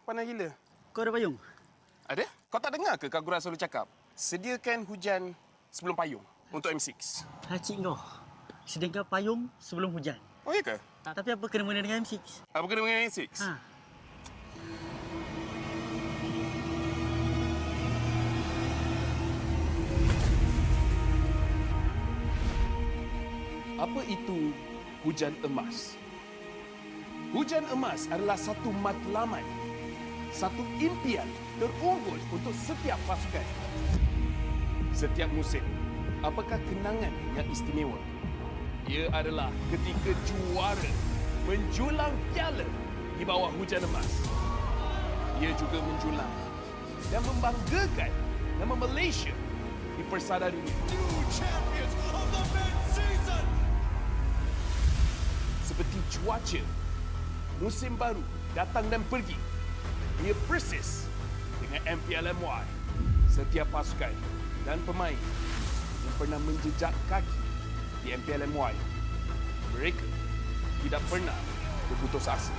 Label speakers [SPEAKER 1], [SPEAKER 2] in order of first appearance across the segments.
[SPEAKER 1] panas gila.
[SPEAKER 2] Kau ada payung?
[SPEAKER 1] Ada? Kau tak dengar ke Kak Gura selalu cakap? Sediakan hujan sebelum payung untuk M6.
[SPEAKER 2] Cik kau. Sediakan payung sebelum hujan.
[SPEAKER 1] Oh, iya ke?
[SPEAKER 2] Tapi apa kena-mena dengan M6?
[SPEAKER 1] Apa kena dengan M6? Apa itu hujan emas? Hujan emas adalah satu matlamat, satu impian terunggul untuk setiap pasukan. Setiap musim, apakah kenangan yang istimewa? Ia adalah ketika juara menjulang piala di bawah hujan emas. Ia juga menjulang dan membanggakan nama Malaysia di persada dunia. Seperti cuaca, musim baru datang dan pergi. Ia persis dengan MPL MY. Setiap pasukan dan pemain yang pernah menjejak kaki di MPL MY, mereka tidak pernah berputus asa.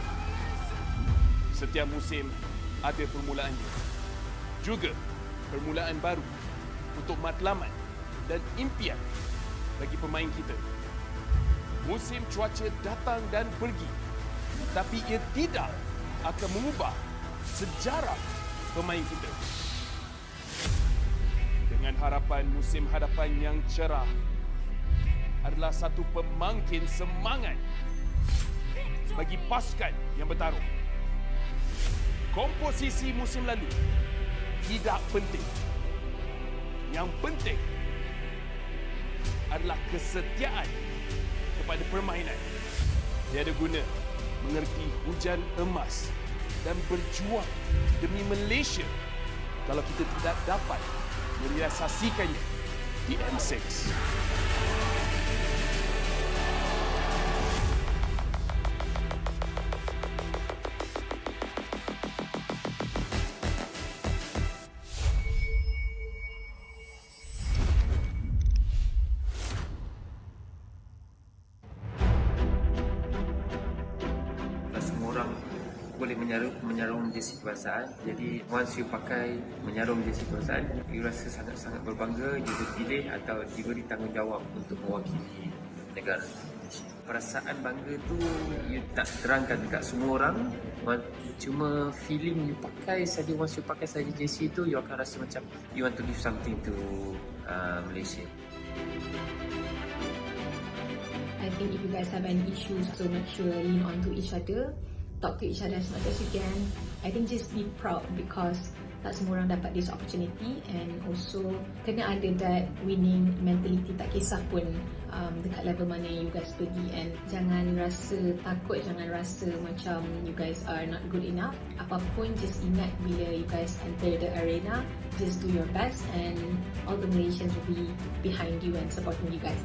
[SPEAKER 1] Setiap musim ada permulaannya. Juga permulaan baru untuk matlamat dan impian bagi pemain kita. Musim cuaca datang dan pergi, tapi ia tidak akan mengubah sejarah pemain kita. Dengan harapan musim hadapan yang cerah adalah satu pemangkin semangat bagi pasukan yang bertarung. Komposisi musim lalu tidak penting. Yang penting adalah kesetiaan kepada permainan. Tiada guna mengerti hujan emas dan berjuang demi Malaysia kalau kita tidak dapat merealisasikannya di M6.
[SPEAKER 3] Boleh menyarung jersey kebangsaan. Jadi once you pakai menyarung jersey kebangsaan, you rasa sangat-sangat berbangga, you dipilih atau diberi tanggungjawab untuk mewakili negara. Perasaan bangga tu you tak terangkan dekat semua orang. Cuma feeling you pakai saja, once you pakai saja jersey tu, you akan rasa macam you want to give something to Malaysia.
[SPEAKER 4] I think if you guys have any issues, so make sure lean on to each other. Talk to each other as much as you can. I think just be proud because tak semua orang dapat this opportunity, and also kena ada that winning mentality, tak kisah pun dekat level mana you guys pergi, and jangan rasa takut, jangan rasa macam you guys are not good enough. Apapun, just ingat bila you guys enter the arena, just do your best and all the Malaysians will be behind you and supporting you guys.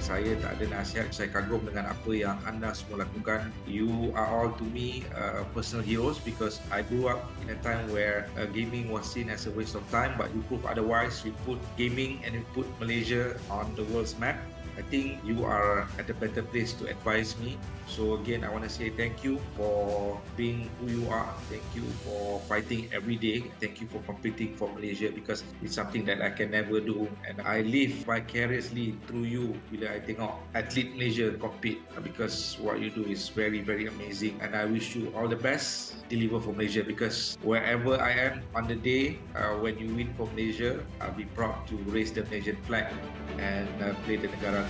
[SPEAKER 5] Saya tak ada nasihat, saya kagum dengan apa yang anda semua lakukan. You are all to me personal heroes because I grew up in a time where gaming was seen as a waste of time, but you prove otherwise. You put gaming and you put Malaysia on the world's map. I think you are at a better place to advise me. So again, I want to say thank you for being who you are. Thank you for fighting every day. Thank you for competing for Malaysia because it's something that I can never do. And I live vicariously through you bila I tengok atlet Malaysia compete, because what you do is very, very amazing. And I wish you all the best. Deliver for Malaysia, because wherever I am on the day when you win for Malaysia, I'll be proud to raise the Malaysian flag and play the negara.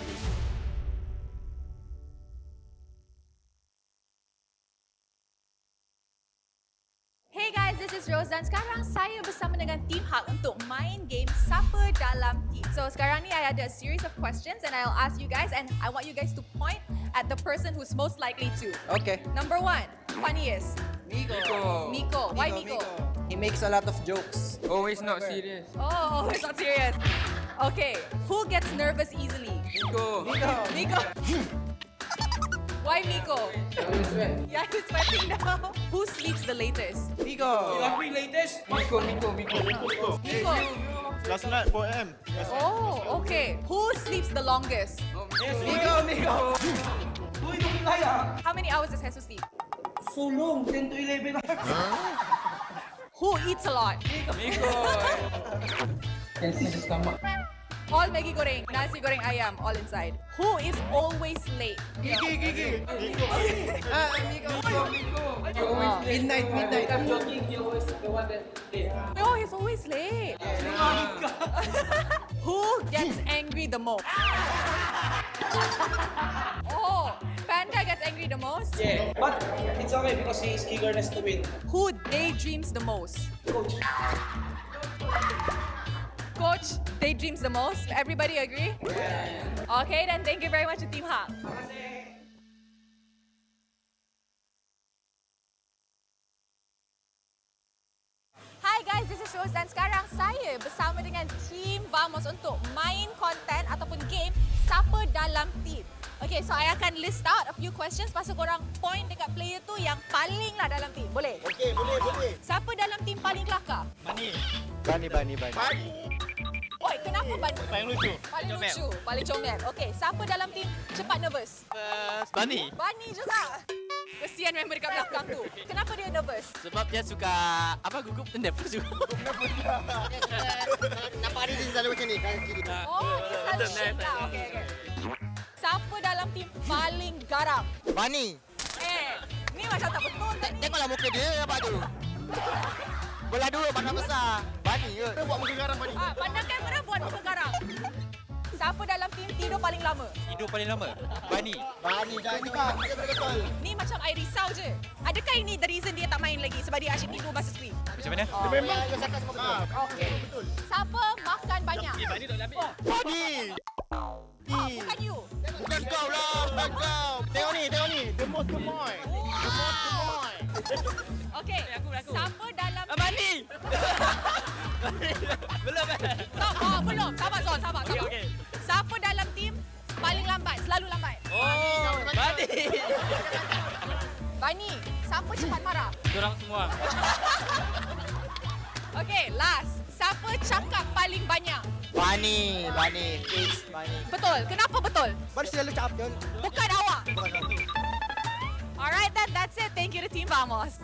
[SPEAKER 6] Hey guys, this is Rose dan sekarang saya bersama dengan Team Hub untuk main game Siapa Dalam Team. So sekarang ni I ada a series of questions and I'll ask you guys, and I want you guys to point at the person who's most likely to.
[SPEAKER 7] Okay.
[SPEAKER 6] Number 1, funniest. Miko. Why Miko?
[SPEAKER 7] He makes a lot of jokes.
[SPEAKER 8] Always not serious.
[SPEAKER 6] Oh, it's not serious. Okay, who gets nervous easily? Miko. Why Miko? Yeah, he's sweating now. Who sleeps the latest?
[SPEAKER 7] Miko.
[SPEAKER 8] Miko.
[SPEAKER 6] Miko.
[SPEAKER 9] Last night 4 AM.
[SPEAKER 6] Oh, okay. Who sleeps the longest?
[SPEAKER 7] Miko.
[SPEAKER 6] How many hours does Jesus sleep?
[SPEAKER 7] So long, 10 to 11.
[SPEAKER 6] Who eats a lot?
[SPEAKER 7] Can see the stomach.
[SPEAKER 6] All Maggi goreng, nasi goreng ayam, all inside. Who is always late?
[SPEAKER 9] Gigi.
[SPEAKER 7] Midnight.
[SPEAKER 6] No, he's always late. Who gets angry the most? Oh, Panda gets angry the most?
[SPEAKER 7] Yeah, but it's okay because he is eagerness to win.
[SPEAKER 6] Who daydreams the most? Coach daydreams the most. Everybody agree? Yeah. Okay, then thank you very much to Team Hak. Hi guys, this is Rose dan sekarang saya bersama dengan Team Vamos untuk main konten ataupun game Siapa Dalam Team. Okay, so I akan list out a few questions, lepas tu korang point dekat player tu yang paling lah dalam team. Boleh?
[SPEAKER 9] Okay, boleh.
[SPEAKER 6] Siapa dalam team paling kelakar?
[SPEAKER 9] Bani.
[SPEAKER 6] Oi, kenapa Bani?
[SPEAKER 9] Paling lucu.
[SPEAKER 6] Paling lucu, paling comel. Okay, siapa dalam team cepat nervous?
[SPEAKER 8] Bani.
[SPEAKER 6] Bani juga. Kesian member dekat belakang tu. Kenapa dia nervous?
[SPEAKER 8] Sebab dia suka gugup nervous juga.
[SPEAKER 9] Nampak dia selalu macam ni.
[SPEAKER 6] Oh, dia selalu shake lah. Okay. Siapa dalam team paling garang?
[SPEAKER 9] Bani.
[SPEAKER 6] Ni macam tak betul tadi.
[SPEAKER 9] Tengoklah muka dia apa tu. Bola dulu mana besar. Bani ke? Dia buat muka garang Bani.
[SPEAKER 6] Pandang kamera buat muka garang. Siapa dalam team tidur paling lama?
[SPEAKER 8] Tidur paling lama. Bani.
[SPEAKER 9] Bani dah juga. Dia betul.
[SPEAKER 6] Ni macam I risau je. Adakah ini the reason dia tak main lagi sebab dia asyik tidur masa screen?
[SPEAKER 8] Macam mana?
[SPEAKER 9] Dia memang dia cakap semua betul.
[SPEAKER 6] Okey. Siapa makan banyak?
[SPEAKER 8] Bani tak boleh ambil.
[SPEAKER 9] Bani.
[SPEAKER 6] Bukan you.
[SPEAKER 9] Bukan kau lah, bukan kau. Tengok ni. The most gemoy.
[SPEAKER 6] Okey.
[SPEAKER 8] Aku.
[SPEAKER 6] Siapa dalam
[SPEAKER 8] Bani. Belum.
[SPEAKER 6] belum. Sabar Zon, sabar.
[SPEAKER 8] Okey.
[SPEAKER 6] Siapa dalam team paling lambat, selalu lambat?
[SPEAKER 8] Oh, Bani.
[SPEAKER 6] Bani, siapa cepat marah?
[SPEAKER 8] Diorang semua.
[SPEAKER 6] Okey, last. Siapa cakap paling banyak?
[SPEAKER 9] Bani. It's Bani.
[SPEAKER 6] Betul. Kenapa betul?
[SPEAKER 9] Bani selalu cakap betul.
[SPEAKER 6] Bukan awak. Alright then, that's it. Thank you to Team Vamos.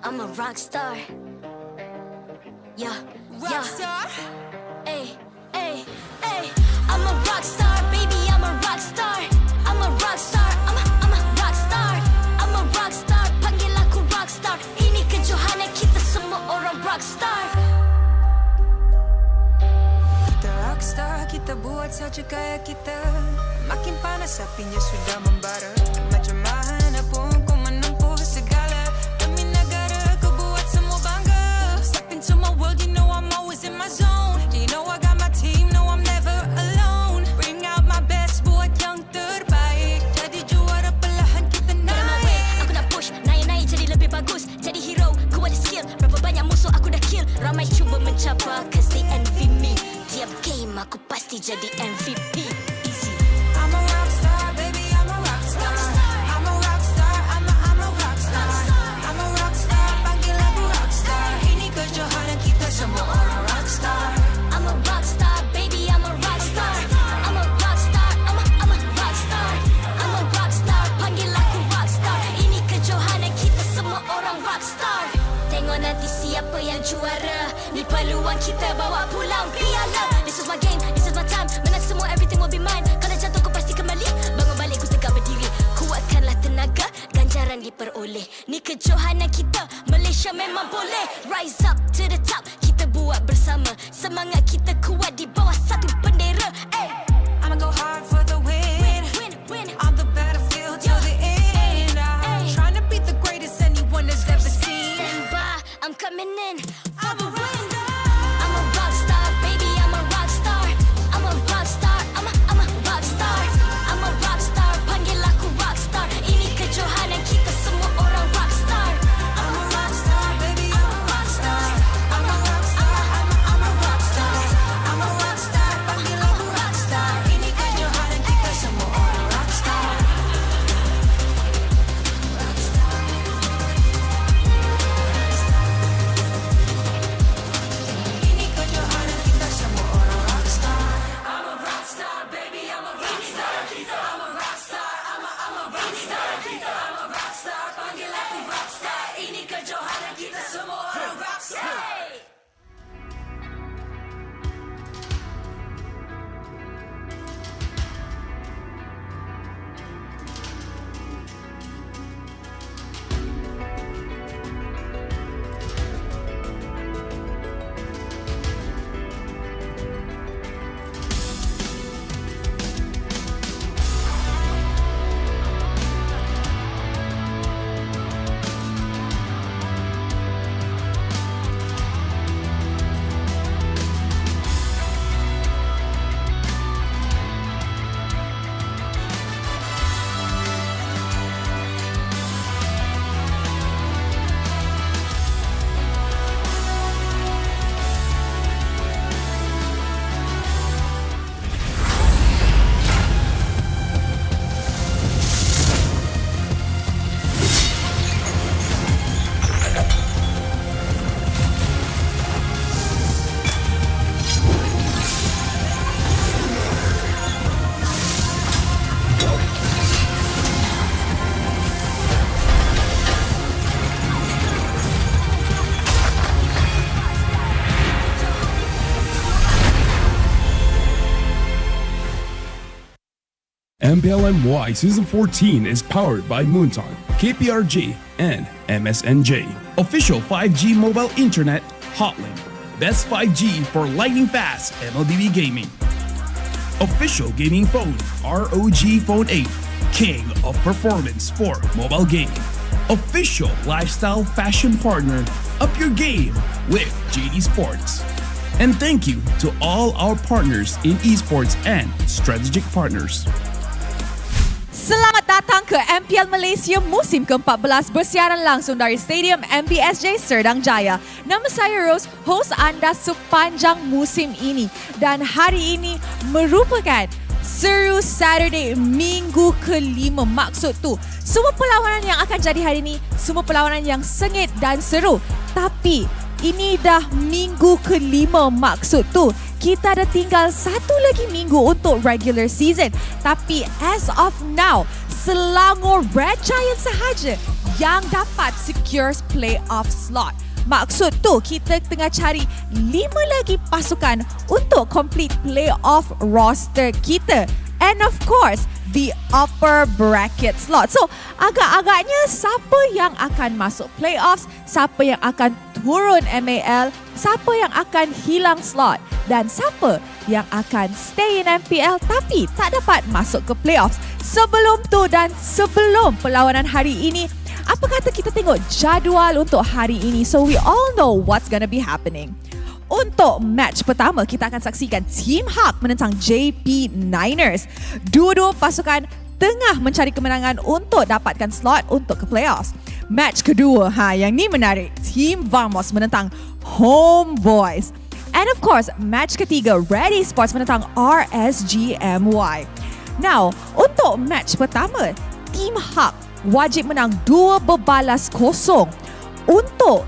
[SPEAKER 10] I'm a rock star. Yeah,
[SPEAKER 6] Rock star?
[SPEAKER 10] Ay. I'm a rock star, baby. I'm a rock star. I'm a rock star. I'm a rock star. I'm a rock star. Panggil aku rock star. Ini kejohanan kita semua orang rock star.
[SPEAKER 11] Kita rock star, kita buat saja gaya kita. Makin panas apinya sudah membara. Macam mana pun kau menempuh segala. Demi negara kau buat semua bangga. Step into my world, you know I'm always in my zone. You know I got my team, no I'm never alone. Bring out my best, buat yang terbaik. Jadi juara perlahan kita naik.
[SPEAKER 10] Aku nak push, naik jadi lebih bagus. Jadi hero, ku ada skill. Berapa banyak musuh aku dah kill. Ramai cuba mencapai, cause they envy me. Tiap kejohanan kita, Malaysia memang boleh rise up to the top. Kita buat bersama, semangat kita kuat di bawah satu bendera.
[SPEAKER 11] I'ma go hard for the win. On the battlefield till the end. I'm trying to beat the greatest anyone has ever seen.
[SPEAKER 10] Stand by, I'm coming in for the win. I'm a rock star, baby, I'm a rock star. I'm a rock star, I'm a rock star. I'm a rock star, panggil aku rock star. Ini kejohanan kita semua orang rock star.
[SPEAKER 11] I'm a rock star, baby, I'm a rock star. I'm a rock star, I'm a rock star. I'm a rock star, panggil aku rock star. Ini kejohanan kita semua orang rock star. Ini kejohanan kita semua orang rock star. I'm a rock star, baby, I'm a rock star. I'm a rock star, I'm a rock star. I'm a rock star, panggil aku rock star. Ini kejohanan kita semua orang rock star.
[SPEAKER 12] MPL MY Season 14 is powered by Moonton, KPRG, and MSNJ. Official 5G mobile internet hotlink. Best 5G for lightning fast MLBB gaming. Official gaming phone ROG Phone 8, king of performance for mobile gaming. Official lifestyle fashion partner, up your game with RED Esports. And thank you to all our partners in esports and strategic partners.
[SPEAKER 6] Selamat datang ke MPL Malaysia musim ke-14 bersiaran langsung dari Stadium MBSJ Serdang Jaya. Nama saya Rose, host anda sepanjang musim ini. Dan hari ini merupakan seru Saturday minggu ke-5. Maksud tu, semua perlawanan yang akan jadi hari ini, semua perlawanan yang sengit dan seru. Tapi ini dah minggu ke-5, maksud tu kita ada tinggal satu lagi minggu untuk regular season. Tapi as of now, Selangor Red Giants sahaja yang dapat secure playoff slot. Maksud tu kita tengah cari 5 lagi pasukan untuk complete playoff roster kita. And of course, the upper bracket slot. So, agak-agaknya siapa yang akan masuk playoffs, siapa yang akan turun MAL, siapa yang akan hilang slot dan siapa yang akan stay in MPL tapi tak dapat masuk ke playoffs. Sebelum tu dan sebelum perlawanan hari ini, apa kata kita tengok jadual untuk hari ini so we all know what's gonna be happening. Untuk match pertama, kita akan saksikan Team Hawk menentang JP Niners. Dua-dua pasukan tengah mencari kemenangan untuk dapatkan slot untuk ke playoffs. Match kedua, yang ni menarik. Team Vamos menentang Homebois. And of course, match ketiga, RED Esports menentang RSG MY. Now, untuk match pertama, Team Hawk wajib menang 2-0 untuk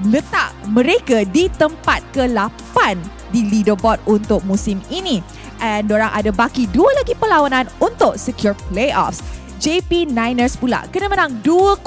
[SPEAKER 6] letak mereka di tempat ke-8 di leaderboard untuk musim ini. And dorang ada baki 2 lagi perlawanan untuk secure playoffs. JP Niners pula kena menang 2-0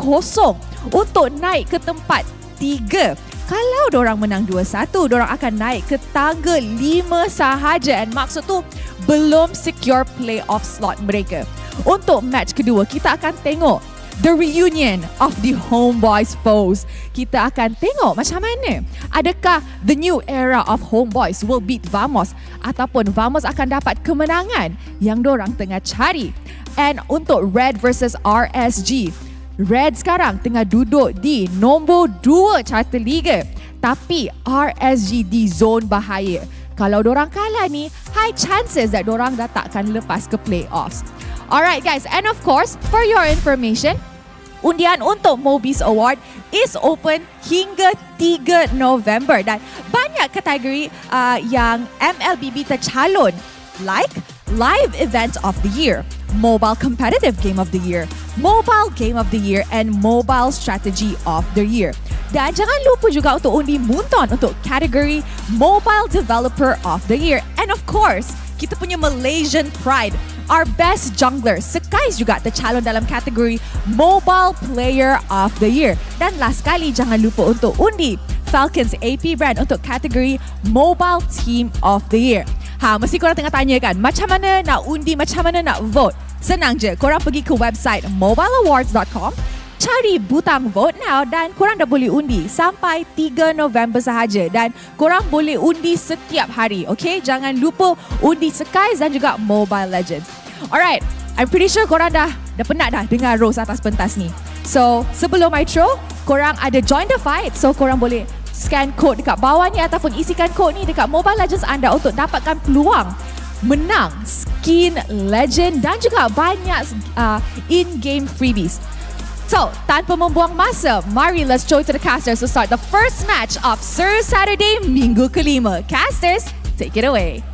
[SPEAKER 6] untuk naik ke tempat 3. Kalau dorang menang 2-1, dorang akan naik ke tangga 5 sahaja. And maksud tu, belum secure playoff slot mereka. Untuk match kedua, kita akan tengok the reunion of the Homebois foes. Kita akan tengok macam mana. Adakah the new era of Homebois will beat Vamos ataupun Vamos akan dapat kemenangan yang dorang tengah cari. And untuk Red versus RSG, Red sekarang tengah duduk di nombor 2 carta liga. Tapi RSG di zone bahaya. Kalau dorang kalah ni, high chances that dorang dah takkan lepas ke playoffs. Alright guys, and of course, for your information, undian untuk Mobies Award is open hingga 3 November dan banyak kategori yang MLBB tercalon, like Live Event of the Year, Mobile Competitive Game of the Year, Mobile Game of the Year, and Mobile Strategy of the Year. Dan jangan lupa juga untuk undi Munton untuk kategori Mobile Developer of the Year. And of course, kita punya Malaysian pride, our best jungler, Sekais juga tercalon dalam kategori Mobile Player of the Year. Dan last kali, jangan lupa untuk undi Falcons AP brand untuk kategori Mobile Team of the Year. Mesti korang tengah tanya kan, macam mana nak undi, macam mana nak vote? Senang je, korang pergi ke website mobileawards.com, cari butang vote now dan korang dah boleh undi sampai 3 November sahaja dan korang boleh undi setiap hari, okay? Jangan lupa undi Sekais dan juga Mobile Legends. Alright, I'm pretty sure korang dah penat dah dengar Rose atas pentas ni. So, sebelum intro, korang ada join the fight, so korang boleh scan kod dekat bawah ni ataupun isikan kod ni dekat Mobile Legends anda untuk dapatkan peluang menang skin legend dan juga banyak in-game freebies. So, tanpa membuang masa, mari let's go to the casters to start the first match of Sir Saturday Minggu Kelima. Casters, take it away.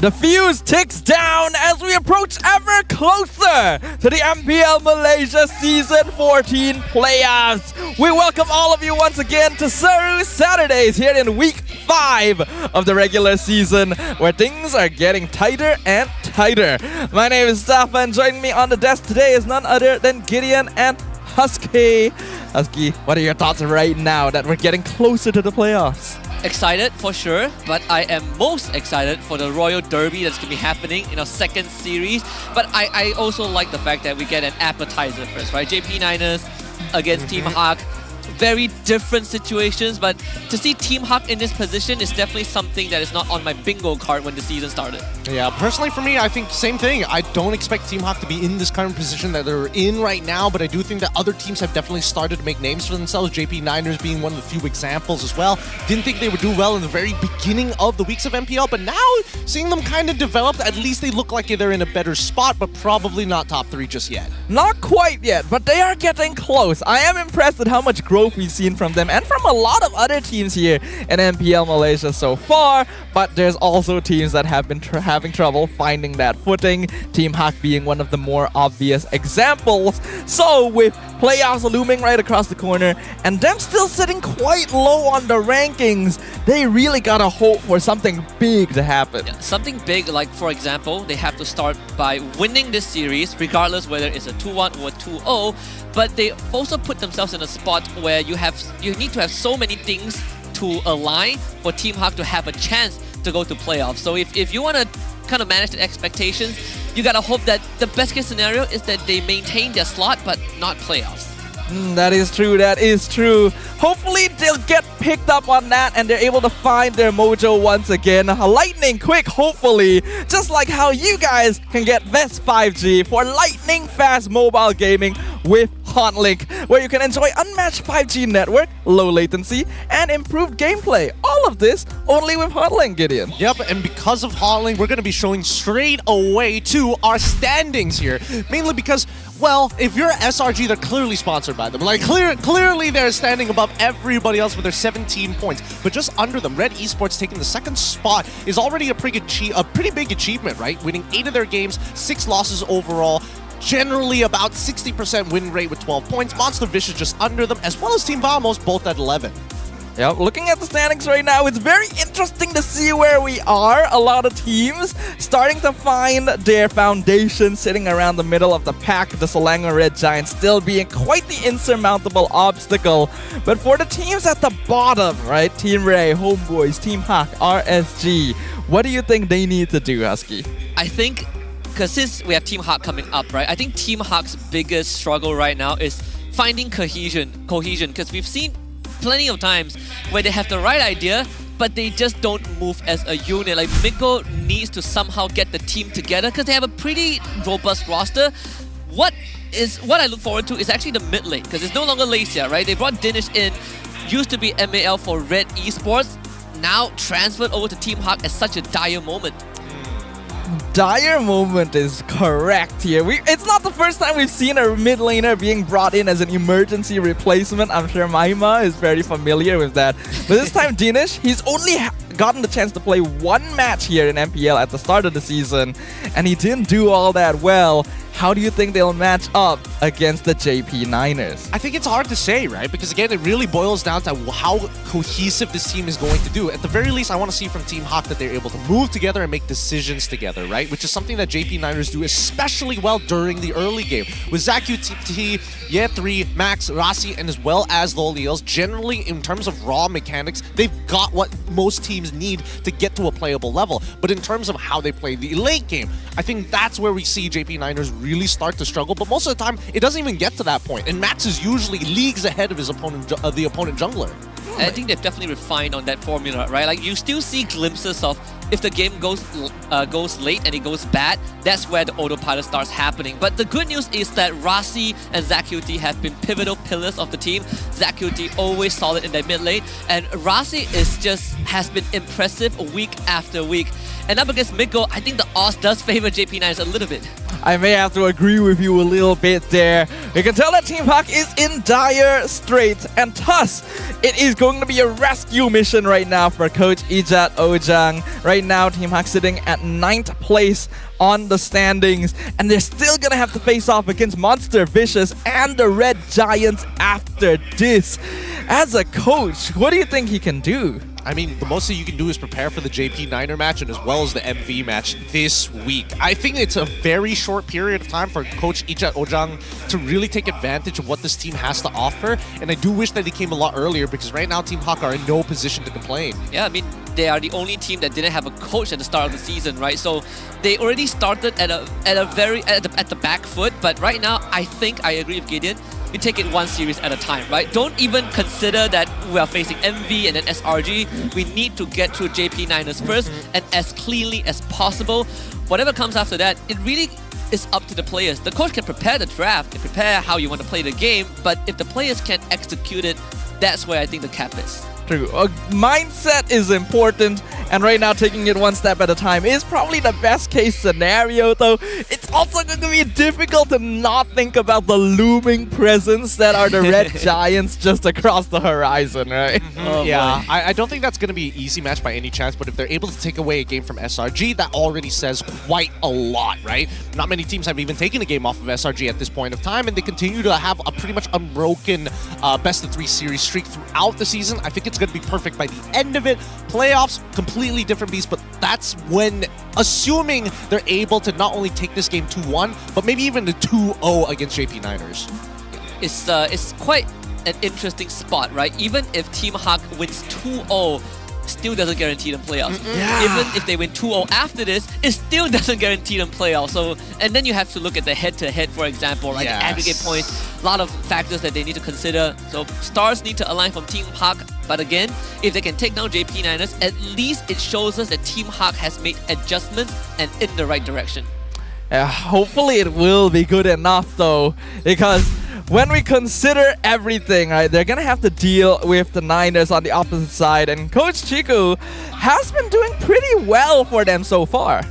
[SPEAKER 13] The fuse ticks down as we approach ever closer to the MPL Malaysia Season 14 playoffs. We welcome all of you once again to Seru Saturdays here in Week 5 of the regular season, where things are getting tighter and tighter. My name is Stafa, and joining me on the desk today is none other than Gideon and Husky. Husky, what are your thoughts right now that we're getting closer to the playoffs?
[SPEAKER 8] Excited for sure, but I am most excited for the Royal Derby that's going to be happening in our second series. But I also like the fact that we get an appetizer first, right? JP Niners against Team Hawk. Very different situations, but to see Team Hawk in this position is definitely something that is not on my bingo card when the season started.
[SPEAKER 14] Yeah, personally for me, I think same thing. I don't expect Team Hawk to be in this current position that they're in right now, but I do think that other teams have definitely started to make names for themselves, JP Niners being one of the few examples as well. Didn't think they would do well in the very beginning of the weeks of MPL, but now seeing them kind of develop, at least they look like they're in a better spot, but probably not top 3 just yet.
[SPEAKER 13] Not quite yet, but they are getting close. I am impressed at how much growth we've seen from them and from a lot of other teams here in MPL Malaysia so far, but there's also teams that have been having trouble finding that footing, Team Hawk being one of the more obvious examples. So with playoffs looming right across the corner and them still sitting quite low on the rankings, they really gotta hope for something big to happen.
[SPEAKER 8] Yeah, something big, like for example, they have to start by winning this series, regardless whether it's a 2-1 or a 2-0. But they also put themselves in a spot where you need to have so many things to align for Team Hawk to have a chance to go to playoffs. So if you want to kind of manage the expectations, you gotta hope that the best case scenario is that they maintain their slot but not playoffs.
[SPEAKER 13] That is true, that is true. Hopefully they'll get picked up on that and they're able to find their mojo once again. Lightning quick, hopefully. Just like how you guys can get Best 5G for lightning fast mobile gaming with Hotlink, where you can enjoy unmatched 5G network, low latency, and improved gameplay. All of this only with Hotlink, Gideon.
[SPEAKER 14] Yep, and because of Hotlink, we're going to be showing straight away to our standings here. Mainly because, well, if you're SRG, they're clearly sponsored by them. Like, clearly they're standing above everybody else with their 17 points. But just under them, RED Esports taking the second spot is already a pretty big achievement, right? Winning 8 of their games, 6 losses overall. Generally about 60% win rate with 12 points. Monster Vicious just under them, as well as Team Vamos, both at 11.
[SPEAKER 13] Yeah, looking at the standings right now, it's very interesting to see where we are. A lot of teams starting to find their foundation sitting around the middle of the pack. The Selangor Red Giants still being quite the insurmountable obstacle. But for the teams at the bottom, right? Team Ray, Homebois, Team Hawk, RSG, what do you think they need to do, Husky?
[SPEAKER 8] I think because since we have Team Hawk coming up, right? I think Team Hawk's biggest struggle right now is finding cohesion, because we've seen plenty of times where they have the right idea, but they just don't move as a unit. Like Miko needs to somehow get the team together because they have a pretty robust roster. What I look forward to is actually the mid lane, because it's no longer Malaysia, right? They brought Dinesh in, used to be MAL for RED Esports, now transferred over to Team Hawk at such a dire moment.
[SPEAKER 13] Dire moment is correct here. It's not the first time we've seen a mid laner being brought in as an emergency replacement. I'm sure Mahima is very familiar with that. But this time Dinesh, he's only gotten the chance to play one match here in MPL at the start of the season, and he didn't do all that well. How do you think they'll match up against the JP Niners?
[SPEAKER 14] I think it's hard to say, right? Because again, it really boils down to how cohesive this team is going to do. At the very least, I want to see from Team Hawk that they're able to move together and make decisions together, right? Which is something that JP Niners do especially well during the early game. With ZaQT, Ye3, Max, Rasi, and as well as Loliels, generally in terms of raw mechanics, they've got what most teams need to get to a playable level. But in terms of how they play the late game, I think that's where we see JP Niners really start to struggle. But most of the time, it doesn't even get to that point. And Max is usually leagues ahead of his opponent, the opponent jungler.
[SPEAKER 8] I think they've definitely refined on that formula, right? Like you still see glimpses of if the game goes late and it goes bad, that's where the autopilot starts happening. But the good news is that Rasi and ZaQT have been pivotal pillars of the team. ZaQT always solid in that mid lane, and Rasi has been impressive week after week. And up against Miko, I think the odds does favor JP Niners a little bit.
[SPEAKER 13] I may have to agree with you a little bit there. You can tell that Team Hawk is in dire straits, and thus it is going to be a rescue mission right now for Coach Ijat Ojang. Right now, Team Hawk sitting at 9th place on the standings, and they're still gonna have to face off against Monster Vicious and the Red Giants after this. As a coach, what do you think he can do?
[SPEAKER 14] I mean, the most that you can do is prepare for the JP Niner match and as well as the MV match this week. I think it's a very short period of time for Coach Ijat Ojang to really take advantage of what this team has to offer. And I do wish that they came a lot earlier, because right now Team Hawk are in no position to complain.
[SPEAKER 8] Yeah, I mean, they are the only team that didn't have a coach at the start of the season, right? So they already started at the back foot. But right now, I think I agree with Gideon. You take it one series at a time, right? Don't even consider that we are facing MV and then SRG. We need to get through JP Niners first and as cleanly as possible. Whatever comes after that, it really is up to the players. The coach can prepare the draft, and prepare how you want to play the game, but if the players can't execute it, that's where I think the cap is.
[SPEAKER 13] True. Mindset is important, and right now taking it one step at a time is probably the best case scenario, though it's also going to be difficult to not think about the looming presence that are the Red Giants just across the horizon, right?
[SPEAKER 14] Oh, yeah, I don't think that's going to be an easy match by any chance, but if they're able to take away a game from SRG, that already says quite a lot, right? Not many teams have even taken a game off of SRG at this point of time, and they continue to have a pretty much unbroken best-of-3 series streak throughout the season. I think it's going to be perfect by the end of it. Playoffs, completely different beast, but that's when, assuming they're able to not only take this game 2-1, but maybe even the 2-0 against JP Niners.
[SPEAKER 8] It's quite an interesting spot, right? Even if Team Hawk wins 2-0, still doesn't guarantee them playoffs. Even if they win 2-0 after this, it still doesn't guarantee them playoffs. So, and then you have to look at the head-to-head, for example, right? The aggregate points, a lot of factors that they need to consider. So stars need to align from Team Hawk. But again, if they can take down JP Niners, at least it shows us that Team Hawk has made adjustments and in the right direction.
[SPEAKER 13] Hopefully it will be good enough, though, because when we consider everything, right, they're gonna have to deal with the Niners on the opposite side, and Coach Chiku has been doing pretty well for them so far.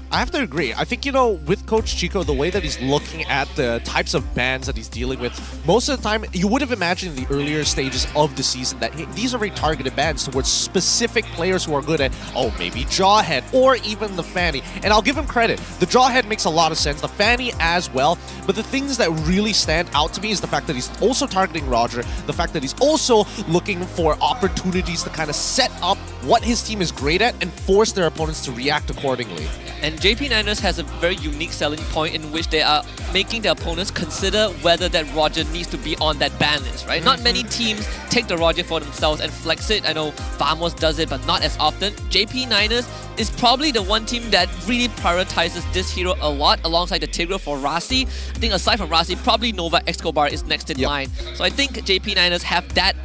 [SPEAKER 14] I have to agree. I think, you know, with Coach Chico, the way that he's looking at the types of bans that he's dealing with, most of the time, you would have imagined in the earlier stages of the season that these are very targeted bans towards specific players who are good at, maybe Jawhead or even the Fanny. And I'll give him credit. The Jawhead makes a lot of sense, the Fanny as well. But the things that really stand out to me is the fact that he's also targeting Roger, the fact that he's also looking for opportunities to kind of set up what his team is great at and force their opponents to react accordingly.
[SPEAKER 8] And and JP Niners has a very unique selling point in which they are making their opponents consider whether that Roger needs to be on that ban list, right? Not many teams take the Roger for themselves and flex it. I know Vamos does it, but not as often. JP Niners is probably the one team that really prioritizes this hero a lot alongside the Tigre for Rasi. I think aside from Rasi, probably Nova Escobar is next in line. So I think JP Niners have that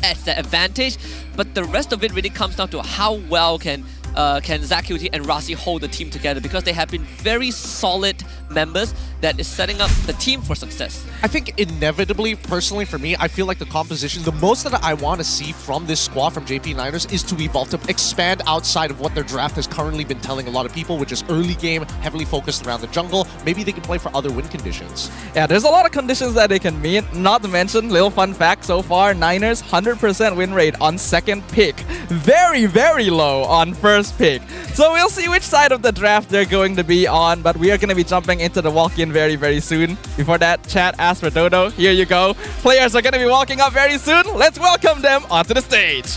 [SPEAKER 8] as the advantage, but the rest of it really comes down to how well can Zakuti and Rasi hold the team together, because they have been very solid members that is setting up the team for success.
[SPEAKER 14] I think inevitably, personally for me, I feel like the composition, the most that I want to see from this squad from JP Niners is to evolve, to expand outside of what their draft has currently been telling a lot of people, which is early game, heavily focused around the jungle. Maybe they can play for other win conditions.
[SPEAKER 13] Yeah, there's a lot of conditions that they can meet. Not to mention, little fun fact so far, Niners 100% win rate on second pick. Very, very low on first pick. So we'll see which side of the draft they're going to be on, but we are going to be jumping into the walk-in very, very soon. Before that, chat, ask for Dodo. Here you go. Players are going to be walking up very soon. Let's welcome them onto the stage.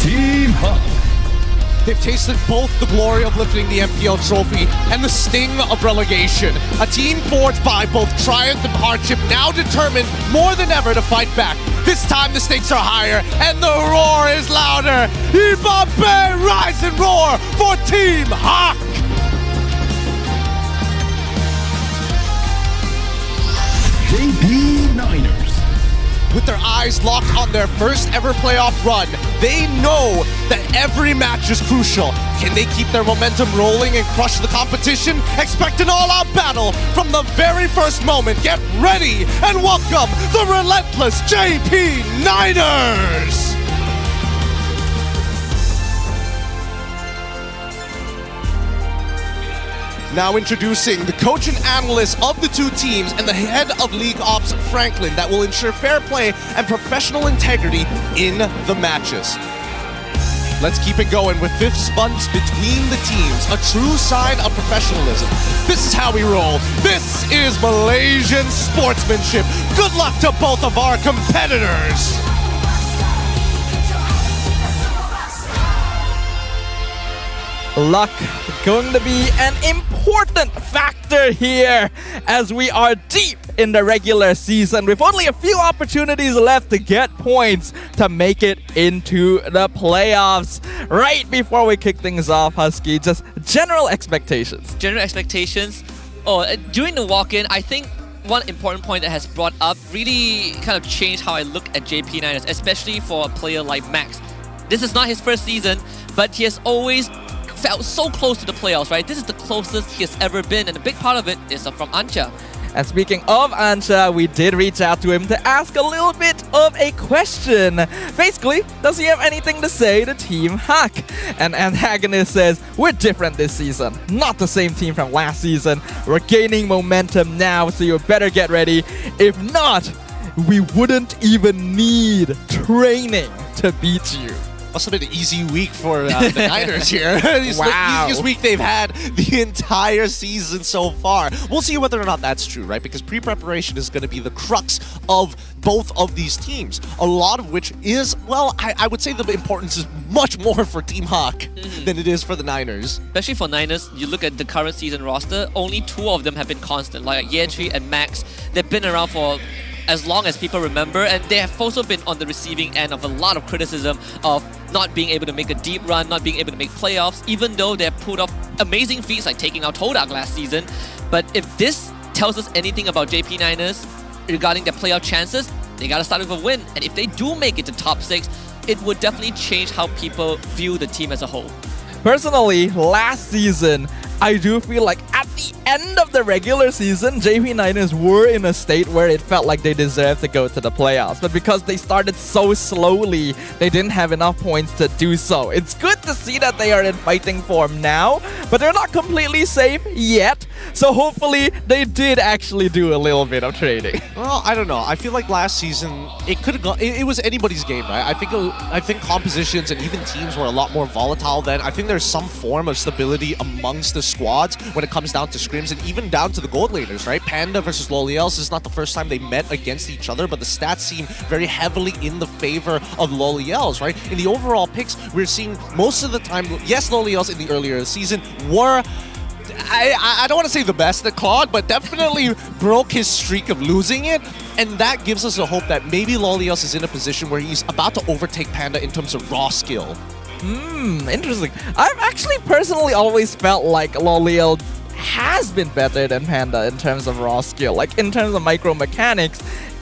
[SPEAKER 12] Team Hawk.
[SPEAKER 14] They've tasted both the glory of lifting the MPL trophy and the sting of relegation. A team forged by both triumph and hardship, now determined more than ever to fight back. This time the stakes are higher and the roar is louder. Ibabe, rise and roar for Team Hawk!
[SPEAKER 12] JP Niners.
[SPEAKER 14] With their eyes locked on their first ever playoff run, they know that every match is crucial. Can they keep their momentum rolling and crush the competition? Expect an all-out battle from the very first moment. Get ready and welcome the relentless JP Niners! Now introducing the coach and analyst of the two teams and the head of League Ops, Franklin, that will ensure fair play and professional integrity in the matches. Let's keep it going with fifth bumps between the teams, a true sign of professionalism. This is how we roll. This is Malaysian sportsmanship. Good luck to both of our competitors.
[SPEAKER 13] Luck going to be an important factor here as we are deep in the regular season with only a few opportunities left to get points to make it into the playoffs. Right before we kick things off, Husky, just general expectations.
[SPEAKER 8] General expectations? During the walk-in, I think one important point that has brought up really kind of changed how I look at JP Niners, especially for a player like Max. This is not his first season, but he has always felt so close to the playoffs, right? This is the closest he has ever been, and a big part of it is from Ancha.
[SPEAKER 13] And speaking of Ancha, we did reach out to him to ask a little bit of a question. Basically, does he have anything to say to Team Hawk? And Antagonist says, we're different this season. Not the same team from last season. We're gaining momentum now, so you better get ready. If not, we wouldn't even need training to beat you.
[SPEAKER 14] Must have been an easy week for the Niners here. It's the easiest week they've had the entire season so far. We'll see whether or not that's true, right? Because pre-preparation is going to be the crux of both of these teams. A lot of which is, well, I would say the importance is much more for Team Hawk than it is for the Niners.
[SPEAKER 8] Especially for Niners, you look at the current season roster, only two of them have been constant, like Yetri and Max. They've been around for as long as people remember, and they have also been on the receiving end of a lot of criticism of not being able to make a deep run, not being able to make playoffs, even though they have pulled off amazing feats like taking out Todak last season. But if this tells us anything about JP Niners regarding their playoff chances, they gotta start with a win. And if they do make it to top 6, it would definitely change how people view the team as a whole.
[SPEAKER 13] Personally, last season, I do feel like at the end of the regular season, JP Niners were in a state where it felt like they deserved to go to the playoffs. But because they started so slowly, they didn't have enough points to do so. It's good to see that they are in fighting form now, but they're not completely safe yet. So hopefully they did actually do a little bit of trading.
[SPEAKER 14] Well, I don't know. I feel like last season, it could have gone. It was anybody's game, right? I think compositions and even teams were a lot more volatile then. I think there's some form of stability amongst the squads when it comes down down to scrims and even down to the gold laners, right? Panda versus Loliels, this is not the first time they met against each other, but the stats seem very heavily in the favor of Loliels, right? In the overall picks, we're seeing most of the time, yes, Loliels in the earlier season were, I don't want to say the best at COD, but definitely broke his streak of losing it. And that gives us a hope that maybe Loliels is in a position where he's about to overtake Panda in terms of raw skill.
[SPEAKER 13] Interesting. I've actually personally always felt like Loliel has been better than Panda in terms of raw skill. Like in terms of micro mechanics,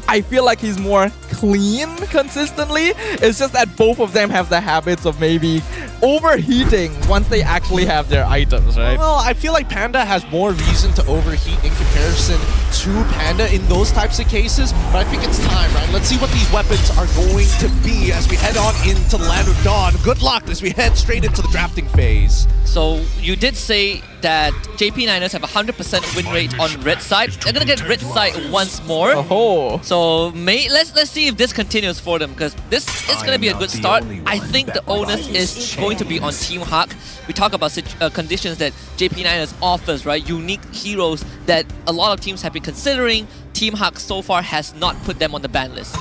[SPEAKER 13] I feel like he's more clean consistently. It's just that both of them have the habits of maybe overheating once they actually have their items, right?
[SPEAKER 14] Well, I feel like Panda has more reason to overheat in comparison to Panda in those types of cases, but I think it's time, right? Let's see what these weapons are going to be as we head on into the Land of Dawn. Good luck as we head straight into the drafting phase.
[SPEAKER 8] So you did say that JP Niners have a 100% win rate on red side. They're gonna get red side once more.
[SPEAKER 13] Oh.
[SPEAKER 8] So let's see if this continues for them, because this is gonna be a good start. I think the onus is going to be on Team Hawk. We talk about conditions that JP Niners offers, right? Unique heroes that a lot of teams have been considering. Team Hawk so far has not put them on the ban list.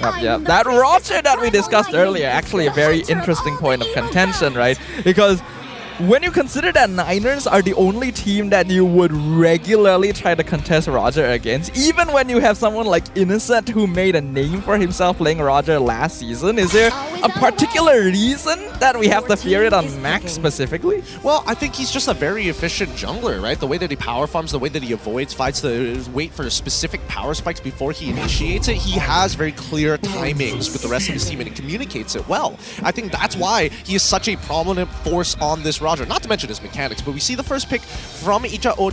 [SPEAKER 13] Yep. That roster that we discussed earlier, actually a very interesting point of contention, right? Because when you consider that Niners are the only team that you would regularly try to contest Roger against, even when you have someone like Innocent who made a name for himself playing Roger last season, is there a particular reason that we have to fear it on Max specifically?
[SPEAKER 14] Well, I think he's just a very efficient jungler, right? The way that he power farms, the way that he avoids fights, to wait for specific power spikes before he initiates it, he has very clear timings with the rest of his team and he communicates it well. I think that's why he is such a prominent force on this Roger, not to mention his mechanics, but we see the first pick from Ijato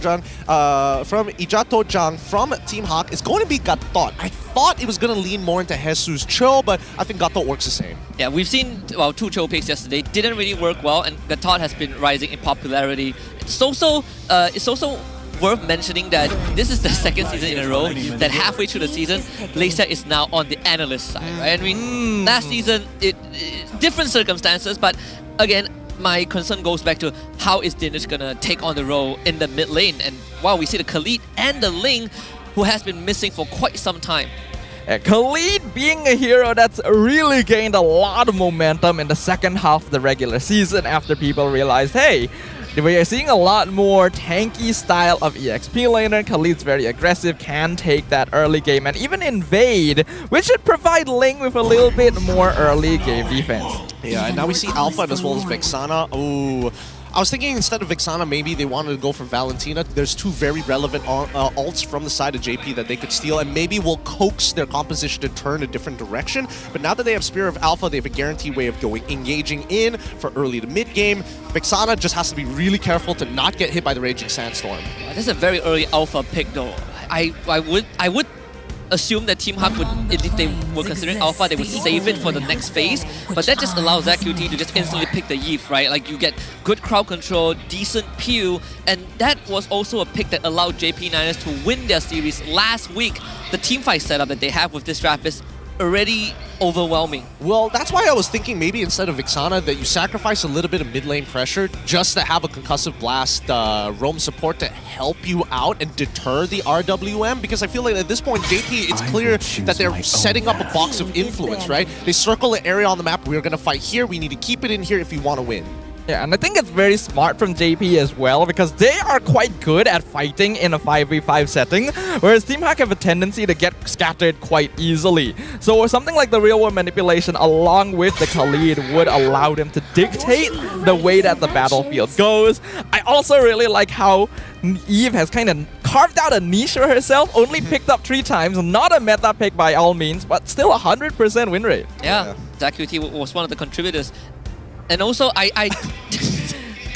[SPEAKER 14] Jang from Team Hawk is going to be Gatot. I thought it was going to lean more into Jesus Cho, but I think Gatot works the same.
[SPEAKER 8] Yeah, we've seen, well, 2 Cho picks yesterday. Didn't really work well, and Gatot has been rising in popularity. It's also worth mentioning that this is the second season in a row that halfway through the season, Laysa is now on the analyst side, right? I mean, last season, different circumstances, but again, my concern goes back to how is Dinesh gonna take on the role in the mid lane. And wow, we see the Khalid and the Ling, who has been missing for quite some time.
[SPEAKER 13] Khalid being a hero that's really gained a lot of momentum in the second half of the regular season after people realized, hey, we are seeing a lot more tanky style of EXP laner. Khalid's very aggressive, can take that early game and even invade, which should provide Ling with a little bit more early game defense.
[SPEAKER 14] Yeah, and now we see Alpha as well as Vexana. Oh, I was thinking instead of Vexana, maybe they wanted to go for Valentina. There's 2 very relevant ults from the side of JP that they could steal and maybe will coax their composition to turn a different direction. But now that they have Spear of Alpha, they have a guaranteed way of engaging in for early to mid game. Vexana just has to be really careful to not get hit by the Raging Sandstorm.
[SPEAKER 8] This is a very early Alpha pick though. I would assume that Team Hawk would, if they were considering Alpha, they would save it for the next phase, but that just allows ZQT to just instantly pick the Yves, right? Like, you get good crowd control, decent pew, and that was also a pick that allowed JP Niners to win their series last week. The teamfight setup that they have with this draft is already overwhelming.
[SPEAKER 14] Well, that's why I was thinking maybe instead of Vexana that you sacrifice a little bit of mid lane pressure just to have a concussive blast roam support to help you out and deter the RWM, because I feel like at this point JP, it's clear that they're setting up a box of influence, right? They circle an area on the map, we're going to fight here, we need to keep it in here if we want to win.
[SPEAKER 13] Yeah, and I think it's very smart from JP as well, because they are quite good at fighting in a 5v5 setting, whereas Team Hawk have a tendency to get scattered quite easily. So something like the real world manipulation along with the Khalid would allow them to dictate the way that the battlefield goes. I also really like how Eve has kind of carved out a niche for herself, only picked up 3 times, not a meta pick by all means, but still 100% win rate.
[SPEAKER 8] Yeah, ZQT was one of the contributors. And also,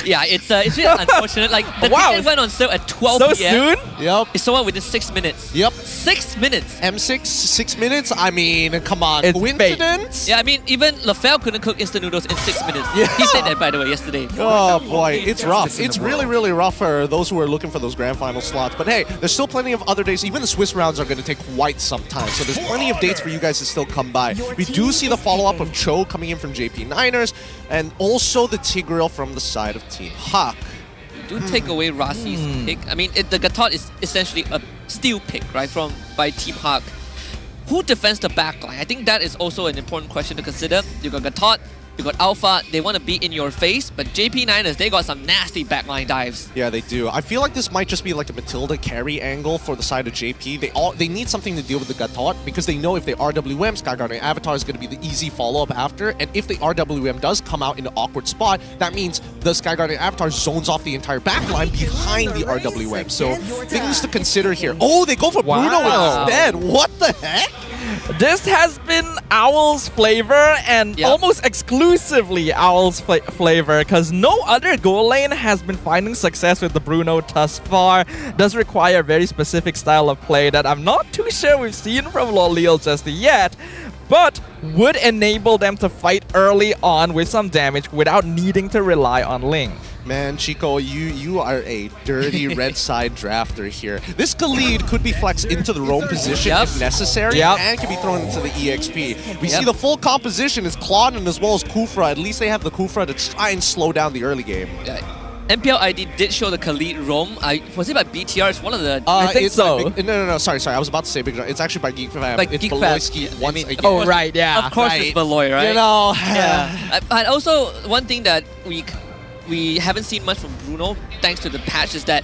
[SPEAKER 8] yeah, it's really unfortunate. Like, the ticket went on sale at 12
[SPEAKER 13] so
[SPEAKER 8] PM.
[SPEAKER 13] soon?
[SPEAKER 14] Yep.
[SPEAKER 8] It sold out within 6 minutes.
[SPEAKER 14] Yep.
[SPEAKER 8] 6 minutes.
[SPEAKER 14] M6, 6 minutes? I mean, come on.
[SPEAKER 13] It's
[SPEAKER 14] coincidence?
[SPEAKER 8] Yeah, I mean, even LaFell couldn't cook instant noodles in 6 minutes.
[SPEAKER 14] Yeah.
[SPEAKER 8] He said that, by the way, yesterday.
[SPEAKER 14] Oh boy, it's rough. It's really, really rough for those who are looking for those grand final slots. But hey, there's still plenty of other days. Even the Swiss rounds are going to take quite some time. So there's plenty of dates for you guys to still come by. We do see the follow-up of Cho coming in from JP Niners, and also the Tigreal from the side of Team Hawk.
[SPEAKER 8] do take away Rasi's pick. I mean, the Gatot is essentially a steal pick, right, by Team Hawk. Who defends the backline? I think that is also an important question to consider. You got Gatot, you got Alpha, they want to be in your face, but JP9ers, they got some nasty backline dives.
[SPEAKER 14] Yeah, they do. I feel like this might just be like a Matilda carry angle for the side of JP. They need something to deal with the Gatot because they know if they RWM, Sky Guardian Avatar is going to be the easy follow-up after, and if the RWM does come out in an awkward spot, that means the Sky Guardian Avatar zones off the entire backline behind the RWM. So things to consider here. Oh, they go for Bruno instead. What the heck?
[SPEAKER 13] This has been Owl's flavor and almost exclusively Owl's flavor because no other goal lane has been finding success with the Bruno thus far. Does require a very specific style of play that I'm not too sure we've seen from Lolil just yet, but would enable them to fight early on with some damage without needing to rely on Ling.
[SPEAKER 14] Man, Chico, you are a dirty red side drafter here. This Khalid could be flexed into the roam position if necessary and can be thrown into the EXP. We see the full composition is Claudin as well as Kufra. At least they have the Kufra to try and slow down the early game.
[SPEAKER 8] MPL ID did show the Khalid roam. Was it by BTR? It's one of the...
[SPEAKER 13] I think so.
[SPEAKER 14] No, sorry. I was about to say Big It's actually by Geek Fam. It's
[SPEAKER 8] Geek
[SPEAKER 14] Beloyski once again.
[SPEAKER 13] Oh, right, yeah.
[SPEAKER 8] Of course it's Beloy, right?
[SPEAKER 14] You know.
[SPEAKER 8] Yeah. But also, one thing that we haven't seen much from Bruno, thanks to the patch, is that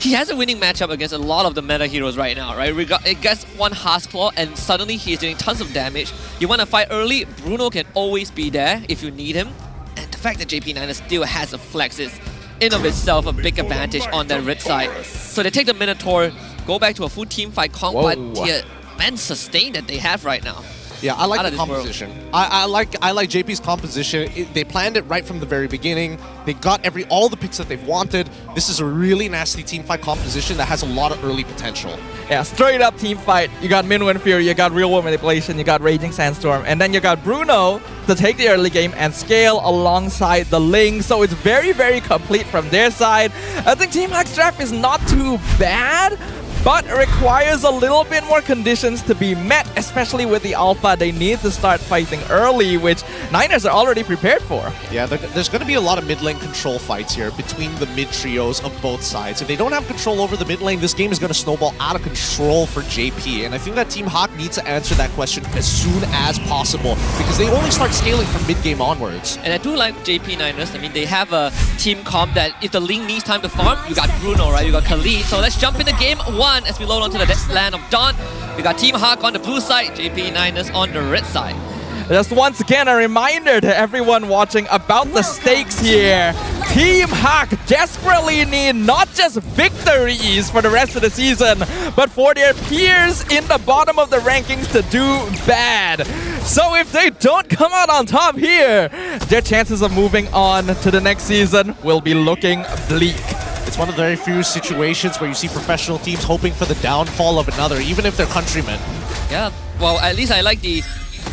[SPEAKER 8] he has a winning matchup against a lot of the meta heroes right now, right? It gets one Claw and suddenly he's doing tons of damage. You want to fight early, Bruno can always be there if you need him. And the fact that JP9 still has a flex is in of itself a big advantage on that red side. So they take the Minotaur, go back to a full team fight comp, but the immense sustain that they have right now.
[SPEAKER 14] Yeah, I like the composition. I like JP's composition. They planned it right from the very beginning. They got all the picks that they've wanted. This is a really nasty teamfight composition that has a lot of early potential.
[SPEAKER 13] Yeah, straight up team fight. You got Minwind Fury, you got Real World Manipulation, you got Raging Sandstorm, and then you got Bruno to take the early game and scale alongside the Ling. So it's very, very complete from their side. I think Team Hawk's draft is not too bad, but requires a little bit more conditions to be met, especially with the Alpha. They need to start fighting early, which Niners are already prepared for.
[SPEAKER 14] Yeah, there's going to be a lot of mid lane control fights here between the mid trios of both sides. If they don't have control over the mid lane, this game is going to snowball out of control for JP. And I think that Team Hawk needs to answer that question as soon as possible because they only start scaling from mid game onwards.
[SPEAKER 8] And I do like JP9ers. I mean, they have a team comp that if the Ling needs time to farm, you got Bruno, right? You got Khalid. So let's jump into game 1 as we load onto the land of Dawn. We got Team Hawk on the blue side, JP9ers on the red side.
[SPEAKER 13] Just once again, a reminder to everyone watching about the stakes here. Team Hawk desperately need not just victories for the rest of the season, but for their peers in the bottom of the rankings to do bad. So if they don't come out on top here, their chances of moving on to the next season will be looking bleak.
[SPEAKER 14] It's one of the very few situations where you see professional teams hoping for the downfall of another, even if they're countrymen.
[SPEAKER 8] Yeah, well, at least I like the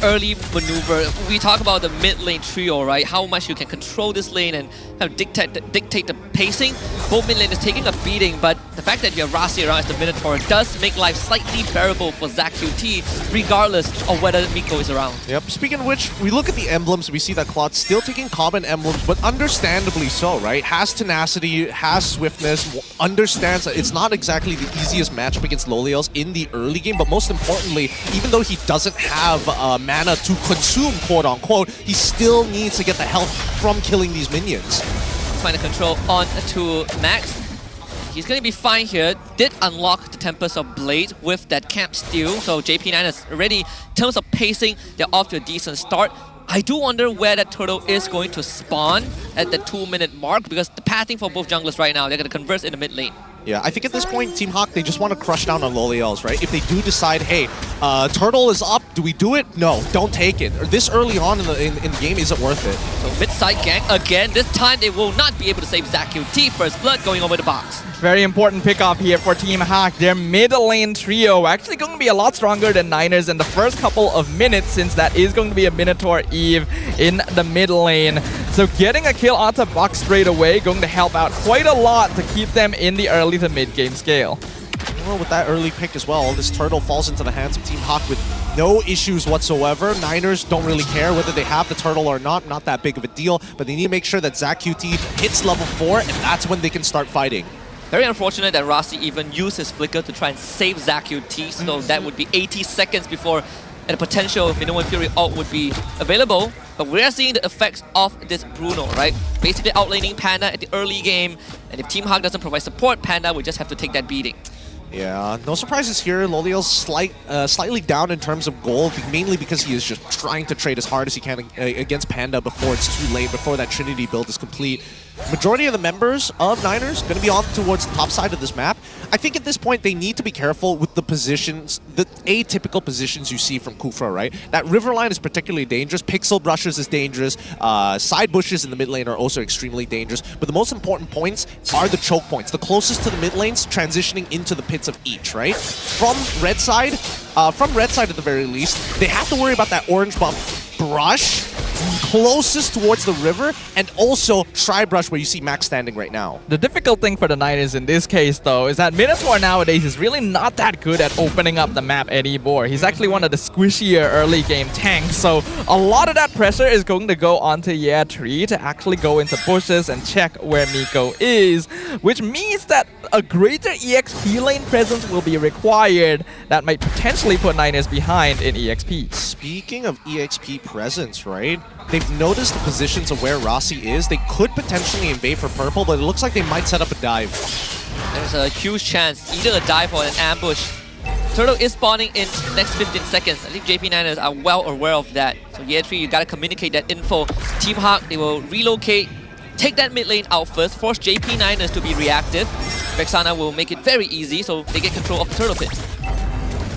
[SPEAKER 8] early maneuver. We talk about the mid lane trio, right? How much you can control this lane and kind of dictate the pacing. Both mid lane is taking a beating, but the fact that you have Rasi around as the Minotaur does make life slightly bearable for ZachQT, regardless of whether Miko is around.
[SPEAKER 14] Yep. Speaking of which, we look at the emblems, we see that Claude's still taking common emblems, but understandably so, right? Has tenacity, has swiftness, understands that it's not exactly the easiest matchup against Loliels in the early game, but most importantly, even though he doesn't have mana to consume, quote-unquote, he still needs to get the health from killing these minions.
[SPEAKER 8] Find the control on to Max. He's going to be fine here. Did unlock the Tempest of Blade with that camp steal, so JP9 is already, in terms of pacing, they're off to a decent start. I do wonder where that turtle is going to spawn at the 2-minute mark, because the pathing for both junglers right now, they're going to converse in the mid lane.
[SPEAKER 14] Yeah, I think at this point, Team Hawk, they just want to crush down on Loliels, right? If they do decide, hey, turtle is up, do we do it? No, don't take it. Or this early on in the game isn't worth it.
[SPEAKER 8] So mid-side gang again. This time they will not be able to save ZachQT. First blood going over the box.
[SPEAKER 13] Very important pickoff here for Team Hawk. Their mid lane trio actually going to be a lot stronger than Niners in the first couple of minutes, since that is going to be a Minotaur Eve in the mid lane. So getting a kill onto box straight away going to help out quite a lot to keep them in the early to mid game scale.
[SPEAKER 14] Well, with that early pick as well, this turtle falls into the hands of Team Hawk with no issues whatsoever. Niners don't really care whether they have the turtle or not that big of a deal, but they need to make sure that ZachQT hits level 4, and that's when they can start fighting.
[SPEAKER 8] Very unfortunate that Rossi even used his flicker to try and save ZachQT, so that would be 80 seconds before a potential Minoan Fury ult would be available. But we're seeing the effects of this Bruno, right? Basically outlaning Panda at the early game, and if Team Hawk doesn't provide support, Panda will just have to take that beating.
[SPEAKER 14] Yeah, no surprises here. Loliel's slightly down in terms of gold, mainly because he is just trying to trade as hard as he can against Panda before it's too late, before that Trinity build is complete. Majority of the members of Niners going to be on towards the top side of this map. I think at this point they need to be careful with the positions, the atypical positions you see from Kufra, right? That river line is particularly dangerous. Pixel brushes is dangerous. Side bushes in the mid lane are also extremely dangerous. But the most important points are the choke points. The closest to the mid lanes transitioning into the pits of each, right? From red side at the very least, they have to worry about that orange buff brush closest towards the river, and also Tri-Brush where you see Max standing right now.
[SPEAKER 13] The difficult thing for the Niners in this case, though, is that Minotaur nowadays is really not that good at opening up the map anymore. He's actually one of the squishier early game tanks, so a lot of that pressure is going to go onto Year 3 to actually go into bushes and check where Miko is, which means that a greater EXP lane presence will be required that might potentially put Niners behind in EXP.
[SPEAKER 14] Speaking of EXP presence, right? They've noticed the positions of where Rossi is. They could potentially invade for purple, but it looks like they might set up a dive.
[SPEAKER 8] There's a huge chance, either a dive or an ambush. Turtle is spawning in the next 15 seconds. I think JP Niners are well aware of that. So Year 3, you gotta communicate that info. Team Hawk, they will relocate, take that mid lane out first, force JP Niners to be reactive. Vexana will make it very easy, so they get control of the Turtle Pit.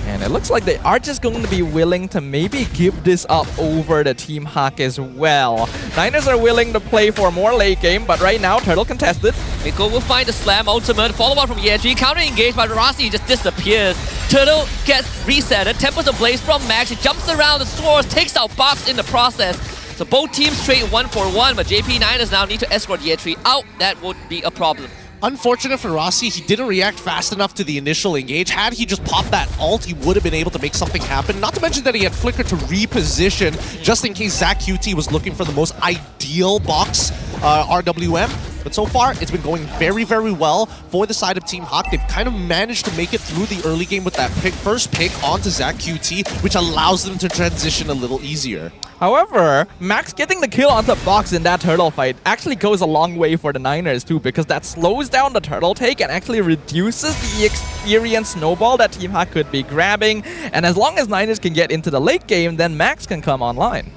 [SPEAKER 13] And it looks like they are just going to be willing to maybe give this up over the Team Hawk as well. Niners are willing to play for more late game, but right now, Turtle contested.
[SPEAKER 8] Miko will find the slam ultimate, follow up from Year 3, counter engaged, but Rossi just disappears. Turtle gets resetted, Tempest Ablaze from Max, he jumps around the swords, takes out Box in the process. So both teams trade 1-for-1, but JP Niners now need to escort Year 3 out. That would be a problem.
[SPEAKER 14] Unfortunate for Rossi, he didn't react fast enough to the initial engage. Had he just popped that ult, he would have been able to make something happen. Not to mention that he had Flicker to reposition, just in case ZachQT was looking for the most ideal box RWM. But so far, it's been going very, very well for the side of Team Hawk. They've kind of managed to make it through the early game with that first pick onto ZachQT, which allows them to transition a little easier.
[SPEAKER 13] However, Max getting the kill onto Box in that turtle fight actually goes a long way for the Niners too, because that slows down the turtle take and actually reduces the experience snowball that Team Hawk could be grabbing. And as long as Niners can get into the late game, then Max can come online.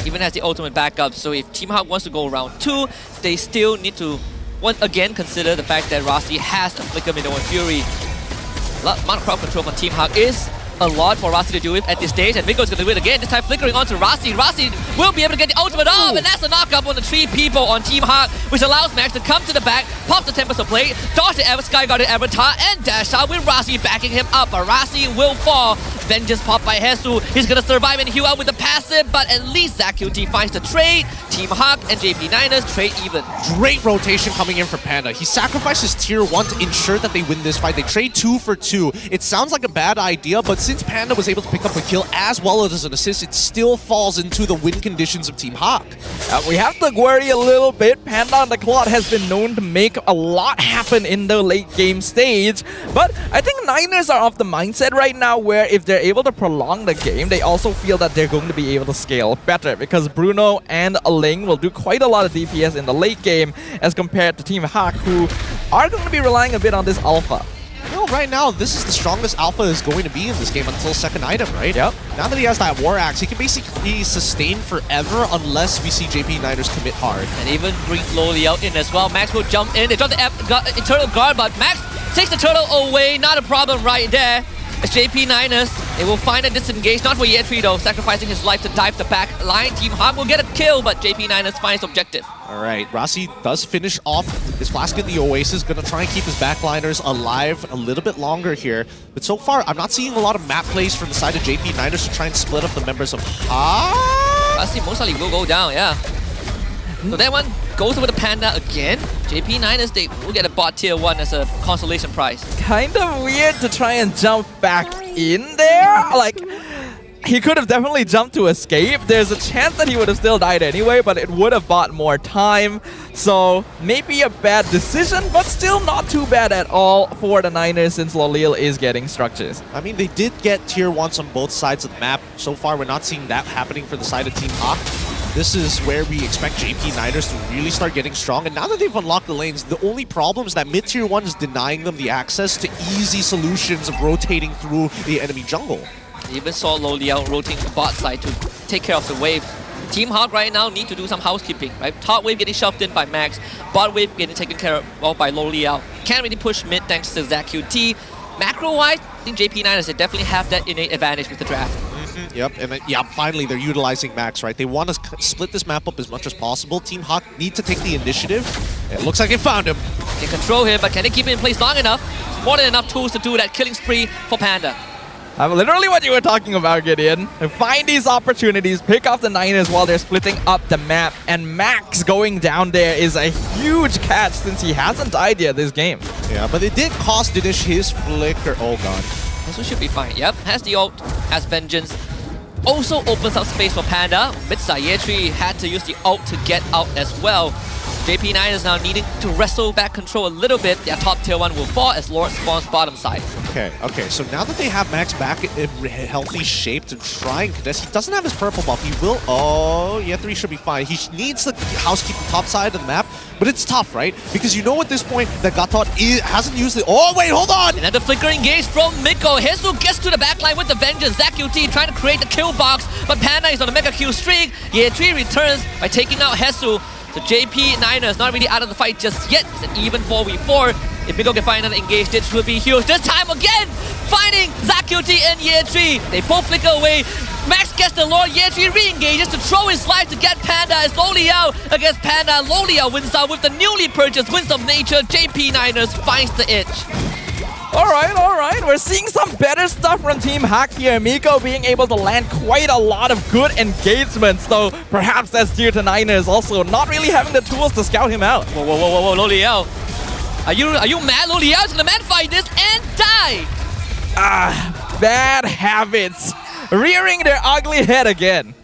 [SPEAKER 8] Even has the ultimate backup, so if Team Hawk wants to go round 2, they still need to once again consider the fact that Rossi has a Flicker Minoan Fury. Amount of crowd control from Team Hawk is a lot for Rossi to do it at this stage, and Miko's going to do it again, this time flickering onto Rossi. Rossi will be able to get the ultimate off, and that's a knockup on the 3 people on Team Hawk, which allows Max to come to the back, pop the Tempest of Play, dodge the Skyguarded Avatar, and dash out with Rossi backing him up. But Rossi will fall. Vengeance popped by Hesu. He's going to survive and heal out with the passive, but at least ZachQT finds the trade. Team Hawk and JP Niners trade even.
[SPEAKER 14] Great rotation coming in for Panda. He sacrifices tier 1 to ensure that they win this fight. They trade 2 for 2. It sounds like a bad idea, but since Panda was able to pick up a kill as well as an assist, it still falls into the win conditions of Team Hawk.
[SPEAKER 13] We have to worry a little bit. Panda on the clock has been known to make a lot happen in the late game stage, but I think Niners are of the mindset right now where if they're able to prolong the game, they also feel that they're going to be able to scale better, because Bruno and Ling will do quite a lot of DPS in the late game as compared to Team Hawk, who are going to be relying a bit on this alpha.
[SPEAKER 14] Well, right now, this is the strongest Alpha is going to be in this game until second item, right?
[SPEAKER 13] Yep.
[SPEAKER 14] Now that he has that War Axe, he can basically sustain forever unless we see JP Niners commit hard.
[SPEAKER 8] And even bring Loli out in as well. Max will jump in. They drop the Eternal Guard, but Max takes the turtle away. Not a problem right there. It's JP Niners. They will find a disengage. Not for Year 3 though, sacrificing his life to dive the back line. Team Hawk will get a kill, but JP Niners finds objective.
[SPEAKER 14] All right, Rossi does finish off his Flask in the Oasis. Going to try and keep his backliners alive a little bit longer here. But so far, I'm not seeing a lot of map plays from the side of JP Niners to try and split up the members of Hawk.
[SPEAKER 8] Rossi most likely will go down, yeah. So that one goes over the Panda again. JP Niners, they will get a bot tier 1 as a consolation prize.
[SPEAKER 13] Kind of weird to try and jump back in there. Like, he could have definitely jumped to escape. There's a chance that he would have still died anyway, but it would have bought more time. So maybe a bad decision, but still not too bad at all for the Niners since Lolil is getting structures.
[SPEAKER 14] I mean, they did get tier 1s on both sides of the map. So far, we're not seeing that happening for the side of Team Hawk. This is where we expect JP Niners to really start getting strong. And now that they've unlocked the lanes, the only problem is that mid-tier 1 is denying them the access to easy solutions of rotating through the enemy jungle.
[SPEAKER 8] You even saw Loliao rotating to bot side to take care of the wave. Team Hawk right now need to do some housekeeping, right? Top wave getting shoved in by Max, bot wave getting taken care of by Loliao. Can't really push mid thanks to ZQT. Macro-wise, I think JP Niners, they definitely have that innate advantage with the draft.
[SPEAKER 14] Yep, and yeah, finally they're utilizing Max, right? They want to split this map up as much as possible. Team Hawk need to take the initiative. It looks like they found him.
[SPEAKER 8] They control him, but can they keep it in place long enough? More than enough tools to do that killing spree for Panda.
[SPEAKER 13] Literally what you were talking about, Gideon. Find these opportunities, pick off the Niners while they're splitting up the map, and Max going down there is a huge catch since he hasn't died yet this game.
[SPEAKER 14] Yeah, but it did cost Dinesh his flicker. Oh god.
[SPEAKER 8] This should be fine. Yep, has the ult, has Vengeance. Also opens up space for Panda. Midside Yetri had to use the ult to get out as well. JP Niners now needing to wrestle back control a little bit. Their top tier 1 will fall as Lord spawns bottom side.
[SPEAKER 14] Okay, so now that they have Max back in healthy shape to try and contest, he doesn't have his purple buff. He will, oh, Yetri should be fine. He needs the housekeeping top side of the map, but it's tough, right? Because you know at this point that Gatot hasn't used it. Oh, wait, hold on!
[SPEAKER 8] Another flicker engage from Miko. Hesu gets to the backline with the Vengeance. ZQT trying to create the kill box, but Panda is on a mega kill streak. Yetri returns by taking out Hesu. So JP Niners not really out of the fight just yet. It's an even 4v4. If Miko can find an engage, this will be huge. This time again, finding ZQT and Yetri. They both flicker away. Max gets the Lord. Yetri re-engages to throw his life to get Panda as Loliao against Panda. Loliao wins out with the newly purchased Winds of Nature. JP Niners finds the itch.
[SPEAKER 13] Alright. We're seeing some better stuff from Team Hawk here. Miko being able to land quite a lot of good engagements, though perhaps that's due to Niners also not really having the tools to scout him out.
[SPEAKER 8] Whoa, Loliao. Are you mad? Loliao's gonna man fight this and die!
[SPEAKER 13] Bad habits. Rearing their ugly head again.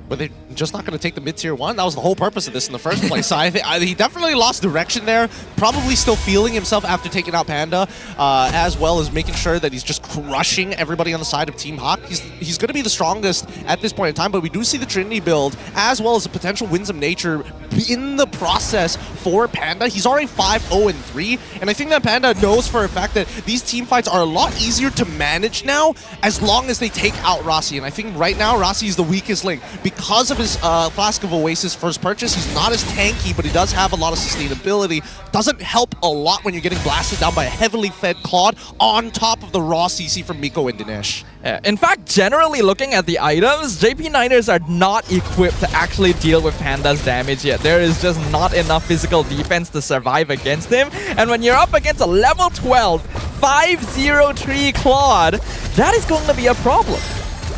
[SPEAKER 14] But they're just not going to take the mid-tier 1. That was the whole purpose of this in the first place. So I think he definitely lost direction there. Probably still feeling himself after taking out Panda, as well as making sure that he's just crushing everybody on the side of Team Hawk. He's going to be the strongest at this point in time, but we do see the Trinity build, as well as the potential Winds of Nature in the process for Panda. He's already 5-0-3, and I think that Panda knows for a fact that these team fights are a lot easier to manage now, as long as they take out Rossi. And I think right now, Rossi is the weakest link. Because of his Flask of Oasis first purchase, he's not as tanky, but he does have a lot of sustainability. Doesn't help a lot when you're getting blasted down by a heavily fed Claude on top of the raw CC from Miko and Dinesh.
[SPEAKER 13] In fact, generally looking at the items, JP Niners are not equipped to actually deal with Panda's damage yet. There is just not enough physical defense to survive against him. And when you're up against a level 12, 503 Claude, that is going to be a problem.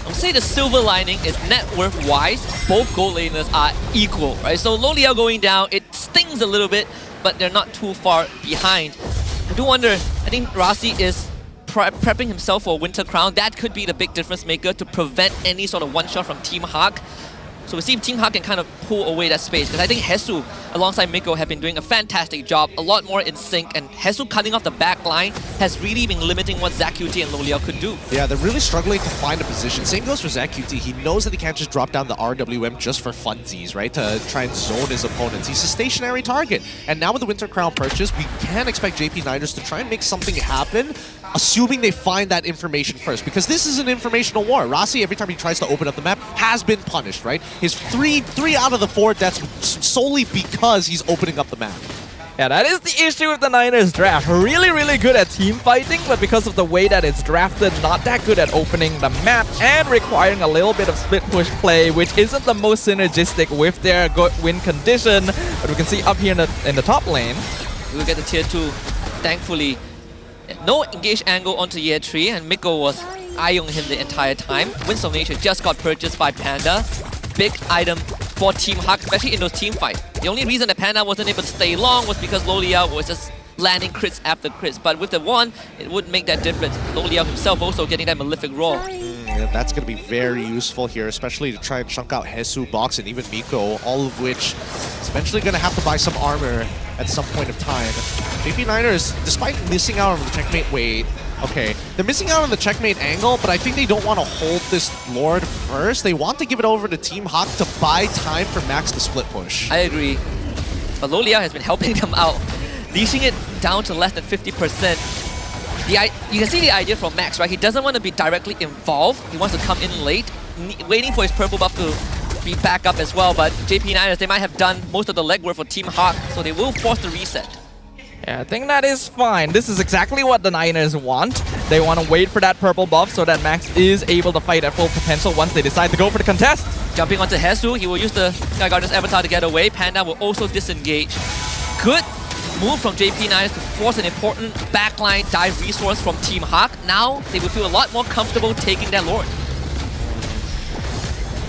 [SPEAKER 8] I'll say the silver lining is net worth wise, both gold laners are equal, right? So Loliao going down, it stings a little bit, but they're not too far behind. I do wonder, I think Rossi is prepping himself for Winter Crown. That could be the big difference maker to prevent any sort of one-shot from Team Hawk. So we see if Team Hawk can kind of pull away that space, because I think Hesu alongside Miko have been doing a fantastic job, a lot more in sync, and Hesu cutting off the back line has really been limiting what ZQT and Loliao could do.
[SPEAKER 14] Yeah, they're really struggling to find a position. Same goes for ZQT. He knows that he can't just drop down the RWM just for funsies, right? To try and zone his opponents. He's a stationary target. And now with the Winter Crown purchase, we can expect JP Niners to try and make something happen, assuming they find that information first, because this is an informational war. Rossi, every time he tries to open up the map, has been punished, right? His three out of the 4 deaths solely because he's opening up the map.
[SPEAKER 13] Yeah, that is the issue with the Niners draft. Really good at team fighting, but because of the way that it's drafted, not that good at opening the map and requiring a little bit of split push play, which isn't the most synergistic with their good win condition. But we can see up here in the top lane.
[SPEAKER 8] We'll get the tier 2, thankfully. No engage angle onto year 3, and Miko was eyeing him the entire time. Winds of Nature just got purchased by Panda. Big item for Team Hawk, especially in those team fights. The only reason that Panda wasn't able to stay long was because Loliao was just landing crits after crits. But with the 1, it would make that difference. Loliao himself also getting that Malefic Roar.
[SPEAKER 14] That's going to be very useful here, especially to try and chunk out Hesu, Box, and even Miko, all of which is eventually going to have to buy some armor at some point of time. JP Niners, despite missing out on the checkmate wait, okay, they're missing out on the checkmate angle, but I think they don't want to hold this Lord first. They want to give it over to Team Hawk to buy time for Max to split push.
[SPEAKER 8] I agree. But Lolia has been helping them out, leashing it down to less than 50%. You can see the idea from Max, right? He doesn't want to be directly involved. He wants to come in late, waiting for his purple buff to be back up as well. But JP Niners, they might have done most of the legwork for Team Hawk, so they will force the reset.
[SPEAKER 13] Yeah, I think that is fine. This is exactly what the Niners want. They want to wait for that purple buff so that Max is able to fight at full potential once they decide to go for the contest.
[SPEAKER 8] Jumping onto Hesu, he will use the Sky Guardian's avatar to get away. Panda will also disengage. Good move from JP Niners to force an important backline dive resource from Team Hawk. Now they will feel a lot more comfortable taking that Lord.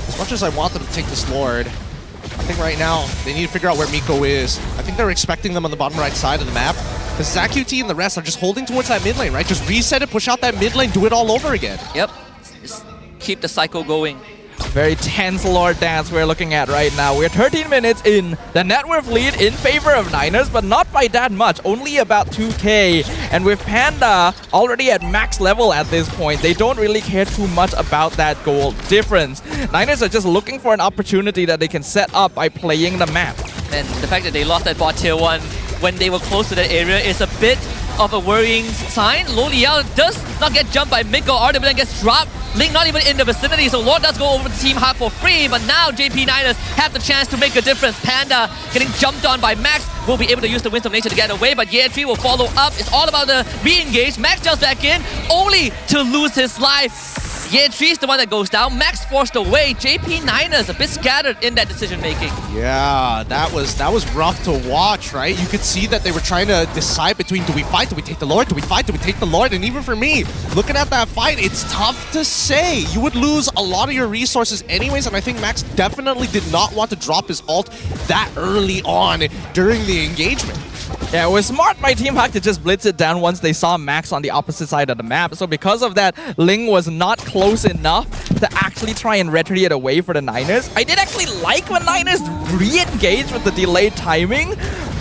[SPEAKER 14] As much as I want them to take this Lord, I think right now they need to figure out where Miko is. I think they're expecting them on the bottom right side of the map. Because ZaQT and the rest are just holding towards that mid lane, right? Just reset it, push out that mid lane, do it all over again.
[SPEAKER 8] Yep. Just keep the cycle going.
[SPEAKER 13] Very tense Lord dance we're looking at right now. We're 13 minutes in. The net worth lead in favor of Niners, but not by that much. Only about 2k. And with Panda already at max level at this point, they don't really care too much about that gold difference. Niners are just looking for an opportunity that they can set up by playing the map.
[SPEAKER 8] And the fact that they lost that bot tier 1 when they were close to that area is a bit of a worrying sign. Lo Liao does not get jumped by Miko. RW then gets dropped. Link not even in the vicinity, so Lord does go over to Team Hawk for free, but now JP Niners have the chance to make a difference. Panda getting jumped on by Max will be able to use the Winds of Nature to get away, but Ye3 will follow up. It's all about the re-engage. Max jumps back in, only to lose his life. Ye3 is the one that goes down. Max forced away. JP Niners a bit scattered in that decision making.
[SPEAKER 14] Yeah, that was rough to watch, right? You could see that they were trying to decide between, do we fight, do we take the Lord, do we fight, do we take the Lord? And even for me, looking at that fight, it's tough to say. You would lose a lot of your resources anyways, and I think Max definitely did not want to drop his ult that early on during the engagement.
[SPEAKER 13] Yeah, it was smart by Team Hawk to just blitz it down once they saw Max on the opposite side of the map. So because of that, Ling was not close enough to actually try and retreat away for the Niners. I did actually like when Niners re-engaged with the delayed timing,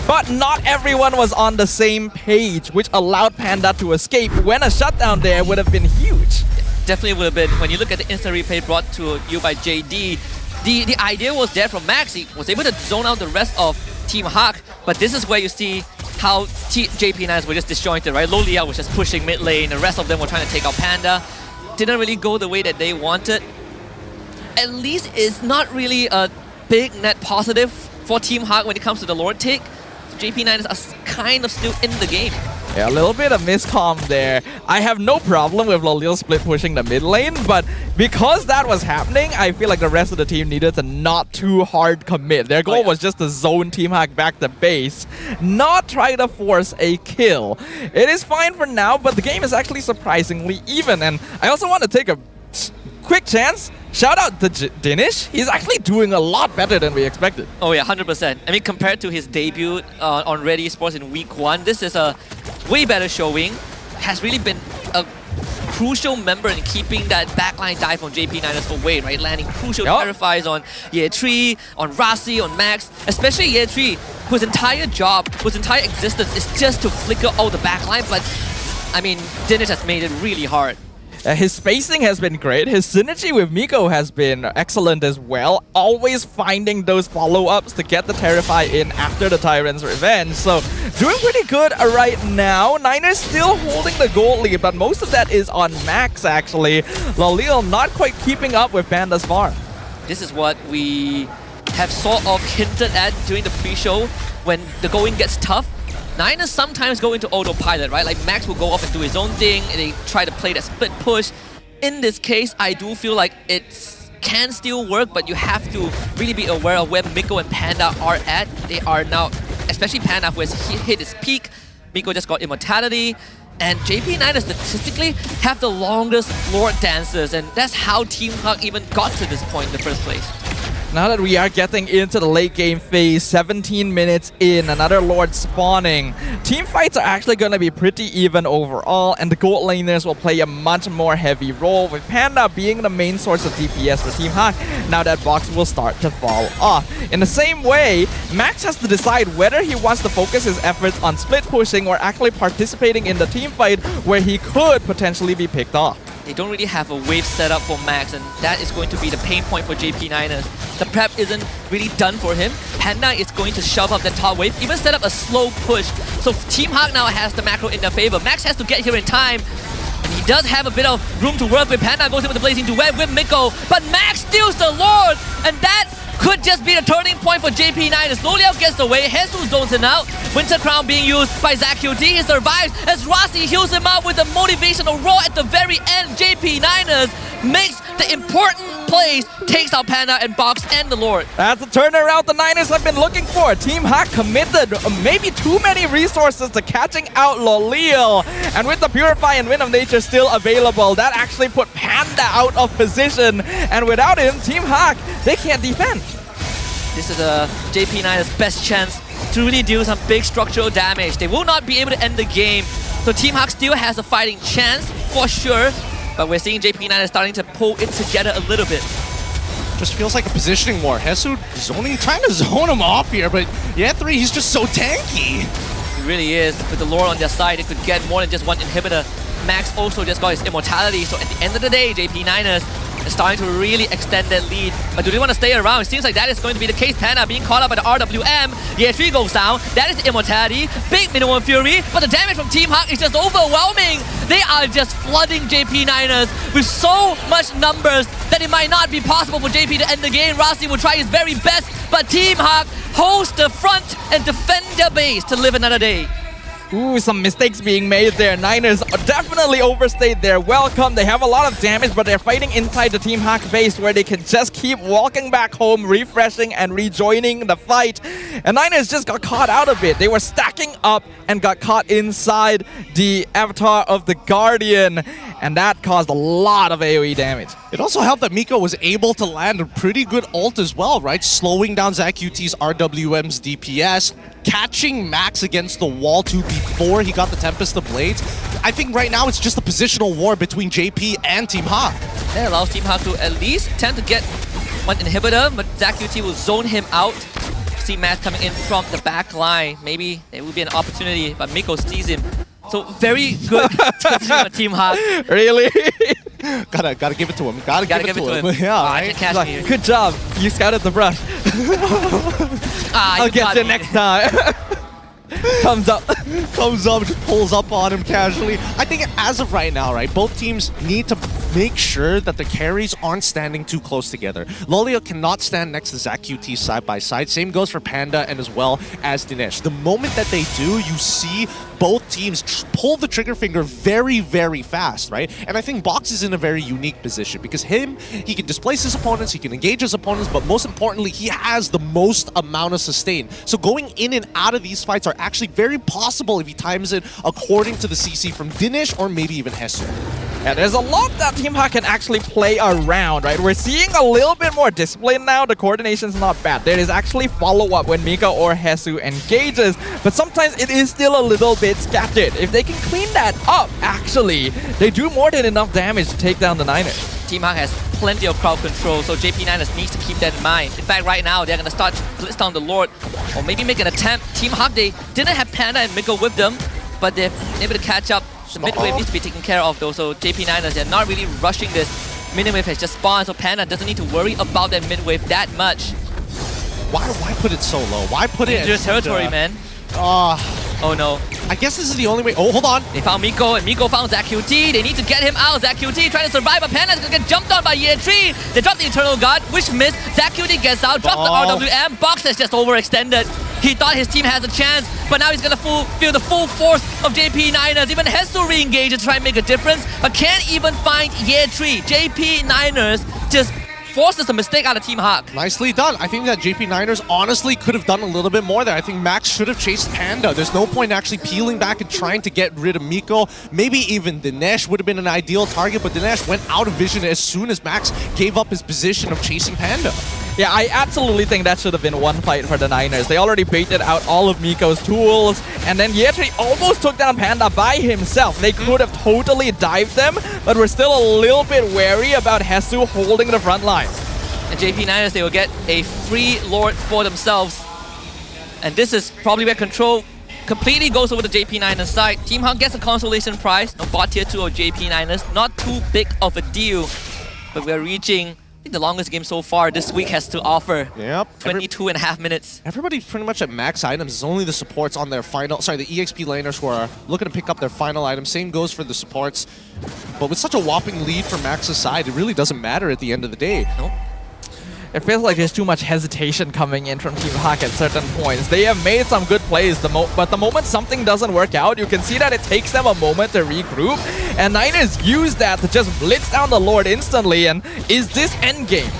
[SPEAKER 13] but not everyone was on the same page, which allowed Panda to escape when a shutdown there would have been huge.
[SPEAKER 8] Definitely would have been. When you look at the instant replay brought to you by JD, the idea was there from Max. He was able to zone out the rest of Team Hawk, but this is where you see how JP Niners were just disjointed, right? Lo Liao was just pushing mid lane, the rest of them were trying to take out Panda. Didn't really go the way that they wanted. At least it's not really a big net positive for Team Hawk when it comes to the Lord take. So JP Niners are kind of still in the game.
[SPEAKER 13] Yeah, a little bit of miscomm there. I have no problem with Lolil split pushing the mid lane, but because that was happening, I feel like the rest of the team needed to not too hard commit. Their goal was just to zone Team Hawk back to base, not try to force a kill. It is fine for now, but the game is actually surprisingly even, and I also want to take a quick chance. Shout out to Dinish. He's actually doing a lot better than we expected.
[SPEAKER 8] Oh yeah, 100%. I mean, compared to his debut on RED Esports in week 1, this is a way better showing. Has really been a crucial member in keeping that backline dive from JP Niners away, right? Landing crucial terrifies on Ye3, on Rasi, on Max, especially Ye3, whose entire job, whose entire existence is just to flicker all the backline, but I mean, Dinish has made it really hard.
[SPEAKER 13] His spacing has been great. His synergy with Miko has been excellent as well. Always finding those follow-ups to get the Terrify in after the Tyrant's Revenge. So, doing pretty good right now. Niners still holding the gold lead, but most of that is on Max, actually. Lolil not quite keeping up with Panda's farm.
[SPEAKER 8] This is what we have sort of hinted at during the pre-show. When the going gets tough, Niners sometimes go into autopilot, right? Like Max will go off and do his own thing, and they try to play that split push. In this case, I do feel like it can still work, but you have to really be aware of where Miko and Panda are at. They are now, especially Panda, who has hit his peak. Miko just got immortality. And JP Niners statistically have the longest Lord dances, and that's how Team Hawk even got to this point in the first place.
[SPEAKER 13] Now that we are getting into the late game phase, 17 minutes in, another Lord spawning. Team fights are actually going to be pretty even overall, and the gold laners will play a much more heavy role, with Panda being the main source of DPS for Team Hawk. Now that Box will start to fall off. In the same way, Max has to decide whether he wants to focus his efforts on split pushing or actually participating in the team fight where he could potentially be picked off.
[SPEAKER 8] They don't really have a wave set up for Max, and that is going to be the pain point for JP9ers. The prep isn't really done for him. Panda is going to shove up the top wave, even set up a slow push. So Team Hawk now has the macro in their favor. Max has to get here in time, and he does have a bit of room to work with. Panda goes in with the Blazing Duet with Miko, but Max steals the Lord, and that could just be the turning point for JP9ers. Loliao gets away, Jesus zones him out. Winter Crown being used by ZachQT. He survives as Rossi heals him out with the motivational roll at the very end. JP9ers makes the important plays, takes out Panda and Box and the Lord.
[SPEAKER 13] That's the turnaround the Niners have been looking for. Team Hawk committed maybe too many resources to catching out Loliao. And with the Purify and Wind of Nature still available, that actually put Panda out of position. And without him, Team Hawk, they can't defend.
[SPEAKER 8] This is JP9's best chance to really do some big structural damage. They will not be able to end the game. So Team Hawk still has a fighting chance for sure. But we're seeing JP9 starting to pull it together a little bit.
[SPEAKER 14] Just feels like a positioning war. Hesu trying to zone him off here, but Ye3, he's just so tanky.
[SPEAKER 8] He really is. With the lore on their side, it could get more than just one inhibitor. Max also just got his immortality, so at the end of the day, JP9ers is starting to really extend their lead. But do they want to stay around? It seems like that is going to be the case. Panda being caught up by the RWM. Ye3 goes down. That is the immortality. Big minimum fury, but the damage from Team Hawk is just overwhelming. They are just flooding JP9ers with so much numbers that it might not be possible for JP to end the game. Rossi will try his very best, but Team Hawk holds the front and defend their base to live another day.
[SPEAKER 13] Ooh, some mistakes being made there. Niners definitely overstayed their welcome. They have a lot of damage, but they're fighting inside the Team Hawk base where they can just keep walking back home, refreshing and rejoining the fight. And Niners just got caught out of it. They were stacking up and got caught inside the avatar of the Guardian, and that caused a lot of AoE damage.
[SPEAKER 14] It also helped that Miko was able to land a pretty good ult as well, right? Slowing down ZachQT's RWM's DPS, catching Max against the wall too before he got the Tempest of Blades. I think right now it's just a positional war between JP and Team Hawk.
[SPEAKER 8] That allows Team Hawk to at least tend to get one inhibitor, but ZachQT will zone him out. See Max coming in from the back line. Maybe there will be an opportunity, but Miko sees him. So very good Team Hawk.
[SPEAKER 13] Really?
[SPEAKER 14] Gotta give it to him. Gotta give it to him. Yeah,
[SPEAKER 8] right?
[SPEAKER 13] Like, good job. You scouted the brush. I'll get you next time. Comes up, just pulls up on him casually.
[SPEAKER 14] I think as of right now, right, both teams need to make sure that the carries aren't standing too close together. Loliao cannot stand next to ZachQT side by side. Same goes for Panda and as well as Dinesh. The moment that they do, you see both teams pull the trigger finger very, very fast, right? And I think Box is in a very unique position because he can displace his opponents, he can engage his opponents, but most importantly, he has the most amount of sustain. So going in and out of these fights are actually very possible if he times it according to the CC from Dinesh or maybe even Hesu.
[SPEAKER 13] Yeah, there's a lot that Team Hawk can actually play around, right? We're seeing a little bit more discipline now. The coordination's not bad. There is actually follow-up when Mika or Hesu engages, but sometimes it is still a little bit scattered. If they can clean that up, actually, they do more than enough damage to take down the Niners.
[SPEAKER 8] Team Hawk has plenty of crowd control, so JP9ers needs to keep that in mind. In fact, right now, they're going to start to blitz down the Lord, or maybe make an attempt. Team Hawk, they didn't have Panda and Miko with them, but they're able to catch up. The mid wave needs to be taken care of though, so JP9ers, they're not really rushing this. Mid wave has just spawned, so Panda doesn't need to worry about that mid wave that much.
[SPEAKER 14] Why put it so low? Why put it
[SPEAKER 8] dangerous territory, man. Oh no.
[SPEAKER 14] I guess this is the only way. Oh, hold on.
[SPEAKER 8] They found Miko, and Miko found ZachQT. They need to get him out. ZachQT trying to survive, but Panda's gonna get jumped on by Ye3. They drop the Eternal Guard, which missed. ZachQT gets out, drops the RWM. Box has just overextended. He thought his team has a chance, but now he's gonna feel the full force of JP9ers. Even Hesu re-engage to try and make a difference, but can't even find Ye3. JP9ers just forces a mistake out of Team Hawk.
[SPEAKER 14] Nicely done. I think that JP9ers honestly could have done a little bit more there. I think Max should have chased Panda. There's no point actually peeling back and trying to get rid of Miko. Maybe even Dinesh would have been an ideal target, but Dinesh went out of vision as soon as Max gave up his position of chasing Panda.
[SPEAKER 13] Yeah, I absolutely think that should have been one fight for the Niners. They already baited out all of Miko's tools, and then Yetri almost took down Panda by himself. They could have totally dived them, but we're still a little bit wary about Hesu holding the front line.
[SPEAKER 8] And JP Niners, they will get a free Lord for themselves. And this is probably where control completely goes over the JP Niners side. Team Hawk gets a consolation prize. No bot tier 2 of JP Niners. Not too big of a deal. But we're reaching, I think, the longest game so far this week has to offer.
[SPEAKER 14] Yep.
[SPEAKER 8] 22.5 minutes.
[SPEAKER 14] Everybody's pretty much at max items. It's only the supports on their final... Sorry, the EXP laners who are looking to pick up their final item. Same goes for the supports. But with such a whopping lead from Max's side, it really doesn't matter at the end of the day.
[SPEAKER 8] Nope.
[SPEAKER 13] It feels like there's too much hesitation coming in from Team Hawk at certain points. They have made some good plays, but the moment something doesn't work out, you can see that it takes them a moment to regroup. And Niners use that to just blitz down the Lord instantly. And is this endgame?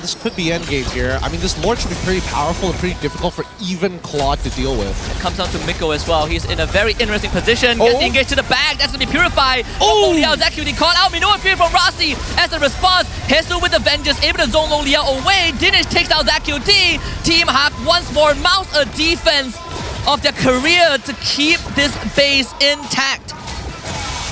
[SPEAKER 14] This could be endgame here. I mean, this Lord should be pretty powerful and pretty difficult for even Claude to deal with.
[SPEAKER 8] It comes down to Miko as well. He's in a very interesting position. Gets engaged to the back. That's going to be purified. Oh! Loliao is actually caught out. No fear from Rossi as a response. Hesu with the vengeance, able to zone Loliao away. Dinesh takes out ZQT. Team Hawk once more mounts a defense of their career to keep this base intact.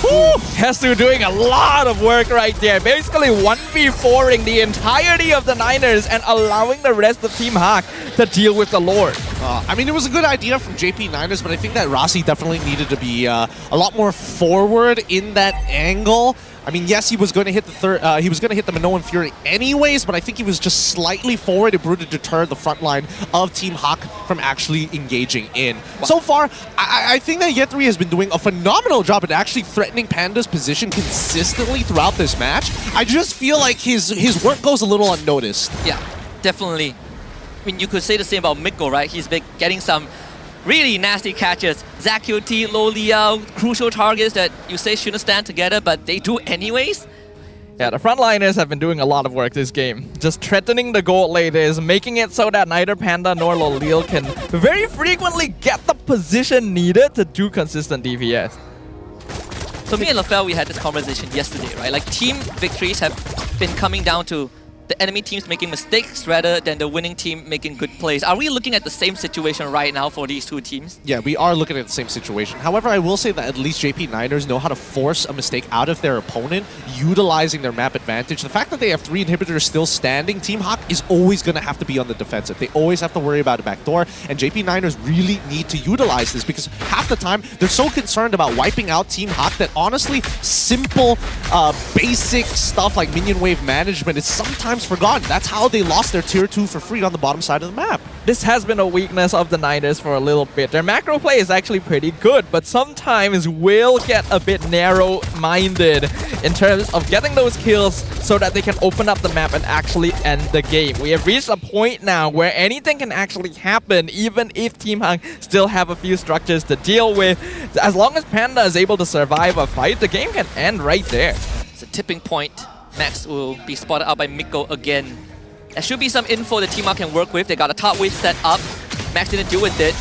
[SPEAKER 13] Woo! Hesu doing a lot of work right there. Basically 1v4ing the entirety of the Niners and allowing the rest of Team Hawk to deal with the Lord.
[SPEAKER 14] I mean, it was a good idea from JP Niners, but I think that Rossi definitely needed to be a lot more forward in that angle. I mean, yes, he was going to hit the he was going to hit the Minoan Fury anyways, but I think he was just slightly forward. It would deter the front line of Team Hawk from actually engaging in. Wow. So far, I think that Yetri has been doing a phenomenal job at actually threatening Panda's position consistently throughout this match. I just feel like his work goes a little unnoticed.
[SPEAKER 8] Yeah, definitely. I mean, you could say the same about Miko, right? He's been getting some really nasty catches. ZQT, Loliao, crucial targets that you say shouldn't stand together, but they do anyways.
[SPEAKER 13] Yeah, the frontliners have been doing a lot of work this game. Just threatening the gold laters, making it so that neither Panda nor Loliao can very frequently get the position needed to do consistent DPS.
[SPEAKER 8] So me and LaFell, we had this conversation yesterday, right? Like, team victories have been coming down to the enemy teams making mistakes rather than the winning team making good plays. Are we looking at the same situation right now for these two teams?
[SPEAKER 14] Yeah, we are looking at the same situation. However, I will say that at least JP Niners know how to force a mistake out of their opponent, utilizing their map advantage. The fact that they have 3 inhibitors still standing, Team Hawk is always going to have to be on the defensive. They always have to worry about a backdoor, and JP Niners really need to utilize this because half the time they're so concerned about wiping out Team Hawk that honestly, simple, basic stuff like minion wave management is sometimes forgotten. That's how they lost their tier 2 for free on the bottom side of the map.
[SPEAKER 13] This has been a weakness of the Niners for a little bit. Their macro play is actually pretty good, but sometimes will get a bit narrow-minded in terms of getting those kills so that they can open up the map and actually end the game. We have reached a point now where anything can actually happen, even if Team Hawk still have a few structures to deal with. As long as Panda is able to survive a fight, the game can end right there.
[SPEAKER 8] It's a tipping point. Max will be spotted out by Miko again. There should be some info the Team Hawk can work with. They got a top wave set up. Max didn't deal with it.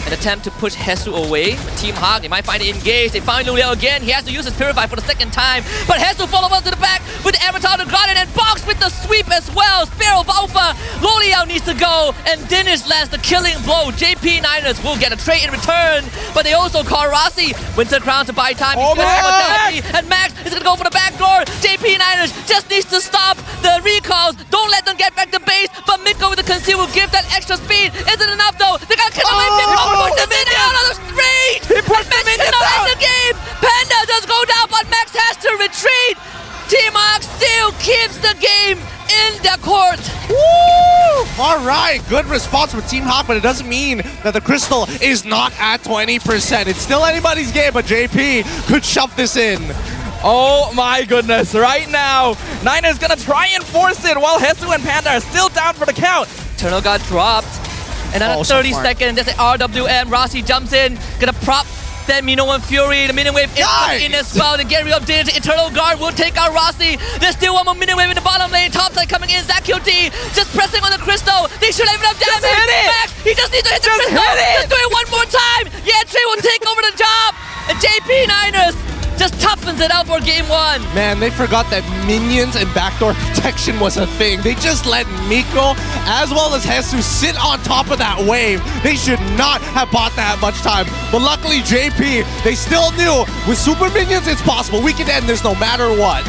[SPEAKER 8] An attempt to push Hesu away. But Team Hawk, they might find it engaged. They find Loliao again. He has to use his Purify for the second time. But Hesu follows up to the back with the Avatar to Garden and Box with the sweep as well. Sparrow Alpha. Loliao needs to go. And Dinesh lands the killing blow. JP Niners will get a trade in return. But they also call Rossi. Winter Crown to buy time.
[SPEAKER 13] Oh,
[SPEAKER 8] and Max is going to go for the back door. JP Niners just needs to stop the recalls. Don't let them get back to base. But Miko with the conceal will give that extra speed. Isn't enough though. They got to kill him. Push the minion out of the street!
[SPEAKER 13] He pushed the minion
[SPEAKER 8] out of the game! Panda does go down, but Max has to retreat! Team Hawk still keeps the game in the court!
[SPEAKER 14] Woo! Alright, good response from Team Hawk, but it doesn't mean that the crystal is not at 20%. It's still anybody's game, but JP could shove this in.
[SPEAKER 13] Oh my goodness, right now, Niners gonna try and force it while Hesu and Panda are still down for the count.
[SPEAKER 8] Eternal got dropped. Another 30 seconds, there's an RWM, Rossi jumps in, gonna prop that Minoan Fury, the minion wave is in as well, to get rid of Dinesh. Eternal Guard will take out Rossi. There's still one more minion wave in the bottom lane, top side coming in, ZQT just pressing on the crystal, they should have enough damage. Max, he just needs to hit the crystal, just do it one more time. Yeah, Trey will take over the job, and JP Niners just tough toughens it out for game 1.
[SPEAKER 14] Man, they forgot that minions and backdoor protection was a thing. They just let Miko as well as Jesus sit on top of that wave. They should not have bought that much time. But luckily, JP, they still knew with super minions, it's possible. We can end this no matter what.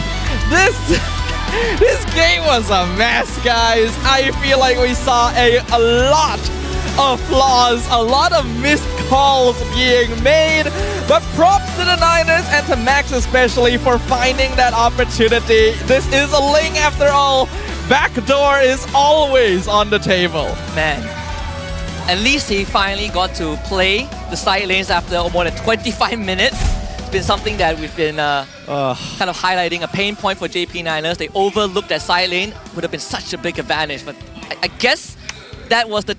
[SPEAKER 13] This game was a mess, guys. I feel like we saw a lot of flaws, a lot of missed calls being made. But props to the Niners and to Max especially for finding that opportunity. This is a Ling after all. Backdoor is always on the table.
[SPEAKER 8] Man, at least he finally got to play the side lanes after more than 25 minutes. It's been something that we've been kind of highlighting, a pain point for JP Niners. They overlooked that side lane. Would have been such a big advantage, but I guess that was the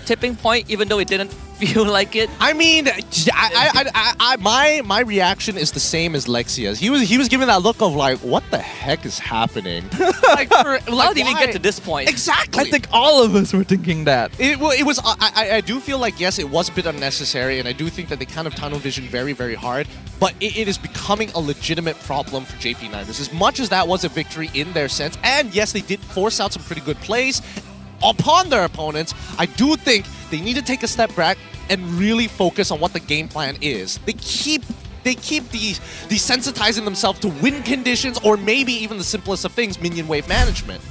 [SPEAKER 8] tipping point, even though it didn't feel like it.
[SPEAKER 14] I mean, my reaction is the same as Lexia's. He was giving that look of like, what the heck is happening?
[SPEAKER 8] How did we get to this point?
[SPEAKER 14] Exactly.
[SPEAKER 13] I think all of us were thinking that.
[SPEAKER 14] It was. I do feel like, yes, it was a bit unnecessary, and I do think that they kind of tunnel vision very, very hard. But it is becoming a legitimate problem for JP Niners. As much as that was a victory in their sense, and yes, they did force out some pretty good plays upon their opponents, I do think they need to take a step back and really focus on what the game plan is. They keep desensitizing themselves to win conditions, or maybe even the simplest of things, minion wave management.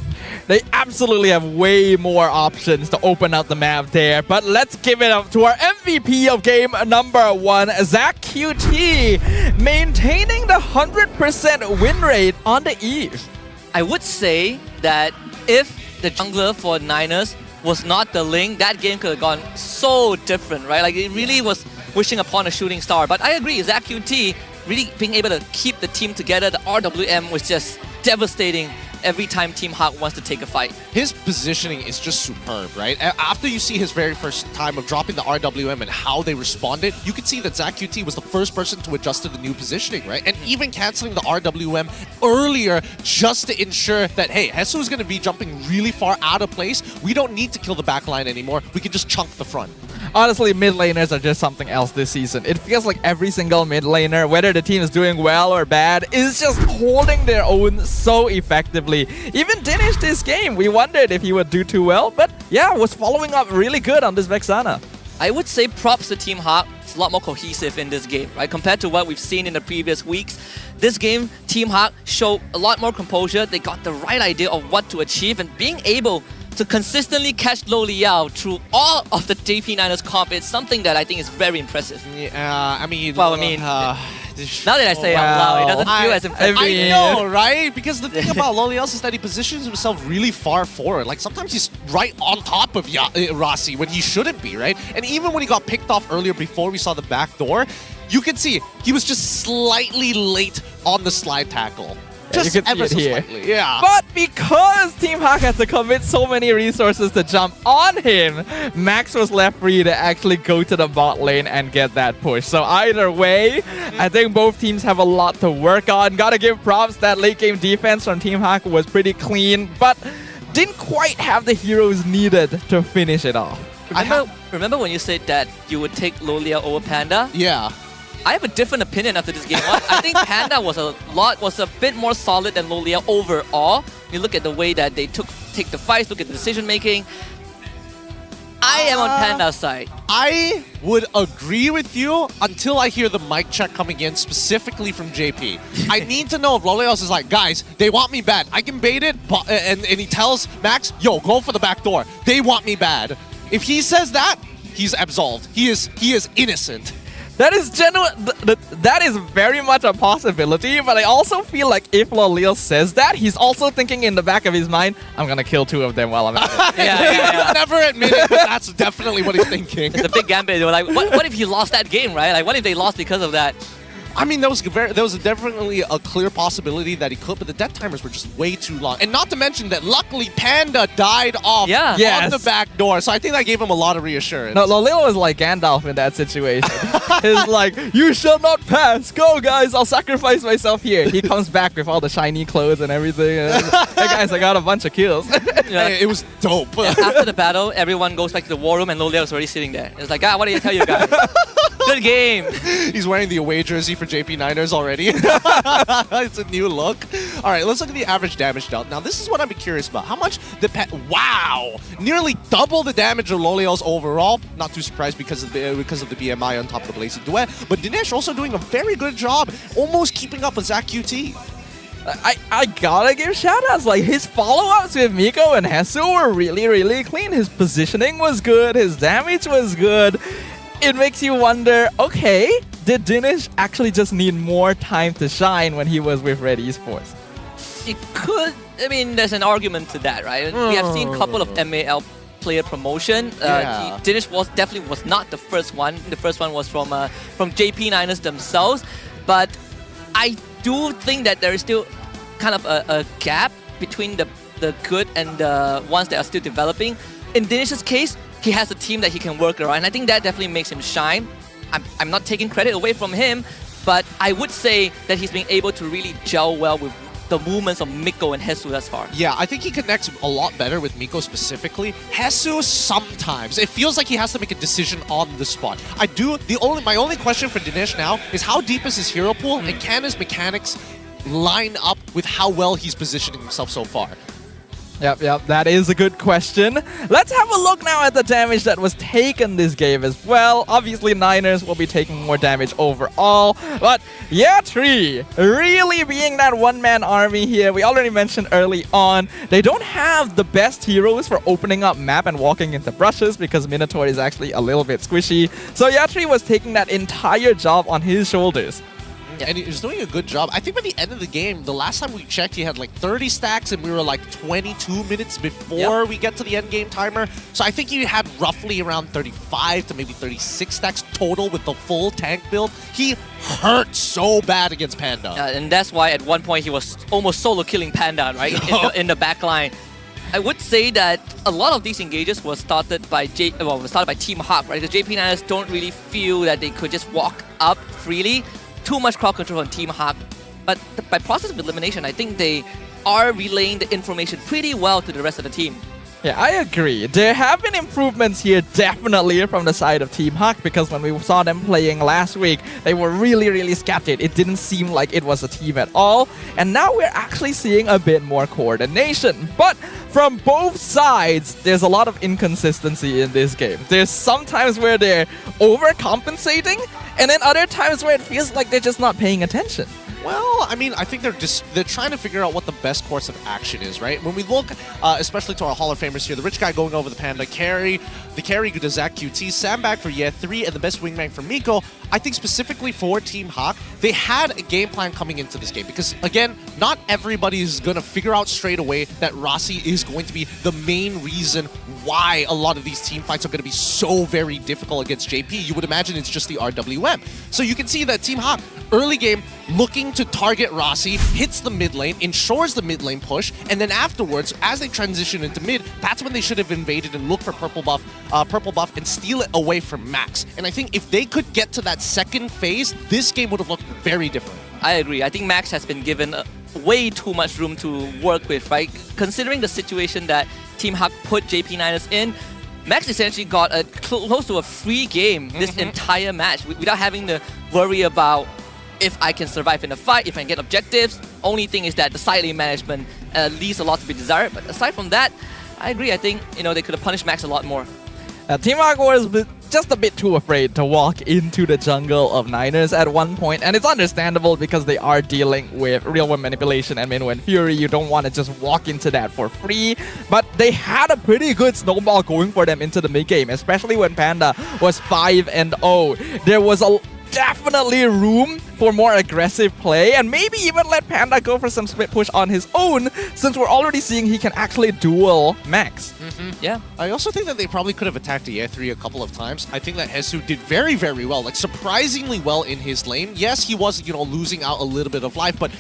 [SPEAKER 13] They absolutely have way more options to open out the map there. But let's give it up to our MVP of game number 1, Zach QT, maintaining the 100% win rate on the Eve.
[SPEAKER 8] I would say that if the jungler for Niners was not the Ling, that game could have gone so different, right? Like, it really was wishing upon a shooting star. But I agree, Zach QT really being able to keep the team together. The RWM was just devastating every time Team Hawk wants to take a fight.
[SPEAKER 14] His positioning is just superb, right? After you see his very first time of dropping the RWM and how they responded, you could see that Zach QT was the first person to adjust to the new positioning, right? And even canceling the RWM earlier just to ensure that, hey, Hesu is going to be jumping really far out of place. We don't need to kill the backline anymore. We can just chunk the front.
[SPEAKER 13] Honestly, mid laners are just something else this season. It feels like every single mid laner, whether the team is doing well or bad, is just holding their own so effectively. Even Dinesh this game, we wondered if he would do too well, but yeah, was following up really good on this Vexana.
[SPEAKER 8] I would say props to Team Hawk. It's a lot more cohesive in this game, right? Compared to what we've seen in the previous weeks. This game, Team Hawk showed a lot more composure. They got the right idea of what to achieve, and being able to consistently catch Lo Liao through all of the JP Niners comp, it's something that I think is very impressive.
[SPEAKER 14] Yeah, I mean...
[SPEAKER 8] Well, I mean... now that I say it out loud, it doesn't feel as impressive.
[SPEAKER 14] I know, right? Because the thing about Lo Liao is that he positions himself really far forward. Like, sometimes he's right on top of Rossi when he shouldn't be, right? And even when he got picked off earlier before we saw the back door, you can see he was just slightly late on the slide tackle. Just
[SPEAKER 13] you can
[SPEAKER 14] ever
[SPEAKER 13] see it
[SPEAKER 14] so
[SPEAKER 13] here.
[SPEAKER 14] slightly, yeah.
[SPEAKER 13] But because Team Hawk had to commit so many resources to jump on him, Max was left free to actually go to the bot lane and get that push. So either way, I think both teams have a lot to work on. Gotta give props, that late game defense from Team Hawk was pretty clean, but didn't quite have the heroes needed to finish it off.
[SPEAKER 8] Remember when you said that you would take Lo Liao over Panda?
[SPEAKER 14] Yeah.
[SPEAKER 8] I have a different opinion after this game. I think Panda was a bit more solid than Lo Liao overall. You look at the way that they take the fights, look at the decision making. I am on Panda's side.
[SPEAKER 14] I would agree with you until I hear the mic check coming in specifically from JP. I need to know if Lo Liao is like, guys, they want me bad. I can bait it, but, and he tells Max, yo, go for the back door. They want me bad. If he says that, he's absolved. He is innocent.
[SPEAKER 13] That is that is very much a possibility, but I also feel like if Lo Liao says that, he's also thinking in the back of his mind, I'm gonna kill 2 of them while I'm at it.
[SPEAKER 14] He'll never admit it, but that's definitely what he's thinking.
[SPEAKER 8] It's a big gambit. They were like, what if he lost that game, right? Like, what if they lost because of that?
[SPEAKER 14] I mean, there was definitely a clear possibility that he could, but the death timers were just way too long. And not to mention that luckily Panda died off on the back door, so I think that gave him a lot of reassurance.
[SPEAKER 13] No, Lo Liao was like Gandalf in that situation. He's like, you shall not pass. Go, guys. I'll sacrifice myself here. He comes back with all the shiny clothes and everything. And hey, guys, I got a bunch of kills.
[SPEAKER 14] Hey, it was dope.
[SPEAKER 8] After the battle, everyone goes back to the war room and Lo Liao is already sitting there. It's like, what did I tell you guys? Good game.
[SPEAKER 14] He's wearing the away jersey for JP Niners already. It's a new look. All right, let's look at the average damage dealt. Now, this is what I'm curious about. How much the wow, nearly double the damage of Loliel's overall. Not too surprised because of the BMI on top of the Blazing Duet. But Dinesh also doing a very good job, almost keeping up with Zach QT.
[SPEAKER 13] I gotta give shoutouts. Like, his follow-ups with Miko and Hesu were really, really clean. His positioning was good. His damage was good. It makes you wonder, okay, did Dinesh actually just need more time to shine when he was with RED Esports?
[SPEAKER 8] It could. I mean, there's an argument to that, right? We have seen a couple of MAL player promotion. Dinesh definitely was not the first one. The first one was from JP Niners themselves. But I do think that there is still kind of a gap between the good and the ones that are still developing. In Dinesh's case, he has a team that he can work around, and I think that definitely makes him shine. I'm not taking credit away from him, but I would say that he's been able to really gel well with the movements of Miko and Hesu thus far.
[SPEAKER 14] Yeah, I think he connects a lot better with Miko specifically. Hesu, sometimes it feels like he has to make a decision on the spot. My only question for Dinesh now is how deep is his hero pool, and can his mechanics line up with how well he's positioning himself so far?
[SPEAKER 13] Yep, that is a good question. Let's have a look now at the damage that was taken this game as well. Obviously, Niners will be taking more damage overall, but Yatri really being that one-man army here. We already mentioned early on, they don't have the best heroes for opening up map and walking into brushes because Minotaur is actually a little bit squishy. So Yatri was taking that entire job on his shoulders.
[SPEAKER 14] Yeah, and he was doing a good job. I think by the end of the game, the last time we checked, he had like 30 stacks, and we were like 22 minutes before we get to the end game timer. So I think he had roughly around 35 to maybe 36 stacks total with the full tank build. He hurt so bad against Panda.
[SPEAKER 8] And that's why at one point he was almost solo killing Panda, right? in the back line. I would say that a lot of these engages were started by Team Hawk, right? The JP Niners don't really feel that they could just walk up freely. Too much crowd control on Team Hawk. But by process of elimination, I think they are relaying the information pretty well to the rest of the team.
[SPEAKER 13] Yeah, I agree. There have been improvements here definitely from the side of Team Hawk, because when we saw them playing last week, they were really scattered. It didn't seem like it was a team at all. And now we're actually seeing a bit more coordination. But from both sides, there's a lot of inconsistency in this game. There's some times where they're overcompensating, and then other times where it feels like they're just not paying attention.
[SPEAKER 14] Well, I mean, I think they're trying to figure out what the best course of action is, right? When we look, especially to our Hall of Famers here, the rich guy going over the Panda carry, the carry to Zach QT, Sandbag for Ye3, and the best wingman for Miko. I think specifically for Team Hawk, they had a game plan coming into this game because, again, not everybody is going to figure out straight away that Rossi is going to be the main reason why a lot of these team fights are going to be so very difficult against JP. You would imagine it's just the RWM. So you can see that Team Hawk, early game, looking to target Rossi, hits the mid lane, ensures the mid lane push, and then afterwards, as they transition into mid, that's when they should have invaded and looked for purple buff and steal it away from Max. And I think if they could get to that second phase, this game would have looked very different.
[SPEAKER 8] I agree. I think Max has been given way too much room to work with, right? Considering the situation that Team Hawk put JP Niners in, Max essentially got close to a free game this entire match without having to worry about if I can survive in the fight, if I can get objectives. Only thing is that the side lane management leaves a lot to be desired. But aside from that, I agree. I think they could have punished Max a lot more.
[SPEAKER 13] Team Hawk was just a bit too afraid to walk into the jungle of Niners at one point, and it's understandable because they are dealing with real-world manipulation and Minwen Fury. You don't want to just walk into that for free, but they had a pretty good snowball going for them into the mid-game, especially when Panda was 5-0. There was definitely room for more aggressive play, and maybe even let Panda go for some split push on his own, since we're already seeing he can actually duel Max.
[SPEAKER 8] Yeah.
[SPEAKER 14] I also think that they probably could have attacked the Ye3 a couple of times. I think that Hesu did very, very well, like surprisingly well in his lane. Yes, he was, losing out a little bit of life, but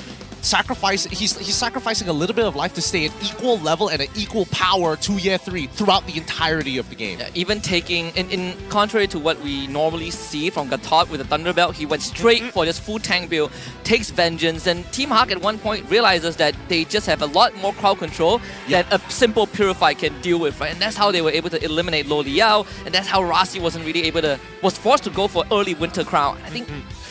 [SPEAKER 14] he's sacrificing a little bit of life to stay at equal level and at equal power to Year 3 throughout the entirety of the game.
[SPEAKER 8] Yeah, even taking, in contrary to what we normally see from Gatot with the Thunderbelt, he went straight for this full tank build, takes vengeance, and Team Hawk at one point realizes that they just have a lot more crowd control that a simple Purify can deal with, right? And that's how they were able to eliminate Lo Liao, and that's how Rasi was forced to go for early Winter Crown. I think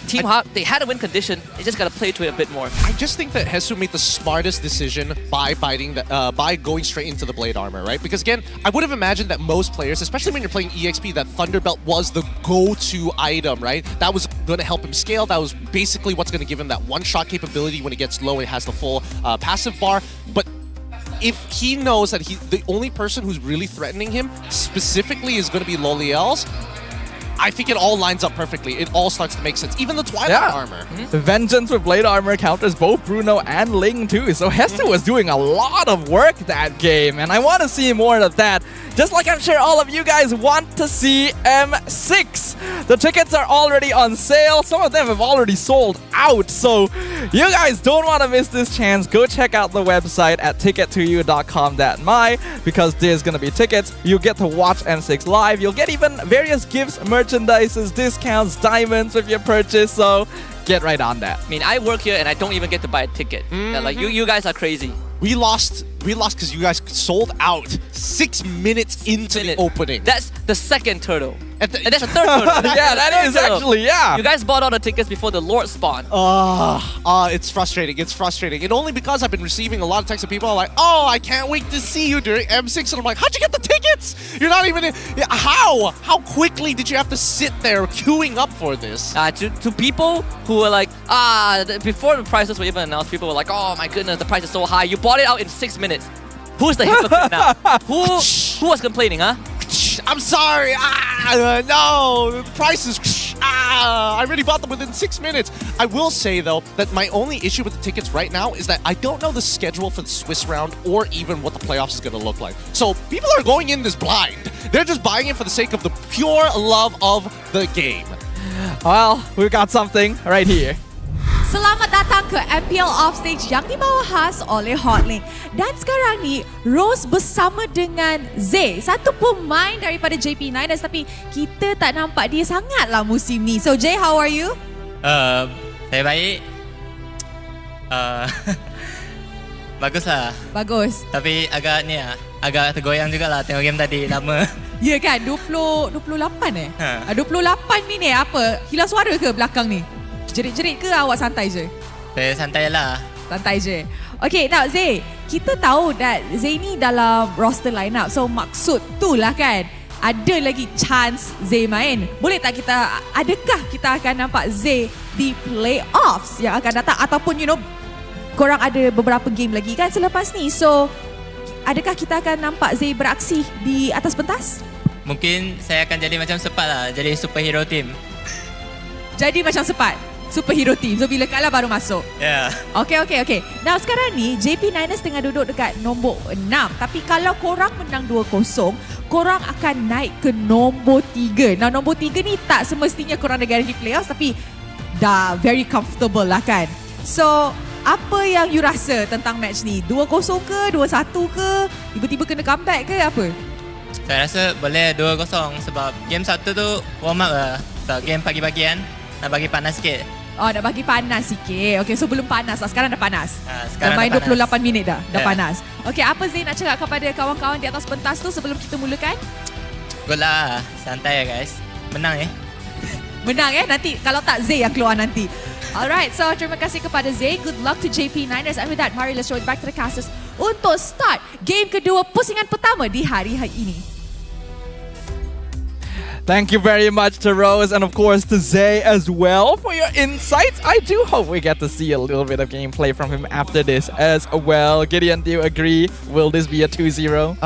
[SPEAKER 8] Team Hawk, they had a win condition, they just gotta play to it a bit more.
[SPEAKER 14] I just think that Hesu made the smartest decision by by going straight into the Blade Armor, right? Because again, I would have imagined that most players, especially when you're playing EXP, that Thunderbelt was the go-to item, right? That was going to help him scale. That was basically what's going to give him that one-shot capability when it gets low. It has the full passive bar, but if he knows that the only person who's really threatening him specifically is going to be Lo Liao's, I think it all lines up perfectly. It all starts to make sense. Even the Twilight Armor.
[SPEAKER 13] The Vengeance with Blade Armor counters both Bruno and Ling too. So Hesu was doing a lot of work that game, and I want to see more of that. Just like I'm sure all of you guys want to see M6. The tickets are already on sale. Some of them have already sold out. So you guys don't want to miss this chance. Go check out the website at ticket2u.com.my because there's going to be tickets. You get to watch M6 live. You'll get even various gifts, merchandises, discounts, diamonds with your purchase. So get right on that.
[SPEAKER 8] I mean, I work here and I don't even get to buy a ticket. Like you guys are crazy.
[SPEAKER 14] We lost because you guys sold out 6 minutes into the opening.
[SPEAKER 8] That's the second turtle. And that's the third turtle.
[SPEAKER 13] Yeah, that is actually, yeah.
[SPEAKER 8] You guys bought all the tickets before the Lord spawned.
[SPEAKER 14] It's frustrating. It's frustrating. And only because I've been receiving a lot of texts of people like, oh, I can't wait to see you during M6. And I'm like, how'd you get the tickets? You're not even in. How? How quickly did you have to sit there queuing up for this?
[SPEAKER 8] To people who were like, before the prices were even announced, people were like, oh my goodness, the price is so high. You bought it out in 6 minutes. Who's the hypocrite now? Who was complaining, huh?
[SPEAKER 14] I'm sorry. No, the prices. I already bought them within 6 minutes. I will say, though, that my only issue with the tickets right now is that I don't know the schedule for the Swiss round or even what the playoffs is going to look like. So people are going in this blind. They're just buying it for the sake of the pure love of the game.
[SPEAKER 13] Well, we've got something right here.
[SPEAKER 6] Selamat datang ke MPL Offstage yang dibawa khas oleh Hotlink. Dan sekarang ni, Rose bersama dengan Zay, satu pemain daripada JP9ers, tapi kita tak nampak dia sangatlah musim ni. So Jay, how are you?
[SPEAKER 15] Saya baik. Baguslah.
[SPEAKER 6] Bagus.
[SPEAKER 15] Tapi agak tergoyang jugalah tengok game tadi lama.
[SPEAKER 6] Ya kan, 28 28 minit apa? Hilang suara ke belakang ni? Jerit-jerit ke awak santai je?
[SPEAKER 15] Saya santai lah.
[SPEAKER 6] Santai je. Okay, now Zay, kita tahu that Zay ni dalam roster lineup. So maksud tu lah kan, ada lagi chance Zay main. Boleh tak adakah kita akan nampak Zay di playoffs yang akan datang? Ataupun korang ada beberapa game lagi kan selepas ni. So, adakah kita akan nampak Zay beraksi di atas pentas?
[SPEAKER 15] Mungkin saya akan jadi macam Sepat lah, jadi superhero team.
[SPEAKER 6] Jadi macam Sepat? Superhero team. So bila kalah baru masuk.
[SPEAKER 15] Yeah.
[SPEAKER 6] Okay. Now sekarang ni JP9ers tengah duduk dekat nombor 6. Tapi kalau korang menang 2-0, korang akan naik ke nombor 3. Now nombor 3 ni tak semestinya korang ada guarantee playoffs, tapi dah very comfortable lah kan. So apa yang you rasa tentang match ni? 2-0 ke? 2-1 ke? Tiba-tiba kena comeback ke apa?
[SPEAKER 15] Saya rasa boleh 2-0 sebab game 1 tu warm up lah. So, game pagi-pagi kan, nak bagi panas sikit.
[SPEAKER 6] Oh, nak bagi panas sikit. Okay, so belum panas lah. Sekarang dah panas.
[SPEAKER 15] Sekarang
[SPEAKER 6] dah main
[SPEAKER 15] dah panas.
[SPEAKER 6] 28 minit dah. Dah
[SPEAKER 15] Yeah.
[SPEAKER 6] panas. Okay, apa Zay nak cakap kepada kawan-kawan di atas pentas tu sebelum kita mulakan?
[SPEAKER 15] Good lah. Santai ya guys. Menang
[SPEAKER 6] Menang nanti. Kalau tak, Zay yang keluar nanti. Alright, so terima kasih kepada Zay. Good luck to JP9ers. And with that, mari let's show it back to the casters untuk start game kedua pusingan pertama di hari ini.
[SPEAKER 13] Thank you very much to Rose and of course to Zay as well for your insights. I do hope we get to see a little bit of gameplay from him after this as well. Gideon, do you agree? Will this be a 2-0?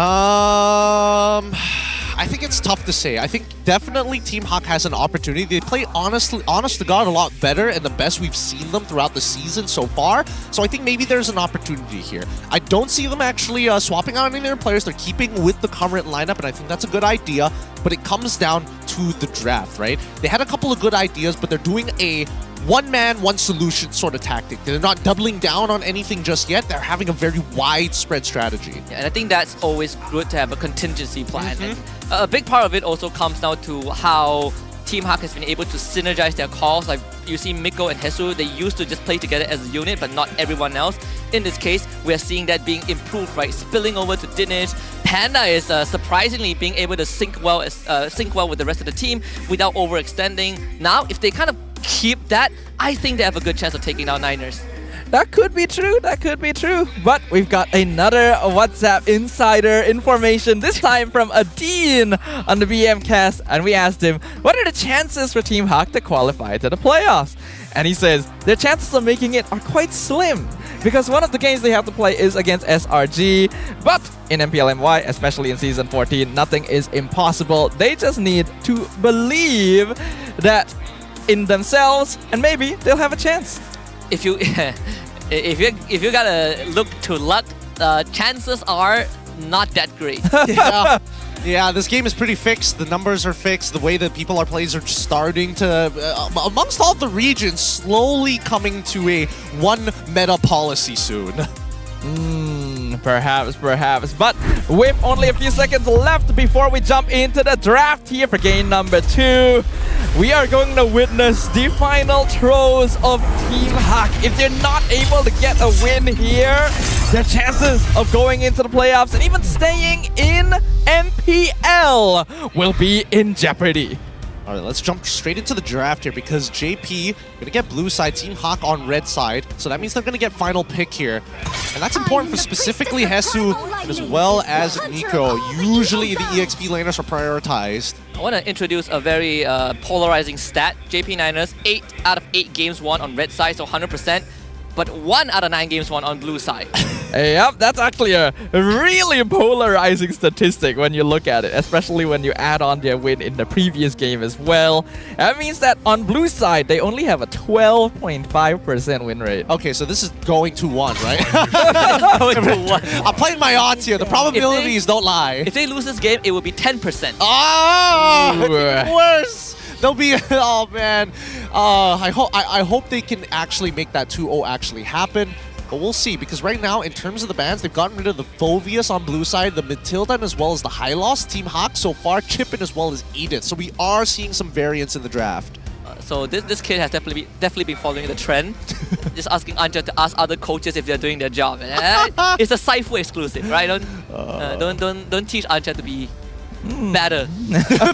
[SPEAKER 14] I think it's tough to say. I think definitely Team Hawk has an opportunity. They play honest to God a lot better and the best we've seen them throughout the season so far. So I think maybe there's an opportunity here. I don't see them actually swapping out any of their players. They're keeping with the current lineup and I think that's a good idea. But it comes down to the draft, right? They had a couple of good ideas, but they're doing a one man, one solution sort of tactic. They're not doubling down on anything just yet. They're having a very widespread strategy.
[SPEAKER 8] Yeah, and I think that's always good to have a contingency plan. And a big part of it also comes down to how Team Hak has been able to synergize their calls. Like you see Miko and Hesu, they used to just play together as a unit, but not everyone else. In this case, we're seeing that being improved, right? Spilling over to Dinesh. Panda is surprisingly being able to sync well with the rest of the team without overextending. Now, if they kind of keep that, I think they have a good chance of taking down Niners.
[SPEAKER 13] That could be true, that could be true. But we've got another WhatsApp insider information, this time from Adine on the BMcast. And we asked him, what are the chances for Team Hak to qualify to the playoffs? And he says, their chances of making it are quite slim, because one of the games they have to play is against SRG. But in MPL MY, especially in Season 14, nothing is impossible. They just need to believe that in themselves, and maybe they'll have a chance.
[SPEAKER 8] If you if you gotta look to luck, chances are not that great.
[SPEAKER 14] Yeah, this game is pretty fixed. The numbers are fixed. The way that people are playing are starting to, amongst all the regions, slowly coming to a one meta policy soon.
[SPEAKER 13] Perhaps. But with only a few seconds left before we jump into the draft here for game number 2, we are going to witness the final throws of Team Hak. If they're not able to get a win here, their chances of going into the playoffs and even staying in MPL will be in jeopardy.
[SPEAKER 14] All right, let's jump straight into the draft here, because JP gonna get blue side, Team Hak on red side. So that means they're gonna get final pick here. And that's important for specifically Hesu as well as Nico. Usually the EXP laners are prioritized.
[SPEAKER 8] I want to introduce a very polarizing stat. JP Niners, 8 out of 8 games won on red side, so 100%. But 1 out of 9 games won on blue side.
[SPEAKER 13] Yep, that's actually a really polarizing statistic when you look at it, especially when you add on their win in the previous game as well. That means that on blue side, they only have a 12.5% win rate.
[SPEAKER 14] Okay, so this is going to 1, right?
[SPEAKER 8] Going to 1.
[SPEAKER 14] I'm playing my odds here. The probabilities don't lie.
[SPEAKER 8] If they lose this game, it will be 10%.
[SPEAKER 14] Oh, it's even worse. They'll be, oh man. I hope they can actually make that 2-0 actually happen. But we'll see, because right now, in terms of the bans, they've gotten rid of the Phoveus on blue side, the Matildan as well as the Hylos. Team Hak so far, Chippin as well as Edith. So we are seeing some variance in the draft.
[SPEAKER 8] So this kid has definitely been following the trend. Just asking Anja to ask other coaches if they're doing their job. It's a Saifu exclusive, right? Don't teach Anja to be better.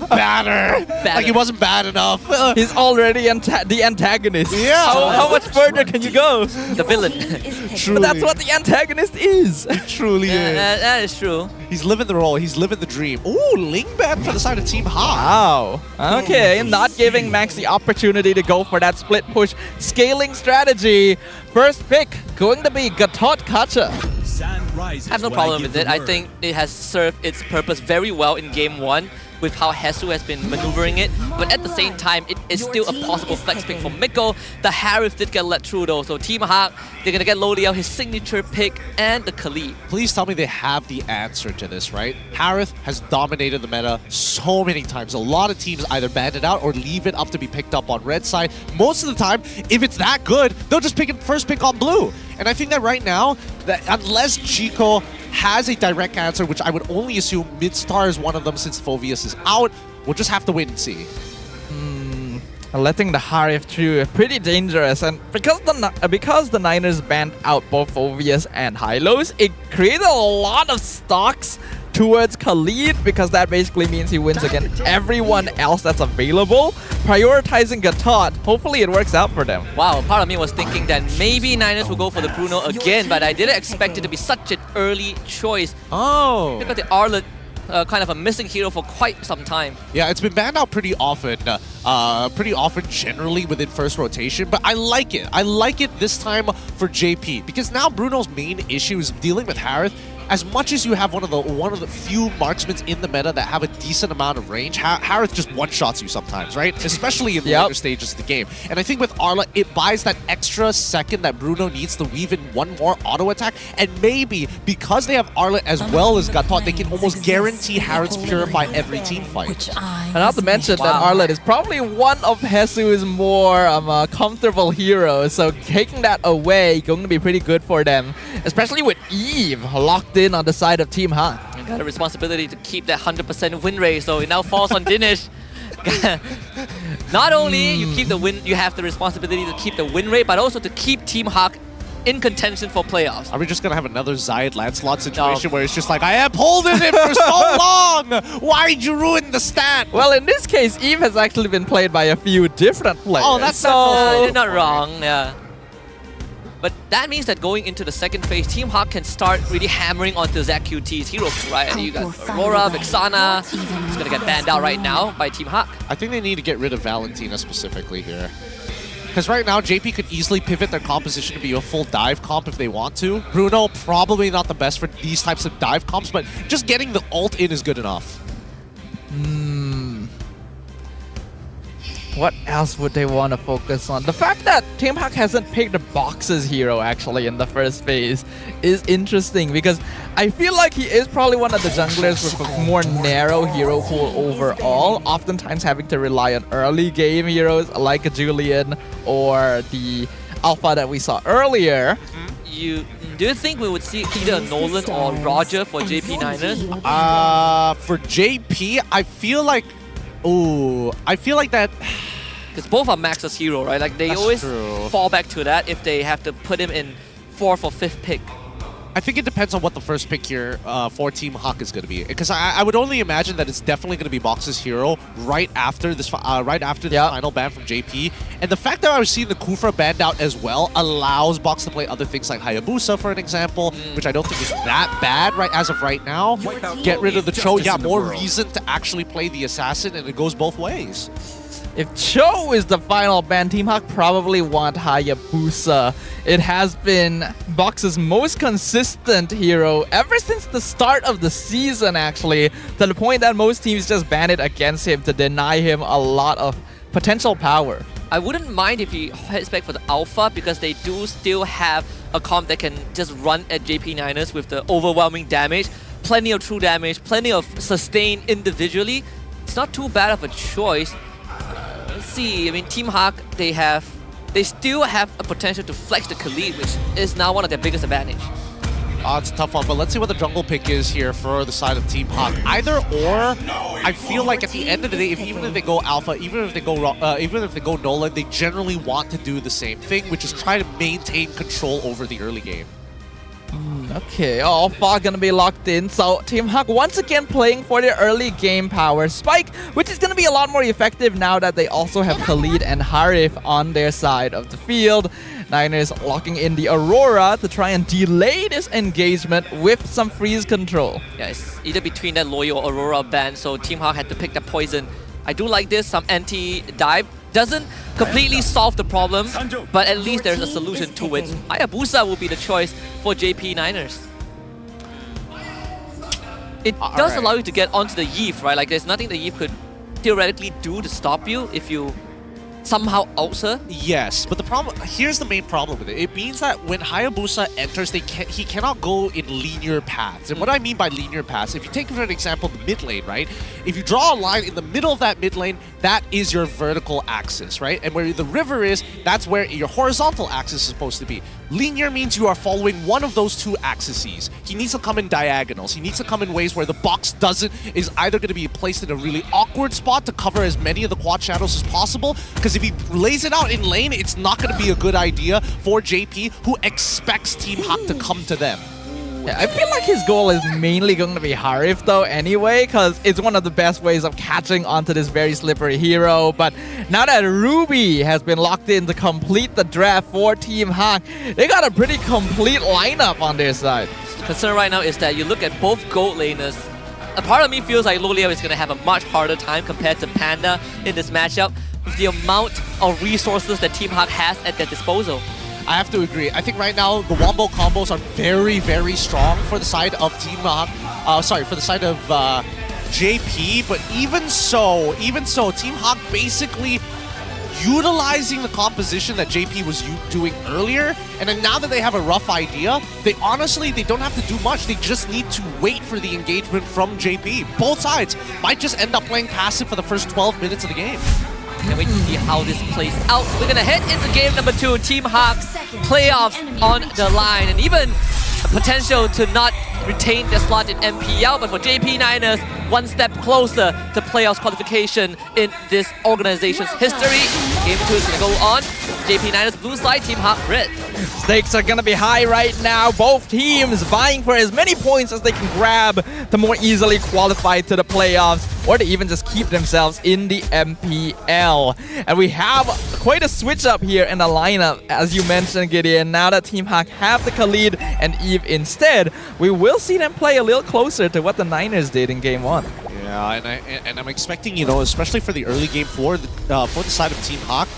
[SPEAKER 14] Better. Like he wasn't bad enough.
[SPEAKER 13] He's already the antagonist.
[SPEAKER 14] Yeah.
[SPEAKER 13] How much further can you go?
[SPEAKER 8] The villain.
[SPEAKER 13] But that's what the antagonist is.
[SPEAKER 14] It truly is.
[SPEAKER 8] That is true.
[SPEAKER 14] He's living the role. He's living the dream. Ooh, Lingban for the side of Team Hak.
[SPEAKER 13] Wow. Okay, not giving Max the opportunity to go for that split push scaling strategy. First pick going to be Gatot Kacha.
[SPEAKER 8] I have no problem with it. I think it has served its purpose very well in Game 1 with how Hesu has been maneuvering it. But at the same time, it is still a possible flex pick for Miko. The Harith did get let through though. So Team Hak, they're going to get Lodiel, his signature pick, and the Khalid.
[SPEAKER 14] Please tell me they have the answer to this, right? Harith has dominated the meta so many times. A lot of teams either ban it out or leave it up to be picked up on red side. Most of the time, if it's that good, they'll just pick it first pick on blue. And I think that right now, that unless Chico has a direct answer, which I would only assume Midstar is one of them since Phoveus is out, we'll just have to wait and see.
[SPEAKER 13] Letting the Harith through pretty dangerous, and because the Niners banned out both Phoveus and Hylos, it created a lot of stocks towards Khalid, because that basically means he wins against everyone else that's available. Prioritizing Gatot, hopefully it works out for them.
[SPEAKER 8] Wow, part of me was thinking that maybe Niners will go for the Bruno again, but I didn't expect it to be such an early choice.
[SPEAKER 14] Oh.
[SPEAKER 8] Because the Arlet, kind of a missing hero for quite some time.
[SPEAKER 14] Yeah, it's been banned out pretty often generally within first rotation, but I like it. I like it this time for JP, because now Bruno's main issue is dealing with Harith. as much as you have one of the few marksmen in the meta that have a decent amount of range, Harith just one-shots you sometimes, right? Especially in the later stages of the game. And I think with Arla, it buys that extra second that Bruno needs to weave in one more auto attack, and maybe because they have Arla as well as Gatot, they can almost guarantee Harith's purify every team fight.
[SPEAKER 13] And not to mention that Arlet is probably one of Jesu's more comfortable heroes, so taking that away going to be pretty good for them, especially with Eve locked in on the side of Team Hawk.
[SPEAKER 8] You got a responsibility to keep that 100% win rate, so it now falls on Dinesh. Not only you have the responsibility to keep the win rate, but also to keep Team Hawk in contention for playoffs.
[SPEAKER 14] Are we just gonna have another Zayed Lancelot situation where it's just like, I have holding it for so long! Why'd you ruin the stat?
[SPEAKER 13] Well, in this case, Eve has actually been played by a few different players.
[SPEAKER 14] Oh, that's
[SPEAKER 8] you're not wrong, yeah. But that means that going into the second phase, Team Hawk can start really hammering onto ZQT's heroes, right? You got Aurora, Vixana. It's gonna get banned out right now by Team Hawk.
[SPEAKER 14] I think they need to get rid of Valentina specifically here. Because right now, JP could easily pivot their composition to be a full dive comp if they want to. Bruno, probably not the best for these types of dive comps, but just getting the ult in is good enough.
[SPEAKER 13] What else would they want to focus on? The fact that Team Hawk hasn't picked the Boxes hero actually in the first phase is interesting, because I feel like he is probably one of the junglers with a more narrow hero pool overall, oftentimes having to rely on early game heroes like a Julian or the Alpha that we saw earlier.
[SPEAKER 8] Do you think we would see either Nolan or Roger for JP Niners?
[SPEAKER 14] For JP, I feel like that.
[SPEAKER 8] Because both are Max's hero, right? Like they always fall back to that if they have to put him in 4th or 5th pick.
[SPEAKER 14] I think it depends on what the first pick here for Team Hawk is going to be. Because I would only imagine that it's definitely going to be Box's hero right after this final ban from JP. And the fact that I was seeing the Kufra banned out as well allows Box to play other things like Hayabusa, for an example, which I don't think is that bad as of right now. Get rid of the Cho, more reason to actually play the Assassin, and it goes both ways.
[SPEAKER 13] If Cho is the final ban, Team Hawk probably want Hayabusa. It has been Box's most consistent hero ever since the start of the season, actually, to the point that most teams just ban it against him to deny him a lot of potential power.
[SPEAKER 8] I wouldn't mind if he heads back for the Alpha, because they do still have a comp that can just run at JP Niners with the overwhelming damage, plenty of true damage, plenty of sustain individually. It's not too bad of a choice. Let's see, I mean, Team Hawk, they still have a potential to flex the Khalid, which is now one of their biggest advantage.
[SPEAKER 14] It's a tough one, but let's see what the jungle pick is here for the side of Team Hawk. Either or, I feel like at the end of the day, even if they go Alpha, even if they go Nolan, they generally want to do the same thing, which is try to maintain control over the early game.
[SPEAKER 13] Okay, Alpha gonna be locked in, so Team Hawk once again playing for their early game power spike, which is gonna be a lot more effective now that they also have Khalid and Harith on their side of the field. Niners locking in the Aurora to try and delay this engagement with some freeze control.
[SPEAKER 8] Yeah, it's either between that Loyal or Aurora ban, so Team Hawk had to pick the poison. I do like this, some anti-dive. Doesn't completely solve the problem, but at least there's a solution to it. Hayabusa will be the choice for JP Niners. It does allow you to get onto the Yve, right? Like there's nothing the Yve could theoretically do to stop you if you somehow outs her.
[SPEAKER 14] Yes, but the problem here's the main problem with it. It means that when Hayabusa enters, he cannot go in linear paths. And what I mean by linear paths, if you take for an example the mid lane, right? If you draw a line in the middle of that mid lane, that is your vertical axis, right? And where the river is, that's where your horizontal axis is supposed to be. Linear means you are following one of those two axes. He needs to come in diagonals. He needs to come in ways where the box is either going to be placed in a really awkward spot to cover as many of the quad shadows as possible, because if he lays it out in lane, it's not going to be a good idea for JP, who expects Team Hawk to come to them.
[SPEAKER 13] Yeah, I feel like his goal is mainly going to be Harith though anyway, because it's one of the best ways of catching onto this very slippery hero. But now that Ruby has been locked in to complete the draft for Team Hawk, they got a pretty complete lineup on their side.
[SPEAKER 8] The concern right now is that you look at both gold laners. A part of me feels like Loliao is going to have a much harder time compared to Panda in this matchup with the amount of resources that Team Hawk has at their disposal.
[SPEAKER 14] I have to agree. I think right now the wombo combos are very, very strong for the side of Team for the side of JP. But even so, Team Hawk basically utilizing the composition that JP was doing earlier, and then now that they have a rough idea, they don't have to do much. They just need to wait for the engagement from JP. Both sides might just end up playing passive for the first 12 minutes of the game.
[SPEAKER 8] Can't wait to see how this plays out. We're gonna head into game number 2. Team Hawk playoffs on the line, and even a potential to not retain their slot in MPL, but for JP Niners, one step closer to playoffs qualification in this organization's history. Game 2 is gonna go on. JP Niners blue side, Team Hawk red.
[SPEAKER 13] Stakes are gonna be high right now. Both teams vying for as many points as they can grab to more easily qualify to the playoffs, or to even just keep themselves in the MPL. And we have quite a switch up here in the lineup, as you mentioned, Gideon. Now that Team Hawk have the Khalid and Eve instead, we will see them play a little closer to what the Niners did in Game 1.
[SPEAKER 14] Yeah, and I'm expecting, you know, especially for the early game for the side of Team Hawk,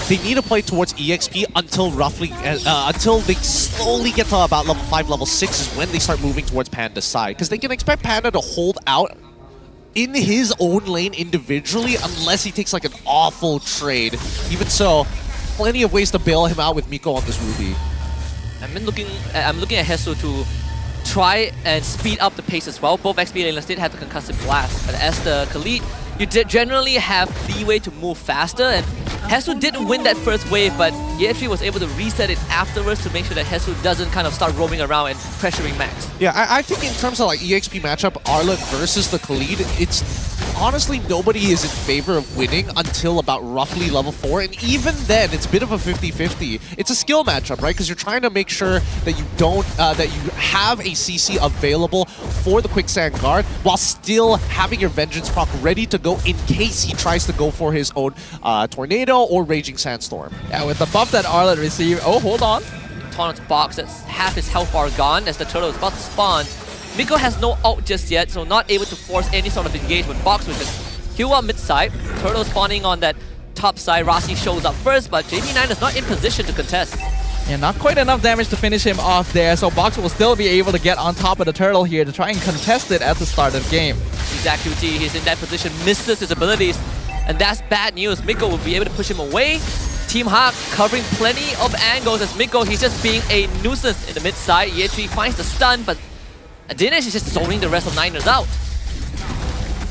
[SPEAKER 14] they need to play towards EXP until until they slowly get to about level 5, level 6 is when they start moving towards Panda's side. Because they can expect Panda to hold out in his own lane individually unless he takes like an awful trade. Even so, plenty of ways to bail him out with Miko on this Ruby.
[SPEAKER 8] I'm looking at Hesu to try and speed up the pace as well. Both XP laners did have the concussive blast, but as the Khalid, you did generally have leeway to move faster, and Hesu did win that first wave, but Yetri was able to reset it afterwards to make sure that Hesu doesn't kind of start roaming around and pressuring Max.
[SPEAKER 14] Yeah, I think in terms of like EXP matchup, Arlet versus the Khalid, it's honestly nobody is in favor of winning until about roughly level 4, and even then, it's a bit of a 50-50. It's a skill matchup, right? Because you're trying to make sure that you don't, that you have a CC available for the Quicksand Guard while still having your Vengeance proc ready to go in case he tries to go for his own Tornado or Raging Sandstorm.
[SPEAKER 13] Yeah, with the buff that Arlet received. Oh, hold on.
[SPEAKER 8] Taunt's box, that's half his health bar gone as the turtle is about to spawn. Miko has no ult just yet, so not able to force any sort of engagement. Box will just heal up mid side. Turtle spawning on that top side. Rasi shows up first, but JP9 is not in position to contest.
[SPEAKER 13] Yeah, not quite enough damage to finish him off there, so Box will still be able to get on top of the turtle here to try and contest it at the start of the game.
[SPEAKER 8] Exactly, he's in that position, misses his abilities, and that's bad news. Miko will be able to push him away. Team Hawk covering plenty of angles as Miko, he's just being a nuisance in the mid side. Yetri finds the stun, but Dinesh is just zoning the rest of Niners out.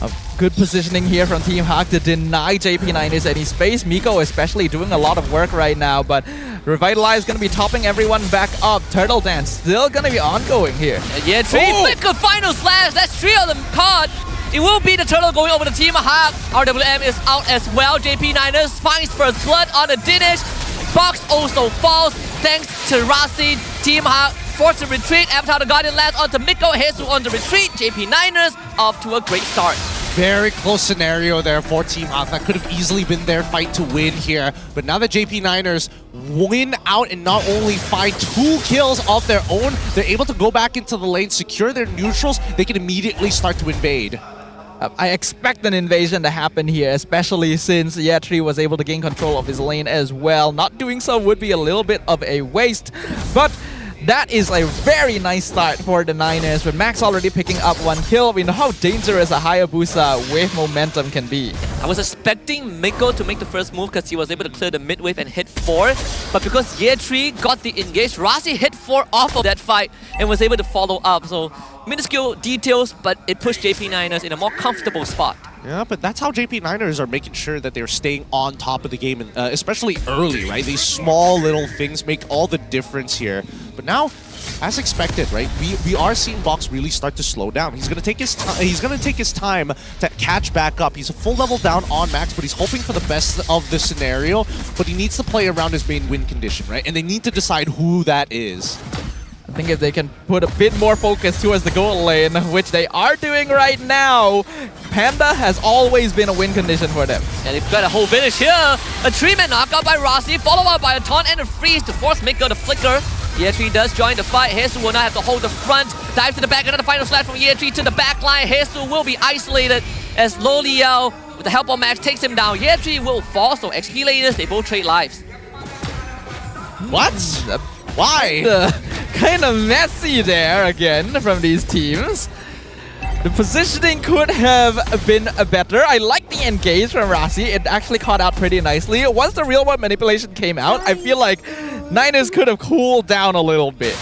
[SPEAKER 13] A good positioning here from Team Hawk to deny JP9ers any space. Miko especially doing a lot of work right now, but Revitalize going to be topping everyone back up. Turtle Dance still going to be ongoing here.
[SPEAKER 8] Yetri, Miko final slash, that's 3 of them caught. It will be the turtle going over the Team Hawk. RWM is out as well. JP9ers finds first blood on the Dinesh. Box also falls thanks to Rasi. Team Hawk forced to retreat. Avatar the Guardian lands onto Miko. Hesu on the retreat. JP9ers off to a great start.
[SPEAKER 14] Very close scenario there for Team Hawk. That could have easily been their fight to win here. But now that JP9ers win out and not only find 2 kills of their own, they're able to go back into the lane, secure their neutrals. They can immediately start to invade.
[SPEAKER 13] I expect an invasion to happen here, especially since Yetri was able to gain control of his lane as well. Not doing so would be a little bit of a waste, but that is a very nice start for the Niners, with Max already picking up 1 kill. We know how dangerous a Hayabusa with momentum can be.
[SPEAKER 8] I was expecting Miko to make the first move because he was able to clear the mid wave and hit 4. But because Yetri got the engage, Rasi hit 4 off of that fight and was able to follow up. So minuscule details, but it pushed JP9ers in a more comfortable spot.
[SPEAKER 14] Yeah, but that's how JP9ers are making sure that they're staying on top of the game, and especially early, right? These small little things make all the difference here. But now, as expected, right? We are seeing Box really start to slow down. He's gonna take his time. He's gonna take his time to catch back up. He's a full level down on Max, but he's hoping for the best of the scenario. But he needs to play around his main win condition, right? And they need to decide who that is.
[SPEAKER 13] I think if they can put a bit more focus towards the gold lane, which they are doing right now, Panda has always been a win condition for them.
[SPEAKER 8] And they've got a whole finish here. A 3-man knockout by Rasi, followed up by a taunt and a freeze to force Miko to flicker. Yetri does join the fight. Hesu will not have to hold the front. Dive to the back, another final slash from Yetri to the back line. Hesu will be isolated as Loliao, with the help of Max, takes him down. Yetri will fall, so XP laners, they both trade lives.
[SPEAKER 14] What? Why?
[SPEAKER 13] Kind of messy there again from these teams. The positioning could have been better. I like the engage from Rasi. It actually caught out pretty nicely. Once the real world manipulation came out, I feel like Niners could have cooled down a little bit.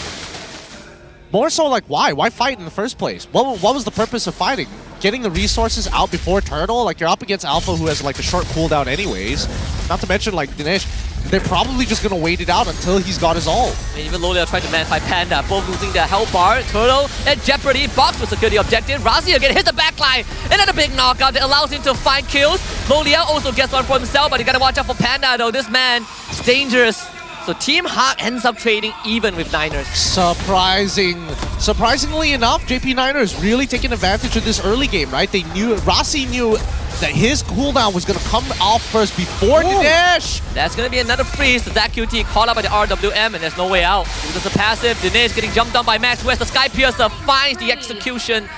[SPEAKER 14] More so like why? Why fight in the first place? What was the purpose of fighting? Getting the resources out before Turtle? Like you're up against Alpha who has like a short cooldown anyways. Not to mention like Dinesh, they're probably just gonna wait it out until he's got his ult.
[SPEAKER 8] And even Lolia tried to manify Panda, both losing their health bar. Turtle at jeopardy. Box will secure the objective. Razi again hits the backline. Another big knockout that allows him to find kills. Lolia also gets one for himself, but you gotta watch out for Panda though. This man is dangerous. So Team Hawk ends up trading even with Niners.
[SPEAKER 14] Surprisingly enough, JP Niners really taking advantage of this early game, right? They knew, Rasi knew that his cooldown was going to come off first before Dinesh.
[SPEAKER 8] That's going to be another freeze. The Zach QT caught out by the RWM, and there's no way out. There's a passive. Dinesh getting jumped on by Max West. The Sky Piercer finds the execution.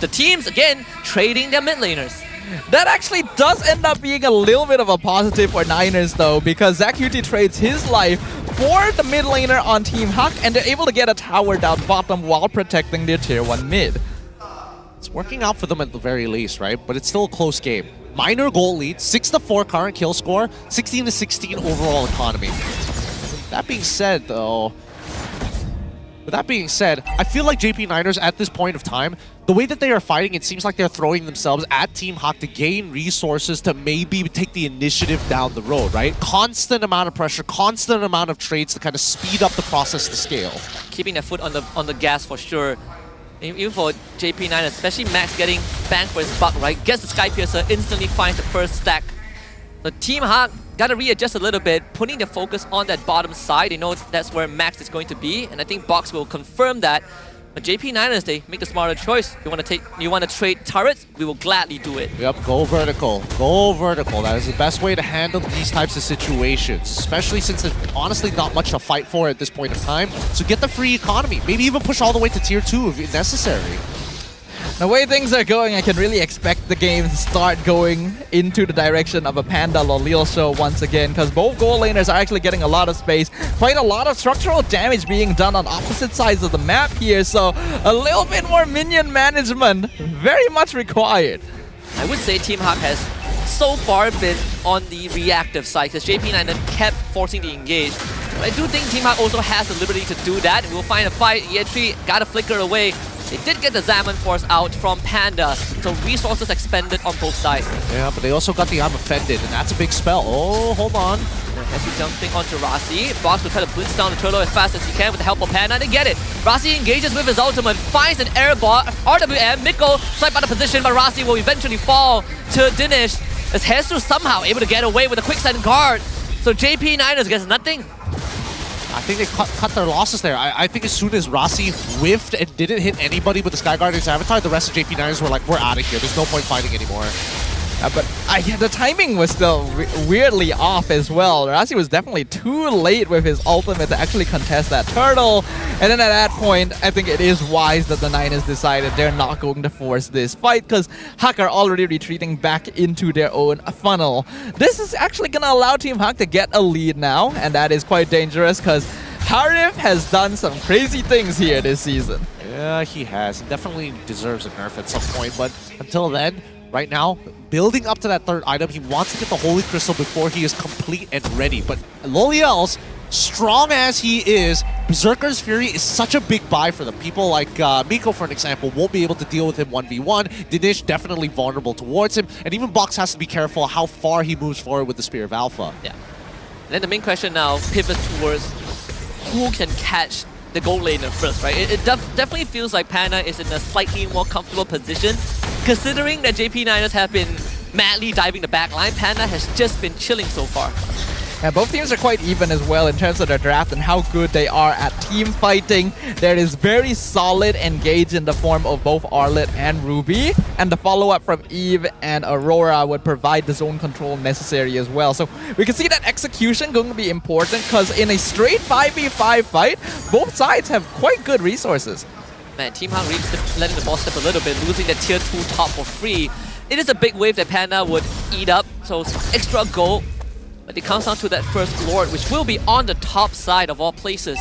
[SPEAKER 8] The teams, again, trading their mid laners.
[SPEAKER 13] That actually does end up being a little bit of a positive for Niners though, because Zach QT trades his life for the mid laner on Team Hawk, and they're able to get a tower down bottom while protecting their tier 1 mid.
[SPEAKER 14] It's working out for them at the very least, right? But it's still a close game. Minor goal lead, 6-4 current kill score, 16-16 overall economy. That being said though, I feel like JP Niners at this point of time, the way that they are fighting, it seems like they're throwing themselves at Team Hawk to gain resources to maybe take the initiative down the road, right? Constant amount of pressure, constant amount of trades to kind of speed up the process to scale.
[SPEAKER 8] Keeping their foot on the gas for sure. Even for JP9, especially Max getting banged for his buck, right? Gets the Sky Piercer, instantly finds the first stack. The Team Hawk got to readjust a little bit, putting the focus on that bottom side. They know that's where Max is going to be, and I think Box will confirm that. But JP Niners, they make the smarter choice. You want to trade turrets? We will gladly do it.
[SPEAKER 14] Yep, go vertical. Go vertical. That is the best way to handle these types of situations, especially since there's honestly not much to fight for at this point in time. So get the free economy. Maybe even push all the way to tier 2 if necessary.
[SPEAKER 13] The way things are going, I can really expect the game to start going into the direction of a Panda Lolil show once again, because both goal laners are actually getting a lot of space. Quite a lot of structural damage being done on opposite sides of the map here, so a little bit more minion management very much required.
[SPEAKER 8] I would say Team Hawk has so far been on the reactive side, because JP9 kept forcing the engage. But I do think Team Hawk also has the liberty to do that. We'll find a fight. Yetri got to flicker away. They did get the Zaman Force out from Panda, so resources expended on both sides.
[SPEAKER 14] Yeah, but they also got the I'm Offended, and that's a big spell. Oh, hold on.
[SPEAKER 8] Hesi jumping onto Rasi. Box will try to blitz down the Turtle as fast as he can with the help of Panda. They get it. Rasi engages with his ultimate, finds an air ball. RWM, Mikko swipe out of position, but Rasi will eventually fall to Dinesh as Jesus somehow able to get away with a quicksand guard. So JP Niners gets nothing.
[SPEAKER 14] I think they cut their losses there. I think as soon as Rasi whiffed and didn't hit anybody with the Sky Guardian's Avatar, the rest of JP Niners were like, we're out of here. There's no point fighting anymore.
[SPEAKER 13] But the timing was still weirdly off as well. Rasi was definitely too late with his ultimate to actually contest that turtle. And then at that point, I think it is wise that the Niners decided they're not going to force this fight, because Hawk are already retreating back into their own funnel. This is actually going to allow Team Hawk to get a lead now, and that is quite dangerous because Harif has done some crazy things here this season.
[SPEAKER 14] Yeah, he has. He definitely deserves a nerf at some point, but until then, right now, building up to that third item, he wants to get the Holy Crystal before he is complete and ready. But Loliel's, strong as he is, Berserker's Fury is such a big buy for them. People like Miko, for an example, won't be able to deal with him 1v1. Dinesh definitely vulnerable towards him. And even Box has to be careful how far he moves forward with the Spear of Alpha.
[SPEAKER 8] Yeah. And then the main question now pivots towards who can catch the gold laner first, right? It definitely feels like Panda is in a slightly more comfortable position, considering that JP Niners have been madly diving the back line. Panda has just been chilling so far.
[SPEAKER 13] And both teams are quite even as well in terms of their draft and how good they are at team fighting. There is very solid engage in the form of both Arlet and Ruby, and the follow-up from Eve and Aurora would provide the zone control necessary as well. So we can see that execution going to be important, because in a straight 5v5 fight, both sides have quite good resources.
[SPEAKER 8] Man, Team Hawk really letting the ball step a little bit, losing the tier 2 top for free. It is a big wave that Panda would eat up, so extra gold. But it comes down to that first Lord, which will be on the top side of all places.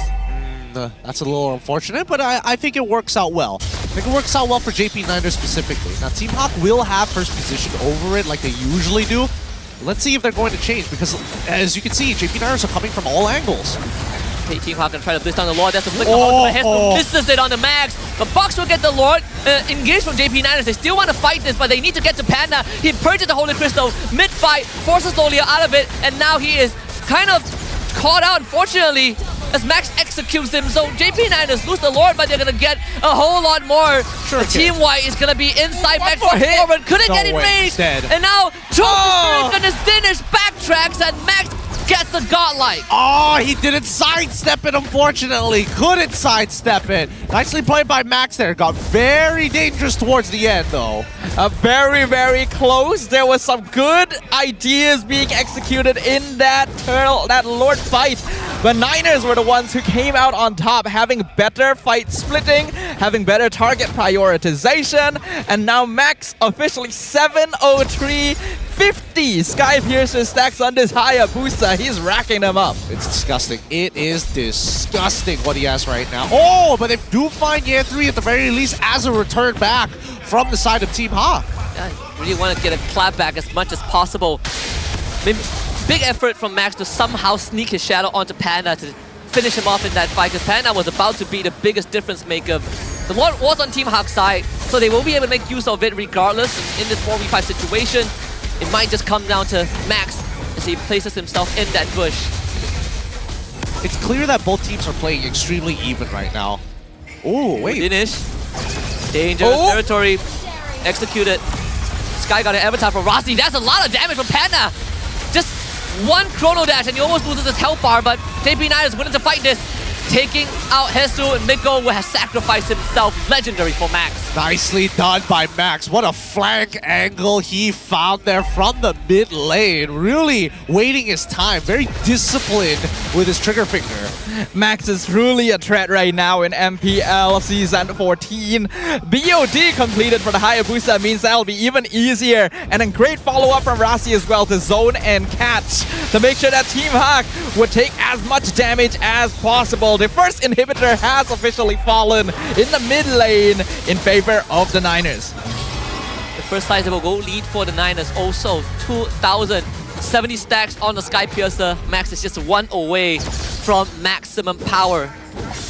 [SPEAKER 14] That's a little unfortunate, but I think it works out well. I think it works out well for JP Niners specifically. Now, Team Hawk will have first position over it like they usually do. Let's see if they're going to change, because as you can see, JP Niners are coming from all angles.
[SPEAKER 8] Okay, Team Hawk gonna try to blitz down the Lord. That's a flick of Hesto misses it on the max. But Box will get the Lord engaged from JP Niners. They still want to fight this, but they need to get to Panda. He purchased the Holy Crystal mid-fight, forces Lolia out of it, and now he is kind of caught out, unfortunately, as Max executes him. So JP Niners lose the Lord, but they're gonna get a whole lot more.
[SPEAKER 14] Sure,
[SPEAKER 8] the Team White is gonna be inside. Max forward, couldn't get it raised. And now Johor is gonna finish backtracks, and Max gets the godlike.
[SPEAKER 14] Oh, he didn't sidestep it, unfortunately. Couldn't sidestep it. Nicely played by Max there. Got very dangerous towards the end, though.
[SPEAKER 13] Very, very close. There was some good ideas being executed in that Lord fight. But Niners were the ones who came out on top, having better fight splitting, having better target prioritization, and now Max officially 703. 50 Sky Piercer stacks on this Hayabusa. He's racking them up.
[SPEAKER 14] It's disgusting. It is disgusting what he has right now. Oh, but they do find Year 3 at the very least as a return back from the side of Team Hawk.
[SPEAKER 8] Yeah, really want to get a clap back as much as possible. Maybe big effort from Max to somehow sneak his shadow onto Panda to finish him off in that fight, because Panda was about to be the biggest difference maker. The Lord was on Team Hawk's side, so they will be able to make use of it regardless in this 4v5 situation. It might just come down to Max as he places himself in that bush.
[SPEAKER 14] It's clear that both teams are playing extremely even right now. Oh, wait.
[SPEAKER 8] Finish. Dangerous territory. Executed. Sky got an avatar from Rossi. That's a lot of damage from Panda. Just one chrono dash and he almost loses his health bar, but JP Knight is willing to fight this. Taking out Hesu, and Miko will have sacrificed himself. Legendary for Max.
[SPEAKER 14] Nicely done by Max. What a flank angle he found there from the mid lane. Really waiting his time. Very disciplined with his trigger finger.
[SPEAKER 13] Max is truly a threat right now in MPL Season 14. BOD completed for the Hayabusa means that'll be even easier. And a great follow-up from Rasi as well to zone and catch to make sure that Team Hawk would take as much damage as possible. The first inhibitor has officially fallen in the mid lane in favor of the Niners.
[SPEAKER 8] The first sizable goal lead for the Niners also 2,070 stacks on the Sky Piercer. Max is just one away from maximum power.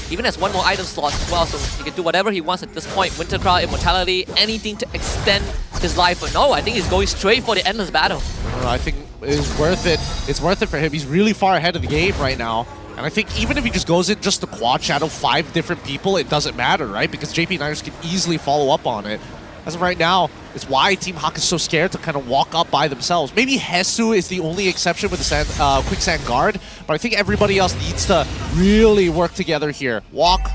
[SPEAKER 8] Even has one more item slot as well, so he can do whatever he wants at this point. Winter Crown, Immortality, anything to extend his life. But no, I think he's going straight for the Endless Battle.
[SPEAKER 14] I think it's worth it. It's worth it for him. He's really far ahead of the game right now. And I think even if he just goes in just to quad shadow 5 different people, it doesn't matter, right? Because JP Niners can easily follow up on it. As of right now, it's why Team Hawk is so scared to kind of walk up by themselves. Maybe Hesu is the only exception with the Quicksand Guard, but I think everybody else needs to really work together here. Walk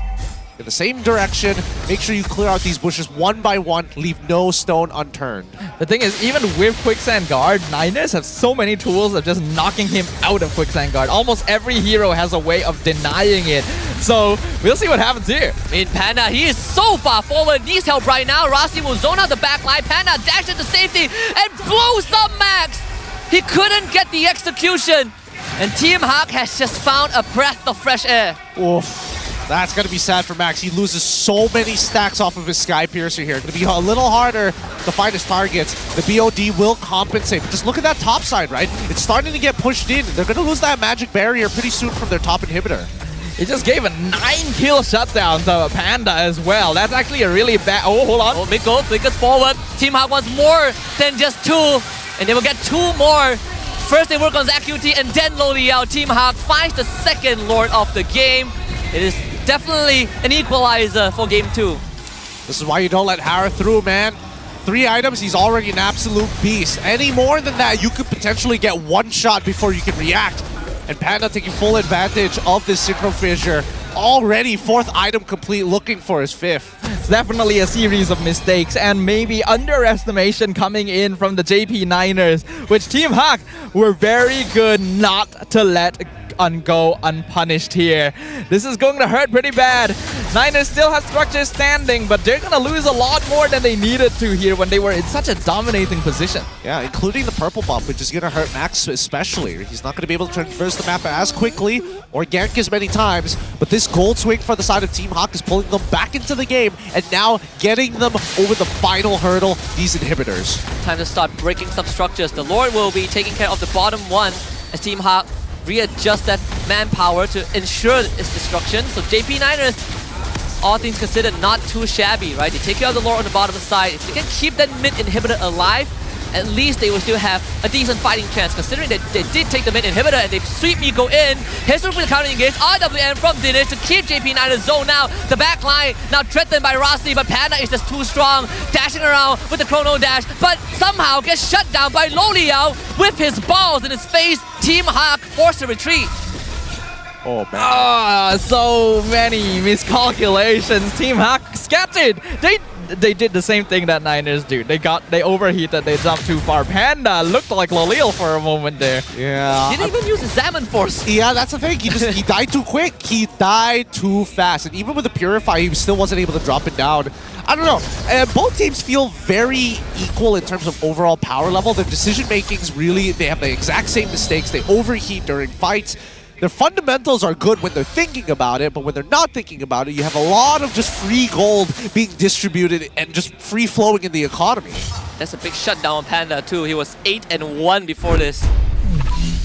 [SPEAKER 14] in the same direction, make sure you clear out these bushes one by one, leave no stone unturned.
[SPEAKER 13] The thing is, even with Quicksand Guard, Niners have so many tools of just knocking him out of Quicksand Guard. Almost every hero has a way of denying it. So, we'll see what happens here.
[SPEAKER 8] I mean, Panda, he is so far forward, needs help right now. Rossi will zone out the back line. Panda dashes into safety and blows up Max. He couldn't get the execution. And Team Hawk has just found a breath of fresh air.
[SPEAKER 14] Oof. That's going to be sad for Max. He loses so many stacks off of his Sky Piercer here. It's going to be a little harder to find his targets. The BOD will compensate. But just look at that top side, right? It's starting to get pushed in. They're going to lose that magic barrier pretty soon from their top inhibitor.
[SPEAKER 13] He just gave a 9-kill shutdown to Panda as well. That's actually a really bad... Oh, hold on.
[SPEAKER 8] Oh, Miko flickers forward. Team Hawk wants more than just 2. And they will get 2 more. First they work on Zakuti and then Loliao. Team Hawk finds the second Lord of the game. It is definitely an equalizer for game 2.
[SPEAKER 14] This is why you don't let Hara through, man. 3 items, he's already an absolute beast. Any more than that, you could potentially get 1 shot before you can react. And Panda taking full advantage of this Synchro Fissure. Already 4th item complete, looking for his 5th.
[SPEAKER 13] It's definitely a series of mistakes and maybe underestimation coming in from the JP Niners, which Team Hawk were very good not to let go unpunished here. This is going to hurt pretty bad. Niners still have structure standing, but they're going to lose a lot more than they needed to here when they were in such a dominating position.
[SPEAKER 14] Yeah, including the purple buff, which is going to hurt Max especially. He's not going to be able to traverse the map as quickly or gank as many times, but this gold swing for the side of Team Hawk is pulling them back into the game and now getting them over the final hurdle, these inhibitors.
[SPEAKER 8] Time to start breaking some structures. The Lord will be taking care of the bottom one as Team Hawk readjust that manpower to ensure its destruction. So JP Niners, all things considered, not too shabby, right? They take care of the Lord on the bottom side. If they can keep that mid inhibitor alive, at least they will still have a decent fighting chance, considering that they did take the mid inhibitor and they sweep Miko in. Here's with the counter engage, RWM from Dinesh to keep JP Niners zone now. The back line now threatened by Rossi, but Panda is just too strong, dashing around with the chrono dash, but somehow gets shut down by Loliao with his balls in his face. Team Hawk forced to retreat.
[SPEAKER 14] Oh man.
[SPEAKER 13] So many miscalculations. Team Hawk scattered. They did the same thing that Niners do. They overheated, they jumped too far. Panda looked like Lolil for a moment there.
[SPEAKER 14] Yeah.
[SPEAKER 8] Didn't even use his Zaman Force.
[SPEAKER 14] Yeah, that's the thing. He died too quick. He died too fast. And even with the Purify, he still wasn't able to drop it down. I don't know. Both teams feel very equal in terms of overall power level. Their decision making's really, they have the exact same mistakes. They overheat during fights. Their fundamentals are good when they're thinking about it, but when they're not thinking about it, you have a lot of just free gold being distributed and just free flowing in the economy.
[SPEAKER 8] That's a big shutdown on Panda too. He was 8-1 before this.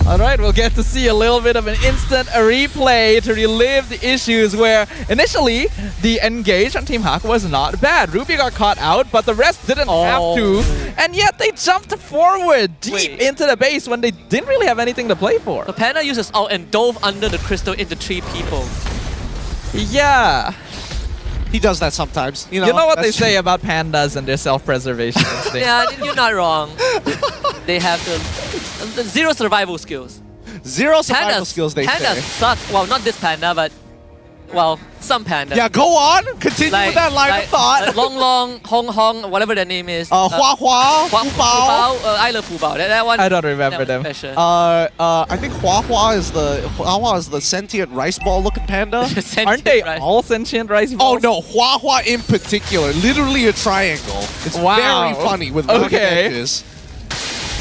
[SPEAKER 13] Alright, we'll get to see a little bit of an instant replay to relive the issues where initially the engage on Team Hawk was not bad. Ruby got caught out, but the rest didn't have to. And yet they jumped forward deep into the base when they didn't really have anything to play for.
[SPEAKER 8] So Panda uses ult and dove under the crystal into 3 people.
[SPEAKER 13] Yeah.
[SPEAKER 14] He does that sometimes. You know
[SPEAKER 13] what they say about pandas and their self-preservation instinct.
[SPEAKER 8] Yeah, you're not wrong. They have the 0 survival skills.
[SPEAKER 14] 0 survival skills, they say.
[SPEAKER 8] Pandas suck. Well, not this panda, but well, some pandas.
[SPEAKER 14] Yeah, go on. Continue with that line of thought.
[SPEAKER 8] Long, Hong, whatever their name is.
[SPEAKER 14] Hua, Fu Bao.
[SPEAKER 8] I love Fu Bao. That one.
[SPEAKER 13] I don't remember them.
[SPEAKER 14] I think Hua is the sentient rice ball looking panda.
[SPEAKER 13] Aren't they all sentient rice balls?
[SPEAKER 14] Oh no, Hua in particular, literally a triangle. It's very funny with edges.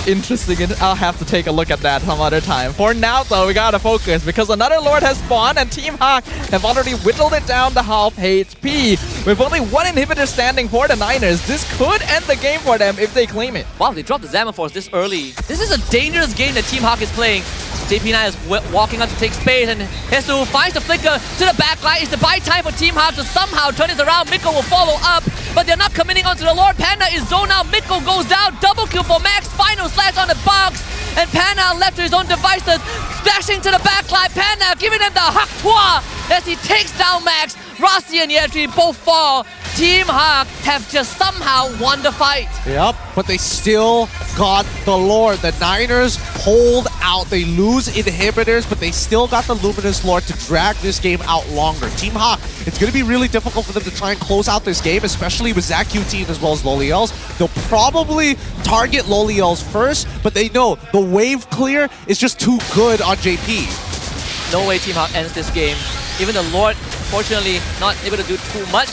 [SPEAKER 13] Interesting. I'll have to take a look at that some other time. For now, though, we gotta focus because another Lord has spawned and Team Hawk have already whittled it down to half HP. With only 1 inhibitor standing for the Niners, this could end the game for them if they claim it.
[SPEAKER 8] Wow, they dropped the Zaman Force this early. This is a dangerous game that Team Hawk is playing. JP9 is walking up to take space and Hesu finds the flicker to the back line. It's the buy time for Team Hawk to somehow turn this around. Miko will follow up, but they're not committing onto the Lord. Panda is zoned out. Miko goes down. Double kill for Max. Final slash on the box. And Panda left to his own devices. Dashing to the back line. Panda giving them the Hak Tua as he takes down Max. Rossi and Yetri both fall. Team Hawk have just somehow won the fight.
[SPEAKER 14] Yep, but they still got the Lord. The Niners hold out. They lose inhibitors, but they still got the Luminous Lord to drag this game out longer. Team Hawk, it's going to be really difficult for them to try and close out this game, especially with Zach QT as well as Loliel's. They'll probably target Loliel's first, but they know the wave clear is just too good on JP.
[SPEAKER 8] No way Team Hawk ends this game. Even the Lord, fortunately, not able to do too much.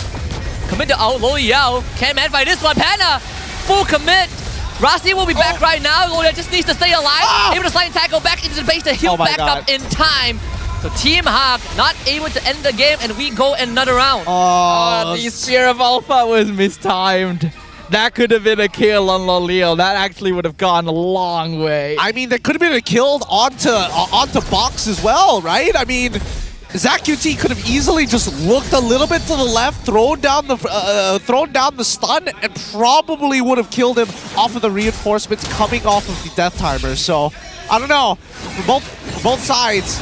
[SPEAKER 8] Commit to out Loliel. Can't man fight this one. Panda, full commit. Rossi will be back right now. Loliel just needs to stay alive. Able to slide and tackle back into the base to heal back up in time. So Team Hawk not able to end the game, and we go another round.
[SPEAKER 13] The Spear of Alpha was mistimed. That could have been a kill on Loliel. That actually would have gone a long way.
[SPEAKER 14] I mean, that could have been a kill onto Box as well, right? I mean, Zach QT could have easily just looked a little bit to the left, thrown down the stun, and probably would have killed him off of the reinforcements coming off of the death timer. So I don't know. For both sides,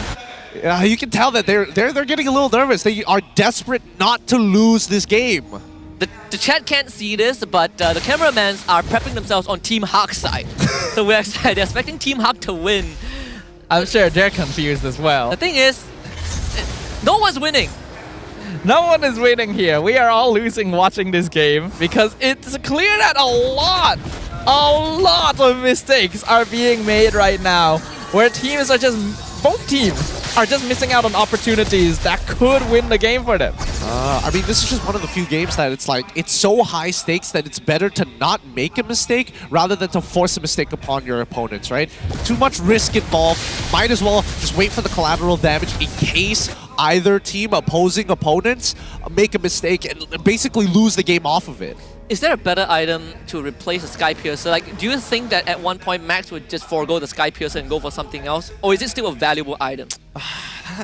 [SPEAKER 14] you can tell that they're getting a little nervous. They are desperate not to lose this game.
[SPEAKER 8] The chat can't see this, but the cameramans are prepping themselves on Team Hawk's side. So they're expecting Team Hawk to win.
[SPEAKER 13] I'm sure they're confused as well.
[SPEAKER 8] The thing is, no one's winning.
[SPEAKER 13] No one is winning here. We are all losing watching this game because it's clear that a lot of mistakes are being made right now, where both teams are just missing out on opportunities that could win the game for them.
[SPEAKER 14] I mean, this is just one of the few games that it's like, it's so high stakes that it's better to not make a mistake rather than to force a mistake upon your opponents, right? Too much risk involved. Might as well just wait for the collateral damage in case either team, opposing opponents, make a mistake and basically lose the game off of it.
[SPEAKER 8] Is there a better item to replace the Sky Piercer? Like, do you think that at one point Max would just forego the Sky Piercer and go for something else? Or is it still a valuable item?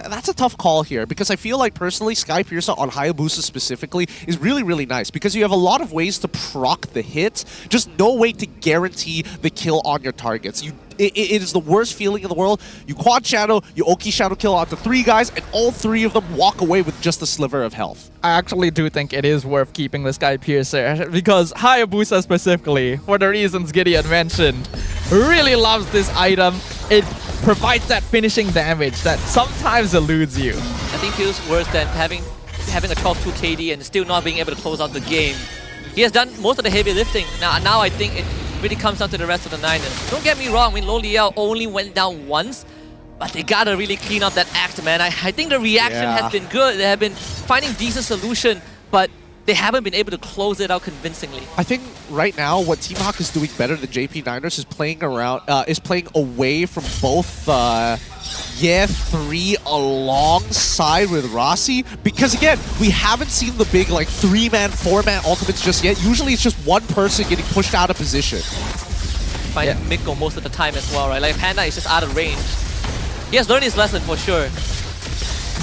[SPEAKER 14] That's a tough call here because I feel like personally Sky Piercer on Hayabusa specifically is really, really nice because you have a lot of ways to proc the hit, just no way to guarantee the kill on your targets. It is the worst feeling in the world. You quad shadow, you Oki shadow kill out to 3 guys, and all 3 of them walk away with just a sliver of health.
[SPEAKER 13] I actually do think it is worth keeping the Sky Piercer because Hayabusa specifically, for the reasons Gideon mentioned, really loves this item. It provides that finishing damage that sometimes eludes you.
[SPEAKER 8] I think feels worse than having a 12-2 KD and still not being able to close out the game. He has done most of the heavy lifting. Now I think it really comes down to the rest of the Niners. Don't get me wrong, I mean, Loliel only went down once, but they gotta really clean up that act, man. I think the reaction has been good. They have been finding decent solution, but they haven't been able to close it out convincingly.
[SPEAKER 14] I think right now what Team Hawk is doing better than JP Niners is playing away from both Ye 3 alongside with Rossi, because again, we haven't seen the big like 3-man, 4-man ultimates just yet. Usually it's just one person getting pushed out of position.
[SPEAKER 8] Find Mikko most of the time as well, right? Like Panda is just out of range. He has learned his lesson for sure.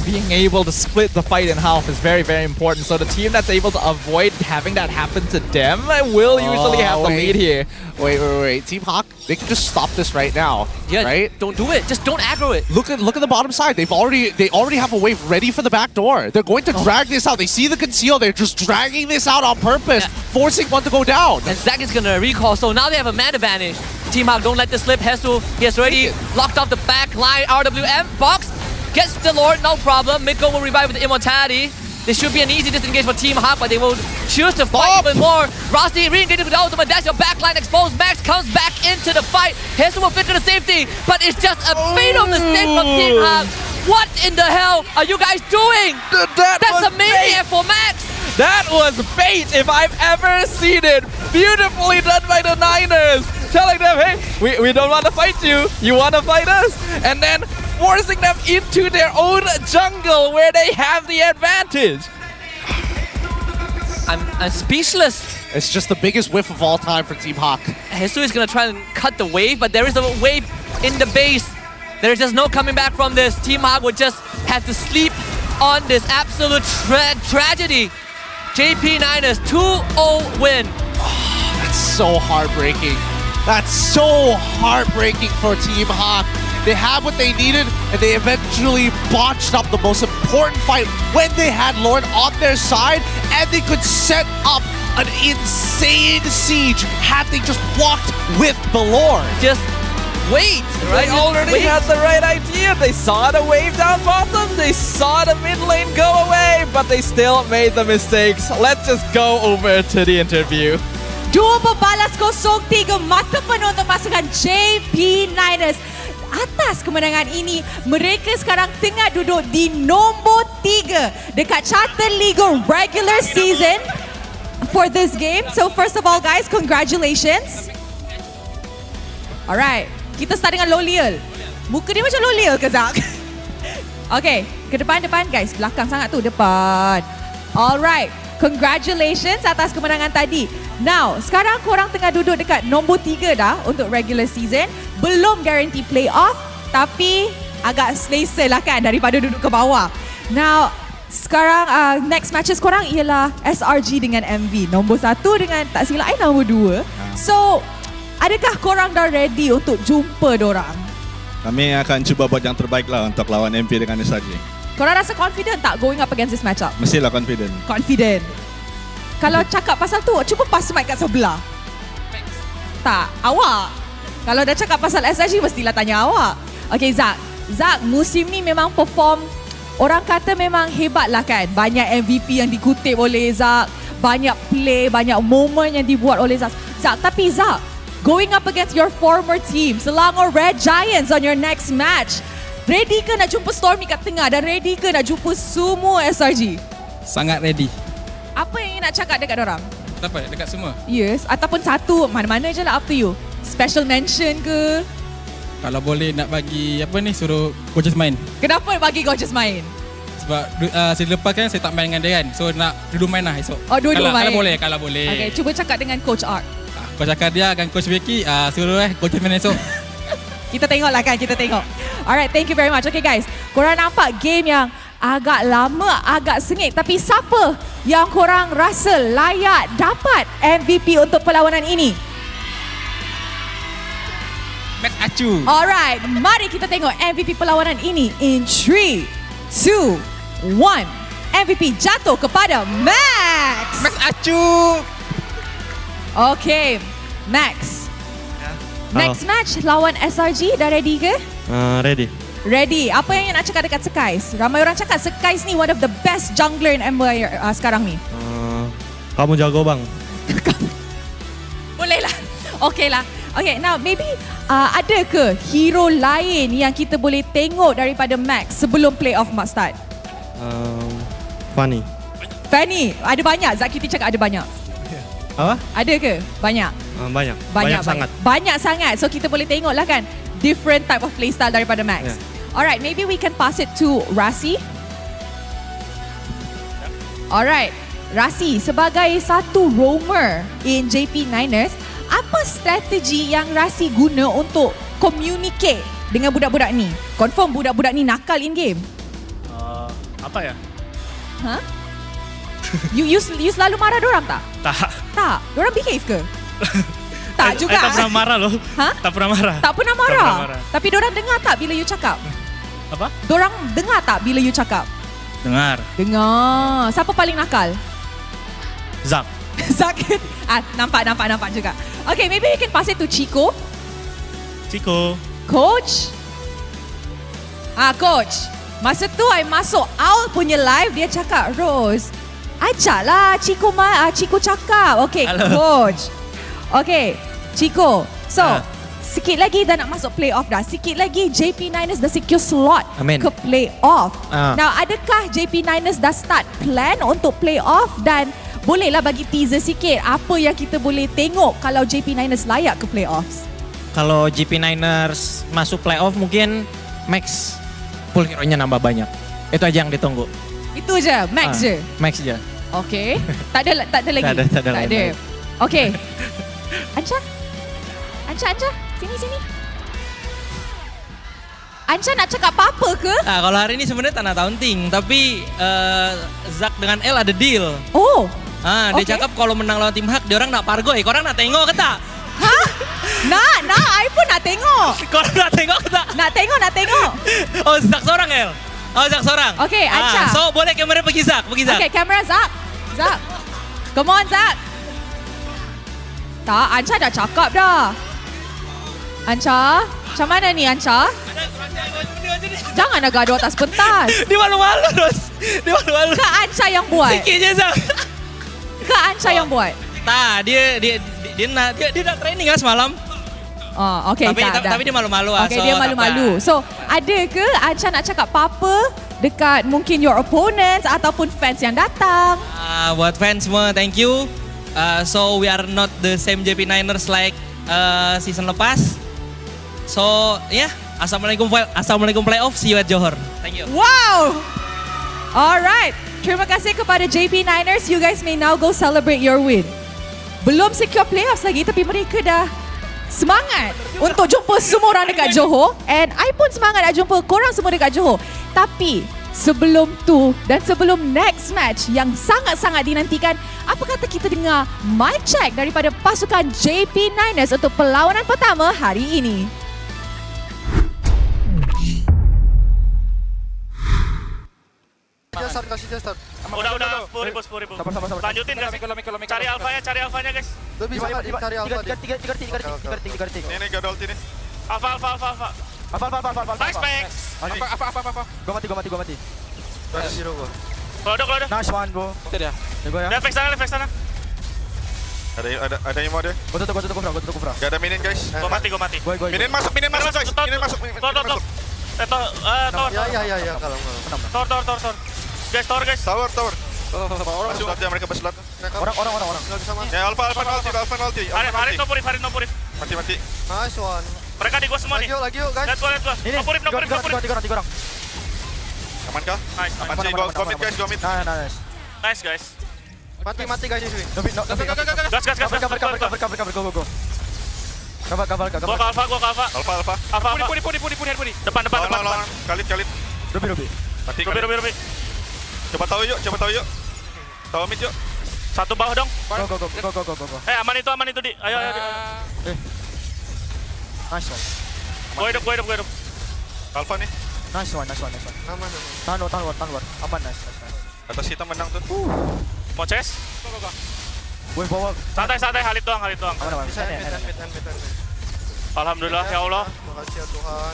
[SPEAKER 13] Being able to split the fight in half is very, very important. So the team that's able to avoid having that happen to them will usually have the lead here.
[SPEAKER 14] Wait. Team Hawk, they can just stop this right now.
[SPEAKER 8] Yeah,
[SPEAKER 14] right?
[SPEAKER 8] Don't do it. Just don't aggro it.
[SPEAKER 14] Look at the bottom side. They already have a wave ready for the back door. They're going to drag this out. They see the conceal. They're just dragging this out on purpose, forcing one to go down.
[SPEAKER 8] And Zach is gonna recall. So now they have a man advantage. Team Hawk, don't let this slip. Hesu, he has already locked off the back line. RWM box. Gets the Lord, no problem. Mikko will revive with the Immortality. This should be an easy disengage for Team Hawk, but they will choose to fight even more. Rossi re-engaging with the ultimate dash. Your backline exposed. Max comes back into the fight. Hesu will flicker the safety, but it's just a fatal mistake from Team Hawk. What in the hell are you guys doing? That's a maniac for Max.
[SPEAKER 13] That was bait if I've ever seen it. Beautifully done by the Niners. Telling them, hey, we don't want to fight you. You want to fight us? And then forcing them into their own jungle where they have the advantage.
[SPEAKER 8] I'm speechless.
[SPEAKER 14] It's just the biggest whiff of all time for Team Hawk.
[SPEAKER 8] Hesu is going to try and cut the wave, but there is a wave in the base. There's just no coming back from this. Team Hawk would just have to sleep on this absolute tragedy. JP Niners 2-0 win.
[SPEAKER 14] Oh, that's so heartbreaking. That's so heartbreaking for Team Hawk. They had what they needed, and they eventually botched up the most important fight when they had Lord on their side, and they could set up an insane siege had they just walked with the Lord.
[SPEAKER 8] Just wait,
[SPEAKER 13] right? They already had the right idea. They saw the wave down bottom. They saw the mid lane go away, but they still made the mistakes. Let's just go over to the interview.
[SPEAKER 6] Dua berbalas 0-3 mata penuh untuk pasukan JP Niners. Atas kemenangan ini, mereka sekarang tengah duduk di nombor 3 dekat Charter League regular season for this game. So first of all guys, congratulations. Alright, kita start dengan Loliel. Muka dia macam Loliel ke Zak? Okay, ke depan guys. Belakang sangat tu, depan. Alright, congratulations atas kemenangan tadi. Now, sekarang korang tengah duduk dekat nombor 3 dah untuk regular season. Belum guarantee playoff, tapi agak selesa lah kan daripada duduk ke bawah. Now, sekarang next matches korang ialah SRG dengan MV. Nombor 1 dengan tak silap nombor 2. So, adakah korang dah ready untuk jumpa dorang?
[SPEAKER 16] Kami akan cuba buat yang terbaik lah untuk lawan MP dengan SRG.
[SPEAKER 6] Korang rasa confident tak going up against this matchup?
[SPEAKER 16] Mestilah confident.
[SPEAKER 6] Confident. Kalau cakap pasal tu, cuba pass mic kat sebelah. Tak, awak. Kalau dah cakap pasal SRG, mestilah tanya awak. Okay, Zak. Zak, musim ni memang perform Orang kata memang hebat lah kan. Banyak MVP yang dikutip oleh Zak. Banyak play, banyak moment yang dibuat oleh Zak. Tapi Zak, going up against your former team, Selangor Red Giants on your next match. Ready ke nak jumpa Stormy kat tengah dan ready ke nak jumpa semua SRG?
[SPEAKER 17] Sangat ready.
[SPEAKER 6] Apa yang nak cakap dekat dorang?
[SPEAKER 17] Apa? Dekat semua?
[SPEAKER 6] Yes, ataupun satu, mana-mana je lah, up to you. Special mention ke?
[SPEAKER 17] Kalau boleh nak bagi apa ni, suruh coaches main.
[SPEAKER 6] Kenapa bagi Gorgeous main?
[SPEAKER 17] Sebab season lepas kan saya tak main dengan dia kan. So nak dua main lah esok.
[SPEAKER 6] Oh, dua-dua main?
[SPEAKER 17] Kalau boleh.
[SPEAKER 6] Okay, cuba cakap dengan Coach Art.
[SPEAKER 17] Coach cakap dia akan Coach Becky, suruh coaches main esok.
[SPEAKER 6] Kita tengok lah kan, kita tengok. Alright, thank you very much. Okay guys, korang nampak game yang agak lama, agak sengit. Tapi siapa yang korang rasa layak dapat MVP untuk perlawanan ini?
[SPEAKER 17] Max Acu.
[SPEAKER 6] Alright, mari kita tengok MVP perlawanan ini in 3, 2, 1. MVP jatuh kepada Max.
[SPEAKER 17] Max Acu.
[SPEAKER 6] Okay, Max. Next match lawan SRG, dah ready ke?
[SPEAKER 18] Ready.
[SPEAKER 6] Ready. Apa yang nak cakap dekat Sekais? Ramai orang cakap Sekais ni one of the best jungler in MY sekarang ni.
[SPEAKER 18] Kamu jago bang.
[SPEAKER 6] Boleh lah. Okay lah. Okay, now maybe ada ke hero lain yang kita boleh tengok daripada Max sebelum playoff mak start?
[SPEAKER 18] Funny.
[SPEAKER 6] Fanny, ada banyak. Zakiti cakap ada banyak.
[SPEAKER 18] Apa?
[SPEAKER 6] Ada ke? Banyak.
[SPEAKER 18] Banyak sangat.
[SPEAKER 6] Banyak sangat. So kita boleh tengok lah kan different type of playstyle daripada Max.
[SPEAKER 18] Yeah.
[SPEAKER 6] Alright, maybe we can pass it to Rasi. Alright, Rasi, sebagai satu roamer in JP Niners, apa strategi yang Rasi guna untuk communicate dengan budak-budak ni? Confirm budak-budak ni nakal in game?
[SPEAKER 18] Apa ya?
[SPEAKER 6] Huh? You selalu marah dorang tak? Tak. Dorang behave ke? Tak juga.
[SPEAKER 18] Tak pernah marah loh.
[SPEAKER 6] Ha?
[SPEAKER 18] Tak pernah marah.
[SPEAKER 6] Tak pernah marah. Tapi dorang dengar tak bila you cakap?
[SPEAKER 18] Apa?
[SPEAKER 6] Dorang dengar tak bila you cakap?
[SPEAKER 18] Dengar.
[SPEAKER 6] Dengar. Siapa paling nakal?
[SPEAKER 18] Zak.
[SPEAKER 6] Zak. Nampak juga. Okay, maybe we can pass it to Chico. Coach. Coach. Masa tu I masuk Owl punya live, dia cakap, Rose, ajaklah Chico cakap. Okay, hello. Coach. Okay, Chico. So, sikit lagi dah nak masuk playoff dah. Sikit lagi JP Niners dah secure slot ke playoff. Now, adakah JP Niners dah start plan untuk playoff dan bolehlah bagi teaser sikit apa yang kita boleh tengok kalau JP Niners layak ke playoffs?
[SPEAKER 19] Kalau JP Niners masuk playoff mungkin Max full hero-nya nambah banyak. Itu aja yang ditunggu.
[SPEAKER 6] Itu je, Max je.
[SPEAKER 19] Max je.
[SPEAKER 6] Okay. Tak ada lagi.
[SPEAKER 19] Tak ada.
[SPEAKER 6] Okay. Anca. Sini. Anca nak cakap apa-apa ke?
[SPEAKER 15] Kalau hari ini sebenarnya tak nak taunting, tapi Zak dengan L ada deal.
[SPEAKER 6] Oh.
[SPEAKER 15] Dia cakap kalau menang lawan tim Hak, dia orang nak pargoy. Korang nak tengok ke tak?
[SPEAKER 6] Hah? Nak. I pun nak tengok.
[SPEAKER 15] Korang nak tengok ke tak?
[SPEAKER 6] Nak tengok.
[SPEAKER 15] Oh, Zak seorang, El. Zak seorang.
[SPEAKER 6] Okay, Anca.
[SPEAKER 15] So, boleh kamera pergi Zak.
[SPEAKER 6] Okay, kamera Zak. Come on, Zak. Tak, Anca dah cakap dah. Anca, macam mana ni Anca? Jangan nak gaduh atas pentas.
[SPEAKER 15] Dia malu-malu, Ros. Dia malu-malu.
[SPEAKER 6] Ke Anca yang buat?
[SPEAKER 15] Sikit je, Zak.
[SPEAKER 6] Ke Anca yang buat?
[SPEAKER 15] Tak, dia nak training lah semalam.
[SPEAKER 6] Okay,
[SPEAKER 15] tapi dia malu-malu lah.
[SPEAKER 6] Okay, dia malu-malu. So, ada ke Anca nak cakap apa-apa dekat mungkin your opponents ataupun fans yang datang?
[SPEAKER 15] Buat fans semua, thank you. So, we are not the same JP Niners like season lepas. So, yeah. Assalamualaikum playoff. See you at Johor. Thank you.
[SPEAKER 6] Wow! Alright. Terima kasih kepada JP Niners. You guys may now go celebrate your win. Belum secure playoffs lagi tapi mereka dah semangat untuk jumpa semua orang dekat Johor. And I pun semangat nak jumpa korang semua dekat Johor. Tapi sebelum tu dan sebelum next match yang sangat-sangat dinantikan, apa kata kita dengar mic check daripada pasukan JP Niners untuk perlawanan pertama hari ini.
[SPEAKER 9] Start.
[SPEAKER 18] Udah 10.000. Lanjutin guys. Cari alfanya guys.
[SPEAKER 9] Lebih cari alfa. Tiga detik.
[SPEAKER 18] Ini gadol sini. Alfa. Nice Max.
[SPEAKER 9] Gua mati.
[SPEAKER 18] Kalau ada.
[SPEAKER 7] Nice one, bro.
[SPEAKER 9] Kita dia.
[SPEAKER 7] Jago ya.
[SPEAKER 18] Dia fake sana.
[SPEAKER 16] Ada emo dia.
[SPEAKER 7] Gua tutup kufra.
[SPEAKER 16] Gak ada minion guys.
[SPEAKER 18] Gua mati.
[SPEAKER 16] Minion masuk guys. Minion masuk.
[SPEAKER 18] Tor.
[SPEAKER 9] Ya, kalau.
[SPEAKER 18] Tor. Guys.
[SPEAKER 16] Tower. Masuk aja mereka berselat.
[SPEAKER 7] Orang.
[SPEAKER 16] Ya Alpha ulti.
[SPEAKER 18] Harit no purif.
[SPEAKER 16] Mati.
[SPEAKER 9] Nice one.
[SPEAKER 18] Mereka di gua semua nih.
[SPEAKER 9] Lagi yuk guys.
[SPEAKER 18] Lihat gua.
[SPEAKER 7] Ini.
[SPEAKER 18] No purif.
[SPEAKER 7] Tiga orang.
[SPEAKER 16] Aman kah?
[SPEAKER 18] Nice.
[SPEAKER 16] Aman sih. Gua mid guys.
[SPEAKER 7] Nice.
[SPEAKER 18] Nice guys.
[SPEAKER 9] Mati guys ini.
[SPEAKER 18] Gas.
[SPEAKER 7] Cover. Go. Cover.
[SPEAKER 18] Gua ke Alpha.
[SPEAKER 16] Alpha.
[SPEAKER 18] Puni. Depan.
[SPEAKER 16] Lawan. Kalit.
[SPEAKER 7] Ruby.
[SPEAKER 16] Mati.
[SPEAKER 18] Ruby.
[SPEAKER 16] Coba tahu yuk. Tahu mid yuk.
[SPEAKER 18] Satu bawah dong.
[SPEAKER 7] Go.
[SPEAKER 18] Aman itu di. Ayo.
[SPEAKER 7] Nice one.
[SPEAKER 18] Gua hidup.
[SPEAKER 16] Alpha nih.
[SPEAKER 7] Nice one.
[SPEAKER 9] Aman.
[SPEAKER 7] Tahan luar. Aman, nice.
[SPEAKER 16] Atas kita menang tuh.
[SPEAKER 18] Mau chase?
[SPEAKER 7] Gue bawa.
[SPEAKER 18] Santai, Halid doang.
[SPEAKER 7] Aman.
[SPEAKER 9] Bisa mid.
[SPEAKER 18] Alhamdulillah, ya Allah.
[SPEAKER 9] Makasih ya Tuhan.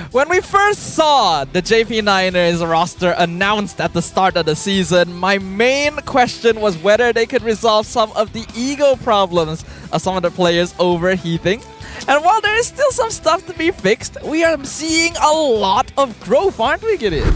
[SPEAKER 13] When we first saw the JP9ers roster announced at the start of the season, my main question was whether they could resolve some of the ego problems of some of the players overheating. And while there is still some stuff to be fixed, we are seeing a lot of growth, aren't we, Gideon?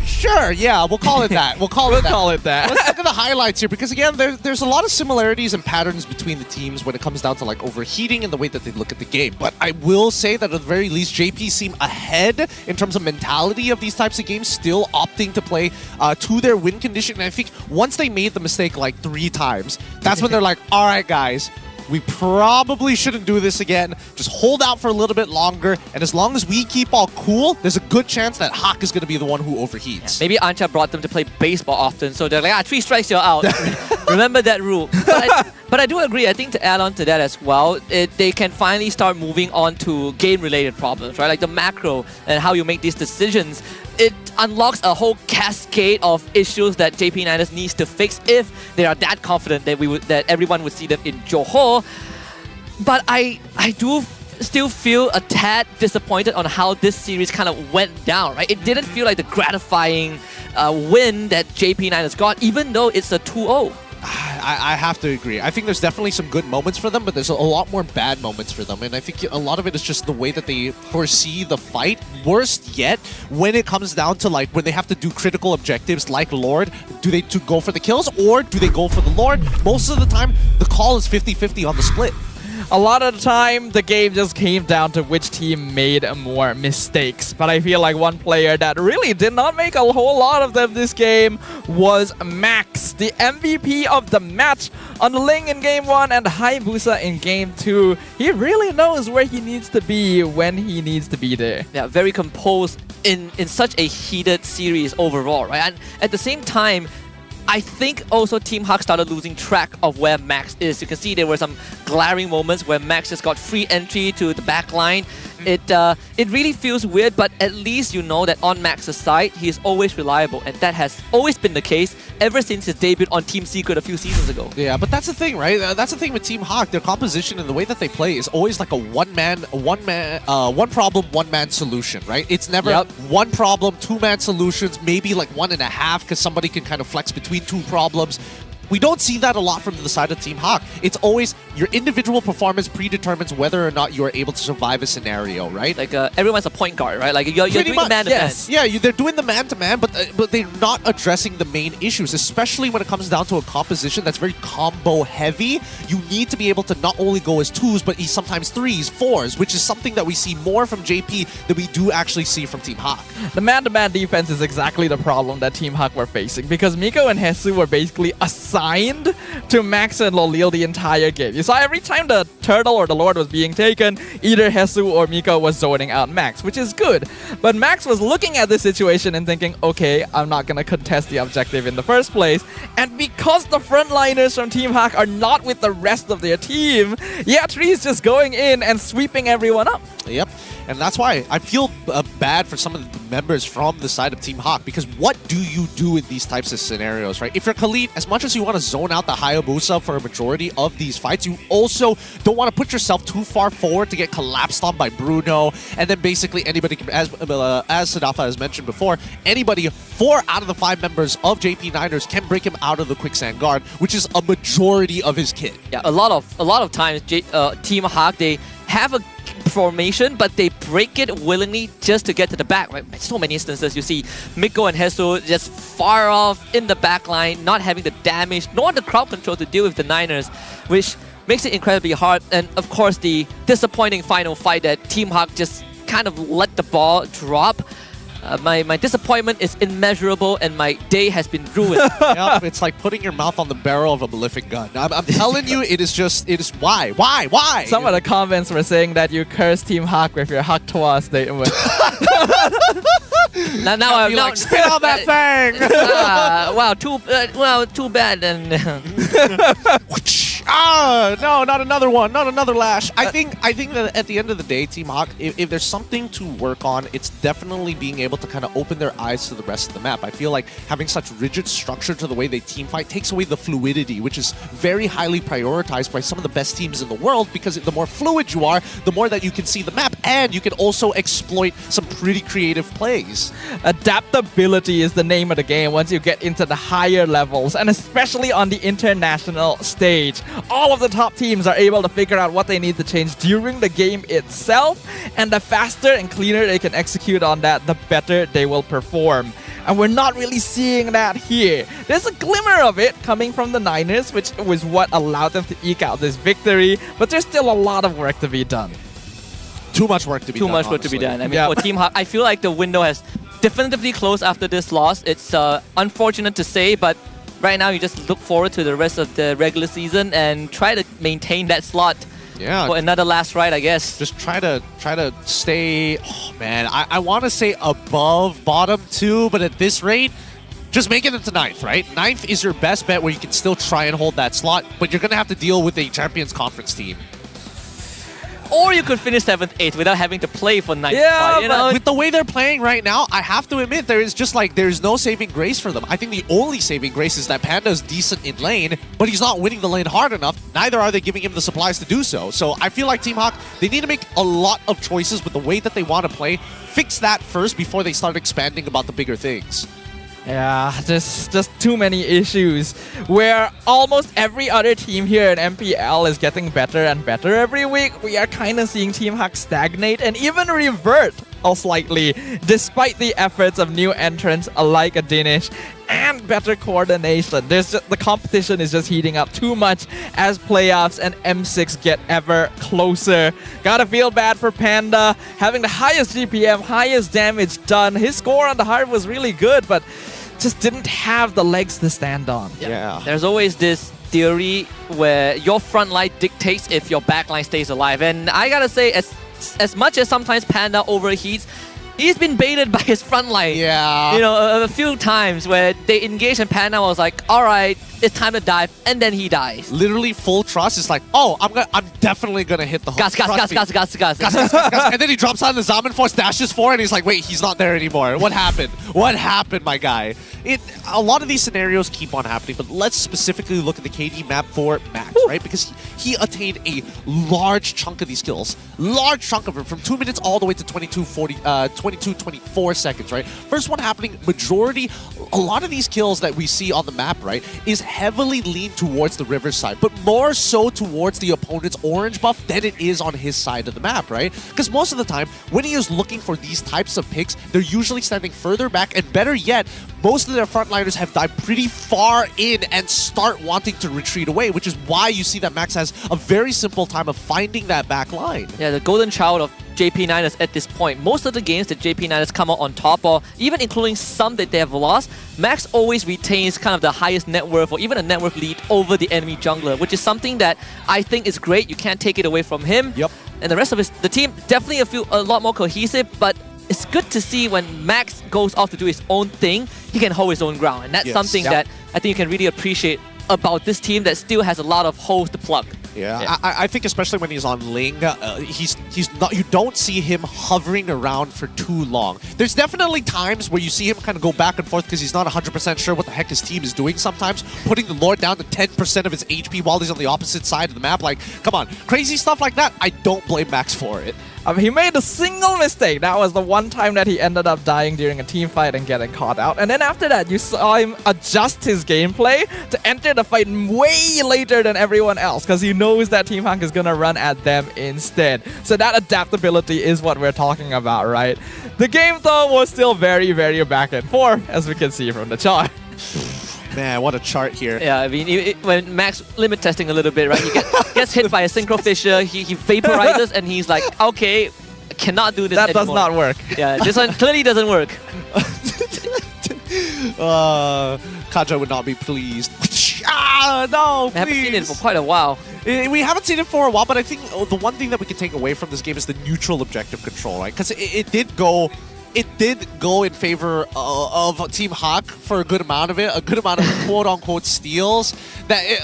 [SPEAKER 14] Sure, yeah, we'll call it that. We'll call it that. Let's look at the highlights here, because again, there's a lot of similarities and patterns between the teams when it comes down to like overheating and the way that they look at the game. But I will say that at the very least, JP seem ahead in terms of mentality of these types of games, still opting to play to their win condition. And I think once they made the mistake like 3 times, that's when they're like, all right, guys, we probably shouldn't do this again. Just hold out for a little bit longer. And as long as we keep all cool, there's a good chance that Hawk is going to be the one who overheats.
[SPEAKER 8] Maybe Ancha brought them to play baseball often, so they're like, 3 strikes, you're out. Remember that rule. But I do agree. I think to add on to that as well, they can finally start moving on to game-related problems, right? Like the macro and how you make these decisions. It unlocks a whole cascade of issues that JP9ers needs to fix if they are that confident that everyone would see them in Johor. But I do still feel a tad disappointed on how this series kind of went down, right? It didn't feel like the gratifying win that JP9ers got, even though it's a 2-0.
[SPEAKER 14] I have to agree. I think there's definitely some good moments for them, but there's a lot more bad moments for them. And I think a lot of it is just the way that they foresee the fight. Worst yet, when it comes down to like when they have to do critical objectives like Lord, do they go for the kills or do they go for the Lord? Most of the time, the call is 50-50 on the split.
[SPEAKER 13] A lot of the time, the game just came down to which team made more mistakes. But I feel like one player that really did not make a whole lot of them this game was Max, the MVP of the match on Ling in Game 1 and Hayabusa in Game 2. He really knows where he needs to be when he needs to be there.
[SPEAKER 8] Yeah, very composed in such a heated series overall, right? And at the same time, I think also Team Hawk started losing track of where Max is. You can see there were some glaring moments where Max just got free entry to the back line. It really feels weird, but at least you know that on Max's side, he is always reliable, and that has always been the case ever since his debut on Team Secret a few seasons ago.
[SPEAKER 14] Yeah, but that's the thing, right? That's the thing with Team Hawk. Their composition and the way that they play is always like a one problem, one man solution, right? It's never one problem, 2-man solutions, maybe like 1.5 because somebody can kind of flex between 2 problems. We don't see that a lot from the side of Team Hawk. It's always your individual performance predetermines whether or not you are able to survive a scenario, right?
[SPEAKER 8] Like everyone's a point guard, right? Like you're doing the man-to-man.
[SPEAKER 14] Yeah, they're doing the man-to-man, but they're not addressing the main issues, especially when it comes down to a composition that's very combo-heavy. You need to be able to not only go as 2s, but sometimes 3s, 4s, which is something that we see more from JP than we do actually see from Team Hawk.
[SPEAKER 13] The man-to-man defense is exactly the problem that Team Hawk were facing, because Miko and Hesu were basically assigned to Max and Lolil the entire game. You saw every time the turtle or the Lord was being taken, either Hesu or Miko was zoning out Max, which is good. But Max was looking at this situation and thinking, okay, I'm not going to contest the objective in the first place. And because the frontliners from Team Hawk are not with the rest of their team, Yatri is just going in and sweeping everyone up.
[SPEAKER 14] Yep. And that's why I feel bad for some of the members from the side of Team Hawk, because what do you do in these types of scenarios, right? If you're Khalid, as much as you want to zone out the Hayabusa for a majority of these fights, you also don't want to put yourself too far forward to get collapsed on by Bruno, and then basically anybody can, as Sadafa has mentioned before, anybody 4 out of the 5 members of JP Niners can break him out of the quicksand guard, which is a majority of his kit.
[SPEAKER 8] Yeah, a lot of times Team Hawk, they have a formation, but they break it willingly just to get to the back. Right? So many instances you see Miko and Hesu just far off in the back line, not having the damage nor the crowd control to deal with the Niners, which makes it incredibly hard. And of course, the disappointing final fight that Team Hawk just kind of let the ball drop. My disappointment is immeasurable, and my day has been ruined.
[SPEAKER 14] Yep, it's like putting your mouth on the barrel of a malefic gun. I'm telling you, it is why?
[SPEAKER 13] Some of the comments were saying that you cursed Team Hawk with your Hawk Toa statement.
[SPEAKER 8] now I'm
[SPEAKER 14] like, spit out that thing!
[SPEAKER 8] Wow, too bad. And
[SPEAKER 14] no, not another one, not another lash. I think that at the end of the day, Team Hawk, if there's something to work on, it's definitely being able to kind of open their eyes to the rest of the map. I feel like having such rigid structure to the way they team fight takes away the fluidity, which is very highly prioritized by some of the best teams in the world, because the more fluid you are, the more that you can see the map, and you can also exploit some pretty creative plays.
[SPEAKER 13] Adaptability is the name of the game once you get into the higher levels, and especially on the international stage. All of the top teams are able to figure out what they need to change during the game itself, and the faster and cleaner they can execute on that, the better they will perform. And we're not really seeing that here. There's a glimmer of it coming from the Niners, which was what allowed them to eke out this victory, but there's still a lot of work to be done.
[SPEAKER 14] Too much work to be done.
[SPEAKER 8] Too much work to be done. I mean, for Team Hawk, I feel like the window has definitively closed after this loss. It's unfortunate to say, but right now you just look forward to the rest of the regular season and try to maintain that slot.
[SPEAKER 14] Yeah,
[SPEAKER 8] for another last ride, I guess.
[SPEAKER 14] Just try to stay. Oh man, I want to say above bottom 2, but at this rate, just make it into 9th, right? 9th is your best bet where you can still try and hold that slot, but you're gonna have to deal with a Champions Conference team.
[SPEAKER 8] Or you could finish 7th, 8th without having to play for 9th.
[SPEAKER 14] Yeah,
[SPEAKER 8] you know?
[SPEAKER 14] With the way they're playing right now, I have to admit, there's no saving grace for them. I think the only saving grace is that Panda's decent in lane, but he's not winning the lane hard enough. Neither are they giving him the supplies to do so. So I feel like Team Hawk, they need to make a lot of choices with the way that they want to play. Fix that first before they start expanding about the bigger things.
[SPEAKER 13] Yeah, just too many issues where almost every other team here in MPL is getting better and better every week. We are kind of seeing Team Hawk stagnate and even revert slightly, despite the efforts of new entrants like a Danish and better coordination. The competition is just heating up too much as playoffs and M6 get ever closer. Gotta feel bad for Panda, having the highest GPM, highest damage done. His score on the heart was really good, but just didn't have the legs to stand on.
[SPEAKER 14] Yeah.
[SPEAKER 8] There's always this theory where your front line dictates if your back line stays alive. And I gotta say, as much as sometimes Panda overheats, he's been baited by his front line.
[SPEAKER 14] Yeah.
[SPEAKER 8] You know, a few times where they engaged and Panda was like, all right, it's time to dive, and then he dies.
[SPEAKER 14] Literally full trust. It's like, oh, I'm definitely gonna hit the hook.
[SPEAKER 8] Gas.
[SPEAKER 14] And then he drops on the Zaman Force, dashes forward, and he's like, wait, he's not there anymore. What happened? What happened, my guy? A lot of these scenarios keep on happening, but let's specifically look at the KD map for Max, right? Because he attained a large chunk of these kills. Large chunk of it, from 2 minutes all the way to 22-24 seconds, right? First one happening, majority, a lot of these kills that we see on the map, right, is heavily leaned towards the river side, but more so towards the opponent's orange buff than it is on his side of the map, right? Because most of the time, when he is looking for these types of picks, they're usually standing further back, and better yet, most of their frontliners have died pretty far in and start wanting to retreat away, which is why you see that Max has a very simple time of finding that back line.
[SPEAKER 8] Yeah, the golden child of JP Niners at this point. Most of the games that JP Niners come out on top, or even including some that they have lost, Max always retains kind of the highest net worth or even a net worth lead over the enemy jungler, which is something that I think is great. You can't take it away from him.
[SPEAKER 14] Yep.
[SPEAKER 8] And the rest of the team definitely a lot more cohesive, but it's good to see when Max goes off to do his own thing, he can hold his own ground. And that's something that I think you can really appreciate about this team that still has a lot of holes to plug.
[SPEAKER 14] Yeah. I think especially when he's on Ling, he's not. You don't see him hovering around for too long. There's definitely times where you see him kind of go back and forth because he's not 100% sure what the heck his team is doing. Sometimes putting the Lord down to 10% of his HP while he's on the opposite side of the map. Like, come on, crazy stuff like that. I don't blame Max for it.
[SPEAKER 13] He made a single mistake. That was the one time that he ended up dying during a team fight and getting caught out. And then after that, you saw him adjust his gameplay to enter the fight way later than everyone else because he knows that Team Hawk is going to run at them instead. So that adaptability is what we're talking about, right? The game, though, was still very, very back and forth, as we can see from the chart.
[SPEAKER 14] Man, what a chart here.
[SPEAKER 8] Yeah, I mean, when Max limit testing a little bit, right? He gets hit by a Synchro Fissure, he vaporizes, and he's like, okay, I cannot do this anymore.
[SPEAKER 13] That does not work.
[SPEAKER 8] Yeah, this one clearly doesn't work.
[SPEAKER 14] Kaja would not be pleased. No, please.
[SPEAKER 8] I haven't seen it for quite a while.
[SPEAKER 14] We haven't seen it for a while, but I think the one thing that we can take away from this game is the neutral objective control, right? Because it did go in favor of Team Hawk for a good amount of it, a good amount of quote-unquote steals.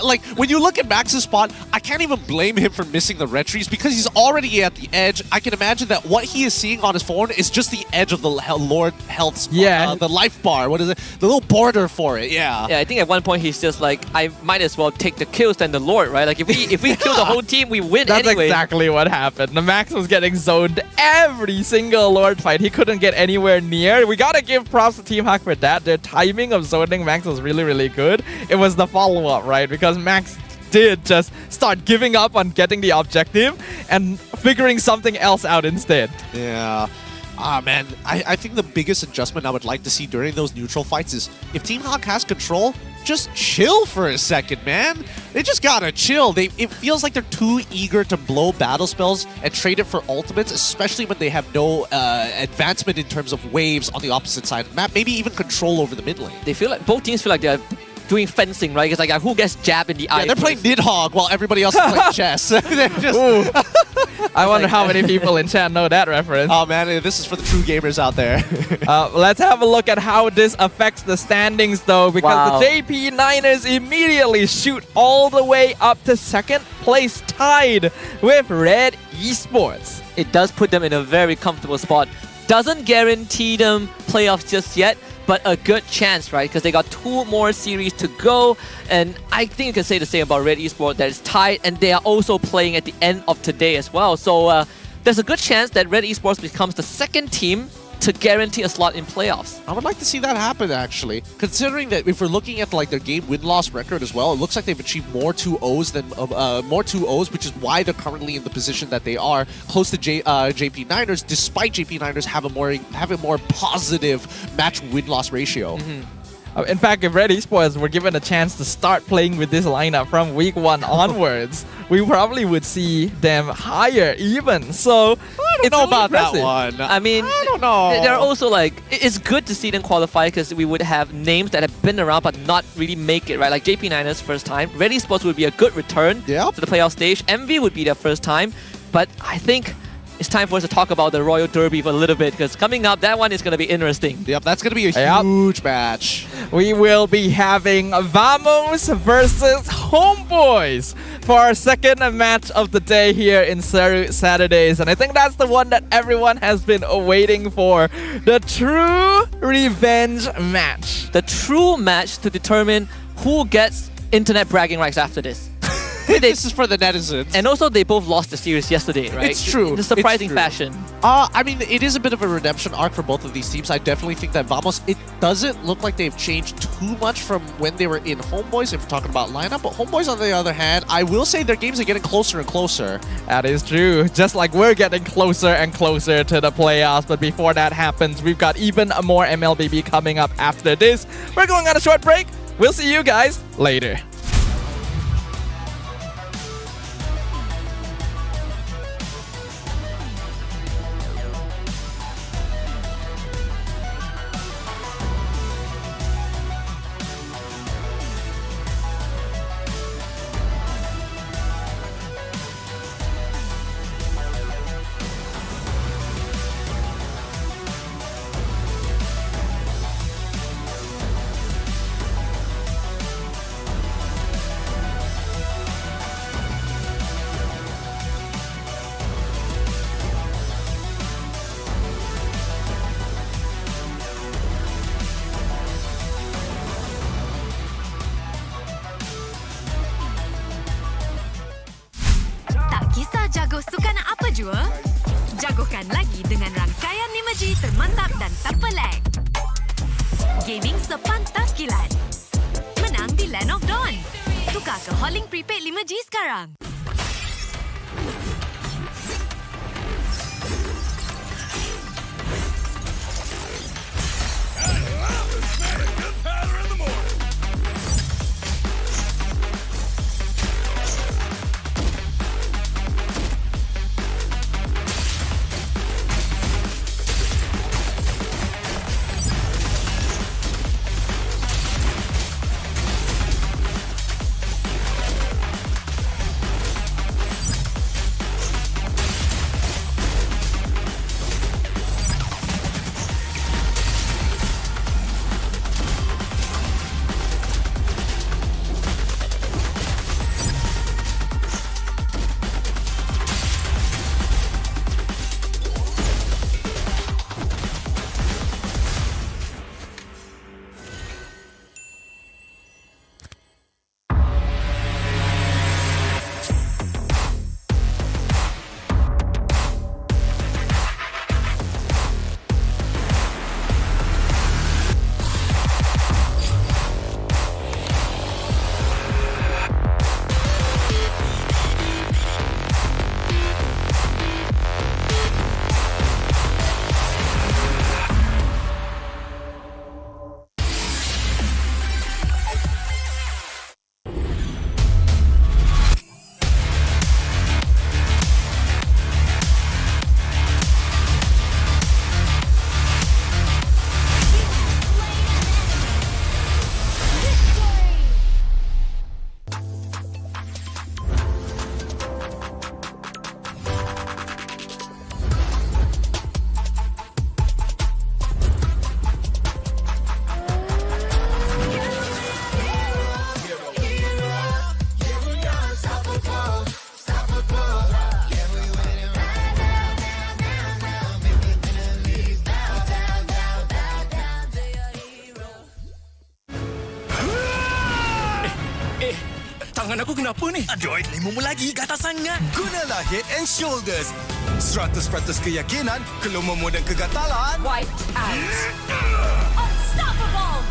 [SPEAKER 14] Like, when you look at Max's spot, I can't even blame him for missing the retries because he's already at the edge. I can imagine that what he is seeing on his phone is just the edge of the Lord health spot, the life bar. What is it? The little border for it, yeah.
[SPEAKER 8] Yeah, I think at one point he's just like, I might as well take the kills than the Lord, right? Like, if we kill the whole team, we win
[SPEAKER 13] That's
[SPEAKER 8] anyway.
[SPEAKER 13] That's exactly what happened. The Max was getting zoned every single Lord fight. He couldn't get anywhere near. We gotta give props to Team Hawk for that. Their timing of zoning Max was really, really good. It was the follow-up, right? Because Max did just start giving up on getting the objective and figuring something else out instead.
[SPEAKER 14] Yeah. Ah, man, I think the biggest adjustment I would like to see during those neutral fights is if Team Hawk has control, just chill for a second, man. They just gotta chill. It feels like they're too eager to blow battle spells and trade it for ultimates, especially when they have no advancement in terms of waves on the opposite side of the map, maybe even control over the mid lane.
[SPEAKER 8] They feel like both teams feel like they're doing fencing, right? It's like who gets jabbed in the eye.
[SPEAKER 14] Yeah, they're playing Nidhogg while everybody else is playing chess. They're just
[SPEAKER 13] I wonder how many people in chat know that reference.
[SPEAKER 14] Oh man, this is for the true gamers out there.
[SPEAKER 13] Let's have a look at how this affects the standings though, because the JP Niners immediately shoot all the way up to second place, tied with RED Esports.
[SPEAKER 8] It does put them in a very comfortable spot. Doesn't guarantee them playoffs just yet, but a good chance, right? Because they got 2 more series to go, and I think you can say the same about RED Esports, that it's tied, and they are also playing at the end of today as well. So there's a good chance that RED Esports becomes the second team to guarantee a slot in playoffs.
[SPEAKER 14] I would like to see that happen, actually. Considering that if we're looking at like their game win-loss record as well, it looks like they've achieved more 2-0s than more 2-0s, which is why they're currently in the position that they are, close to JP Niners, despite JP Niners have a more positive match win-loss ratio.
[SPEAKER 13] In fact, if RED Esports were given a chance to start playing with this lineup from week 1 onwards, we probably would see them higher even. So
[SPEAKER 14] I don't know about that one.
[SPEAKER 8] I mean,
[SPEAKER 14] I don't know.
[SPEAKER 8] They're also like, it's good to see them qualify because we would have names that have been around but not really make it, right? Like JP Niners first time. RED Esports would be a good return to the playoff stage. MV would be their first time. But I think it's time for us to talk about the Royal Derby for a little bit, because coming up, that one is going to be interesting.
[SPEAKER 14] Yep, that's going to be a huge match.
[SPEAKER 13] We will be having Vamos versus Homebois for our second match of the day here in Saturdays. And I think that's the one that everyone has been waiting for. The true revenge match.
[SPEAKER 8] The true match to determine who gets internet bragging rights after this.
[SPEAKER 14] This is for the netizens.
[SPEAKER 8] And also, they both lost the series yesterday, right?
[SPEAKER 14] It's true.
[SPEAKER 8] In a surprising fashion.
[SPEAKER 14] I mean, it is a bit of a redemption arc for both of these teams. I definitely think that Vamos, it doesn't look like they've changed too much from when they were in Homebois, if we're talking about lineup. But Homebois, on the other hand, I will say their games are getting closer and closer.
[SPEAKER 13] That is true. Just like we're getting closer and closer to the playoffs. But before that happens, we've got even more MLBB coming up after this. We're going on a short break. We'll see you guys later.
[SPEAKER 20] Teknologi termantap dan tanpa lag. Gaming sepantas kilat. Menang di Land of Dawn. Tukar ke Hollink Prepaid 5G sekarang.
[SPEAKER 21] Tangan aku kenapa ni? Aduh, limumu lagi, gatal sangat. Gunalah Head and Shoulders. 100% keyakinan, kelumamu dan kegatalan.
[SPEAKER 20] Wiped out. Unstoppable.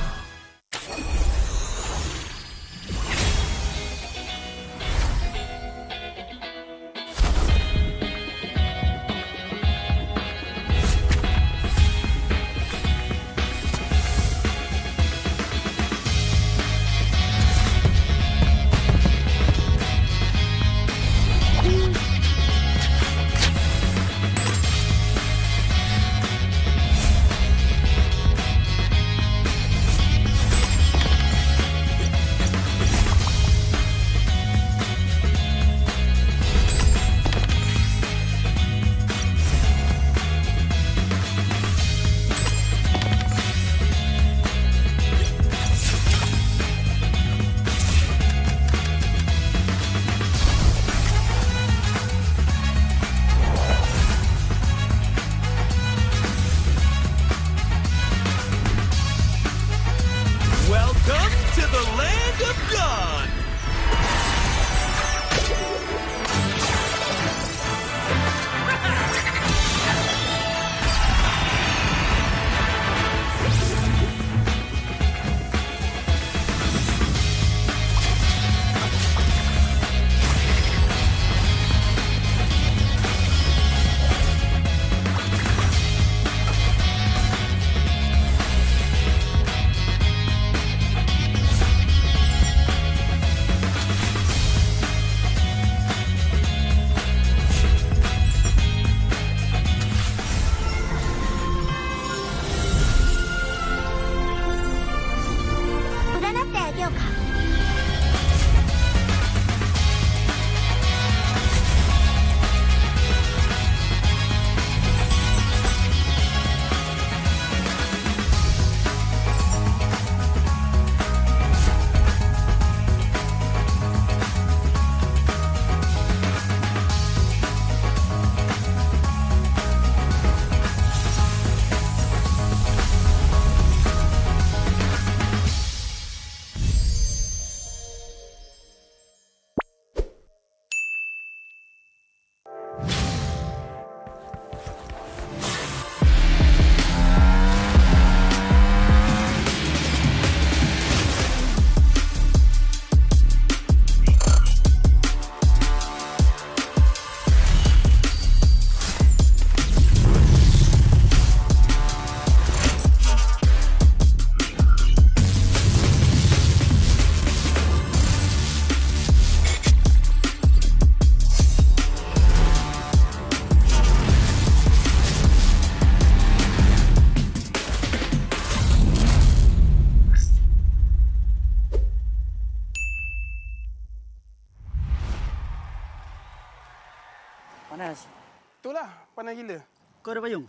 [SPEAKER 1] Panas gila.
[SPEAKER 9] Kau ada payung?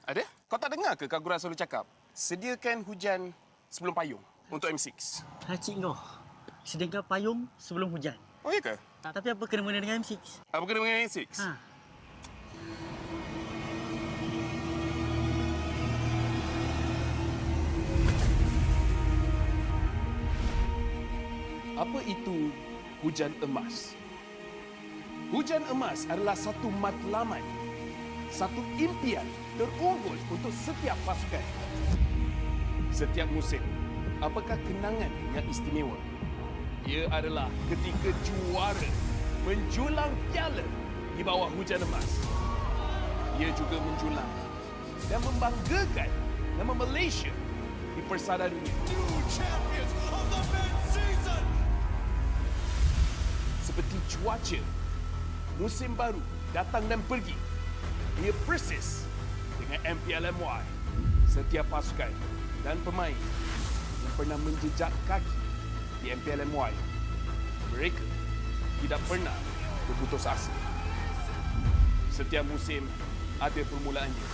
[SPEAKER 1] Ada? Kau tak dengar ke Kak Gura selalu cakap? Sediakan hujan sebelum payung untuk M6.
[SPEAKER 9] Cik kau. Sediakan payung sebelum hujan.
[SPEAKER 1] Oh, iya ke?
[SPEAKER 9] Tapi apa kena-mena dengan M6?
[SPEAKER 1] Apa kena dengan M6?
[SPEAKER 9] Ha.
[SPEAKER 1] Apa itu hujan emas? Hujan emas adalah satu matlamat, satu impian terunggul untuk setiap pasukan. Setiap musim, apakah kenangan yang istimewa? Ia adalah ketika juara menjulang piala di bawah hujan emas. Ia juga menjulang dan membanggakan nama Malaysia di persada dunia. Seperti cuaca, musim baru datang dan pergi. Ia persis dengan MPL MY. Setiap pasukan dan pemain yang pernah menjejak kaki di MPL MY, mereka tidak pernah berputus asa. Setiap musim ada permulaannya.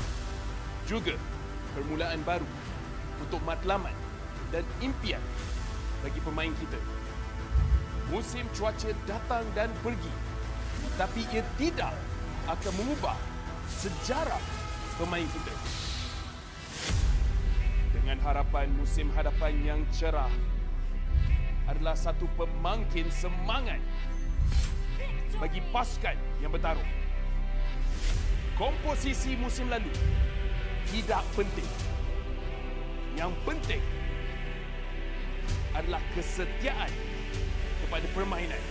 [SPEAKER 1] Juga permulaan baru untuk matlamat dan impian bagi pemain kita. Musim cuaca datang dan pergi, tapi ia tidak akan mengubah sejarah pemain kita. Dengan harapan musim hadapan yang cerah adalah satu pemangkin semangat bagi pasukan yang bertarung. Komposisi musim lalu tidak penting. Yang penting adalah kesetiaan kepada permainan.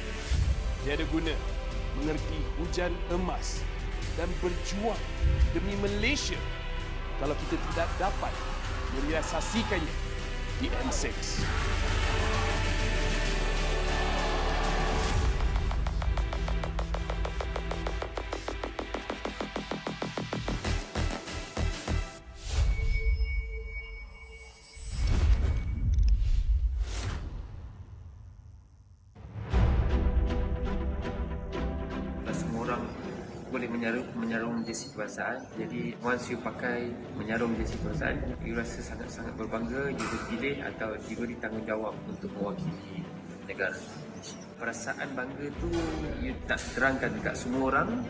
[SPEAKER 1] Tiada guna mengerti hujan emas dan berjuang demi Malaysia kalau kita tidak dapat merealisasikannya di M6.
[SPEAKER 3] Boleh menyarung jersey kebangsaan. Jadi once you pakai menyarung jersey kebangsaan, you rasa sangat-sangat berbangga, you dipilih atau diberi tanggungjawab untuk mewakili negara. Perasaan bangga tu you tak terangkan dekat semua orang.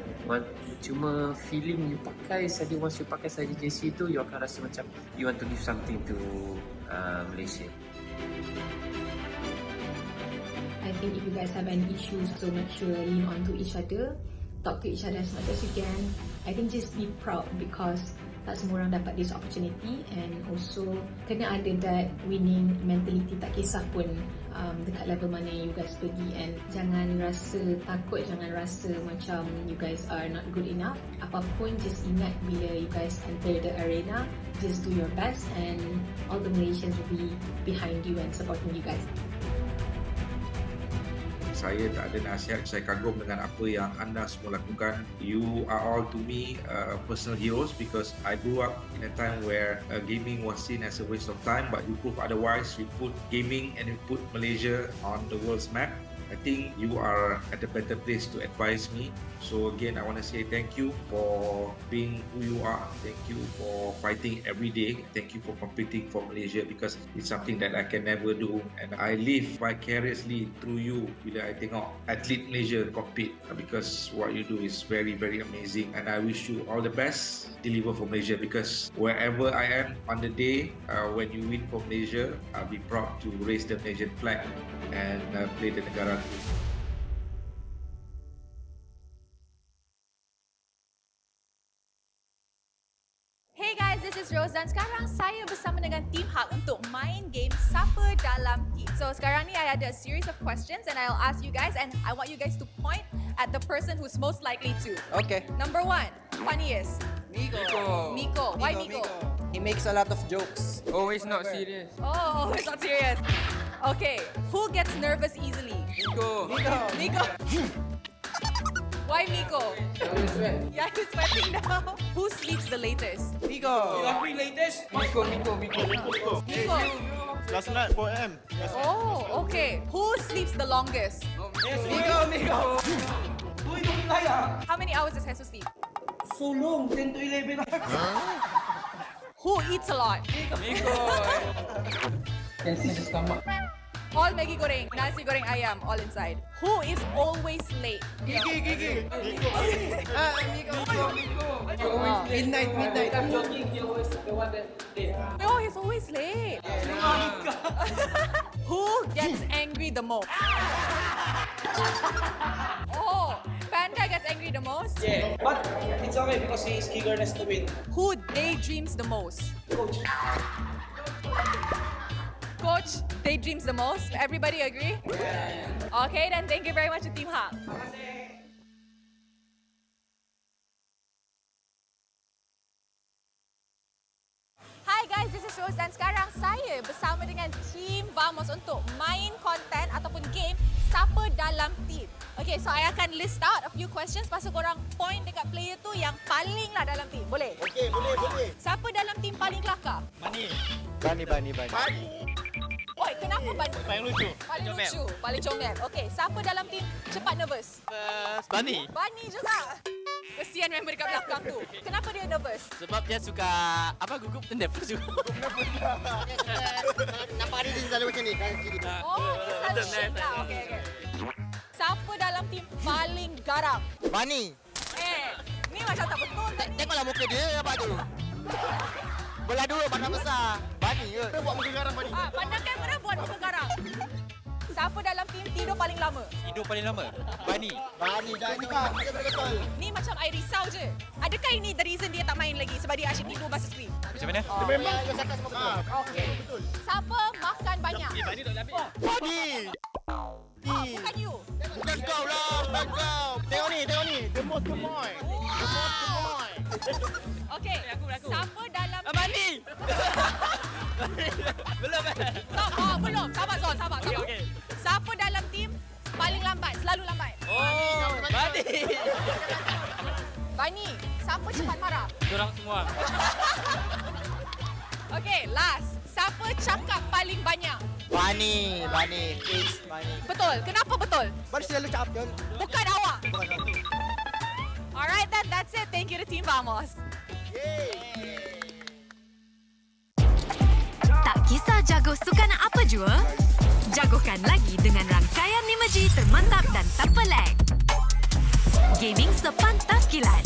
[SPEAKER 3] Cuma feeling you pakai saja, once you pakai saja jersey tu, you akan rasa macam you want to give something to Malaysia.
[SPEAKER 4] I think if you guys have any issues, so make sure lean on to each other. Talk to each other as much as you can. I think just be proud because tak semua orang dapat this opportunity, and also kena ada that winning mentality, tak kisah pun dekat level mana you guys pergi, and jangan rasa takut, jangan rasa macam you guys are not good enough. Apapun, just ingat bila you guys enter the arena, just do your best and all the Malaysians will be behind you and supporting you guys.
[SPEAKER 5] Saya tak ada nasihat, saya kagum dengan apa yang anda semua lakukan. You are all to me personal heroes because I grew up in a time where gaming was seen as a waste of time, but you prove otherwise. You put gaming and you put Malaysia on the world's map. I think you are at a better place to advise me. So again, I want to say thank you for being who you are. Thank you for fighting every day. Thank you for competing for Malaysia because it's something that I can never do. And I live vicariously through you bila I tengok atlet Malaysia compete because what you do is very, very amazing. And I wish you all the best. Deliver for Malaysia because wherever I am on the day when you win for Malaysia, I'll be proud to raise the Malaysian flag and play the negara.
[SPEAKER 6] Hey guys, this is Rose dan sekarang saya bersama dengan Team Hak untuk main game Siapa Dalam Team. So sekarang ni I ada a series of questions and I'll ask you guys and I want you guys to point at the person who's most likely to.
[SPEAKER 2] Okay.
[SPEAKER 6] Number 1, funniest. Miko. Why Miko?
[SPEAKER 2] He makes a lot of jokes.
[SPEAKER 22] Always not serious.
[SPEAKER 6] Oh, it's not serious. Okay, who gets nervous easily? Miko. Why Miko? Yeah, he's sweating now. Who sleeps the latest?
[SPEAKER 2] Miko.
[SPEAKER 22] You are latest? Miko.
[SPEAKER 6] Miko.
[SPEAKER 9] Last night 4 AM.
[SPEAKER 6] Oh, okay. Who sleeps the longest?
[SPEAKER 22] Miko.
[SPEAKER 6] How many hours does Jesus sleep?
[SPEAKER 22] So long, 10 to 11.
[SPEAKER 6] Who eats a lot?
[SPEAKER 22] Can see the stomach.
[SPEAKER 6] All Maggi goreng, nasi goreng ayam, all inside. Who is always late?
[SPEAKER 22] Gigi. Midnight. I'm joking, he always the one that late.
[SPEAKER 6] No, he's always late. Who gets angry the most? Oh, Panda gets angry the most?
[SPEAKER 22] Yeah, but it's okay because he is eagerness to win.
[SPEAKER 6] Who daydreams the most? Coach daydreams the most. Everybody agree? Yeah. Okay, then thank you very much to Team Hak. Hi guys, this is Rose dan sekarang saya bersama dengan Team Vamos untuk main konten ataupun game Siapa Dalam Team. Okay, so I akan list out a few questions pasal korang point dekat player tu yang paling lah dalam team. Boleh?
[SPEAKER 9] Okey, boleh.
[SPEAKER 6] Siapa dalam team paling kelakar?
[SPEAKER 9] Bani.
[SPEAKER 6] Oi, kenapa Bani?
[SPEAKER 9] Paling lucu.
[SPEAKER 6] Paling lucu, paling comel. Okey, siapa dalam team cepat nervous?
[SPEAKER 9] Bani.
[SPEAKER 6] Bani juga. Kesian member dekat belakang tu. Kenapa dia nervous?
[SPEAKER 9] Sebab dia suka gugup nervous juga. Nampak dia selalu macam ni.
[SPEAKER 6] Oh, dia selalu shake lah. Okey. Siapa dalam team paling garang?
[SPEAKER 9] Bani.
[SPEAKER 6] Ni macam tak betul tadi.
[SPEAKER 9] Tengoklah muka dia apa tu. Belah dulu mana besar. Bani ke? Dia buat muka garang Bani.
[SPEAKER 6] Pandangkan mana buat muka garang. Siapa dalam team tidur paling lama?
[SPEAKER 9] Tidur paling lama. Bani dah ni betul.
[SPEAKER 6] Ni macam I risau je. Adakah ini the reason dia tak main lagi sebab dia asyik tidur masa screen?
[SPEAKER 9] Macam mana? Dia memang dia cakap semua betul.
[SPEAKER 6] Okey. Siapa makan banyak?
[SPEAKER 9] Bani tak boleh ambil. Bani.
[SPEAKER 6] Bukan you.
[SPEAKER 9] Bukan kau lah, bukan kau. Tengok ni. The most gemoy.
[SPEAKER 6] Okey. Siapa dalam
[SPEAKER 9] Bani. Belum
[SPEAKER 6] belum. Sabar Zon, sabar.
[SPEAKER 9] Okey.
[SPEAKER 6] Siapa dalam team paling lambat? Selalu lambat.
[SPEAKER 9] Oh, Bani.
[SPEAKER 6] Bani, siapa cepat marah?
[SPEAKER 9] Diorang semua.
[SPEAKER 6] Okey, last. Siapa cakap paling banyak?
[SPEAKER 9] Bani.
[SPEAKER 6] Betul. Kenapa betul?
[SPEAKER 9] Bani selalu cakap.
[SPEAKER 6] Bukan awak. Alright then, that's it. Thank you to Team Vamos.
[SPEAKER 20] Tak kisah jago sukan apa jua, jagokan lagi dengan rangkaian 5G termantap dan tanpa lag. Gaming sepantas kilat.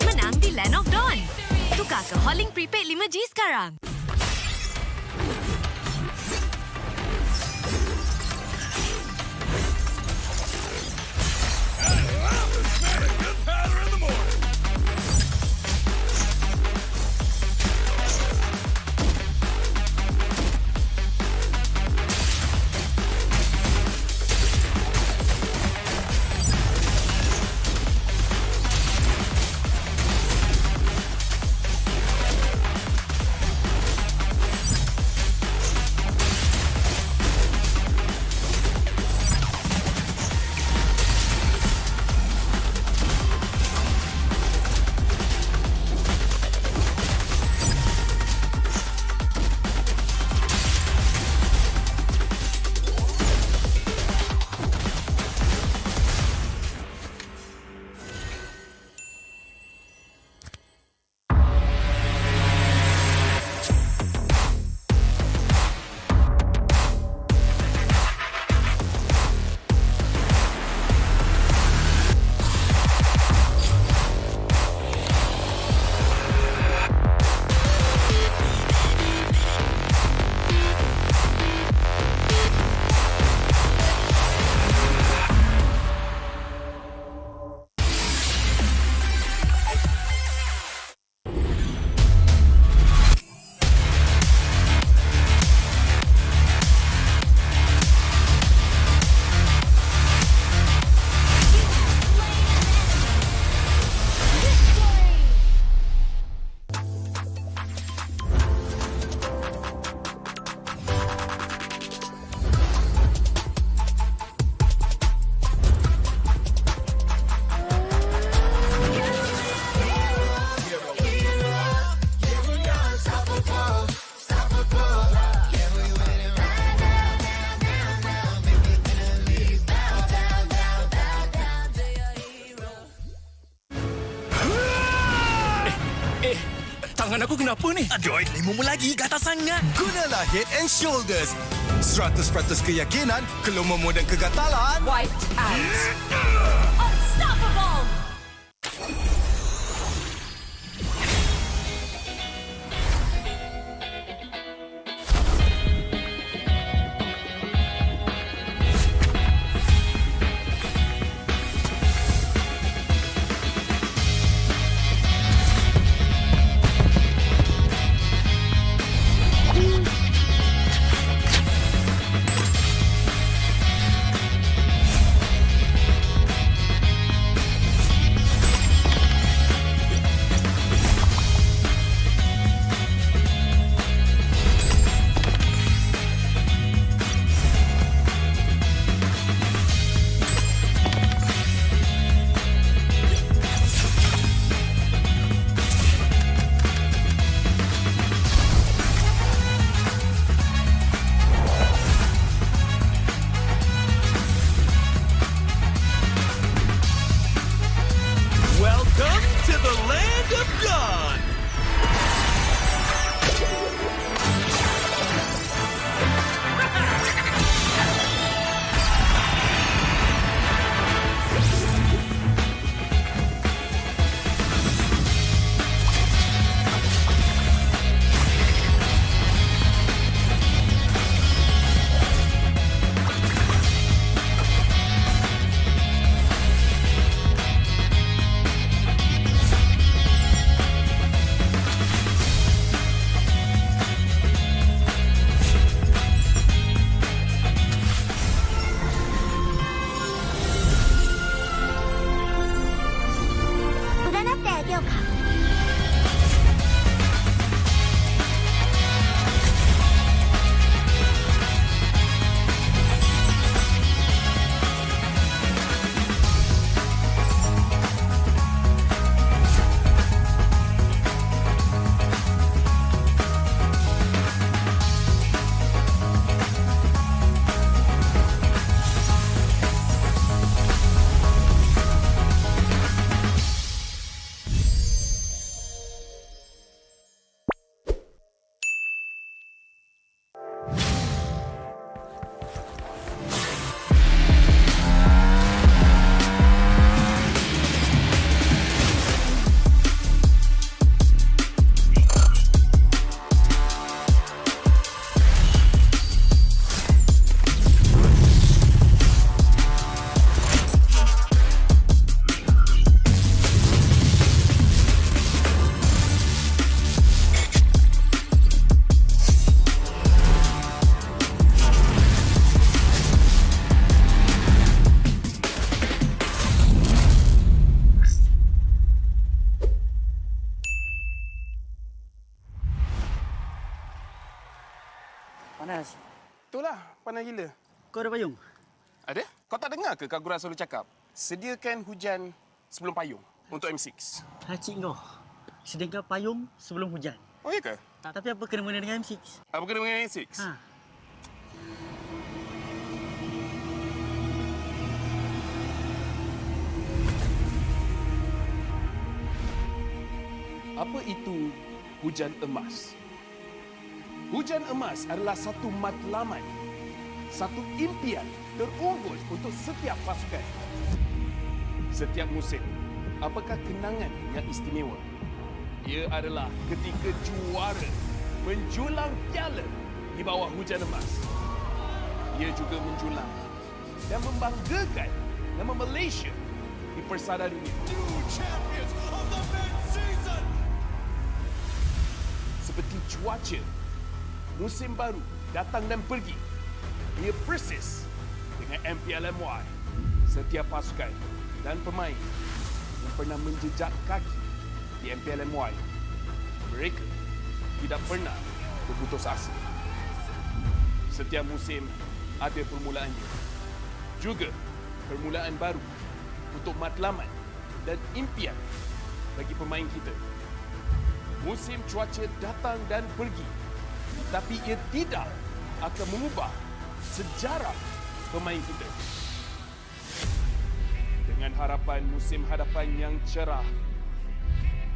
[SPEAKER 20] Menang di Land of Dawn. Tukar ke Holling Prepaid 5G sekarang.
[SPEAKER 21] kenapa ni? Aduh, lima lagi, gatal sangat. Gunalah Head and Shoulders. 100% keyakinan, kelumamu dan kegatalan.
[SPEAKER 20] Wiped out. Unstoppable.
[SPEAKER 21] Welcome to the land of God.
[SPEAKER 22] Panas.
[SPEAKER 1] Itulah, panas gila.
[SPEAKER 22] Kau ada payung?
[SPEAKER 1] Ada? Kau tak dengar ke Kak Gura selalu cakap? Sediakan hujan sebelum payung untuk M6.
[SPEAKER 22] Hacik kau. Sediakan payung sebelum hujan.
[SPEAKER 1] Oh, iya ke?
[SPEAKER 22] Tapi apa kena-mena dengan M6?
[SPEAKER 1] Apa kena dengan M6?
[SPEAKER 22] Ha.
[SPEAKER 1] Apa itu hujan emas? Hujan emas adalah satu matlamat, satu impian terunggul untuk setiap pasukan. Setiap musim, apakah kenangan yang istimewa? Ia adalah ketika juara menjulang piala di bawah hujan emas. Ia juga menjulang dan membanggakan nama Malaysia di persada dunia. Seperti cuaca, musim baru datang dan pergi. Ia persis dengan MPL MY. Setiap pasukan dan pemain yang pernah menjejak kaki di MPL MY, mereka tidak pernah berputus asa. Setiap musim ada permulaannya. Juga permulaan baru untuk matlamat dan impian bagi pemain kita. Musim cuaca datang dan pergi, tapi ia tidak akan mengubah sejarah pemain kita. Dengan harapan musim hadapan yang cerah,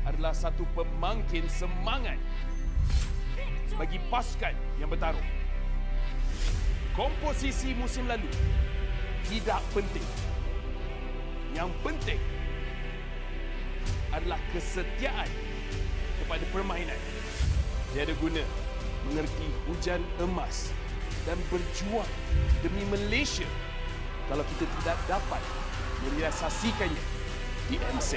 [SPEAKER 1] adalah satu pemangkin semangat bagi pasukan yang bertarung. Komposisi musim lalu tidak penting. Yang penting adalah kesetiaan kepada permainan. Tiada guna mengerti hujan emas dan berjuang demi Malaysia kalau kita tidak dapat merealisasikannya di M6.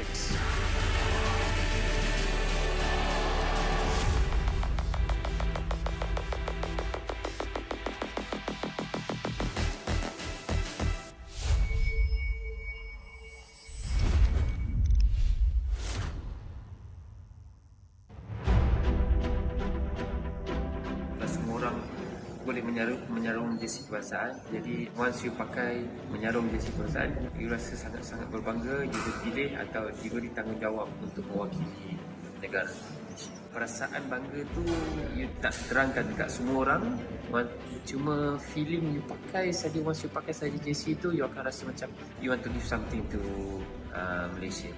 [SPEAKER 3] Boleh menyarung jersey kebangsaan. Jadi once you pakai menyarung jersey kebangsaan, you rasa sangat-sangat berbangga, you terpilih atau diberi tanggungjawab untuk mewakili negara. Perasaan bangga tu you tak terangkan dekat semua orang, cuma feeling you pakai saja. Once you pakai saja jersey tu, you akan rasa macam you want to give something to Malaysia.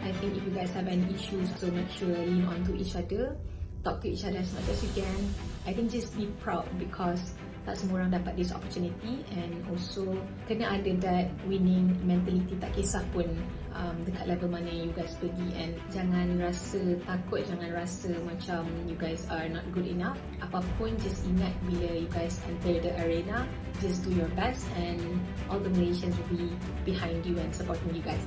[SPEAKER 4] I think if you guys have any issues, so make sure lean on to each other. Talk to each other as much as you can. I think just be proud because tak semua orang dapat this opportunity, and also kena ada that winning mentality, tak kisah pun dekat level mana you guys pergi, and jangan rasa takut, jangan rasa macam you guys are not good enough. Apapun, just ingat bila you guys enter the arena, just do your best and all the Malaysians will be behind you and supporting you guys.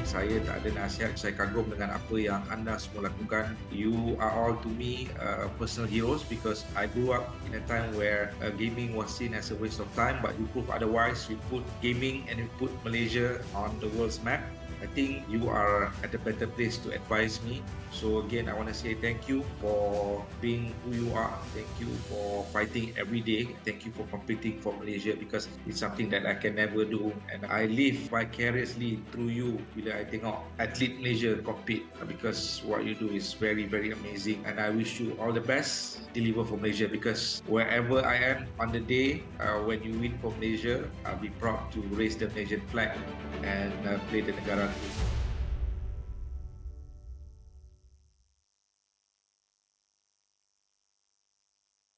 [SPEAKER 5] Saya tak ada nasihat, saya kagum dengan apa yang anda semua lakukan. You are all to me personal heroes because I grew up in a time where gaming was seen as a waste of time, but you prove otherwise. You put gaming and you put Malaysia on the world's map. I think you are at a better place to advise me. So again, I want to say thank you for being who you are. Thank you for fighting every day. Thank you for competing for Malaysia because it's something that I can never do. And I live vicariously through you bila I tengok atlet Malaysia compete because what you do is very, very amazing. And I wish you all the best. Deliver for Malaysia because wherever I am on the day when you win for Malaysia, I'll be proud to raise the Malaysian flag and play the negara.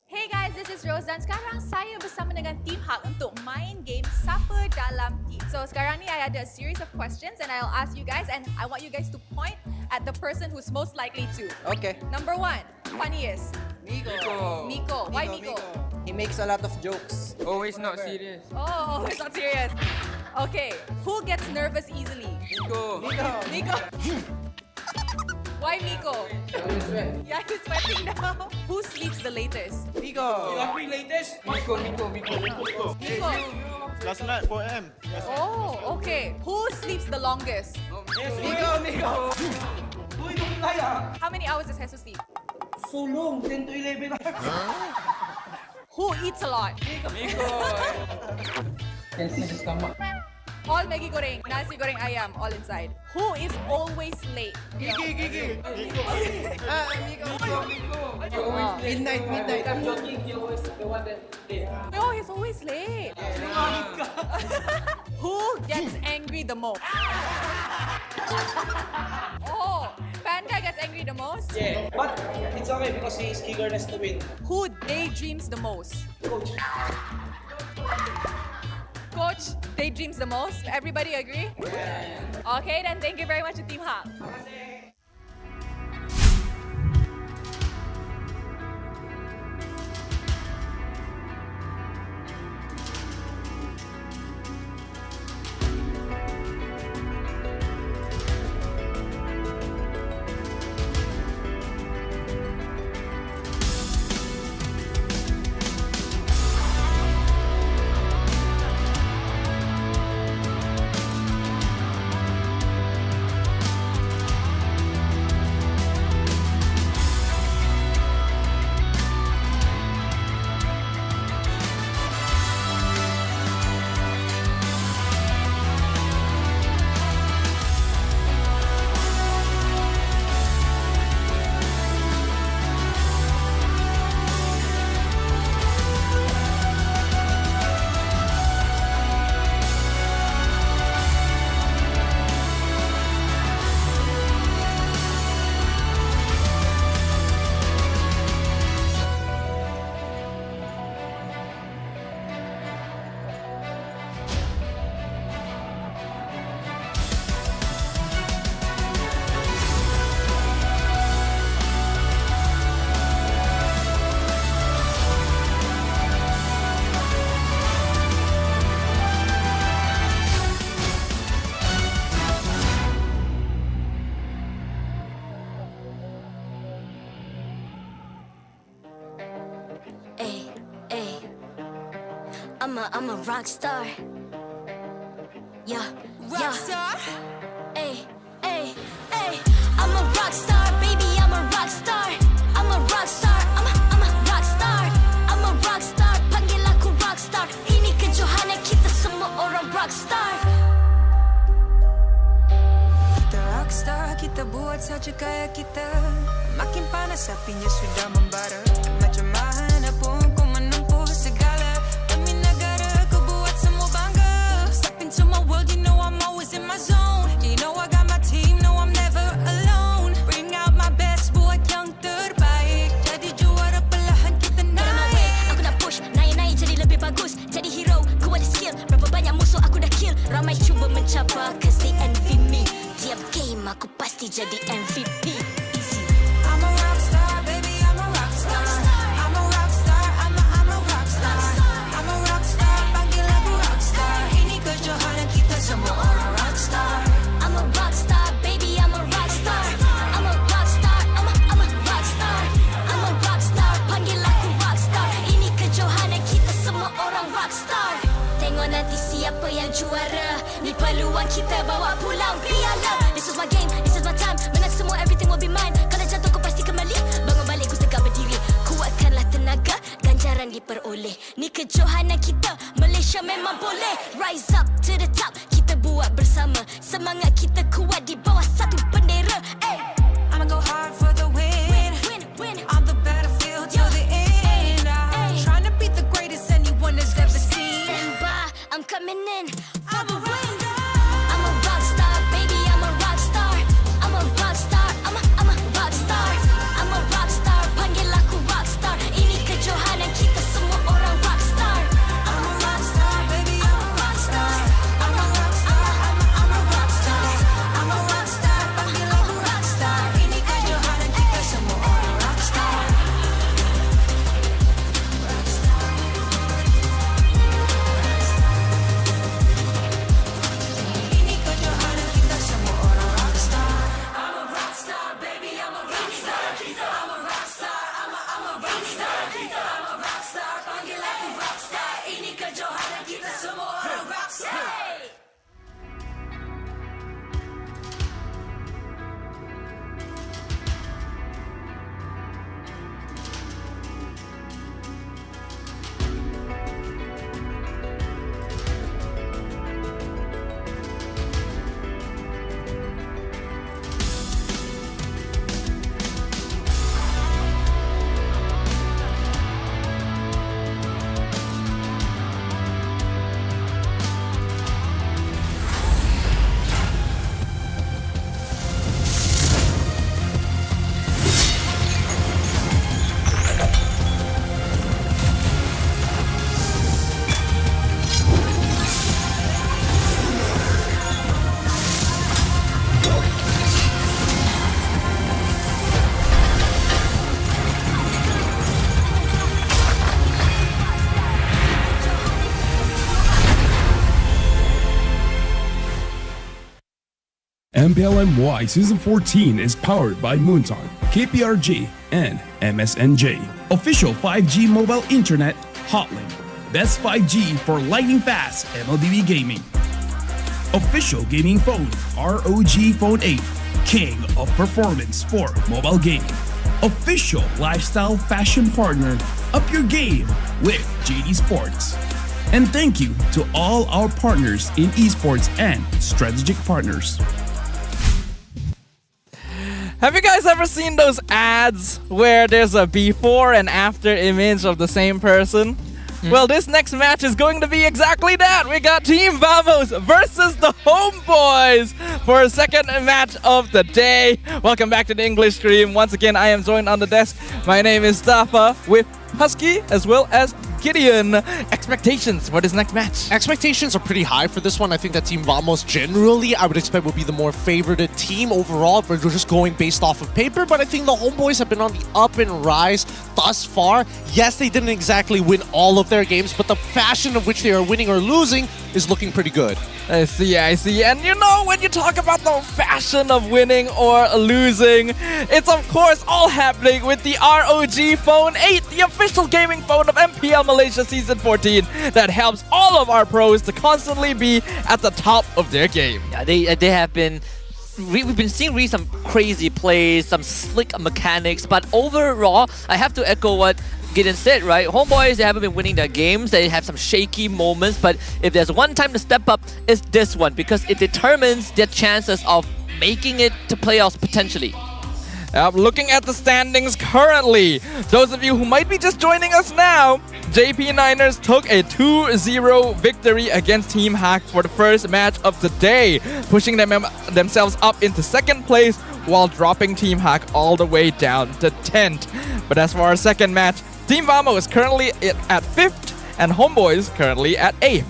[SPEAKER 6] Hey guys, this is Rose dan sekarang saya bersama dengan Team Hak untuk main game Siapa Dalam Team. So sekarang ni I ada a series of questions and I'll ask you guys and I want you guys to point at the person who's most likely to.
[SPEAKER 2] Okay.
[SPEAKER 6] Number 1, funniest. Miko. Why Miko?
[SPEAKER 2] He makes a lot of jokes.
[SPEAKER 22] Always not serious.
[SPEAKER 6] Oh, it's not serious. Okay, who gets nervous easily? Miko. Why Miko? Yeah, he's sweating now. Who sleeps the latest?
[SPEAKER 22] Miko.
[SPEAKER 6] You
[SPEAKER 22] agree latest? Miko.
[SPEAKER 6] Miko.
[SPEAKER 16] Last night 4 AM.
[SPEAKER 6] Oh, okay. Who sleeps the longest?
[SPEAKER 22] Miko.
[SPEAKER 6] How many hours does Jesus sleep?
[SPEAKER 22] So long, 10 to 11.
[SPEAKER 6] Who eats a lot?
[SPEAKER 22] Miko. Can see the stomach.
[SPEAKER 6] All Maggi goreng, nasi goreng ayam, all inside. Who is always late?
[SPEAKER 22] Gigi. Miko. Midnight. I'm joking. He always the one that late.
[SPEAKER 6] No, he's always late. Who gets angry the most? Oh, Panda gets angry the most?
[SPEAKER 22] Yeah, but it's okay because he's eagerness to win.
[SPEAKER 6] Who daydreams the most? Coach daydreams the most. Everybody agree? Yeah. Okay, then thank you very much to Team Hak.
[SPEAKER 10] I'm a rock star. Yeah, rock star. Hey, hey, hey. I'm a rock star, baby. I'm a rock star. I'm a rock star. I'm a rock star. I'm a rock star. Panggil aku rock star. Ini kejohanan kita semua orang rock star.
[SPEAKER 11] Kita rock star, kita buat saja gaya kita. Makin panas apinya sudah membara. Macam mana pun ku menempuh segala. Demi negara ku buat semua bangga. Step into my world, you know I'm always in my zone. You know I got my team, no I'm never alone. Bring out my best, buat yang terbaik. Jadi juara perlahan kita naik.
[SPEAKER 10] Aku nak push, naik-naik jadi lebih bagus. Jadi hero, ku ada skill. Berapa banyak musuh aku dah kill. Ramai cuba mencabar, cause they envy me. Tiap game aku pasti jadi MVP. Easy.
[SPEAKER 11] I'm a rock star, baby, I'm a rock star. I'm a rock star, I'm a rock star. I'm a rock star, panggil aku rock star. Ini kejohanan kita semua orang rock star.
[SPEAKER 10] I'm a rock star, baby, I'm a rock star. I'm a rock star, I'm a rock star. I'm a rock star, panggil aku rock star. Ini kejohanan kita semua orang rock star. Tengok nanti siapa yang juara. Ni peluang kita bawa pulang piala. This is my game, this is my time. Menang semua, everything will be mine. Kalau jatuh kau pasti kembali. Bangun balik ku tegak berdiri. Kuatkanlah tenaga, ganjaran diperoleh. Ni kejohanan kita, Malaysia memang boleh. Rise up to the top, kita buat bersama. Semangat kita kuat di bawah satu bendera. Hey.
[SPEAKER 11] I'ma go hard for the win.
[SPEAKER 10] Win.
[SPEAKER 11] On the battlefield till the end. I'm trying to beat the greatest anyone has ever seen.
[SPEAKER 10] Stand by, I'm coming in for the win. I'm a rock star, baby, I'm a rock star. I'm a rock star, I'm a rock star. I'm a rock star, panggil aku rock star. Ini kejohanan kita semua orang rock star.
[SPEAKER 11] I'm a rock star, baby, I'm a rock star. I'm a rock star, I'm a rock star. I'm a rock star, panggil aku rock star. Ini kejohanan kita semua orang rock star. Ini kejohanan kita semua orang rock star. I'm a rock star, baby, I'm a rock star. I'm a rock star, I'm a rock star. I'm a rock star, panggil aku rock star. Ini kejohanan kita semua orang rock star.
[SPEAKER 12] MPL MY Season 14 is powered by Moonton, KPRG, and MSNJ. Official 5G mobile internet hotlink. Best 5G for lightning fast MLBB gaming. Official gaming phone ROG Phone 8, king of performance for mobile gaming. Official lifestyle fashion partner, up your game with RED Esports. And thank you to all our partners in esports and strategic partners.
[SPEAKER 13] Have you guys ever seen those ads where there's a before and after image of the same person? Well, this next match is going to be exactly that. We got Team Vamos versus the Homebois for a second match of the day. Welcome back to the English stream. Once again, I am joined on the desk. My name is Stafa with Husky as well as Gideon. Expectations for this next match?
[SPEAKER 14] Expectations are pretty high for this one. I think that Team Vamos generally, I would expect, would be the more favored team overall. We're just going based off of paper, but I think the Homebois have been on the up and rise thus far. Yes, they didn't exactly win all of their games, but the fashion of which they are winning or losing is looking pretty good.
[SPEAKER 13] I see. And you know, when you talk about the fashion of winning or losing, it's of course all happening with the ROG Phone 8. the official gaming phone of MPL Malaysia Season 14 that helps all of our pros to constantly be at the top of their game.
[SPEAKER 8] Yeah, they have been... We've been seeing really some crazy plays, some slick mechanics, but overall, I have to echo what Gideon said, right? Homebois, they haven't been winning their games. They have some shaky moments, but if there's one time to step up, it's this one because it determines their chances of making it to playoffs potentially.
[SPEAKER 13] Looking at the standings currently, those of you who might be just joining us now, JP Niners took a 2-0 victory against Team Hack for the first match of the day, pushing themselves up into second place while dropping Team Hack all the way down to 10th. But as for our second match, Team Vamo is currently at 5th and Homebois currently at 8th.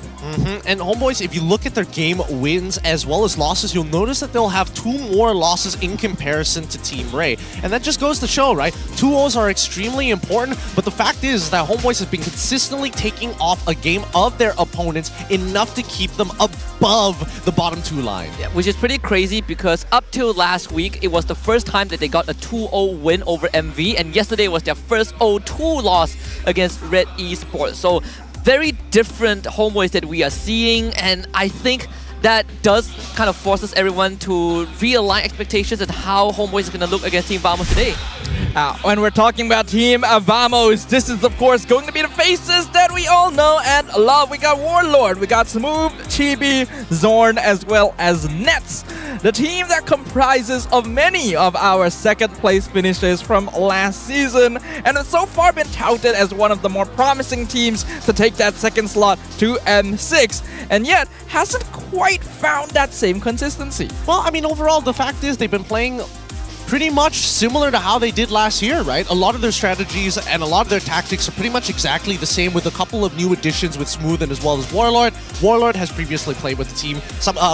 [SPEAKER 14] And Homebois, if you look at their game wins as well as losses, you'll notice that they'll have 2 more losses in comparison to Team Ray. And that just goes to show, right? 2-0s are extremely important, but the fact is that Homebois has been consistently taking off a game of their opponents enough to keep them above the bottom 2 line.
[SPEAKER 8] Yeah, which is pretty crazy because up till last week, it was the first time that they got a 2-0 win over MV, and yesterday was their first 0-2 loss against RED Esports. So very different Homebois that we are seeing, and I think that does kind of forces everyone to realign expectations at how Homebois is going to look against Team Vamos today.
[SPEAKER 13] When we're talking about Team Vamos, this is of course going to be the faces that we all know and love. We got Warlord, we got Smooth, Chibi, Xorn, as well as Nets. The team that comprises of many of our second place finishers from last season and has so far been touted as one of the more promising teams to take that second slot to M6, and yet hasn't quite found that same consistency.
[SPEAKER 14] Well, I mean, overall, the fact is they've been playing pretty much similar to how they did last year, right? A lot of their strategies and a lot of their tactics are pretty much exactly the same, with a couple of new additions with Smooth and as well as Warlord. Warlord has previously played with the team,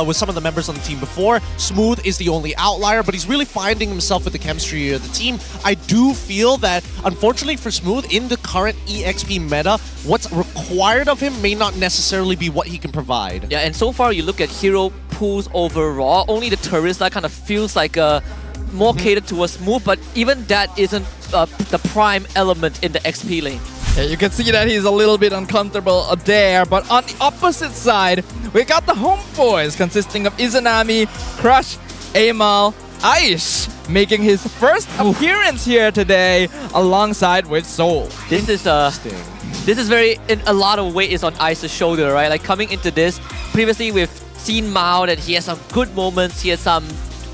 [SPEAKER 14] with some of the members on the team before. Smooth is the only outlier, but he's really finding himself with the chemistry of the team. I do feel that, unfortunately for Smooth, in the current EXP meta, what's required of him may not necessarily be what he can provide.
[SPEAKER 8] Yeah, and so far you look at hero pools overall, only the Teresa kind of feels like a more catered towards Smooth, but even that isn't the prime element in the XP lane.
[SPEAKER 13] Yeah, you can see that he's a little bit uncomfortable there, but on the opposite side, we got the Homebois consisting of Izanami, Crush, Amal, Aish, making his first appearance here today alongside with Soul.
[SPEAKER 8] This is very, in a lot of weight is on Aish's shoulder, right? Like coming into this, previously we've seen Mao that he has some good moments, he has some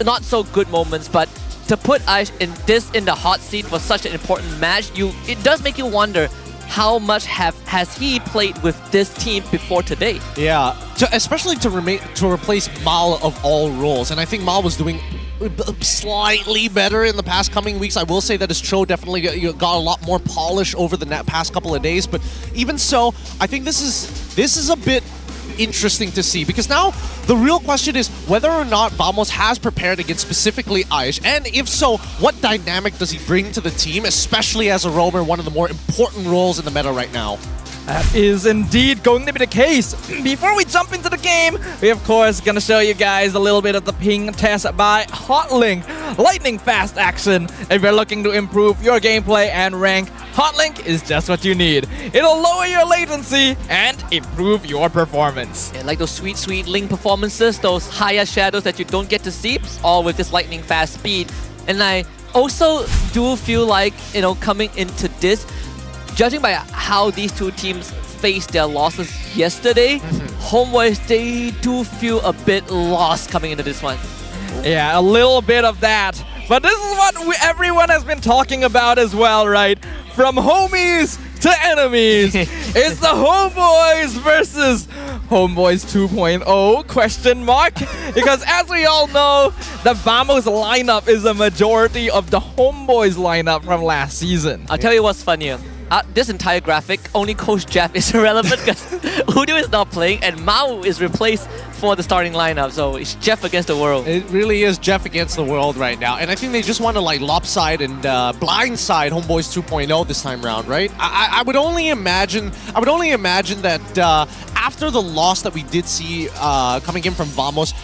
[SPEAKER 8] not so good moments, but to put Aish in the hot seat for such an important match, it does make you wonder how much has he played with this team before today.
[SPEAKER 14] Yeah, especially to replace Mal of all roles, and I think Mal was doing slightly better in the past coming weeks. I will say that his Cho definitely got a lot more polish over the past couple of days, but even so, I think this is a bit interesting to see, because now the real question is whether or not Vamos has prepared against specifically Aish, and if so, what dynamic does he bring to the team, especially as a roamer, one of the more important roles in the meta right now.
[SPEAKER 13] That is indeed going to be the case. Before we jump into the game, we of course gonna show you guys a little bit of the ping test by Hotlink. Lightning fast action. If you're looking to improve your gameplay and rank, Hotlink is just what you need. It'll lower your latency and improve your performance.
[SPEAKER 8] Yeah, like those sweet Link performances, those higher shadows that you don't get to see, all with this lightning fast speed. And I also do feel like, coming into this, judging by how these two teams faced their losses yesterday, Homebois, they do feel a bit lost coming into this one.
[SPEAKER 13] Yeah, a little bit of that. But this is what everyone has been talking about as well, right? From homies to enemies. It's the Homebois versus Homebois 2.0 question mark. Because as we all know, the Vamos lineup is a majority of the Homebois lineup from last season.
[SPEAKER 8] I'll tell you what's funnier. This entire graphic, only Coach Jeff is irrelevant because Udo is not playing and Mao is replaced for the starting lineup. So it's Jeff against the world.
[SPEAKER 14] It really is Jeff against the world right now. And I think they just want to like lopside and blindside Homebois 2.0 this time around, right? I would only imagine that after the loss that we did see coming in from Vamos,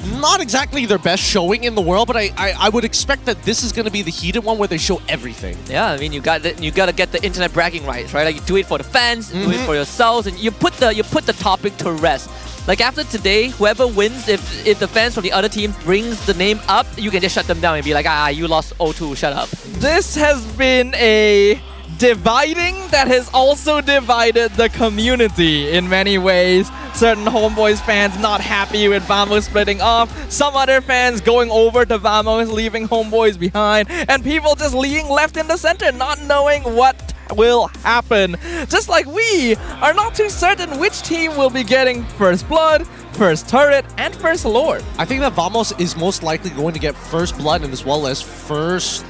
[SPEAKER 14] not exactly their best showing in the world, but I would expect that this is going to be the heated one where they show everything.
[SPEAKER 8] Yeah, I mean you got to get the internet bragging rights, right? Like you do it for the fans, do it for yourselves, and you put the topic to rest. Like after today, whoever wins, if the fans from the other team brings the name up, you can just shut them down and be like, you lost 0-2, shut up.
[SPEAKER 13] This has been a dividing that has also divided the community in many ways. Certain Homebois fans not happy with Vamos splitting off, some other fans going over to Vamos, leaving Homebois behind, and people just leaving left in the center, not knowing what will happen. Just like we are not too certain which team will be getting first blood, first turret, and first lord.
[SPEAKER 14] I think that Vamos is most likely going to get first blood and as well as first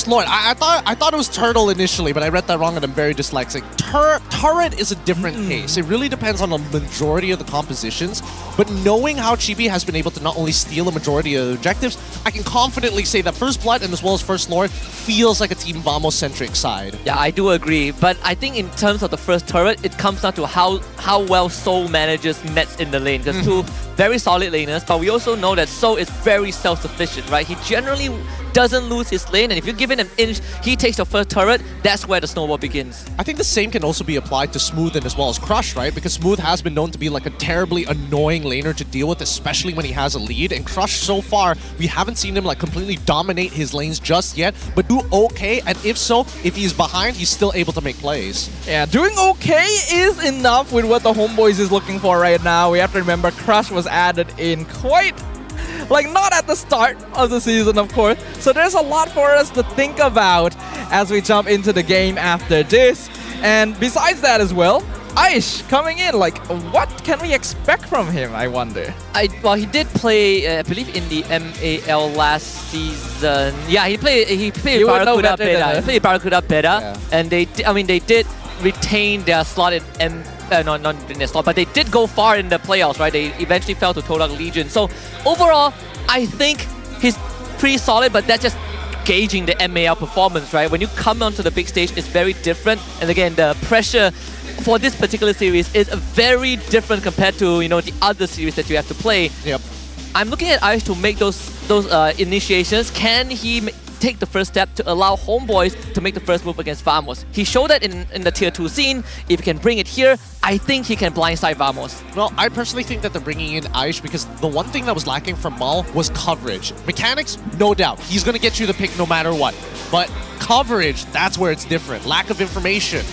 [SPEAKER 14] lord. I thought it was turtle initially, but I read that wrong and I'm very dyslexic. Turret is a different case. It really depends on the majority of the compositions, but knowing how Chibi has been able to not only steal a majority of the objectives, I can confidently say that first blood and as well as first lord feels like a Team Vamos-centric side.
[SPEAKER 8] Yeah, I do agree, but I think in terms of the first turret, it comes down to how well Soul manages nets in the lane, because two very solid laners, but we also know that Soul is very self-sufficient, right? He generally doesn't lose his lane, and if you give it an inch, he takes the first turret, that's where the snowball begins.
[SPEAKER 14] I think the same can also be applied to Smooth and as well as Crush, right? Because Smooth has been known to be like a terribly annoying laner to deal with, especially when he has a lead, and Crush so far, we haven't seen him like completely dominate his lanes just yet, but do okay, and if so, if he's behind, he's still able to make plays.
[SPEAKER 13] Yeah, doing okay is enough with what the Homebois is looking for right now. We have to remember Crush was added in quite, like, not at the start of the season, of course. So there's a lot for us to think about as we jump into the game after this. And besides that as well, Aish coming in, like, what can we expect from him, I wonder?
[SPEAKER 8] Well, he did play, I believe, in the MAL last season. Yeah, he played Barracuda Beta. He played Barracuda Beta, and they did retain their slot in not in their slot, but they did go far in the playoffs, right? They eventually fell to Todak Legion. So overall, I think he's pretty solid, but that's just gauging the MAL performance, right? When you come onto the big stage, it's very different. And again, the pressure for this particular series is very different compared to, you know, the other series that you have to play.
[SPEAKER 14] Yep.
[SPEAKER 8] I'm looking at Aish to make those initiations. Can he take the first step to allow Homebois to make the first move against Vamos? He showed that in the tier 2 scene. If he can bring it here, I think he can blindside Vamos.
[SPEAKER 14] Well, I personally think that they're bringing in Aish because the one thing that was lacking from Mal was coverage. Mechanics, no doubt. He's going to get you the pick no matter what. But coverage, that's where it's different. Lack of information.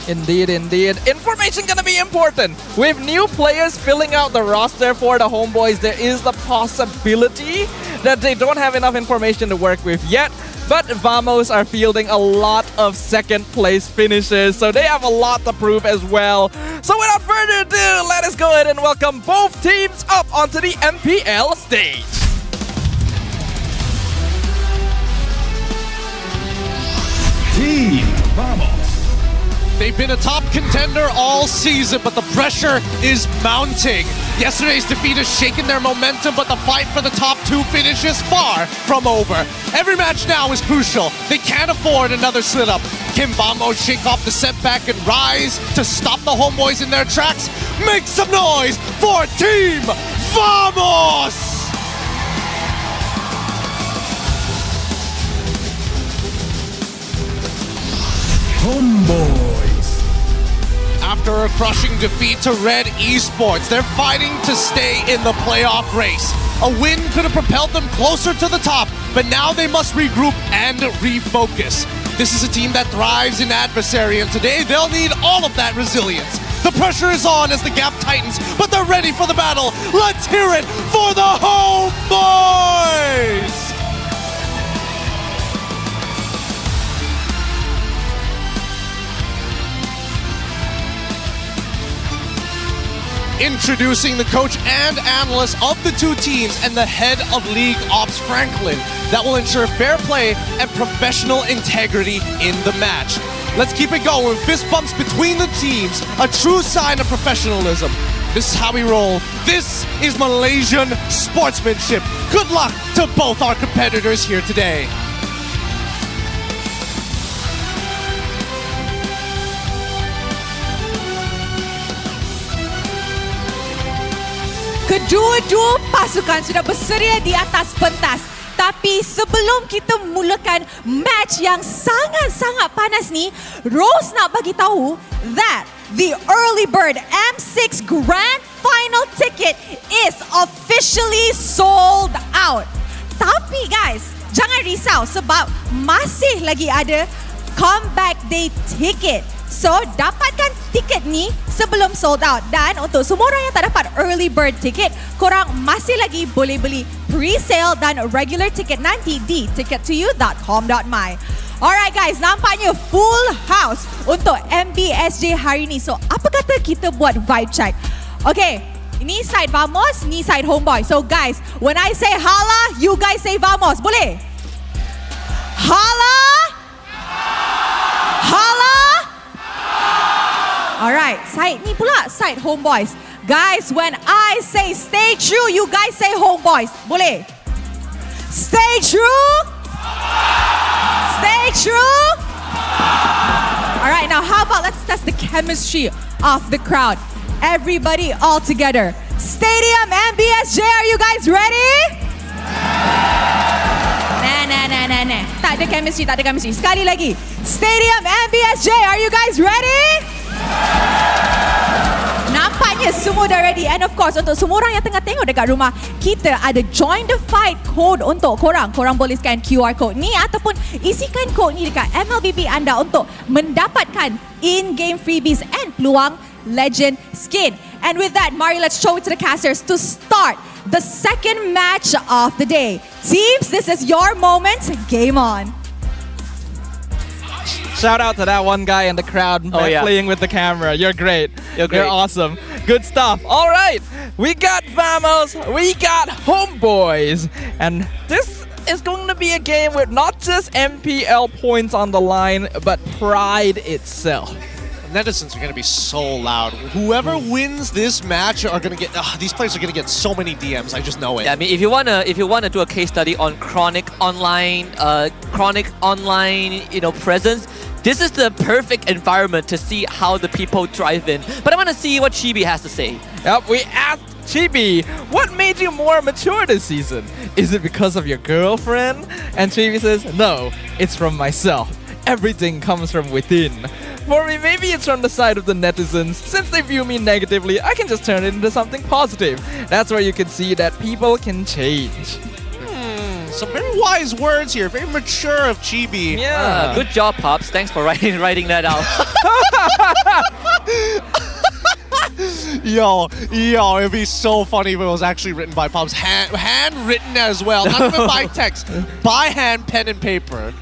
[SPEAKER 13] Indeed, indeed. Information gonna be important. With new players filling out the roster for the Homebois, there is the possibility that they don't have enough information to work with yet. But Vamos are fielding a lot of second place finishes, so they have a lot to prove as well. So without further ado, let us go ahead and welcome both teams up onto the MPL stage.
[SPEAKER 12] Team Vamos.
[SPEAKER 14] They've been a top contender all season, but the pressure is mounting. Yesterday's defeat has shaken their momentum, but the fight for the top 2 finish is far from over. Every match now is crucial. They can't afford another slip-up. Can Vamos shake off the setback and rise to stop the Homebois in their tracks? Make some noise for Team Vamos!
[SPEAKER 12] Homebois.
[SPEAKER 14] After a crushing defeat to RED Esports, they're fighting to stay in the playoff race. A win could have propelled them closer to the top, but now they must regroup and refocus. This is a team that thrives in adversary, and today they'll need all of that resilience. The pressure is on as the gap tightens, but they're ready for the battle. Let's hear it for the Homebois! Introducing the coach and analyst of the two teams and the head of League Ops, Franklin, that will ensure fair play and professional integrity in the match. Let's keep it going. Fist bumps between the teams, a true sign of professionalism. This is how we roll. This is Malaysian sportsmanship. Good luck to both our competitors here today.
[SPEAKER 6] Kedua-dua pasukan sudah bersedia di atas pentas. Tapi sebelum kita mulakan match yang sangat-sangat panas ni, Rose nak bagi tahu that the early bird M6 Grand Final ticket is officially sold out. Tapi guys, jangan risau sebab masih lagi ada comeback day ticket. So, dapatkan tiket ni sebelum sold out. Dan untuk semua orang yang tak dapat early bird ticket, korang masih lagi boleh beli pre-sale dan regular ticket nanti di tickettoyou.com.my. Alright guys, nampaknya full house untuk MBSJ hari ni. So, apa kata kita buat vibe check? Okay, ini side Vamos, ni side Homebois. So guys, when I say hala, you guys say Vamos. Boleh? Hala? Hala? Alright, side ni pula, side Homebois. Guys, when I say stay true, you guys say Homebois. Boleh? Stay true? Stay true? Alright, now how about let's test the chemistry of the crowd. Everybody all together. Stadium MBSJ, are you guys ready? Nah. Tak ada chemistry. Sekali lagi. Stadium MBSJ, are you guys ready? Nampaknya semua dah ready. And of course, untuk semua orang yang tengah tengok dekat rumah, kita ada join the fight code untuk korang. Korang boleh scan QR code ni ataupun isikan code ni dekat MLBB anda untuk mendapatkan in-game freebies and peluang legend skin. And with that, mari let's show it to the casters to start the second match of the day. Teams, this is your moment. Game on.
[SPEAKER 13] Shout out to that one guy in the crowd playing with the camera. You're great. You're awesome. Good stuff. All right. We got Vamos. We got Homebois. And this is going to be a game with not just MPL points on the line, but pride itself.
[SPEAKER 14] Netizens are going to be so loud. Whoever wins this match are going to get. These players are going to get so many DMs. I just know it.
[SPEAKER 8] Yeah, I mean, if you wanna do a case study on chronic online, presence, this is the perfect environment to see how the people drive in. But I want to see what Chibi has to say.
[SPEAKER 13] Yep, we asked Chibi, what made you more mature this season? Is it because of your girlfriend? And Chibi says, no, it's from myself. Everything comes from within. For me, maybe it's from the side of the netizens. Since they view me negatively, I can just turn it into something positive. That's where you can see that people can change.
[SPEAKER 14] Some very wise words here. Very mature of Chibi.
[SPEAKER 8] Yeah. Good job, Pops. Thanks for writing that out.
[SPEAKER 14] Yo, it'd be so funny if it was actually written by Pops. Handwritten as well. Not even by text. By hand, pen and paper.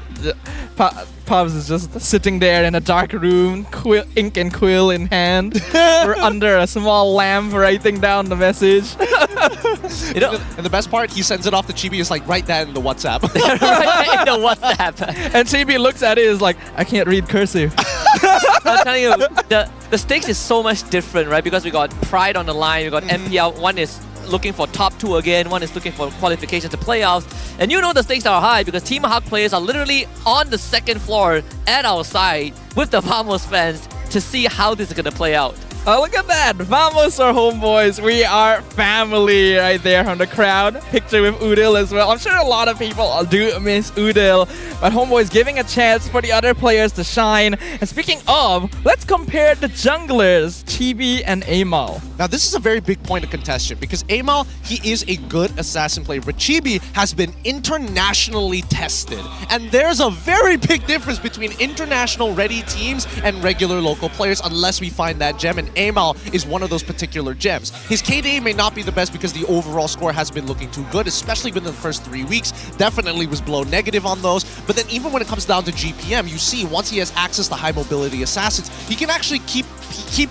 [SPEAKER 13] Pops is just sitting there in a dark room, ink and quill in hand, or under a small lamp writing down the message.
[SPEAKER 14] And the best part, he sends it off to Chibi. Is like, write that in the WhatsApp.
[SPEAKER 8] Right in the WhatsApp.
[SPEAKER 13] And Chibi looks at it, is like, I can't read cursive.
[SPEAKER 8] I'm telling you, the stakes is so much different, right? Because we got pride on the line, we got MPL. One is looking for top 2 again, one is looking for qualification to playoffs. And you know the stakes are high because Team Hawk players are literally on the second floor at our side with the Vamos fans to see how this is going to play out.
[SPEAKER 13] Oh, look at that! Vamos or Homebois, we are family right there from the crowd. Picture with Udil as well. I'm sure a lot of people do miss Udil, but Homebois giving a chance for the other players to shine. And speaking of, let's compare the junglers, Chibi and Amal.
[SPEAKER 14] Now, this is a very big point of contention because Amal, he is a good assassin player, but Chibi has been internationally tested. And there's a very big difference between international ready teams and regular local players unless we find that gem. And Amal is one of those particular gems. His KDA may not be the best because the overall score has been looking too good, especially within the first 3 weeks. Definitely was below negative on those. But then even when it comes down to GPM, you see once he has access to high mobility assassins, he can actually keep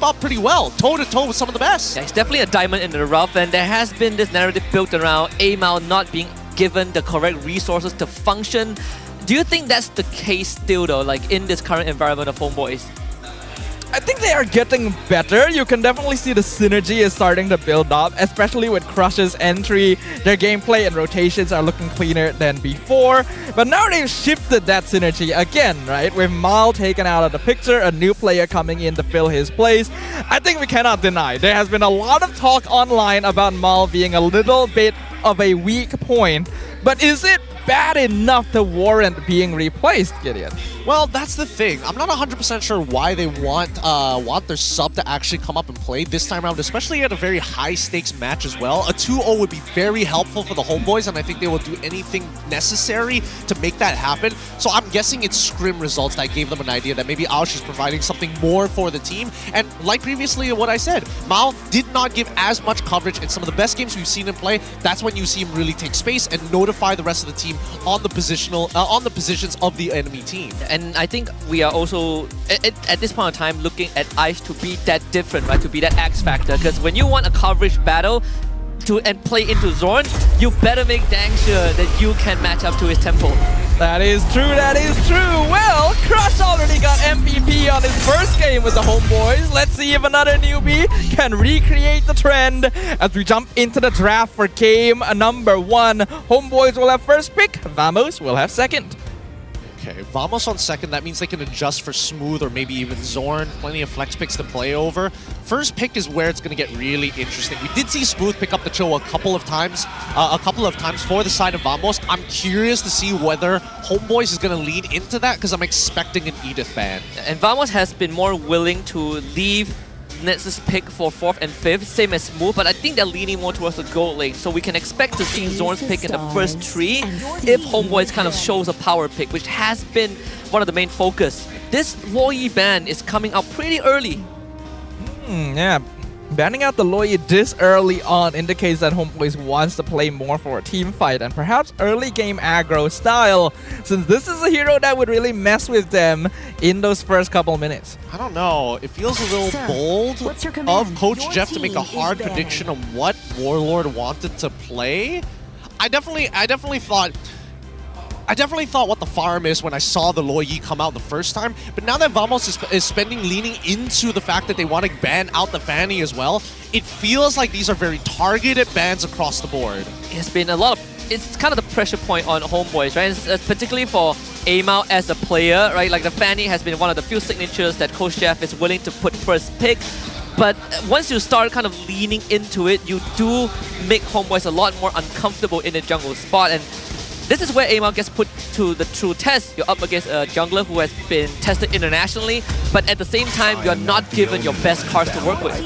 [SPEAKER 14] up pretty well, toe-to-toe with some of the best.
[SPEAKER 8] Yeah, he's definitely a diamond in the rough, and there has been this narrative built around Amal not being given the correct resources to function. Do you think that's the case still though, like in this current environment of Homebois?
[SPEAKER 13] I think they are getting better. You can definitely see the synergy is starting to build up, especially with Crush's entry. Their gameplay and rotations are looking cleaner than before. But now they've shifted that synergy again, right? With Mal taken out of the picture, a new player coming in to fill his place. I think we cannot deny there has been a lot of talk online about Mal being a little bit of a weak point. But is it bad enough to warrant being replaced, Gideon?
[SPEAKER 14] Well, that's the thing. I'm not 100% sure why they want their sub to actually come up and play this time around, especially at a very high-stakes match as well. A 2-0 would be very helpful for the Homebois, and I think they will do anything necessary to make that happen. So I'm guessing it's scrim results that gave them an idea that maybe Aosh is providing something more for the team. And like previously what I said, Mao did not give as much coverage in some of the best games we've seen him play. That's when you see him really take space and notify the rest of the team on the positions of the enemy team.
[SPEAKER 8] And I think we are also, at this point in time, looking at ICE to be that different, right? To be that X factor. Because when you want a coverage battle and play into Xorn, you better make dang sure that you can match up to his tempo.
[SPEAKER 13] That is true, that is true. Well, Crush already got MVP on his first game with the Homebois. Let's see if another newbie can recreate the trend as we jump into the draft for game number 1. Homebois will have first pick, Vamos will have second.
[SPEAKER 14] Okay, Vamos on second. That means they can adjust for Smooth or maybe even Xorn. Plenty of flex picks to play over. First pick is where it's going to get really interesting. We did see Smooth pick up the Cho a couple of times for the side of Vamos. I'm curious to see whether Homebois is going to lead into that because I'm expecting an Edith ban.
[SPEAKER 8] And Vamos has been more willing to leave Nets' pick for 4th and 5th, same as Smooth, but I think they're leaning more towards the gold lane, so we can expect to see Xorn's pick in the first 3 if Homebois kind of shows a power pick, which has been one of the main focus. This Loyi ban is coming out pretty early.
[SPEAKER 13] Yeah. Banning out the Loyi this early on indicates that Homebois wants to play more for a team fight and perhaps early game aggro style, since this is a hero that would really mess with them in those first couple minutes.
[SPEAKER 14] I don't know. It feels a little bold of Coach Jeff to make a hard prediction on what Warlord wanted to play. I definitely thought what the farm is when I saw the Loyi come out the first time, but now that Vamos is leaning into the fact that they want to ban out the Fanny as well, it feels like these are very targeted bans across the board.
[SPEAKER 8] It's been a lot of, it's kind of the pressure point on Homebois, right? It's particularly for Amao as a player, right? Like the Fanny has been one of the few signatures that Coach Jeff is willing to put first pick. But once you start kind of leaning into it, you do make Homebois a lot more uncomfortable in the jungle spot. And this is where Amao gets put to the true test. You're up against a jungler who has been tested internationally, but at the same time, you're not given your best cards to work with.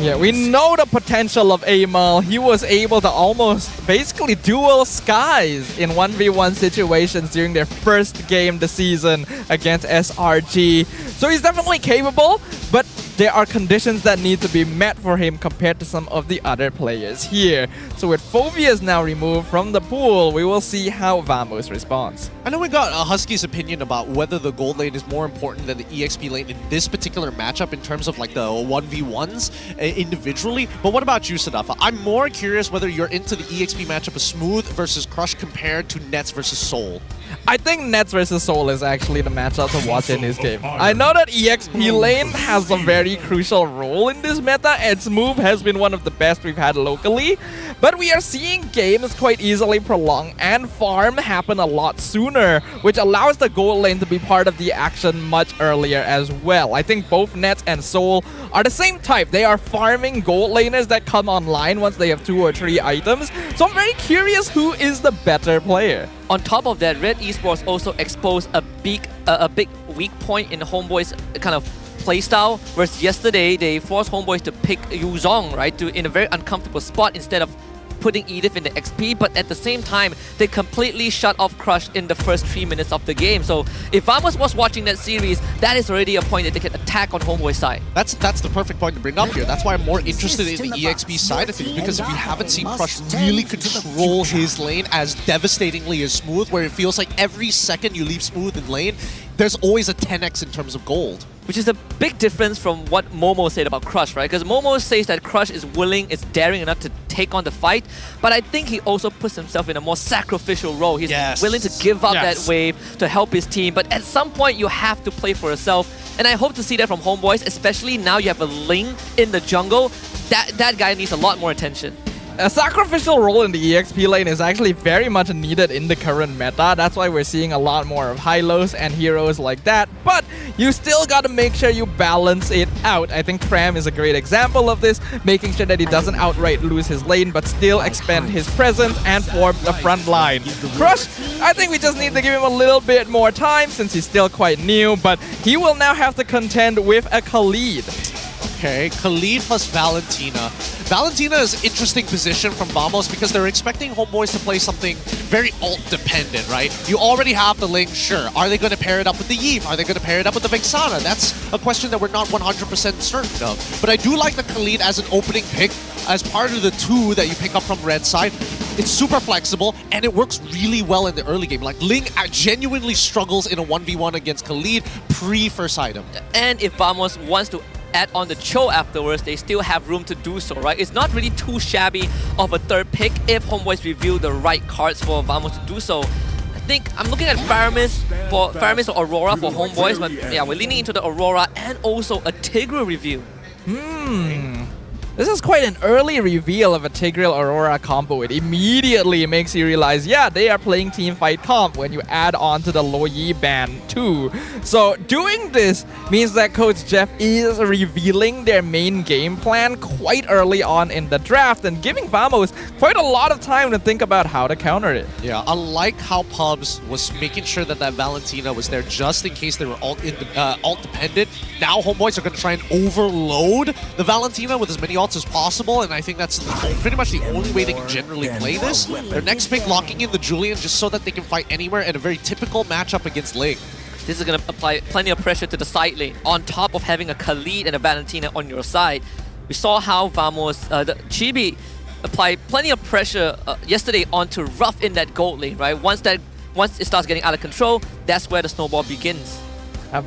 [SPEAKER 13] Yeah, we know the potential of Amao. He was able to almost basically dual skies in 1v1 situations during their first game this season against SRG. So he's definitely capable, but there are conditions that need to be met for him compared to some of the other players here. So with Phobias now removed from the pool, we will see how Vamos responds.
[SPEAKER 14] I know we got Husky's opinion about whether the gold lane is more important than the EXP lane in this particular matchup in terms of like the 1v1s individually, but what about you, Sadafa? I'm more curious whether you're into the EXP matchup of Smooth versus Crush compared to Nets versus Soul.
[SPEAKER 13] I think Nets versus Soul is actually the matchup to watch in this game. I know that EXP lane has a very crucial role in this meta, and Smooth has been one of the best we've had locally, but we are seeing games quite easily prolong and farm happen a lot sooner, which allows the gold lane to be part of the action much earlier as well. I think both Nets and Soul are the same type. They are farming gold laners that come online once they have 2 or 3 items, so I'm very curious who is the better player.
[SPEAKER 8] On top of that, RED Esports also exposed a big weak point in Homebois' kind of playstyle, whereas yesterday they forced Homebois to pick Yuzong, right, in a very uncomfortable spot instead of putting Edith in the XP, but at the same time, they completely shut off Crush in the first 3 minutes of the game. So if Vamos was watching that series, that is already a point that they can attack on Homeboi's side.
[SPEAKER 14] That's the perfect point to bring up here. That's why I'm more interested in the EXP side of things, because we haven't seen Crush really control his lane as devastatingly as Smooth, where it feels like every second you leave Smooth in lane, there's always a 10x in terms of gold.
[SPEAKER 8] Which is a big difference from what Momo said about Crush, right? Because Momo says that Crush is daring enough to take on the fight, but I think he also puts himself in a more sacrificial role. He's willing to give up that wave to help his team, but at some point you have to play for yourself. And I hope to see that from Homebois, especially now you have a Ling in the jungle. That guy needs a lot more attention.
[SPEAKER 13] A sacrificial role in the EXP lane is actually very much needed in the current meta. That's why we're seeing a lot more of Hylos and heroes like that. But you still gotta make sure you balance it out. I think Pram is a great example of this, making sure that he doesn't outright lose his lane, but still expand his presence and form the front line. Crush, I think we just need to give him a little bit more time since he's still quite new, but he will now have to contend with a Khalid.
[SPEAKER 14] Okay, Khalid plus Valentina. Valentina is an interesting position from Vamos because they're expecting Homebois to play something very ult-dependent, right? You already have the Ling, sure. Are they going to pair it up with the Eve? Are they going to pair it up with the Vexana? That's a question that we're not 100% certain of. But I do like the Khalid as an opening pick, as part of the 2 that you pick up from Red side. It's super flexible, and it works really well in the early game. Like, Ling genuinely struggles in a 1v1 against Khalid pre-first item.
[SPEAKER 8] And if Vamos wants to add on the Cho afterwards, they still have room to do so, right? It's not really too shabby of a third pick if Homebois reveal the right cards for Vamos to do so. I think I'm looking at Faramis or Aurora for Homebois, but yeah, we're leaning into the Aurora and also a Tigreal review.
[SPEAKER 13] This is quite an early reveal of a Tigreal Aurora combo. It immediately makes you realize, yeah, they are playing teamfight comp when you add on to the Loyi ban too. So doing this means that Coach Jeff is revealing their main game plan quite early on in the draft and giving Vamos quite a lot of time to think about how to counter it.
[SPEAKER 14] Yeah, I like how Pubs was making sure that Valentina was there just in case they were ult dependent. Now Homebois are going to try and overload the Valentina with as many ults as possible, and I think that's pretty much the only way they can generally play this. Their next pick locking in the Julian just so that they can fight anywhere in a very typical matchup against Ling.
[SPEAKER 8] This is going to apply plenty of pressure to the side lane on top of having a Khalid and a Valentina on your side. We saw how Vamos, the Chibi, applied plenty of pressure yesterday onto Rough in that gold lane, right? Once it starts getting out of control, that's where the snowball begins.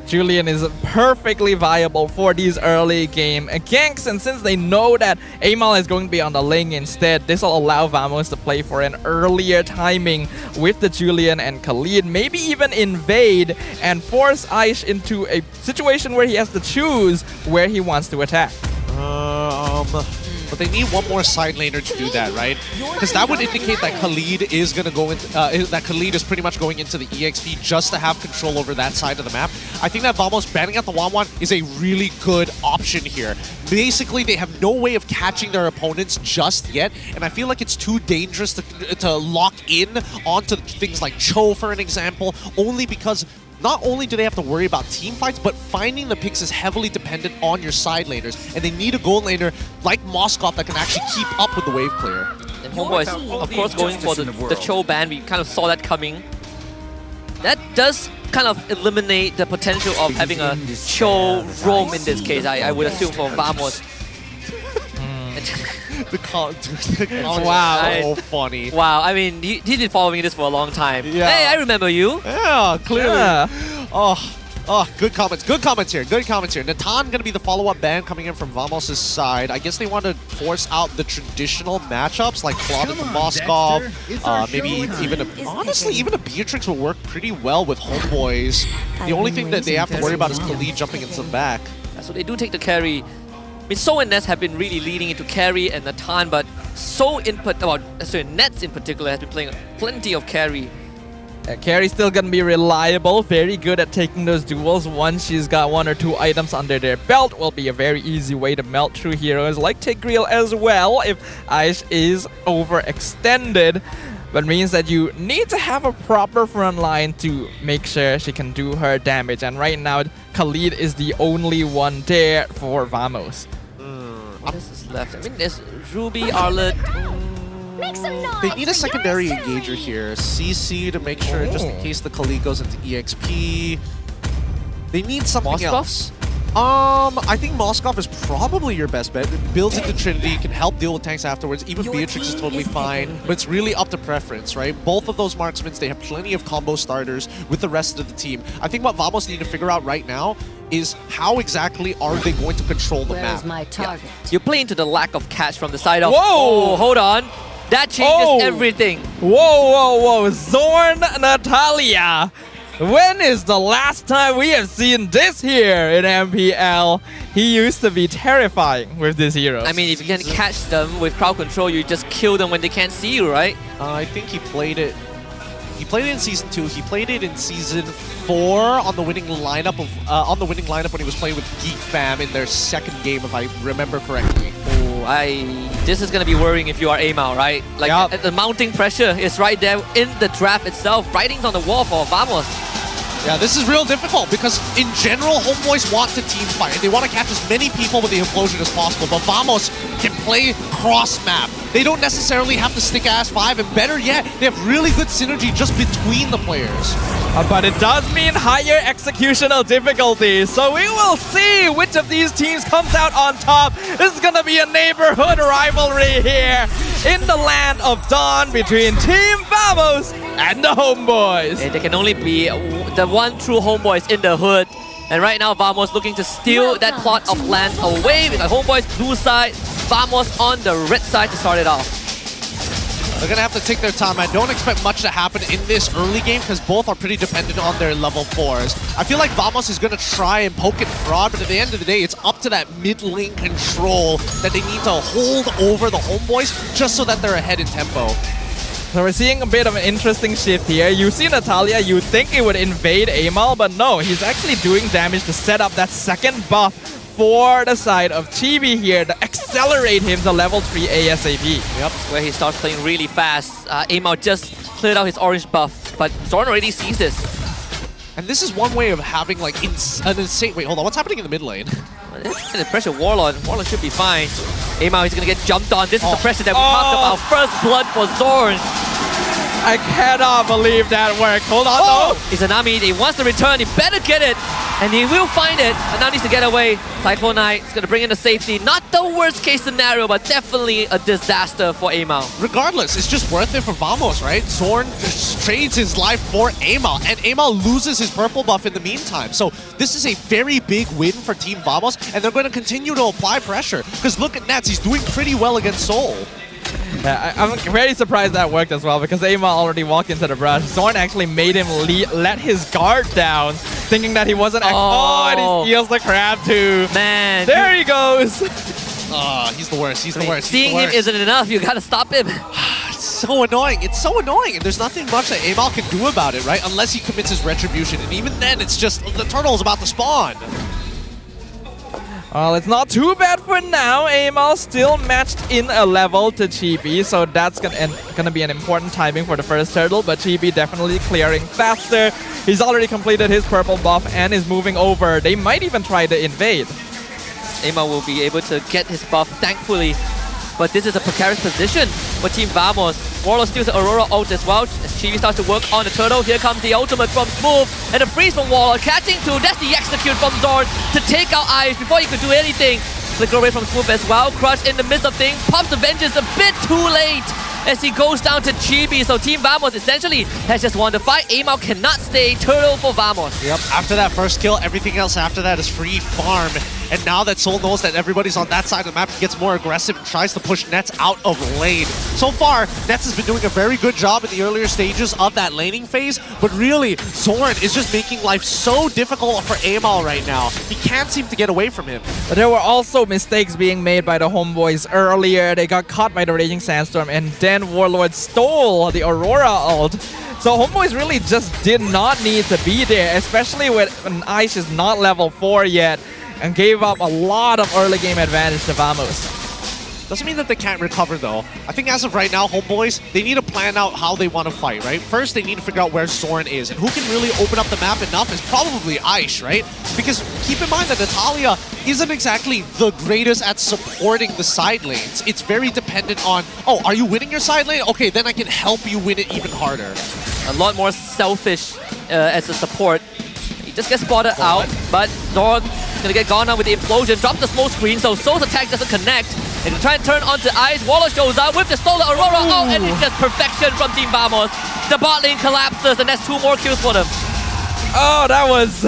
[SPEAKER 13] Julian is perfectly viable for these early game ganks, and since they know that Amal is going to be on the Ling instead, this will allow Vamos to play for an earlier timing with the Julian and Khalid, maybe even invade and force Aish into a situation where he has to choose where he wants to attack.
[SPEAKER 14] But they need one more side laner to do that, right? Because that would indicate that Khalid is going to go into that Khalid is pretty much going into the EXP just to have control over that side of the map. I think that Vamos banning out the Wanwan is a really good option here. Basically, they have no way of catching their opponents just yet, and I feel like it's too dangerous to lock in onto things like Cho, for an example, only because not only do they have to worry about team fights, but finding the picks is heavily dependent on your side laners, and they need a gold laner like Moskov that can actually keep up with the wave clear.
[SPEAKER 8] And Homebois, of course, going for the Cho ban. We kind of saw that coming. That does kind of eliminate the potential of having a Cho roam in this case, I would assume, for Vamos.
[SPEAKER 14] Wow, so funny.
[SPEAKER 8] Wow, I mean, he's been following this for a long time.
[SPEAKER 14] Yeah.
[SPEAKER 8] Hey, I remember you.
[SPEAKER 14] Yeah, clearly.
[SPEAKER 13] Yeah.
[SPEAKER 14] Oh, good comments. Good comments here. Good comments here. Natan going to be the follow-up ban coming in from Vamos' side. I guess they want to force out the traditional matchups like Claude and Moskov. Maybe even a Beatrix will work pretty well with Homebois. The only thing that they have to worry about is Khalid jumping into the back.
[SPEAKER 8] So they do take the carry. I mean, So and Ness have been really leading into carry and Natan, but Nets in particular has been playing plenty of carry.
[SPEAKER 13] Carrie's still gonna be reliable, very good at taking those duels. Once she's got 1 or 2 items under their belt, will be a very easy way to melt through heroes like Tigreal as well if Aish is overextended. But means that you need to have a proper front line to make sure she can do her damage. And right now, Khalid is the only one there for Vamos.
[SPEAKER 8] What is left? I mean, there's Ruby, Arlet.
[SPEAKER 14] They need a secondary engager here. CC to make sure, just in case the Khalid goes into EXP. They need something else. I think Moskov is probably your best bet. It builds into Trinity, can help deal with tanks afterwards. Even Beatrix is totally fine, but it's really up to preference, right? Both of those marksmen, they have plenty of combo starters with the rest of the team. I think what Vamos need to figure out right now is how exactly are they going to control the map.
[SPEAKER 10] My target?
[SPEAKER 8] You play into the lack of catch from the side of...
[SPEAKER 13] Whoa!
[SPEAKER 8] Oh, hold on. That changes everything.
[SPEAKER 13] Whoa. Xorn Natalia. When is the last time we have seen this here in MPL? He used to be terrifying with these heroes.
[SPEAKER 8] I mean, if you can catch them with crowd control, you just kill them when they can't see you, right?
[SPEAKER 14] I think he played it. He played it in season 2. He played it in season 4 on the winning lineup when he was playing with Geek Fam in their second game, if I remember correctly.
[SPEAKER 8] This is gonna be worrying if you are Amal, right? Like the mounting pressure is right there in the draft itself. Writings on the wall for Vamos.
[SPEAKER 14] Yeah, this is real difficult because in general, Homebois want to team fight. They want to catch as many people with the implosion as possible, but Vamos can play cross-map. They don't necessarily have to stick ass 5, and better yet, they have really good synergy just between the players.
[SPEAKER 13] But it does mean higher executional difficulty, so we will see which of these teams comes out on top. This is gonna be a neighborhood rivalry here in the land of Dawn between Team Vamos and the Homebois.
[SPEAKER 8] There can only be the one true Homebois in the hood. And right now, Vamos looking to steal that plot of land away with the Homebois blue side, Vamos on the red side to start it off.
[SPEAKER 14] They're going to have to take their time. I don't expect much to happen in this early game because both are pretty dependent on their level 4s. I feel like Vamos is going to try and poke and prod, but at the end of the day, it's up to that mid-lane control that they need to hold over the Homebois just so that they're ahead in tempo.
[SPEAKER 13] So we're seeing a bit of an interesting shift here. You see Natalia, you think it would invade Amal, but no, he's actually doing damage to set up that second buff for the side of Chibi here to accelerate him to level 3 ASAP.
[SPEAKER 8] Yep, where he starts playing really fast. Amal just cleared out his orange buff, but Xorn already sees this.
[SPEAKER 14] And this is one way of having like an insane... Wait, hold on, what's happening in the mid lane?
[SPEAKER 8] The pressure Warlord should be fine. Amal is going to get jumped on. This is the pressure that we talked about. First blood for Xorn.
[SPEAKER 13] I cannot believe that worked. Hold on, though.
[SPEAKER 8] Izanami, he wants to return. He better get it. And he will find it. But now needs to get away. Cyclone Knight is going to bring in the safety. Not the worst case scenario, but definitely a disaster for Amal.
[SPEAKER 14] Regardless, it's just worth it for Vamos, right? Xorn just trades his life for Amal, and Amal loses his purple buff in the meantime. So this is a very big win for Team Vamos, and they're going to continue to apply pressure. Because look at Nats, he's doing pretty well against Soul.
[SPEAKER 13] Yeah, I'm very surprised that worked as well because Amal already walked into the brush. Xorn actually made him let his guard down, thinking that he wasn't... and he steals the crab too.
[SPEAKER 8] Man.
[SPEAKER 13] There he goes.
[SPEAKER 14] He's the worst. He's the worst.
[SPEAKER 8] Seeing him isn't enough. You gotta stop him.
[SPEAKER 14] It's so annoying. It's so annoying. And there's nothing much that Amal can do about it, right? Unless he commits his retribution. And even then, it's just the turtle is about to spawn.
[SPEAKER 13] Well, it's not too bad for now. Amal still matched in a level to Chibi, so that's gonna be an important timing for the first turtle, but Chibi definitely clearing faster. He's already completed his purple buff and is moving over. They might even try to invade.
[SPEAKER 8] Amal will be able to get his buff, thankfully. But this is a precarious position for Team Vamos. Warlord steals the Aurora ult as well as Chibi starts to work on the turtle. Here comes the ultimate from Smooth and a freeze from Warlord. Catching two, that's the execute from Xorn to take out Ice before he could do anything. Flicker away from Smooth as well. Crush in the midst of things. Pops the Vengeance a bit too late as he goes down to Chibi. So Team Vamos essentially has just won the fight. Amal cannot stay. Turtle for Vamos.
[SPEAKER 14] Yep, after that first kill, everything else after that is free farm. And now that Soul knows that everybody's on that side of the map, he gets more aggressive and tries to push Nets out of lane. So far, Nets has been doing a very good job in the earlier stages of that laning phase, but really, Xorn is just making life so difficult for Amal right now. He can't seem to get away from him.
[SPEAKER 13] But there were also mistakes being made by the Homebois earlier. They got caught by the Raging Sandstorm, and then Warlord stole the Aurora ult. So Homebois really just did not need to be there, especially when Ice is not level 4 yet, and gave up a lot of early game advantage to Vamos.
[SPEAKER 14] Doesn't mean that they can't recover though. I think as of right now, Homebois, they need to plan out how they want to fight, right? First, they need to figure out where Xorn is, and who can really open up the map enough is probably Aish, right? Because keep in mind that Natalia isn't exactly the greatest at supporting the side lanes. It's very dependent on, oh, are you winning your side lane? Okay, then I can help you win it even harder.
[SPEAKER 8] A lot more selfish as a support. He just gets spotted out, but Xorn is going to get gone now with the implosion. Drop the smoke screen, so Soul's attack doesn't connect. And to try and turn onto Ice, Warlord shows up with the stolen Aurora. Oh, and it's just perfection from Team Vamos. The bot lane collapses, and that's 2 more kills for them.
[SPEAKER 13] Oh, that was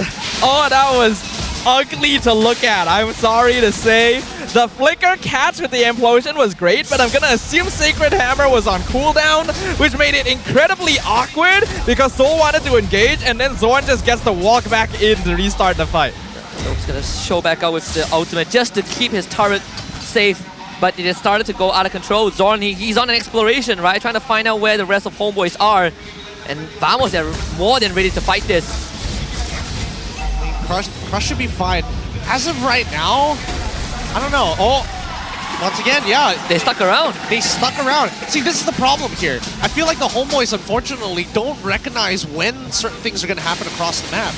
[SPEAKER 13] ugly to look at. I'm sorry to say. The flicker catch with the implosion was great, but I'm gonna assume Sacred Hammer was on cooldown, which made it incredibly awkward because Soul wanted to engage, and then Xorn just gets to walk back in to restart the fight.
[SPEAKER 8] Soul's gonna show back out with the ultimate just to keep his turret safe, but it has started to go out of control. Xorn, he's on an exploration, right? Trying to find out where the rest of Homebois are. And Vamos, they're more than ready to fight this.
[SPEAKER 14] Crush should be fine. As of right now, I don't know. Oh, once again, yeah.
[SPEAKER 8] They stuck around.
[SPEAKER 14] They stuck around. See, this is the problem here. I feel like the Homebois, unfortunately, don't recognize when certain things are going to happen across the map.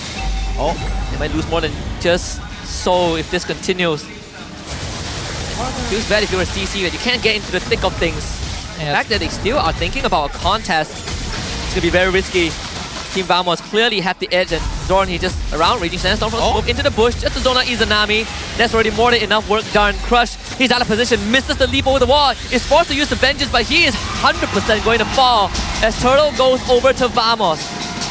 [SPEAKER 14] Oh.
[SPEAKER 8] They might lose more than just so if this continues. Feels bad if you're a CC, but you can't get into the thick of things. The fact that they still are thinking about a contest, it's going to be very risky. Team Vamos clearly have the edge, and Xorn, he just around, Raging Sandstorm from smoke into the bush, just to zone out Izanami. That's already more than enough work done. Crush, he's out of position, misses the leap over the wall, is forced to use the Vengeance, but he is 100% going to fall as Turtle goes over to Vamos.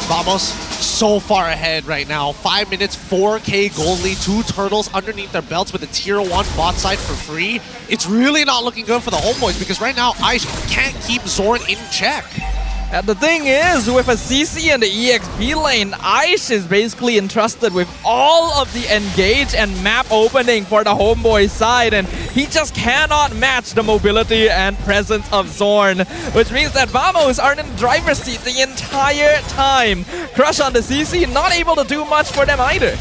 [SPEAKER 14] Vamos so far ahead right now. 5 minutes, 4K gold lead, 2 Turtles underneath their belts with a tier 1 bot side for free. It's really not looking good for the Homebois because right now Aish can't keep Xorn in check.
[SPEAKER 13] And the thing is, with a CC in the EXP lane, Aish is basically entrusted with all of the engage and map opening for the Homeboy side, and he just cannot match the mobility and presence of Xorn, which means that Vamos are in the driver's seat the entire time. Crush on the CC, not able to do much for them either.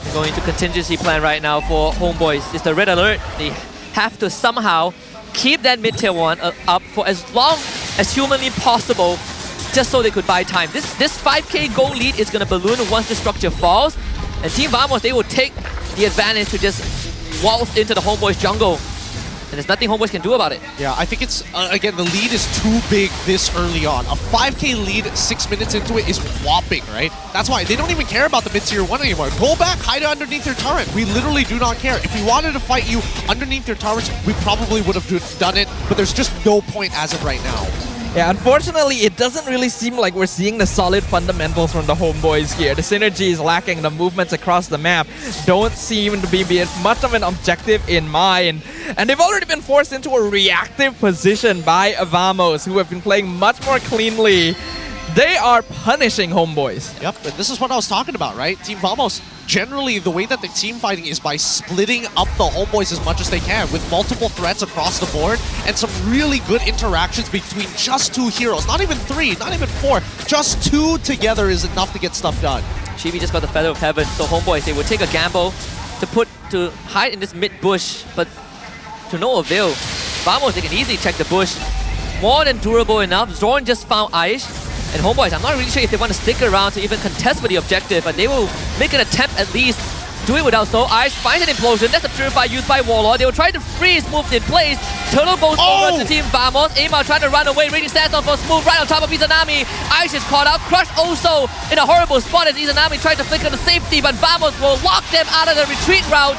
[SPEAKER 8] They're going to contingency plan right now for Homebois. It's the red alert. They have to somehow keep that mid-tier 1 up for as long as humanly possible, just so they could buy time. This 5K gold lead is going to balloon once the structure falls, and Team Vamos, they will take the advantage to just waltz into the Homebois jungle, and there's nothing Homebois can do about it.
[SPEAKER 14] Yeah, I think it's, again, the lead is too big this early on. A 5K lead 6 minutes into it is whopping, right? That's why they don't even care about the mid-tier 1 anymore. Go back, hide underneath your turret. We literally do not care. If we wanted to fight you underneath your turrets, we probably would have done it, but there's just no point as of right now.
[SPEAKER 13] Yeah, unfortunately, it doesn't really seem like we're seeing the solid fundamentals from the Homebois here. The synergy is lacking, the movements across the map don't seem to be much of an objective in mind. And they've already been forced into a reactive position by Vamos, who have been playing much more cleanly. They are punishing Homebois.
[SPEAKER 14] Yep, and this is what I was talking about, right? Team Vamos, generally the way that they're team fighting is by splitting up the Homebois as much as they can with multiple threats across the board and some really good interactions between just 2 heroes. Not even 3, not even 4. Just 2 together is enough to get stuff done.
[SPEAKER 8] Chibi just got the Feather of Heaven, so Homebois, they would take a gamble to hide in this mid bush, but to no avail. Vamos, they can easily check the bush. More than durable enough. Xorn just found Aish. And Homebois, I'm not really sure if they want to stick around to even contest for the objective, but they will make an attempt at least. Do it without Soul. Aish finds an implosion. That's a Purify used by Warlord. They will try to freeze, move in place. Turtle goes over to Team Vamos. Aimar trying to run away. Raging Sandstorm for smooth right on top of Izanami. Aish is caught out. Crush also in a horrible spot as Izanami tried to flicker the safety, but Vamos will lock them out of the retreat route,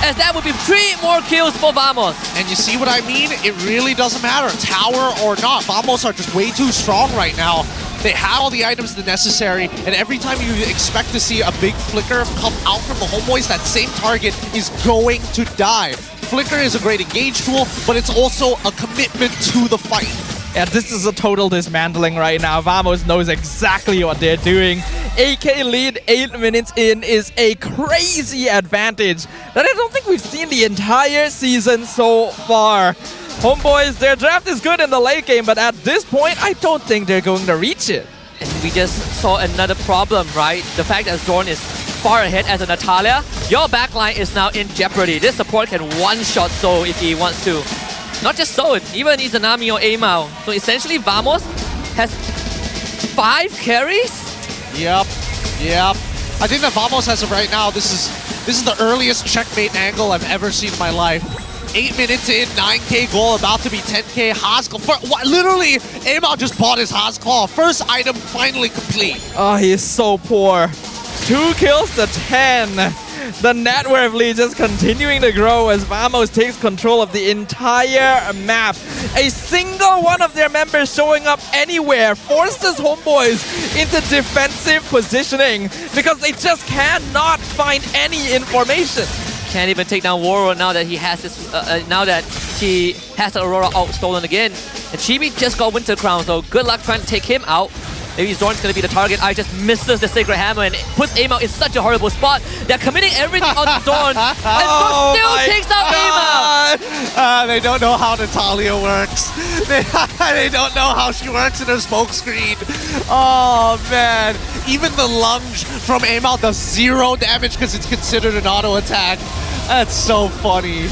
[SPEAKER 8] as that would be 3 more kills for Vamos.
[SPEAKER 14] And you see what I mean? It really doesn't matter, tower or not. Vamos are just way too strong right now. They have all the items necessary, and every time you expect to see a big flicker come out from the Homebois, that same target is going to die. Flicker is a great engage tool, but it's also a commitment to the fight.
[SPEAKER 13] Yeah, this is a total dismantling right now. Vamos knows exactly what they're doing. 8K lead 8 minutes in is a crazy advantage that I don't think we've seen the entire season so far. Homebois, their draft is good in the late game, but at this point, I don't think they're going to reach it.
[SPEAKER 8] And we just saw another problem, right? The fact that Xorn is far ahead as a Natalia. Your backline is now in jeopardy. This support can one-shot Soul if he wants to. Not just Soul, even Izanami or Aimao. So essentially, Vamos has 5 carries?
[SPEAKER 14] Yep. I think that Vamos as of right now, this is the earliest checkmate angle I've ever seen in my life. 8 minutes in, 9K goal, about to be 10K Haas Claw. Literally, Aimao just bought his Haas Claw. First item finally complete.
[SPEAKER 13] Oh, he is so poor. 2 kills to 10. The net worth lead just continuing to grow as Vamos takes control of the entire map. A single one of their members showing up anywhere forces Homebois into defensive positioning because they just cannot find any information.
[SPEAKER 8] Can't even take down Warrior now that he has this. Now that he has the Aurora out stolen again. And Chibi just got Winter Crown, so good luck trying to take him out. Maybe Xorn's gonna be the target. I just misses the Sacred Hammer and puts aim out in such a horrible spot. They're committing everything on Xorn. And Xorn still takes out aim out.
[SPEAKER 14] They don't know how Natalia works. They don't know how she works in her smoke screen. Oh man. Even the lunge from aim out does 0 damage because it's considered an auto attack. That's so funny.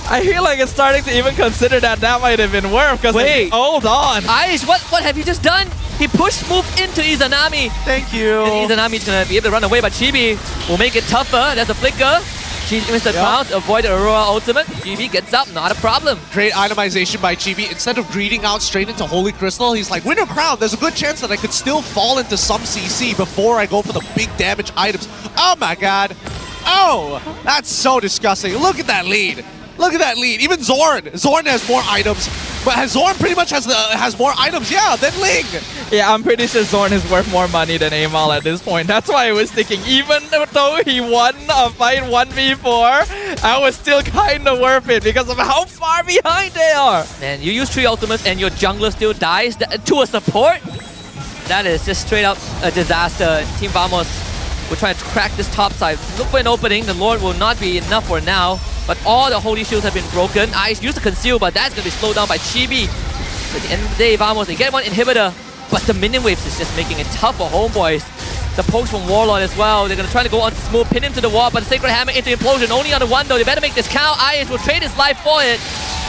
[SPEAKER 13] I feel like it's starting to even consider that might have been worth because
[SPEAKER 8] wait,
[SPEAKER 13] hold on.
[SPEAKER 8] Aish, what have you just done? He pushed move into Izanami.
[SPEAKER 14] Thank you.
[SPEAKER 8] And Izanami's gonna be able to run away, but Chibi will make it tougher. There's a flicker. She missed the crown to avoid the Aurora ultimate. Chibi gets up, not a problem.
[SPEAKER 14] Great itemization by Chibi. Instead of greeting out straight into Holy Crystal, he's like, Winter Crown, there's a good chance that I could still fall into some CC before I go for the big damage items. Oh my god. Oh, that's so disgusting. Look at that lead. Look at that lead. Even Xorn. Xorn has more items. But Xorn pretty much has more items, than Ling.
[SPEAKER 13] Yeah, I'm pretty sure Xorn is worth more money than Amal at this point. That's why I was thinking, even though he won a fight 1v4, I was still kind of worth it because of how far behind they are.
[SPEAKER 8] Man, you use 3 ultimates and your jungler still dies to a support? That is just straight up a disaster. Team Vamos will try to crack this top side. Look for an opening. The Lord will not be enough for now. But all the holy shields have been broken. Ice used to conceal, but that's going to be slowed down by Chibi. So at the end of the day, Vamos, they get one inhibitor, but the minion waves is just making it tough for Homebois. The pokes from Warlord as well. They're going to try to go on to smooth, pin him to the wall, but the Sacred Hammer into Implosion. Only on the one though. They better make this count. Ice will trade his life for it.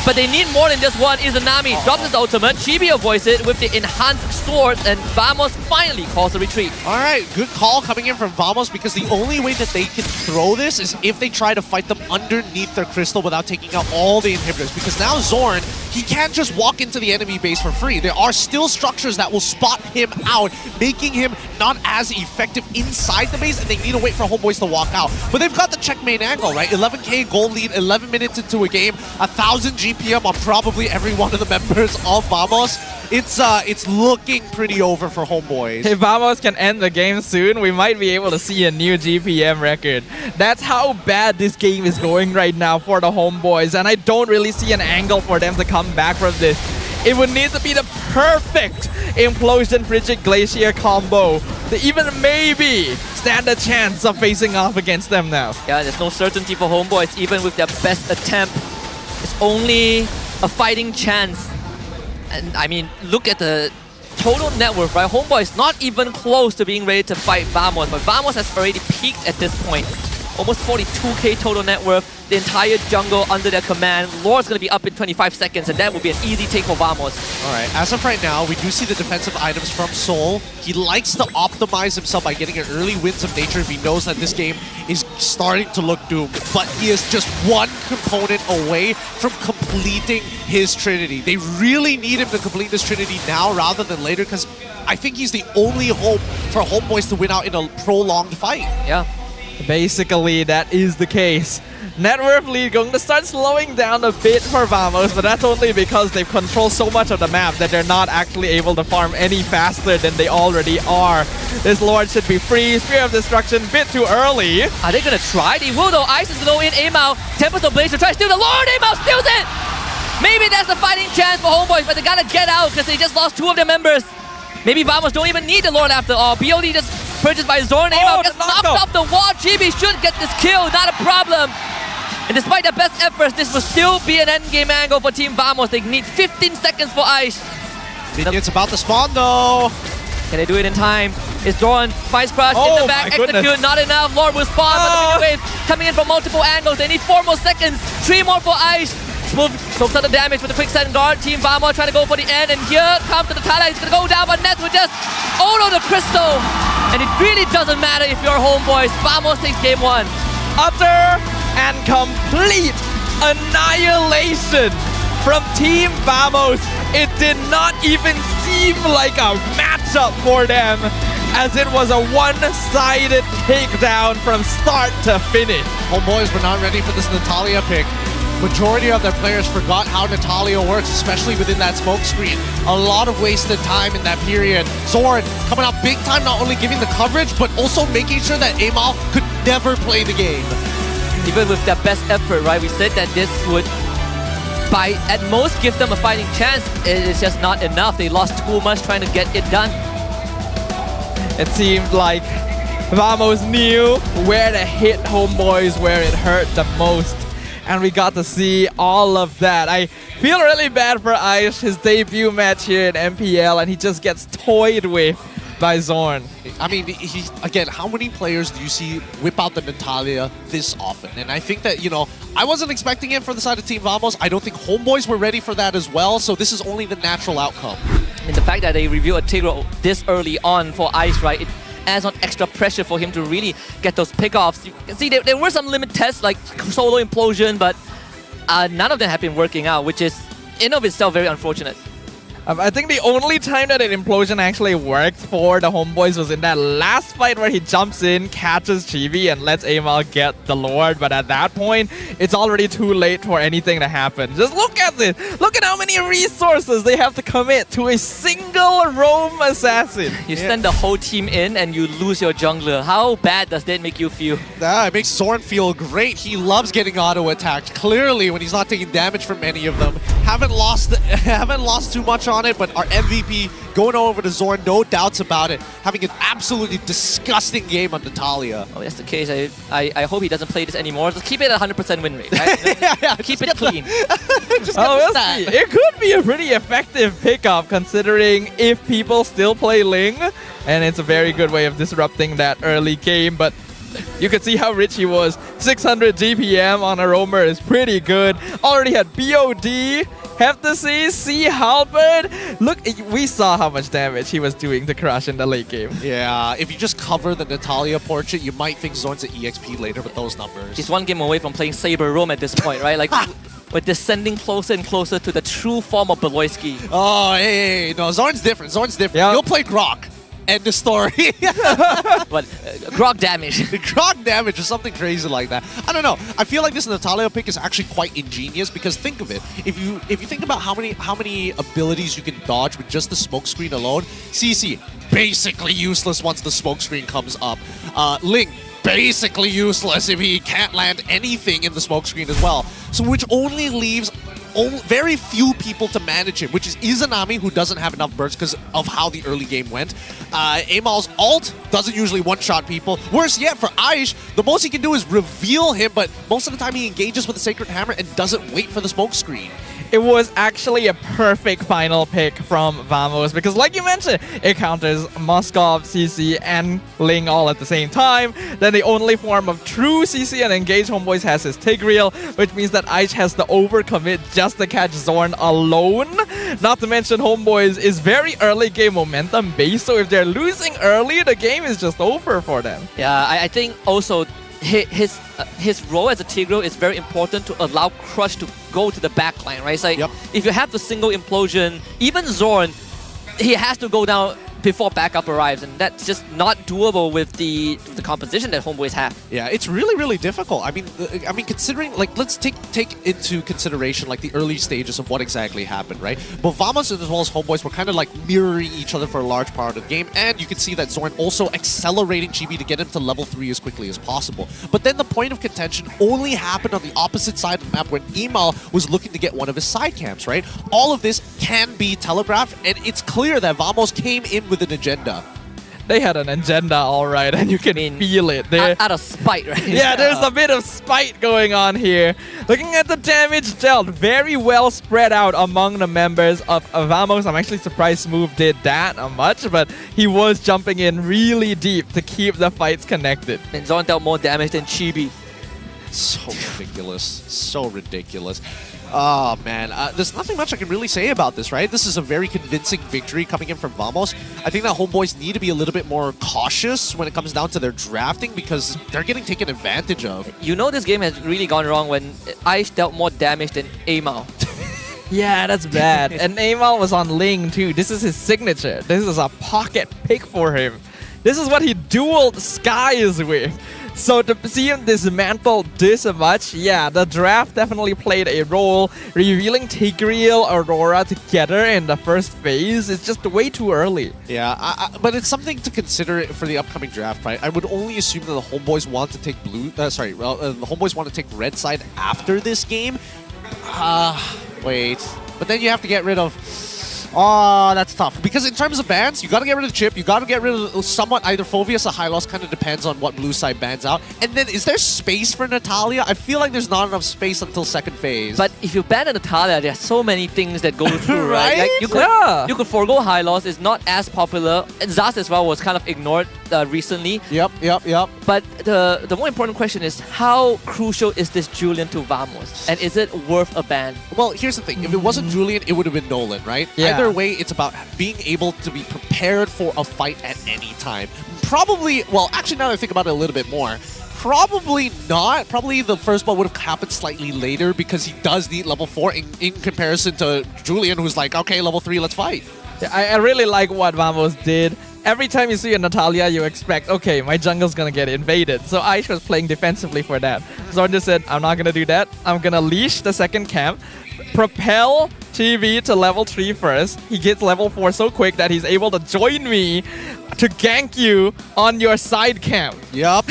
[SPEAKER 8] But they need more than just one. Izanami drops his ultimate. Chibi avoids it with the enhanced swords, and Vamos finally calls a retreat.
[SPEAKER 14] All right, good call coming in from Vamos because the only way that they can throw this is if they try to fight them underneath their crystal without taking out all the inhibitors. Because now Xorn, he can't just walk into the enemy base for free. There are still structures that will spot him out, making him not as effective inside the base, and they need to wait for Homebois to walk out. But they've got the checkmate angle, right? 11k gold lead, 11 minutes into a game, 1,000 GPM on probably every one of the members of Vamos. It's looking pretty over for Homebois.
[SPEAKER 13] If Vamos can end the game soon, we might be able to see a new GPM record. That's how bad this game is going right now for the Homebois, and I don't really see an angle for them to come back from this. It would need to be the perfect Implosion Frigid Glacier combo to even maybe stand a chance of facing off against them now.
[SPEAKER 8] Yeah, there's no certainty for Homebois, even with their best attempt. It's only a fighting chance. And I mean, look at the total net worth, right? Homebois is not even close to being ready to fight Vamos, but Vamos has already peaked at this point. Almost 42k total net worth, the entire jungle under their command. Lord's going to be up in 25 seconds, and that will be an easy take for Vamos.
[SPEAKER 14] All right, as of right now, we do see the defensive items from Soul. He likes to optimize himself by getting an early Winds of Nature if he knows that this game is starting to look doomed. But he is just one component away from completing his Trinity. They really need him to complete this Trinity now rather than later, because I think he's the only hope for Homebois to win out in a prolonged fight.
[SPEAKER 8] Yeah.
[SPEAKER 13] Basically, that is the case. Net worth lead going to start slowing down a bit for Vamos, but that's only because they've controlled so much of the map that they're not actually able to farm any faster than they already are. This Lord should be free. Spear of Destruction, bit too early.
[SPEAKER 8] Are they going to try? They will though. Ice is going to go in, aim out. Tempest of Blaze to try to steal the Lord. Aim out, steals it! Maybe that's a fighting chance for Homebois, but they got to get out because they just lost 2 of their members. Maybe Vamos don't even need the Lord after all. BOD just purchased by Xorn. Aim out gets knocked off the wall. Chibi should get this kill, not a problem. And despite their best efforts, this will still be an endgame angle for Team Vamos. They need 15 seconds for Ice.
[SPEAKER 14] It's about to spawn though.
[SPEAKER 8] Can they do it in time? It's Xorn, Vice Crush in the back, execute, not enough. Lord will spawn, but the minion wave coming in from multiple angles. They need 4 more seconds, 3 more for Ice. Smooth soaks out the damage with the quick send guard. Team Vamos trying to go for the end, and here comes the Tala. He's gonna go down, but Nets will just auto the crystal. And it really doesn't matter if you're Homebois. Vamos takes game 1.
[SPEAKER 13] Utter and complete annihilation from Team Vamos. It did not even seem like a matchup for them. as it was a one-sided takedown from start to finish.
[SPEAKER 14] Homeboys were not ready for this Natalia pick. Majority of their players forgot how Natalia works, especially within that smoke screen. A lot of wasted time in that period. Xorn coming out big time, not only giving the coverage, but also making sure that Amal could never play the game.
[SPEAKER 8] Even with their best effort, right? We said that this would, by at most, give them a fighting chance. It is just not enough. They lost too much trying to get it done.
[SPEAKER 13] It seemed like Vamos knew where to hit Homeboys, where it hurt the most. And we got to see all of that. I feel really bad for Aish, his debut match here in MPL, and he just gets toyed with by Xorn.
[SPEAKER 14] I mean, again, how many players do you see whip out the Natalia this often? And I think that, you know, I wasn't expecting it for the side of Team Vamos. I don't think Homeboys were ready for that as well, so this is only the natural outcome.
[SPEAKER 8] And the fact that they reveal a Tigro this early on for Ice, right, it adds on extra pressure for him to really get those pickoffs. You can see there were some limit tests like solo implosion, but none of them have been working out, which is in of itself very unfortunate.
[SPEAKER 13] I think the only time that an implosion actually worked for the Homeboys was in that last fight where he jumps in, catches Chibi, and lets Amal get the Lord. But at that point, it's already too late for anything to happen. Just look at this. Look at how many resources they have to commit to a single roam assassin.
[SPEAKER 8] You send the whole team in and you lose your jungler. How bad does that make you feel?
[SPEAKER 14] It makes Xorn feel great. He loves getting auto-attacked. Clearly, when he's not taking damage from any of them. Haven't lost too much on it, but our MVP going over to Xorn, no doubts about it, having an absolutely disgusting game on Natalia.
[SPEAKER 8] Oh, that's the case. I hope he doesn't play this anymore. Just keep it at 100% win rate, right? Keep it clean.
[SPEAKER 13] We'll see. It could be a pretty effective pickup considering if people still play Ling, and it's a very good way of disrupting that early game, but you could see how rich he was. 600 GPM on a roamer is pretty good. Already had BOD. Have to see Halberd. Look, we saw how much damage he was doing to Crush in the late game.
[SPEAKER 14] Yeah, if you just cover the Natalia portrait, you might think Xorn's an EXP later with those numbers.
[SPEAKER 8] He's one game away from playing Saber Roam at this point, right? Like, we're descending closer and closer to the true form of Beloyski.
[SPEAKER 14] Oh, hey, no, Xorn's different. Xorn's different. You'll play Grok. End the story.
[SPEAKER 8] But Grog damage.
[SPEAKER 14] Grog damage or something crazy like that. I don't know. I feel like this Natalia pick is actually quite ingenious because think of it. If you think about how many abilities you can dodge with just the smoke screen alone, CC basically useless once the smoke screen comes up. Ling basically useless if he can't land anything in the smoke screen as well. So which only leaves very few people to manage him, which is Izanami, who doesn't have enough bursts because of how the early game went. Amal's ult doesn't usually one-shot people. Worse yet, for Aish, the most he can do is reveal him, but most of the time he engages with the Sacred Hammer and doesn't wait for the smoke screen.
[SPEAKER 13] It was actually a perfect final pick from Vamos because, like you mentioned, it counters Moskov, CC, and Ling all at the same time. Then the only form of true CC and engage Homeboys has his Tigreal, which means that Aish has to overcommit just to catch Xorn alone. Not to mention Homeboys is very early game momentum based, so if they're losing early, the game is just over for them.
[SPEAKER 8] Yeah, I think also his role as a Tigreal is very important to allow Crush to go to the backline, right? It's like, if you have the single implosion, even Xorn, he has to go down before backup arrives, and that's just not doable with the composition that Homeboys have.
[SPEAKER 14] Yeah, it's really, really difficult. I mean, considering, like, let's take into consideration, like, the early stages of what exactly happened, right? But Vamos as well as Homeboys were kind of, like, mirroring each other for a large part of the game, and you can see that Xorn also accelerating Chibi to get him to level 3 as quickly as possible. But then the point of contention only happened on the opposite side of the map when Amal was looking to get one of his side camps, right? All of this can be telegraphed, and it's clear that Vamos came in with an agenda.
[SPEAKER 13] They had an agenda, all right, and you can feel it.
[SPEAKER 8] Out of spite, right?
[SPEAKER 13] Yeah, there's a bit of spite going on here. Looking at the damage dealt, very well spread out among the members of Vamos. I'm actually surprised Smooth did that much, but he was jumping in really deep to keep the fights connected.
[SPEAKER 8] And Xorn dealt more damage than Chibi.
[SPEAKER 14] So ridiculous. So ridiculous. Oh, man. There's nothing much I can really say about this, right? This is a very convincing victory coming in from Vamos. I think that Homeboys need to be a little bit more cautious when it comes down to their drafting because they're getting taken advantage of.
[SPEAKER 8] You know this game has really gone wrong when Aish dealt more damage than Amal.
[SPEAKER 13] Yeah, that's bad. And Amal was on Ling too. This is his signature. This is a pocket pick for him. This is what he dueled Skies with. So to see him dismantle this much, yeah, the draft definitely played a role. Revealing Tigreal, Aurora together in the first phase is just way too early.
[SPEAKER 14] Yeah, but it's something to consider for the upcoming draft, right? I would only assume that the Homebois want to take the Homebois want to take red side after this game. Wait, but then you have to get rid of. Oh, that's tough. Because in terms of bans, you gotta get rid of Chip, you gotta get rid of somewhat either Phoveus or Hylos, kind of depends on what blue side bans out. And then is there space for Natalia? I feel like there's not enough space until second phase.
[SPEAKER 8] But if you ban a Natalia, there are so many things that go through, right?
[SPEAKER 14] Right?
[SPEAKER 8] Like you could forego Hylos, it's not as popular. And Zaz as well was kind of ignored recently.
[SPEAKER 14] Yep.
[SPEAKER 8] But the more important question is, how crucial is this Julian to Vamos? And is it worth a ban?
[SPEAKER 14] Well, here's the thing. If it wasn't Julian, it would have been Nolan, right?
[SPEAKER 13] Yeah.
[SPEAKER 14] Either way, it's about being able to be prepared for a fight at any time. Probably, well, actually, now that I think about it a little bit more, probably not. Probably the first ball would have happened slightly later because he does need level 4 in comparison to Julian, who's like, okay, level 3, let's fight.
[SPEAKER 13] Yeah, I really like what Vamos did. Every time you see a Natalia, you expect, okay, my jungle's gonna get invaded. So Aish was playing defensively for that. Xorn just said, I'm not gonna do that. I'm gonna leash the second camp, propel Chibi to level 3 first. He gets level 4 so quick that he's able to join me to gank you on your side camp.
[SPEAKER 14] Yup.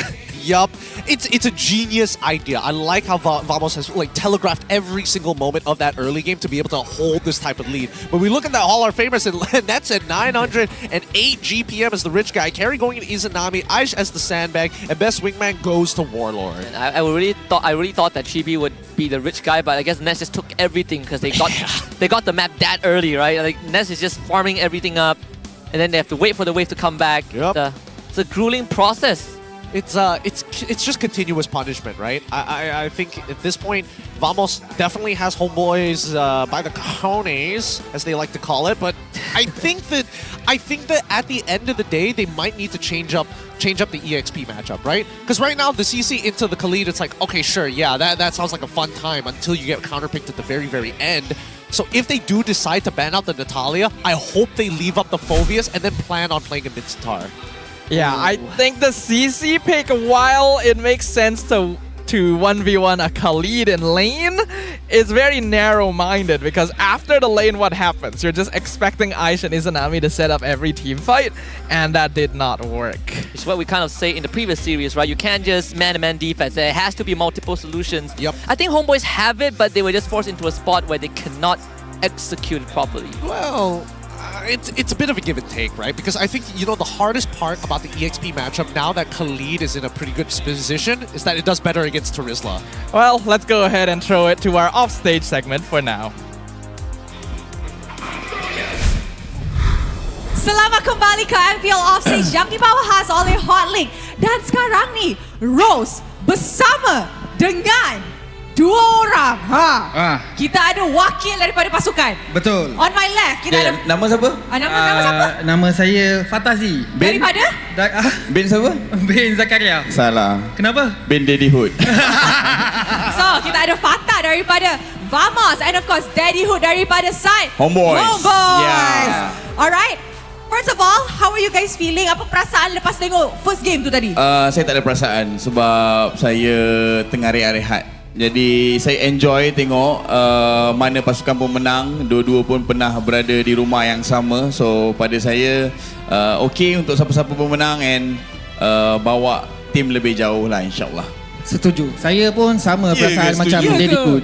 [SPEAKER 14] It's a genius idea. I like how Vamos has telegraphed every single moment of that early game to be able to hold this type of lead. But we look at that Hall of Famers, and that's at 908 GPM as the rich guy, Carry going to Izanami, Aish as the sandbag, and best wingman goes to Warlord.
[SPEAKER 8] And I really thought that Chibi would be the rich guy, but I guess Ness just took everything because they got the map that early, right? Like Ness is just farming everything up, and then they have to wait for the wave to come back.
[SPEAKER 14] Yep.
[SPEAKER 8] It's a grueling process.
[SPEAKER 14] It's just continuous punishment, right? I think at this point, Vamos definitely has Homebois by the cojones, as they like to call it. But I think that at the end of the day, they might need to change up the EXP matchup, right? Because right now, the CC into the Khalid, it's like, okay, sure, yeah, that sounds like a fun time until you get counterpicked at the very, very end. So if they do decide to ban out the Natalia, I hope they leave up the Phoveus and then plan on playing a mid-Sitar.
[SPEAKER 13] Yeah, I think the CC pick, while it makes sense to 1v1 a Khalid in lane, is very narrow-minded because after the lane, what happens? You're just expecting Aish and Izanami to set up every team fight, and that did not work.
[SPEAKER 8] It's what we kind of say in the previous series, right? You can't just man-to-man defense. There has to be multiple solutions.
[SPEAKER 14] Yep.
[SPEAKER 8] I think Homebois have it, but they were just forced into a spot where they cannot execute it properly.
[SPEAKER 14] Well, it's a bit of a give and take, right? Because I think, the hardest part about the EXP matchup now that Khalid is in a pretty good position is that it does better against Terizla.
[SPEAKER 13] Well, let's go ahead and throw it to our offstage segment for now.
[SPEAKER 6] Selamat kembali ke MPL Offstage yang dibahas oleh Hotlink. Dan sekarang ni, Rose bersama dengan dua orang. Kita ada wakil daripada pasukan.
[SPEAKER 17] Betul.
[SPEAKER 6] On my left, kita ada...
[SPEAKER 17] Nama siapa?
[SPEAKER 6] Nama siapa?
[SPEAKER 17] Nama saya Fatazi.
[SPEAKER 6] Daripada?
[SPEAKER 17] Ben siapa? Ben Zakaria. Salah. Kenapa? Ben Daddy Hood.
[SPEAKER 6] So, kita ada Fatah daripada Vamos. And of course, Daddy Hood daripada side
[SPEAKER 17] Homebois.
[SPEAKER 6] Yeah. Alright. First of all, how are you guys feeling? Apa perasaan lepas tengok first game tu tadi?
[SPEAKER 17] Saya tak ada perasaan sebab saya tengah rehat. Jadi saya enjoy tengok mana pasukan pun menang. Dua-dua pun pernah berada di rumah yang sama. So pada saya okay untuk siapa-siapa pun menang and bawa tim lebih jauh lah insyaAllah. Setuju. Saya pun sama perasaan macam Daddy Hood.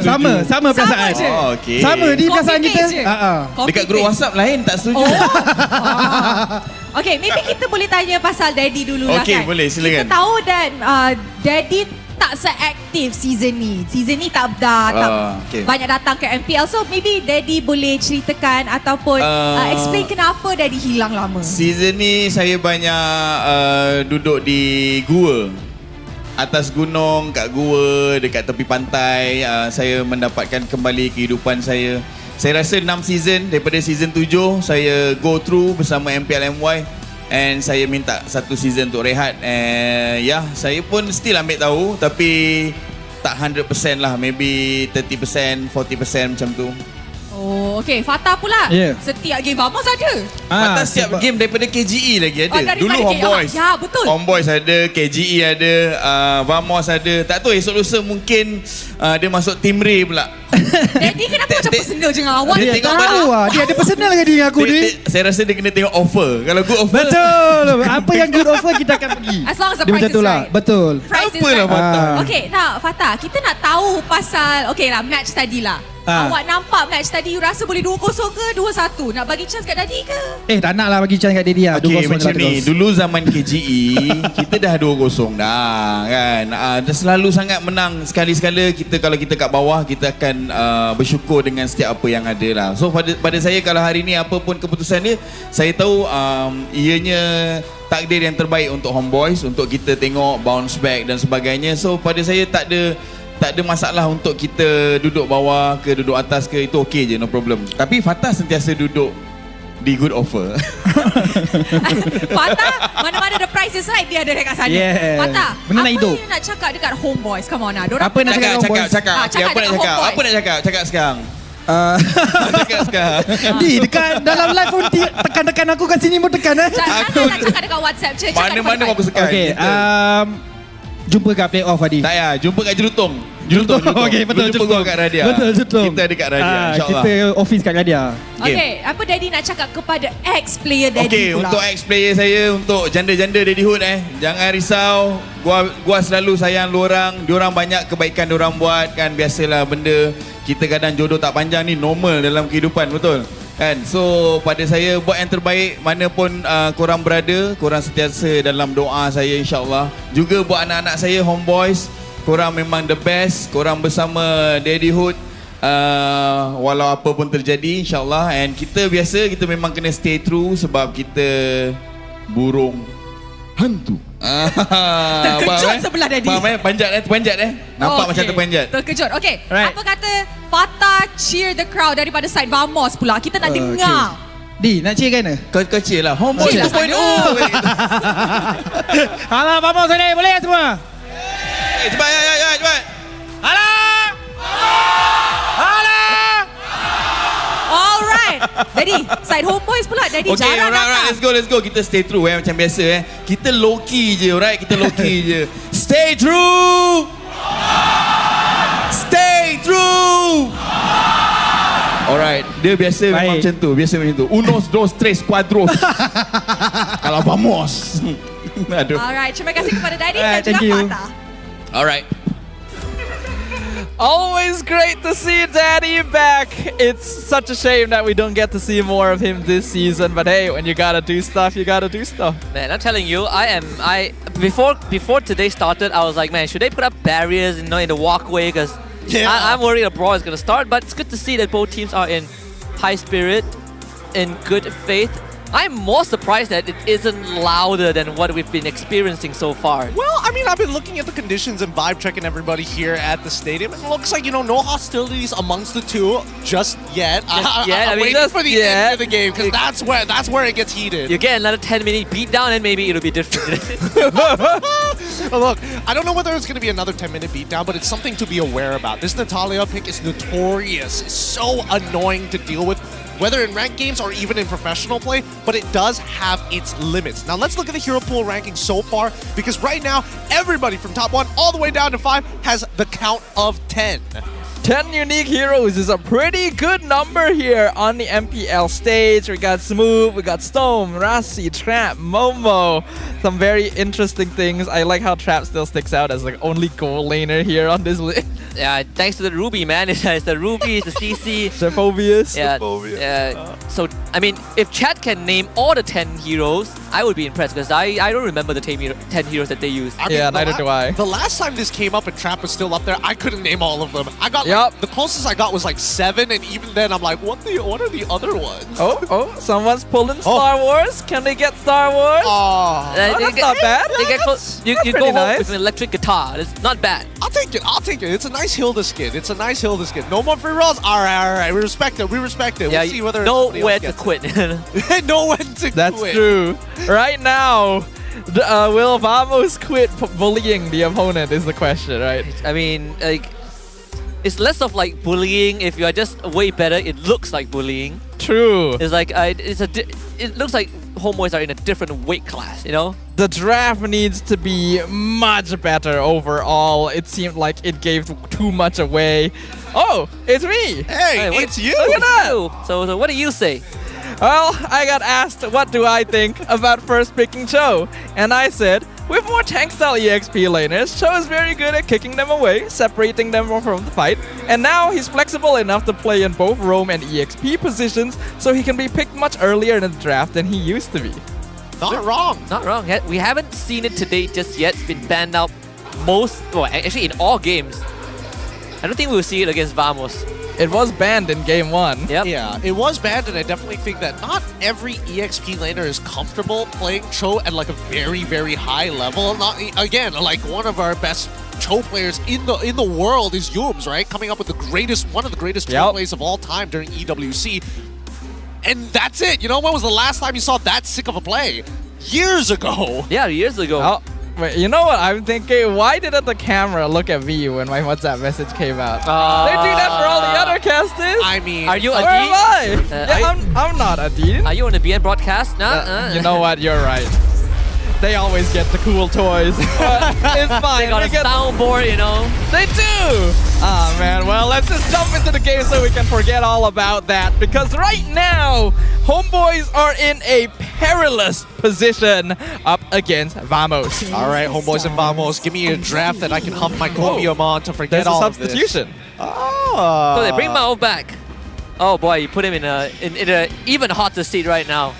[SPEAKER 17] Sama perasaan. Okay. Sama di perasaan kita. Dekat grup WhatsApp lain tak setuju.
[SPEAKER 6] Okay, maybe kita boleh tanya pasal Daddy dulu lah kan.
[SPEAKER 17] Okay, boleh silakan.
[SPEAKER 6] Kita tahu dan Daddy tak se-aktif season ni. Season ni tak banyak datang ke MPL. So maybe Daddy boleh ceritakan ataupun explain kenapa Daddy hilang lama.
[SPEAKER 17] Season ni saya banyak duduk di gua. Atas gunung, kat gua, dekat tepi pantai. Saya mendapatkan kembali kehidupan saya. Saya rasa 6 season, daripada season 7 saya go through bersama MPL MY. And saya minta satu season untuk rehat. And saya pun still ambil tahu. Tapi tak 100% lah. Maybe 30%, 40% macam tu.
[SPEAKER 6] Oh, Okay, Fatah pula.
[SPEAKER 15] Yeah.
[SPEAKER 6] Setiap game Vamos ada.
[SPEAKER 17] Patah setiap game daripada KGE lagi ada.
[SPEAKER 6] daripada
[SPEAKER 17] Dulu Homebois.
[SPEAKER 6] Ya, betul.
[SPEAKER 17] Homebois ada, KGE ada, Vamos ada. Tak tahu esok lusa mungkin dia masuk tim Ray pula.
[SPEAKER 6] Daddy kenapa macam personal je dengan awak?
[SPEAKER 15] Dia tahu lah. Dia ada personal lagi dengan aku ni.
[SPEAKER 17] Saya rasa dia kena tengok offer. Kalau good offer.
[SPEAKER 15] Betul. Apa yang good offer kita akan pergi.
[SPEAKER 6] As long as the
[SPEAKER 15] Dia
[SPEAKER 6] price
[SPEAKER 15] macam
[SPEAKER 6] is
[SPEAKER 15] tu lah.
[SPEAKER 6] right.
[SPEAKER 15] Betul.
[SPEAKER 6] Price is
[SPEAKER 17] Apalah
[SPEAKER 6] right.
[SPEAKER 17] Fatah.
[SPEAKER 6] Okay, now Fatah, kita nak tahu pasal match tadi lah. Awak nampak match tadi, you rasa boleh 2-0 ke 2-1? Nak bagi chance kat Daddy ke?
[SPEAKER 15] Tak nak lah bagi chance kat Daddy lah.
[SPEAKER 17] Okay, macam ni. Dulu zaman KGE, kita dah 2-0 dah kan. Dah selalu sangat menang. Sekali-sekala kita kalau kita kat bawah, kita akan bersyukur dengan setiap apa yang ada lah. So pada saya kalau hari ni apa pun keputusan dia, saya tahu ianya takdir yang terbaik untuk Homebois, untuk kita tengok bounce back dan sebagainya. So pada saya tak ada masalah untuk kita duduk bawah ke duduk atas ke, itu okey je, no problem. Tapi Fatah sentiasa duduk di good offer.
[SPEAKER 6] Fatah, mana-mana the price is right, dia ada dekat sana.
[SPEAKER 15] Yeah.
[SPEAKER 6] Fatah,
[SPEAKER 15] Benda nak hidup.
[SPEAKER 6] you nak cakap dekat Homebois? Come on lah.
[SPEAKER 15] Apa nak cakap Homebois?
[SPEAKER 17] Cakap. Apa nak cakap? Apa nak cakap? Cakap sekarang. Cakap sekarang.
[SPEAKER 15] Dekat dalam live pun tekan-tekan aku kat sini pun tekan.
[SPEAKER 6] Jangan nak cakap dekat WhatsApp je.
[SPEAKER 17] Mana-mana aku sekarang.
[SPEAKER 15] Okay, jumpa kat playoff tadi.
[SPEAKER 17] Tak ya, jumpa kat Jelutong.
[SPEAKER 15] Okay, betul.
[SPEAKER 17] Jumpa gua kat Radia.
[SPEAKER 15] Betul.
[SPEAKER 17] Kita ada kat Radia, insyaAllah.
[SPEAKER 15] Kita office kat Radia.
[SPEAKER 6] Okay, apa Daddy nak cakap kepada ex-player Daddy
[SPEAKER 17] okay,
[SPEAKER 6] pula?
[SPEAKER 17] untuk ex-player saya, untuk janda-janda Daddyhood jangan risau. Gua selalu sayang diorang. Diorang banyak kebaikan diorang buat kan. Biasalah benda kita kadang jodoh tak panjang ni normal dalam kehidupan, betul? Kan? So pada saya buat yang terbaik mana pun korang berada, korang sentiasa dalam doa saya insyaAllah. Juga buat anak-anak saya Homebois, korang memang the best. Korang bersama Daddyhood walau apa pun terjadi insyaAllah. And kita memang kena stay true sebab kita burung hantu.
[SPEAKER 6] Terkejut sebelah Daddy.
[SPEAKER 17] Faham Terpanjat Nampak macam terpanjat.
[SPEAKER 6] Terkejut. Okay, right. Apa kata Fatah cheer the crowd daripada side Vamos pula? Kita nak dengar.
[SPEAKER 15] Di, nak cheer kan?
[SPEAKER 17] Kau cheer lah. Homebois 2.0.
[SPEAKER 15] Alah, Vamos ni. Boleh semua?
[SPEAKER 17] Cepat.
[SPEAKER 6] Alright. Daddy, side Homebois pula. Daddy jarang datang.
[SPEAKER 17] Let's go. Kita stay true macam biasa Kita low key je, alright? Kita low key je. Stay true. Alright, dia biasa memang macam tu. Unos, dos, tres, cuadros. Kalau vamos. Aduh.
[SPEAKER 6] Alright, terima kasih kepada Daddy dan juga Fatah.
[SPEAKER 17] Alright.
[SPEAKER 13] Always great to see Daddy back. It's such a shame that we don't get to see more of him this season. But hey, when you gotta do stuff, you gotta do stuff.
[SPEAKER 8] Man, I'm telling you, before today started, I was like, man, should they put up barriers, in the walkway? Because I'm worried a brawl is gonna start. But it's good to see that both teams are in high spirit, in good faith. I'm more surprised that it isn't louder than what we've been experiencing so far.
[SPEAKER 14] Well, I mean, I've been looking at the conditions and vibe checking everybody here at the stadium. It looks like, no hostilities amongst the two just yet. I'm waiting for the end of the game because that's where it gets heated.
[SPEAKER 8] You get another 10-minute beatdown and maybe it'll be different.
[SPEAKER 14] Look, I don't know whether it's going to be another 10-minute beatdown, but it's something to be aware about. This Natalia pick is notorious. It's so annoying to deal with, whether in ranked games or even in professional play, but it does have its limits. Now let's look at the hero pool ranking so far, because right now, everybody from top 1 all the way down to 5 has the count of 10.
[SPEAKER 13] 10 unique heroes is a pretty good number here on the MPL stage. We got Smooth, we got Storm, Rasi, Trap, Momo. Some very interesting things. I like how Trap still sticks out as the only goal laner here on this list.
[SPEAKER 8] Yeah, thanks to the Ruby, man. It's the Ruby, it's the CC.
[SPEAKER 13] Sephobius.
[SPEAKER 8] Yeah. So, I mean, if chat can name all the 10 heroes, I would be impressed because I don't remember the 10 heroes that they used.
[SPEAKER 13] Neither do I.
[SPEAKER 14] The last time this came up and Trap was still up there, I couldn't name all of them. I got the closest I got was like 7, and even then I'm like, what are the other ones?
[SPEAKER 13] Oh, someone's pulling Star Wars. Can they get Star Wars? That's not bad.
[SPEAKER 8] You go home with an electric guitar. It's not bad.
[SPEAKER 14] I'll take it. It's a nice Hilda skin. No more free rolls. All right. We respect it. We'll see whether
[SPEAKER 8] nowhere to quit.
[SPEAKER 14] Nowhere to quit.
[SPEAKER 13] That's true. Right now, will Vamos quit bullying the opponent is the question, right?
[SPEAKER 8] I mean, like, it's less of like bullying. If you are just way better, it looks like bullying.
[SPEAKER 13] True.
[SPEAKER 8] It's like it looks like Homebois are in a different weight class, you know?
[SPEAKER 13] The draft needs to be much better overall. It seemed like it gave too much away. Oh, it's me.
[SPEAKER 14] Hey, it's you.
[SPEAKER 13] Look at that.
[SPEAKER 8] So what do you say?
[SPEAKER 13] Well, I got asked what do I think about first picking Cho, and I said, with more tank-style EXP laners, Cho is very good at kicking them away, separating them from the fight, and now he's flexible enough to play in both roam and EXP positions, so he can be picked much earlier in the draft than he used to be.
[SPEAKER 14] Not wrong.
[SPEAKER 8] Not wrong. We haven't seen it today just yet. It's been banned out actually in all games. I don't think we'll see it against Vamos.
[SPEAKER 13] It was banned in game 1.
[SPEAKER 8] Yep.
[SPEAKER 14] Yeah, it was banned, and I definitely think that not every EXP laner is comfortable playing Cho at like a very, very high level. Not again, like one of our best Cho players in the world is Yums, right? Coming up with one of the greatest Cho plays of all time during EWC. And that's it. You know, when was the last time you saw that sick of a play? Years ago.
[SPEAKER 8] Yeah, years ago.
[SPEAKER 13] Oh. Wait, you know what I'm thinking? Why didn't the camera look at me when my WhatsApp message came out? They do that for all the other casters.
[SPEAKER 14] I mean,
[SPEAKER 8] are you a
[SPEAKER 13] Where am I?
[SPEAKER 8] yeah,
[SPEAKER 13] I'm not a dean.
[SPEAKER 8] Are you on the BN broadcast? Nah.
[SPEAKER 13] You know what? You're right. They always get the cool toys. But it's fine.
[SPEAKER 8] They got a soundboard, you know.
[SPEAKER 13] They do! Ah, man. Well, let's just jump into the game so we can forget all about that. Because right now, Homebois are in a perilous position up against Vamos.
[SPEAKER 14] All right, Homebois and Vamos, give me a draft that I can huff my chromium on to forget all of this.
[SPEAKER 13] There's a substitution.
[SPEAKER 14] Oh.
[SPEAKER 8] So they bring Mao back. Oh boy, you put him in a even hotter seat right now.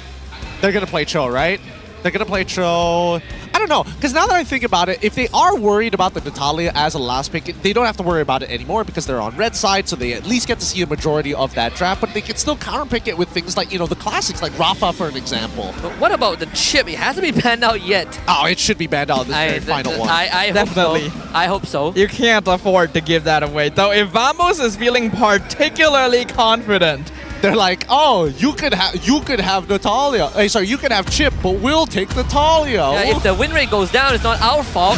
[SPEAKER 14] They're going to play Cho, right? They're going to play Cho. I don't know, because now that I think about it, if they are worried about the Natalia as a last pick, they don't have to worry about it anymore because they're on red side, so they at least get to see a majority of that draft, but they can still counterpick it with things like, you know, the classics, like Rafa, for an example.
[SPEAKER 8] But what about the chip? It hasn't been banned out yet.
[SPEAKER 14] Oh, it should be banned out in this very final one.
[SPEAKER 8] I
[SPEAKER 13] Definitely.
[SPEAKER 8] hope so. I hope so.
[SPEAKER 13] You can't afford to give that away. Though if Vamos is feeling particularly confident,
[SPEAKER 14] they're like, oh, you could have Natalia. Hey, sorry, you could have Chip, but we'll take Natalia.
[SPEAKER 8] Yeah, if the win rate goes down, it's not our fault.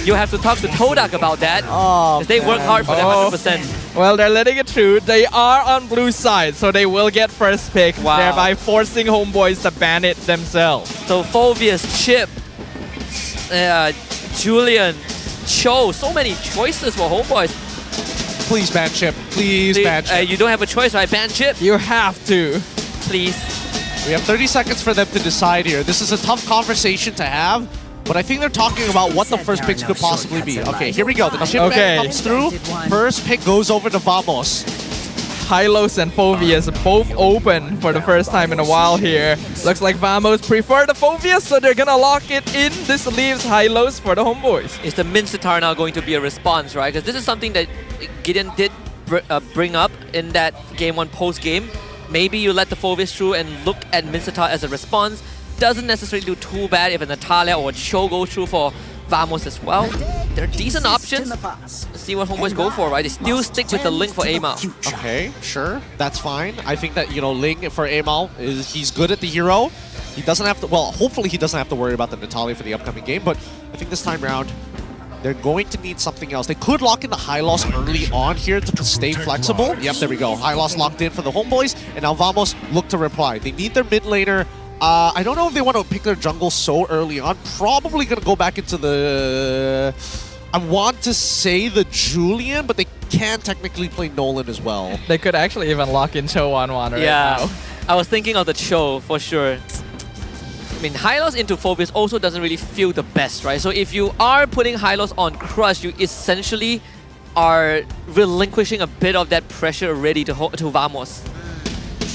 [SPEAKER 8] You have to talk to Todak about that.
[SPEAKER 14] Oh,
[SPEAKER 8] they work hard for that 100%.
[SPEAKER 13] Well, they're letting it through. They are on blue side, so they will get first pick, thereby forcing Homebois to ban it themselves.
[SPEAKER 8] So Phobius, Chip, Julian, Cho, so many choices for Homebois.
[SPEAKER 14] Please ban Chip. Please ban Chip.
[SPEAKER 8] You don't have a choice, right? Ban Chip?
[SPEAKER 13] You have to.
[SPEAKER 8] Please.
[SPEAKER 14] We have 30 seconds for them to decide here. This is a tough conversation to have, but I think they're talking about what the first picks could possibly be. Okay, here we go. The chip ban comes through. First pick goes over to Vamos.
[SPEAKER 13] Hylos and Phobius both open for the first time in a while here. Looks like Vamos prefer the Phobius, so they're gonna lock it in. This leaves Hylos for the Homebois.
[SPEAKER 8] Is the Mincetar now going to be a response, right? Because this is something that Gideon did bring up in that game 1 post-game. Maybe you let the Phobius through and look at Mincetar as a response. Doesn't necessarily do too bad if a Natalia or a Cho go through for Vamos as well. They're decent options. Let's see what Homebois go for, right? They still stick with the Link for Amal.
[SPEAKER 14] Okay, sure. That's fine. I think that, you know, Ling for Amal, he's good at the hero. He doesn't have to, well, hopefully he doesn't have to worry about the Natalia for the upcoming game, but I think this time around, they're going to need something else. They could lock in the high loss early on here to stay flexible. Yep, there we go. High loss locked in for the Homebois, and now Vamos look to reply. They need their mid laner. I don't know if they want to pick their jungle so early on. Probably going to go back into the... I want to say the Julian, but they can technically play Nolan as well.
[SPEAKER 13] They could actually even lock in Cho on one right now.
[SPEAKER 8] I was thinking of the Cho for sure. I mean, Hylos into Phobius also doesn't really feel the best, right? So if you are putting Hylos on Crush, you essentially are relinquishing a bit of that pressure already to Vamos.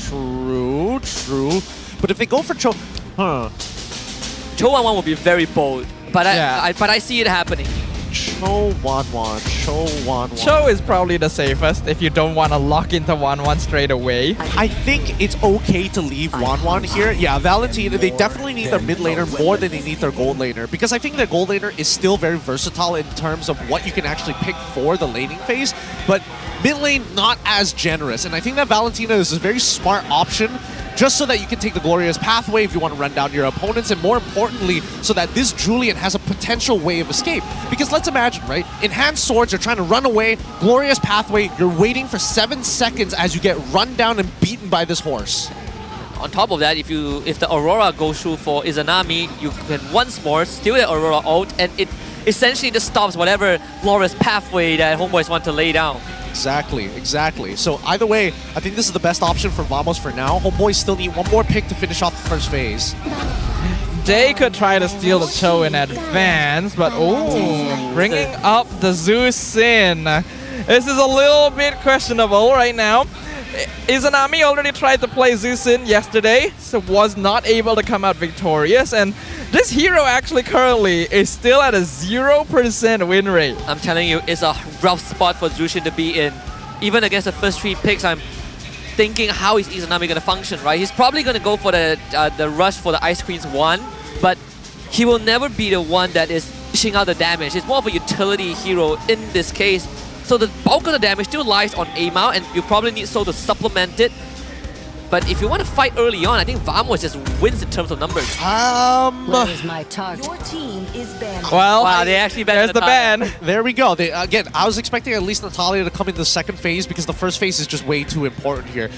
[SPEAKER 14] True, true. But if they go for Cho...
[SPEAKER 8] Cho 1-1 will be very bold, but I see it happening.
[SPEAKER 14] Cho 1-1, Cho 1-1.
[SPEAKER 13] Cho is probably the safest if you don't want to lock into 1-1 straight away.
[SPEAKER 14] I think it's okay to leave 1-1 here. Yeah, Valentina, they definitely need their mid laner more than they need their gold laner, because I think their gold laner is still very versatile in terms of what you can actually pick for the laning phase, but mid lane not as generous, and I think that Valentina is a very smart option just so that you can take the Glorious pathway if you want to run down your opponents, and more importantly, so that this Julian has a potential way of escape. Because let's imagine, right? Enhanced Swords, you're trying to run away, Glorious pathway, you're waiting for 7 seconds as you get run down and beaten by this horse.
[SPEAKER 8] On top of that, if the Aurora goes through for Izanami, you can once more steal the Aurora ult, and it essentially just stops whatever Glorious pathway that Homebois want to lay down.
[SPEAKER 14] Exactly. So either way, I think this is the best option for Vamos for now. Homeboys still need one more pick to finish off the first phase.
[SPEAKER 13] They could try to steal the Cho in advance, but bringing up the Zeus in. This is a little bit questionable right now. Izanami already tried to play Zeus in yesterday, so was not able to come out victorious, and this hero actually currently is still at a 0% win rate.
[SPEAKER 8] I'm telling you, it's a rough spot for Zushin to be in. Even against the first 3 picks, I'm thinking how is Izanami going to function, right? He's probably going to go for the rush for the Ice Queen's 1, but he will never be the one that is dishing out the damage. He's more of a utility hero in this case. So the bulk of the damage still lies on Amao, and you probably need Soul to supplement it. But if you want to fight early on, I think Vamos just wins in terms of numbers.
[SPEAKER 20] Where is my target? Your team is banned.
[SPEAKER 13] Well,
[SPEAKER 8] wow, they actually banned
[SPEAKER 13] there's the ban.
[SPEAKER 14] There we go. Again, I was expecting at least Natalia to come in the second phase because the first phase is just way too important here.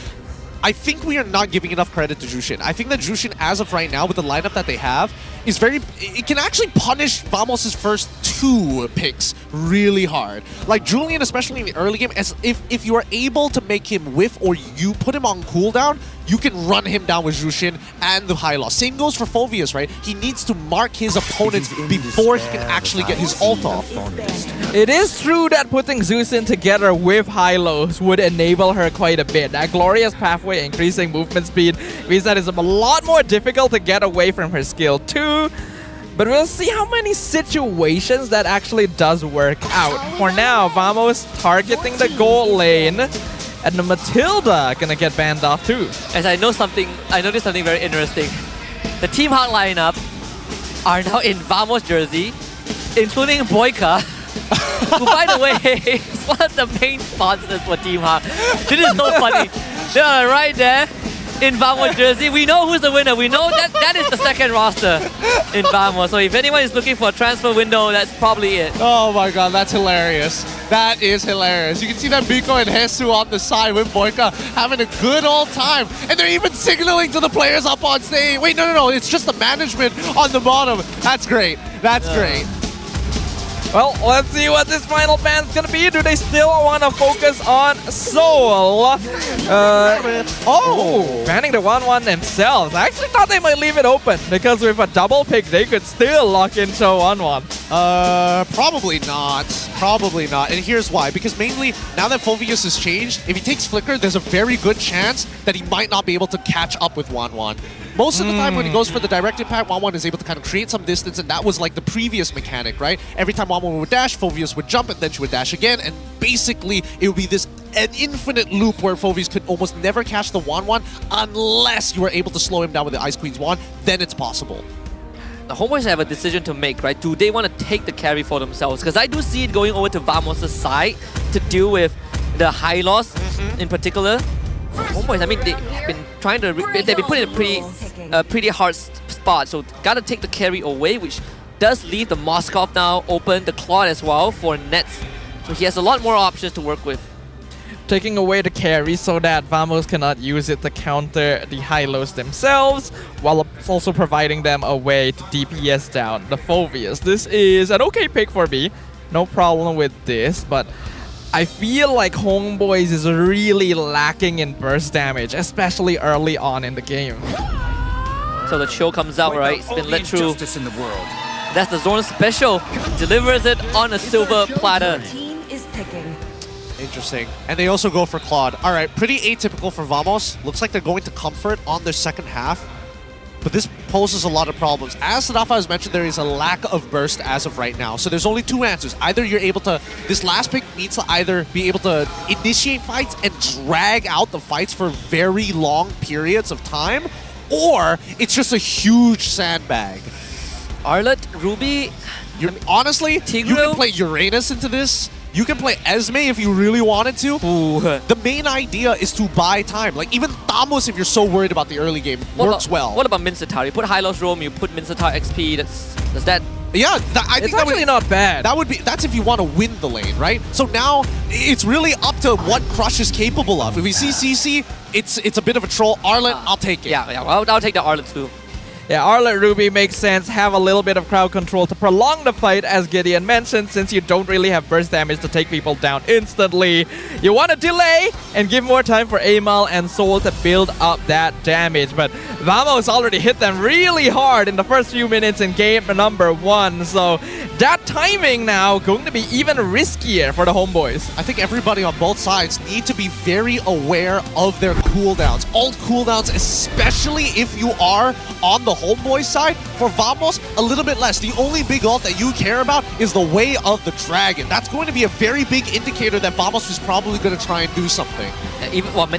[SPEAKER 14] I think we are not giving enough credit to Jushin. I think that Jushin, as of right now, with the lineup that they have, is it can actually punish Vamos' first 2 picks really hard. Like Julian, especially in the early game, as if you are able to make him whiff or you put him on cooldown, you can run him down with Jushin and the high loss. Same goes for Phoveus, right? He needs to mark his opponents before he can actually get his ult off.
[SPEAKER 13] It is true that putting Zeus in together with Hylos would enable her quite a bit. That Glorious pathway increasing movement speed means that it's a lot more difficult to get away from her skill too. But we'll see how many situations that actually does work out. For now, Vamos targeting the gold lane. And the Matilda gonna get banned off too.
[SPEAKER 8] As I noticed something very interesting. The Team Heart lineup are now in Vamos jersey, including Boyka, who, by the way, is one of the main sponsors for Team Heart. This is so funny. They are right there in Vamos jersey. We know who's the winner. We know that is the second roster in Vamos. So if anyone is looking for a transfer window, that's probably it.
[SPEAKER 14] Oh my god, that's hilarious. That is hilarious. You can see that Biko and Hesu on the side with Boyka having a good old time. And they're even signaling to the players up on stage. Wait, no. It's just the management on the bottom. That's great. That's great.
[SPEAKER 13] Well, let's see what this final ban's gonna be. Do they still want to focus on Soul? Banning the 1-1 themselves. I actually thought they might leave it open because with a double pick, they could still lock in Cho 1-1.
[SPEAKER 14] Probably not. Probably not. And here's why. Because mainly, now that Phoveus has changed, if he takes Flicker, there's a very good chance that he might not be able to catch up with 1-1. Most of the time when he goes for the direct impact, 1-1 is able to kind of create some distance, and that was like the previous mechanic, right? Every time 1-1 would dash, Phoveus would jump, and then she would dash again, and basically it would be an infinite loop where Phoveus could almost never catch the 1-1 unless you were able to slow him down with the Ice Queen's wand, then it's possible.
[SPEAKER 8] The Homebois have a decision to make, right? Do they want to take the carry for themselves? Because I do see it going over to Vamos' side to deal with the high loss in particular. Homebois, I mean, they've been trying to, they've been put in a pretty hard spot, so gotta take the carry away, which does leave the Moskov now open, the Claude as well for Nets. So he has a lot more options to work with.
[SPEAKER 13] Taking away the carry so that Vamos cannot use it to counter the high-lows themselves, while also providing them a way to DPS down the Phoveus. This is an okay pick for me, no problem with this, but I feel like Homebois is really lacking in burst damage, especially early on in the game.
[SPEAKER 8] So the Cho comes out, right? It's been let through. That's the Xorn special. Delivers it on a silver platter.
[SPEAKER 14] Interesting. And they also go for Claude. All right, pretty atypical for Vamos. Looks like they're going to Comfort on their second half. But this poses a lot of problems. As Rafa has mentioned, there is a lack of burst as of right now. So there's only 2 answers. Either you're able to... This last pick needs to either be able to initiate fights and drag out the fights for very long periods of time, or it's just a huge sandbag.
[SPEAKER 8] Arlet, Ruby...
[SPEAKER 14] Honestly, Tigreal? You can play Uranus into this. You can play Esme if you really wanted to.
[SPEAKER 8] Ooh.
[SPEAKER 14] The main idea is to buy time. Like, even Vamos, if you're so worried about the early game, works well.
[SPEAKER 8] What about Mincetar? You put Hylos Roam, you put Mincetar XP. Does that?
[SPEAKER 14] Yeah, I think
[SPEAKER 13] actually not bad.
[SPEAKER 14] That's if you want to win the lane, right? So now it's really up to what Crush is capable of. If we see CC, it's a bit of a troll. Arlet, I'll take it.
[SPEAKER 8] Yeah, I'll take the Arlet too.
[SPEAKER 13] Yeah, Arlet Ruby makes sense. Have a little bit of crowd control to prolong the fight, as Gideon mentioned, since you don't really have burst damage to take people down instantly. You want to delay and give more time for Amal and Soul to build up that damage. But Vamos already hit them really hard in the first few minutes in game number 1. So that timing now going to be even riskier for the Homebois.
[SPEAKER 14] I think everybody on both sides need to be very aware of their cooldowns. Ult cooldowns, especially if you are on the Homeboy side. For Vamos, a little bit less. The only big ult that you care about is the Way of the Dragon. That's going to be a very big indicator that Vamos is probably going to try and do something.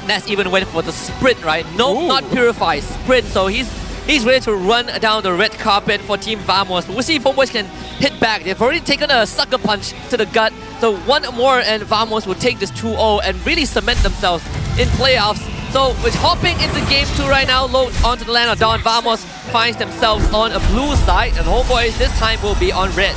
[SPEAKER 8] Ness even went for the sprint, right? No, not Purify, sprint. So he's ready to run down the red carpet for Team Vamos. We'll see if Homeboys can hit back. They've already taken a sucker punch to the gut. So one more and Vamos will take this 2-0 and really cement themselves in playoffs. So with hopping into game 2 right now, load onto the land of Dawn, Vamos finds themselves on a blue side, and Homeboys this time will be on red.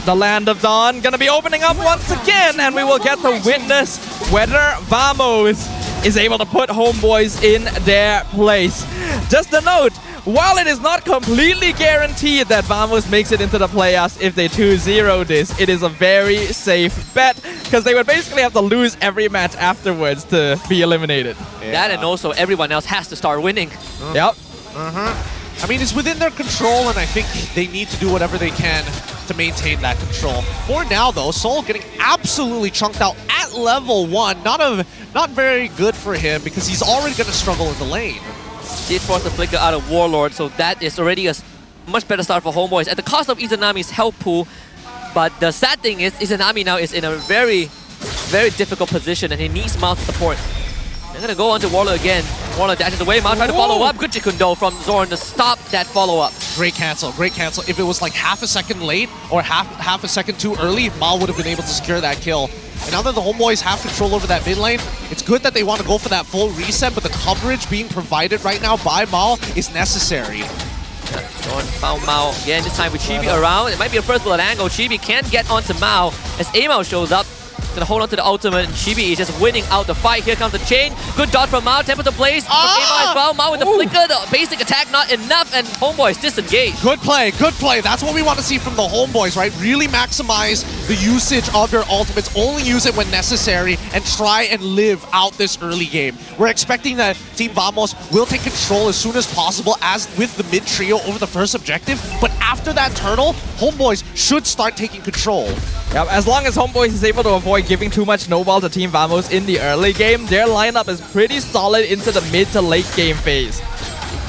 [SPEAKER 13] The land of Dawn gonna be opening up once again, and we will get to witness whether Vamos is able to put Homeboys in their place. Just a note, while it is not completely guaranteed that Vamos makes it into the playoffs if they 2-0 this, it is a very safe bet, because they would basically have to lose every match afterwards to be eliminated.
[SPEAKER 8] That and also everyone else has to start winning.
[SPEAKER 13] Yep.
[SPEAKER 14] I mean, it's within their control, and I think they need to do whatever they can to maintain that control. For now, though, Soul getting absolutely chunked out at level 1. Not very good for him, because he's already going to struggle in the lane.
[SPEAKER 8] Did force a flicker out of Warlord, so that is already a much better start for Homeboys at the cost of Izanami's health pool. But the sad thing is, Izanami now is in a very, very difficult position, and he needs Mao to support. They're gonna go on to Warlord again. Warlord dashes away, Mao trying to follow up. Good Jikundo from Xorn to stop that follow-up.
[SPEAKER 14] Great cancel, great cancel. If it was like half a second late or half a second too early, Mao would have been able to secure that kill. And now that the Homeboys have control over that mid lane, it's good that they want to go for that full reset, but the coverage being provided right now by Mao is necessary.
[SPEAKER 8] Xorn found Mao again, this time with Chibi around. It might be a first bullet angle. Chibi can't get onto Mao as Amao shows up. Gonna hold on to the ultimate, and Chibi is just winning out the fight. Here comes the chain. Good dodge from Mao. Temper to Blaze from Amao as well. Mao with the flicker, the basic attack not enough, and Homeboys disengage.
[SPEAKER 14] Good play, good play. That's what we want to see from the Homeboys, right? Really maximize the usage of their ultimates. Only use it when necessary and try and live out this early game. We're expecting that Team Vamos will take control as soon as possible, as with the mid trio over the first objective. But after that turtle, Homeboys should start taking control.
[SPEAKER 13] Yep, as long as Homeboys is able to avoid giving too much snowball to Team Vamos in the early game, their lineup is pretty solid into the mid to late game phase.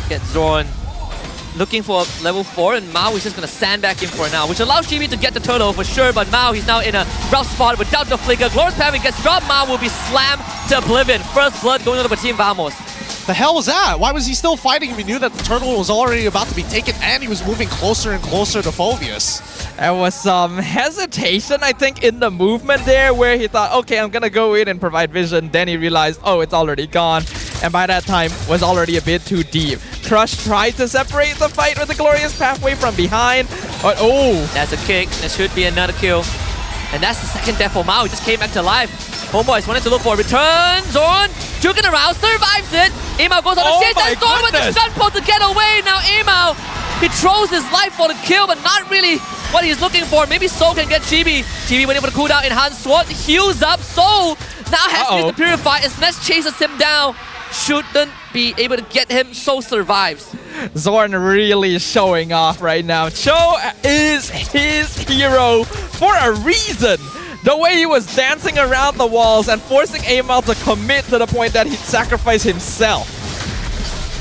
[SPEAKER 8] Get Xorn looking for level 4, and Mao is just gonna sandbag him for now, which allows Chibi to get the turtle for sure, but Mao, he's now in a rough spot without the flicker. Glorious Paving gets dropped, Mao will be slammed to oblivion. First blood going on for Team Vamos.
[SPEAKER 14] The hell was that? Why was he still fighting if he knew that the turtle was already about to be taken and he was moving closer and closer to Phobius?
[SPEAKER 13] There was some hesitation, I think, in the movement there, where he thought, okay, I'm gonna go in and provide vision. Then he realized, oh, it's already gone. And by that time, was already a bit too deep. Crush tried to separate the fight with the Glorious Pathway from behind, but oh!
[SPEAKER 8] That's a kick. That should be another kill. And that's the second death for Mao. He just came back to life. Homeboys wanted to look for a return. Xorn juking around, survives it. Amao goes on the chase, and Xorn with the stun pull to get away. Now Amao, he throws his life for the kill, but not really what he's looking for. Maybe Soul can get Chibi. Chibi went in for the cooldown, Enhanced Sword, heals up. Soul now has to use the Purify as Ness chases him down. Shouldn't be able to get him, Soul survives.
[SPEAKER 13] Xorn really showing off right now. Cho is his hero for a reason. The way he was dancing around the walls and forcing Amal to commit to the point that he'd sacrifice himself.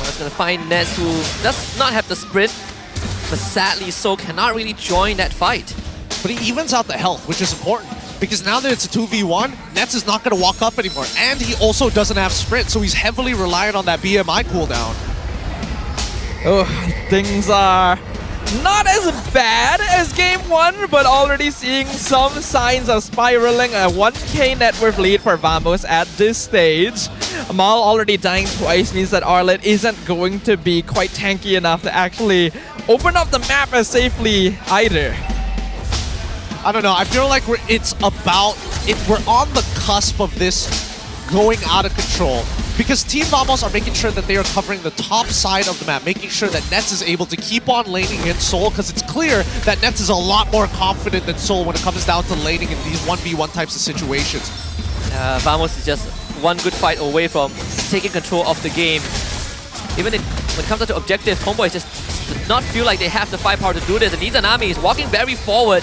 [SPEAKER 8] Well, it's gonna find Ness, who does not have the sprint, but sadly Soul cannot really join that fight.
[SPEAKER 14] But he evens out the health, which is important. Because now that it's a 2v1, Nets is not going to walk up anymore. And he also doesn't have sprint, so he's heavily reliant on that BMI cooldown.
[SPEAKER 13] Oh, things are not as bad as game 1, but already seeing some signs of spiraling. A 1k net worth lead for Vamos at this stage. Mal already dying twice means that Arlet isn't going to be quite tanky enough to actually open up the map as safely either.
[SPEAKER 14] I don't know. I feel like we're on the cusp of this going out of control. Because Team Vamos are making sure that they are covering the top side of the map, making sure that Nets is able to keep on laning in Seoul, because it's clear that Nets is a lot more confident than Seoul when it comes down to laning in these 1v1 types of situations.
[SPEAKER 8] Vamos is just one good fight away from taking control of the game. Even when it comes down to objectives, Homebois just does not feel like they have the firepower to do this, and Izanami is walking very forward.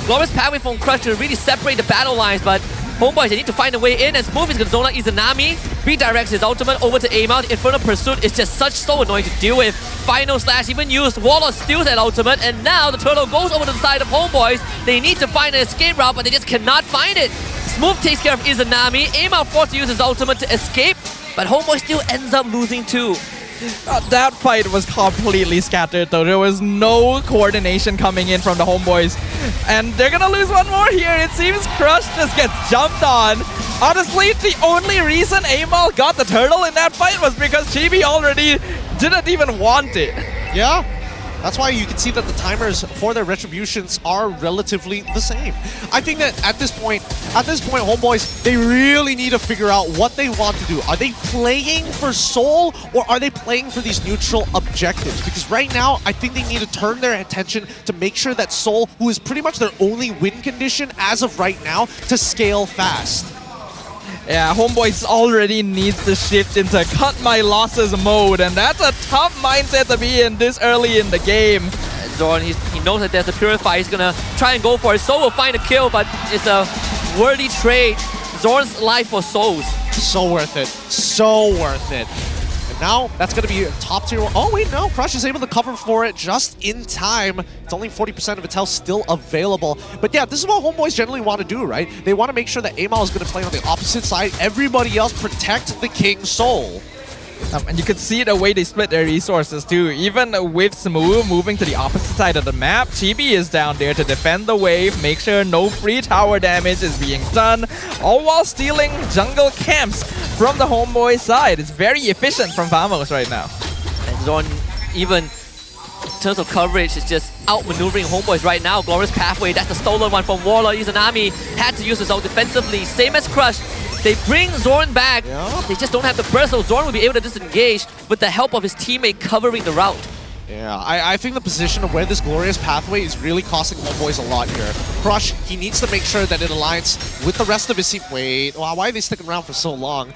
[SPEAKER 8] Glorious pathway from Crush to really separate the battle lines, but Homebois, they need to find a way in, and Smooth is going to zone out Izanami, redirects his ultimate over to Amal. The Infernal Pursuit is just so annoying to deal with. Final Slash even used, Warlord steals that ultimate, and now the turtle goes over to the side of Homebois. They need to find an escape route, but they just cannot find it. Smooth takes care of Izanami, Amal forced to use his ultimate to escape, but Homebois still ends up losing too.
[SPEAKER 13] That fight was completely scattered though. There was no coordination coming in from the Homebois. And they're gonna lose one more here. It seems Crush just gets jumped on. Honestly, the only reason Amal got the turtle in that fight was because Chibi already didn't even want it.
[SPEAKER 14] Yeah. That's why you can see that the timers for their retributions are relatively the same. I think that at this point, Homebois, they really need to figure out what they want to do. Are they playing for Seoul, or are they playing for these neutral objectives? Because right now, I think they need to turn their attention to make sure that Seoul, who is pretty much their only win condition as of right now, to scale fast.
[SPEAKER 13] Yeah, Homebois already needs to shift into cut my losses mode, and that's a tough mindset to be in this early in the game.
[SPEAKER 8] Xorn, he knows that there's a Purify, he's gonna try and go for it. Soul will find a kill, but it's a worthy trade. Xorn's life for Souls.
[SPEAKER 14] So worth it. So worth it. And now, that's going to be a top tier. Oh, wait, no. Crush is able to cover for it just in time. It's only 40% of its health still available. But yeah, this is what Homebois generally want to do, right? They want to make sure that Amal is going to play on the opposite side. Everybody else protect the King's Soul.
[SPEAKER 13] And you can see the way they split their resources too. Even with Smooth moving to the opposite side of the map, Chibi is down there to defend the wave, make sure no free tower damage is being done, all while stealing jungle camps from the Homeboy side. It's very efficient from Vamos right now.
[SPEAKER 8] And Xorn, even in terms of coverage, is just outmaneuvering Homebois right now. Glorious Pathway, that's the stolen one from Warlord. Izanami had to use his ult defensively, same as Crush. They bring Xorn back, they just don't have the burst, so Xorn will be able to disengage with the help of his teammate covering the route.
[SPEAKER 14] Yeah, I think the position of where this Glorious Pathway is really costing Homebois a lot here. Crush, he needs to make sure that it aligns with the rest of his team. Wait, why are they sticking around for so long?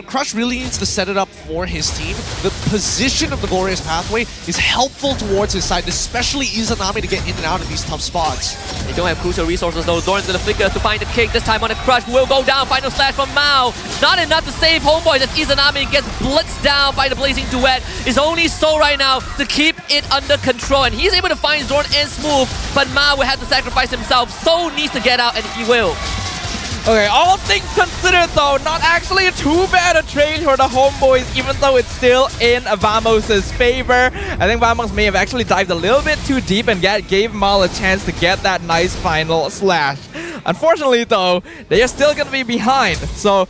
[SPEAKER 14] Crush really needs to set it up for his team. The position of the Glorious Pathway is helpful towards his side, especially Izanami to get in and out of these tough spots.
[SPEAKER 8] They don't have crucial resources though. Xorn's gonna flicker to find the kick, this time on a Crush, will go down. Final slash from Mao. Not enough to save Homebois as Izanami gets blitzed down by the Blazing Duet. His only soul right now to keep it under control, and he's able to find Xorn and Smooth, but Mao will have to sacrifice himself. Soul needs to get out, and he will.
[SPEAKER 13] Okay, all things considered though, not actually too bad a trade for the Homebois, even though it's still in Vamos' favor. I think Vamos may have actually dived a little bit too deep and gave Mal a chance to get that nice final slash. Unfortunately though, they are still gonna be behind. So,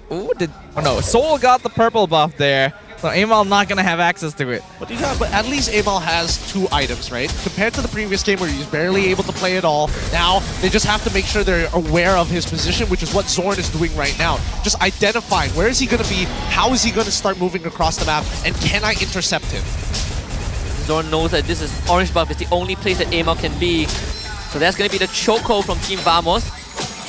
[SPEAKER 13] Soul got the purple buff there. So Amal not gonna have access to it.
[SPEAKER 14] But at least Amal has 2 items, right? Compared to the previous game where he was barely able to play it all, now they just have to make sure they're aware of his position, which is what Xorn is doing right now. Just identifying where is he gonna be, how is he gonna start moving across the map, and can I intercept him?
[SPEAKER 8] Xorn knows that this is orange buff is the only place that Amal can be. So that's gonna be the chokehold from Team Vamos.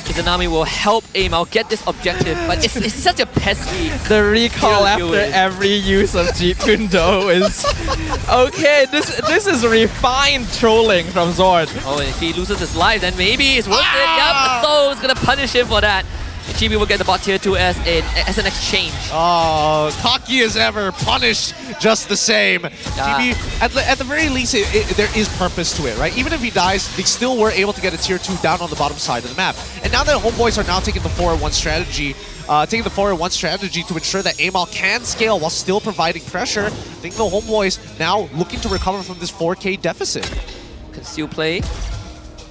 [SPEAKER 8] Izanami will help Amal get this objective, but it's such a pesky.
[SPEAKER 13] The recall after every use of Jeet Kune Do is okay. This is refined trolling from Xorn.
[SPEAKER 8] Oh, and if he loses his life, then maybe it's worth it. Yep, Soul's gonna punish him for that. And Chibi will get the bot tier 2 as an exchange.
[SPEAKER 14] Oh, cocky as ever, punished just the same. Chibi, at the very least, there is purpose to it, right? Even if he dies, they still were able to get a tier 2 down on the bottom side of the map. And now that Homebois are now taking the 4-1 strategy, to ensure that Amal can scale while still providing pressure, I think the Homebois now looking to recover from this 4K deficit.
[SPEAKER 8] Conceal play.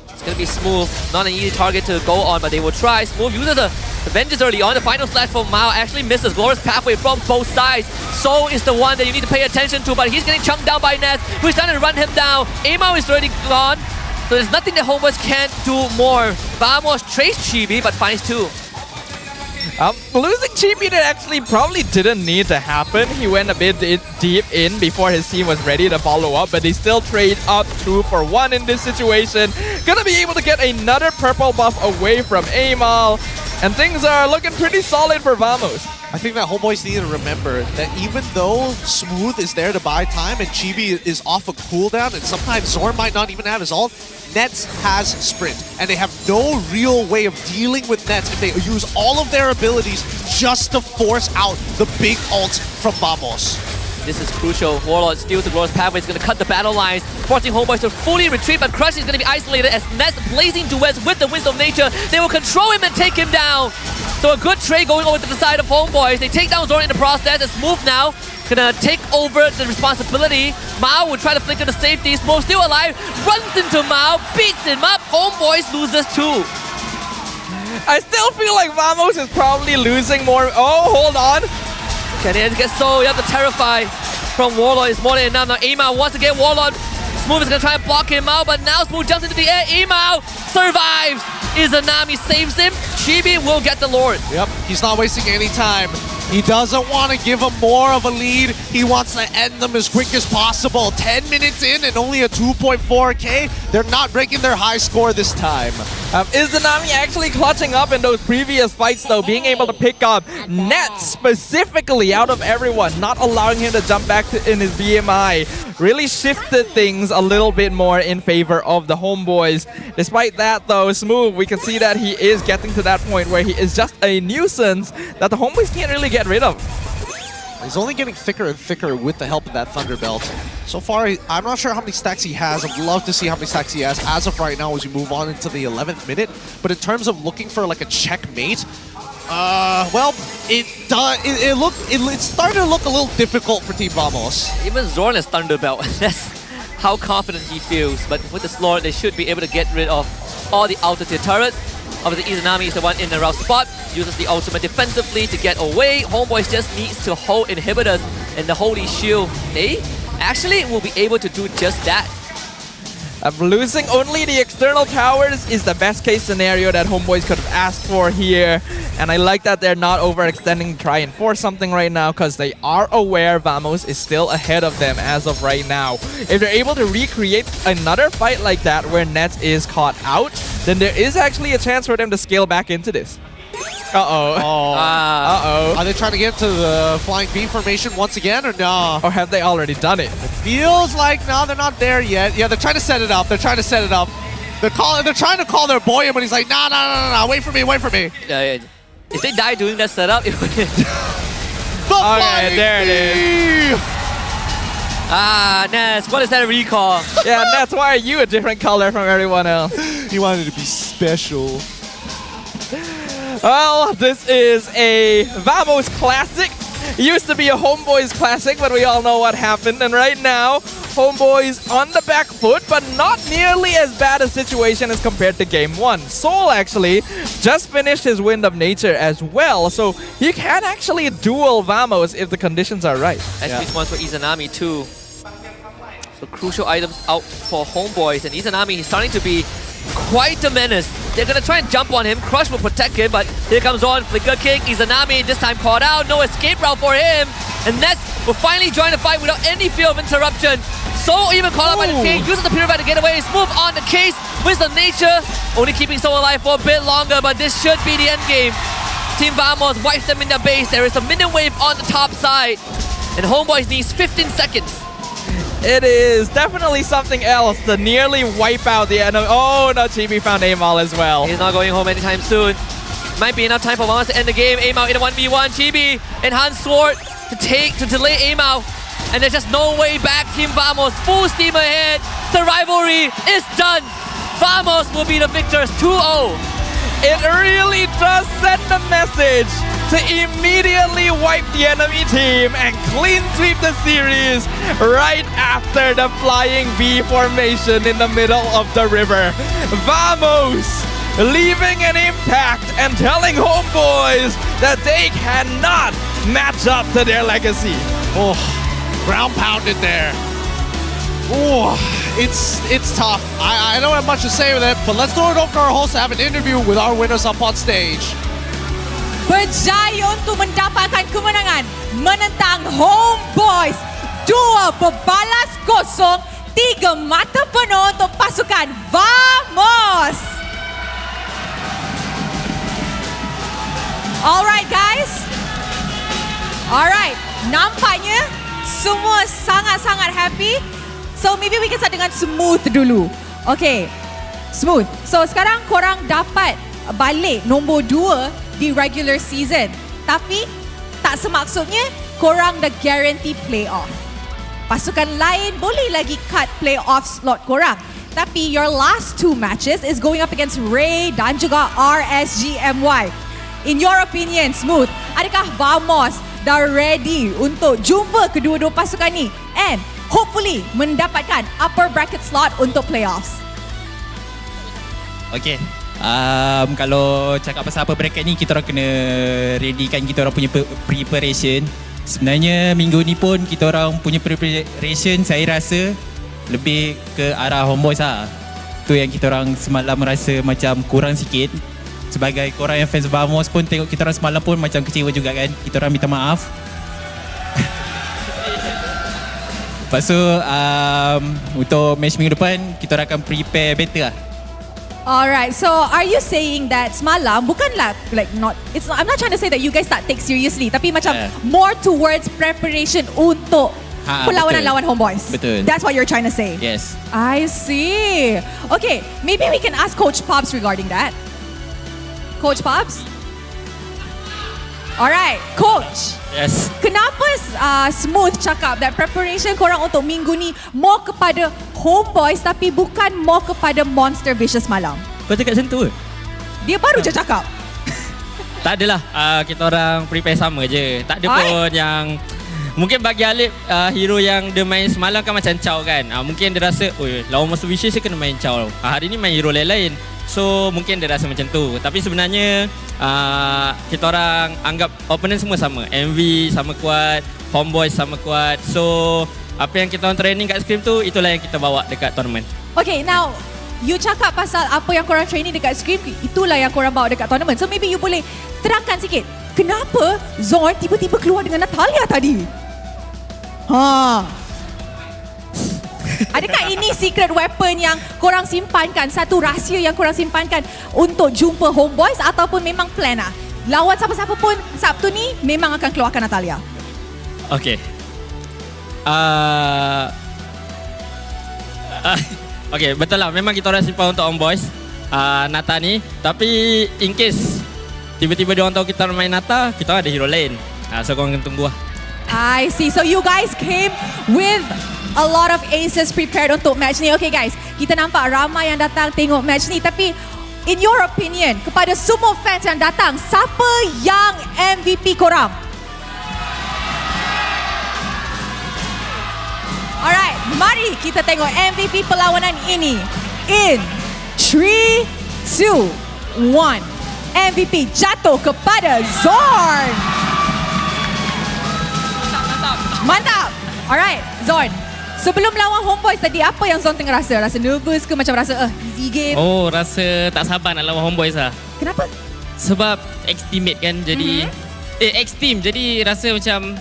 [SPEAKER 8] It's gonna be Smooth, not an easy target to go on, but they will try. Smooth uses a Avengers early on. The final slash from Mao actually misses. Glorious pathway from both sides. So is the one that you need to pay attention to, but he's getting chunked down by Nets, who's trying to run him down. Amao is already gone, so there's nothing that Homebois can't do more. Vamos traced Chibi, but finds 2.
[SPEAKER 13] Losing Chibi actually probably didn't need to happen. He went a bit deep in before his team was ready to follow up, but they still trade up 2 for 1 in this situation. Gonna be able to get another purple buff away from Amal, and things are looking pretty solid for Vamos.
[SPEAKER 14] I think that Homebois need to remember that even though Smooth is there to buy time and Chibi is off a cooldown and sometimes Xorn might not even have his ult, Nets has Sprint, and they have no real way of dealing with Nets if they use all of their abilities just to force out the big ults from Vamos.
[SPEAKER 8] This is crucial. Warlord steals the Glorious pathway. It's going to cut the battle lines, forcing Homebois to fully retreat, but Crush is going to be isolated as Nets blazing duets with the Winds of Nature. They will control him and take him down. So a good trade going over to the side of Homebois. They take down Xorn in the process. It's Smooth now gonna take over the responsibility. Mao will try to flicker the safety. Smooth still alive, runs into Mao, beats him up. Homebois loses 2.
[SPEAKER 13] I still feel like Vamos is probably losing more. Oh, hold on.
[SPEAKER 8] Can he get so? You have to terrify from Warlord. It's more than enough. Now Amao wants to get Warlord. Smooth is gonna try and block him out, but now Smooth jumps into the air. Amao survives. Izanami saves him. Chibi will get the Lord.
[SPEAKER 14] Yep, he's not wasting any time. He doesn't want to give him more of a lead. He wants to end them as quick as possible. 10 minutes in and only a 2.4k. They're not breaking their high score this time.
[SPEAKER 13] Izanami actually clutching up in those previous fights though, being able to pick up Nets specifically out of everyone, not allowing him to jump back in his BMI. Really shifted things a little bit more in favor of the Homebois. Despite that though, Smooth, we can see that he is getting to that point where he is just a nuisance that the Homebois can't really get rid of.
[SPEAKER 14] He's only getting thicker and thicker with the help of that Thunder Belt. So far, I'm not sure how many stacks he has. I'd love to see how many stacks he has as of right now as we move on into the 11th minute. But in terms of looking for like a checkmate, well, it's starting to look a little difficult for Team Vamos.
[SPEAKER 8] Even Xorn has Thunder Belt. That's how confident he feels. But with the Lord, they should be able to get rid of all the outer tier turrets. Obviously, Izanami is the one in the rough spot, uses the ultimate defensively to get away. Homebois just needs to hold inhibitors and the Holy Shield. They actually will be able to do just that.
[SPEAKER 13] Losing only the external towers is the best case scenario that Homebois could have asked for here. And I like that they're not overextending to try and force something right now because they are aware Vamos is still ahead of them as of right now. If they're able to recreate another fight like that where Nets is caught out, then there is actually a chance for them to scale back into this. Uh-oh. Uh-oh.
[SPEAKER 14] Are they trying to get to the flying V formation once again or no?
[SPEAKER 13] Or have they already done it?
[SPEAKER 14] Feels like no, they're not there yet. Yeah, they're trying to set it up. They're trying to set it up. They're trying to call their boy, but he's like, nah, wait for me, wait for me.
[SPEAKER 8] If they die doing that setup, it would...
[SPEAKER 13] Okay, there it is.
[SPEAKER 8] Ness, what is that recall?
[SPEAKER 13] Yeah, Ness, why are you a different color from everyone else?
[SPEAKER 14] He wanted to be special.
[SPEAKER 13] Well, this is a Vamos classic. It used to be a Homebois classic, but we all know what happened. And right now, Homebois on the back foot, but not nearly as bad a situation as compared to Game 1. Soul actually just finished his Wind of Nature as well, so he can actually duel Vamos if the conditions are right.
[SPEAKER 8] Actually, it's one for Izanami too. So crucial items out for Homebois, and Izanami, he's starting to be quite a menace. They're gonna try and jump on him. Crush will protect him, but here comes on Flicker Kick. Izanami this time caught out. No escape route for him. And Ness will finally join the fight without any fear of interruption. So even caught out by the king, uses the Purify to get away. Smooth on the case. Wisdom Nature, only keeping Soul alive for a bit longer, but this should be the end game. Team Vamos wipes them in their base. There is a minion wave on the top side. And Homebois needs 15 seconds.
[SPEAKER 13] It is definitely something else to nearly wipe out the enemy. Oh no, Chibi found Amal as well.
[SPEAKER 8] He's not going home anytime soon. Might be enough time for Vamos to end the game. Amal in a 1v1. Chibi enhanced sword to delay Amal. And there's just no way back. Team Vamos full steam ahead. The rivalry is done. Vamos will be the victors 2-0.
[SPEAKER 13] It really does send a message to immediately wipe the enemy team and clean sweep the series right after the flying V formation in the middle of the river. Vamos leaving an impact and telling Homebois that they cannot match up to their legacy.
[SPEAKER 14] Oh, ground pounded there. Oh, it's tough. I don't have much to say with it, but let's throw it over to our host to have an interview with our winners up on stage.
[SPEAKER 6] Berjaya untuk mendapatkan kemenangan menentang Homebois. 2-0, 3 mata penuh untuk pasukan Vamos. Alright guys. Alright, nampaknya semua sangat-sangat happy. So maybe we can start dengan Smooth dulu. Okay, Smooth. So sekarang korang dapat balik nombor 2 di regular season. Tapi tak semaksudnya korang dah guarantee playoff. Pasukan lain boleh lagi cut playoff slot korang. Tapi your last 2 matches is going up against RED dan juga RSG MY. In your opinion, Smooth, adakah Vamos dah ready untuk jumpa kedua-dua pasukan ni and hopefully mendapatkan upper bracket slot untuk playoffs?
[SPEAKER 7] Okay. Kalau cakap pasal upper bracket ni, kita orang kena readykan kita orang punya preparation. Sebenarnya minggu ni pun kita orang punya preparation saya rasa lebih ke arah Homebois lah. Tu yang kita orang semalam rasa macam kurang sikit. Sebagai korang yang fans Vamos pun tengok kita orang semalam pun macam kecewa juga kan. Kita orang minta maaf. Lepas tu untuk match minggu depan kita orang akan prepare better lah.
[SPEAKER 6] Alright, so are you saying that semalam bukanlah like not, it's not, I'm not trying to say that you guys tak take seriously, tapi macam more towards preparation untuk perlawanan lawan Homebois.
[SPEAKER 7] Betul.
[SPEAKER 6] That's what you're trying to say.
[SPEAKER 7] Yes.
[SPEAKER 6] I see. Okay, maybe we can ask Coach Pops regarding that. Coach Pops? Alright, Coach.
[SPEAKER 7] Yes.
[SPEAKER 6] Kenapa Smooth cakap that preparation korang untuk minggu ni more kepada Homebois tapi bukan more kepada Monster Vicious malam?
[SPEAKER 7] Kau cakap macam tu ke?
[SPEAKER 6] Dia baru je cakap.
[SPEAKER 7] Tak adalah, kita orang prepare sama je. Tak ada pun yang... Mungkin bagi Alip, hero yang dia main semalam kan macam Chow kan. Mungkin dia rasa, lawan Monster Vicious dia kena main Chow. Hari ni main hero lain-lain. So mungkin dia rasa macam tu. Tapi sebenarnya kita orang anggap opponent semua sama. MV sama kuat, Homebois sama kuat. So apa yang kita orang training kat scrim tu, itulah yang kita bawa dekat tournament.
[SPEAKER 6] Okay, now you cakap pasal apa yang korang training dekat scrim, itulah yang korang bawa dekat tournament. So maybe you boleh terangkan sikit, kenapa Xorn tiba-tiba keluar dengan Natalia tadi? Adakah ini secret weapon yang korang simpankan, satu rahsia yang korang simpankan untuk jumpa Homebois ataupun memang plan lah? Lawan siapa-siapa pun Sabtu ni memang akan keluarkan Natalia.
[SPEAKER 7] Okay. Okay, betul lah. Memang kita orang simpan untuk Homebois Nata ni. Tapi in case tiba-tiba dia orang tahu kita main Nata, kita ada hero lain. So korang kena tunggu lah.
[SPEAKER 6] I see. So you guys came with a lot of aces prepared untuk match ni. Okay guys, kita nampak ramai yang datang tengok match ni. Tapi in your opinion, kepada semua fans yang datang, siapa yang MVP korang? Alright, mari kita tengok MVP perlawanan ini. In 3, 2, 1. MVP jatuh kepada Xorn. Mantap. Alright, Xorn. Sebelum lawan Homebois tadi, apa yang Xorn tengah rasa? Rasa nervous ke macam rasa easy game?
[SPEAKER 7] Oh, rasa tak sabar nak lawan Homebois lah.
[SPEAKER 6] Kenapa?
[SPEAKER 7] Sebab ex-teammate kan, jadi... ex-team, jadi rasa macam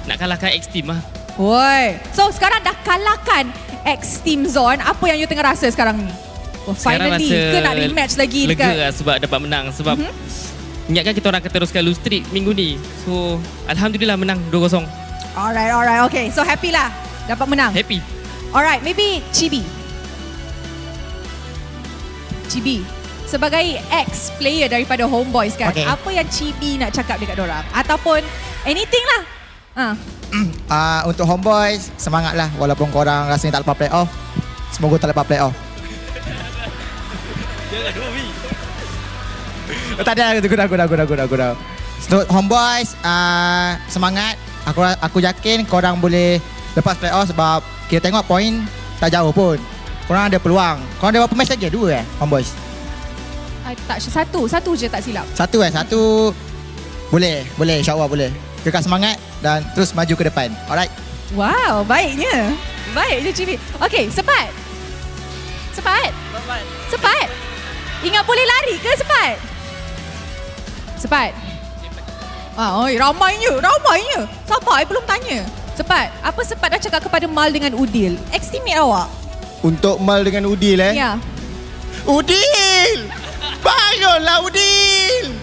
[SPEAKER 7] nak kalahkan ex-team lah.
[SPEAKER 6] Woi. So sekarang dah kalahkan ex-team Xorn, apa yang you tengah rasa sekarang ni? Oh, finally, ke nak rematch lagi
[SPEAKER 7] lega
[SPEAKER 6] dekat?
[SPEAKER 7] Lah sebab dapat menang. Sebab ingatkan kita orang akan teruskan lose streak minggu ni. So, Alhamdulillah menang 2-0.
[SPEAKER 6] Alright. Okay, so happy lah dapat menang.
[SPEAKER 7] Happy.
[SPEAKER 6] Alright, maybe Chibi. Sebagai ex-player daripada Homebois kan, apa yang Chibi nak cakap dekat dorang? Ataupun anything lah.
[SPEAKER 19] Untuk Homebois, semangatlah walaupun korang rasanya tak lepas playoff. Semoga tak lepas playoff. Tak ada, guna. Homebois, semangat. Aku yakin korang boleh lepas playoff sebab kita tengok poin tak jauh pun. Korang ada peluang. Korang ada berapa match lagi? 2 Homebois?
[SPEAKER 6] Satu je tak silap.
[SPEAKER 19] Satu. Boleh, insyaAllah boleh. Kekal semangat dan terus maju ke depan. Alright.
[SPEAKER 6] Wow, baiknya. Baik je Chibi. Okay, Sepat. Ingat boleh lari ke Sepat? Ramainya. Siapa belum tanya? Sepat, apa Sepat dah cakap kepada Mal dengan Udil? Ex-teammate awak?
[SPEAKER 19] Untuk Mal dengan Udil
[SPEAKER 6] Ya.
[SPEAKER 19] Udil! Bangunlah Udil!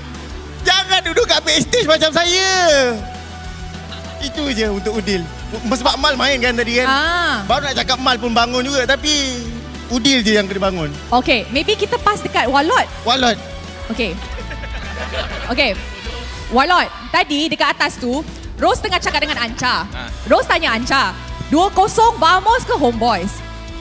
[SPEAKER 19] Jangan duduk kat backstage macam saya. Itu je untuk Udil. Sebab Mal main kan tadi kan. Baru nak cakap Mal pun bangun juga. Tapi Udil je yang kena bangun.
[SPEAKER 6] Okay, maybe kita pass dekat Walot. Okay. Walot, tadi dekat atas tu Rose tengah cakap dengan Anca. Rose tanya Anca, 2-0 Vamos ke Homebois?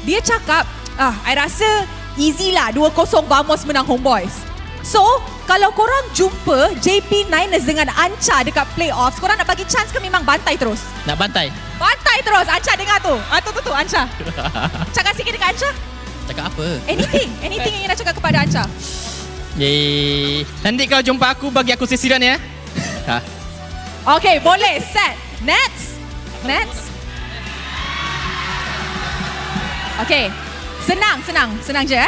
[SPEAKER 6] Dia cakap, I rasa easy lah 2-0 Vamos menang Homebois. So, kalau korang jumpa JP Niners dengan Anca dekat playoffs, korang nak bagi chance ke memang bantai terus?
[SPEAKER 7] Nak bantai?
[SPEAKER 6] Bantai terus. Anca dengar tu. Tu Anca. Cakap sikit dekat Anca.
[SPEAKER 7] Cakap apa?
[SPEAKER 6] Anything yang nak cakap kepada Anca.
[SPEAKER 7] Yeay. Nanti kau jumpa aku, bagi aku sisiran ya.
[SPEAKER 6] Okay, boleh. Set. Nets. Okay. Senang je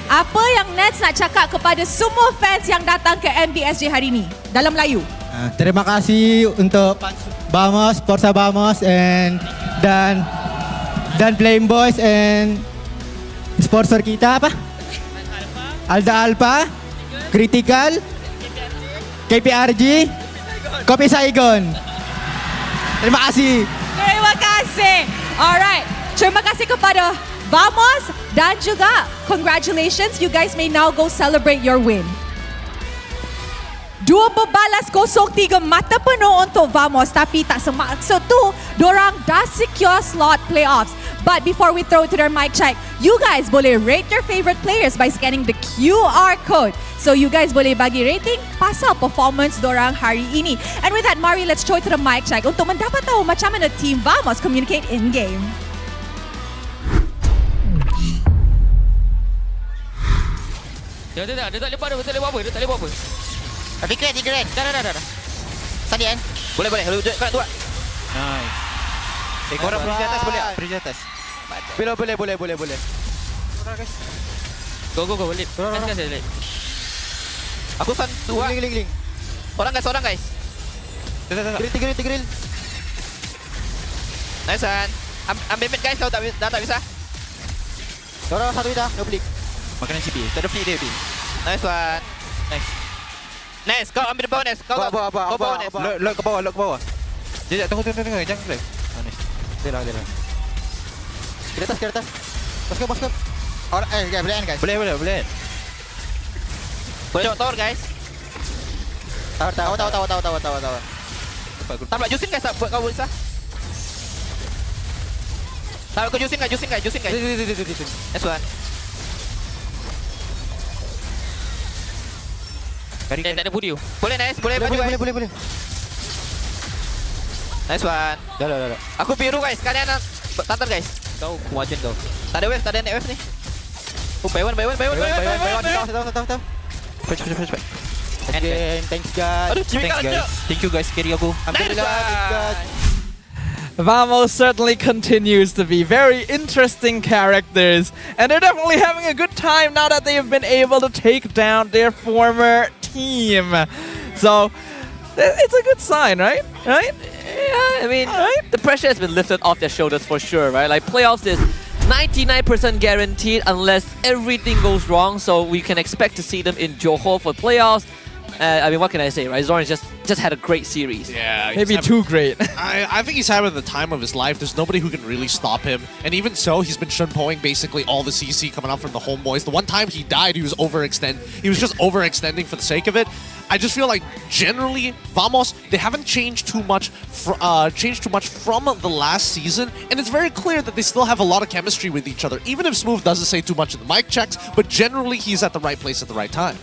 [SPEAKER 6] Apa yang Nets nak cakap kepada semua fans yang datang ke MBSJ hari ini? Dalam Melayu.
[SPEAKER 15] Terima kasih untuk Vamos, Forza Vamos dan Playing Boys and sponsor kita apa? Alda Alpha, Critical, KPRG, Kopi Saigon. Terima kasih.
[SPEAKER 6] Alright. Terima kasih kepada Vamos dan juga congratulations, you guys may now go celebrate your win. 2-0-3 mata penuh untuk Vamos, tapi tak semaksud tu dorang dah secure slot playoffs. But before we throw to their mic check, you guys boleh rate your favorite players by scanning the QR code. So you guys boleh bagi rating pasal performance dorang hari ini. And with that, Mari, let's throw to the mic check untuk mendapat tahu macam mana team Vamos communicate in game.
[SPEAKER 7] Dia tak boleh buat apa.
[SPEAKER 19] Tapi keren. Dah. Tadi kan?
[SPEAKER 2] Boleh. Kalau kau nak buat.
[SPEAKER 19] Nice.
[SPEAKER 2] Korang berdiri atas boleh? Berdiri atas. Boleh.
[SPEAKER 7] Go, boleh. Kan saya boleh.
[SPEAKER 2] Aku fan dua.
[SPEAKER 19] Ling.
[SPEAKER 2] Orang guys. Grill. Nice one. Ambil mid guys, kau tak bisa.
[SPEAKER 19] Korang satu dah, no flick.
[SPEAKER 2] Makanan Chibi. Tak ada flick dia. Nice one. Nice, kau ambil bawah Nes. Kau bawah Nes. Lock ke bawah. Dia tunggu. Jangan play. Nice. Dia lah. Ke atas. Masuk.
[SPEAKER 19] Boleh kan guys?
[SPEAKER 2] Boleh. Boleh jawab tower guys.
[SPEAKER 19] Tahu.
[SPEAKER 2] Tak pula jusin guys, buat kau bisa. Tak kau jusin guys. Nice one.
[SPEAKER 7] Tak ada budiu.
[SPEAKER 2] Boleh nice, boleh. Nice one. Dah. Aku biru guys, kalian tantar guys. Kau kuatin kau. Tak ada net wave ni. Buy one. Tahu. Cepat.
[SPEAKER 19] Thanks guys.
[SPEAKER 2] Aduh, thank you guys, carry aku.
[SPEAKER 19] Alhamdulillah.
[SPEAKER 13] Vamos certainly continues to be very interesting characters, and they're definitely having a good time now that they have been able to take down their former team. So it's a good sign, right?
[SPEAKER 8] Yeah, I mean, the pressure has been lifted off their shoulders for sure, right? Like playoffs is 99% guaranteed unless everything goes wrong. So we can expect to see them in Johor for playoffs. I mean, what can I say, right? Xorn just had a great series.
[SPEAKER 14] Yeah,
[SPEAKER 13] maybe too great.
[SPEAKER 14] I think he's having the time of his life. There's nobody who can really stop him. And even so, he's been shunpoing basically all the CC coming out from the Homebois. The one time he died, he was just overextending for the sake of it. I just feel like generally Vamos, they haven't changed too much from the last season, and it's very clear that they still have a lot of chemistry with each other, even if Smooth doesn't say too much in the mic checks, but generally he's at the right place at the right time.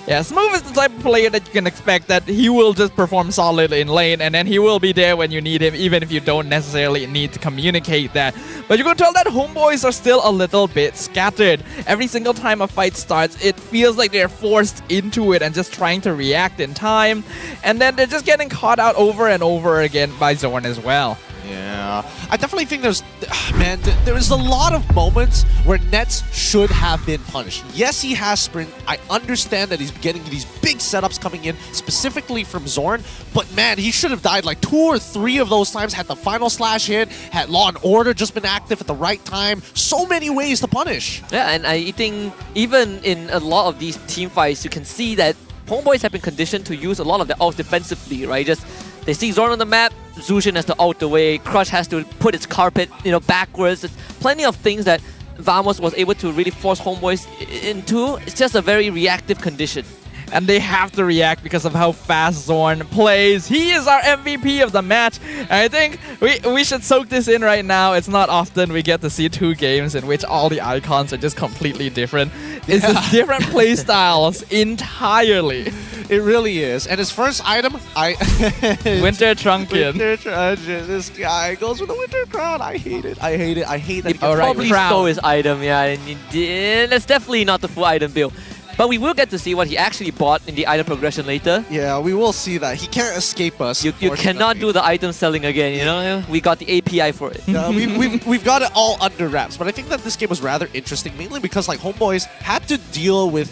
[SPEAKER 13] Yeah, Smooth is the type of player that you can expect that he will just perform solid in lane, and then he will be there when you need him, even if you don't necessarily need to communicate that. But you can tell that Homebois are still a little bit scattered. Every single time a fight starts, it feels like they're forced into it and just trying to react in time. And then they're just getting caught out over and over again by Xorn as well.
[SPEAKER 14] Yeah, I definitely think there is a lot of moments where Nets should have been punished. Yes, he has sprint. I understand that he's getting these big setups coming in, specifically from Xorn, but man, he should have died like 2 or 3 of those times, had the final slash hit, had Law and Order just been active at the right time. So many ways to punish.
[SPEAKER 8] Yeah, and I think even in a lot of these team fights, you can see that Homebois have been conditioned to use a lot of the ults defensively, right? Just they see Xorn on the map, Zushin has to ult away, Crush has to put its carpet, backwards. There's plenty of things that Vamos was able to really force Homebois into. It's just a very reactive condition.
[SPEAKER 13] And they have to react because of how fast Xorn plays. He is our MVP of the match. And I think we should soak this in right now. It's not often we get to see 2 games in which all the icons are just completely different. It's just different play styles entirely.
[SPEAKER 14] It really is. And his first item,
[SPEAKER 13] Winter Trunkin.
[SPEAKER 14] Winter Trunkin. This guy goes with the Winter Crown. I hate it. I hate it. I hate that.
[SPEAKER 8] He probably stole his item, yeah. And that's definitely not the full item build. But we will get to see what he actually bought in the item progression later.
[SPEAKER 14] Yeah, we will see that. He can't escape us.
[SPEAKER 8] You cannot do the item selling again, We got the API for it.
[SPEAKER 14] We've got it all under wraps. But I think that this game was rather interesting, mainly because like Homebois had to deal with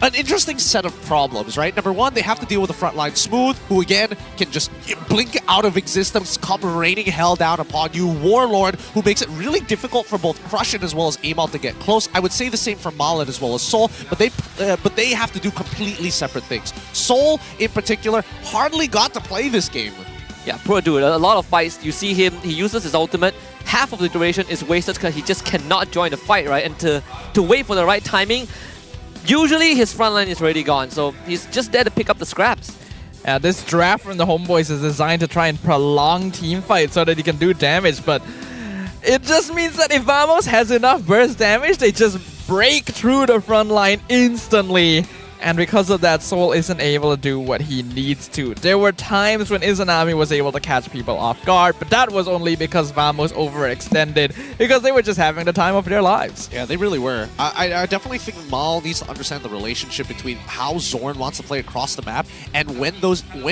[SPEAKER 14] an interesting set of problems, right? Number one, they have to deal with the frontline Smooth, who again can just blink out of existence, come raining hell down upon you. Warlord, who makes it really difficult for both Crush and as well as Amal to get close. I would say the same for Malin as well as Soul, but they have to do completely separate things. Soul, in particular, hardly got to play this game.
[SPEAKER 8] Yeah, poor dude. A lot of fights, you see him, he uses his ultimate. Half of the duration is wasted because he just cannot join the fight, right? And to wait for the right timing, usually his front line is already gone, so he's just there to pick up the scraps.
[SPEAKER 13] This draft from the Homebois is designed to try and prolong team fights so that he can do damage, but it just means that if Vamos has enough burst damage, they just break through the front line instantly. And because of that, Soul isn't able to do what he needs to. There were times when Izanami was able to catch people off guard, but that was only because Vamos overextended, because they were just having the time of their lives.
[SPEAKER 14] Yeah, they really were. I definitely think Mal needs to understand the relationship between how Xorn wants to play across the map and when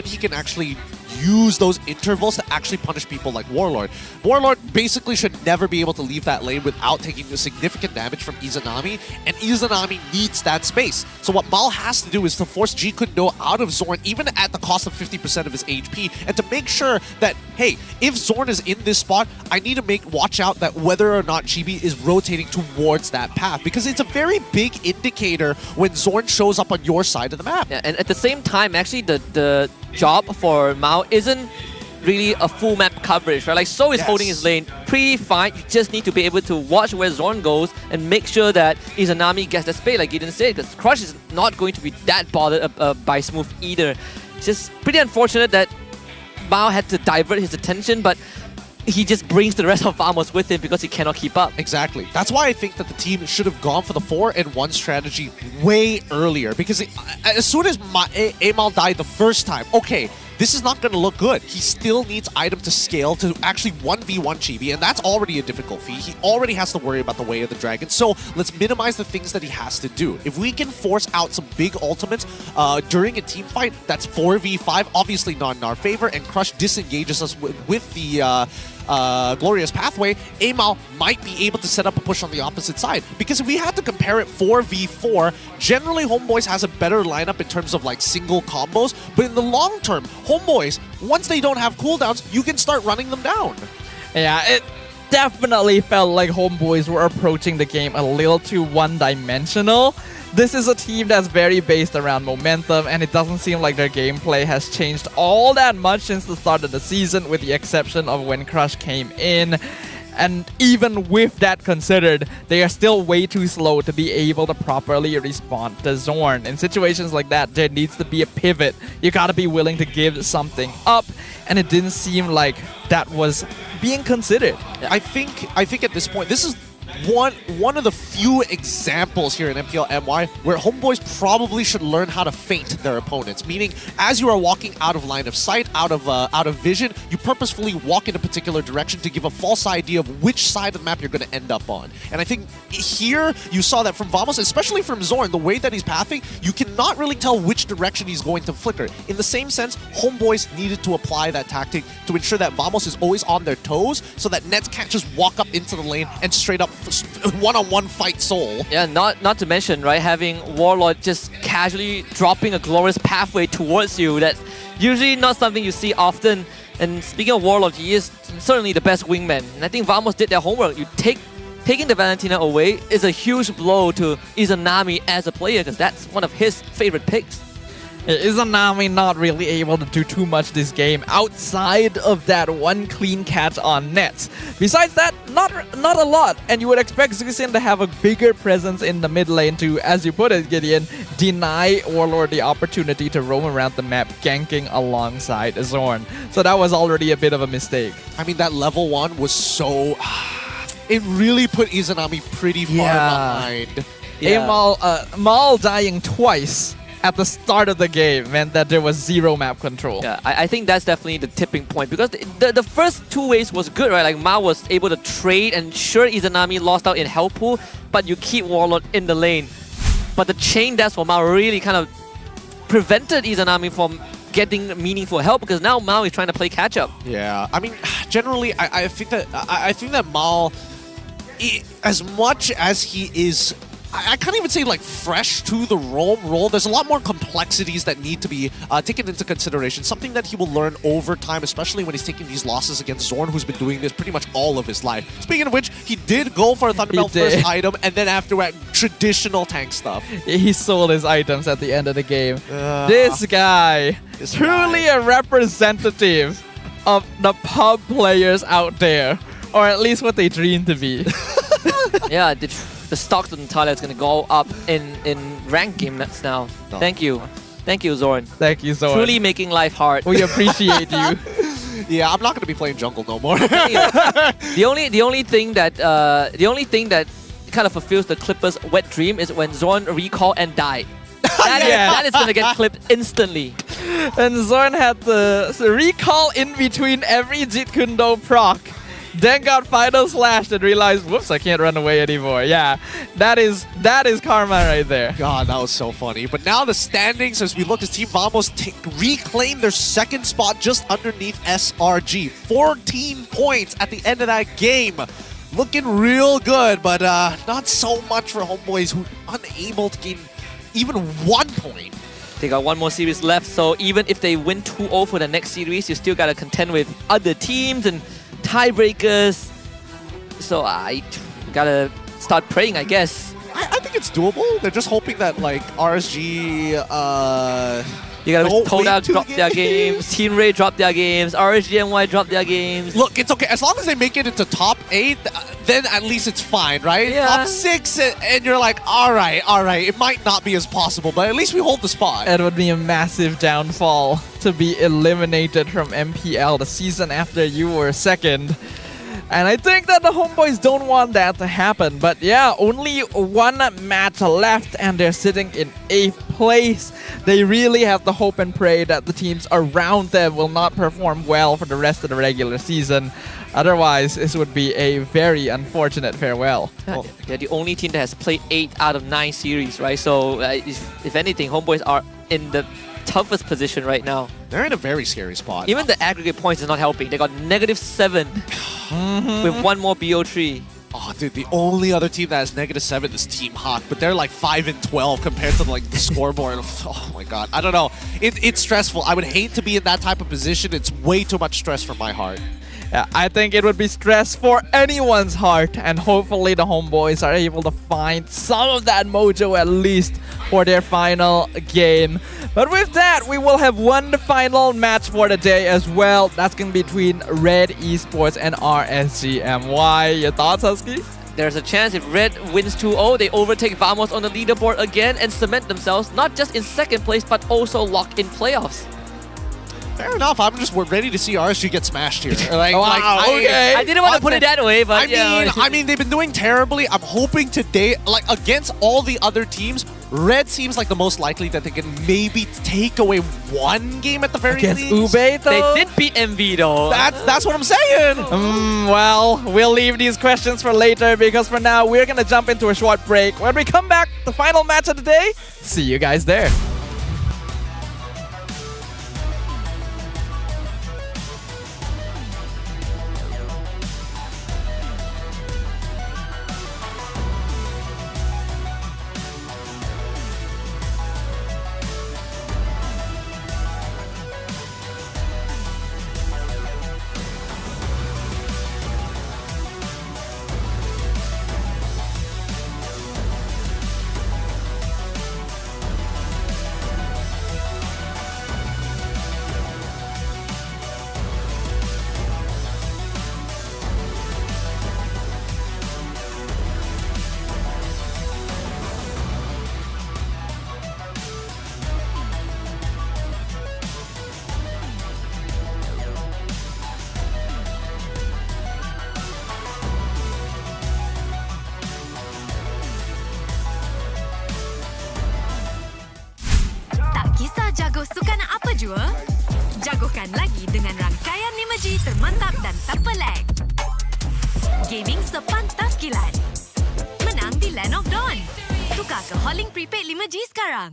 [SPEAKER 14] he can actually use those intervals to actually punish people like Warlord. Warlord basically should never be able to leave that lane without taking a significant damage from Izanami, and Izanami needs that space. So what Mal has to do is to force G-Kundo out of Xorn, even at the cost of 50% of his HP, and to make sure that, hey, if Xorn is in this spot, I need to watch out that whether or not Chibi is rotating towards that path, because it's a very big indicator when Xorn shows up on your side of the map.
[SPEAKER 8] Yeah, and at the same time, actually, the job for Mao isn't really a full map coverage, right? Like, So is holding his lane pretty fine. You just need to be able to watch where Xorn goes and make sure that Izanami gets that space, like Gideon said, because Crush is not going to be that bothered by Smooth either. It's just pretty unfortunate that Mao had to divert his attention, but he just brings the rest of Vamos with him because he cannot keep up.
[SPEAKER 14] Exactly. That's why I think that the team should have gone for the 4-and-1 strategy way earlier, because as soon as Amal died the first time, okay, this is not going to look good. He still needs item to scale to actually 1v1 Chibi, and that's already a difficult feat. He already has to worry about the Way of the Dragon, so let's minimize the things that he has to do. If we can force out some big ultimates during a team fight, that's 4v5, obviously not in our favor, and Crush disengages us with the Glorious Pathway, Amal might be able to set up a push on the opposite side. Because if we had to compare it 4v4, generally Homebois has a better lineup in terms of like single combos, but in the long term, Homebois, once they don't have cooldowns, you can start running them down.
[SPEAKER 13] Yeah, it definitely felt like Homebois were approaching the game a little too one-dimensional. This is a team that's very based around momentum, and it doesn't seem like their gameplay has changed all that much since the start of the season, with the exception of when Crush came in. And even with that considered, they are still way too slow to be able to properly respond to Xorn. In situations like that, there needs to be a pivot. You gotta be willing to give something up, and it didn't seem like that was being considered.
[SPEAKER 14] I think at this point, this is one of the few examples here in MPL MY where Homebois probably should learn how to feint their opponents. Meaning, as you are walking out of line of sight, out of vision, you purposefully walk in a particular direction to give a false idea of which side of the map you're going to end up on. And I think here you saw that from Vamos, especially from Xorn, the way that he's pathing, you cannot really tell which direction he's going to flicker. In the same sense, Homebois needed to apply that tactic to ensure that Vamos is always on their toes so that Nets can't just walk up into the lane and straight up one-on-one fight Soul.
[SPEAKER 8] Yeah, not to mention, right, having Warlord just casually dropping a glorious pathway towards you. That's usually not something you see often. And speaking of Warlord, he is certainly the best wingman. And I think Vamos did their homework. Taking the Valentina away is a huge blow to Izanami as a player because that's one of his favorite picks.
[SPEAKER 13] Izanami not really able to do too much this game outside of that one clean catch on Nets. Besides that, not a lot. And you would expect Zixin to have a bigger presence in the mid lane to, as you put it, Gideon, deny Warlord the opportunity to roam around the map, ganking alongside Xorn. So that was already a bit of a mistake.
[SPEAKER 14] I mean, that level 1 was so... It really put Izanami pretty far behind.
[SPEAKER 13] Mal dying twice at the start of the game meant that there was zero map control.
[SPEAKER 8] Yeah, I think that's definitely the tipping point because the first two ways was good, right? Like Mao was able to trade and sure Izanami lost out in health pool, but you keep Warlord in the lane. But the chain dash for Mao really kind of prevented Izanami from getting meaningful help because now Mao is trying to play catch up.
[SPEAKER 14] Yeah, I mean, generally, I think that Mao, as much as he is, I can't even say like fresh to the Rome role. There's a lot more complexities that need to be taken into consideration. Something that he will learn over time, especially when he's taking these losses against Xorn, who's been doing this pretty much all of his life. Speaking of which, he did go for a Thunderbelt first item, and then afterward, traditional tank stuff.
[SPEAKER 13] He sold his items at the end of the game. This guy, truly a representative of the pub players out there, or at least what they dream to be.
[SPEAKER 8] Yeah, the stocks of Natalia is going to go up in ranked game nets now.
[SPEAKER 14] No.
[SPEAKER 8] Thank you, Xorn.
[SPEAKER 13] Thank you, Xorn.
[SPEAKER 8] Truly making life hard.
[SPEAKER 13] We appreciate you.
[SPEAKER 14] Yeah, I'm not going to be playing jungle no more.
[SPEAKER 8] The only thing that kind of fulfills the Clippers' wet dream is when Xorn recall and died. That is going to get clipped instantly.
[SPEAKER 13] And Xorn had the recall in between every Jeet Kune Do proc. Then got final slashed and realized, whoops, I can't run away anymore. Yeah, that is karma right there.
[SPEAKER 14] God, that was so funny. But now the standings, as we look as Team Vamos reclaim their second spot just underneath SRG. 14 points at the end of that game. Looking real good, but not so much for Homebois, who unable to gain even 1 point.
[SPEAKER 8] They got one more series left, so even if they win 2-0 for the next series, you still got to contend with other teams and tiebreakers. So I gotta start praying, I guess.
[SPEAKER 14] I think it's doable. They're just hoping that like RSG
[SPEAKER 8] you gotta wish Toda drop their games, Team Ray drop their games, RSG MY drop their games.
[SPEAKER 14] Look, it's okay. As long as they make it into top 8, then at least it's fine, right?
[SPEAKER 8] Yeah.
[SPEAKER 14] Top 6, and you're like, all right. It might not be as possible, but at least we hold the spot.
[SPEAKER 13] It would be a massive downfall to be eliminated from MPL the season after you were second. And I think that the Homebois don't want that to happen. But yeah, only one match left and they're sitting in 8th place. They really have to hope and pray that the teams around them will not perform well for the rest of the regular season. Otherwise, this would be a very unfortunate farewell.
[SPEAKER 8] They're the only team that has played 8 out of 9 series, right? So if anything, Homebois are in the toughest position right now.
[SPEAKER 14] They're in a very scary spot.
[SPEAKER 8] Even the aggregate points is not helping. They got -7 with one more BO3.
[SPEAKER 14] Oh, dude, the only other team that has -7 is Team Hawk, but they're like 5-12 compared to like the scoreboard. Oh my god, I don't know. It's stressful. I would hate to be in that type of position. It's way too much stress for my heart.
[SPEAKER 13] I think it would be stress for anyone's heart, and hopefully the Homebois are able to find some of that mojo at least for their final game. But with that, we will have one final match for the day as well. That's going to be between RED Esports and RSG MY. Your thoughts, Husky?
[SPEAKER 8] There's a chance if Red wins 2-0, they overtake Vamos on the leaderboard again and cement themselves not just in second place, but also lock in playoffs.
[SPEAKER 14] Fair enough. I'm just ready to see RSG get smashed here.
[SPEAKER 13] Okay.
[SPEAKER 8] I didn't want to put it that way, but
[SPEAKER 14] I mean, they've been doing terribly. I'm hoping today, like against all the other teams, Red seems like the most likely that they can maybe take away one game at the very
[SPEAKER 13] Against
[SPEAKER 14] least.
[SPEAKER 13] Ube, though?
[SPEAKER 8] They did beat MV though.
[SPEAKER 14] That's what I'm saying.
[SPEAKER 13] Well, we'll leave these questions for later because for now, we're going to jump into a short break. When we come back, the final match of the day, see you guys there.
[SPEAKER 20] jago sukan apa jua? Jagokan lagi dengan rangkaian 5G termantap dan tak pelik. Gaming sepantas kilat. Menang di Land of Dawn. Tukar ke Holling Prepaid 5G sekarang.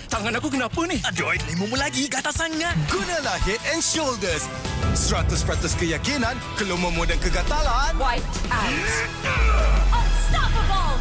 [SPEAKER 21] Tangan aku kenapa ni? Aduh, limu lagi gatal sangat. Gunalah Head and Shoulders. 100% keyakinan, kelumamu dan kegatalan.
[SPEAKER 10] White out. Unstoppable.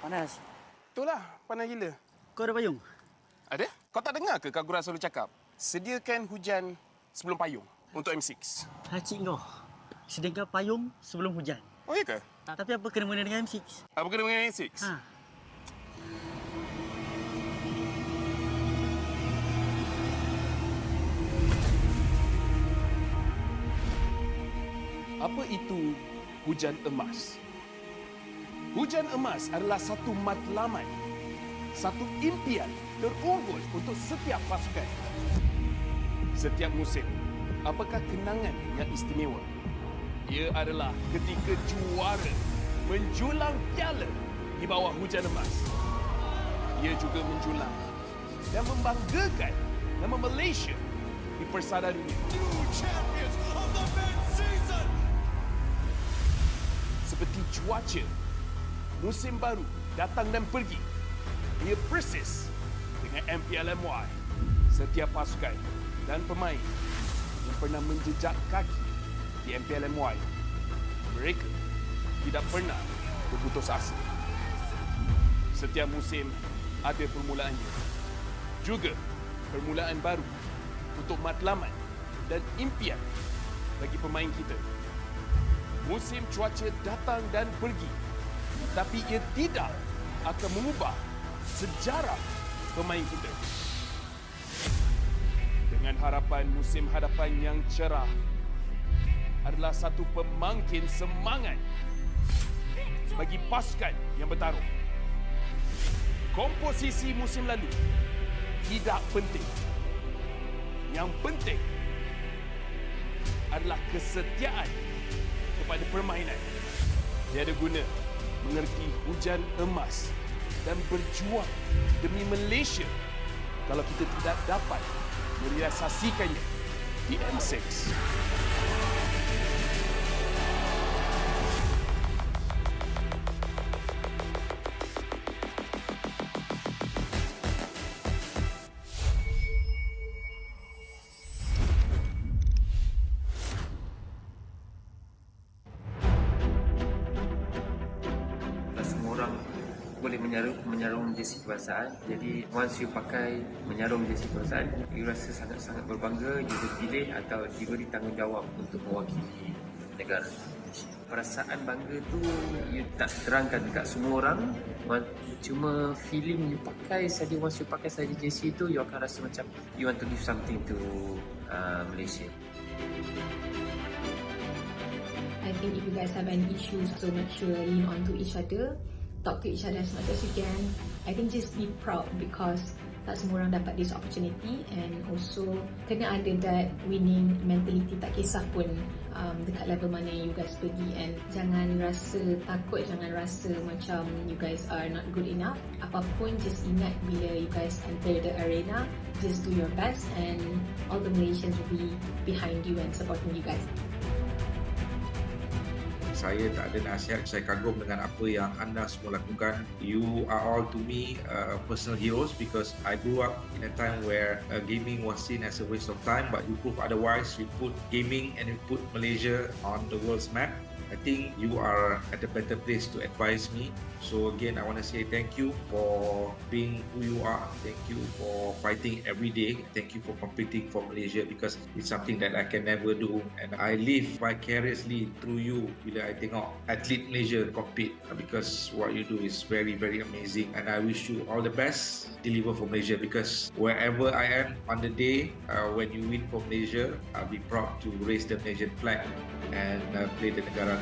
[SPEAKER 22] Panas.
[SPEAKER 1] Betul lah, panas gila.
[SPEAKER 22] Kau ada payung?
[SPEAKER 1] Ada? Kau tak dengar ke Kagura selalu cakap? Sediakan hujan sebelum payung untuk M6.
[SPEAKER 22] Cik kau. Sediakan payung sebelum hujan.
[SPEAKER 1] Oh, iya ke?
[SPEAKER 22] Tapi apa kena-mena dengan M6?
[SPEAKER 1] Apa kena dengan M6?
[SPEAKER 22] Ha.
[SPEAKER 1] Apa itu hujan emas? Hujan emas adalah satu matlamat, satu impian terunggul untuk setiap pasukan. Setiap musim, apakah kenangan yang istimewa? Ia adalah ketika juara menjulang piala di bawah hujan emas. Ia juga menjulang dan membanggakan nama Malaysia di persada dunia. Seperti cuaca, musim baru datang dan pergi. Ia persis dengan MPL MY. Setiap pasukan dan pemain yang pernah menjejak kaki di MPL MY, mereka tidak pernah berputus asa. Setiap musim ada permulaannya. Juga permulaan baru untuk matlamat dan impian bagi pemain kita. Musim cuaca datang dan pergi, tapi ia tidak akan mengubah sejarah pemain kita. Dengan harapan musim hadapan yang cerah adalah satu pemangkin semangat bagi pasukan yang bertarung. Komposisi musim lalu tidak penting. Yang penting adalah kesetiaan kepada permainan. Tiada guna mengerti hujan emas dan berjuang demi Malaysia kalau kita tidak dapat merealisasikannya di M6.
[SPEAKER 3] Boleh menyarung jersey kebangsaan. Jadi once you pakai menyarung jersey kebangsaan, you rasa sangat-sangat berbangga, you terpilih atau diberi tanggungjawab untuk mewakili negara. Perasaan bangga tu you tak terangkan dekat semua orang. Cuma feeling you pakai saja, once you pakai saja jersey tu, you akan rasa macam you want to give something to Malaysia.
[SPEAKER 4] I think if you guys have any issues, so make sure lean on to each other. Talk to each other as much as you can. I think just be proud because tak semua orang dapat this opportunity, and also kena ada that winning mentality, tak kisah pun dekat level mana you guys pergi, and jangan rasa takut, jangan rasa macam you guys are not good enough. Apapun, just ingat bila you guys enter the arena, just do your best and all the Malaysians will be behind you and supporting you guys.
[SPEAKER 5] Saya tak ada nasihat, saya kagum dengan apa yang anda semua lakukan. You are all to me personal heroes because I grew up in a time where gaming was seen as a waste of time, but you prove otherwise. You put gaming and you put Malaysia on the world's map. I think you are at a better place to advise me. So again, I want to say thank you for being who you are. Thank you for fighting every day. Thank you for competing for Malaysia because it's something that I can never do. And I live vicariously through you bila I tengok atlet Malaysia compete, because what you do is very, very amazing. And I wish you all the best. Deliver for Malaysia, because wherever I am on the day when you win for Malaysia, I'll be proud to raise the Malaysian flag and play the negara.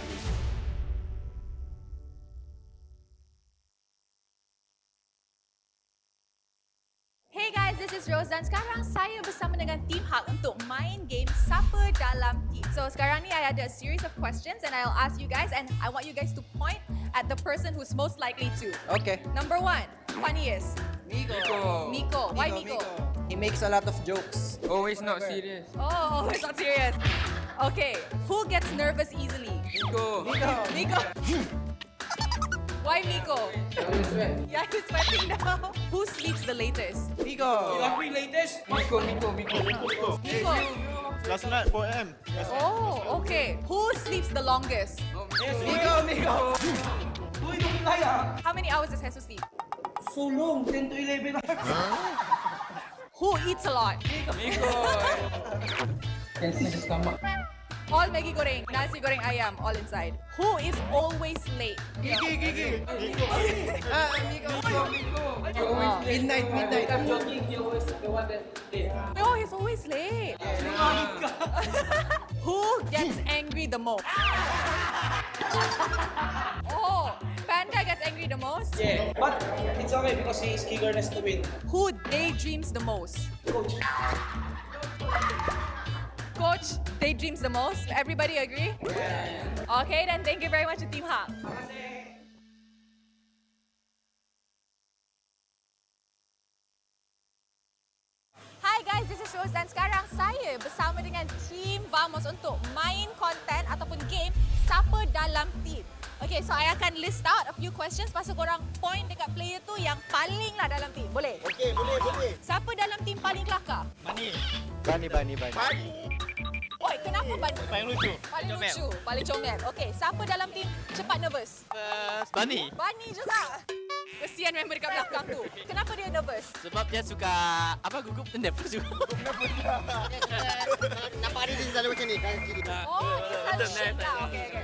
[SPEAKER 6] Hey guys, this is Rose dan sekarang saya bersama dengan Team Hug untuk main game Siapa Dalam Team. So sekarang ni I ada a series of questions and I'll ask you guys and I want you guys to point at the person who's most likely to.
[SPEAKER 22] Okay.
[SPEAKER 6] Number 1, funniest. Miko. Why Miko?
[SPEAKER 22] He makes a lot of jokes.
[SPEAKER 9] Always not serious.
[SPEAKER 6] Oh, it's not serious. Okay, who gets nervous easily? Miko. Why Miko? Yeah, he's sweating now. Who sleeps the latest?
[SPEAKER 22] Miko.
[SPEAKER 9] latest? Miko.
[SPEAKER 6] Miko.
[SPEAKER 16] Last night 4 AM.
[SPEAKER 6] Oh, okay. Who sleeps the longest?
[SPEAKER 9] Miko.
[SPEAKER 6] How many hours does Jesus sleep?
[SPEAKER 22] So long, 10 to 11.
[SPEAKER 6] Who eats a lot? All Maggi goreng, nasi goreng ayam, all inside. Who is always late?
[SPEAKER 22] Gigi. Midnight. I'm joking. He always the one that late.
[SPEAKER 6] No, he's always late. Who gets angry the most? Oh, Panda gets angry the most?
[SPEAKER 22] Yeah, but it's okay because he's eagerness to win.
[SPEAKER 6] Who daydreams the most? Coach daydreams the most. Everybody agree? Yeah. Okay, then thank you very much to Team Hak. Hi guys, this is Rose dan sekarang saya bersama dengan Team Vamos untuk main konten ataupun game Siapa Dalam Team. Okay, so I akan list out a few questions pasal korang point dekat player tu yang paling lah dalam team. Boleh?
[SPEAKER 19] Okay, boleh.
[SPEAKER 6] Siapa dalam team paling kelakar?
[SPEAKER 19] Bani.
[SPEAKER 6] Oi, kenapa Bani?
[SPEAKER 19] Paling lucu.
[SPEAKER 6] Paling lucu, paling comel. Okay, siapa dalam team cepat nervous?
[SPEAKER 2] Bani.
[SPEAKER 6] Bani juga. Kesian member dekat belakang tu. Kenapa dia nervous?
[SPEAKER 2] Sebab dia suka gugup dan nervous juga.
[SPEAKER 19] Nampak dia selalu macam ni.
[SPEAKER 6] Oh, dia selalu shake lah. Okay.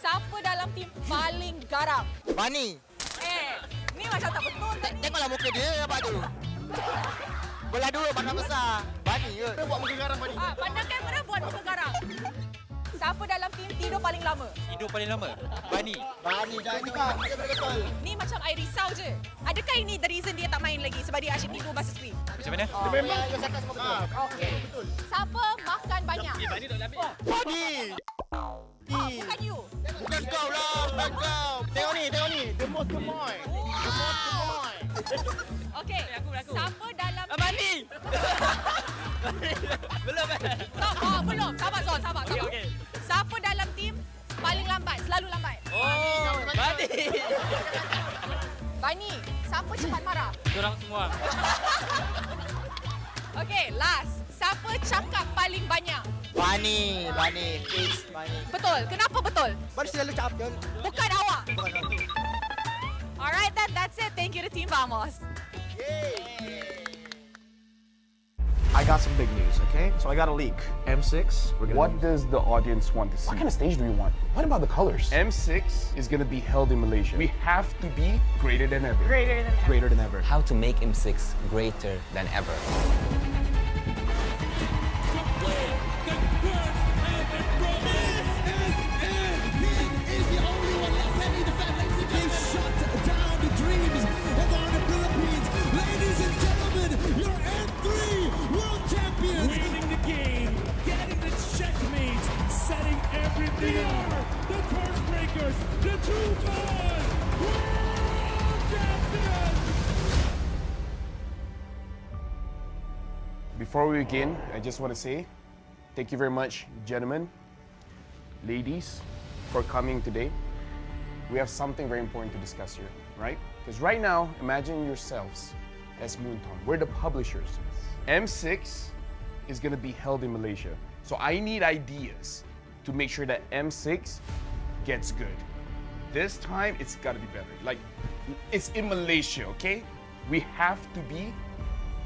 [SPEAKER 6] Siapa dalam team paling garang?
[SPEAKER 19] Bani.
[SPEAKER 6] Ni macam tak betul kan?
[SPEAKER 19] Tengoklah muka dia apa tu. Belah dulu pandang besar. Bani ke? Dia buat muka garang Bani.
[SPEAKER 6] Pandang kamera buat muka garang. Siapa dalam team tidur paling lama?
[SPEAKER 2] Bani.
[SPEAKER 19] Jangan cakap. Dia betul.
[SPEAKER 6] Ni macam I risau je. Adakah ini the reason dia tak main lagi sebab dia asyik tidur masa screen?
[SPEAKER 2] Macam mana?
[SPEAKER 19] Dia memang dia cakap semua betul.
[SPEAKER 6] Okay. Siapa makan banyak?
[SPEAKER 2] Bani tak boleh ambil.
[SPEAKER 19] Bani.
[SPEAKER 6] Bukan you.
[SPEAKER 19] Bukan kau lah. Tengok ni. The most gemoy.
[SPEAKER 6] Okay. Siapa dalam
[SPEAKER 2] Bani. Belum.
[SPEAKER 6] belum. Sabar Zon, sabar.
[SPEAKER 2] Okay.
[SPEAKER 6] Siapa dalam team paling lambat? Selalu lambat.
[SPEAKER 2] Oh, Bani.
[SPEAKER 6] Bani, siapa cepat marah?
[SPEAKER 7] Korang semua.
[SPEAKER 6] Okay, last. Siapa cakap paling banyak?
[SPEAKER 19] Bani. Fix Bani.
[SPEAKER 6] Betul. Kenapa betul?
[SPEAKER 19] Bani selalu cakap betul.
[SPEAKER 6] Bukan awak. Alright then, that's it. Thank you to Team Vamos.
[SPEAKER 11] I got some big news, okay? So I got a leak. M6, we're gonna...
[SPEAKER 1] What does the audience want to see?
[SPEAKER 11] What kind of stage do we want? What about the colors?
[SPEAKER 1] M6 is going to be held in Malaysia. We have to be greater than ever.
[SPEAKER 11] Greater than ever.
[SPEAKER 18] How to make M6 greater than ever.
[SPEAKER 1] Before we begin, I just want to say thank you very much, gentlemen, ladies, for coming today. We have something very important to discuss here, right? Because right now, imagine yourselves as Moonton. We're the publishers. M6 is going to be held in Malaysia. So I need ideas to make sure that M6 gets good. This time, it's got to be better. Like, it's in Malaysia, okay? We have to be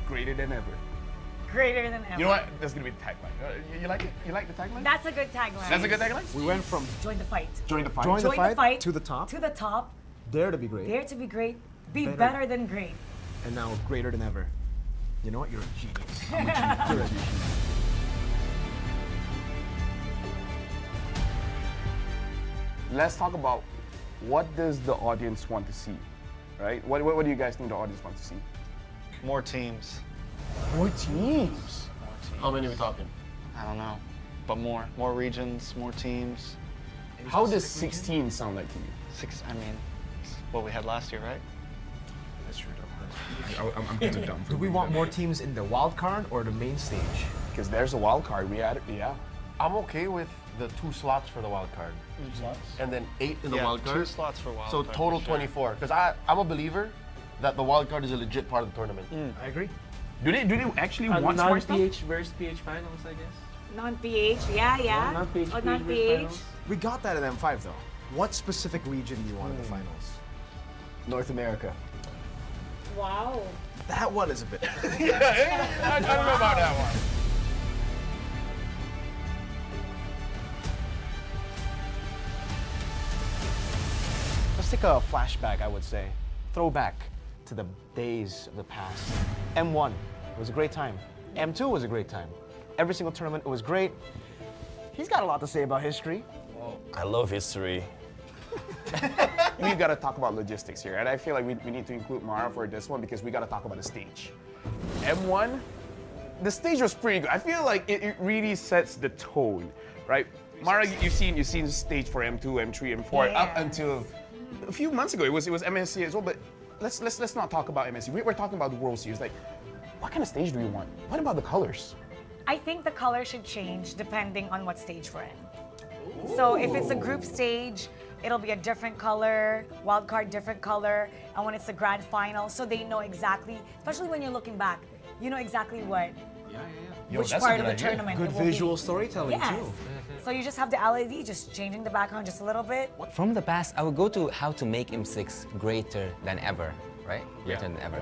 [SPEAKER 1] greater than ever.
[SPEAKER 23] Greater than ever.
[SPEAKER 1] You know what? That's gonna be the tagline. You like it? You like the tagline?
[SPEAKER 23] That's a good tagline.
[SPEAKER 1] That's a good tagline?
[SPEAKER 11] We went from
[SPEAKER 23] Join the fight.
[SPEAKER 1] Join the fight.
[SPEAKER 11] Join the fight to the top.
[SPEAKER 23] To the top.
[SPEAKER 11] Dare to be great.
[SPEAKER 23] Dare to be great. Be better than great.
[SPEAKER 11] And now greater than ever. You know what? You're a genius. I'm a genius. You're a genius.
[SPEAKER 1] Let's talk about what does the audience want to see, right? What do you guys think the audience wants to see?
[SPEAKER 24] More teams.
[SPEAKER 1] More teams?
[SPEAKER 24] How many are we talking? I don't know, but more regions, more teams.
[SPEAKER 1] How does 16 sound like to you?
[SPEAKER 24] I mean, it's what we had last year, right?
[SPEAKER 11] That's true. I'm too dumb. Do we want more teams in the wild card or the main stage?
[SPEAKER 1] Because there's a wild card. We had it, yeah.
[SPEAKER 24] I'm okay with the 2 slots for the wild card.
[SPEAKER 11] 2 slots?
[SPEAKER 24] And then 8 in the wild card. 2 slots for wild
[SPEAKER 19] So
[SPEAKER 24] card.
[SPEAKER 19] total 24. Because I'm a believer that the wild card is a legit part of the tournament.
[SPEAKER 11] I agree.
[SPEAKER 1] Do they actually want smart stuff?
[SPEAKER 9] Non-PH versus PH finals, I guess.
[SPEAKER 23] Non-PH, yeah.
[SPEAKER 9] Non-PH,
[SPEAKER 23] non-PH.
[SPEAKER 11] We got that in M5 though. What specific region do you want in the finals?
[SPEAKER 8] North America.
[SPEAKER 23] Wow.
[SPEAKER 11] That one is a bit.
[SPEAKER 8] I don't know about that one. Let's take a flashback, I would say. Throwback to the days of the past. M1 was a great time. M2 was a great time. Every single tournament, it was great. He's got a lot to say about history.
[SPEAKER 12] I love history.
[SPEAKER 15] We got to talk about logistics here, and I feel like we need to include Mara for this one because we got to talk about the stage. M1, the stage was pretty good. I feel like it really sets the tone, right? Mara, you've seen the stage for M2, M3, M4 up until a few months ago. It was MSC as well, but let's not talk about MSC. We're talking about the World Series. Like, what kind of stage do you want? What about the colors?
[SPEAKER 23] I think the color should change depending on what stage we're in. So if it's a group stage, it'll be a different color, wildcard different color, and when it's the grand final, so they know exactly, especially when you're looking back, you know exactly what, which part of the tournament
[SPEAKER 11] Good
[SPEAKER 23] it will
[SPEAKER 11] visual
[SPEAKER 23] be.
[SPEAKER 11] storytelling
[SPEAKER 23] Yes.
[SPEAKER 11] too.
[SPEAKER 23] So you just have the LED just changing the background just a little bit.
[SPEAKER 18] From the past, I would go to how to make M6 greater than ever, right? Greater than ever.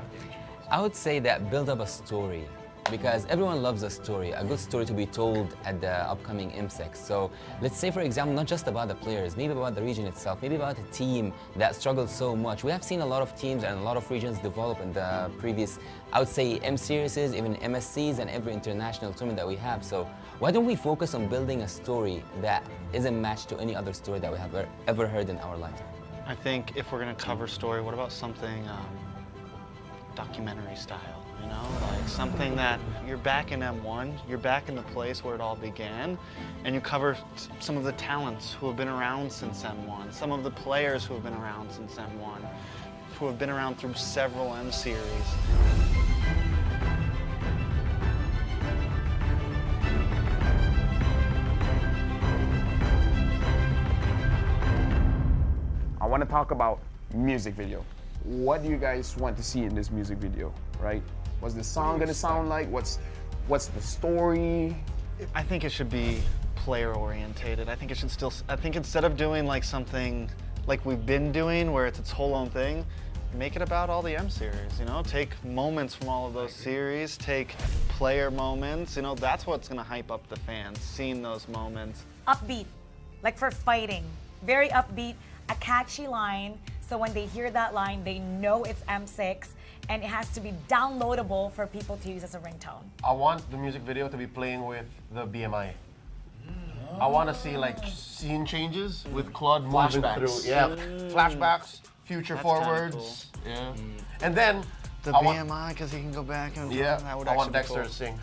[SPEAKER 18] I would say that build up a story, because everyone loves a story, a good story to be told at the upcoming M6. So let's say, for example, not just about the players, maybe about the region itself, maybe about a team that struggled so much. We have seen a lot of teams and a lot of regions develop in the previous, I would say, M series, even MSCs and every international tournament that we have. So why don't we focus on building a story that isn't matched to any other story that we have ever heard in our lives?
[SPEAKER 24] I think if we're going to cover story, what about something documentary style? You know, like something that you're back in M1, you're back in the place where it all began, and you cover some of the talents who have been around since M1, some of the players who have been around since M1, who have been around through several M series.
[SPEAKER 15] I want to talk about music video. What do you guys want to see in this music video, right? What's the song gonna sound like? What's the story?
[SPEAKER 24] I think it should be player orientated. I think it should still, I think instead of doing like something like we've been doing where it's its whole own thing, make it about all the M series, you know? Take moments from all of those series, take player moments, you know, that's what's gonna hype up the fans, seeing those moments.
[SPEAKER 23] Upbeat, like for fighting, very upbeat, a catchy line, so when they hear that line, they know it's M6, and it has to be downloadable for people to use as a ringtone.
[SPEAKER 8] I want the music video to be playing with the BMI. I want to see like scene changes with Claude moving through. Yeah, flashbacks, future forwards. Cool. Yeah, and then
[SPEAKER 24] the BMI because he can go back and
[SPEAKER 8] that would I want Dexter to sing.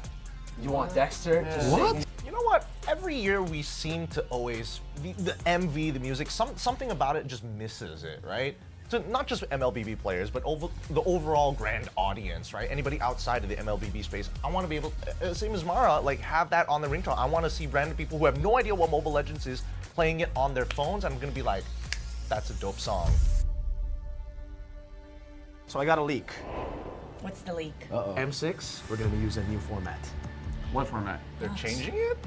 [SPEAKER 11] You want Dexter to
[SPEAKER 8] What?
[SPEAKER 11] sing? You know what? Every year we seem to always, the MV, the music, something about it just misses it, right? So not just MLBB players, but the overall grand audience, right? Anybody outside of the MLBB space, I want to be able, same as Mara, like have that on the ringtone. I want to see random people who have no idea what Mobile Legends is playing it on their phones. I'm gonna be like, that's a dope song. So I got a leak.
[SPEAKER 23] What's the leak?
[SPEAKER 11] M6, we're gonna be using a new format.
[SPEAKER 15] What format?
[SPEAKER 11] They're changing it?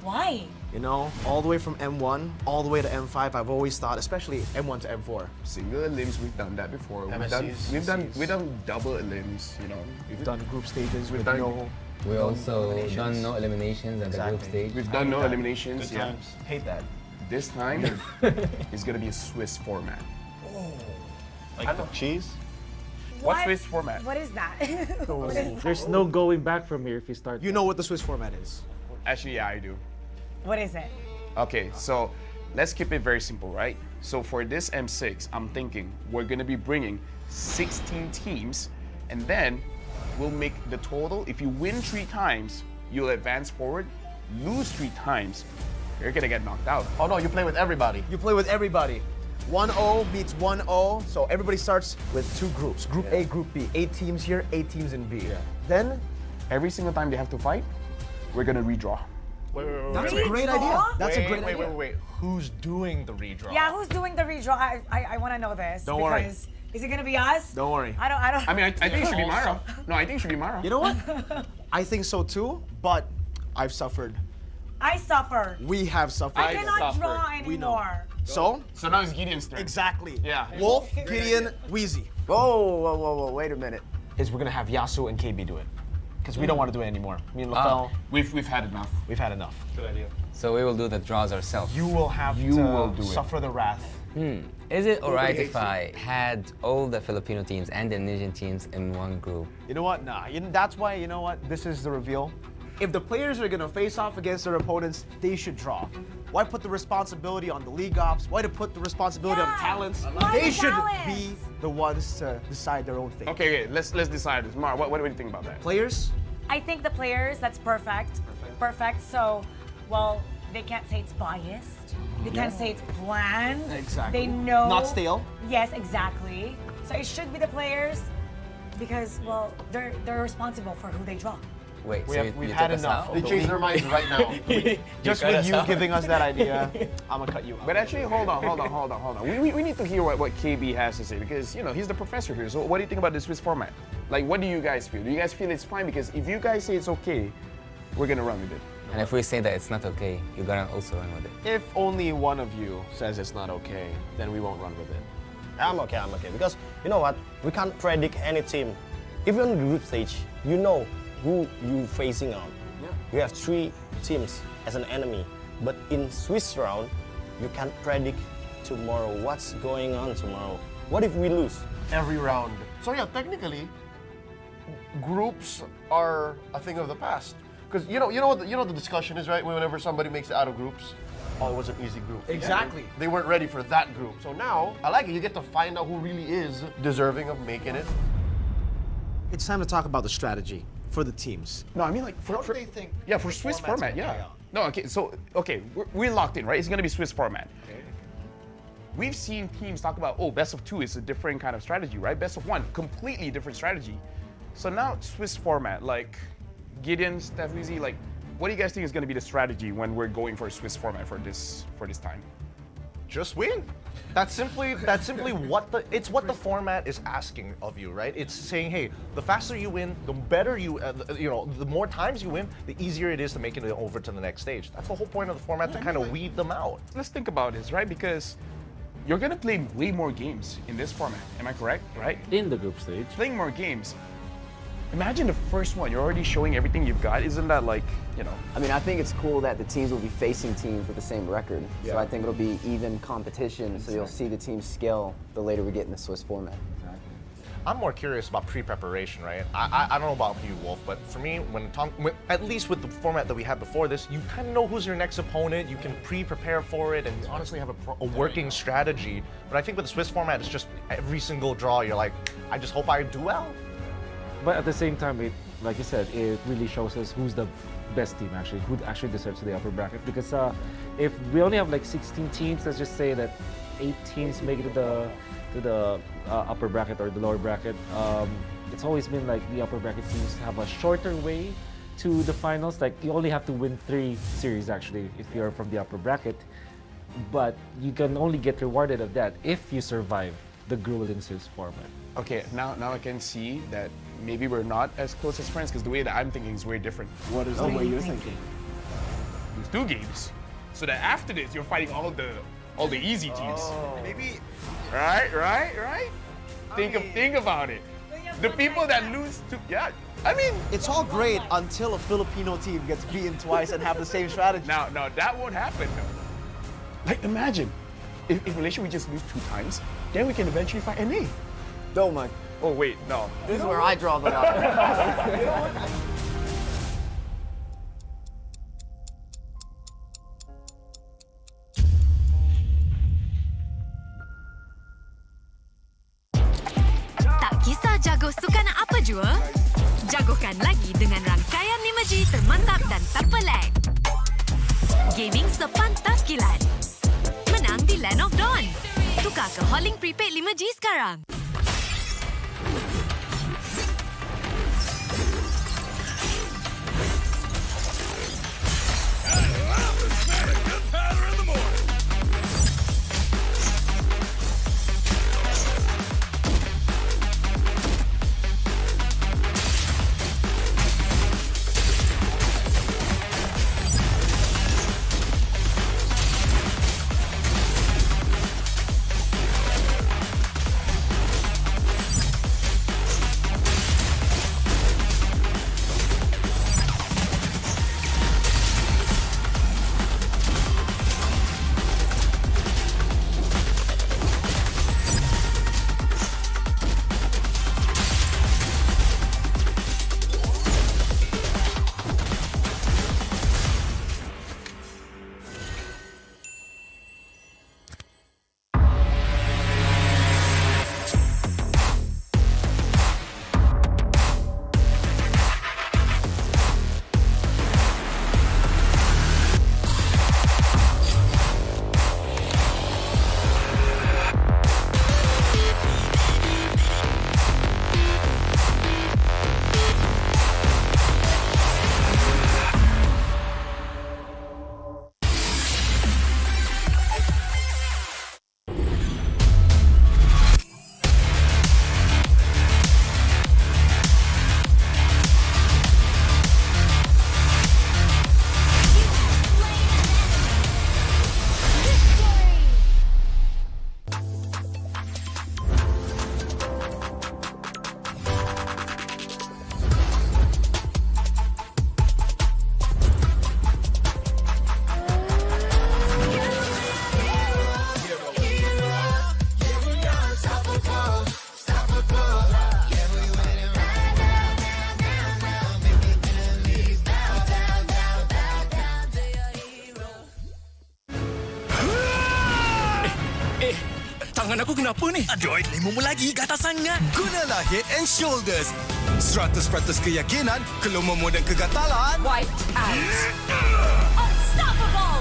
[SPEAKER 23] Why?
[SPEAKER 11] You know, all the way from M1, all the way to M5, I've always thought, especially M1 to M4.
[SPEAKER 15] Single elims, we've done that before. We've done double elims, you know.
[SPEAKER 11] We've done group stages
[SPEAKER 15] We've
[SPEAKER 11] with
[SPEAKER 15] done
[SPEAKER 11] no...
[SPEAKER 18] We also done no eliminations at the group stage.
[SPEAKER 15] We've done no eliminations,
[SPEAKER 11] Good times. Hate that.
[SPEAKER 15] This time, it's gonna be a Swiss format.
[SPEAKER 24] Like the cheese?
[SPEAKER 15] What Swiss format?
[SPEAKER 23] What is that? What is that?
[SPEAKER 17] There's no going back from here if you start.
[SPEAKER 11] You know what the Swiss format is?
[SPEAKER 15] Actually, yeah, I do.
[SPEAKER 23] What is it?
[SPEAKER 15] Okay, so let's keep it very simple, right? So for this M6, I'm thinking we're gonna be bringing 16 teams, and then we'll make the total. If you win 3 times, you'll advance forward. Lose 3 times, you're gonna get knocked out.
[SPEAKER 8] Oh no, you play with everybody.
[SPEAKER 11] You play with everybody. 1-0 meets 1-0, so everybody starts with 2 groups. Group A, Group B. 8 teams here, 8 teams in B. Then,
[SPEAKER 15] every single time they have to fight, we're gonna redraw.
[SPEAKER 11] That's a great idea. That's a great idea.
[SPEAKER 8] Wait. Who's doing the redraw?
[SPEAKER 23] Yeah, who's doing the redraw? I want to know this.
[SPEAKER 11] Don't worry.
[SPEAKER 23] Is it gonna be us?
[SPEAKER 11] Don't worry.
[SPEAKER 23] I don't.
[SPEAKER 15] I mean, I think it should be Mara. No, I think it should be Mara.
[SPEAKER 11] You know what? I think so too, but I've suffered
[SPEAKER 23] I suffer.
[SPEAKER 8] We have suffered.
[SPEAKER 23] I cannot draw anymore.
[SPEAKER 8] So
[SPEAKER 15] now it's Gideon's turn.
[SPEAKER 8] Exactly.
[SPEAKER 15] Yeah.
[SPEAKER 8] Wolf, Gideon, Wheezy.
[SPEAKER 22] Whoa, wait a minute.
[SPEAKER 8] Is we're gonna have Yasu and KB do it. Because we don't want to do it anymore. Me and LaFell,
[SPEAKER 15] We've had enough.
[SPEAKER 8] we've had enough.
[SPEAKER 15] Good idea.
[SPEAKER 18] So we will do the draws ourselves.
[SPEAKER 8] You will have to suffer the wrath.
[SPEAKER 18] Is it alright if I had all the Filipino teams and the Indonesian teams in one group?
[SPEAKER 8] You know what? Nah. That's why, you know what? This is the reveal. If the players are gonna face off against their opponents, they should draw. Why put the responsibility on the league ops? Why to put the responsibility on talents? They should be the ones to decide their own fate.
[SPEAKER 15] Okay, let's decide this. Mar, what do you think about that?
[SPEAKER 8] Players?
[SPEAKER 23] I think the players, that's perfect. Perfect. So, well, they can't say it's biased. They can't say it's planned.
[SPEAKER 8] Exactly.
[SPEAKER 23] They know.
[SPEAKER 8] Not stale.
[SPEAKER 23] Yes, exactly. So it should be the players because, well, they're responsible for who they draw.
[SPEAKER 18] Wait,
[SPEAKER 8] We've had enough.
[SPEAKER 22] They changed their minds right now.
[SPEAKER 8] Just with you giving us that idea, I'm gonna cut you out.
[SPEAKER 15] But actually, hold on. We need to hear what KB has to say because, you know, he's the professor here. So what do you think about the Swiss format? Like, what do you guys feel? Do you guys feel it's fine? Because if you guys say it's okay, we're gonna run with it.
[SPEAKER 18] And if we say that it's not okay, you're gonna also run with it.
[SPEAKER 8] If only one of you says it's not okay, then we won't run with it.
[SPEAKER 22] I'm okay. Because you know what? We can't predict any team. Even in the group stage, you know who you facing on.
[SPEAKER 8] Yeah.
[SPEAKER 22] You have 3 teams as an enemy. But in Swiss round, you can't predict tomorrow what's going on tomorrow. What if we lose?
[SPEAKER 13] Every round. So yeah, technically, groups are a thing of the past. Because you know what the discussion is, right? Whenever somebody makes it out of groups, oh, it was an easy group.
[SPEAKER 8] Exactly.
[SPEAKER 13] They weren't ready for that group. So now, I like it. You get to find out who really is deserving of making it.
[SPEAKER 8] It's time to talk about the strategy for the teams.
[SPEAKER 15] No, I mean like for
[SPEAKER 8] How do they think
[SPEAKER 15] for Swiss
[SPEAKER 8] format's
[SPEAKER 15] format,
[SPEAKER 8] gonna play
[SPEAKER 15] yeah.
[SPEAKER 8] out?
[SPEAKER 15] No, okay, we're locked in, right? It's gonna be Swiss format. Okay. We've seen teams talk about, oh, best of 2 is a different kind of strategy, right? Best of 1, completely different strategy. So now Swiss format, like Gideon, Steph, Weezy, like, what do you guys think is gonna be the strategy when we're going for a Swiss format for this time?
[SPEAKER 11] Just win. That's simply what the format is asking of you, right? It's saying, hey, the faster you win, the better the more times you win, the easier it is to make it over to the next stage. That's the whole point of the format, to kind of weed them out.
[SPEAKER 15] Let's think about this, right? Because you're gonna play way more games in this format. Am I correct? Right?
[SPEAKER 17] In the group stage.
[SPEAKER 15] Playing more games. Imagine the first one, you're already showing everything you've got. Isn't that like, you know?
[SPEAKER 22] I mean, I think it's cool that the teams will be facing teams with the same record.
[SPEAKER 15] Yeah.
[SPEAKER 22] So I think it'll be even competition. So you'll see the teams scale the later we get in the Swiss format.
[SPEAKER 11] I'm more curious about pre-preparation, right? I don't know about you, Wolf, but for me, at least with the format that we had before this, you kind of know who's your next opponent. You can pre-prepare for it and honestly have a working strategy. But I think with the Swiss format, it's just every single draw, you're like, I just hope I do well.
[SPEAKER 17] But at the same time, like you said, it really shows us who's the best team actually, who actually deserves the upper bracket. Because if we only have like 16 teams, let's just say that 8 teams make it to the upper bracket or the lower bracket. It's always been like the upper bracket teams have a shorter way to the finals. Like you only have to win 3 series actually if you're from the upper bracket. But you can only get rewarded of that if you survive the grueling Swiss format.
[SPEAKER 15] Okay, now I can see that maybe we're not as close as friends because the way that I'm thinking is very different.
[SPEAKER 8] What is the way you're thinking?
[SPEAKER 15] There's 2 games, so that after this you're fighting all the easy teams.
[SPEAKER 8] Maybe.
[SPEAKER 15] Right. Think about it. The people that lose to I mean,
[SPEAKER 8] it's all great until a Filipino team gets beaten twice and have the same strategy.
[SPEAKER 15] Now that won't happen. No. Like imagine if Malaysia we just lose 2 times, then we can eventually fight NA.
[SPEAKER 22] Don't mind.
[SPEAKER 15] Oh wait, no.
[SPEAKER 22] This is where I draw the line.
[SPEAKER 10] Tak kisah jago sukan apa jua, jagokan lagi dengan rangkaian 5G termantap dan tanpa lag. Gaming sepantas kilat. Menang di Land of Dawn. Tukar ke Holling Prepaid 5G sekarang.
[SPEAKER 3] Tangan aku kenapa ni? Aduh, lemu lagi, gatal sangat. Gunalah Head and Shoulders. 100% keyakinan, kelumamu dan kegatalan.
[SPEAKER 10] Wiped out. Unstoppable.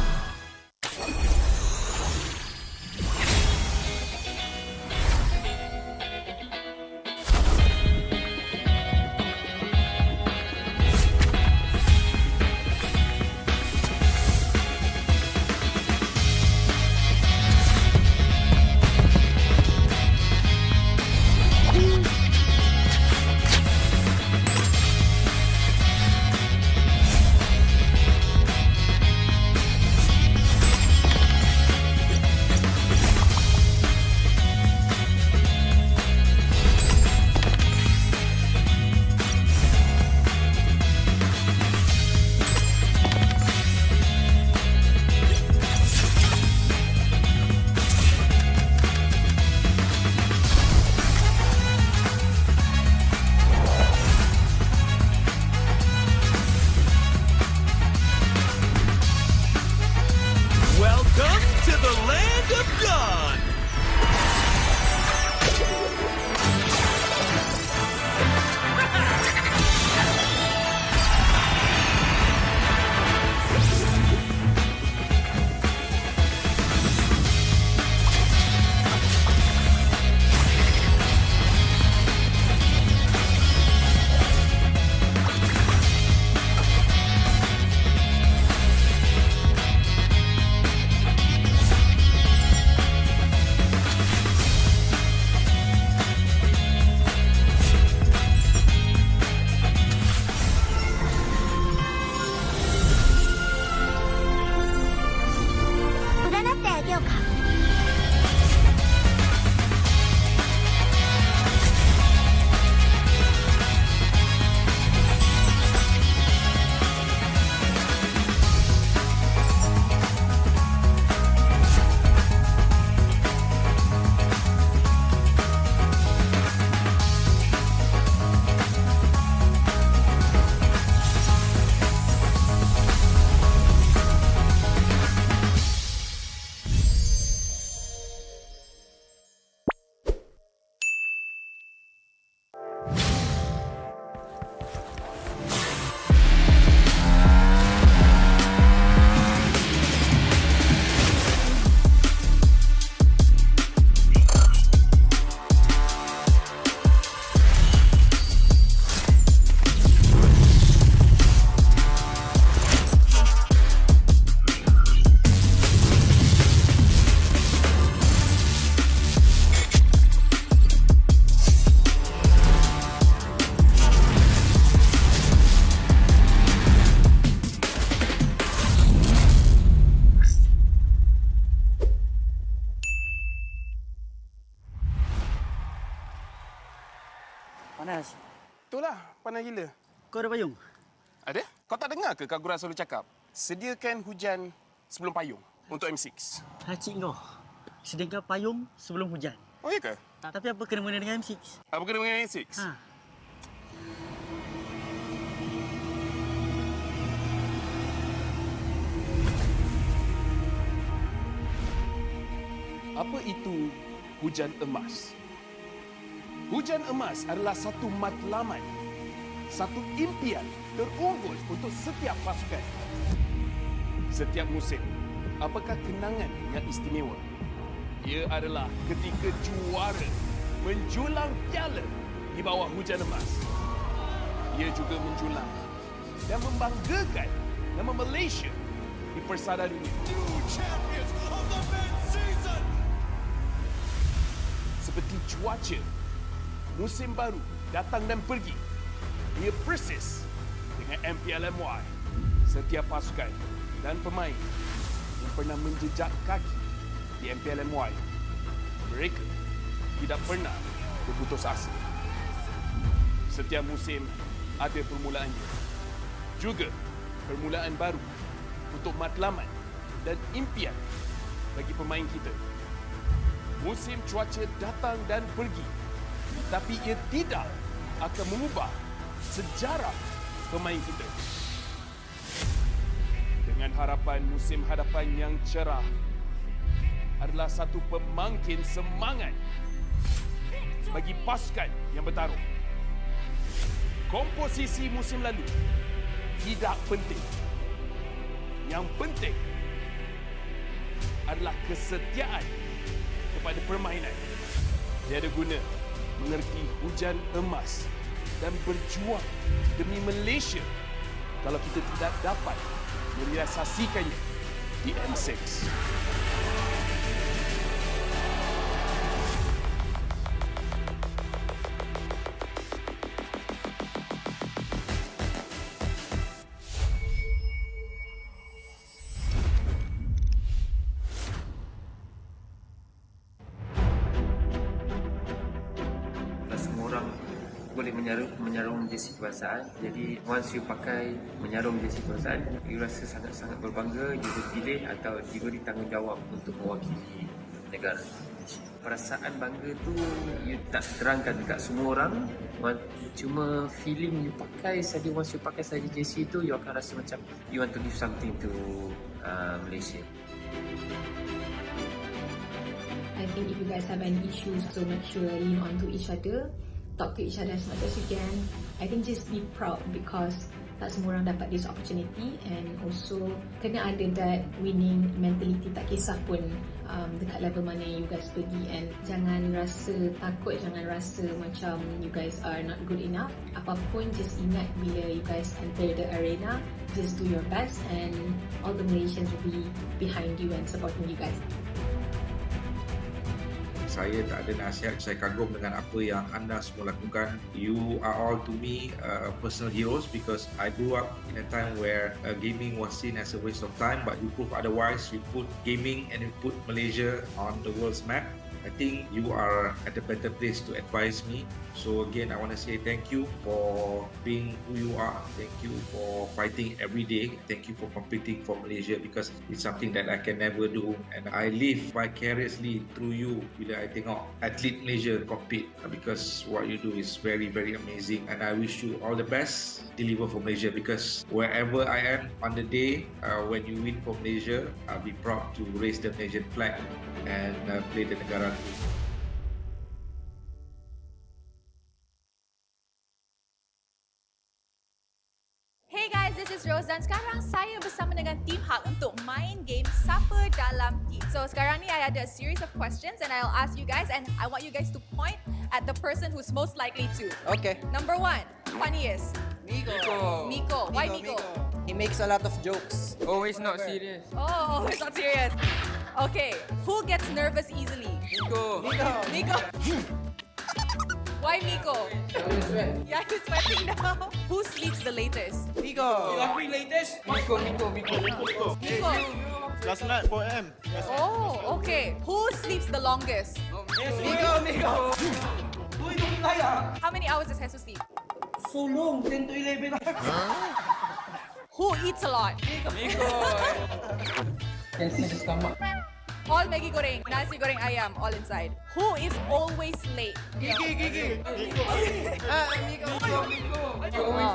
[SPEAKER 3] Welcome to the land of God.
[SPEAKER 14] Panas.
[SPEAKER 1] Itulah, panas gila.
[SPEAKER 14] Kau ada payung?
[SPEAKER 1] Ada? Kau tak dengar ke Kagura selalu cakap? Sediakan hujan sebelum payung untuk M6.
[SPEAKER 14] Hacik kau. Sediakan payung sebelum hujan.
[SPEAKER 1] Oh, iya ke?
[SPEAKER 14] Tapi apa kena-mena dengan M6?
[SPEAKER 1] Apa kena dengan M6?
[SPEAKER 14] Ha.
[SPEAKER 1] Apa itu hujan emas? Hujan emas adalah satu matlamat, satu impian terunggul untuk setiap pasukan. Setiap musim, apakah kenangan yang istimewa? Ia adalah ketika juara menjulang piala di bawah hujan emas. Ia juga menjulang dan membanggakan nama Malaysia di persada dunia. Seperti cuaca, musim baru datang dan pergi. Ia persis dengan MPL MY. Setiap pasukan dan pemain yang pernah menjejak kaki di MPL MY, mereka tidak pernah berputus asa. Setiap musim ada permulaannya. Juga permulaan baru untuk matlamat dan impian bagi pemain kita. Musim cuaca datang dan pergi, tapi ia tidak akan mengubah sejarah pemain kita. Dengan harapan musim hadapan yang cerah, adalah satu pemangkin semangat bagi pasukan yang bertarung. Komposisi musim lalu tidak penting. Yang penting adalah kesetiaan kepada permainan. Tiada guna mengerti hujan emas dan berjuang demi Malaysia kalau kita tidak dapat merealisasikannya di M6.
[SPEAKER 4] Semua orang boleh menyarung jersey kebangsaan. Jadi once you pakai menyarung jersey kebangsaan, you rasa sangat-sangat berbangga, you dipilih atau diberi tanggungjawab untuk mewakili negara. Perasaan bangga tu you tak terangkan dekat semua orang. Cuma feeling you pakai saja, once you pakai saja jersey tu, you akan rasa macam you want to give something to Malaysia.
[SPEAKER 5] I think if you guys have any issues, so make sure lean onto each other, talk to each other as much as you can. I think just be proud because tak semua orang dapat this opportunity, and also kena ada that winning mentality, tak kisah pun dekat level mana you guys pergi, and jangan rasa takut, jangan rasa macam you guys are not good enough. Apapun, just ingat bila you guys enter the arena, just do your best and all the Malaysians will be behind you and supporting you guys.
[SPEAKER 20] Saya tak ada nasihat, saya kagum dengan apa yang anda semua lakukan. You are all to me personal heroes because I grew up in a time where gaming was seen as a waste of time, but you prove otherwise. You put gaming and you put Malaysia on the world's map. I think you are at a better place to advise me. So again, I want to say thank you for being who you are. Thank you for fighting every day. Thank you for competing for Malaysia because it's something that I can never do. And I live vicariously through you bila I tengok atlet Malaysia compete because what you do is very, very amazing. And I wish you all the best. Deliver for Malaysia because wherever I am on the day when you win for Malaysia, I'll be proud to raise the Malaysian flag and play the negara.
[SPEAKER 6] Hey guys, this is Rose dan sekarang saya bersama dengan Team Hak untuk main game Siapa Dalam Team. So sekarang ni I ada a series of questions and I'll ask you guys and I want you guys to point at the person who's most likely to.
[SPEAKER 21] Okay.
[SPEAKER 6] Number 1, funniest. Miko. Why Miko?
[SPEAKER 21] He makes a lot of jokes.
[SPEAKER 9] Always not serious.
[SPEAKER 6] Oh, it's not serious. Okay, who gets nervous easily? Miko. Why Miko? Yeah, he's sweating now. Who sleeps the latest?
[SPEAKER 21] Miko.
[SPEAKER 9] You are latest? Miko.
[SPEAKER 21] Last night 4 AM.
[SPEAKER 6] Oh, okay. Who sleeps the longest?
[SPEAKER 21] Miko.
[SPEAKER 6] How many hours does Jesus sleep?
[SPEAKER 9] So long, 10 to 11.
[SPEAKER 6] Who eats a lot?
[SPEAKER 9] Miko. Can see the stomach.
[SPEAKER 6] All Maggi goreng, nasi goreng ayam, all inside. Who is always late?
[SPEAKER 21] Gigi.
[SPEAKER 9] Miko.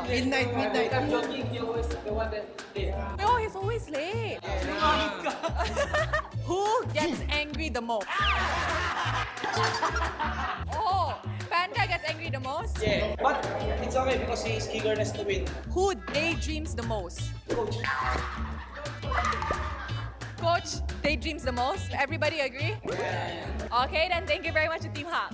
[SPEAKER 21] Midnight.
[SPEAKER 9] I'm joking, he always the one that late.
[SPEAKER 6] Oh, he's always late. Who gets angry the most? Oh, Panda gets angry the most?
[SPEAKER 9] Yeah, but it's okay because he's eagerness to win.
[SPEAKER 6] Who daydreams the most? Coach daydreams the most. Everybody agree? Yeah. Okay, then thank you very much to Team Hak.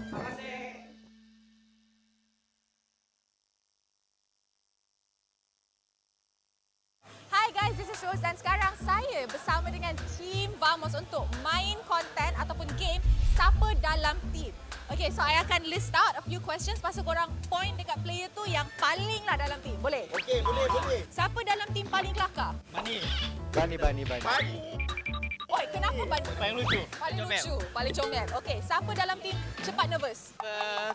[SPEAKER 6] Hi guys, this is Rose dan sekarang saya bersama dengan Team Vamos untuk main konten ataupun game Siapa Dalam Team. Okay, so I akan list out a few questions pasal korang point dekat player tu yang paling lah dalam team. Boleh?
[SPEAKER 21] Okay, boleh.
[SPEAKER 6] Siapa dalam team paling kelakar?
[SPEAKER 21] Bani.
[SPEAKER 6] Oi, kenapa Bani?
[SPEAKER 21] Paling lucu.
[SPEAKER 6] Paling comel. Okay, siapa dalam team cepat nervous?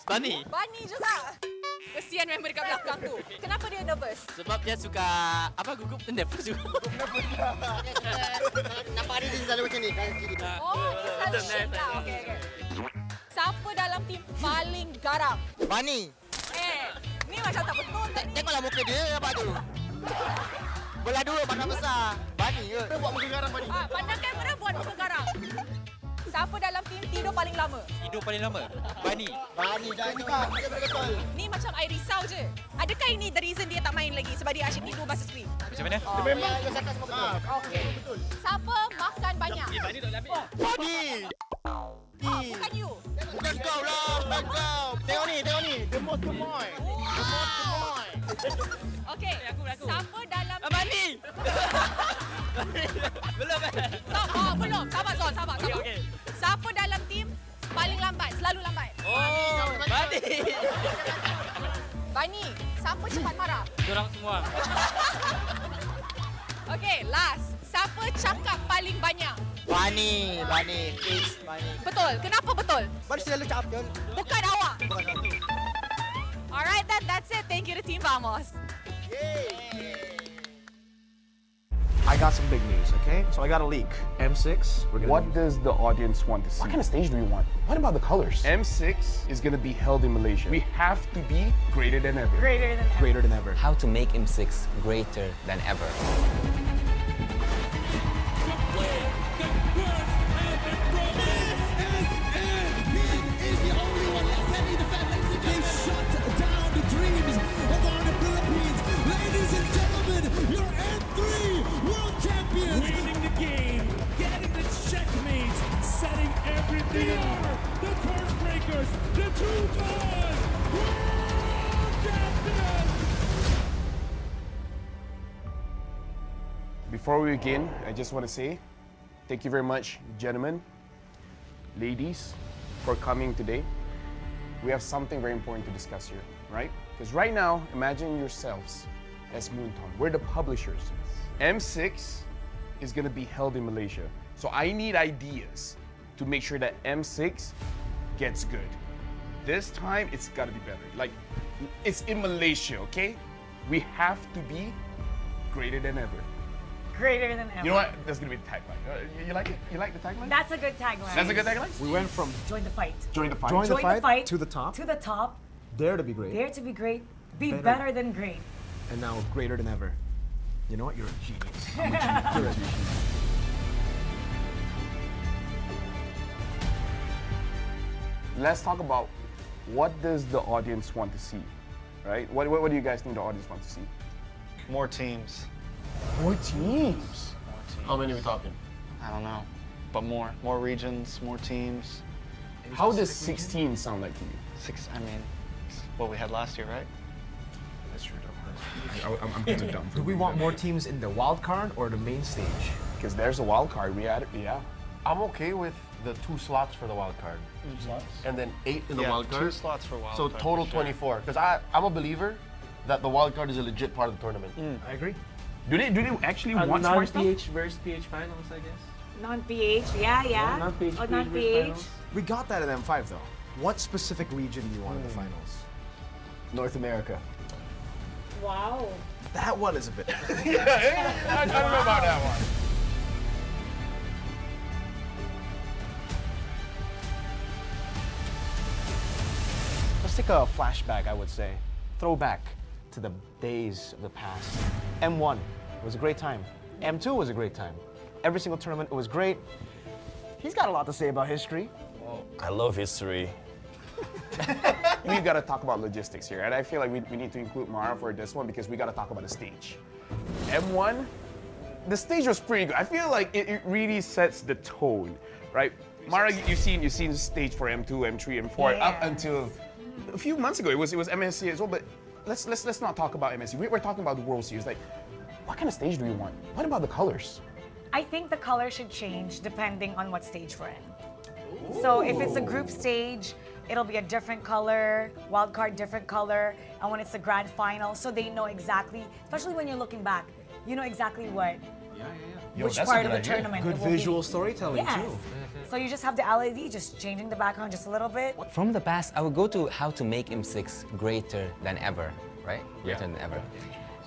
[SPEAKER 21] Bani.
[SPEAKER 6] Bani juga. Kesian member dekat belakang tu. Kenapa dia nervous?
[SPEAKER 21] Sebab dia suka gugup nervous juga. Nampak dia selalu macam ni.
[SPEAKER 6] Oh, dia selalu shake lah. Okay. Siapa dalam team paling garang?
[SPEAKER 21] Bani.
[SPEAKER 6] Ni macam tak betul tadi.
[SPEAKER 21] Tengoklah muka dia apa tu. Belah dua, mata besar. Bani ke? Dia buat muka garang, Bani.
[SPEAKER 6] Pandang kamera buat muka garang. siapa dalam tim tidur paling lama?
[SPEAKER 21] Tidur paling lama. Bani.
[SPEAKER 22] Bani dah juga. Betul.
[SPEAKER 6] Ni macam I risau je. Adakah ini the reason dia tak main lagi sebab dia asyik tidur basuh skrin?
[SPEAKER 21] Macam mana?
[SPEAKER 22] Memang dia cakap semua betul.
[SPEAKER 6] Okey. Siapa makan banyak?
[SPEAKER 21] Bani tak ambil.
[SPEAKER 22] Bani.
[SPEAKER 6] Bukan you.
[SPEAKER 22] Bukan kau lah, bukan kau. Tengok ni. The most gemoy.
[SPEAKER 6] Okey. Siapa dalam
[SPEAKER 21] Bani. Belum
[SPEAKER 6] belum. Sabar Zon, sabar.
[SPEAKER 21] Okey.
[SPEAKER 6] Siapa dalam tim paling lambat, selalu lambat?
[SPEAKER 21] Oh, Bani.
[SPEAKER 6] Bani, siapa cepat marah?
[SPEAKER 21] Diorang semua.
[SPEAKER 6] Okey, last. Siapa cakap paling banyak?
[SPEAKER 21] Bani. Fix Bani.
[SPEAKER 6] Betul. Kenapa betul?
[SPEAKER 21] Bani selalu cakap betul.
[SPEAKER 6] Bukan awak. Alright then, that's it. Thank you to Team Vamos.
[SPEAKER 8] I got some big news, okay? So I got a leak. M6, we're gonna
[SPEAKER 15] What does the audience want to see?
[SPEAKER 8] What kind of stage do we want? What about the colors?
[SPEAKER 15] M6 is going to be held in Malaysia. We have to be greater than ever.
[SPEAKER 23] Greater than ever.
[SPEAKER 8] Greater than ever.
[SPEAKER 18] How to make M6 greater than ever.
[SPEAKER 1] They are the curse breakers, the two-time world champions!
[SPEAKER 15] Before we begin, I just want to say thank you very much, gentlemen, ladies, for coming today. We have something very important to discuss here, right? Because right now, imagine yourselves as Moonton. We're the publishers. M6 is going to be held in Malaysia. So I need ideas to make sure that M6 gets good. This time, it's got to be better. Like, it's in Malaysia, okay? We have to be greater than ever.
[SPEAKER 23] Greater than ever.
[SPEAKER 15] You know what? That's gonna be the tagline. You like it? You like the tagline?
[SPEAKER 23] That's a good tagline.
[SPEAKER 15] That's a good tagline?
[SPEAKER 8] We went from
[SPEAKER 23] Join the fight.
[SPEAKER 15] Join the fight.
[SPEAKER 8] Join the fight to the top.
[SPEAKER 23] To the top.
[SPEAKER 8] Dare to be great.
[SPEAKER 23] Dare to be great. Be better than great.
[SPEAKER 8] And now greater than ever. You know what? You're a genius. I'm a genius. You're a genius.
[SPEAKER 15] Let's talk about what does the audience want to see, right? What do you guys think the audience wants to see?
[SPEAKER 24] More teams.
[SPEAKER 15] More teams?
[SPEAKER 13] How many are we talking?
[SPEAKER 24] I don't know, but more regions, more teams.
[SPEAKER 15] How does 16 sound like to you?
[SPEAKER 24] I mean, it's what we had last year, right?
[SPEAKER 8] That's true. I'm kind of dumb. Do we want more teams in the wild card or the main stage?
[SPEAKER 15] Because there's a wild card. We had it, yeah.
[SPEAKER 13] I'm okay with the 2 slots for the wild card.
[SPEAKER 15] 2 slots?
[SPEAKER 13] And then 8 in the
[SPEAKER 24] Yeah,
[SPEAKER 13] wild card.
[SPEAKER 24] 2 slots for wild
[SPEAKER 13] so
[SPEAKER 24] card,
[SPEAKER 13] total
[SPEAKER 24] for sure.
[SPEAKER 13] 24. Because I'm a believer that the wild card is a legit part of the tournament.
[SPEAKER 8] I agree.
[SPEAKER 15] Do they actually want smart stuff?
[SPEAKER 17] Non-PH versus PH finals, I guess.
[SPEAKER 23] Non-PH, yeah.
[SPEAKER 17] Non-PH,
[SPEAKER 23] Oh,
[SPEAKER 17] PH
[SPEAKER 23] non-PH.
[SPEAKER 8] We got that in M5 though. What specific region do you want in the finals?
[SPEAKER 15] North America.
[SPEAKER 23] Wow.
[SPEAKER 8] That one is a bit.
[SPEAKER 15] I don't know about that one.
[SPEAKER 8] Let's take a flashback, I would say. Throwback to the days of the past. M1 was a great time. M2 was a great time. Every single tournament, it was great. He's got a lot to say about history.
[SPEAKER 12] I love history.
[SPEAKER 15] We got to talk about logistics here, and I feel like we need to include Mara for this one because we got to talk about the stage. M1, the stage was pretty good. I feel like it really sets the tone, right? Mara, you've seen the stage for M2, M3, M4 up until a few months ago. It was MSC as well, but let's not talk about MSC. We're talking about the World Series. Like, what kind of stage do we want? What about the colors?
[SPEAKER 23] I think the color should change depending on what stage we're in. So if it's a group stage, it'll be a different color, wild card different color, and when it's the grand final, so they know exactly, especially when you're looking back, you know exactly what, which part of the tournament
[SPEAKER 8] Good
[SPEAKER 23] it will
[SPEAKER 8] visual
[SPEAKER 23] be.
[SPEAKER 8] storytelling
[SPEAKER 23] Yes.
[SPEAKER 8] too.
[SPEAKER 23] So you just have the LED just changing the background just a little bit.
[SPEAKER 18] From the past, I would go to how to make M6 greater than ever, right? Greater than ever.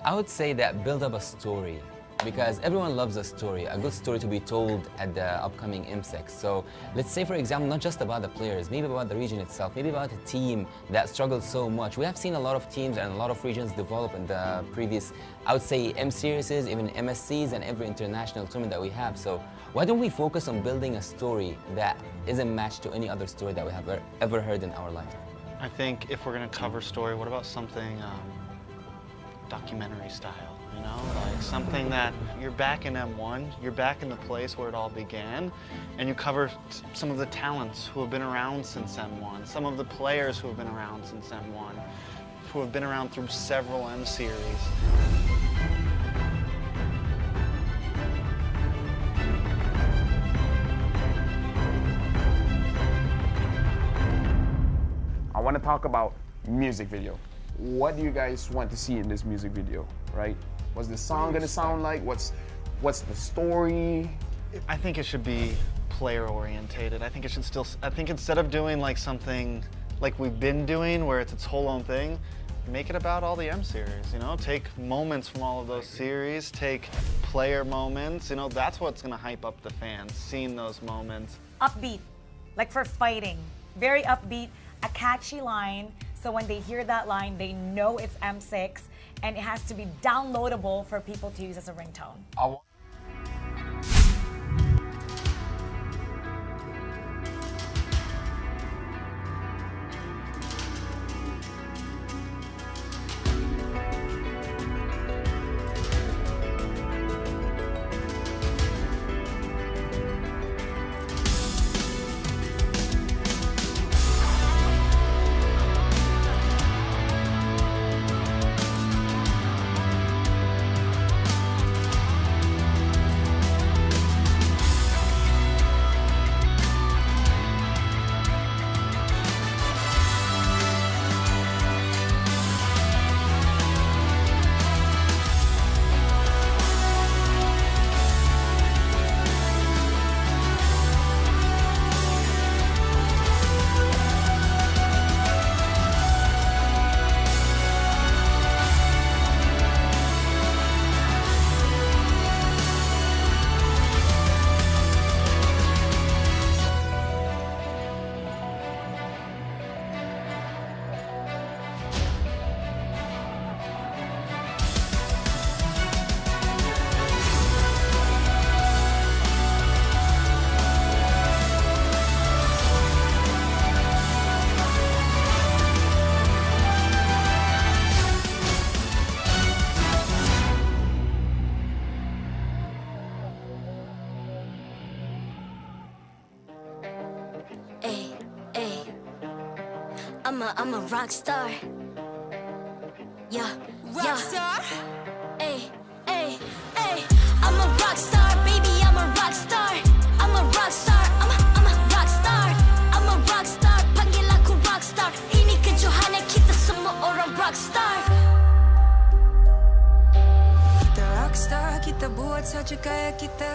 [SPEAKER 18] I would say that build up a story, because everyone loves a story, a good story to be told at the upcoming M6. So let's say, for example, not just about the players, maybe about the region itself, maybe about a team that struggled so much. We have seen a lot of teams and a lot of regions develop in the previous, I would say, M series, even MSCs and every international tournament that we have. So Why don't we focus on building a story that isn't matched to any other story that we have ever heard in our life?
[SPEAKER 24] I think if we're gonna cover story, what about something documentary style? You know, like something that you're back in M1, you're back in the place where it all began, and you cover some of the talents who have been around since M1, some of the players who have been around since M1, who have been around through several M series.
[SPEAKER 15] I want to talk about music video. What do you guys want to see in this music video, right? What's the song gonna sound like? What's the story?
[SPEAKER 24] I think it should be player orientated. I think it should still, I think instead of doing like something like we've been doing where it's its whole own thing, make it about all the M series, you know? Take moments from all of those series, take player moments, you know, that's what's gonna hype up the fans, seeing those moments.
[SPEAKER 23] Upbeat, like for fighting, very upbeat, a catchy line, so when they hear that line, they know it's M6, and it has to be downloadable for people to use as a ringtone.
[SPEAKER 10] I'm a rock star. Yeah, rock star. Ay, ay, ay. I'm a rock star, baby. I'm a rock star. I'm a rock star. I'm a rock star. I'm a rock star. Panggil aku rock star. Ini kejohanan kita semua orang rock star.
[SPEAKER 2] Kita rock star, kita buat saja gaya kita.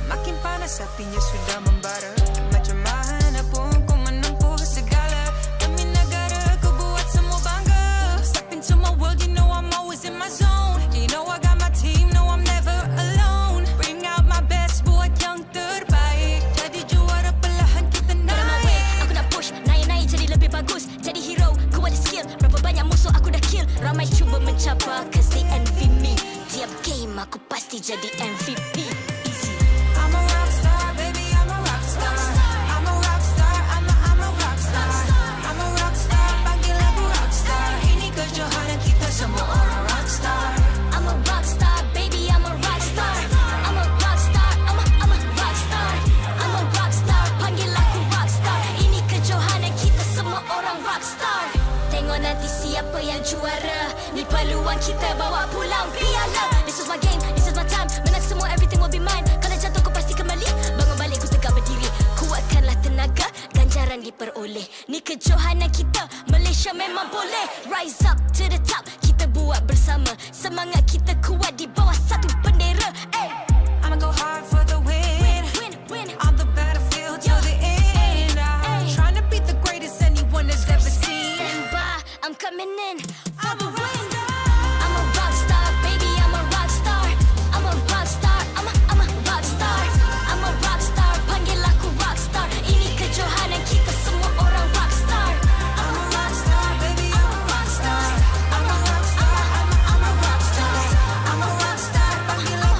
[SPEAKER 2] Makin panas apinya sudah membara. Macam mana pun ku menempuh segala. Demi negara ku buat semua bangga. Step into my world, you know I'm always in my zone. You know I got my team, no I'm never alone. Bring out my best, buat yang terbaik. Jadi juara perlahan kita naik.
[SPEAKER 10] Aku nak push, naik-naik jadi lebih bagus. Jadi hero, ku ada skill. Berapa banyak musuh aku dah kill. Ramai cuba mencapai, cause they envy me. Tiap game aku pasti jadi MVP.
[SPEAKER 2] I'm a rock star, baby, I'm a rock star. I'm a rock star, I'm a rock star. I'm a rock star, panggil aku rock star. Ini kejohanan kita semua orang rock star.
[SPEAKER 10] I'm a rock star, baby, I'm a rock star. I'm a rock star, I'm a rock star. I'm a rock star, panggil aku rock star. Ini kejohanan kita semua orang rock star. Tengok nanti siapa yang juara. Ni peluang kita bawa pulang piala. This is my game, this is my time. Menang semua, everything will be mine. Kalau jatuh kau pasti kembali. Bangun balik ku tegak berdiri. Kuatkanlah tenaga, ganjaran diperoleh. Ni kejohanan kita, Malaysia memang boleh. Rise up to the top, kita buat bersama. Semangat kita kuat di bawah satu bendera. Ay.
[SPEAKER 2] I'ma go hard for the win.
[SPEAKER 10] Win.
[SPEAKER 2] On the battlefield till the end. I'm trying to beat the greatest anyone has ever seen.
[SPEAKER 10] Stand by, I'm coming in for the win. I'm a rock star, baby, I'm a rock star. I'm a rock star, I'm a rock star. I'm a rock star, panggil aku rock star. Ini kejohanan kita semua orang rock star.
[SPEAKER 2] I'm a rock star, baby, I'm a rock star. I'm a rock star, I'm a rock star. I'm a rock star, panggil aku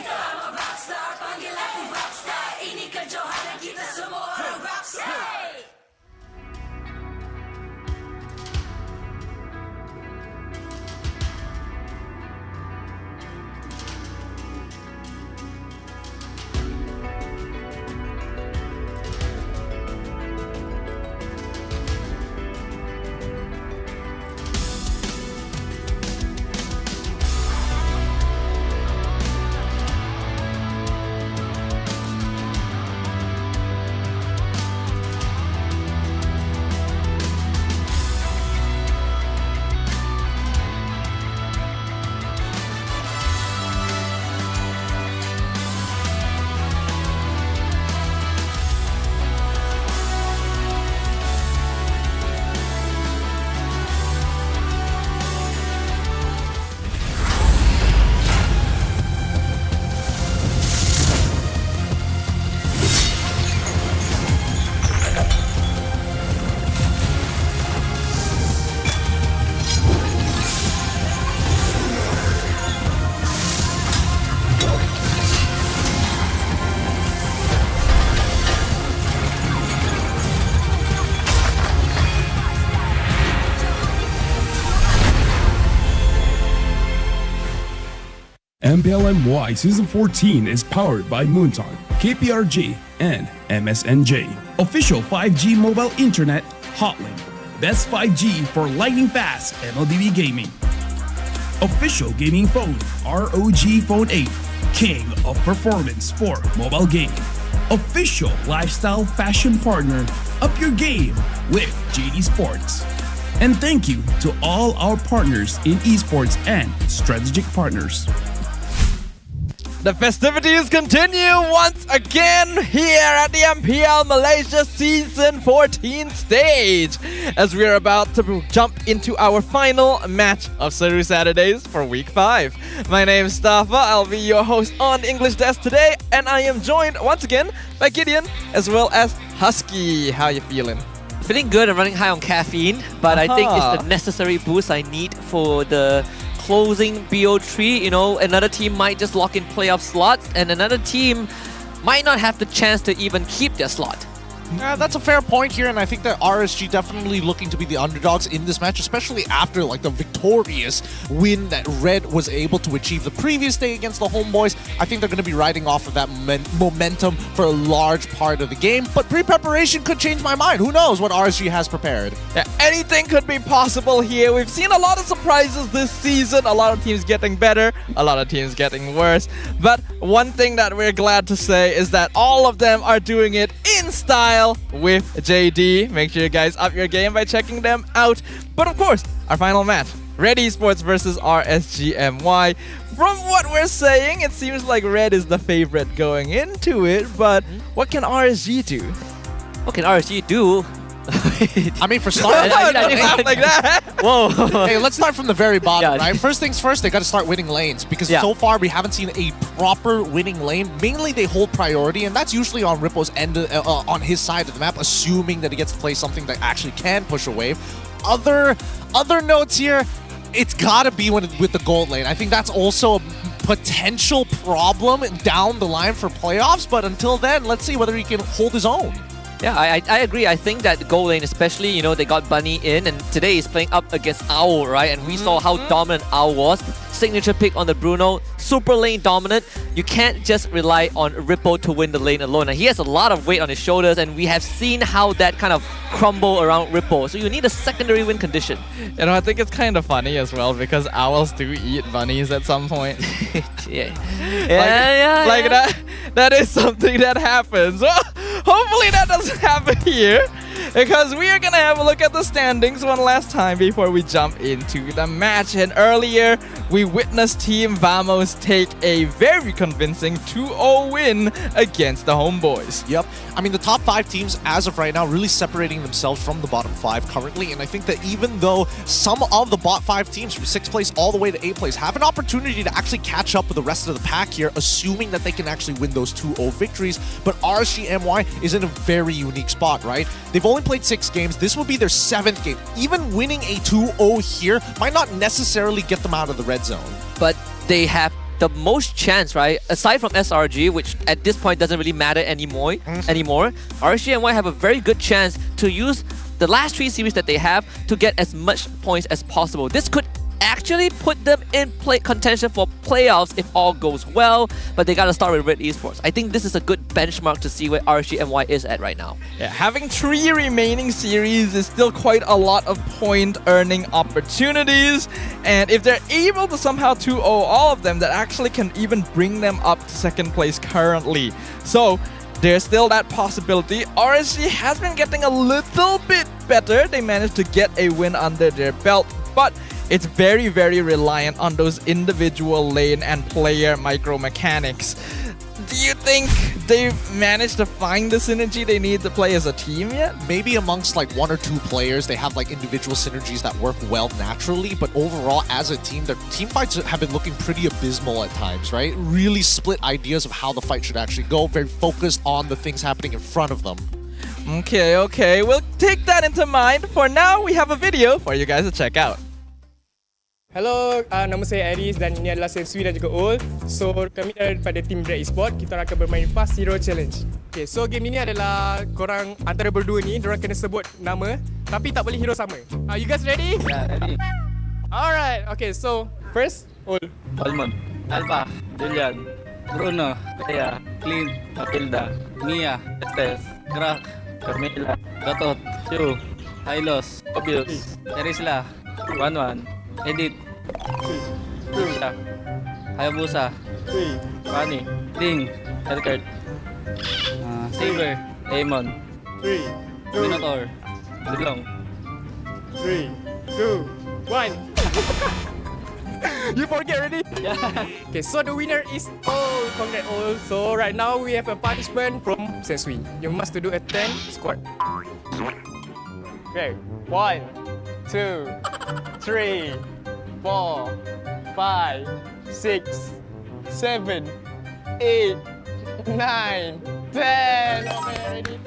[SPEAKER 10] Rockstar, panggil aku rockstar. Ini kejohanan kita semua orang rockstar.
[SPEAKER 7] MPL MY Season 14 is powered by Moonton, KPRG, and MSNJ. Official 5G mobile internet hotlink. Best 5G for lightning fast MLBB gaming. Official gaming phone ROG Phone 8, king of performance for mobile gaming. Official lifestyle fashion partner, up your game with RED Esports. And thank you to all our partners in esports and strategic partners.
[SPEAKER 11] The festivities continue once again here at the MPL Malaysia Season 14 stage as we are about to jump into our final match of Seru Saturdays for Week 5. My name is Stafa, I'll be your host on the English desk today, and I am joined once again by Gideon as well as Husky. How you feeling?
[SPEAKER 16] Feeling good and running high on caffeine, but I think it's the necessary boost I need for the closing BO3. You know, another team might just lock in playoff slots and another team might not have the chance to even keep their slot.
[SPEAKER 19] That's a fair point here, and I think that RSG definitely looking to be the underdogs in this match, especially after like the victorious win that Red was able to achieve the previous day against the Homebois. I think they're going to be riding off of that momentum for a large part of the game, but pre-preparation could change my mind. Who knows what RSG has prepared?
[SPEAKER 11] Yeah, anything could be possible here. We've seen a lot of surprises this season, a lot of teams getting better, a lot of teams getting worse, but one thing that we're glad to say is that all of them are doing it in style with JD. Make sure you guys up your game by checking them out. But of course, our final match, RED Esports versus RSG MY. From what we're saying, it seems like Red is the favorite going into it, but what can RSG do?
[SPEAKER 16] What can RSG do?
[SPEAKER 19] I mean, for starters,
[SPEAKER 11] like that.
[SPEAKER 16] Whoa.
[SPEAKER 19] Hey, let's start from the very bottom, right? First things first, they got to start winning lanes because so far we haven't seen a proper winning lane. Mainly, they hold priority, and that's usually on Rippo's end, on his side of the map, assuming that he gets to play something that actually can push a wave. Other notes here, it's got to be with the gold lane. I think that's also a potential problem down the line for playoffs, but until then, let's see whether he can hold his own.
[SPEAKER 16] Yeah, I agree. I think that gold lane especially, you know, they got Bunny in, and today he's playing up against Owl, right? And we saw how dominant Owl was. Signature pick on the Bruno, super lane dominant. You can't just rely on Rippo to win the lane alone. And he has a lot of weight on his shoulders, and we have seen how that kind of crumble around Rippo. So you need a secondary win condition.
[SPEAKER 11] You know, I think it's kind of funny as well because owls do eat bunnies at some point. That is something that happens. Well, hopefully that doesn't happen here, because we are gonna have a look at the standings one last time before we jump into the match. And earlier we witnessed Team Vamos take a very convincing 2-0 win against the Homebois.
[SPEAKER 19] Yep. I mean, the top 5 teams as of right now really separating themselves from the bottom 5 currently, and I think that even though some of the bot 5 teams from 6th place all the way to 8th place have an opportunity to actually catch up with the rest of the pack here, assuming that they can actually win those 2-0 victories, but RSG MY is in a very unique spot, right? They've only played 6 games. This would be their 7th game. Even winning a 2-0 here might not necessarily get them out of the red zone.
[SPEAKER 16] But they have the most chance, right? Aside from SRG, which at this point doesn't really matter anymore, RSG MY have a very good chance to use the last 3 series that they have to get as much points as possible. This could actually put them in contention for playoffs if all goes well, but they gotta start with RED Esports. I think this is a good benchmark to see where RSG MY is at right now.
[SPEAKER 11] Yeah, having 3 remaining series is still quite a lot of point earning opportunities, and if they're able to somehow 2-0 all of them, that actually can even bring them up to 2nd place currently. So there's still that possibility. RSG has been getting a little bit better. They managed to get a win under their belt, but it's very, very reliant on those individual lane and player micro mechanics. Do you think they've managed to find the synergy they need to play as a team yet?
[SPEAKER 19] Maybe amongst like 1 or 2 players, they have like individual synergies that work well naturally, but overall as a team, their team fights have been looking pretty abysmal at times, right? Really split ideas of how the fight should actually go, very focused on the things happening in front of them.
[SPEAKER 11] Okay, we'll take that into mind. For now, we have a video for you guys to check out.
[SPEAKER 3] Hello, nama saya Aris dan ini adalah Sensui dan juga Ul. So, kami daripada tim RED Esports, kita akan bermain Fast Hero Challenge. Okay, so game ini adalah korang antara berdua ni, diorang kena sebut nama, tapi tak boleh hero sama. Are you guys ready?
[SPEAKER 4] Yeah, ready.
[SPEAKER 3] Alright, okay, so first, Ul.
[SPEAKER 4] Almond, Alpha, Julian, Bruno, Leia, Clint, Matilda, Mia, Estes, Grak, Carmela, Gatot, Chu, Hylos, Obius, Terisla, Wanwan, Edith, Rusha, Hayabusa, Fanny, Ding, Erkert, Saber, Amon, Minotaur, Dulong.
[SPEAKER 3] 3, 2, 1. You forget already?
[SPEAKER 4] Yeah.
[SPEAKER 3] Okay, so the winner is Ol. Congrats, Ol. So right now we have a punishment from Sensui. You must do a 10 squat. Okay, 1, 2, 3, 4, 5, 6, 7, 8, 9, 10. Okay, ready?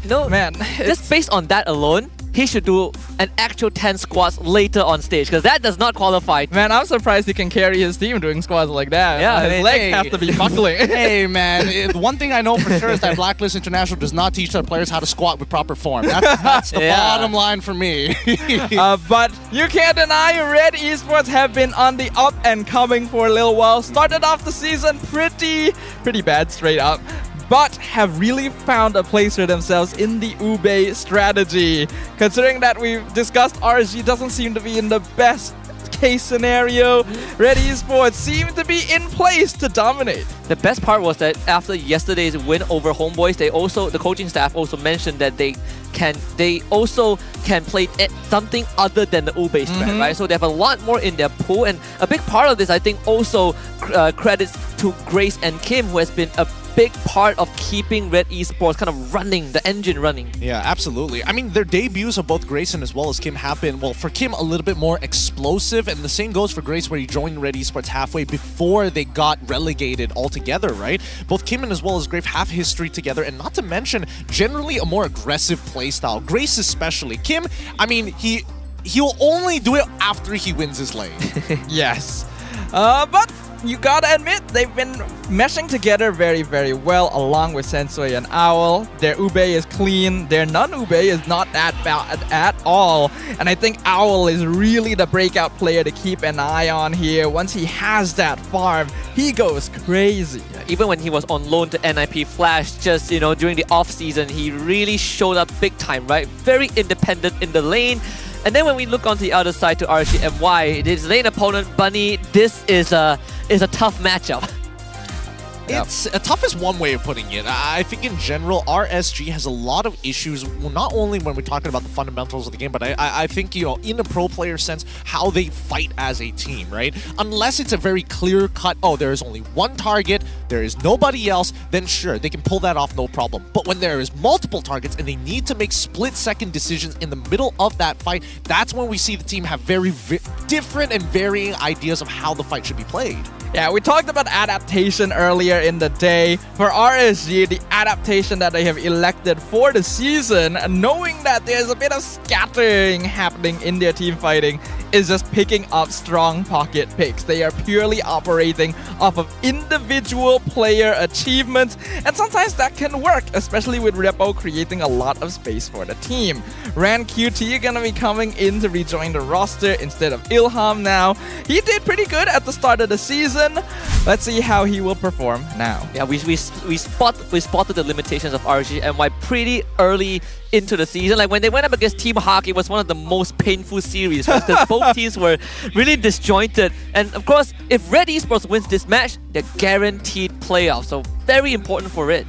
[SPEAKER 16] No,
[SPEAKER 11] man,
[SPEAKER 16] just based on that alone, he should do an actual 10 squats later on stage, because that does not qualify.
[SPEAKER 11] Man, I'm surprised he can carry his team doing squats like that.
[SPEAKER 19] Yeah,
[SPEAKER 11] his legs have to be buckling.
[SPEAKER 19] Hey, man, one thing I know for sure is that Blacklist International does not teach their players how to squat with proper form. That's the bottom line for me.
[SPEAKER 11] But you can't deny RED Esports have been on the up and coming for a little while. Started off the season pretty bad straight up, but have really found a place for themselves in the Ube strategy. Considering that we've discussed RSG doesn't seem to be in the best case scenario, RED Esports seem to be in place to dominate.
[SPEAKER 16] The best part was that after yesterday's win over Homebois, the coaching staff also mentioned that they also can play something other than the Ube strat, right? So they have a lot more in their pool, and a big part of this, I think, also credits to Grace and Kim, who has been a big part of keeping RED Esports kind of running, the engine running.
[SPEAKER 19] Yeah, absolutely. I mean, their debuts of both Grace and as well as Kim have been, well, for Kim, a little bit more explosive, and the same goes for Grace, where he joined RED Esports halfway before they got relegated altogether, right? Both Kim and as well as Grace have history together, and not to mention, generally a more aggressive playstyle. Grace especially. Kim, I mean, he'll only do it after he wins his lane.
[SPEAKER 11] Yes. But you gotta admit, they've been meshing together very well, along with Sensui and Owl. Their Ube is clean, their non-Ube is not that bad at all. And I think Owl is really the breakout player to keep an eye on here. Once he has that farm, he goes crazy.
[SPEAKER 16] Even when he was on loan to NIP Flash, just, you know, during the off-season, he really showed up big time, right? Very independent in the lane. And then when we look on the other side to RSG MY, his lane opponent, Bunny, this is a tough matchup.
[SPEAKER 19] It's tough is one way of putting it. I think in general, RSG has a lot of issues, well, not only when we're talking about the fundamentals of the game, but I think, you know, in a pro player sense, how they fight as a team, right? Unless it's a very clear-cut, oh, there is only one target, there is nobody else, then sure, they can pull that off no problem. But when there is multiple targets and they need to make split-second decisions in the middle of that fight, that's when we see the team have very different and varying ideas of how the fight should be played.
[SPEAKER 11] Yeah, we talked about adaptation earlier in the day. For RSG, the adaptation that they have elected for the season, knowing that there's a bit of scattering happening in their team fighting, is just picking up strong pocket picks. They are purely operating off of individual player achievements, and sometimes that can work, especially with Repo creating a lot of space for the team. Ran QT gonna be coming in to rejoin the roster instead of Ilham now. He did pretty good at the start of the season. Let's see how he will perform now.
[SPEAKER 16] Yeah, we spotted the limitations of RSG MY pretty early into the season. Like when they went up against Team Hawk, it was one of the most painful series, right? Because both teams were really disjointed. And of course, if RED Esports wins this match, they're guaranteed playoffs. So very important for it.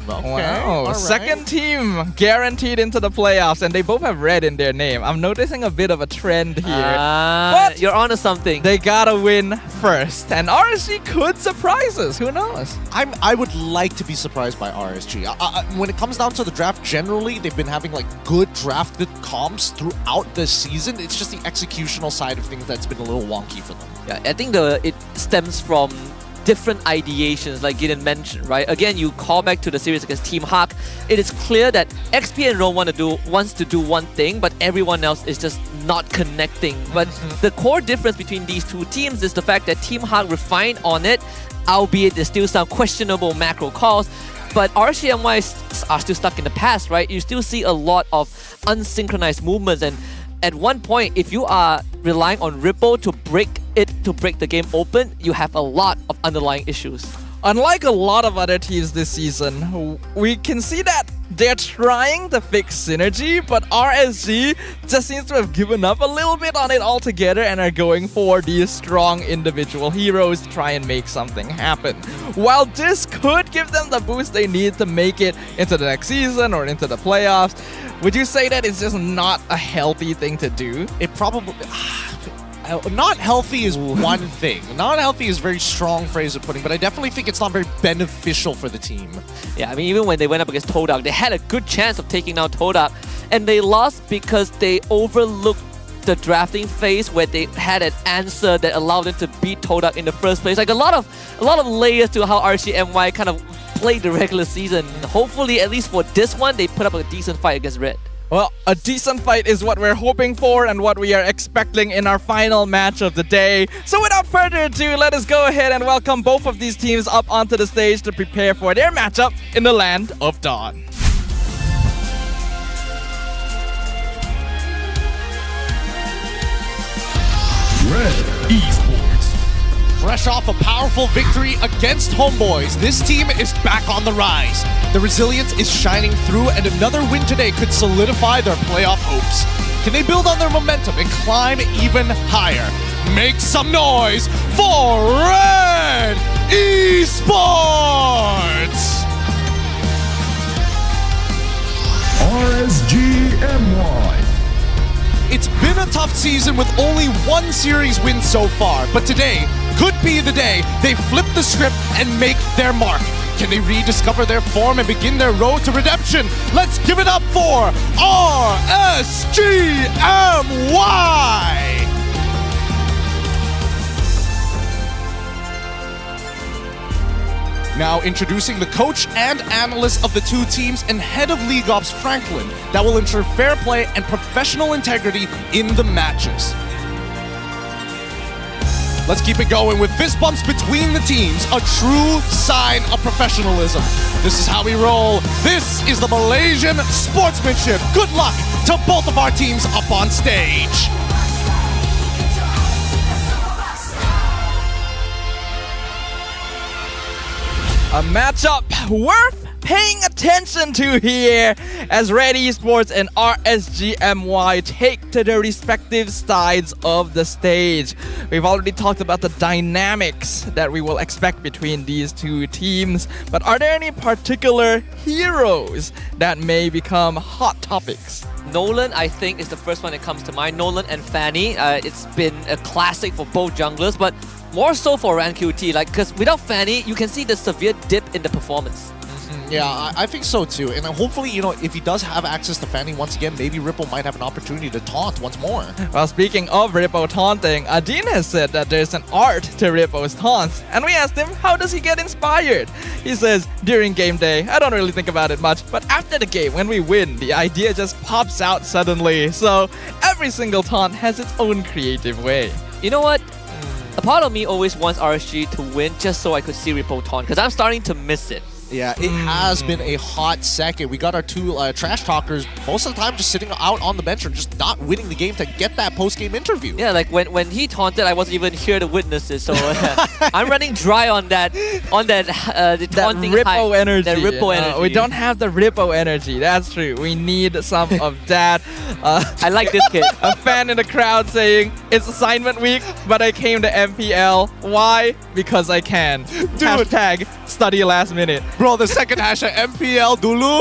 [SPEAKER 11] Wow, second team guaranteed into the playoffs, and they both have red in their name. I'm noticing a bit of a trend here.
[SPEAKER 16] But you're onto something.
[SPEAKER 11] They gotta win first, and RSG could surprise us. Who knows?
[SPEAKER 19] I would like to be surprised by RSG. When it comes down to the draft, generally they've been having like good drafted comps throughout the season. It's just the executional side of things that's been a little wonky for them.
[SPEAKER 16] Yeah, I think it stems from different ideations, like Gideon mentioned, right? Again, you call back to the series against Team Hawk. It is clear that XP and Ron wants to do one thing, but everyone else is just not connecting. But the core difference between these two teams is the fact that Team Hawk refined on it, albeit there's still some questionable macro calls. But RSG MY are still stuck in the past, right? You still see a lot of unsynchronized movements, and at one point, if you are relying on Ripple to break the game open, you have a lot of underlying issues.
[SPEAKER 11] Unlike a lot of other teams this season, we can see that they're trying to fix synergy, but RSG just seems to have given up a little bit on it altogether and are going for these strong individual heroes to try and make something happen. While this could give them the boost they need to make it into the next season or into the playoffs, would you say that it's just not a healthy thing to do?
[SPEAKER 19] It probably... Not healthy is one thing. Not healthy is a very strong phrase of putting, but I definitely think it's not very beneficial for the team.
[SPEAKER 16] Yeah, I mean, even when they went up against Todak, they had a good chance of taking down Todak, and they lost because they overlooked the drafting phase where they had an answer that allowed them to beat Todak in the first place. Like a lot of layers to how RSG MY kind of played the regular season. Hopefully, at least for this one, they put up a decent fight against Red.
[SPEAKER 11] Well, a decent fight is what we're hoping for and what we are expecting in our final match of the day. So without further ado, let us go ahead and welcome both of these teams up onto the stage to prepare for their matchup in the Land of Dawn.
[SPEAKER 7] RED Esports.
[SPEAKER 19] Fresh off a powerful victory against Homebois, this team is back on the rise. The resilience is shining through, and another win today could solidify their playoff hopes. Can they build on their momentum and climb even higher? Make some noise for RED Esports!
[SPEAKER 7] RSG MY.
[SPEAKER 19] It's been a tough season with only one series win so far, but today could be the day they flip the script and make their mark. Can they rediscover their form and begin their road to redemption? Let's give it up for RSG MY! Now introducing the coach and analyst of the two teams and head of League Ops, Franklin, that will ensure fair play and professional integrity in the matches. Let's keep it going with fist bumps between the teams, a true sign of professionalism. This is how we roll. This is the Malaysian sportsmanship. Good luck to both of our teams up on stage.
[SPEAKER 11] A matchup worth paying attention to here as RED Esports and RSG MY take to their respective sides of the stage. We've already talked about the dynamics that we will expect between these two teams, but are there any particular heroes that may become hot topics?
[SPEAKER 16] Nolan, I think, is the first one that comes to mind. Nolan and Fanny. It's been a classic for both junglers, but more so for RanQT, like, because without Fanny, you can see the severe dip in the performance.
[SPEAKER 19] Yeah, I think so too. And hopefully, you know, if he does have access to Fanny once again, maybe Ripple might have an opportunity to taunt once more.
[SPEAKER 11] Well, speaking of Ripple taunting, Adin has said that there's an art to Ripple's taunts. And we asked him, how does he get inspired? He says, during game day, I don't really think about it much, but after the game, when we win, the idea just pops out suddenly. So every single taunt has its own creative way.
[SPEAKER 16] You know what? A part of me always wants RSG to win just so I could see Ripple taunt, because I'm starting to miss it.
[SPEAKER 19] Yeah, it has been a hot second. We got our two trash talkers most of the time just sitting out on the bench or just not winning the game to get that post-game interview.
[SPEAKER 16] Yeah, like when he taunted, I wasn't even here to witness it. So I'm running dry on that the taunting
[SPEAKER 11] Ripple
[SPEAKER 16] hype,
[SPEAKER 11] energy.
[SPEAKER 16] That Ripple energy.
[SPEAKER 11] We don't have the Ripple energy. That's true. We need some of that.
[SPEAKER 16] I like this kid.
[SPEAKER 11] A fan in the crowd saying, it's assignment week, but I came to MPL. Why? Because I can. Hashtag study last minute.
[SPEAKER 19] Bro, the second hashtag MPL dulu,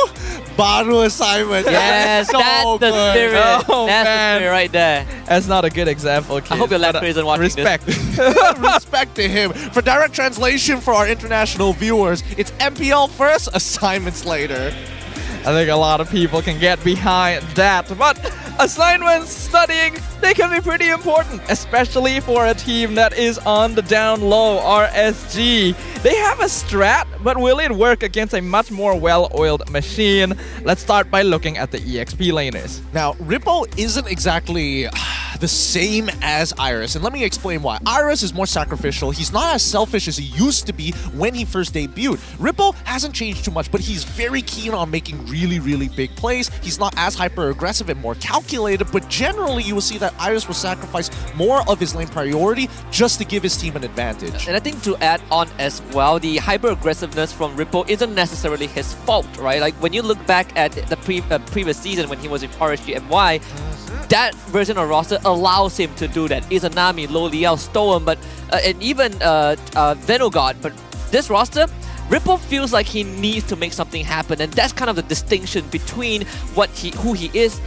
[SPEAKER 19] baru assignment.
[SPEAKER 16] Yes,
[SPEAKER 19] so
[SPEAKER 16] that's the spirit.
[SPEAKER 11] Oh,
[SPEAKER 16] that's
[SPEAKER 11] man.
[SPEAKER 16] the spirit right there.
[SPEAKER 11] That's not a good example, kid.
[SPEAKER 16] I hope your lecturer isn't watching
[SPEAKER 11] respect.
[SPEAKER 16] this.
[SPEAKER 19] Respect to him. For direct translation for our international viewers, it's MPL first, assignments later.
[SPEAKER 11] I think a lot of people can get behind that. But assignments, studying, they can be pretty important, especially for a team that is on the down low, RSG. They have a strat, but will it work against a much more well-oiled machine? Let's start by looking at the EXP laners.
[SPEAKER 19] Now, Ripple isn't exactly the same as Iris, and let me explain why. Iris is more sacrificial. He's not as selfish as he used to be when he first debuted. Ripple hasn't changed too much, but he's very keen on making really, really big plays. He's not as hyper-aggressive and more calculated, but generally you will see that Iris will sacrifice more of his lane priority just to give his team an advantage.
[SPEAKER 16] And I think to add on as well, the hyper-aggressiveness from Ripple isn't necessarily his fault, right? Like when you look back at the previous season when he was with RSG MY, that version of roster allows him to do that. Izanami, Lo Liao, Stolen, but and even Venogod. But this roster, Ripple feels like he needs to make something happen, and that's kind of the distinction between who he is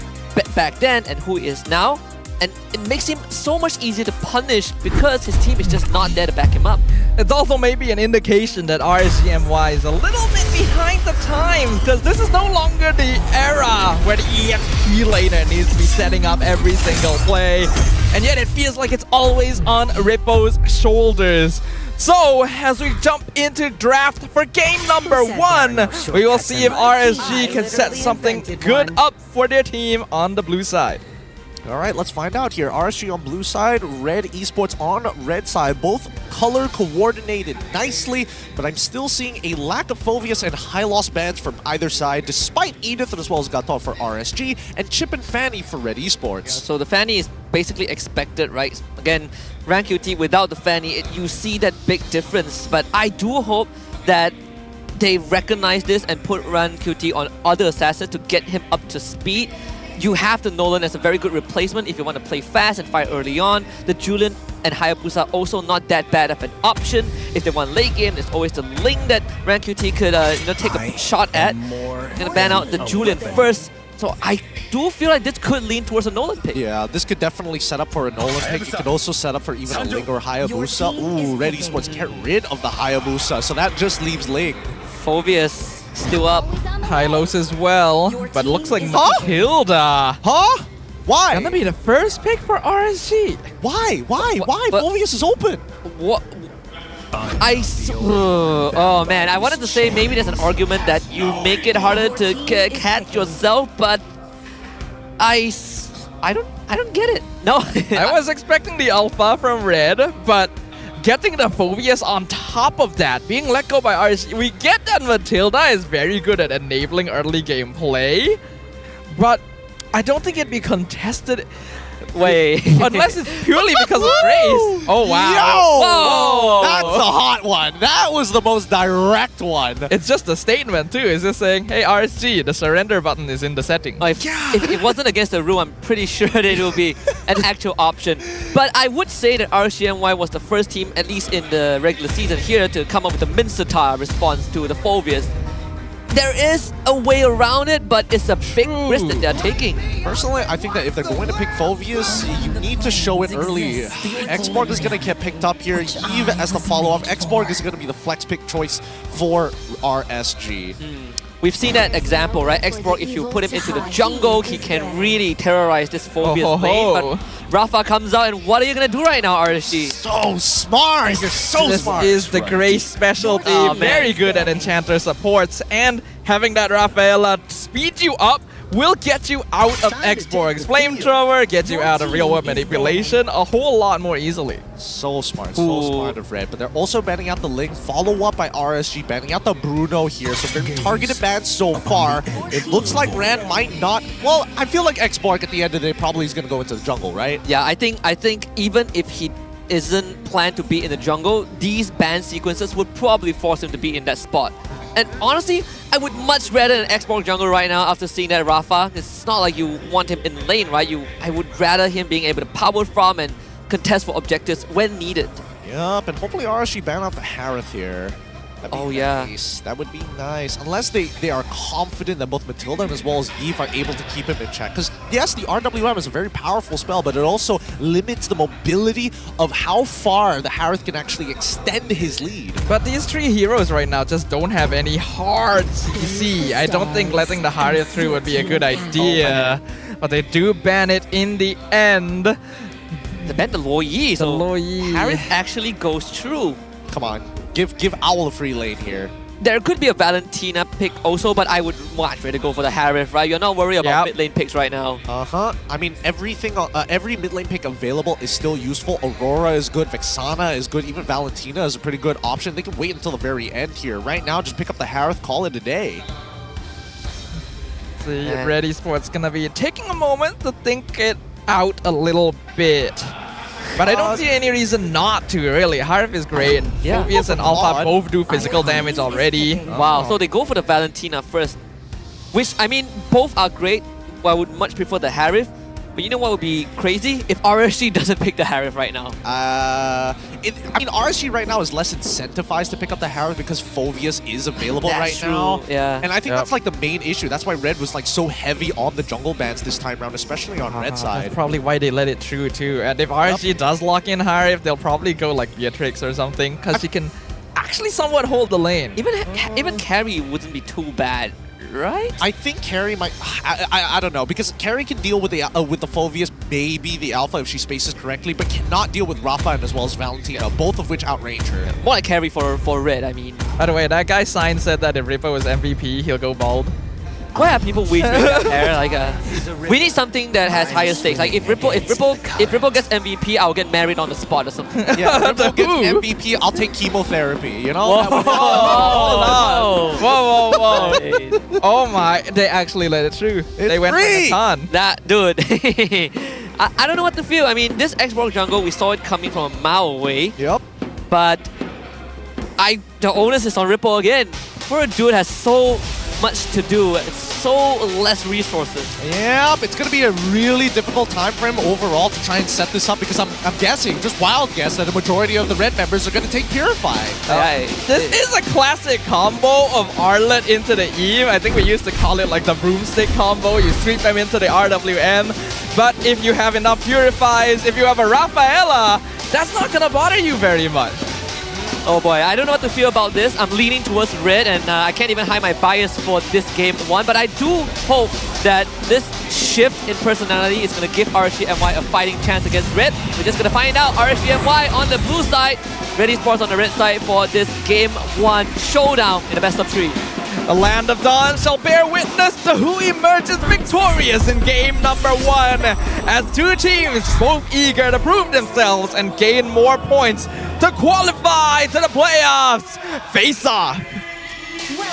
[SPEAKER 16] back then and who he is now. And it makes him so much easier to punish because his team is just not there to back him up.
[SPEAKER 11] It's also maybe an indication that RSG MY is a little bit behind the times, because this is no longer the era where the EXP laner needs to be setting up every single play. And yet it feels like it's always on Ripple's shoulders. So, as we jump into draft for game number 1, we will see if RSG can set something good up for their team on the blue side.
[SPEAKER 19] All right, let's find out here. RSG on blue side, RED Esports on red side. Both color coordinated nicely, but I'm still seeing a lack of Phoveus and high loss bans from either side, despite Edith as well as Gatot for RSG, and Chip and Fanny for RED Esports.
[SPEAKER 16] Yeah, so the Fanny is basically expected, right? Again, RanQT without the Fanny, you see that big difference. But I do hope that they recognize this and put RanQT on other assassins to get him up to speed. You have the Nolan as a very good replacement if you want to play fast and fight early on. The Julian and Hayabusa also not that bad of an option. If they want late game, there's always the Ling that RanQT could take a shot at. I'm gonna ban out the Julian first. So I do feel like this could lean towards a Nolan pick.
[SPEAKER 19] Yeah, this could definitely set up for a Nolan pick. It could also set up for even a Ling or Hayabusa. Ooh, RED Esports get rid of the Hayabusa, so that just leaves Ling.
[SPEAKER 16] Phoveus still up.
[SPEAKER 11] Hylos as well, but looks like Matilda.
[SPEAKER 19] Huh? Why?
[SPEAKER 11] Gonna be the first pick for RSG.
[SPEAKER 19] Why? Why? Phoveus is open.
[SPEAKER 16] What? Oh man, I wanted to say maybe there's an argument that you make it harder to catch yourself, but I don't get it. No.
[SPEAKER 11] I was expecting the alpha from Red, but getting the Phoveus on top of that, being let go by RSG, we get that Matilda is very good at enabling early game play, but I don't think it'd be contested.
[SPEAKER 16] Wait.
[SPEAKER 11] Unless it's purely because of Grace. Oh, wow.
[SPEAKER 19] Yo!
[SPEAKER 11] Whoa!
[SPEAKER 19] That's a hot one. That was the most direct one.
[SPEAKER 11] It's just a statement, too. It's just saying, hey, RSG, the surrender button is in the setting.
[SPEAKER 16] If it wasn't against the rule, I'm pretty sure that it will be an actual option. But I would say that RSG MY was the first team, at least in the regular season here, to come up with a Mincetar response to the Phoveus. there is a way around it, but it's a big risk that they're taking.
[SPEAKER 19] Personally, I think that if they're going to pick Phoveus, you need to show it early. Xborg is going to get picked up here. Eve as the follow-up. Xborg is going to be the flex pick choice for RSG.
[SPEAKER 16] We've seen that example, right? Xborg, if you put him into the jungle, he can really terrorize this Phoveus lane. But Rafa comes out, and what are you going to do right now, RSG?
[SPEAKER 19] So smart! You're so smart!
[SPEAKER 11] This is the Grace specialty. Very good at Enchanter supports. And having that Rafaela speed you up will get you out of Xborg's Flamethrower, get you out of real-world manipulation a whole lot more easily.
[SPEAKER 19] So smart of Red. But they're also banning out the Ling, follow up by RSG, banning out the Bruno here. So very targeted bans so far. It looks like Rand might not... Well, I feel like Xborg at the end of the day probably is going to go into the jungle, right?
[SPEAKER 16] Yeah, I think even if he isn't planned to be in the jungle, these ban sequences would probably force him to be in that spot. And honestly, I would much rather an Xborg jungle right now after seeing that Rafa. It's not like you want him in lane, right? I would rather him being able to power from and contest for objectives when needed.
[SPEAKER 19] Yup, and hopefully RSG ban out the Harith here. That'd be nice. That would be nice. Unless they are confident that both Matilda as well as Eve are able to keep him in check. Because yes, the RWM is a very powerful spell, but it also limits the mobility of how far the Harith can actually extend his lead.
[SPEAKER 11] But these three heroes right now just don't have any hard CC. I don't think letting the Harith through would be a good idea. But they do ban it in the end.
[SPEAKER 16] They ban the Lo Yi, so Harith actually goes through.
[SPEAKER 19] Come on. Give Owl a free lane here.
[SPEAKER 16] There could be a Valentina pick also, but I would much rather go for the Harith, right? You're not worried about mid lane picks right now.
[SPEAKER 19] I mean, every mid lane pick available is still useful. Aurora is good, Vexana is good, even Valentina is a pretty good option. They can wait until the very end here. Right now, just pick up the Harith, call it a day.
[SPEAKER 11] See, RED Esports gonna be taking a moment to think it out a little bit. But I don't see any reason not to, really. Harith is great. Phoveus and Alpha both do physical damage already.
[SPEAKER 16] Wow, so they go for the Valentina first. Which, I mean, both are great. But I would much prefer the Harith. But you know what would be crazy? If RSG doesn't pick the Harith right now.
[SPEAKER 19] I mean, RSG right now is less incentivized to pick up the Harith because Phoveus is available now.
[SPEAKER 16] Yeah.
[SPEAKER 19] And I think that's like the main issue. That's why Red was like so heavy on the jungle bans this time around, especially on Red side.
[SPEAKER 11] That's probably why they let it through too. And if RSG does lock in Harith, they'll probably go like Beatrix or something because she can actually somewhat hold the lane.
[SPEAKER 16] Even carry wouldn't be too bad. Right?
[SPEAKER 19] I think Carrie might... I don't know, because Carrie can deal with the Phoveus, maybe the Alpha if she spaces correctly, but cannot deal with Rafa and as well as Valentina, both of which outrange her.
[SPEAKER 16] More like Carrie for Red, I mean.
[SPEAKER 11] By the way, that guy Sign said that if Rippo was MVP, he'll go bald.
[SPEAKER 16] Why are people wagering there? Like, we need something that has higher stakes. Like if Ripple gets MVP, I'll get married on the spot or something.
[SPEAKER 19] Yeah, if Ripple gets MVP, I'll take chemotherapy. You know?
[SPEAKER 11] Whoa! Oh my! They actually let it through. They went for a ton.
[SPEAKER 16] That dude. I don't know what to feel. I mean, this Xborg jungle, we saw it coming from a mile away.
[SPEAKER 19] Yep.
[SPEAKER 16] But the onus is on Ripple again. Poor dude has so much to do. It's so less resources.
[SPEAKER 19] Yep, it's going to be a really difficult time for him overall to try and set this up because I'm guessing, just wild guess, that the majority of the Red members are going to take Purify.
[SPEAKER 11] This is a classic combo of Arlet into the Eve. I think we used to call it like the broomstick combo. You sweep them into the RWM. But if you have enough Purifies, if you have a Rafaela, that's not going to bother you very much.
[SPEAKER 16] Oh boy, I don't know what to feel about this. I'm leaning towards Red, and I can't even hide my bias for this game one, but I do hope that this shift in personality is going to give RSG MY a fighting chance against Red. We're just going to find out. RSG MY on the blue side, RED Esports on the red side for this game one showdown in the best of 3.
[SPEAKER 11] The Land of Dawn shall bear witness to who emerges victorious in game number 1, as two teams both eager to prove themselves and gain more points to qualify to the playoffs. Face off!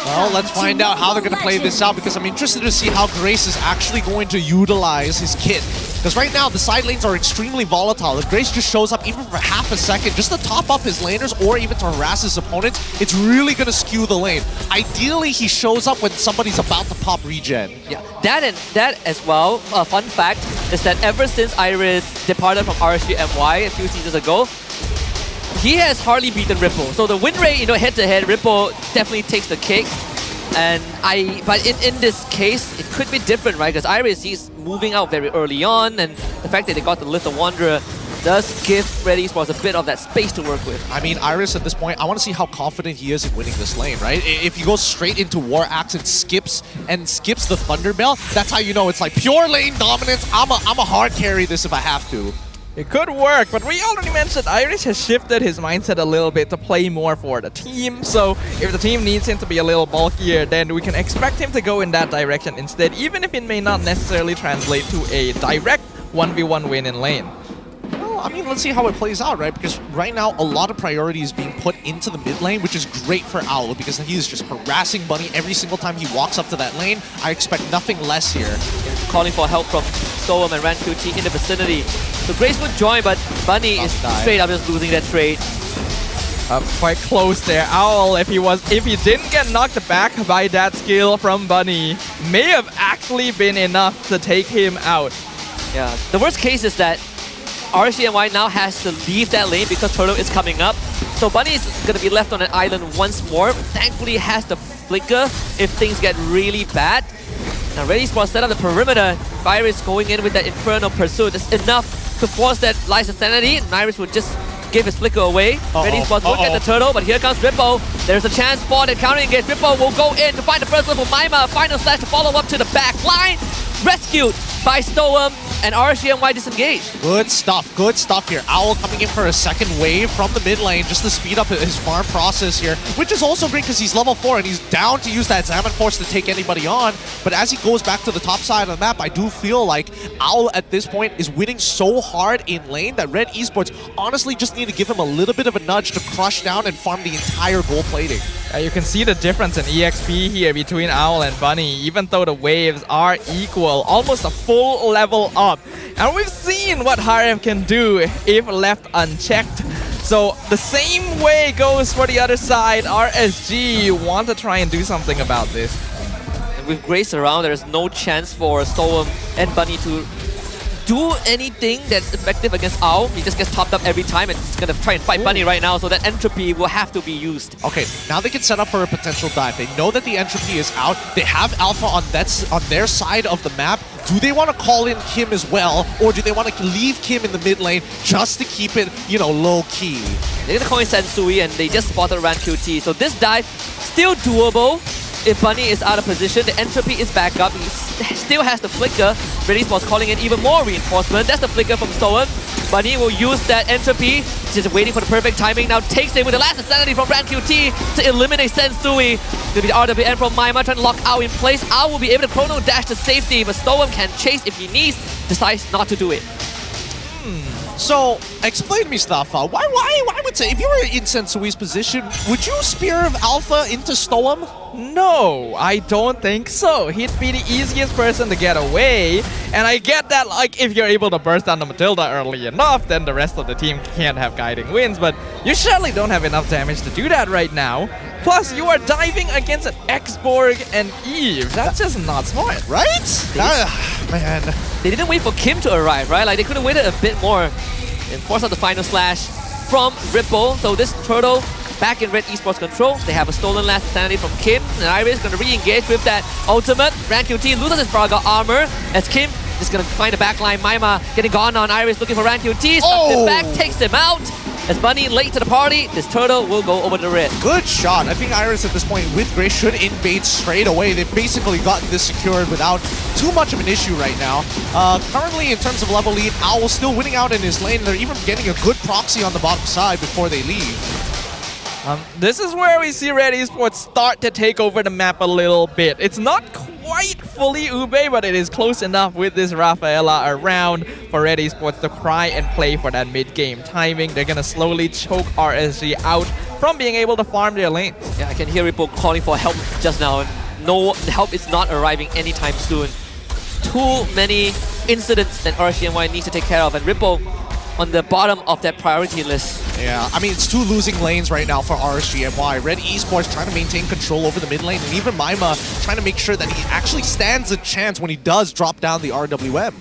[SPEAKER 19] Well, let's find out how they're going to play this out because I'm interested to see how Grace is actually going to utilize his kit. Because right now, the side lanes are extremely volatile. If Grace just shows up even for half a second, just to top up his laners or even to harass his opponents, it's really going to skew the lane. Ideally, he shows up when somebody's about to pop regen.
[SPEAKER 16] Yeah, that as well. A fun fact is that ever since Iris departed from RSG MY a few seasons ago, he has hardly beaten Ripple. So the win rate, head-to-head, Ripple definitely takes the cake. But in this case, it could be different, right? Because Iris, he's moving out very early on, and the fact that they got to lift the Wanderer does give RED Esports a bit of that space to work with.
[SPEAKER 19] I mean, Iris at this point, I want to see how confident he is in winning this lane, right? If he goes straight into War Axe and skips the Thunderbell, that's how you know it's like pure lane dominance. I'm a hard carry this if I have to.
[SPEAKER 11] It could work, but we already mentioned Irish has shifted his mindset a little bit to play more for the team. So if the team needs him to be a little bulkier, then we can expect him to go in that direction instead, even if it may not necessarily translate to a direct 1v1 win in lane.
[SPEAKER 19] Well, I mean, let's see how it plays out, right? Because right now, a lot of priority is being put into the mid lane, which is great for Owl because he is just harassing Bunny every single time he walks up to that lane. I expect nothing less here.
[SPEAKER 16] Calling for help from Stoem and RanQT in the vicinity. So Grace would join, but Bunny is straight up just losing that trade.
[SPEAKER 11] Quite close there. Owl, if he didn't get knocked back by that skill from Bunny, may have actually been enough to take him out.
[SPEAKER 16] Yeah, the worst case is that RSG MY now has to leave that lane because Turtle is coming up. So Bunny is going to be left on an island once more. Thankfully, he has the flicker if things get really bad. Now RED Esports set up the perimeter. Virus going in with that Infernal Pursuit. It's enough to force that License Sanity. Virus would just give his flicker away. RED Esports will get the turtle, but here comes Rippo. There's a chance for the counter engage. Rippo will go in to find the first level Maima. Final slash to follow up to the back line. Rescued by Stoem and RSG MY disengaged.
[SPEAKER 19] Good stuff here. Owl coming in for a second wave from the mid lane just to speed up his farm process here, which is also great because he's level 4 and he's down to use that Zaman Force to take anybody on. But as he goes back to the top side of the map, I do feel like Owl at this point is winning so hard in lane that RED Esports honestly just need to give him a little bit of a nudge to crush down and farm the entire gold plating.
[SPEAKER 11] You can see the difference in EXP here between Owl and Bunny, even though the waves are equal, almost a full level up. And we've seen what Harem can do if left unchecked. So the same way goes for the other side. RSG want to try and do something about this.
[SPEAKER 16] And with Grace around, there's no chance for Stoem and Bunny to do anything that's effective against Owl. He just gets topped up every time and he's gonna try and fight Bunny right now, so that entropy will have to be used.
[SPEAKER 19] Okay, now they can set up for a potential dive. They know that the entropy is out. They have Alpha on their side of the map. Do they want to call in Kim as well, or do they want to leave Kim in the mid lane just to keep it, you know, low key?
[SPEAKER 16] They're gonna call in Sensui and they just spotted RanQT. So this dive still doable. If Bunny is out of position, the entropy is back up. He still has the flicker. RED Esports calling in even more reinforcement. That's the flicker from Stoem. Bunny will use that entropy. Just waiting for the perfect timing. Now takes it with the last insanity from RanQT to eliminate Sensui. It's gonna be the RWN from Maima trying to lock Owl in place. Owl will be able to chrono dash to safety, but Stoem can chase if he needs. Decides not to do it.
[SPEAKER 19] So, explain to me, Stafa. Why would say, if you were in Sensui's position, would you Spear of Alpha into Stoem?
[SPEAKER 11] No, I don't think so. He'd be the easiest person to get away. And I get that, like, if you're able to burst down the Matilda early enough, then the rest of the team can't have guiding wins. But you surely don't have enough damage to do that right now. Plus, you are diving against an Xborg and Eve. That's just not smart,
[SPEAKER 19] right? Man.
[SPEAKER 16] They didn't wait for Kim to arrive, right? Like, they could have waited a bit more and force out the final slash from Ripple. So this turtle back in RED Esports control. They have a stolen last sanity from Kim, and Iris going to re-engage with that ultimate. RanQT loses his Braga armor as Kim is going to find the backline. Maima getting gone on Iris, looking for RanQT, stuffs him back, takes him out. As Bunny late to the party, this turtle will go over the red.
[SPEAKER 19] Good shot. I think Iris at this point with Grace should invade straight away. They've basically gotten this secured without too much of an issue right now. Currently, in terms of level lead, Owl still winning out in his lane. They're even getting a good proxy on the bottom side before they leave.
[SPEAKER 11] This is where we see RED Esports start to take over the map a little bit. It's not quite fully Ube, but it is close enough with this Rafaela around for RED Esports to try and play for that mid-game timing. They're going to slowly choke RSG out from being able to farm their lanes.
[SPEAKER 16] Yeah, I can hear Ripple calling for help just now. No, the help is not arriving anytime soon. Too many incidents that RSG MY needs to take care of, and Ripple on the bottom of that priority list.
[SPEAKER 19] Yeah, I mean, it's two losing lanes right now for RSG MY. RED Esports trying to maintain control over the mid lane, and even Maima trying to make sure that he actually stands a chance when he does drop down the RWM.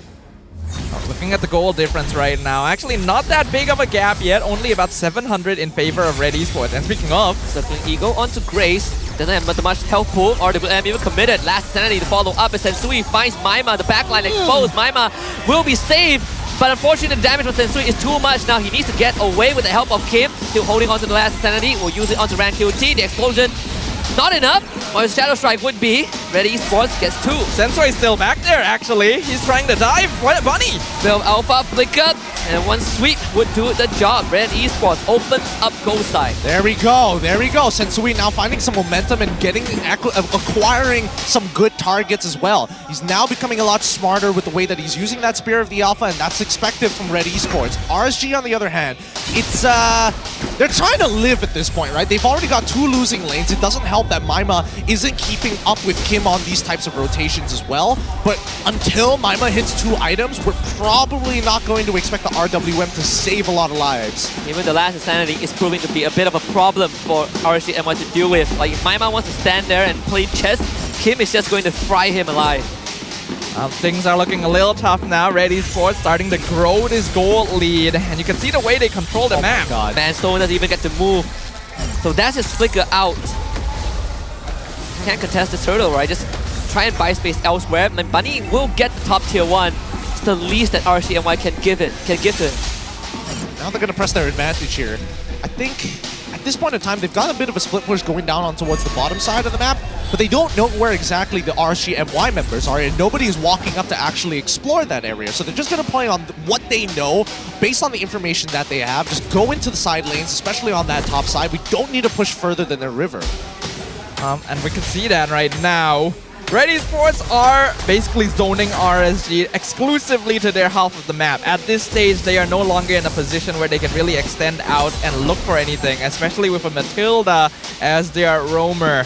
[SPEAKER 11] Looking at the goal difference right now, actually not that big of a gap yet, only about 700 in favor of RED Esports. And speaking of,
[SPEAKER 16] circling Eagle onto Grace. Doesn't have much health pool. RWM even committed. Last sanity to follow up as Sensui finds Maima. The backline exposed. Maima will be saved. But unfortunately, the damage from Sensui is too much. Now he needs to get away with the help of Kim. Still holding on to the last sanity. Will use it onto Rank QT. The explosion, not enough. Or his Shadow Strike would be. RED Esports gets 2.
[SPEAKER 11] Sensui is still back there, actually. He's trying to dive. What Bunny?
[SPEAKER 16] Build Alpha flicker. And one sweep would do the job. RED Esports opens up goal side.
[SPEAKER 19] There we go. There we go. Sensui now finding some momentum and acquiring some good targets as well. He's now becoming a lot smarter with the way that he's using that Spear of the Alpha, and that's expected from RED Esports. RSG, on the other hand, it's they're trying to live at this point, right? They've already got 2 losing lanes. It doesn't help that Maima isn't keeping up with Kim on these types of rotations as well. But until Maima hits 2 items, we're probably not going to expect the RWM to save a lot of lives.
[SPEAKER 16] Even the last insanity is proving to be a bit of a problem for RSG MY to deal with. Like, if Maima wants to stand there and play chess, Kim is just going to fry him alive.
[SPEAKER 11] Things are looking a little tough now. RED Esports starting to grow this gold lead, and you can see the way they control the map.
[SPEAKER 16] Manstone doesn't even get to move. So that's his flicker out. Can't contest this turtle, right? Just try and buy space elsewhere. And Bunny will get the top tier 1. It's the least that RSG MY can give to him.
[SPEAKER 19] Now they're going to press their advantage here. I think at this point in time, they've got a bit of a split push going down on towards the bottom side of the map, but they don't know where exactly the RSG MY members are, and nobody is walking up to actually explore that area. So they're just going to play on what they know, based on the information that they have. Just go into the side lanes, especially on that top side. We don't need to push further than their river.
[SPEAKER 11] And we can see that right now. RED Esports are basically zoning RSG exclusively to their half of the map. At this stage, they are no longer in a position where they can really extend out and look for anything, especially with a Matilda as their roamer.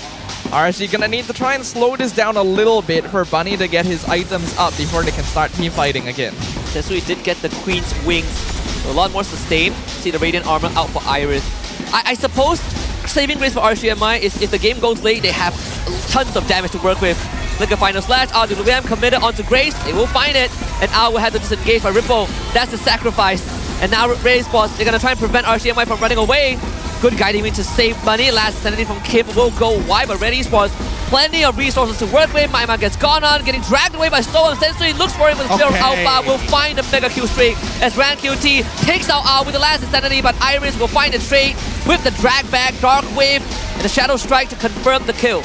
[SPEAKER 11] RSG gonna need to try and slow this down a little bit for Bunny to get his items up before they can start team fighting again.
[SPEAKER 16] Sensui did get the Queen's Wings, so a lot more sustain. See the Radiant Armor out for Iris. I suppose saving grace for RSG MY is if the game goes late, they have tons of damage to work with. Look at Final Slash, RWM committed onto Grace, they will find it, and Al will have to disengage by Ripple. That's the sacrifice. And now RED Esports, they're gonna try and prevent RSG MY from running away. Good guiding to save Bunny. Last sanity from Kim will go wide, but RED Esports, plenty of resources to work with. Maima gets gone on, getting dragged away by Stolen. Sensui looks for him with Spear of Alpha, will find the Mega Q streak as Rank QT takes out Al with the last insanity, but Iris will find the trade with the drag back, Dark Wave, and the Shadow Strike to confirm the kill.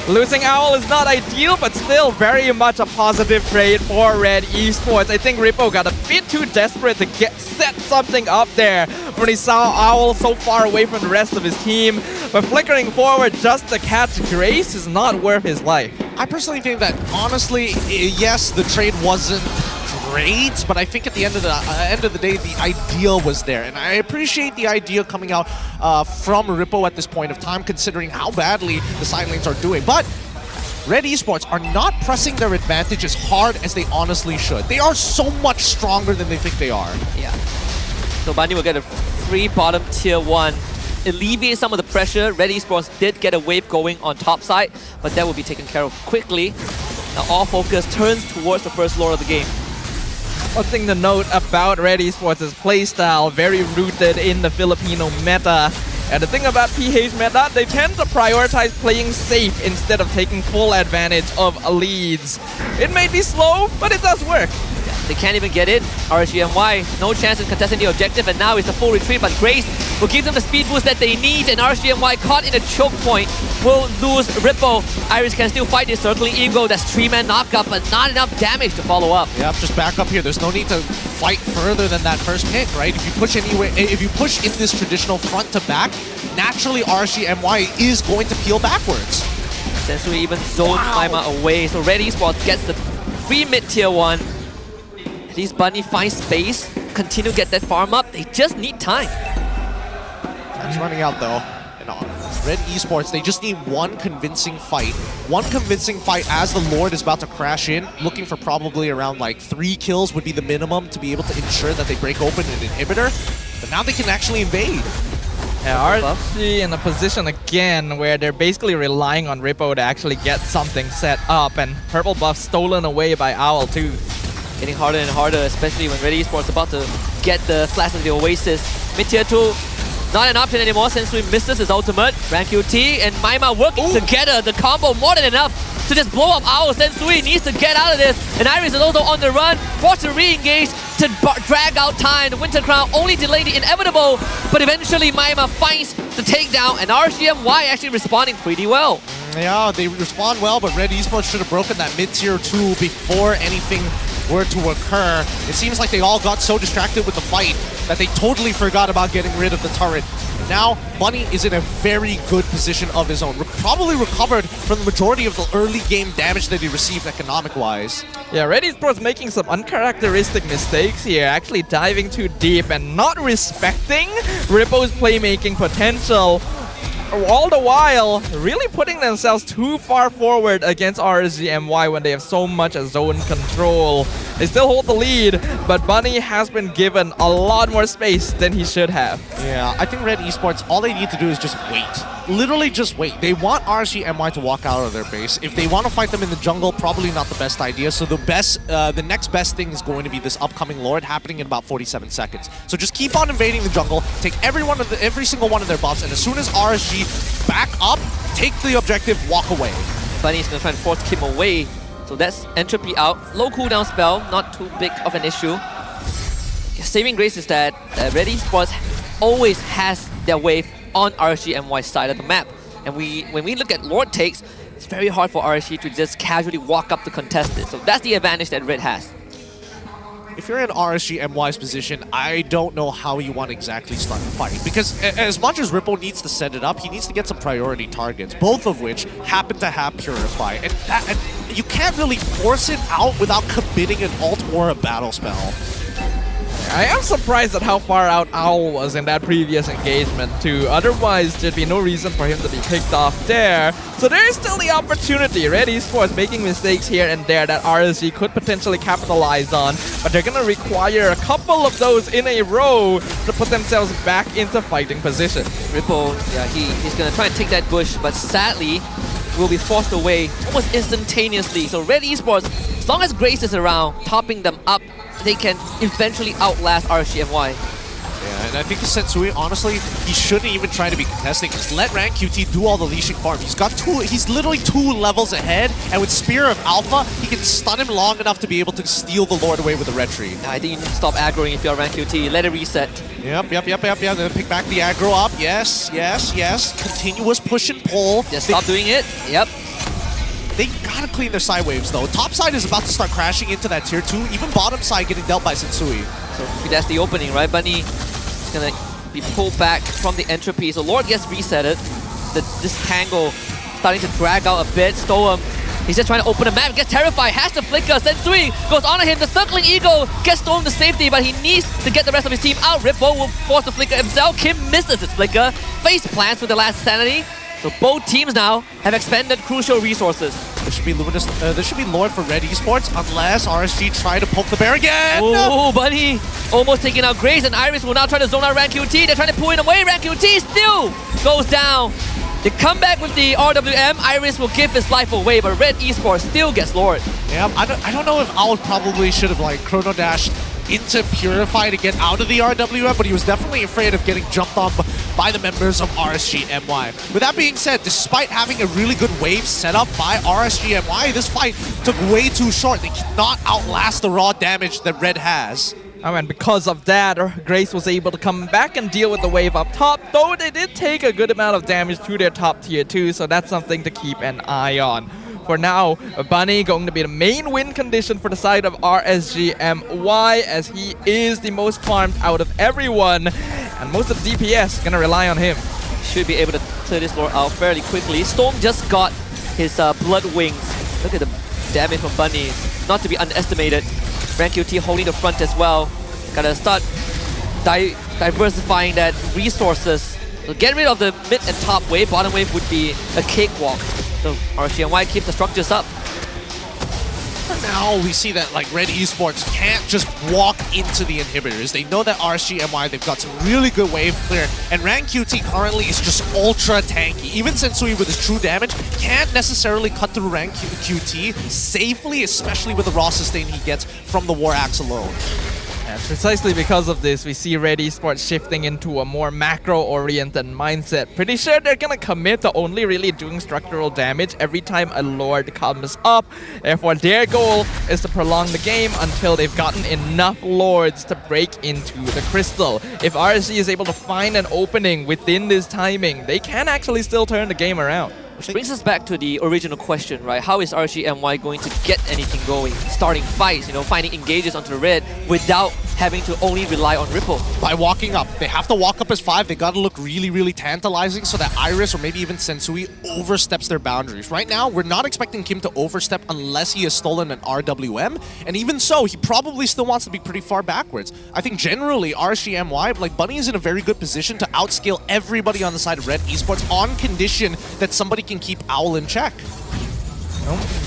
[SPEAKER 11] Losing Owl is not ideal, but still very much a positive trade for RED Esports. I think Rippo got a bit too desperate to set something up there when he saw Owl so far away from the rest of his team. But flickering forward just to catch Grace is not worth his life.
[SPEAKER 19] I personally think that, honestly, yes, the trade wasn't great, but I think at the end of the day, the idea was there, and I appreciate the idea coming out from Rippo at this point of time, considering how badly the side lanes are doing. But RED Esports are not pressing their advantage as hard as they honestly should. They are so much stronger than they think they are.
[SPEAKER 16] Yeah. So Bunny will get a free bottom tier 1. Alleviate some of the pressure. RED Esports did get a wave going on top side, but that will be taken care of quickly. Now all focus turns towards the first lore of the game.
[SPEAKER 11] One thing to note about RED Esports' playstyle, very rooted in the Filipino meta. And the thing about PH meta, they tend to prioritize playing safe instead of taking full advantage of leads. It may be slow, but it does work.
[SPEAKER 16] They can't even get in. RSG MY, no chance in contesting the objective, and now it's a full retreat, but Grace will give them the speed boost that they need, and RSG MY caught in a choke point will lose Ripple. Iris can still fight this circling ego, that's 3-man knockup, but not enough damage to follow up.
[SPEAKER 19] Yep, just back up here. There's no need to fight further than that first pick, right? If you push in this traditional front to back, naturally RSG MY is going to peel backwards.
[SPEAKER 16] Sensui even zoned Maima away, so RED Esports gets the free mid tier 1. At least Bunny finds space, continue to get that farm up. They just need time.
[SPEAKER 19] Time's running out though. And RED Esports, they just need one convincing fight. One convincing fight as the Lord is about to crash in, looking for probably around like 3 kills would be the minimum to be able to ensure that they break open an inhibitor. But now they can actually invade.
[SPEAKER 11] Yeah, RSG in a position again where they're basically relying on Rippo to actually get something set up, and purple buff stolen away by Owl too.
[SPEAKER 16] Getting harder and harder, especially when RED Esports about to get the Flash of the Oasis. Mid tier 2 Not an option anymore since we misses his ultimate. RanQT and Maima working together. The combo more than enough to just blow up Owl. Sensui needs to get out of this. And Iris is also on the run, forced to re-engage to drag out time. The Winter Crown only delayed the inevitable, but eventually Maima finds the takedown, and RSG MY actually responding pretty well.
[SPEAKER 19] Yeah, they respond well, but RED Esports should have broken that mid-tier 2 before anything were to occur. It seems like they all got so distracted with the fight that they totally forgot about getting rid of the turret. And now, Bunny is in a very good position of his own. Probably recovered from the majority of the early game damage that he received economic-wise.
[SPEAKER 11] Yeah, RED Esports making some uncharacteristic mistakes here, actually diving too deep and not respecting Rippo's playmaking potential. All the while, really putting themselves too far forward against RSG MY when they have so much zone control. They still hold the lead, but Bunny has been given a lot more space than he should have.
[SPEAKER 19] Yeah, I think RED Esports, all they need to do is just wait. Literally just wait. They want RSG MY to walk out of their base. If they want to fight them in the jungle, probably not the best idea. So the next best thing is going to be this upcoming Lord happening in about 47 seconds. So just keep on invading the jungle, take every single one of their buffs, and as soon as RSG back up, take the objective, walk away.
[SPEAKER 16] Bunny's gonna try and force Kim away. So that's Entropy out. Low cooldown spell, not too big of an issue. Saving grace is that RED Esports always has their wave on RSG MY's side of the map. And when we look at Lord takes, it's very hard for RSG to just casually walk up to contest it. So that's the advantage that Red has.
[SPEAKER 19] If you're in RSG MY's position, I don't know how you want to exactly start the fight. Because as much as Rippo needs to set it up, he needs to get some priority targets, both of which happen to have Purify. And you can't really force it out without committing an ult or a battle spell.
[SPEAKER 11] I am surprised at how far out Owl was in that previous engagement too. Otherwise, there'd be no reason for him to be picked off there. So there is still the opportunity. RED Esports making mistakes here and there that RSG could potentially capitalize on, but they're gonna require a couple of those in a row to put themselves back into fighting position.
[SPEAKER 16] Ripple, yeah, he's gonna try and take that bush, but sadly, will be forced away almost instantaneously. So RED Esports, as long as Grace is around, topping them up, they can eventually outlast RSG MY.
[SPEAKER 19] Yeah, and I think Sensui, honestly, he shouldn't even try to be contesting. Just let RanQT do all the leashing farm. He's literally 2 levels ahead, and with Spear of Alpha, he can stun him long enough to be able to steal the Lord away with the red tree.
[SPEAKER 16] I think you need to stop aggroing if you're RanQT. Let it reset.
[SPEAKER 19] Yep. Then pick back the aggro up. Yes. Continuous push and pull.
[SPEAKER 16] Just stop doing it. Yep.
[SPEAKER 19] They gotta clean their side waves though. Top side is about to start crashing into that tier 2. Even bottom side getting dealt by Sensui.
[SPEAKER 16] So that's the opening, right? Bunny is gonna be pulled back from the entropy. So Lord gets resetted. This tangle starting to drag out a bit. Storm, he's just trying to open the map. Gets terrified. Has to flicker. Sensui goes on him. The circling eagle gets Storm to safety, but he needs to get the rest of his team out. Rippo will force the flicker himself. Kim misses his flicker. Face plants with the last sanity. So both teams now have expended crucial resources.
[SPEAKER 19] There should be Lord for RED Esports unless RSG try to poke the bear again.
[SPEAKER 16] Oh, Bunny almost taking out Grace, and Iris will now try to zone out RanQT. They're trying to pull it away. RanQT still goes down. They come back with the RWM. Iris will give his life away, but RED Esports still gets Lord.
[SPEAKER 19] Yeah, I don't know if Owl probably should have like chrono dashed into Purify to get out of the RWM, but he was definitely afraid of getting jumped on by the members of RSG MY. With that being said, despite having a really good wave set up by RSG MY, this fight took way too short. They cannot outlast the raw damage that Red has.
[SPEAKER 11] Oh, and because of that, Grace was able to come back and deal with the wave up top, though they did take a good amount of damage to their top tier 2, so that's something to keep an eye on. For now, Bunny going to be the main win condition for the side of RSG MY, as he is the most farmed out of everyone, and most of the DPS gonna rely on him.
[SPEAKER 16] Should be able to clear this Lord out fairly quickly. Storm just got his blood wings. Look at the damage from Bunny, not to be underestimated. RanQT holding the front as well. Gotta start diversifying that resources. So get rid of the mid and top wave. Bottom wave would be a cakewalk. So RSG MY keeps the structures up.
[SPEAKER 19] For now, we see that like RED Esports can't just walk into the inhibitors. They know that RSG MY, they've got some really good wave clear, and RanQT currently is just ultra tanky. Even Sensui with his true damage can't necessarily cut through RanQT safely, especially with the raw sustain he gets from the War Axe alone.
[SPEAKER 11] And Precisely because of this, we see RED Esports shifting into a more macro-oriented mindset. Pretty sure they're gonna commit to only really doing structural damage every time a Lord comes up. Therefore, their goal is to prolong the game until they've gotten enough Lords to break into the crystal. If RSG is able to find an opening within this timing, they can actually still turn the game around.
[SPEAKER 16] Which brings us back to the original question, right? How is RSG MY going to get anything going? Starting fights, finding engages onto Red without having to only rely on Ripple.
[SPEAKER 19] By walking up. They have to walk up as 5. They gotta look really, really tantalizing so that Iris or maybe even Sensui oversteps their boundaries. Right now, we're not expecting Kim to overstep unless he has stolen an RWM. And even so, he probably still wants to be pretty far backwards. I think generally, RSG MY, like Bunny is in a very good position to outscale everybody on the side of RED Esports on condition that somebody can keep Owl in check.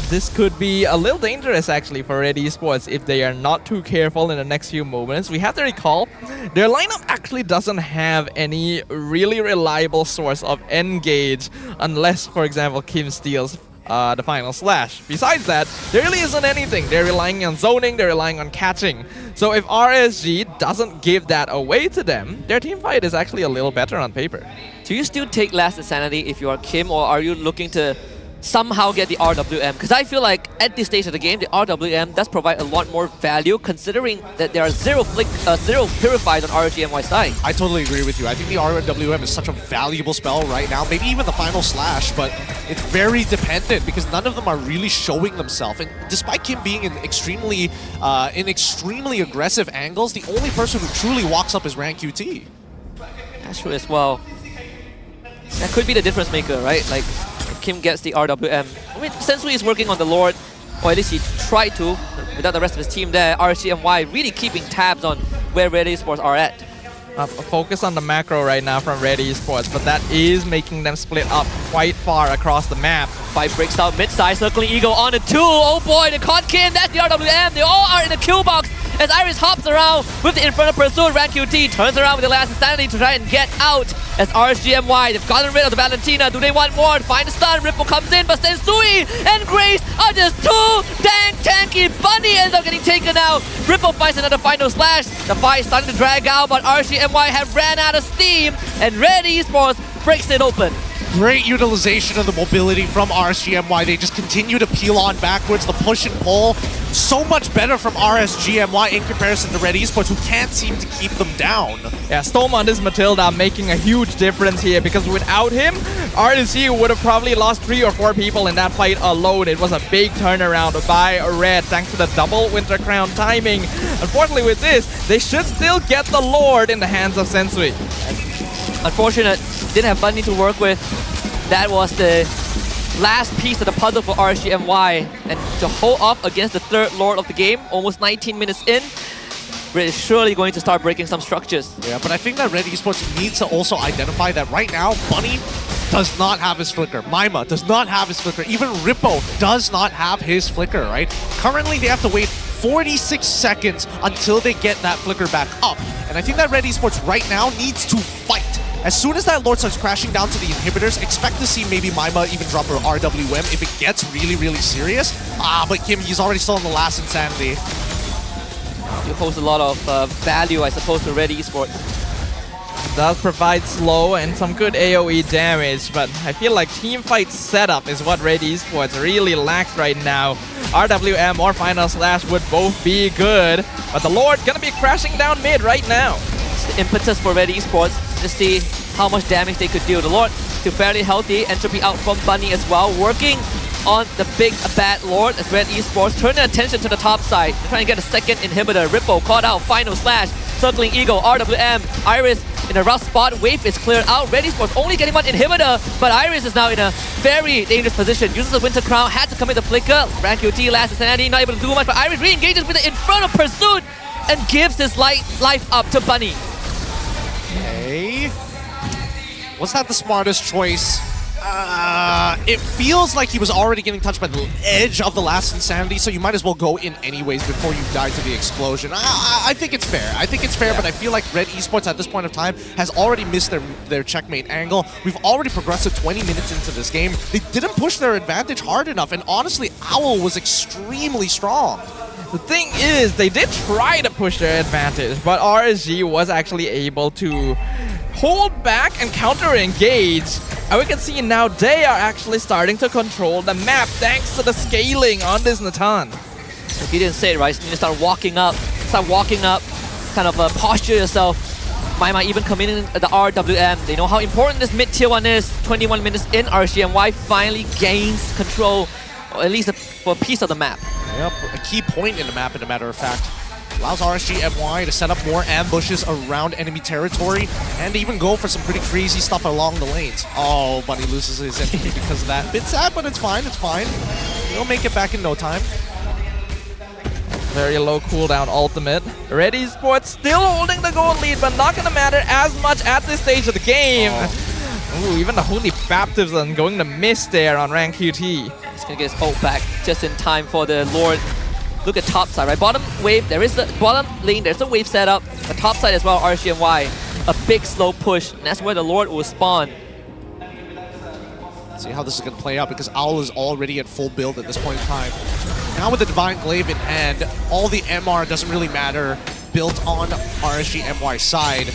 [SPEAKER 11] This could be a little dangerous actually for RED Esports if they are not too careful in the next few moments. We have to recall their lineup actually doesn't have any really reliable source of engage unless, for example, Kim steals the final slash. Besides that, there really isn't anything. They're relying on zoning, they're relying on catching. So if RSG doesn't give that away to them, their team fight is actually a little better on paper.
[SPEAKER 16] Do you still take Last Insanity if you are Kim, or are you looking to somehow get the RWM? Because I feel like at this stage of the game, the RWM does provide a lot more value considering that there are zero purifies on RSG MY side.
[SPEAKER 19] I totally agree with you. I think the RWM is such a valuable spell right now. Maybe even the final slash, but it's very dependent because none of them are really showing themselves. And despite Kim being in extremely aggressive angles, the only person who truly walks up is Rank QT.
[SPEAKER 16] That's true as well. That could be the difference maker, right? Like, Kim gets the RWM. I mean, Sensui is working on the Lord, or at least he tried to, without the rest of his team there. RSG MY really keeping tabs on where RED Esports are at.
[SPEAKER 11] Focus on the macro right now from RED Esports, but that is making them split up quite far across the map.
[SPEAKER 16] Fight breaks out mid-side, circling Eagle on the 2. Oh boy, the Kotkin, that's the RWM. They all are in the kill box as Iris hops around with the Infernal Pursuit. Rank QT turns around with the Last Insanity to try and get out as RSG MY. They've gotten rid of the Valentina. Do they want more? Find the stun. Ripple comes in, but Sensui and Grace are just too dang tanky. Bunny ends up getting taken out. Ripple finds another final slash. The fight is starting to drag out, but RSG MY have ran out of steam, and RED Esports breaks it open.
[SPEAKER 19] Great utilization of the mobility from RSG MY. They just continue to peel on backwards, the push and pull. So much better from RSG MY in comparison to RED Esports, who can't seem to keep them down.
[SPEAKER 11] Yeah, Storm on this Matilda making a huge difference here because without him, RSG would have probably lost 3 or 4 people in that fight alone. It was a big turnaround by Red thanks to the double Winter Crown timing. Unfortunately with this, they should still get the Lord in the hands of Sensui.
[SPEAKER 16] Unfortunate, didn't have Bunny to work with. That was the last piece of the puzzle for RSG MY, and to hold off against the third Lord of the game, almost 19 minutes in, Red is surely going to start breaking some structures.
[SPEAKER 19] Yeah, but I think that RED Esports needs to also identify that right now, Bunny does not have his flicker. Maima does not have his flicker. Even Rippo does not have his flicker, right? Currently, they have to wait 46 seconds until they get that flicker back up. And I think that RED Esports right now needs to fight. As soon as that Lord starts crashing down to the inhibitors, expect to see maybe Maima even drop her RWM if it gets really, really serious. But Kim, he's already still in the Last Insanity.
[SPEAKER 16] It holds a lot of value, I suppose, to RED Esports.
[SPEAKER 11] Does provide slow and some good AoE damage, but I feel like teamfight setup is what RED Esports really lacks right now. RWM or Final Slash would both be good, but the Lord gonna be crashing down mid right now.
[SPEAKER 16] It's the impetus for RED Esports to see how much damage they could deal. The Lord still fairly healthy, entropy out from Bunny as well, working on the big bad Lord as RED Esports turn their attention to the top side. They're trying to get a second inhibitor. Ripple caught out, Final Slash, circling Eagle, RWM, Iris in a rough spot, wave is cleared out. RED Esports only getting one inhibitor, but Iris is now in a very dangerous position. Uses the Winter Crown, had to commit the flicker. Rank QT, Last Insanity, not able to do much, but Iris re-engages with the Infernal Pursuit and gives his life up to Bunny.
[SPEAKER 19] Okay. Was that the smartest choice? It feels like he was already getting touched by the edge of the Last Insanity, so you might as well go in anyways before you die to the explosion. I think it's fair. I think it's fair, but I feel like RED Esports at this point of time has already missed their checkmate angle. We've already progressed to 20 minutes into this game. They didn't push their advantage hard enough, and honestly, Owl was extremely strong.
[SPEAKER 11] The thing is, they did try to push their advantage, but RSG was actually able to hold back and counter-engage. And we can see now they are actually starting to control the map thanks to the scaling on this Natan.
[SPEAKER 16] If you didn't say it right, you need to start walking up, kind of posture yourself. MyMy even coming in at the RWM. They know how important this mid-tier one is. 21 minutes in, RSG MY finally gains control, or at least for a piece of the map.
[SPEAKER 19] Yep, a key point in the map, as a matter of fact. Allows RSG MY to set up more ambushes around enemy territory and even go for some pretty crazy stuff along the lanes. Oh, Bunny loses his entry because of that. Bit sad, but it's fine, it's fine. He'll make it back in no time.
[SPEAKER 11] Very low cooldown ultimate. RED Esports still holding the gold lead, but not gonna matter as much at this stage of the game. Ooh, even the Holy Baptism going to miss there on rank QT.
[SPEAKER 16] He's gonna get his ult back just in time for the Lord. Look at top side, right? Bottom wave, there is the bottom lane, there's a wave setup. The top side as well, RSG MY. A big slow push, and that's where the Lord will spawn.
[SPEAKER 19] See how this is going to play out because Owl is already at full build at this point in time. Now with the Divine Glaive in hand, all the MR doesn't really matter built on RSG MY's side.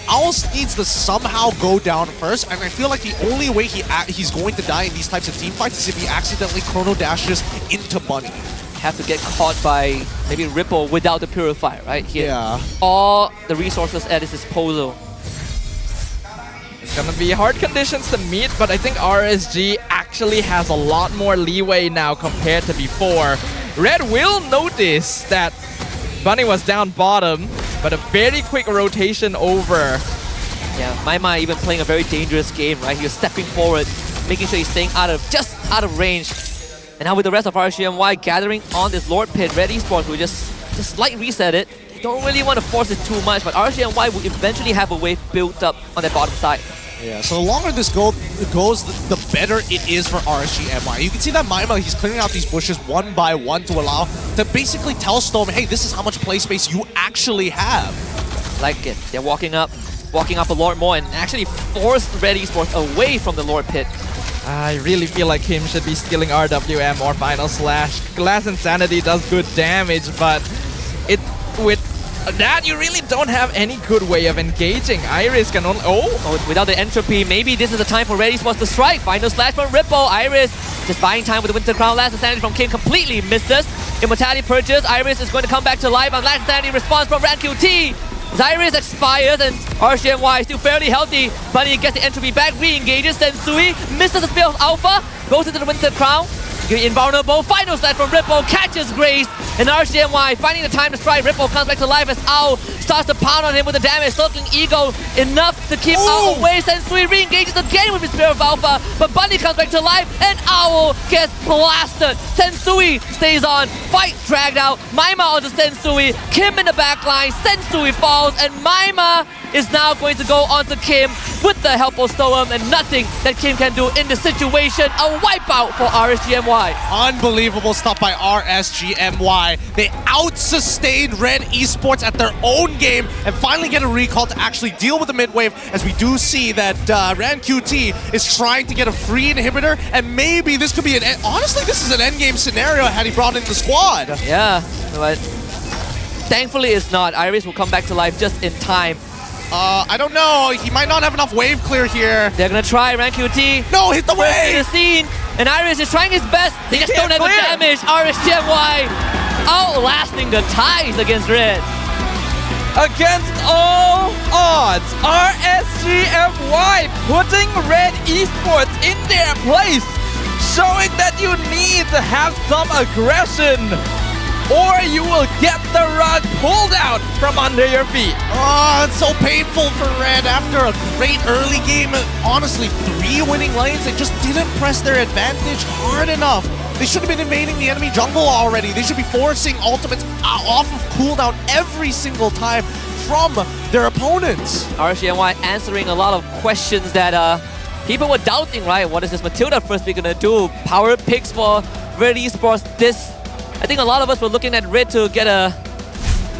[SPEAKER 19] Owl needs to somehow go down first, and I feel like the only way he's going to die in these types of team fights is if he accidentally chrono dashes into Bunny.
[SPEAKER 16] Have to get caught by maybe Ripple without the Purifier, right? Here.
[SPEAKER 19] Yeah.
[SPEAKER 16] All the resources at his disposal.
[SPEAKER 11] It's gonna be hard conditions to meet, but I think RSG actually has a lot more leeway now compared to before. Red will notice that Bunny was down bottom, but a very quick rotation over.
[SPEAKER 16] Yeah, MyMy even playing a very dangerous game, right? He was stepping forward, making sure he's staying just out of range. And now with the rest of RSG MY gathering on this Lord Pit, RED Esports will just slight reset it. They don't really want to force it too much, but RSG MY will eventually have a wave built up on their bottom side.
[SPEAKER 19] Yeah, so the longer this goes, the better it is for RSG MY. You can see that MyMy, he's clearing out these bushes one by one to allow, to basically tell Storm, hey, this is how much play space you actually have.
[SPEAKER 16] Like it. They're walking up a lot more and actually force RED Esports away from the Lord Pit.
[SPEAKER 11] I really feel like Kim should be stealing RWM or Final Slash. Glass Insanity does good damage, but with that, you really don't have any good way of engaging. Iris can only...
[SPEAKER 16] Oh, without the entropy, maybe this is the time for RED Esports to strike. Final Slash from Ripple. Iris just buying time with the Winter Crown. Last Insanity from Kim completely misses. Immortality purchase. Iris is going to come back to life, and Last Insanity response from Rank QT. Iris expires and RSG MY is still fairly healthy. Bunny gets the entropy back, re-engages, Sensui misses the spell of Alpha, goes into the Winter Crown. You're invulnerable. Final Slash from Ripple catches Grace, and RSG MY finding the time to strike. Ripple comes back to life as Owl starts to pound on him with the damage. Circling Ego enough to keep Owl away. Sensui re-engages again with his Spear of Alpha, but Bunny comes back to life and Owl gets blasted. Sensui stays on. Fight dragged out. MyMy onto Sensui. Kim in the back line. Sensui falls, and MyMy is now going to go onto Kim with the help of Storm, and nothing that Kim can do in this situation. A wipeout for RSG MY.
[SPEAKER 19] Unbelievable stuff by RSG MY. They out-sustained RED Esports at their own game and finally get a recall to actually deal with the mid-wave, as we do see that Ran QT is trying to get a free inhibitor, and maybe this could be an... Honestly, this is an endgame scenario had he brought in the squad.
[SPEAKER 16] Yeah, but thankfully it's not. Iris will come back to life just in time.
[SPEAKER 19] I don't know. He might not have enough wave clear here.
[SPEAKER 16] They're gonna try Rank QT.
[SPEAKER 19] No, hit the wave!
[SPEAKER 16] The scene, and Iris is trying his best. They just don't have the damage. RSG MY outlasting the ties against Red.
[SPEAKER 11] Against all odds, RSG MY putting RED Esports in their place, showing that you need to have some aggression, or you will get the rug pulled out from under your feet.
[SPEAKER 19] Oh, it's so painful for Red after a great early game. Honestly, 3 winning lanes, they just didn't press their advantage hard enough. They should have been invading the enemy jungle already. They should be forcing ultimates off of cooldown every single time from their opponents.
[SPEAKER 16] RSG MY answering a lot of questions that people were doubting, right? What is this Matilda first pick gonna do? Power picks for RED Esports. I think a lot of us were looking at Red to get a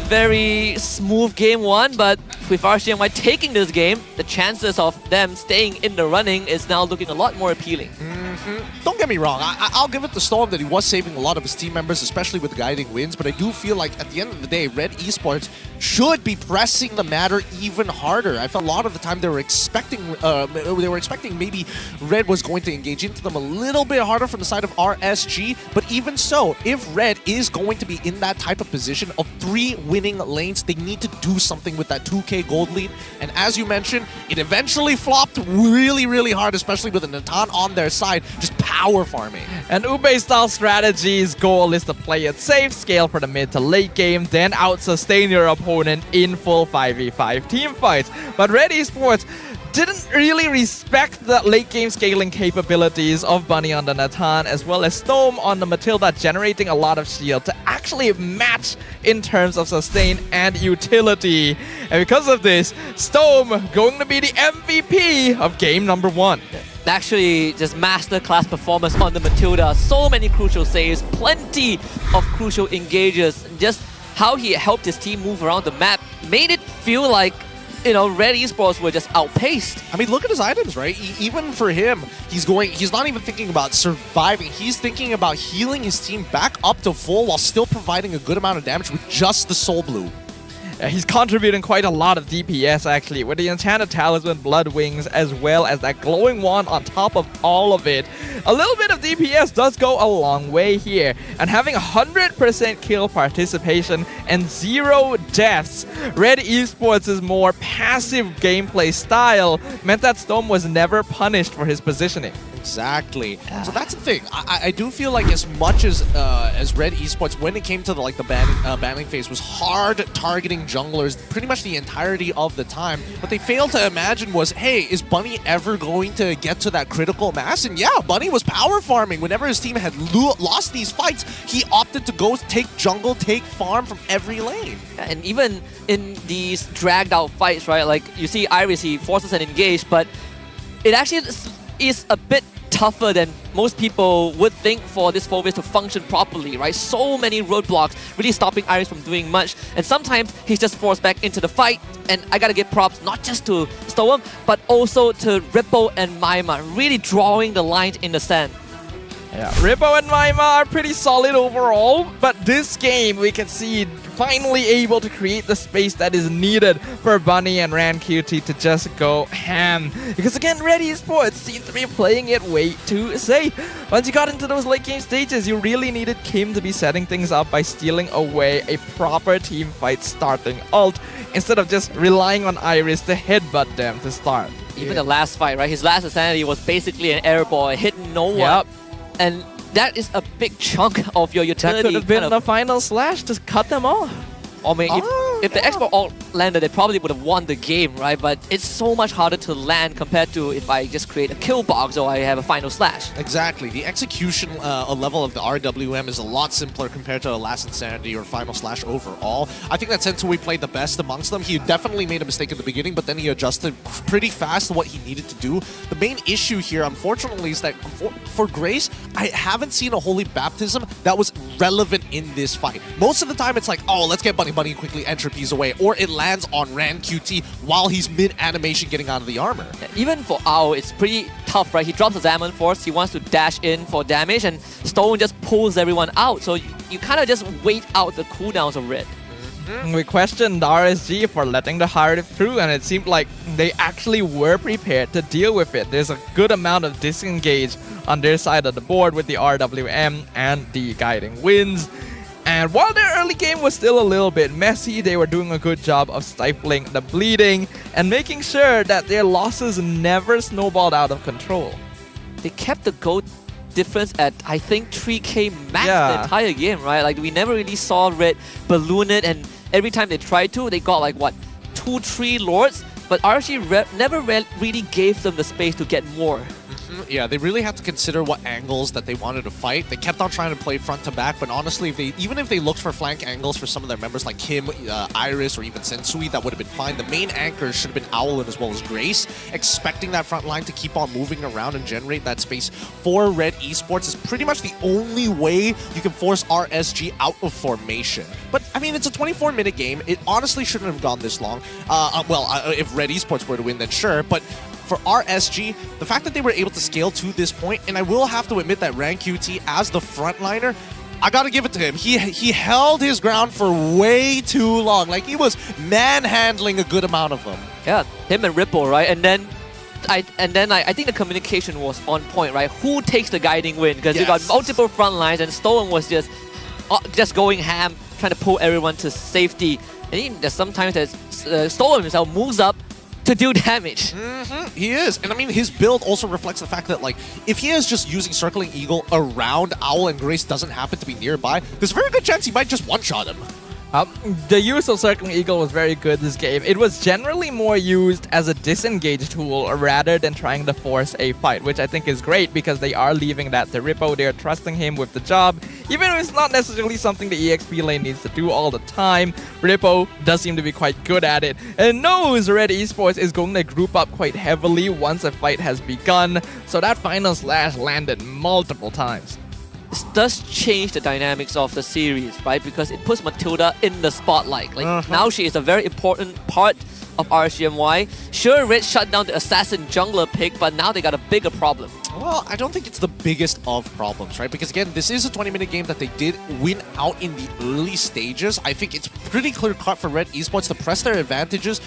[SPEAKER 16] very smooth game 1, but with RSG MY taking this game, the chances of them staying in the running is now looking a lot more appealing.
[SPEAKER 19] Don't get me wrong, I'll give it to Storm that he was saving a lot of his team members, especially with guiding wins, but I do feel like at the end of the day, RED Esports should be pressing the matter even harder. I felt a lot of the time they were expecting maybe RED was going to engage into them a little bit harder from the side of RSG, but even so, if RED is going to be in that type of position of 3 winning lanes, they need to do something with that 2k gold lead, and as you mentioned, it eventually flopped really, really hard, especially with a Natan on their side, just power farming.
[SPEAKER 11] And Ube-style strategy's goal is to play it safe, scale for the mid to late game, then out-sustain your opponent in full 5v5 team fights. But RED Esports didn't really respect the late game scaling capabilities of Bunny on the Natan as well as Storm on the Matilda, generating a lot of shield to actually match in terms of sustain and utility. And because of this, Storm going to be the MVP of game number 1.
[SPEAKER 16] Actually, just masterclass performance on the Matilda. So many crucial saves, plenty of crucial engages. Just how he helped his team move around the map made it feel like, you know, RED Esports were just outpaced.
[SPEAKER 19] I mean, look at his items, right? Even for him, he's not even thinking about surviving. He's thinking about healing his team back up to full while still providing a good amount of damage with just the Soul Blue.
[SPEAKER 11] He's contributing quite a lot of DPS actually, with the Enchanted Talisman, Blood Wings, as well as that Glowing Wand on top of all of it. A little bit of DPS does go a long way here, and having 100% kill participation and 0 deaths, RED Esports' more passive gameplay style meant that Storm was never punished for his positioning.
[SPEAKER 19] Exactly. So that's the thing. I do feel like as much as RED Esports, when it came to the banning phase, was hard targeting junglers pretty much the entirety of the time. What they failed to imagine was, hey, is Bunny ever going to get to that critical mass? And yeah, Bunny was power farming. Whenever his team had lost these fights, he opted to go take jungle, take farm from every lane.
[SPEAKER 16] And even in these dragged out fights, right? Like you see Iris, he forces an engage, but it actually is a bit tougher than most people would think for this 4-base to function properly, right? So many roadblocks really stopping Iris from doing much, and sometimes he's just forced back into the fight. And I gotta give props not just to Storm, but also to Ripple and Maima, really drawing the lines in the sand.
[SPEAKER 11] Yeah, Ripple and Maima are pretty solid overall, but this game we can see finally able to create the space that is needed for Bunny and RanQT to just go ham. Because again, RED Esports seems to be playing it way too safe. Once you got into those late game stages, you really needed Kim to be setting things up by stealing away a proper team fight starting ult, instead of just relying on Iris to headbutt them to start.
[SPEAKER 16] Even the last fight, right? His last insanity was basically an air ball, hit no one.
[SPEAKER 11] Yep.
[SPEAKER 16] And that is a big chunk of your utility.
[SPEAKER 11] That could have been the final slash to cut them off.
[SPEAKER 16] I mean, if the export all landed, they probably would have won the game, right? But it's so much harder to land compared to if I just create a kill box or I have a final slash.
[SPEAKER 19] Exactly. The execution level of the RWM is a lot simpler compared to a Last Insanity or Final Slash overall. I think that Sensui played the best amongst them. He definitely made a mistake at the beginning, but then he adjusted pretty fast to what he needed to do. The main issue here, unfortunately, is that for Grace, I haven't seen a Holy Baptism that was relevant in this fight. Most of the time, it's like, oh, let's get Bunny quickly entropies away, or it lands on RanQT while he's mid-animation getting out of the armor.
[SPEAKER 16] Even for Ao, it's pretty tough, right? He drops the Zaman Force, he wants to dash in for damage, and Stone just pulls everyone out. So you kind of just wait out the cooldowns of RED.
[SPEAKER 11] We questioned RSG for letting the Harriet through, and it seemed like they actually were prepared to deal with it. There's a good amount of disengage on their side of the board with the RWM and the guiding winds. And while their early game was still a little bit messy, they were doing a good job of stifling the bleeding and making sure that their losses never snowballed out of control.
[SPEAKER 16] They kept the gold difference at, I think, 3k max the entire game, right? Like, we never really saw RED balloon it, and every time they tried to, they got like, what, 2-3 Lords? But RSG never really gave them the space to get more.
[SPEAKER 19] Yeah, they really had to consider what angles that they wanted to fight. They kept on trying to play front to back, but honestly, even if they looked for flank angles for some of their members like Kim, Iris, or even Sensui, that would have been fine. The main anchors should have been Owlin as well as Grace. Expecting that front line to keep on moving around and generate that space for RED Esports is pretty much the only way you can force RSG out of formation. But, I mean, it's a 24-minute game. It honestly shouldn't have gone this long. If RED Esports were to win, then sure, but for RSG, the fact that they were able to scale to this point, and I will have to admit that Rank QT as the frontliner, I gotta give it to him. He held his ground for way too long. Like, he was manhandling a good amount of them.
[SPEAKER 16] Yeah, him and Ripple, right? And then I think the communication was on point, right? Who takes the guiding win? Because you got multiple front lines, and Stolen was just going ham, trying to pull everyone to safety. And there's sometimes that Stolen himself moves up to do damage.
[SPEAKER 19] He is. And I mean, his build also reflects the fact that, like, if he is just using Circling Eagle around Owl and Grace doesn't happen to be nearby, there's a very good chance he might just one-shot him.
[SPEAKER 11] The use of Circling Eagle was very good this game. It was generally more used as a disengage tool rather than trying to force a fight, which I think is great because they are leaving that to Rippo. They're trusting him with the job. Even if it's not necessarily something the EXP lane needs to do all the time, Rippo does seem to be quite good at it and knows RED Esports is going to group up quite heavily once a fight has begun. So that final slash landed multiple times.
[SPEAKER 16] This does change the dynamics of the series, right? Because it puts Matilda in the spotlight. Like, now she is a very important part of RSG MY. Sure, Red shut down the assassin jungler pick, but now they got a bigger problem.
[SPEAKER 19] Well, I don't think it's the biggest of problems, right? Because again, this is a 20-minute game that they did win out in the early stages. I think it's pretty clear-cut for RED Esports to press their advantages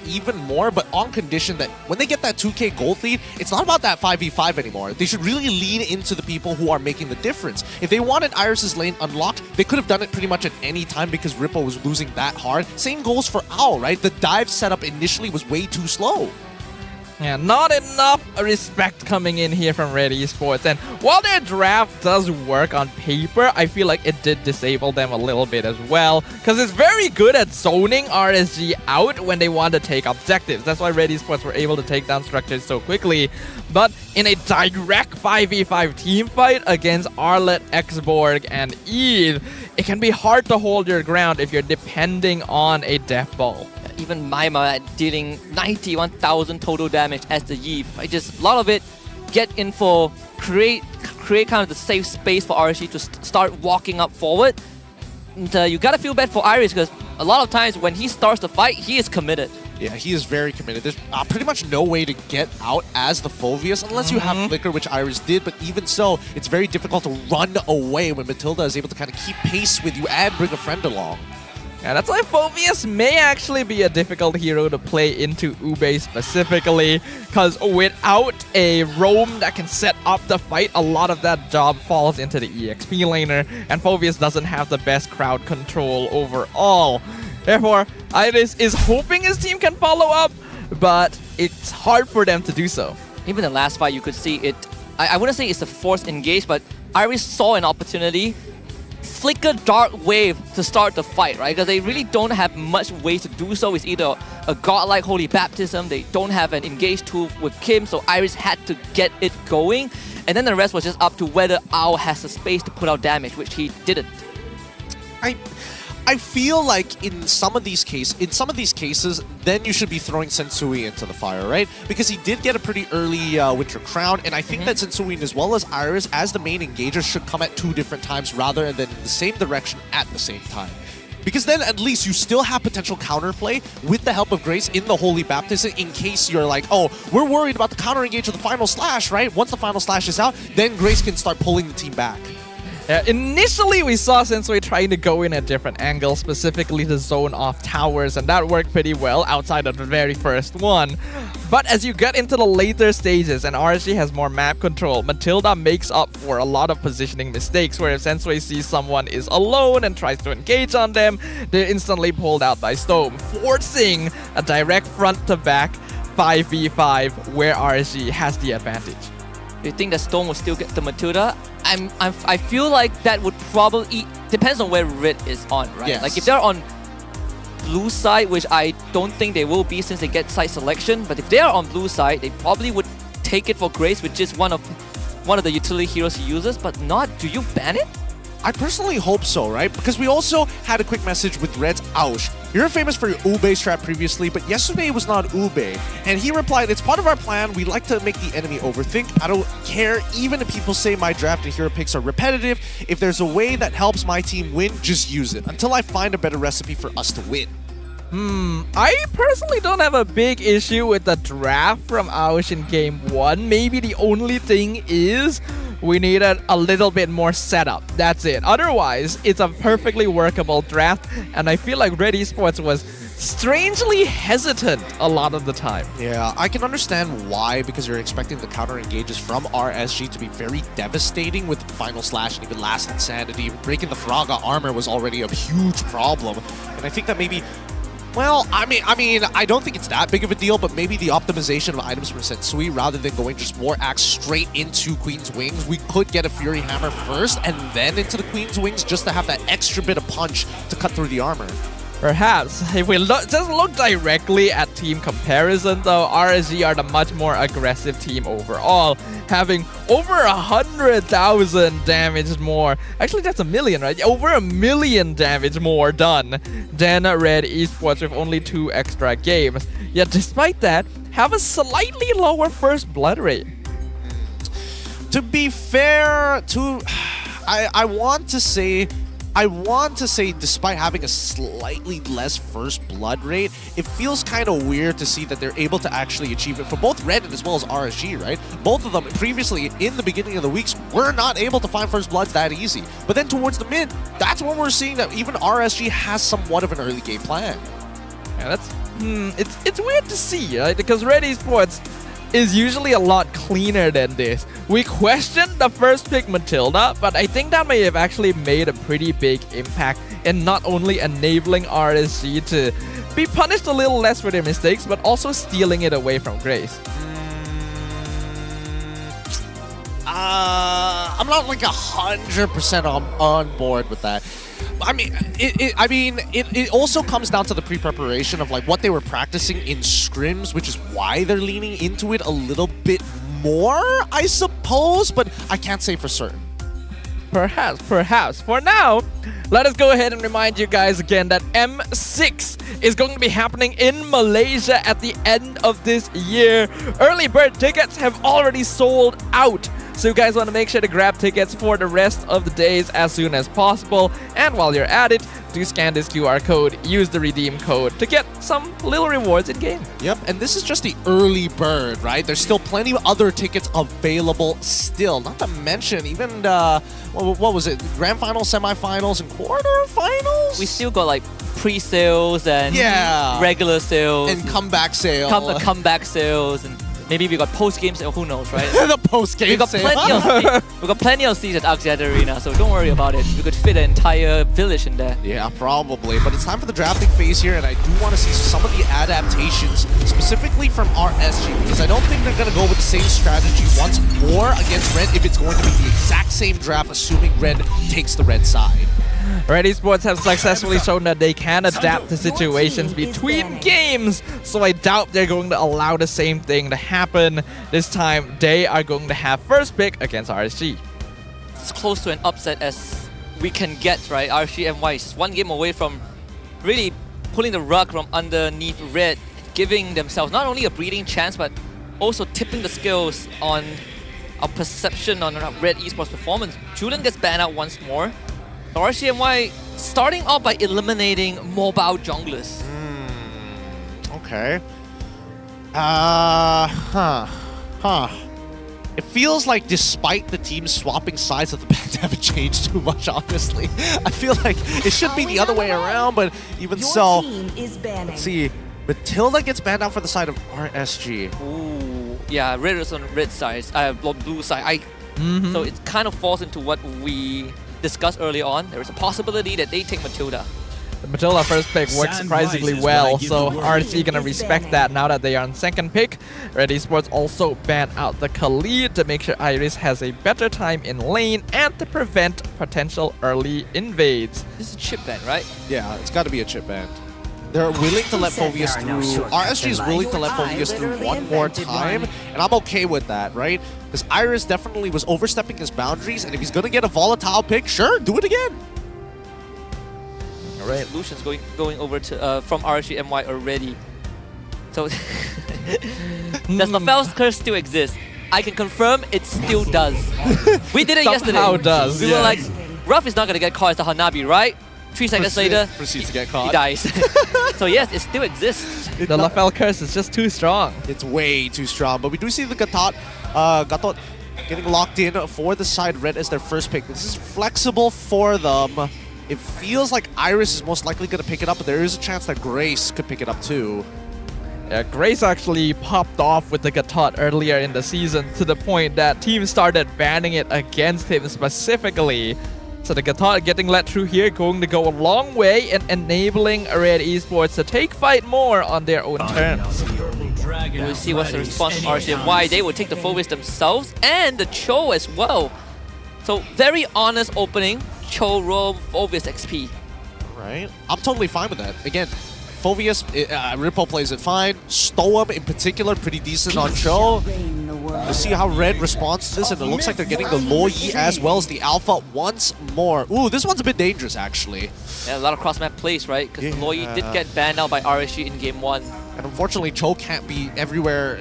[SPEAKER 19] even more, but on condition that when they get that 2K gold lead, it's not about that 5v5 anymore. They should really lean into the people who are making the difference. If they wanted Iris's lane unlocked, they could have done it pretty much at any time because Rippo was losing that hard. Same goes for Owl, right? The dive setup initially was way too slow.
[SPEAKER 11] Yeah, not enough respect coming in here from RED Esports. And while their draft does work on paper, I feel like it did disable them a little bit as well. Because it's very good at zoning RSG out when they want to take objectives. That's why RED Esports were able to take down structures so quickly. But in a direct 5v5 team fight against Arlet, Xborg, and Eve, it can be hard to hold your ground if you're depending on a death ball.
[SPEAKER 16] Even Maima dealing 91,000 total damage as the Eve. A lot of it, get info, create kind of the safe space for RSG to start walking up forward. And you gotta feel bad for Iris because a lot of times when he starts the fight, he is committed.
[SPEAKER 19] Yeah, he is very committed. There's pretty much no way to get out as the Phoveus unless you have Flicker, which Iris did, but even so, it's very difficult to run away when Matilda is able to kind of keep pace with you and bring a friend along.
[SPEAKER 11] Yeah, that's why Phoveus may actually be a difficult hero to play into Ube specifically, because without a roam that can set up the fight, a lot of that job falls into the EXP laner, and Phoveus doesn't have the best crowd control overall. Therefore, Iris is hoping his team can follow up, but it's hard for them to do so.
[SPEAKER 16] Even the last fight, you could see it. I wouldn't say it's a forced engage, but Iris saw an opportunity, flicker Dark Wave to start the fight, right? Because they really don't have much way to do so. It's either a godlike Holy Baptism, they don't have an engage tool with Kim, so Iris had to get it going. And then the rest was just up to whether Owl has the space to put out damage, which he didn't.
[SPEAKER 19] I feel like in some of these cases, then you should be throwing Sensui into the fire, right? Because he did get a pretty early Winter Crown, and I think that Sensui as well as Iris, as the main engager, should come at 2 different times rather than in the same direction at the same time. Because then at least you still have potential counterplay with the help of Grace in the Holy Baptism in case you're like, oh, we're worried about the counter engage of the final slash, right? Once the final slash is out, then Grace can start pulling the team back.
[SPEAKER 11] Initially, we saw Sensui trying to go in at different angles, specifically to zone off towers, and that worked pretty well outside of the very first one. But as you get into the later stages and RSG has more map control, Matilda makes up for a lot of positioning mistakes, where if Sensui sees someone is alone and tries to engage on them, they're instantly pulled out by Storm, forcing a direct front-to-back 5v5 where RSG has the advantage.
[SPEAKER 16] Do you think that Storm will still get the Matilda? I feel like that would probably depends on where Red is on, right?
[SPEAKER 19] Yes.
[SPEAKER 16] Like if they're on blue side, which I don't think they will be since they get side selection, but if they are on blue side, they probably would take it for Grace, which is one of the utility heroes he uses, but not. Do you ban it?
[SPEAKER 19] I personally hope so, right? Because we also had a quick message with Red's Aush. You're famous for your Ube strat previously, but yesterday was not Ube. And he replied, it's part of our plan. We like to make the enemy overthink. I don't care even if people say my draft and hero picks are repetitive. If there's a way that helps my team win, just use it. Until I find a better recipe for us to win.
[SPEAKER 11] I personally don't have a big issue with the draft from Aush in Game 1. Maybe the only thing is we needed a little bit more setup. That's it. Otherwise, it's a perfectly workable draft, and I feel like RED Esports was strangely hesitant a lot of the time.
[SPEAKER 19] Yeah, I can understand why, because you're expecting the counter engages from RSG to be very devastating with Final Slash and even Last Insanity. Breaking the Fraga armor was already a huge problem, and I think that maybe... Well, I mean, I don't think it's that big of a deal, but maybe the optimization of items from Sensui, rather than going just more axe straight into Queen's Wings, we could get a Fury Hammer first and then into the Queen's Wings just to have that extra bit of punch to cut through the armor.
[SPEAKER 11] Perhaps. If we just look directly at team comparison, though, RSG are the much more aggressive team overall, having over 100,000 damage more. Actually, that's a million, right? Over 1 million damage more done than RED Esports with only 2 extra games. Yet, despite that, have a slightly lower first blood rate.
[SPEAKER 19] To be fair, I want to say, despite having a slightly less first blood rate, it feels kind of weird to see that they're able to actually achieve it for both RED as well as RSG, right? Both of them previously, in the beginning of the weeks, were not able to find first bloods that easy. But then towards the mid, that's when we're seeing that even RSG has somewhat of an early game plan.
[SPEAKER 11] Yeah, that's... it's weird to see, right? Because RED Esports is usually a lot cleaner than this. We questioned the first pick Matilda, but I think that may have actually made a pretty big impact in not only enabling RSG to be punished a little less for their mistakes, but also stealing it away from Grace.
[SPEAKER 19] I'm not like 100% on board with that. I mean, it also comes down to the pre-preparation of like what they were practicing in scrims, which is why they're leaning into it a little bit more, I suppose, but I can't say for certain.
[SPEAKER 11] Perhaps. For now, let us go ahead and remind you guys again that M6 is going to be happening in Malaysia at the end of this year. Early bird tickets have already sold out, so you guys want to make sure to grab tickets for the rest of the days as soon as possible. And while you're at it, do scan this QR code, use the redeem code to get some little rewards in game.
[SPEAKER 19] Yep, and this is just the early bird, right? There's still plenty of other tickets available still. Not to mention even what was it? Grand finals, semifinals, and quarterfinals?
[SPEAKER 16] We still got like pre-sales and regular sales.
[SPEAKER 19] And comeback sales.
[SPEAKER 16] Comeback sales. And maybe we got post-game sale, who knows, right?
[SPEAKER 19] The post-game sale.
[SPEAKER 16] We got plenty of seats at Axiata Arena, so don't worry about it. We could fit an entire village in there.
[SPEAKER 19] Yeah, probably. But it's time for the drafting phase here, and I do want to see some of the adaptations, specifically from RSG, because I don't think they're going to go with the same strategy once more against RED if it's going to be the exact same draft, assuming RED takes the RED side.
[SPEAKER 11] RED Esports have successfully shown that they can adapt to situations between games, so I doubt they're going to allow the same thing to happen. This time, they are going to have first pick against RSG.
[SPEAKER 16] It's close to an upset as we can get, right? RSG MY is just one game away from really pulling the rug from underneath RED, giving themselves not only a breathing chance, but also tipping the scales on our perception on RED Esports performance. Julian gets banned out once more. RSG MY starting off by eliminating mobile junglers.
[SPEAKER 19] Okay. It feels like despite the teams swapping sides that the bans haven't changed too much, honestly. I feel like it should be the other way around, but even so, let's see. Matilda gets banned out for the side of RSG.
[SPEAKER 16] Ooh, yeah, Red is on red side, blue side. So it kind of falls into what we discussed early on. There is a possibility that they take Matilda.
[SPEAKER 11] The Matilda first pick worked surprisingly well, so RSG gonna respect that now that they are on second pick. RED Esports also banned out the Khalid to make sure Iris has a better time in lane and to prevent potential early invades.
[SPEAKER 16] This is a chip ban, right?
[SPEAKER 19] Yeah, it's got to be a chip ban. They're willing to let Phoveus through. RSG is willing to let Phoveus through one more time, and I'm okay with that, right? Because Iris definitely was overstepping his boundaries, and if he's going to get a volatile pick, sure, do it again.
[SPEAKER 16] All right, Lucian's going over to from RSG MY already. So does Lafel's curse still exist? I can confirm it still does. We did it yesterday.
[SPEAKER 11] Somehow does.
[SPEAKER 16] We were like, Ruff is not going to get caught as the Hanabi, right? 3 seconds later,
[SPEAKER 11] proceeds to get
[SPEAKER 16] he
[SPEAKER 11] caught.
[SPEAKER 16] dies. So yes, it still exists.
[SPEAKER 11] The Lafel curse is just too strong.
[SPEAKER 19] It's way too strong, but we do see the Gatot getting locked in for the side red as their first pick. This is flexible for them. It feels like Iris is most likely going to pick it up, but there is a chance that Grace could pick it up too.
[SPEAKER 11] Yeah, Grace actually popped off with the Gatot earlier in the season to the point that teams started banning it against him specifically. So the Gatot getting let through here going to go a long way in enabling RED Esports to take fight more on their own terms.
[SPEAKER 16] We'll see what's the response from RSG MY. They will take the Phobius themselves and the Cho as well. So very honest opening. Cho roll Phobius XP.
[SPEAKER 19] Right. I'm totally fine with that. Again, Phobius, Ripple plays it fine. Stoem in particular, pretty decent on Cho. We'll see how Red responds to this, and it looks like they're getting the Lo Yi as well as the Alpha once more. Ooh, this one's a bit dangerous, actually.
[SPEAKER 16] Yeah, a lot of cross-map plays, right? Because Lo Yi did get banned out by RSG in Game 1.
[SPEAKER 19] And unfortunately, Cho can't be everywhere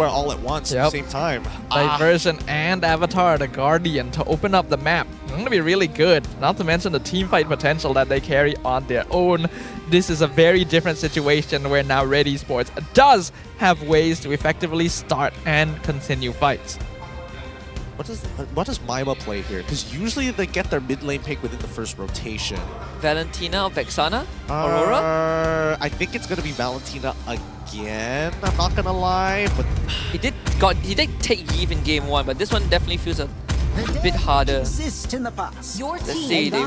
[SPEAKER 19] all at once at the same time.
[SPEAKER 11] Diversion and Avatar, the Guardian, to open up the map. Going to be really good. Not to mention the team fight potential that they carry on their own. This is a very different situation where now RED Esports does have ways to effectively start and continue fights.
[SPEAKER 19] What does Mima play here? Because usually they get their mid lane pick within the first rotation.
[SPEAKER 16] Valentina or Vexana? Aurora?
[SPEAKER 19] I think it's going to be Valentina again, I'm not going to lie. But
[SPEAKER 16] he did take Eve in Game 1, but this one definitely feels a bit harder. Let's see, they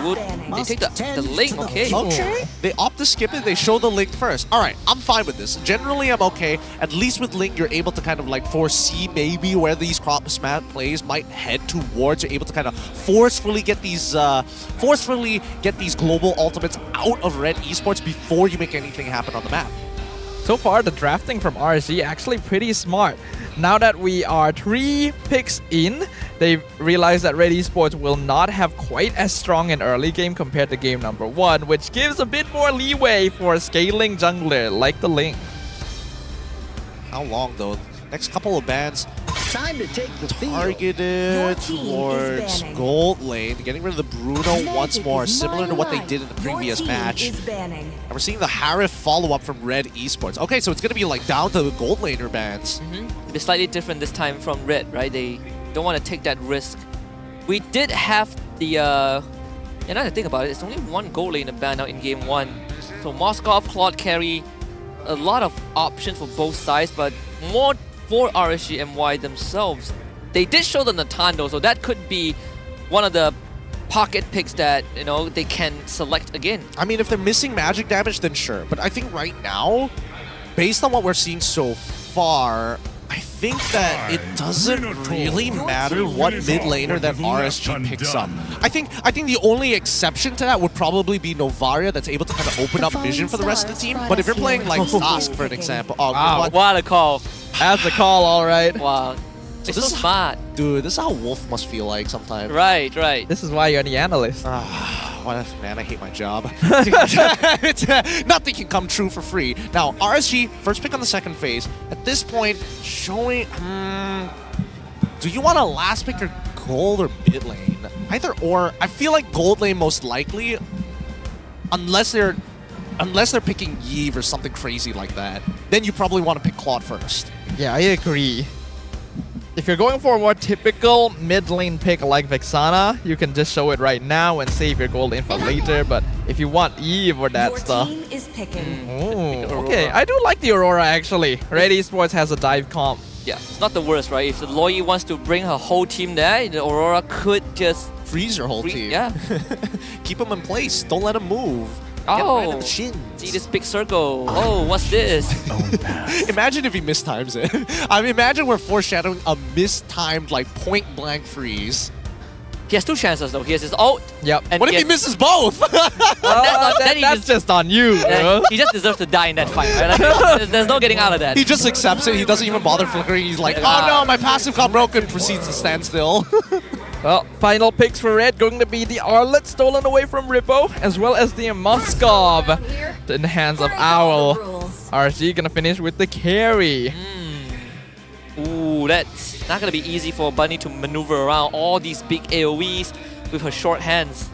[SPEAKER 16] take the link, okay.
[SPEAKER 19] Okay. They opt to skip it, they show the link first. Alright, I'm fine with this. Generally, I'm okay. At least with link, you're able to kind of like foresee maybe where these cross-map plays might head towards. You're able to kind of forcefully get these global ultimates out of RED Esports before you make anything happen on the map.
[SPEAKER 11] So far, the drafting from RSG actually pretty smart. Now that we are 3 picks in, they've realized that RED Esports will not have quite as strong an early game compared to game number 1, which gives a bit more leeway for a scaling jungler like the Link.
[SPEAKER 19] How long though? Next couple of bans
[SPEAKER 21] Time to take the field.
[SPEAKER 19] targeted towards gold lane, getting rid of the Bruno once more, similar to what they did in the previous match. And we're seeing the Harif follow-up from RED Esports. Okay, so it's going to be like down to the gold laner bans.
[SPEAKER 16] It's slightly different this time from Red, right? They don't want to take that risk. We did have the, and now to think about it, it's only one gold laner ban out in Game 1. So Moskov, Claude carry a lot of options for both sides, but more for RSG MY themselves. They did show the Natando, so that could be one of the pocket picks that, you know, they can select again.
[SPEAKER 19] I mean, if they're missing magic damage, then sure. But I think right now, based on what we're seeing so far, I think that it doesn't really matter what mid laner that RSG picks up. I think the only exception to that would probably be Novaria, that's able to kind of open up vision for the rest of the team. But if you're playing like Task, for an example,
[SPEAKER 16] wow, what a call.
[SPEAKER 11] That's the call, all right.
[SPEAKER 16] Wow. It's so smart.
[SPEAKER 19] Dude, this is how Wolf must feel like sometimes.
[SPEAKER 16] Right, right.
[SPEAKER 11] This is why you're the analyst.
[SPEAKER 19] Man, I hate my job. Nothing can come true for free. Now, RSG, first pick on the second phase. At this point, showing... do you want a last pick or gold or mid lane? Either or. I feel like gold lane most likely, unless they're picking Yves or something crazy like that. Then you probably want to pick Claude first.
[SPEAKER 11] Yeah, I agree. If you're going for a more typical mid lane pick like Vexana, you can just show it right now and save your gold lane for later. But if you want Eve or that stuff...
[SPEAKER 5] Team is picking.
[SPEAKER 11] Okay, I do like the Aurora actually. RED Esports has a dive comp.
[SPEAKER 16] Yeah, it's not the worst, right? If the Lo Yi wants to bring her whole team there, the Aurora could just...
[SPEAKER 19] freeze your whole team.
[SPEAKER 16] Yeah.
[SPEAKER 19] Keep them in place. Don't let them move.
[SPEAKER 16] Oh, see this big circle. Oh, what's this?
[SPEAKER 19] Imagine if he mistimes it. I mean, imagine we're foreshadowing a mistimed, like, point-blank freeze.
[SPEAKER 16] He has 2 chances, though. He has his ult.
[SPEAKER 11] Yep.
[SPEAKER 16] And
[SPEAKER 19] what if he misses both?
[SPEAKER 11] That's just on you, bro.
[SPEAKER 16] He just deserves to die in that fight, right? Like, there's no getting out of that.
[SPEAKER 19] He just accepts it. He doesn't even bother flickering. He's like, oh no, my passive got broken. Proceeds to stand still.
[SPEAKER 11] Well, final picks for Red going to be the Arlet stolen away from Rippo, as well as the Moskov in the hands of Owl. RSG gonna finish with the carry.
[SPEAKER 16] Ooh, that's not gonna be easy for Bunny to maneuver around all these big AoEs with her short hands.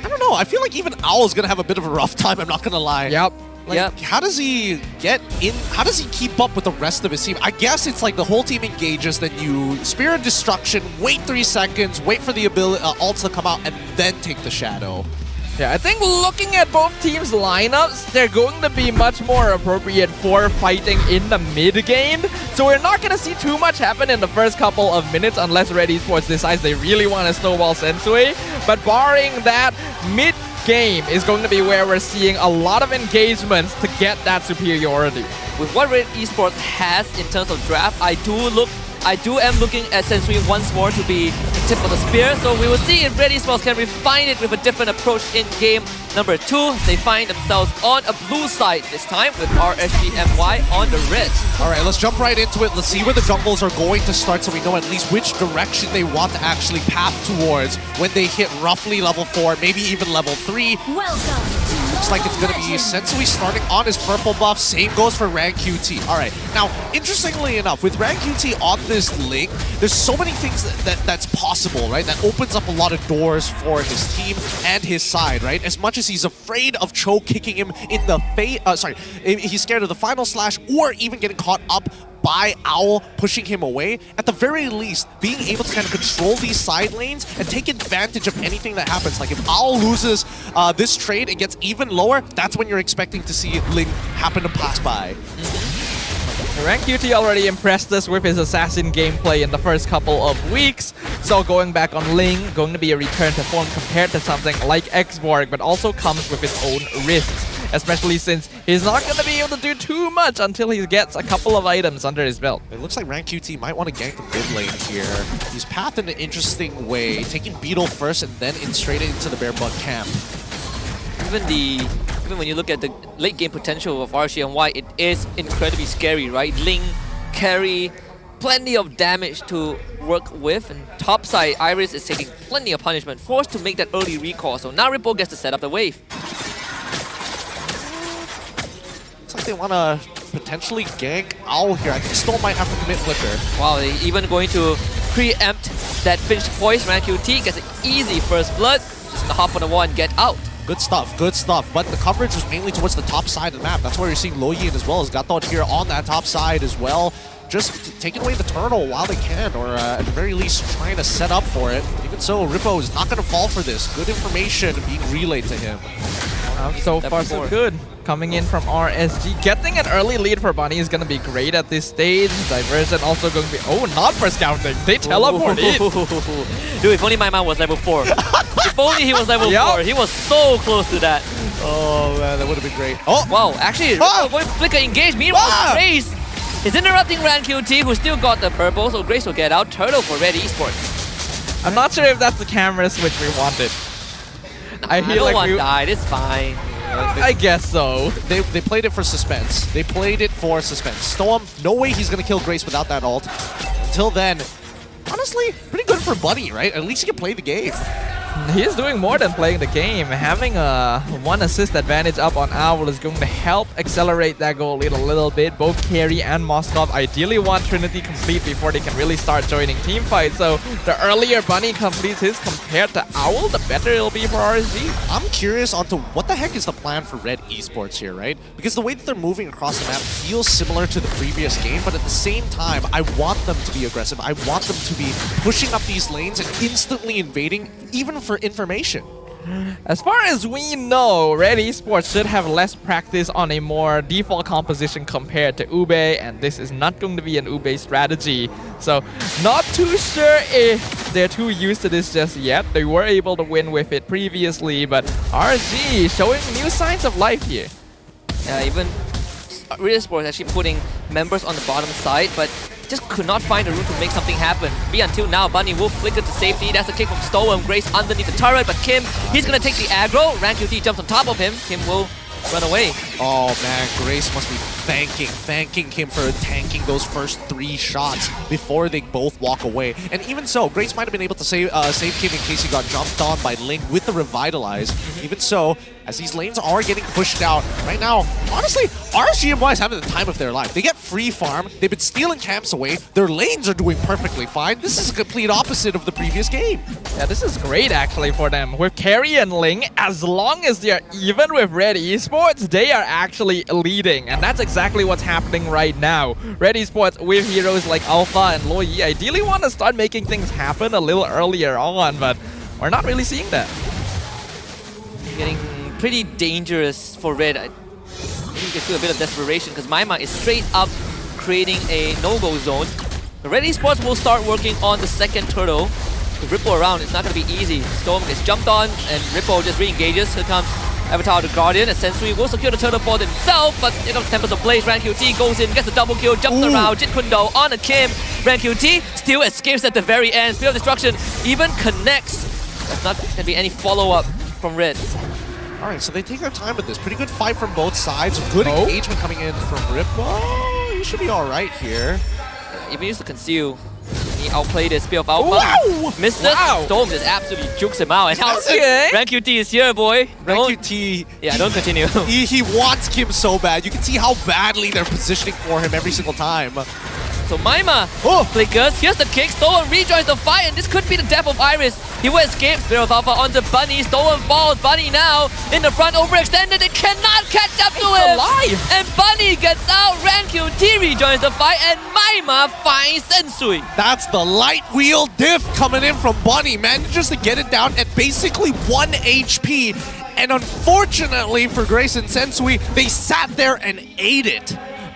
[SPEAKER 19] I don't know. know. I feel like even Owl's gonna have a bit of a rough time, I'm not gonna lie.
[SPEAKER 11] Yep.
[SPEAKER 19] Like, how does he get in? How does he keep up with the rest of his team? I guess it's like the whole team engages, then you Spear of Destruction, wait 3 seconds, wait for the ability ults to come out, and then take the Shadow.
[SPEAKER 11] Yeah, I think looking at both teams' lineups, they're going to be much more appropriate for fighting in the mid-game. So we're not going to see too much happen in the first couple of minutes unless RED Esports decides they really want to snowball Sensui. But barring that, mid-game is going to be where we're seeing a lot of engagements to get that superiority.
[SPEAKER 16] With what RED Esports has in terms of draft, I am looking at Sensui once more to be the tip of the spear. So we will see if RED Esports can refine it with a different approach in game number 2. They find themselves on a blue side this time with RSG MY on the red.
[SPEAKER 19] All right, let's jump right into it. Let's see where the jungles are going to start so we know at least which direction they want to actually path towards when they hit roughly level 4, maybe even level 3. Looks like it's going to be Sensui starting on his purple buff. Same goes for Rank QT. All right, now, interestingly enough, with Rank QT on this link, there's so many things that's possible, right? That opens up a lot of doors for his team and his side, right? As much as he's afraid of Cho kicking him in the face, he's scared of the final slash or even getting caught up by Owl pushing him away. At the very least, being able to kind of control these side lanes and take advantage of anything that happens. Like if Owl loses this trade and gets even lower, that's when you're expecting to see Ling happen to pass by.
[SPEAKER 11] Rank QT already impressed us with his assassin gameplay in the first couple of weeks, so going back on Ling, going to be a return to form compared to something like Xborg, but also comes with its own risks, especially since he's not going to be able to do too much until he gets a couple of items under his belt.
[SPEAKER 19] It looks like Rank QT might want to gank the mid lane here. He's pathed in an interesting way, taking Beetle first and then straight into the Bear Bug camp.
[SPEAKER 16] Even when you look at the late game potential of RSG MY, it is incredibly scary, right? Ling carry, plenty of damage to work with, and topside Iris is taking plenty of punishment, forced to make that early recall. So now Ripple gets to set up the wave.
[SPEAKER 19] Looks like they want to potentially gank Owl here. I think Storm might have to commit Flicker.
[SPEAKER 16] Wow, they even going to preempt that Finch Poise. Rank QT gets an easy first blood, just gonna hop on the wall and get out.
[SPEAKER 19] Good stuff, good stuff. But the coverage is mainly towards the top side of the map. That's where you're seeing Loyin as well as Gatot here on that top side as well. Just taking away the turtle while they can, or at the very least trying to set up for it. Even so, Rippo is not going to fall for this. Good information being relayed to him.
[SPEAKER 11] So far, so good. Coming in from RSG. Getting an early lead for Bunny is going to be great at this stage. Diversion also going to be... Oh, not for scouting. They teleport in.
[SPEAKER 16] Dude, if only my man was level 4. If only he was level 4. He was so close to that.
[SPEAKER 19] Oh, man, that would have been great. Oh!
[SPEAKER 16] Wow, actually, Flicker engaged. Meanwhile, Grace is interrupting Rank QT, who still got the purple, so Grace will get out. Turtle for RED Esports.
[SPEAKER 11] I'm not sure if that's the camera switch we wanted. I feel like
[SPEAKER 16] one died, it's fine.
[SPEAKER 11] I guess so.
[SPEAKER 19] They played it for suspense. They played it for suspense. Storm, no way he's gonna kill Grace without that ult. Until then, honestly, pretty good for Bunny, right? At least he can play the game.
[SPEAKER 11] He is doing more than playing the game. Having a 1 assist advantage up on Owl is going to help accelerate that goal lead a little bit. Both Carey and Moskov ideally want Trinity complete before they can really start joining team fights. So the earlier Bunny completes his compared to Owl, the better it'll be for RSG.
[SPEAKER 19] I'm curious onto what the heck is the plan for RED Esports here, right? Because the way that they're moving across the map feels similar to the previous game, but at the same time, I want them to be aggressive. I want them to be pushing up these lanes and instantly invading, even for information.
[SPEAKER 11] As far as we know, RED Esports should have less practice on a more default composition compared to Ube, and this is not going to be an Ube strategy. So, not too sure if they're too used to this just yet. They were able to win with it previously, but RSG showing new signs of life here.
[SPEAKER 16] Even RED Esports actually putting members on the bottom side, but just could not find a route to make something happen. Until now, Bunny will flicker to safety. That's a kick from Stowem. Grace underneath the turret, but Kim, he's gonna take the aggro. Rank QT jumps on top of him. Kim will run away.
[SPEAKER 19] Oh man, Grace must be thanking him for tanking those first 3 shots before they both walk away. And even so, Grace might have been able to save Kim in case he got jumped on by Ling with the Revitalize. Even so, as these lanes are getting pushed out right now, honestly, RSG MY is having the time of their life. They get free farm, they've been stealing camps away, their lanes are doing perfectly fine. This is a complete opposite of the previous game.
[SPEAKER 11] Yeah, this is great actually for them. With Carry and Ling, as long as they are even with RED Esports, they are actually leading. And that's exactly what's happening right now. RED Esports with heroes like Alpha and Loyi ideally want to start making things happen a little earlier on, but we're not really seeing that.
[SPEAKER 16] Getting pretty dangerous for Red. I think you can feel a bit of desperation because Maima is straight up creating a no-go zone. The RED Esports will start working on the second turtle. With Ripple around, it's not going to be easy. Storm gets jumped on and Ripple just re-engages. Here comes Avatar the Guardian, and Sensui will secure the turtle for himself, but here comes Tempest of Blaze. RanQT goes in, gets a double kill, jumps around. Jit Kundo on a Kim. RanQT still escapes at the very end. Spear of Destruction even connects. There's not going to be any follow-up from Red.
[SPEAKER 19] Alright, so they take their time with this. Pretty good fight from both sides. Good engagement coming in from Rip. Oh, he should be alright here.
[SPEAKER 16] Yeah, even used to conceal. He outplayed his Spear of Alpha.
[SPEAKER 19] Wow!
[SPEAKER 16] Misses. Storm just absolutely jukes him out. And now RanQT is here, boy.
[SPEAKER 19] RanQT.
[SPEAKER 16] Yeah, don't continue.
[SPEAKER 19] He wants Kim so bad. You can see how badly they're positioning for him every single time.
[SPEAKER 16] So Maima flickers. Here's the kick. Stolen rejoins the fight, and this could be the death of Iris. He will escape. Spirit of Alpha onto Bunny. Stolen falls. Bunny now in the front, overextended. It cannot catch up to him.
[SPEAKER 11] Alive.
[SPEAKER 16] And Bunny gets out. RanQT rejoins the fight, and Maima finds Sensui.
[SPEAKER 19] That's the light wheel diff coming in from Bunny. Manages to get it down at basically 1 HP. And unfortunately for Grace and Sensui, they sat there and ate it.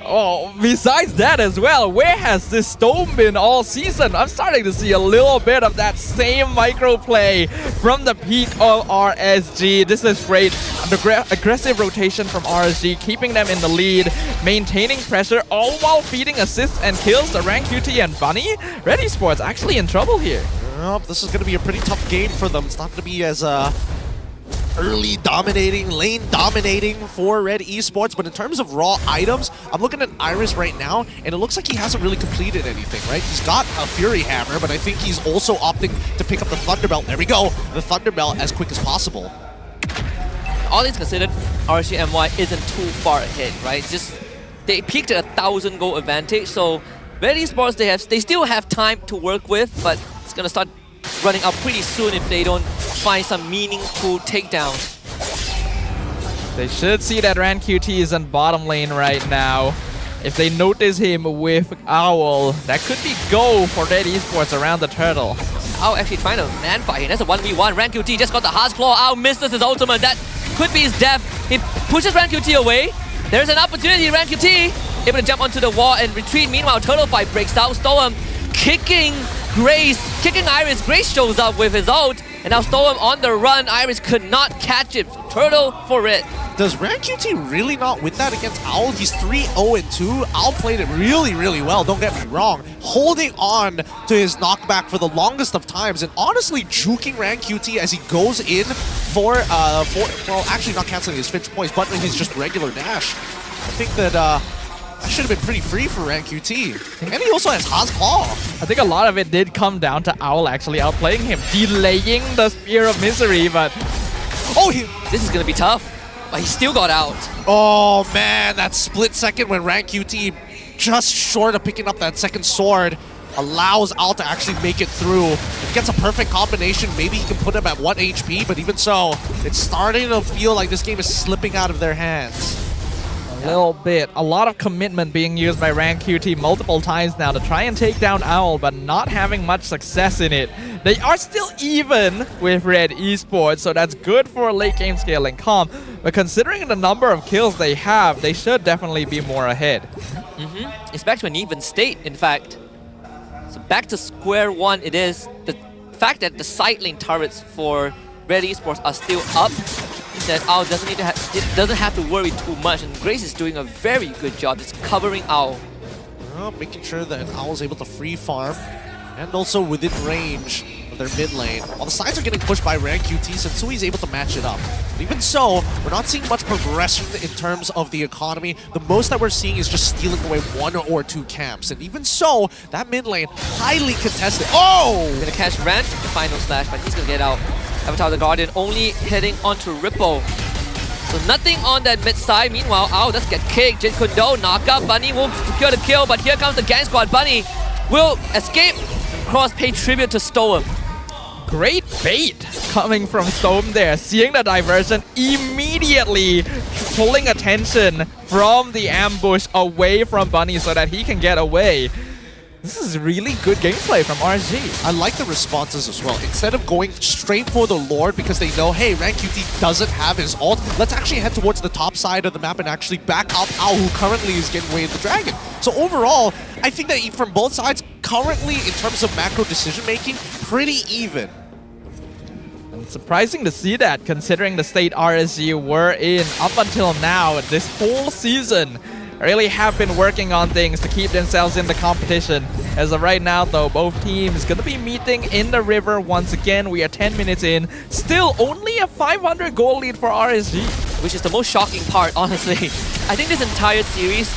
[SPEAKER 11] Oh, besides that as well, where has this Storm been all season? I'm starting to see a little bit of that same microplay from the peak of RSG. This is great. Aggressive rotation from RSG, keeping them in the lead, maintaining pressure, all while feeding assists and kills to RanQT and Bunny. RED Esports actually in trouble here.
[SPEAKER 19] Well, this is going to be a pretty tough game for them. It's not going to be as early dominating, lane dominating for RED Esports, but in terms of raw items, I'm looking at Iris right now, and it looks like he hasn't really completed anything, right? He's got a Fury Hammer, but I think he's also opting to pick up the Thunderbelt. There we go, the Thunderbelt as quick as possible.
[SPEAKER 16] All things considered, RSG MY isn't too far ahead, right? Just they peaked at 1,000 gold advantage, so RED Esports, they still have time to work with, but it's gonna start running out pretty soon if they don't find some meaningful takedowns.
[SPEAKER 11] They should see that RanQT is in bottom lane right now. If they notice him with Owl, that could be go for RED Esports around the turtle.
[SPEAKER 16] Owl actually trying to man fight him. That's a 1v1. RanQT just got the Heart's Claw. Owl misses his ultimate. That could be his death. He pushes RanQT away. There's an opportunity. RanQT able to jump onto the wall and retreat. Meanwhile, turtle fight breaks out. Storm kicking Grace, kicking Iris. Grace shows up with his ult, and now Storm on the run. Iris could not catch it. Turtle for it.
[SPEAKER 19] Does RanQT really not win that against Owl? He's 3-0-2. Owl played it really, really well, don't get me wrong. Holding on to his knockback for the longest of times, and honestly juking RanQT as he goes in for well, actually not canceling his Finch points, but his just regular dash. I think that that should have been pretty free for RanQT. And he also has Haas Claw.
[SPEAKER 11] I think a lot of it did come down to Owl actually outplaying him, delaying the Spear of Misery, but...
[SPEAKER 16] Oh, this is going to be tough. But he still got out.
[SPEAKER 19] Oh man, that split second when RanQT just short of picking up that second sword allows Al to actually make it through. If he gets a perfect combination, maybe he can put him at 1 HP, but even so, it's starting to feel like this game is slipping out of their hands.
[SPEAKER 11] A little bit. A lot of commitment being used by RanQT multiple times now to try and take down Owl, but not having much success in it. They are still even with RED Esports, so that's good for late game scaling comp. But considering the number of kills they have, they should definitely be more ahead.
[SPEAKER 16] It's back to an even state, in fact. So back to square one it is. The fact that the side lane turrets for RED Esports are still up, that Owl doesn't have to worry too much, and Grace is doing a very good job just covering Owl.
[SPEAKER 19] Well, making sure that Owl's able to free farm and also within range of their mid lane. While the sides are getting pushed by RanQT, Sensui's able to match it up. But even so, we're not seeing much progression in terms of the economy. The most that we're seeing is just stealing away 1 or 2 camps. And even so, that mid lane, highly contested. Oh!
[SPEAKER 16] Gonna catch Rant, the final slash, but he's gonna get out. Avatar the Guardian only heading onto Ripple. So nothing on that mid side. Meanwhile, Owl does get kicked. Jin Kundo knock up. Bunny will secure the kill, but here comes the gang squad. Bunny will escape. Cross pay tribute to Stoem.
[SPEAKER 11] Great bait coming from Storm there. Seeing the diversion, immediately pulling attention from the ambush away from Bunny so that he can get away. This is really good gameplay from RSG.
[SPEAKER 19] I like the responses as well. Instead of going straight for the Lord because they know, hey, Rank QT doesn't have his ult, let's actually head towards the top side of the map and actually back up Ao, who currently is getting away with the Dragon. So overall, I think that from both sides, currently in terms of macro decision-making, pretty even.
[SPEAKER 11] And surprising to see that, considering the state RSG were in up until now, this whole season. Really have been working on things to keep themselves in the competition. As of right now, though, both teams going to be meeting in the river once again. We are 10 minutes in. Still only a 500 goal lead for RSG.
[SPEAKER 16] Which is the most shocking part, honestly. I think this entire series,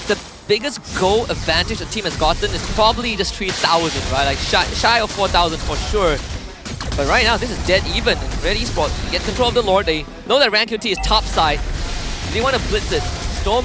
[SPEAKER 16] the biggest goal advantage the team has gotten is probably just 3,000, right? Like shy of 4,000 for sure. But right now, this is dead even. And RED Esports get control of the Lord. They know that Rank QT is top side. They want to blitz it. Storm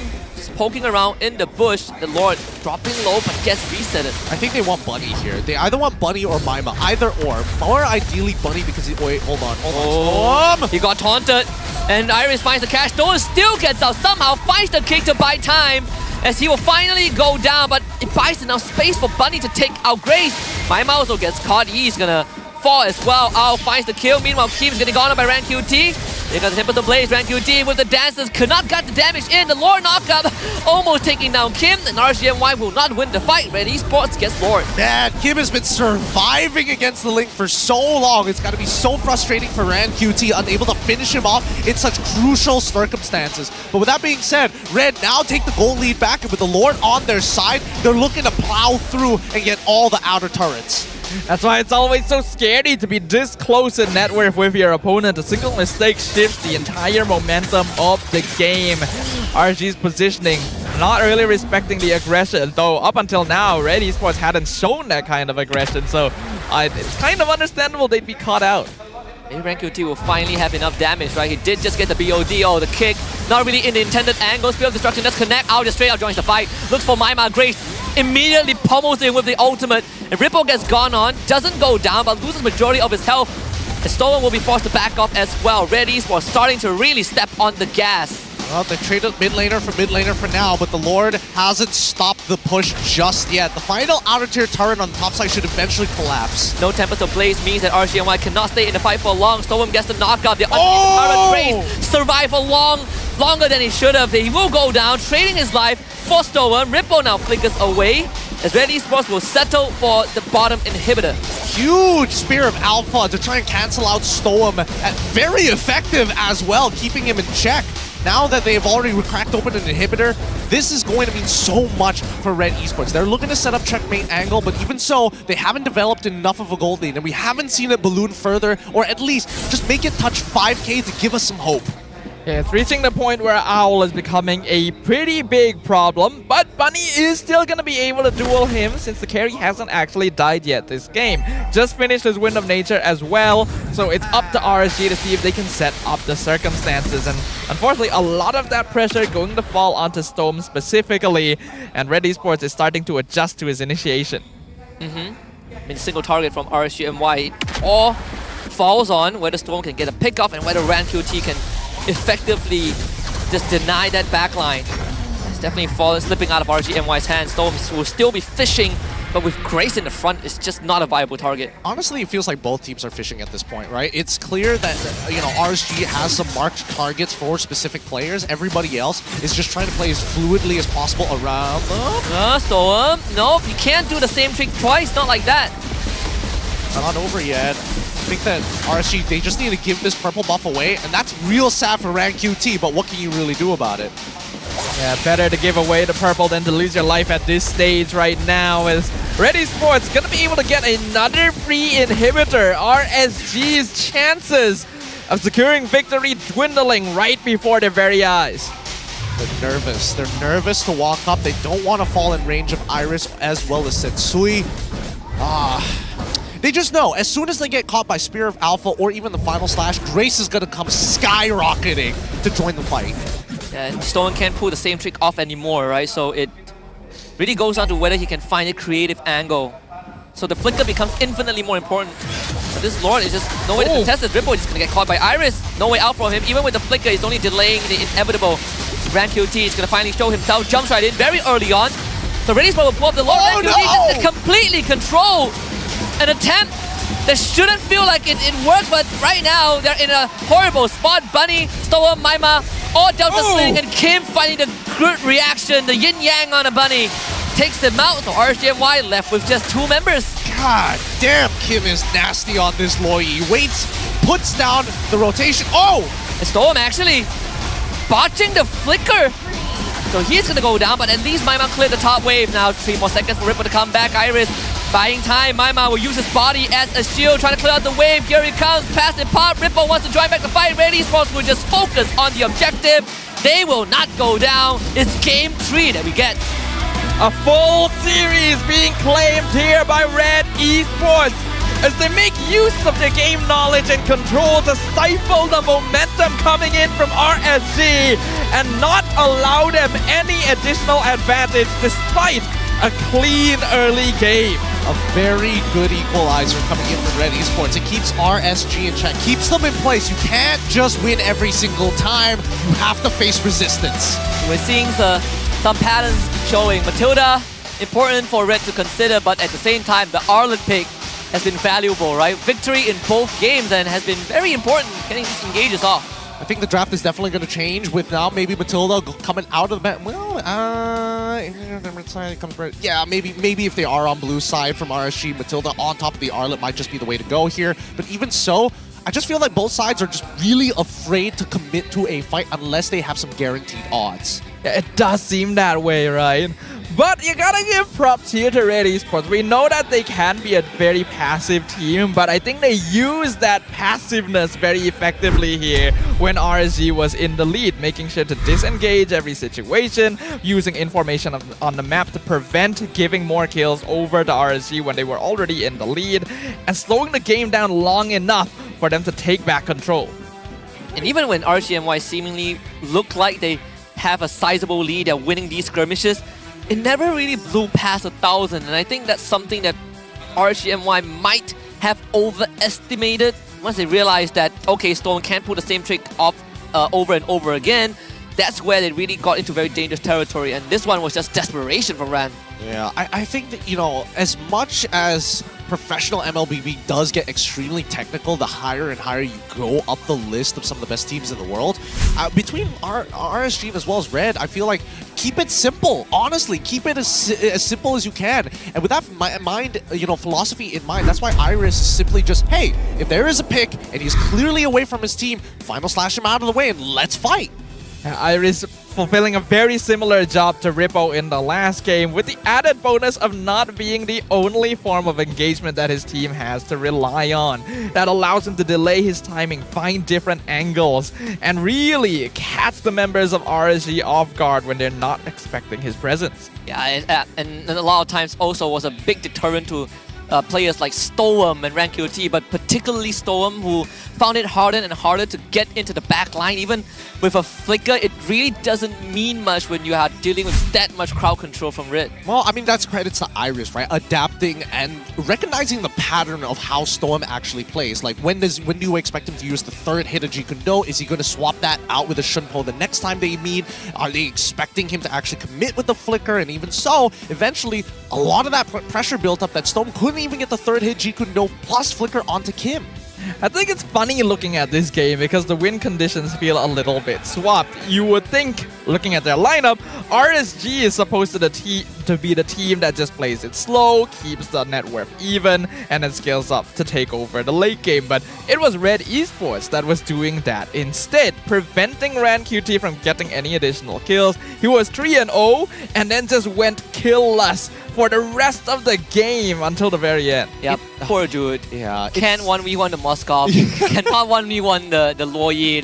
[SPEAKER 16] poking around in the bush, the Lord dropping low but gets resetted.
[SPEAKER 19] I think they want Bunny here. They either want Bunny or Maima, either or. More ideally Bunny because he, wait, hold on.
[SPEAKER 16] He got taunted and Iris finds the cash. Stoem still gets out, somehow finds the kick to buy time as he will finally go down, but it buys enough space for Bunny to take out Grace. Maima also gets caught. He's gonna fall as well. Ao finds the kill. Meanwhile, Kim's getting gone up by Rank QT. They got the Tempest of Blaze. Rank QT with the dancers could not get the damage in. The Lord knockup almost taking down Kim. And RSG MY will not win the fight. RED Esports gets Lord.
[SPEAKER 19] Man, Kim has been surviving against the Link for so long. It's got to be so frustrating for Rank QT, unable to finish him off in such crucial circumstances. But with that being said, Red now take the goal lead back, and with the Lord on their side, they're looking to plow through and get all the outer turrets.
[SPEAKER 11] That's why it's always so scary to be this close in net worth with your opponent. A single mistake shifts the entire momentum of the game. RSG's positioning, not really respecting the aggression, though up until now, RED Esports hadn't shown that kind of aggression, so it's kind of understandable they'd be caught out.
[SPEAKER 16] Maybe Rank QT will finally have enough damage, right? He did just get the BOD, the kick. Not really in the intended angle. Spear of Destruction does connect. Out, just straight out joins the fight. Looks for Maima. Grace immediately pummels him with the ultimate. And Ripple gets gone on. Doesn't go down, but loses majority of his health. And Stolen will be forced to back off as well. RED Esports starting to really step on the gas.
[SPEAKER 19] Well, they've traded mid laner for now, but the Lord hasn't stopped the push just yet. The final outer tier turret on the top side should eventually collapse.
[SPEAKER 16] No Tempest of Blaze means that RSG MY cannot stay in the fight for long. Storm gets the knockout. The turret Grace survive for longer than he should have. He will go down, trading his life for Storm. Ripple now flickers away as RED Esports will settle for the bottom inhibitor.
[SPEAKER 19] Huge Spear of Alpha to try and cancel out Storm. Very effective as well, keeping him in check. Now that they've already cracked open an inhibitor, this is going to mean so much for RED Esports. They're looking to set up checkmate angle, but even so, they haven't developed enough of a gold lead, and we haven't seen it balloon further, or at least just make it touch 5k to give us some hope.
[SPEAKER 11] Yeah, it's reaching the point where Owl is becoming a pretty big problem, but Bunny is still going to be able to duel him since the carry hasn't actually died yet this game. Just finished his Wind of Nature as well, so it's up to RSG to see if they can set up the circumstances. And unfortunately, a lot of that pressure going to fall onto Storm specifically, and RED Esports is starting to adjust to his initiation.
[SPEAKER 16] I mean, single target from RSG MY all falls on whether Storm can get a pick off and whether Rank QT can effectively just deny that backline. It's definitely slipping out of RSG MY's hands. Storm will still be fishing, but with Grace in the front, it's just not a viable target.
[SPEAKER 19] Honestly, it feels like both teams are fishing at this point, right? It's clear that, RSG has some marked targets for specific players. Everybody else is just trying to play as fluidly as possible around them.
[SPEAKER 16] Storm, nope, you can't do the same trick twice, not like that.
[SPEAKER 19] Not over yet. I think that RSG, they just need to give this purple buff away, and that's real sad for Rank QT, but what can you really do about it?
[SPEAKER 11] Yeah, better to give away the purple than to lose your life at this stage right now, as RED Esports gonna be able to get another free inhibitor. RSG's chances of securing victory dwindling right before their very eyes.
[SPEAKER 19] They're nervous. They're nervous to walk up. They don't want to fall in range of Iris as well as Setsui. They just know as soon as they get caught by Spear of Alpha or even the Final Slash, Grace is going to come skyrocketing to join the fight.
[SPEAKER 16] And Stone can't pull the same trick off anymore, right? So it really goes down to whether he can find a creative angle. So the flicker becomes infinitely more important. But this Lord is just no way to contest it. Ripple is just gonna get caught by Iris. No way out from him. Even with the flicker, he's only delaying the inevitable. Grand QT is gonna finally show himself. Jumps right in very early on. So Red Esports will pull up the Lord. Grand QT just to completely control an attempt that shouldn't feel like it works, but right now they're in a horrible spot. Bunny, Stoa, Maima, all Delta Sling, and Kim finding the good reaction, the yin-yang on a Bunny. Takes them out, so RSG MY left with just 2 members.
[SPEAKER 19] God damn, Kim is nasty on this Loi. Waits, puts down the rotation. Oh!
[SPEAKER 16] Storm actually botching the flicker. So he's gonna go down, but at least Maima cleared the top wave. Now 3 more seconds for Ripple to come back. Iris buying time. Maima will use his body as a shield, trying to clear out the wave. Here he comes, passive pop. Ripple wants to join back the fight. RED Esports will just focus on the objective. They will not go down. It's game 3 that we get.
[SPEAKER 11] A full series being claimed here by RED Esports as they make use of their game knowledge and control to stifle the momentum coming in from RSG and not allow them any additional advantage despite a clean early game.
[SPEAKER 19] A very good equalizer coming in from RED Esports. It keeps RSG in check, keeps them in place. You can't just win every single time. You have to face resistance.
[SPEAKER 16] We're seeing some patterns showing. Matilda, important for Red to consider, but at the same time, the Arlet pick has been valuable, right? Victory in both games and has been very important getting these engages off.
[SPEAKER 19] I think the draft is definitely going to change with now maybe Matilda coming out of the map. Well, yeah, maybe if they are on blue side from RSG, Matilda on top of the Arlet might just be the way to go here. But even so, I just feel like both sides are just really afraid to commit to a fight unless they have some guaranteed odds.
[SPEAKER 11] Yeah, it does seem that way, right? But you gotta give props here to RED Esports. We know that they can be a very passive team, but I think they use that passiveness very effectively here when RSG was in the lead, making sure to disengage every situation, using information on the map to prevent giving more kills over to RSG when they were already in the lead, and slowing the game down long enough for them to take back control.
[SPEAKER 16] And even when RSG MY seemingly look like they have a sizable lead, they're winning these skirmishes, it never really blew past 1,000, and I think that's something that RSG MY might have overestimated once they realized that, okay, Stone can't pull the same trick off over and over again. That's where they really got into very dangerous territory, and this one was just desperation from Ran.
[SPEAKER 19] Yeah, I think that, you know, as much as professional MLBB does get extremely technical, the higher and higher you go up the list of some of the best teams in the world, between RSG as well as RED, I feel like keep it simple. Honestly, keep it as simple as you can. And with that philosophy in mind, that's why Iris simply just, hey, if there is a pick and he's clearly away from his team, final slash him out of the way and let's fight.
[SPEAKER 11] Iris fulfilling a very similar job to Rippo in the last game, with the added bonus of not being the only form of engagement that his team has to rely on. That allows him to delay his timing, find different angles, and really catch the members of RSG off guard when they're not expecting his presence.
[SPEAKER 16] Yeah, and a lot of times also was a big deterrent to players like Storm and RanQT, but particularly Storm, who found it harder and harder to get into the back line. Even with a flicker, it really doesn't mean much when you are dealing with that much crowd control from RED.
[SPEAKER 19] Well, I mean, that's credits to Iris, right? Adapting and recognizing the pattern of how Storm actually plays. Like, when do you expect him to use the third hit of Jikundo? Is he going to swap that out with a Shunpo the next time they meet? Are they expecting him to actually commit with the flicker? And even so, eventually, a lot of that pressure built up that Storm couldn't even get the third hit Jikundo plus flicker onto Kim.
[SPEAKER 11] I think it's funny looking at this game because the win conditions feel a little bit swapped. You would think, looking at their lineup, RSG is supposed to be the team that just plays it slow, keeps the net worth even, and then scales up to take over the late game. But it was RED Esports that was doing that instead, preventing RanQT from getting any additional kills. He was 3-0 and then just went kill-less for the rest of the game until the very end.
[SPEAKER 16] Yep, poor dude.
[SPEAKER 19] Yeah,
[SPEAKER 16] can't 1v1 the Moskov, cannot 1v1 the Loyer.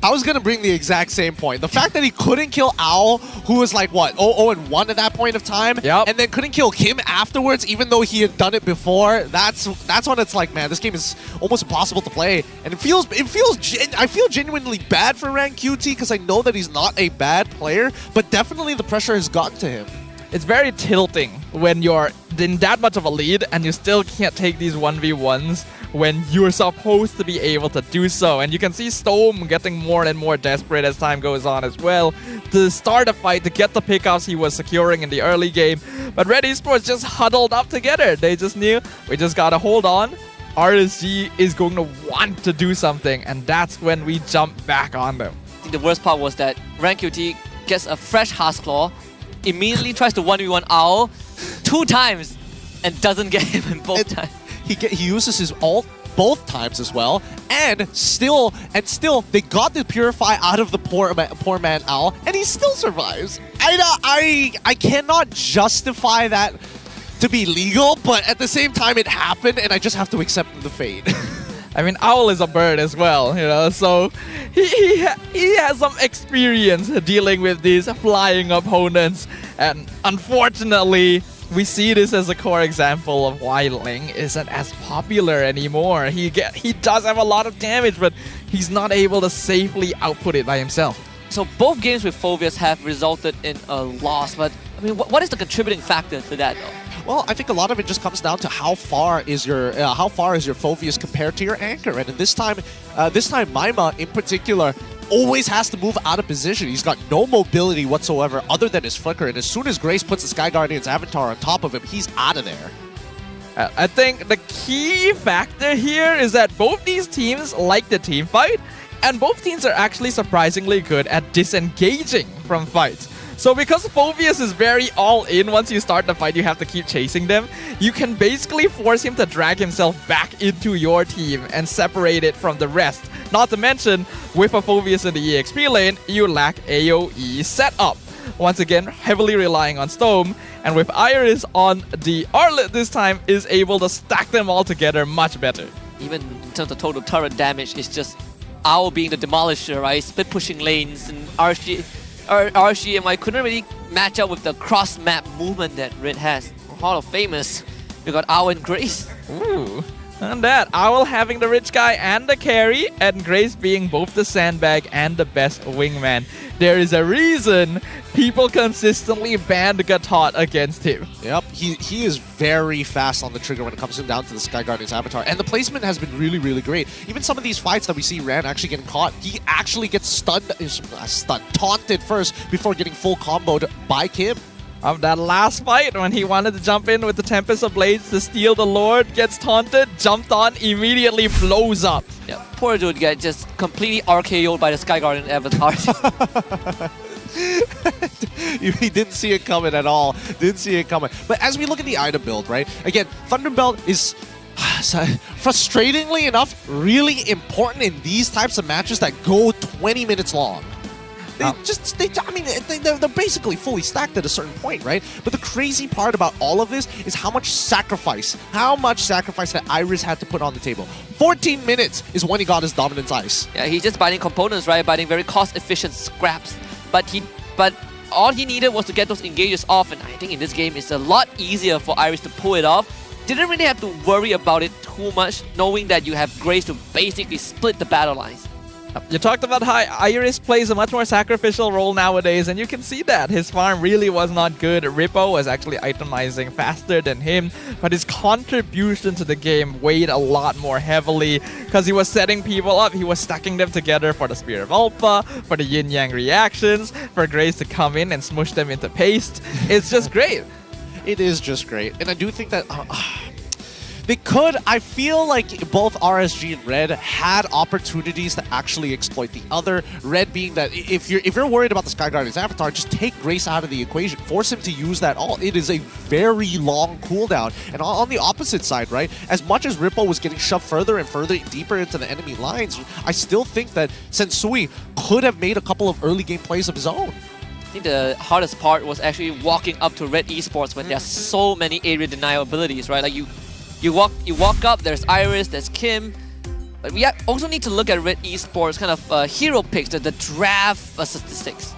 [SPEAKER 19] I was gonna bring the exact same point. The fact that he couldn't kill Owl, who was like, what, 0-1 at that point of time, and then couldn't kill Kim afterwards, even though he had done it before, that's when it's like, man, this game is almost impossible to play. And I feel genuinely bad for Rank QT, because I know that he's not a bad player, but definitely the pressure has gotten to him.
[SPEAKER 11] It's very tilting when you're in that much of a lead and you still can't take these 1v1s when you're supposed to be able to do so. And you can see Storm getting more and more desperate as time goes on as well to start a fight, to get the pickoffs he was securing in the early game. But RED Esports just huddled up together. They just knew, we just gotta hold on. RSG is going to want to do something, and that's when we jump back on them.
[SPEAKER 16] I think the worst part was that Rank QT gets a fresh Claw, immediately tries to 1v1 Owl 2 times and doesn't get him in both times.
[SPEAKER 19] He uses his ult both times as well, and still they got the Purify out of the poor man Owl, and he still survives. I cannot justify that to be legal, but at the same time it happened, and I just have to accept the fate.
[SPEAKER 11] I mean, Owl is a bird as well, you know, so he has some experience dealing with these flying opponents, and unfortunately, we see this as a core example of why Ling isn't as popular anymore. He does have a lot of damage, but he's not able to safely output it by himself.
[SPEAKER 16] So both games with Phoveus have resulted in a loss, but I mean, what is the contributing factor to that though?
[SPEAKER 19] Well, I think a lot of it just comes down to how far is your Phoveus compared to your anchor, and this time Maima in particular always has to move out of position. He's got no mobility whatsoever other than his flicker, and as soon as Grace puts the Sky Guardian's avatar on top of him, he's out of there.
[SPEAKER 11] I think the key factor here is that both these teams like the team fight, and both teams are actually surprisingly good at disengaging from fights. So because Phoveus is very all-in, once you start the fight, you have to keep chasing them, you can basically force him to drag himself back into your team and separate it from the rest. Not to mention, with a Phoveus in the EXP lane, you lack AoE setup. Once again, heavily relying on Storm, and with Iris on the Arlet this time, is able to stack them all together much better.
[SPEAKER 16] Even in terms of total turret damage, it's just Owl being the demolisher, right? Split pushing lanes, and RSG MY couldn't really match up with the cross-map movement that Red has. Hall of Famous, we got Owl and Grace.
[SPEAKER 11] Ooh. And that, Owl having the rich guy and the carry, and Grace being both the sandbag and the best wingman. There is a reason people consistently banned Gatot against him.
[SPEAKER 19] Yep, he is very fast on the trigger when it comes down to the Sky Guardian's avatar, and the placement has been really, really great. Even some of these fights that we see Ran actually getting caught, he actually gets taunted first before getting full comboed by Kim.
[SPEAKER 11] Of that last fight, when he wanted to jump in with the Tempest of Blades to steal the Lord, gets taunted, jumped on, immediately blows up.
[SPEAKER 16] Yeah, poor dude got just completely RKO'd by the Sky Guardian avatar.
[SPEAKER 19] He didn't see it coming at all. Didn't see it coming. But as we look at the item build, right? Again, Thunderbelt is frustratingly enough really important in these types of matches that go 20 minutes long. They're basically fully stacked at a certain point, right? But the crazy part about all of this is how much sacrifice that Iris had to put on the table. 14 minutes is when he got his Dominance Ice.
[SPEAKER 16] Yeah, he's just buying components, right? Buying very cost-efficient scraps. But all he needed was to get those engages off, and I think in this game it's a lot easier for Iris to pull it off. Didn't really have to worry about it too much, knowing that you have Grace to basically split the battle lines.
[SPEAKER 11] You talked about how Iris plays a much more sacrificial role nowadays, and you can see that. His farm really was not good. Rippo was actually itemizing faster than him, but his contribution to the game weighed a lot more heavily because he was setting people up. He was stacking them together for the Spear of Alpha, for the yin-yang reactions, for Grace to come in and smush them into paste. It's just great.
[SPEAKER 19] It is just great. And I do think that I feel like both RSG and RED had opportunities to actually exploit the other. RED being that if you're worried about the Sky Guardian's avatar, just take Grace out of the equation. Force him to use that ult. It is a very long cooldown. And on the opposite side, right, as much as Rippo was getting shoved further and further deeper into the enemy lines, I still think that Sensui could have made a couple of early game plays of his own.
[SPEAKER 16] I think the hardest part was actually walking up to RED Esports when there's so many area denial abilities, right? Like you walk up, there's Iris, there's Kim, But we also need to look at RED Esports kind of hero picks, the draft statistics.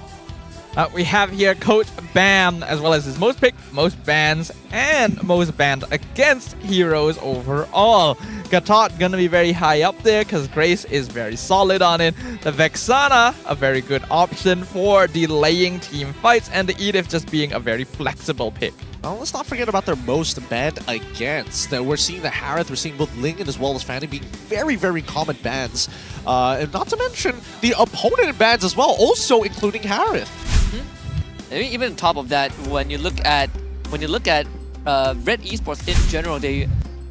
[SPEAKER 11] We have here Coach Bam, as well as his most picked, most bans, and most banned against heroes overall. Gatot gonna be very high up there because Grace is very solid on it. The Vexana, a very good option for delaying team fights, and the Edith just being a very flexible pick.
[SPEAKER 19] Well, let's not forget about their most banned against. We're seeing the Harith, we're seeing both Ling and as well as Fanny being very, very common bans. And not to mention the opponent bans as well, also including Harith.
[SPEAKER 16] Even on top of that, when you look at RED Esports in general, they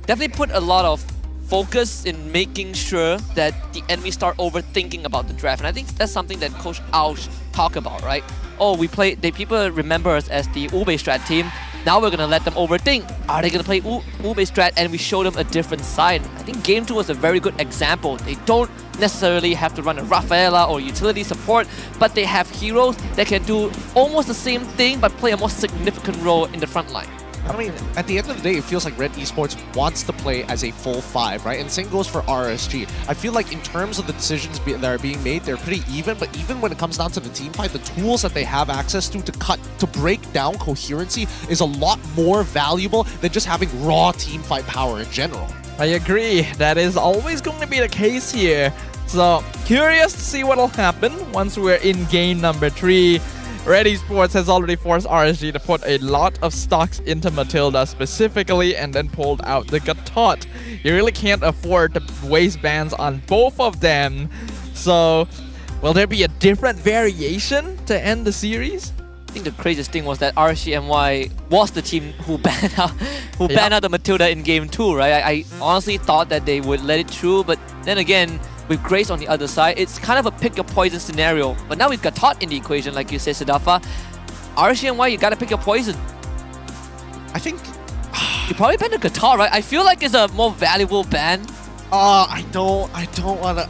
[SPEAKER 16] definitely put a lot of focus in making sure that the enemies start overthinking about the draft, and I think that's something that Coach Ausch talked about, right? Oh, people remember us as the Ube strat team. Now we're gonna let them overthink. Are they gonna play Ube strat? And we show them a different side. I think Game 2 was a very good example. They don't necessarily have to run a Rafaela or utility support, but they have heroes that can do almost the same thing but play a more significant role in the front line.
[SPEAKER 19] I mean, at the end of the day, it feels like RED Esports wants to play as a full 5, right? And the same goes for RSG. I feel like in terms of the decisions that are being made, they're pretty even, but even when it comes down to the team fight, the tools that they have access to break down coherency is a lot more valuable than just having raw team fight power in general.
[SPEAKER 11] I agree. That is always going to be the case here. So, curious to see what will happen once we're in game number 3. RED Esports has already forced RSG to put a lot of stocks into Matilda specifically and then pulled out the Gatot. You really can't afford to waste bans on both of them. So, will there be a different variation to end the series?
[SPEAKER 16] I think the craziest thing was that RSG MY was the team who banned out the Matilda in game 2, right? I honestly thought that they would let it through, but then again, with Grace on the other side, it's kind of a pick your poison scenario. But now we've got Tot in the equation, like you said, Sadafa. RSG MY, you gotta pick your poison.
[SPEAKER 19] I think
[SPEAKER 16] you probably ban the Gatot, right? I feel like it's a more valuable ban.
[SPEAKER 19] I don't want to...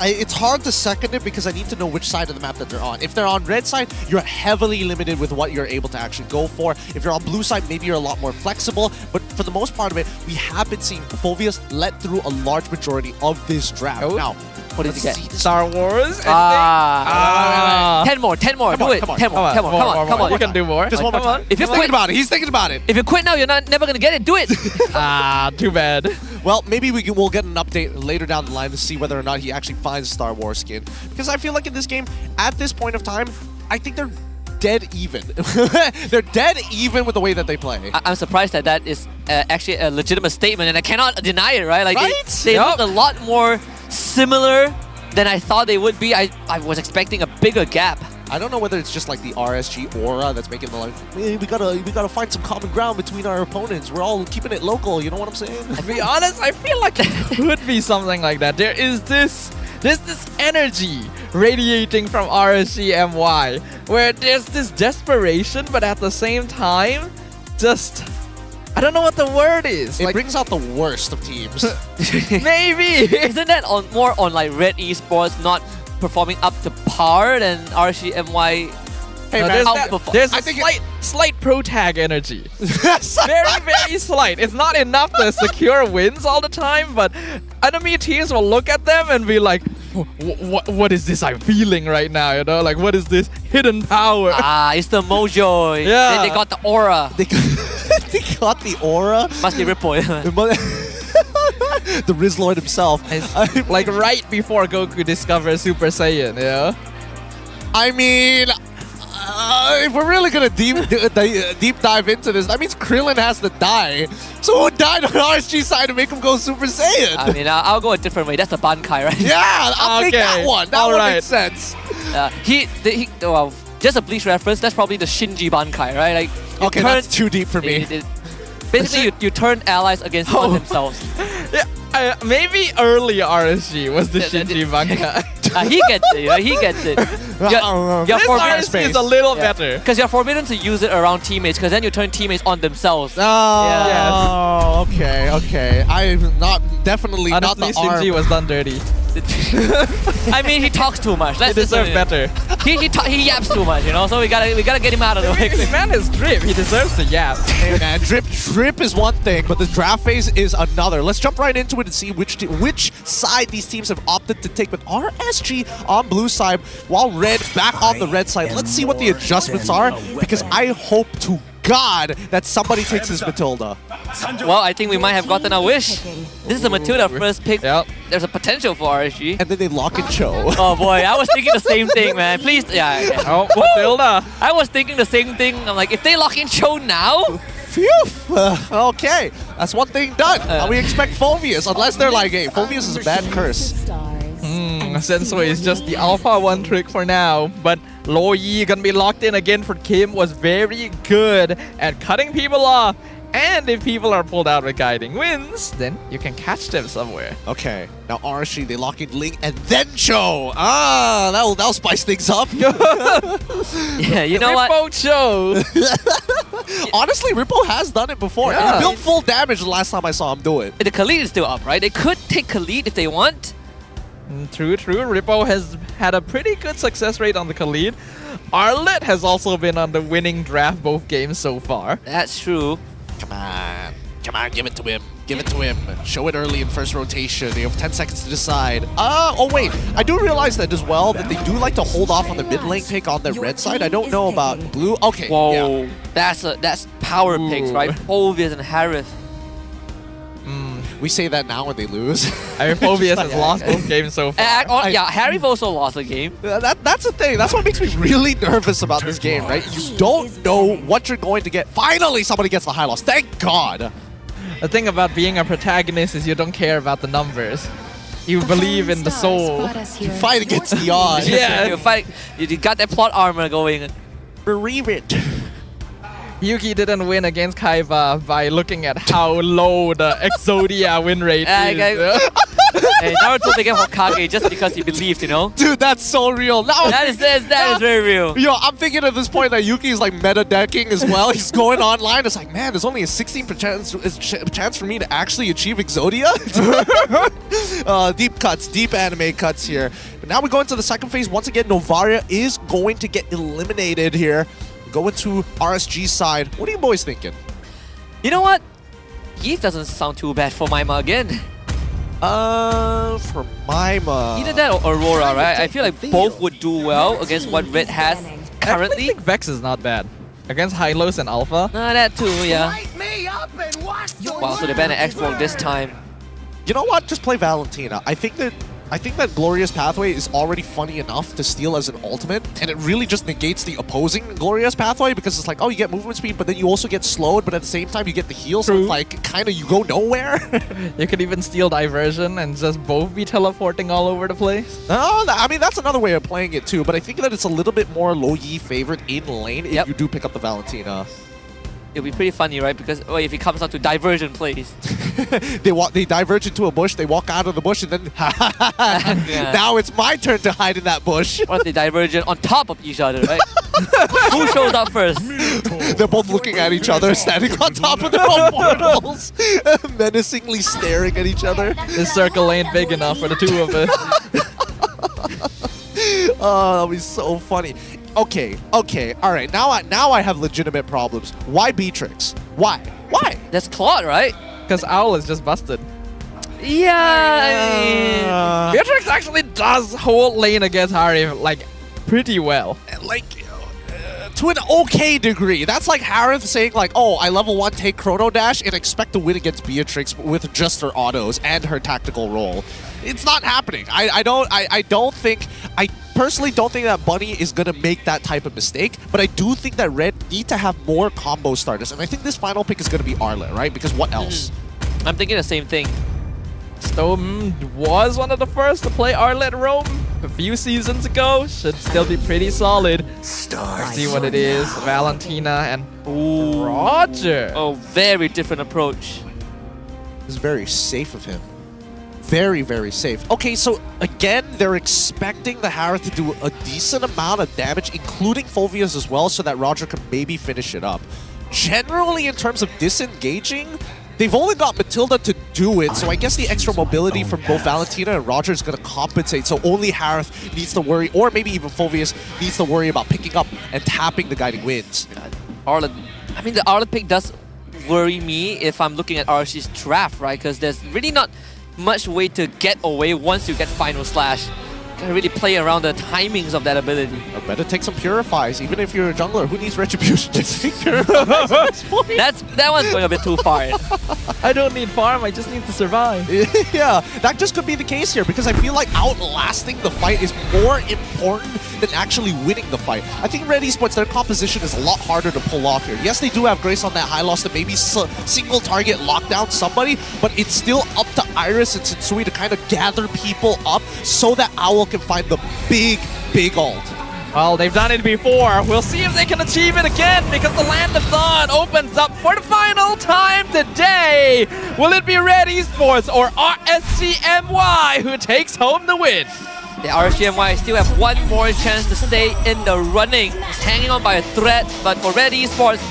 [SPEAKER 19] It's hard to second it because I need to know which side of the map that they're on. If they're on red side, you're heavily limited with what you're able to actually go for. If you're on blue side, maybe you're a lot more flexible. But for the most part of it, we have been seeing Phovius let through a large majority of this draft.
[SPEAKER 11] Oh.
[SPEAKER 19] Now,
[SPEAKER 16] what did he get?
[SPEAKER 11] Star Wars?
[SPEAKER 16] 10 more, do it. 10 more, come on.
[SPEAKER 11] You can do more.
[SPEAKER 19] Just one more time.
[SPEAKER 16] If you
[SPEAKER 19] think about it, he's thinking about it.
[SPEAKER 16] If you quit now, you're never gonna get it. Do it.
[SPEAKER 11] Too bad.
[SPEAKER 19] Well, maybe we'll get an update later down the line to see whether or not he actually finds Star Wars skin. Because I feel like in this game, at this point of time, I think they're dead even. They're dead even with the way that they play.
[SPEAKER 16] I'm surprised that is actually a legitimate statement, and I cannot deny it, right? Like
[SPEAKER 19] right?
[SPEAKER 16] They look a lot more similar than I thought they would be. I was expecting a bigger gap.
[SPEAKER 19] I don't know whether it's just like the RSG aura that's making the like, we gotta find some common ground between our opponents. We're all keeping it local, you know what I'm saying?
[SPEAKER 11] To be honest, I feel like it could be something like that. There is this energy radiating from RSG MY where there's this desperation, but at the same time, just I don't know what the word is.
[SPEAKER 19] It brings out the worst of teams.
[SPEAKER 11] Maybe.
[SPEAKER 16] Isn't that more on like RED Esports not performing up to par than RSG MY?
[SPEAKER 11] Hey man, there's a slight pro tag energy. very slight. It's not enough to secure wins all the time, but enemy teams will look at them and be like, what is this I'm feeling right now, you know? Like, what is this hidden power?
[SPEAKER 16] It's the mojo.
[SPEAKER 11] Yeah.
[SPEAKER 16] They got the aura.
[SPEAKER 19] They got the aura?
[SPEAKER 16] Must be Ripple.
[SPEAKER 19] The Rizlord himself.
[SPEAKER 11] Like right before Goku discovers Super Saiyan, yeah?
[SPEAKER 19] I mean, if we're really gonna deep dive into this, that means Krillin has to die. So who died on RSG side to make him go Super Saiyan?
[SPEAKER 16] I mean, I'll go a different way. That's the Bankai, right?
[SPEAKER 19] Yeah, I'll take that one. That one makes sense.
[SPEAKER 16] Well, just a Bleach reference, that's probably the Shinji Bankai, right? Like,
[SPEAKER 19] okay, that's too deep for me.
[SPEAKER 16] Basically, you turn allies against themselves.
[SPEAKER 11] Yeah, maybe early RSG was the Shinji Bankai.
[SPEAKER 16] He gets it, right? He gets it.
[SPEAKER 11] This RSG is a little better.
[SPEAKER 16] Because you're forbidden to use it around teammates, because then you turn teammates on themselves.
[SPEAKER 19] Oh, okay. I'm definitely
[SPEAKER 11] honestly,
[SPEAKER 19] not the arm.
[SPEAKER 11] Shinji was done dirty.
[SPEAKER 16] I mean, he talks too much.
[SPEAKER 11] He deserves better.
[SPEAKER 16] He yaps too much, you know. So we gotta get him out of the way.
[SPEAKER 11] The man is drip. He deserves to yap.
[SPEAKER 19] Hey man, drip is one thing, but the draft phase is another. Let's jump right into it and see which side these teams have opted to take. With RSG on blue side, while Red back on the red side. Let's see what the adjustments are, because I hope to God that somebody takes this Matilda.
[SPEAKER 16] Well, I think we might have gotten our wish. This is a Matilda first pick.
[SPEAKER 11] Yep.
[SPEAKER 16] There's a potential for RSG.
[SPEAKER 19] And then they lock in Cho.
[SPEAKER 16] Oh boy, I was thinking the same thing, man. Please, yeah.
[SPEAKER 11] Oh, Matilda.
[SPEAKER 16] I was thinking the same thing. I'm like, if they lock in Cho now,
[SPEAKER 19] Phew! Okay, that's one thing done. Now we expect Phoveus, unless they're like, hey, Phoveus is a bad curse.
[SPEAKER 11] Sensui is just the alpha one trick for now, but Lo Yi gonna be locked in again for Kim was very good at cutting people off. And if people are pulled out with guiding winds, then you can catch them somewhere.
[SPEAKER 19] Okay, now RSG, they lock in Ling and then Cho. Ah, that'll spice things up.
[SPEAKER 16] yeah, you know what?
[SPEAKER 11] Rippo Cho.
[SPEAKER 19] Honestly, Rippo has done it before.
[SPEAKER 16] Yeah.
[SPEAKER 19] And he built full damage the last time I saw him do it.
[SPEAKER 16] The Khalid is still up, right? They could take Khalid if they want.
[SPEAKER 11] True. Rippo has had a pretty good success rate on the Khalid. Arlet has also been on the winning draft both games so far.
[SPEAKER 16] That's true.
[SPEAKER 19] Come on, give it to him. Give it to him. Show it early in first rotation. They have 10 seconds to decide. Oh wait, I do realize that as well, that they do like to hold off on the mid lane pick on the red side. I don't know about blue. Okay,
[SPEAKER 16] Whoa,
[SPEAKER 19] yeah.
[SPEAKER 16] that's power picks, right? Phoveus and Harith.
[SPEAKER 19] We say that now when they lose.
[SPEAKER 11] I mean, Phoveus has lost both games so far.
[SPEAKER 16] Yeah, Harith also lost a game.
[SPEAKER 19] That's the thing. That's what makes me really nervous about this game, right? You don't know what you're going to get. Finally, somebody gets the high loss. Thank God.
[SPEAKER 11] The thing about being a protagonist is you don't care about the numbers. You believe in the soul.
[SPEAKER 19] You fight against the odds.
[SPEAKER 16] Yeah, you fight. You got that plot armor going.
[SPEAKER 19] Believe it.
[SPEAKER 11] Yuki didn't win against Kaiba by looking at how low the Exodia win rate is.
[SPEAKER 16] Hey, Naruto became Hokage just because he believed, you know?
[SPEAKER 19] Dude, that's so real. Now
[SPEAKER 16] that is very real.
[SPEAKER 19] Yo, I'm thinking at this point that Yuki is like meta decking as well. He's going online. It's like, man, there's only a 16% chance for me to actually achieve Exodia. Deep cuts, deep anime cuts here. But now we go into the second phase. Once again, Novaria is going to get eliminated here. Go into RSG side. What are you boys thinking?
[SPEAKER 16] You know what? Heath doesn't sound too bad for Maima again.
[SPEAKER 19] For Maima.
[SPEAKER 16] Either that or Aurora, right? I feel like both would do well against what Red has currently.
[SPEAKER 11] I think Vex is not bad. Against Hylos and Alpha.
[SPEAKER 16] That too, yeah. Wow, so they banned an Xorn this time.
[SPEAKER 19] You know what? Just play Valentina. I think that Glorious Pathway is already funny enough to steal as an ultimate, and it really just negates the opposing Glorious Pathway, because it's like, oh, you get movement speed, but then you also get slowed, but at the same time you get the heal, so it's like, kind of, you go nowhere.
[SPEAKER 11] You could even steal Diversion and just both be teleporting all over the place.
[SPEAKER 19] No, I mean, that's another way of playing it too, but I think that it's a little bit more Lo Yi favored in lane if you do pick up the Valentina.
[SPEAKER 16] It'll be pretty funny, right? Because if he comes out to diversion plays.
[SPEAKER 19] They diverge into a bush, they walk out of the bush, and then now it's my turn to hide in that bush.
[SPEAKER 16] Or they divergent on top of each other, right? Who shows up first?
[SPEAKER 19] They're both looking at each other, standing on top of their own portals, menacingly staring at each other.
[SPEAKER 11] This circle ain't big enough for the two of us.
[SPEAKER 19] Oh, that'll be so funny. Okay, alright, now I have legitimate problems. Why Beatrix? Why?
[SPEAKER 16] That's Claude, right?
[SPEAKER 11] Because Owl is just busted.
[SPEAKER 16] Yeah,
[SPEAKER 11] Beatrix actually does hold lane against Harry, like, pretty well.
[SPEAKER 19] Like, to an okay degree. That's like Harith saying like, oh, I level 1 take Chrono Dash and expect to win against Beatrix with just her autos and her tactical role. It's not happening. I personally don't think that Bunny is going to make that type of mistake, but I do think that Red need to have more combo starters, and I think this final pick is going to be Arlet, right? Because what else?
[SPEAKER 16] I'm thinking the same thing.
[SPEAKER 11] Stone was one of the first to play Arlet roam a few seasons ago. Should still be pretty solid. Let's see what it is. Valentina and Roger.
[SPEAKER 16] Oh, very different approach.
[SPEAKER 19] It's very safe of him. Very, very safe. Okay, so again, they're expecting the Harith to do a decent amount of damage, including Phoveus as well, so that Roger can maybe finish it up. Generally, in terms of disengaging, they've only got Matilda to do it, so I guess the extra mobility from both Valentina and Roger is going to compensate, so only Harith needs to worry, or maybe even Fulvius needs to worry about picking up and tapping the Guiding Winds.
[SPEAKER 16] Arlet, I mean, the Arlet pick does worry me if I'm looking at RSG's draft, right? Because there's really not much way to get away once you get Final Slash. Gotta really play around the timings of that ability.
[SPEAKER 19] I better take some Purifies, even if you're a jungler. Who needs Retribution? Just take Purifies at this point.
[SPEAKER 16] That one's going a bit too far.
[SPEAKER 11] I don't need farm, I just need to survive.
[SPEAKER 19] Yeah, that just could be the case here because I feel like outlasting the fight is more important than actually winning the fight. I think RED Esports, their composition is a lot harder to pull off here. Yes, they do have Grace on that high loss to maybe single target lock down somebody, but it's still up to Iris and Sensui to kind of gather people up so that Owl can find the big ult.
[SPEAKER 11] Well, they've done it before. We'll see if they can achieve it again because the Land of Dawn opens up for the final time today. Will it be RED Esports or RSG MY who takes home the win?
[SPEAKER 16] The RSG MY still have one more chance to stay in the running. It's hanging on by a thread, but for RED Esports,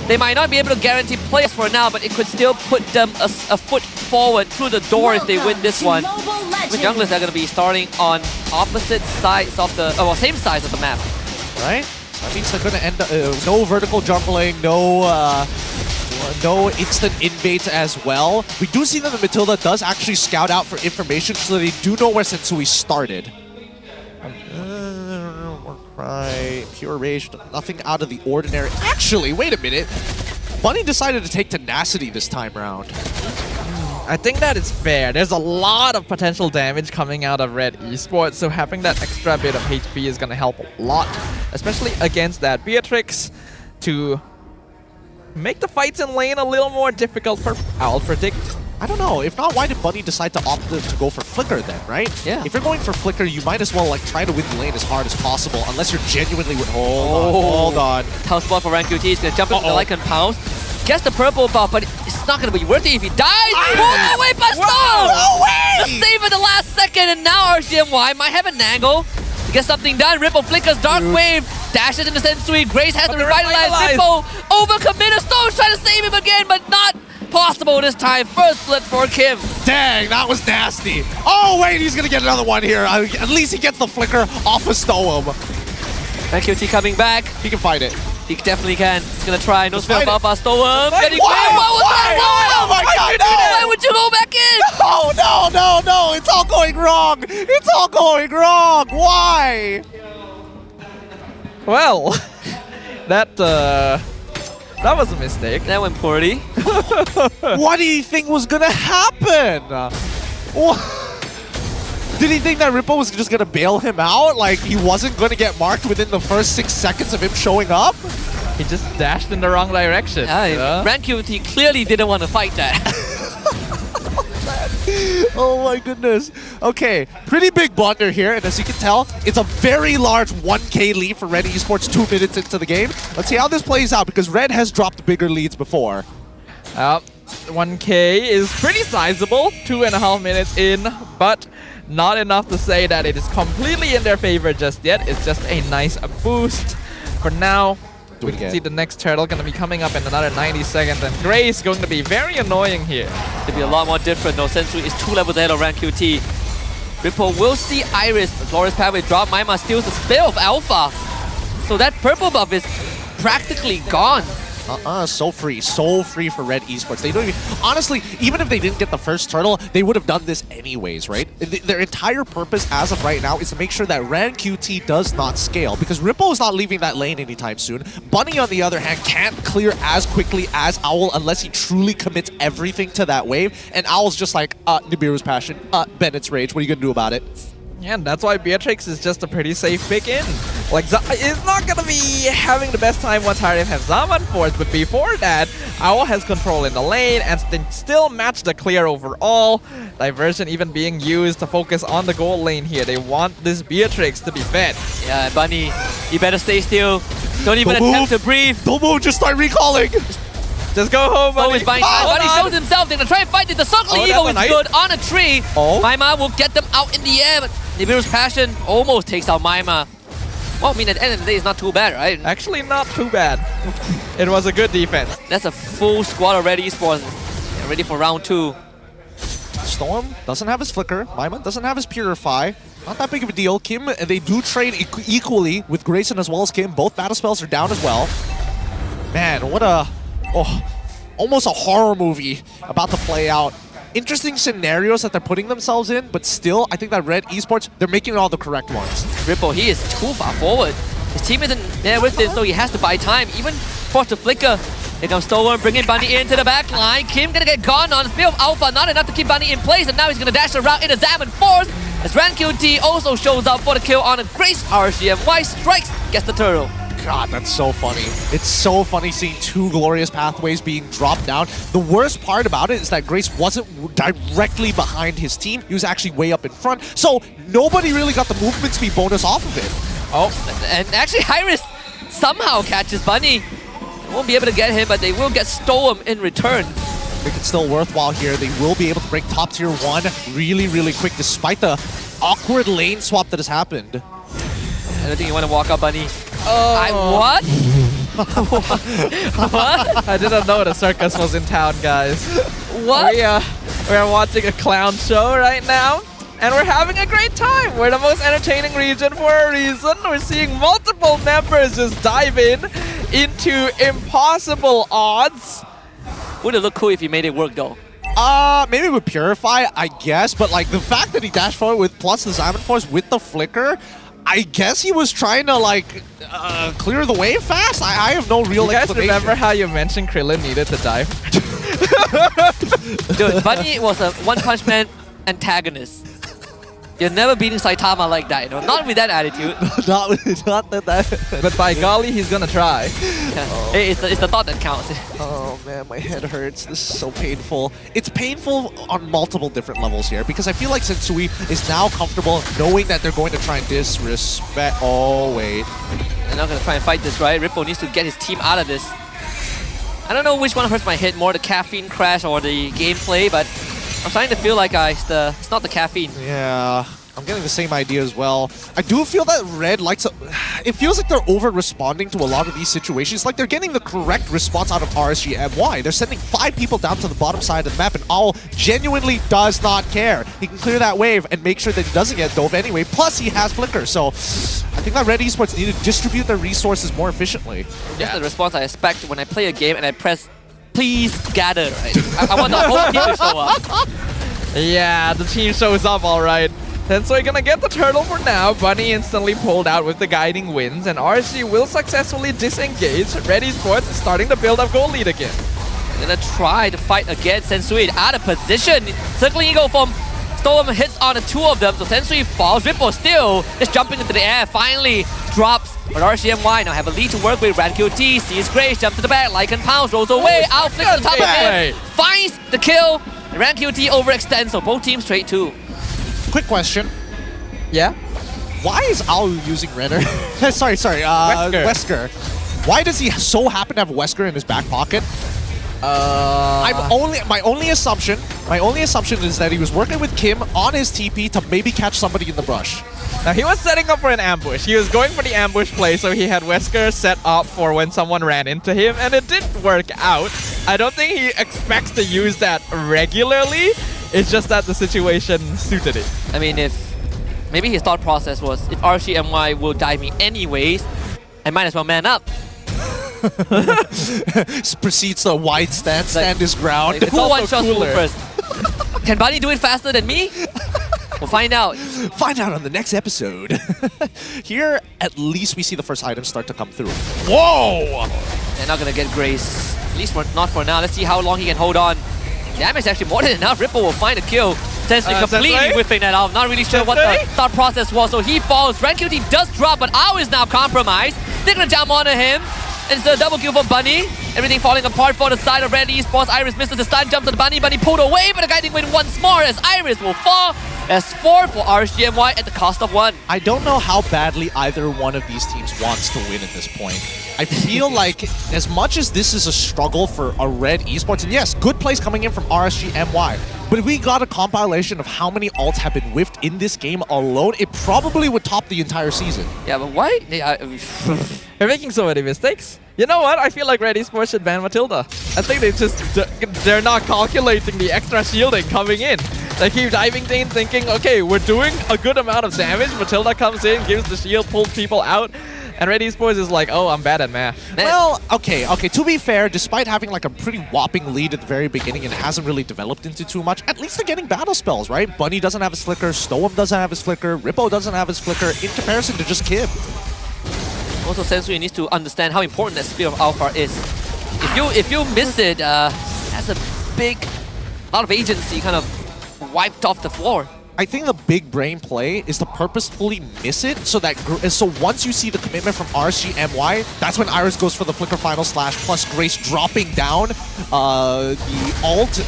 [SPEAKER 16] they might not be able to guarantee plays for now, but it could still put them a foot forward through the door if they win this one. The junglers are going to be starting on opposite sides of the, same sides of the map.
[SPEAKER 19] Right? That means they're going to end up, no vertical jungling, no instant invades as well. We do see that the Matilda does actually scout out for information, so they do know where Sensui started. Right, pure rage, nothing out of the ordinary. Actually, wait a minute. Bunny decided to take tenacity this time around.
[SPEAKER 11] I think that is fair. There's a lot of potential damage coming out of RED Esports, so having that extra bit of HP is going to help a lot, especially against that Beatrix, to make the fights in lane a little more difficult for Owl Predict.
[SPEAKER 19] I don't know. If not, why did Bunny decide to opt to go for Flicker then, right?
[SPEAKER 16] Yeah.
[SPEAKER 19] If you're going for Flicker, you might as well like try to win the lane as hard as possible, unless you're genuinely with. Hold on.
[SPEAKER 16] Tough spot for RanQT. He's gonna jump into the Lycan Pounce. Gets the purple buff, but it's not gonna be worth it if he dies. Pulled away by Stone!
[SPEAKER 19] No way!
[SPEAKER 16] The save at the last second, and now RGMY might have an angle to get something done. Ripple flickers, Dark Wave, dashes into Sensui. Grace has to revitalize Ripple. Overcommitted. Stone's trying to save him again, but not possible this time. First blood for Kim.
[SPEAKER 19] Dang, that was nasty. Oh, wait, he's going to get another one here. At least he gets the flicker off of Stoem.
[SPEAKER 16] RanQT coming back.
[SPEAKER 19] He can fight it.
[SPEAKER 16] He definitely can. He's going to try. No spell buff on Stoem.
[SPEAKER 19] Why? Oh my god, no!
[SPEAKER 16] Why would you go back in?
[SPEAKER 19] No! It's all going wrong. It's all going wrong. Why?
[SPEAKER 11] Well, that was a mistake.
[SPEAKER 16] That went poorly.
[SPEAKER 19] What did he think was gonna happen? Did he think that Ripple was just gonna bail him out? Like he wasn't gonna get marked within the first 6 seconds of him showing up?
[SPEAKER 11] He just dashed in the wrong direction.
[SPEAKER 16] RanQT clearly didn't want to fight that.
[SPEAKER 19] Oh my goodness. Okay, pretty big blunder here, and as you can tell, it's a very large 1K lead for RED Esports 2 minutes into the game. Let's see how this plays out, because Red has dropped bigger leads before.
[SPEAKER 11] 1K is pretty sizable, 2.5 minutes in, but not enough to say that it is completely in their favor just yet. It's just a nice boost. For now, we can see the next turtle going to be coming up in another 90 seconds, and Grace going to be very annoying here.
[SPEAKER 16] It'll be a lot more different. No, Sensui is 2 levels ahead of RanQT. Ripple will see Iris. Glorious Pathway drop. Maima steals the spell of Alpha. So that purple buff is practically gone.
[SPEAKER 19] So free for RED Esports. They don't even, honestly, even if they didn't get the first turtle, they would have done this anyways, right? Their entire purpose as of right now is to make sure that RanQT does not scale, because Ripple is not leaving that lane anytime soon. Bunny, on the other hand, can't clear as quickly as Owl unless he truly commits everything to that wave, and Owl's just like, Nibiru's Passion, Bennett's Rage, what are you gonna do about it?
[SPEAKER 11] Yeah, and that's why Beatrix is just a pretty safe pick in. Like, is not gonna be having the best time once Harith has Zaman forth, but before that, Owl has control in the lane and still match the clear overall. Diversion even being used to focus on the gold lane here. They want this Beatrix to be fed.
[SPEAKER 16] Yeah, Bunny, you better stay still. Don't even attempt to breathe.
[SPEAKER 19] Don't move, just start recalling.
[SPEAKER 11] Just go home, Bunny.
[SPEAKER 16] Bunny shows himself. They're gonna try and fight it. The Circle Eagle is good on a tree. Maima will get them out in the air, but Nibiru's Passion almost takes out Maima. Well, I mean, at the end of the day, it's not too bad, right?
[SPEAKER 11] Actually, not too bad. It was a good defense.
[SPEAKER 16] That's a full squad of RED Esports. Ready for round 2.
[SPEAKER 19] Storm doesn't have his Flicker. Maimon doesn't have his Purify. Not that big of a deal. Kim, they do trade equally with Grayson as well as Kim. Both battle spells are down as well. Man, what a... Oh, almost a horror movie about to play out. Interesting scenarios that they're putting themselves in, but still, I think that RED Esports, they're making all the correct ones.
[SPEAKER 16] Ripple, he is too far forward. His team isn't there with him, so he has to buy time. Even forced to flicker. Here comes Xorn, bringing Bunny into the back line. Kim gonna get gone on Spear of Alpha, not enough to keep Bunny in place, and now he's gonna dash around into Zam and Force. As RanQT also shows up for the kill on a Grace. RSG MY strikes, gets the turtle.
[SPEAKER 19] God, that's so funny. It's so funny seeing 2 glorious pathways being dropped down. The worst part about it is that Grace wasn't directly behind his team. He was actually way up in front. So nobody really got the movement speed bonus off of it.
[SPEAKER 16] Oh, and actually Iris somehow catches Bunny. They won't be able to get him, but they will get Storm in return.
[SPEAKER 19] It's still worthwhile here. They will be able to break top tier 1 really, really quick despite the awkward lane swap that has happened.
[SPEAKER 16] I don't think you want to walk up, Bunny. What? What?
[SPEAKER 11] I didn't know the circus was in town, guys.
[SPEAKER 16] What?
[SPEAKER 11] We are watching a clown show right now, and we're having a great time. We're the most entertaining region for a reason. We're seeing multiple members just dive into impossible odds.
[SPEAKER 16] Would it look cool if you made it work, though?
[SPEAKER 19] Maybe with Purify, I guess, but like the fact that he dashed forward with plus the Diamond Force with the Flicker, I guess he was trying to like clear the way fast. I have no real
[SPEAKER 11] explanation. You guys remember how you mentioned Krillin needed to dive?
[SPEAKER 16] Dude, Bunny was a One Punch Man antagonist. You're never beating Saitama like that, you know? Not with that attitude.
[SPEAKER 19] not that.
[SPEAKER 11] But by golly, he's gonna try.
[SPEAKER 16] Oh. Hey, it's the thought that counts.
[SPEAKER 19] Oh man, my head hurts. This is so painful. It's painful on multiple different levels here because I feel like Sensui is now comfortable knowing that they're going to try and disrespect. Oh wait.
[SPEAKER 16] They're not gonna try and fight this, right? Ripple needs to get his team out of this. I don't know which one hurts my head more, the caffeine crash or the gameplay, but I'm starting to feel like it's not the caffeine.
[SPEAKER 19] Yeah, I'm getting the same idea as well. I do feel that Red likes... It feels like they're over-responding to a lot of these situations. Like they're getting the correct response out of RSG MY. They're sending 5 people down to the bottom side of the map, and Owl genuinely does not care. He can clear that wave and make sure that he doesn't get dove anyway. Plus, he has Flicker, so I think that RED Esports need to distribute their resources more efficiently.
[SPEAKER 16] That's the response I expect when I play a game and I press please gather, right? I want the whole team to show up.
[SPEAKER 11] Yeah, the team shows up all right. Tensui gonna get the turtle for now. Bunny instantly pulled out with the guiding winds, and RSG will successfully disengage. RED Esports is starting to build up goal lead again.
[SPEAKER 16] They're gonna try to fight against Sensui out of position. Circling Eagle from Storm hits on the 2 of them, so Sensui falls. Ripple still just jumping into the air, finally drops. But RSG MY now have a lead to work with. RanQT sees Grace, jumps to the back, Lycan pounds, rolls away, out flicks to the top of it, finds the kill. RanQT overextends, so both teams trade 2.
[SPEAKER 19] Quick question.
[SPEAKER 11] Yeah?
[SPEAKER 19] Why is Owl using Renner? sorry, Wesker. Why does he so happen to have Wesker in his back pocket? My only assumption is that he was working with Kim on his TP to maybe catch somebody in the brush.
[SPEAKER 11] Now he was setting up for an ambush. He was going for the ambush play, so he had Wesker set up for when someone ran into him, and it didn't work out. I don't think he expects to use that regularly. It's just that the situation suited it.
[SPEAKER 16] I mean, maybe his thought process was, if RSG MY will die me anyways, I might as well man up.
[SPEAKER 19] Proceeds to a wide stance, stand his ground.
[SPEAKER 16] Who one-shots who first? Can Bunny do it faster than me? We'll find out.
[SPEAKER 19] Find out on the next episode. Here, at least we see the first items start to come through. Whoa!
[SPEAKER 16] They're not gonna get Grace. At least not for now. Let's see how long he can hold on. Damage is actually more than enough. Ripple will find a kill. Sensui completely whiffing that off. Not really sure what the thought process was, so he falls. RanQT does drop, but Ao is now compromised. They're gonna jump onto him. And it's a double kill for Bunny. Everything falling apart for the side of RED Esports. Iris misses the stun, jumps to the Bunny. Bunny pulled away, but the guiding win once more as Iris will fall. As 4 for RSG MY at the cost of 1.
[SPEAKER 19] I don't know how badly either one of these teams wants to win at this point. I feel like as much as this is a struggle for a RED Esports, and yes, good plays coming in from RSG MY, but if we got a compilation of how many ults have been whiffed in this game alone, it probably would top the entire season.
[SPEAKER 11] Yeah, but why? They're making so many mistakes. You know what? I feel like RED Esports should ban Matilda. I think they're not calculating the extra shielding coming in. They keep diving in thinking, okay, we're doing a good amount of damage. Matilda comes in, gives the shield, pulls people out. And RED Esports is like, oh, I'm bad at math.
[SPEAKER 19] Well, okay, to be fair, despite having like a pretty whopping lead at the very beginning and it hasn't really developed into too much, at least they're getting battle spells, right? Bunny doesn't have his flicker, Stoem doesn't have his flicker, Rippo doesn't have his flicker, in comparison to just Kim.
[SPEAKER 16] Also, Sensui needs to understand how important that Spear of Alpha is. If you miss it, that's a lot of agency kind of wiped off the floor.
[SPEAKER 19] I think the big brain play is to purposefully miss it so that once you see the commitment from RSG MY, that's when Iris goes for the flicker final slash plus Grace dropping down the ult.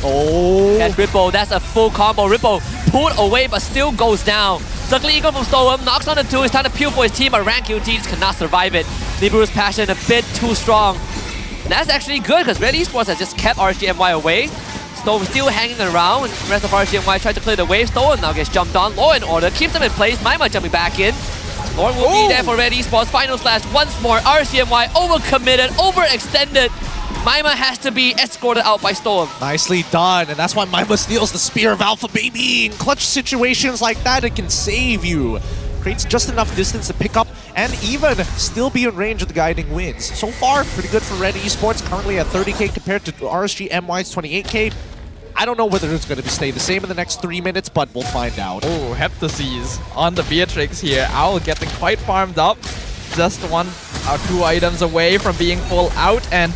[SPEAKER 19] Oh.
[SPEAKER 16] And Rippo, that's a full combo. Rippo pulled away but still goes down. Circling Eagle from Stoem, knocks on the 2, it's time to peel for his team, but Rank QT just cannot survive it. Nibiru's passion a bit too strong. And that's actually good because RED Esports has just kept RSG MY away. Stoem still hanging around, and the rest of RSG MY tried to clear the wave. Stoem now gets jumped on. Law and Order keeps him in place. Maima jumping back in. Xorn will be there for RED Esports. Final slash once more. RSG MY overcommitted, overextended. Maima has to be escorted out by Stoem.
[SPEAKER 19] Nicely done, and that's why Maima steals the Spear of Alpha, baby! In clutch situations like that, it can save you. Creates just enough distance to pick up and even still be in range of the guiding wins. So far, pretty good for RED Esports, currently at 30k compared to RSG MY's 28k. I don't know whether it's going to stay the same in the next 3 minutes, but we'll find out.
[SPEAKER 11] Oh, Heptases on the Beatrix here. Owl getting quite farmed up. Just 1 or 2 items away from being full out, and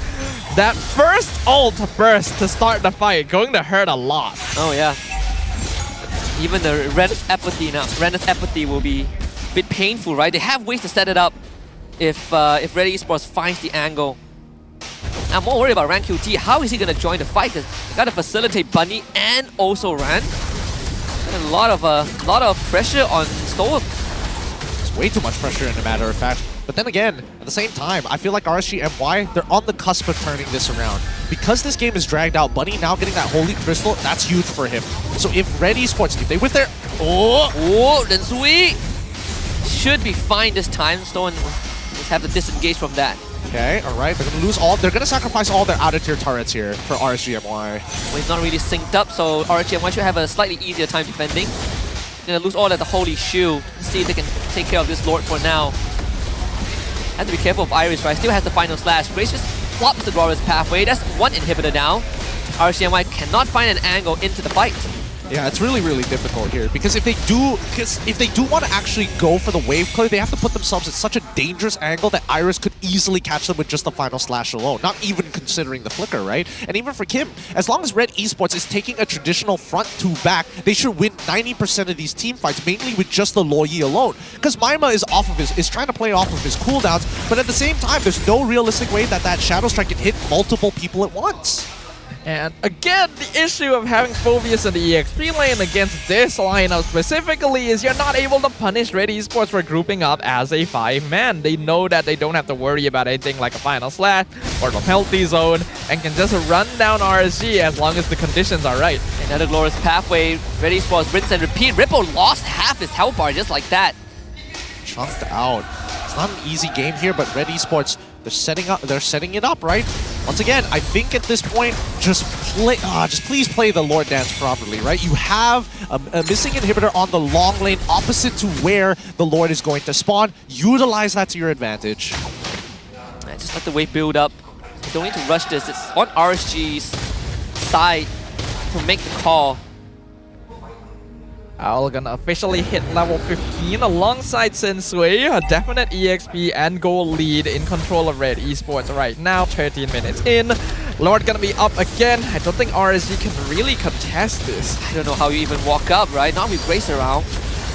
[SPEAKER 11] that first ult burst to start the fight going to hurt a lot.
[SPEAKER 16] Oh yeah. Even the Ren's apathy will be a bit painful, right? They have ways to set it up if RED Esports finds the angle. I'm more worried about Rank QT. How is he going to join the fight? Because got to facilitate Bunny and also Ran. And a lot of pressure on Stoem.
[SPEAKER 19] It's way too much pressure, in a matter of fact. But then again, at the same time, I feel like RSG MY, they're on the cusp of turning this around. Because this game is dragged out, Bunny now getting that Holy Crystal, that's huge for him. So if RED Esports, if they with their...
[SPEAKER 16] Oh, Rensui should be fine this time. Stoem just have to disengage from that.
[SPEAKER 19] Okay, alright, they're gonna lose all, they're gonna sacrifice all their out-of-tier turrets here for RSG MY.
[SPEAKER 16] Well, it's not really synced up, so RSG MY should have a slightly easier time defending. They're gonna lose all of the Holy Shield. See if they can take care of this Lord for now. Have to be careful of Iris, right? Still has the final slash. Grace just flops the Glorious Pathway. That's 1 inhibitor now. RSG MY cannot find an angle into the fight.
[SPEAKER 19] Yeah, it's really, really difficult here because if they do want to actually go for the wave clear, they have to put themselves at such a dangerous angle that Iris could easily catch them with just the final slash alone, not even considering the flicker, right? And even for Kim, as long as RED Esports is taking a traditional front to back, they should win 90% of these team fights, mainly with just the Loyi alone. Because Maima is trying to play off of his cooldowns, but at the same time, there's no realistic way that Shadow Strike can hit multiple people at once.
[SPEAKER 11] And again, the issue of having Phobius in the EXP lane against this lineup specifically is you're not able to punish RED Esports for grouping up as a 5-man. They know that they don't have to worry about anything like a final slash or the penalty zone and can just run down RSG as long as the conditions are right.
[SPEAKER 16] Another Glorious Pathway. RED Esports rinse and repeat. Rippo lost half his health bar just like that.
[SPEAKER 19] Chunked out. It's not an easy game here, but RED Esports, they're setting it up, right? Once again, I think at this point, just please play the Lord Dance properly, right? You have a missing inhibitor on the long lane opposite to where the Lord is going to spawn. Utilize that to your advantage.
[SPEAKER 16] Just let the wave build up. You don't need to rush this. It's on RSG's side to make the call.
[SPEAKER 11] Owl gonna officially hit level 15 alongside Sensui. A definite EXP and goal lead in control of RED Esports right now. 13 minutes in. Lord gonna be up again. I don't think RSG can really contest this.
[SPEAKER 16] I don't know how you even walk up, right? Not with Grace around.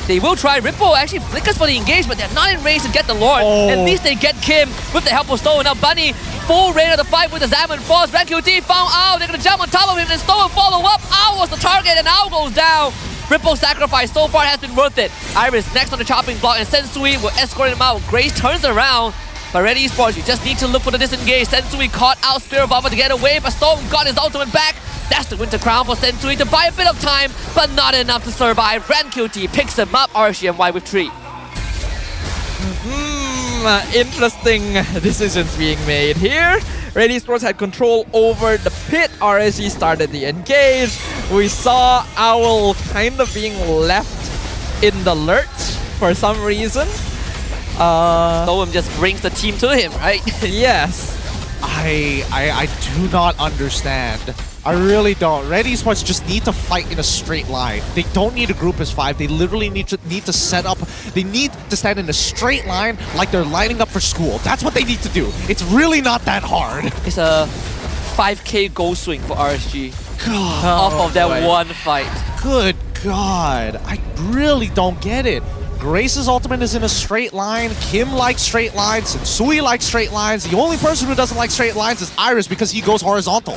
[SPEAKER 16] They will try. Rippo actually flickers for the engage, but they're not in range to get the Lord. At least they get Kim with the help of Stoem. Now Bunny, full reign of the fight with the Zaman Force. Rank QT found Owl. They're gonna jump on top of him and Stoem follow up. Owl was the target and Owl goes down. Rippo's sacrifice so far has been worth it. Iris next on the chopping block and Sensui will escort him out. Grace turns around. But RED Esports, you just need to look for the disengage. Sensui caught out Spirit of Alpha to get away, but Storm got his ultimate back. That's the Winter Crown for Sensui to buy a bit of time, but not enough to survive. RenQT picks him up, RSG MY with 3.
[SPEAKER 11] Interesting decisions being made here. RED Esports had control over the pit. RSG started the engage. We saw Owl kind of being left in the lurch for some reason.
[SPEAKER 16] Storm just brings the team to him, right?
[SPEAKER 11] Yes.
[SPEAKER 19] I do not understand. I really don't. RED Esports just need to fight in a straight line. They don't need a group as 5. They literally need to set up. They need to stand in a straight line like they're lining up for school. That's what they need to do. It's really not that hard.
[SPEAKER 16] It's a 5k goal swing for RSG.
[SPEAKER 19] God.
[SPEAKER 16] Off of that one fight.
[SPEAKER 19] Good God. I really don't get it. Grace's ultimate is in a straight line. Kim likes straight lines. And Sui likes straight lines. The only person who doesn't like straight lines is Iris because he goes horizontal.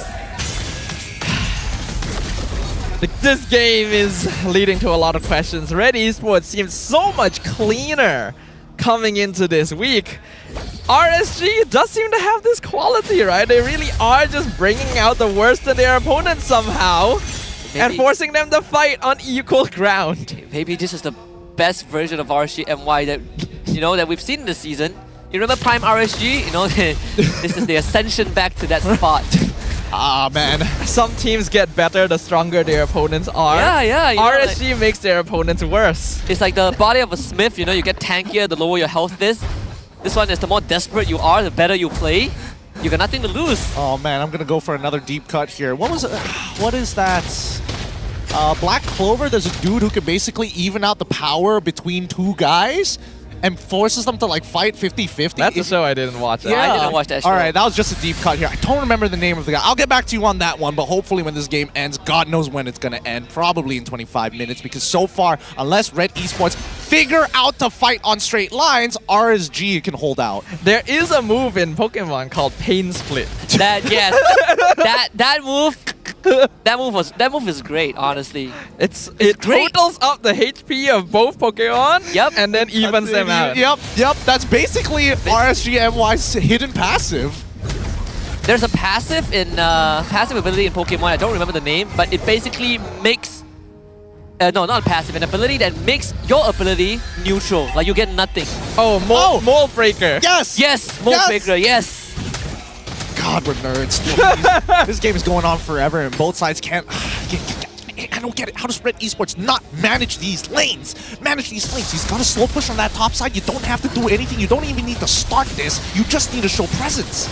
[SPEAKER 11] This game is leading to a lot of questions. RED Esports seems so much cleaner coming into this week. RSG does seem to have this quality, right? They really are just bringing out the worst in their opponents somehow and forcing them to fight on equal ground.
[SPEAKER 16] Maybe this is the best version of RSG MY that that we've seen this season. You remember Prime RSG? This is the ascension back to that spot.
[SPEAKER 11] Ah, man. Some teams get better the stronger their opponents are.
[SPEAKER 16] Yeah.
[SPEAKER 11] RSG makes their opponents worse.
[SPEAKER 16] It's like the body of a smith, you get tankier the lower your health is. This one is the more desperate you are, the better you play. You got nothing to lose.
[SPEAKER 19] Oh man, I'm gonna go for another deep cut here. What is that? Black Clover, there's a dude who can basically even out the power between two guys and forces them to like fight 50-50.
[SPEAKER 11] That's a show I didn't watch.
[SPEAKER 19] Yeah.
[SPEAKER 16] I didn't watch that show.
[SPEAKER 19] Alright, that was just a deep cut here. I don't remember the name of the guy. I'll get back to you on that one, but hopefully when this game ends, God knows when it's gonna end, probably in 25 minutes, because so far, unless RED Esports figure out to fight on straight lines, RSG can hold out.
[SPEAKER 11] There is a move in Pokemon called Pain Split.
[SPEAKER 16] That move is great, honestly.
[SPEAKER 11] It totals up the HP of both Pokemon.
[SPEAKER 16] Yep.
[SPEAKER 11] And then evens them out.
[SPEAKER 19] Yep. That's basically RSG MY's hidden passive.
[SPEAKER 16] There's a passive ability in Pokemon. I don't remember the name, but it basically makes no, not a passive, an ability that makes your ability neutral. Like you get nothing.
[SPEAKER 11] Mold Breaker.
[SPEAKER 19] Yes.
[SPEAKER 16] Mold Breaker. Yes.
[SPEAKER 19] God, we're nerds. This game is going on forever, and both sides can't. I don't get it. How does RED Esports not manage these lanes? He's got a slow push on that top side. You don't have to do anything. You don't even need to start this. You just need to show presence.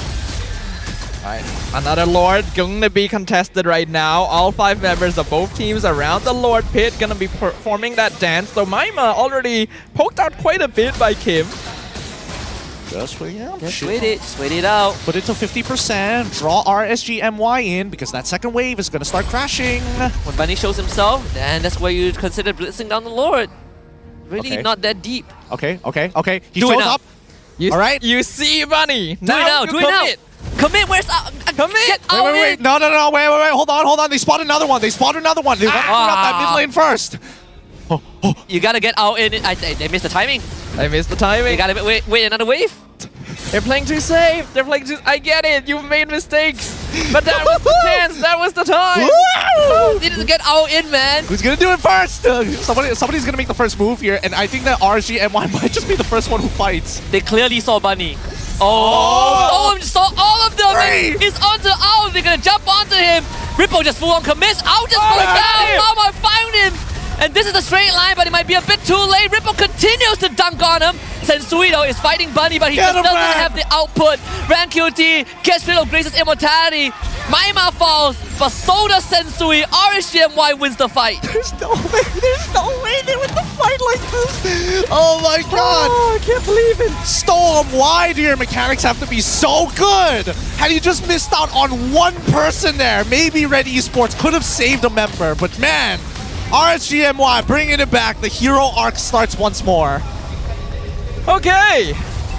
[SPEAKER 11] Alright, another Lord going to be contested right now. All 5 members of both teams around the Lord pit gonna be performing that dance. So Maima already poked out quite a bit by Kim.
[SPEAKER 19] Just wait
[SPEAKER 16] it out.
[SPEAKER 19] Put it to 50%. Draw RSG MY in because that second wave is gonna start crashing.
[SPEAKER 16] When Bunny shows himself, then that's where you consider blitzing down the Lord. Really not that deep.
[SPEAKER 19] Okay. He
[SPEAKER 16] Do it
[SPEAKER 19] shows
[SPEAKER 16] now.
[SPEAKER 19] up. Alright.
[SPEAKER 11] You see Bunny.
[SPEAKER 16] Do it now. Commit. Where's
[SPEAKER 11] commit?
[SPEAKER 16] Get out
[SPEAKER 19] Wait. No. Wait. Hold on. They spot another one. They want to clear out that mid lane first.
[SPEAKER 16] You gotta get out in it. They missed the timing. You gotta wait another wave.
[SPEAKER 11] They're playing too safe. I get it. You've made mistakes. But that was the chance. That was the time.
[SPEAKER 16] Didn't get out in, man.
[SPEAKER 19] Who's gonna do it first? Somebody's gonna make the first move here, and I think that RSG MY might just be the first one who fights.
[SPEAKER 16] They clearly saw Bunny. Storm saw all of them. And he's onto Owl. They're gonna jump onto him. Ripple just full on commits. Owl just goes down. Mama found him. And this is a straight line, but it might be a bit too late. Ripple continues to dunk on him. Sensuido is fighting Bunny, but he just doesn't have the output. RenQT gets rid of Grace's immortality. Maima falls, but so does Sensui. RSG MY wins the fight.
[SPEAKER 19] There's no way they win the fight like this. Oh my God.
[SPEAKER 11] I can't believe it.
[SPEAKER 19] Storm, why do your mechanics have to be so good? Had you just missed out on one person there, maybe RED Esports could have saved a member, but man, RSG MY bringing it back. The hero arc starts once more.
[SPEAKER 11] Okay.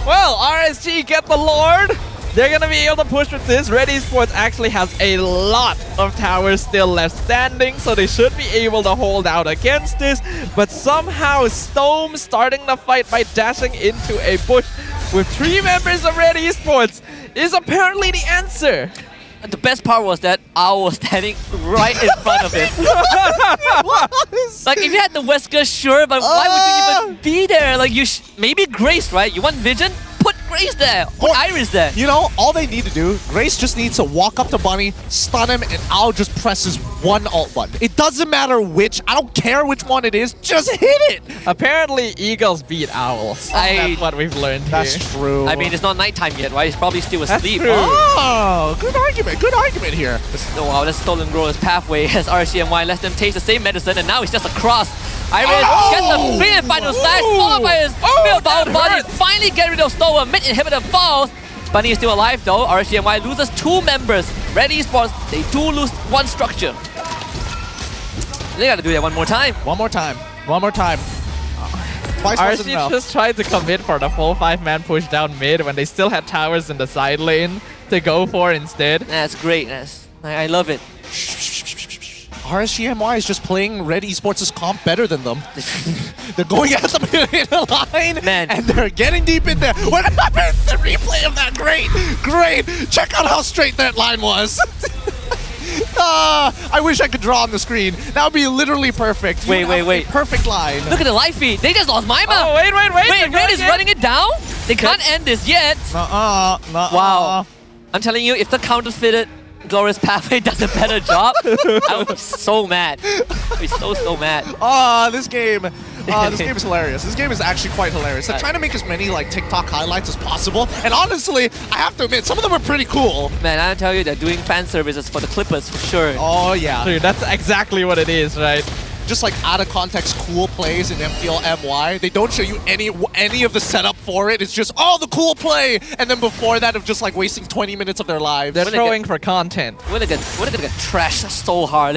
[SPEAKER 11] Well, RSG get the Lord. They're gonna be able to push with this. RED Esports actually has a lot of towers still left standing, so they should be able to hold out against this. But somehow Stome starting the fight by dashing into a bush with 3 members of RED Esports is apparently the answer.
[SPEAKER 16] The best part was that I was standing right in front of him. Like, if you had the whiskers, sure, but why would you even be there? Like, maybe Grace, right? You want Vision? Put Grace there. Put Iris there.
[SPEAKER 19] You know, all they need to do, Grace just needs to walk up to Bunny, stun him, and I'll just press his one alt button. It doesn't matter which. I don't care which one it is. Just hit it.
[SPEAKER 11] Apparently, Eagles beat Owls. That's what we've learned
[SPEAKER 19] That's
[SPEAKER 11] here.
[SPEAKER 19] true.
[SPEAKER 16] I mean, it's not nighttime yet, right? He's probably still asleep.
[SPEAKER 11] true.
[SPEAKER 19] Oh, good argument. Good argument here.
[SPEAKER 16] Oh, wow, that's Stolen Growers pathway as RSG MY lets them taste the same medicine, and now it's just a cross. Iris gets the free and final slash, followed by his Homebois body. Finally get rid of Stolen. Mid inhibitor falls. Bunny is still alive though. RSG MY loses 2 members. RED Esports, they do lose 1 structure. They gotta do that one more time.
[SPEAKER 19] One more time. One more time. Twice wasn't
[SPEAKER 11] RSG
[SPEAKER 19] enough.
[SPEAKER 11] just tried to commit for the full 5-man push down mid when they still had towers in the side lane to go for instead.
[SPEAKER 16] That's great. I love it.
[SPEAKER 19] RSG MY is just playing RED Esports' comp better than them. They're going at them in a line, and they're getting deep in there. What happens? The replay of that, great, great. Check out how straight that line was. I wish I could draw on the screen. That would be literally perfect.
[SPEAKER 16] Wait.
[SPEAKER 19] Perfect line.
[SPEAKER 16] Look at the live feed. They just lost Maima.
[SPEAKER 11] Oh, wait.
[SPEAKER 16] Wait, Red is running it down? They can't end this yet. Wow. I'm telling you, if the counterfeited Glorious Pathway does a better job, I would be so mad. I'd be so mad.
[SPEAKER 19] This game is hilarious. This game is actually quite hilarious. They're trying to make as many like TikTok highlights as possible, and honestly, I have to admit, some of them are pretty cool.
[SPEAKER 16] Man, I tell you, they're doing fan services for the Clippers for sure.
[SPEAKER 19] Oh yeah,
[SPEAKER 11] dude, that's exactly what it is, right?
[SPEAKER 19] Just like out of context cool plays in MPL MY. They don't show you any of the setup for it. It's just, oh, the cool play, and then before that of just like wasting 20 minutes of their lives.
[SPEAKER 11] They're throwing for content.
[SPEAKER 16] We're gonna get trashed so hard.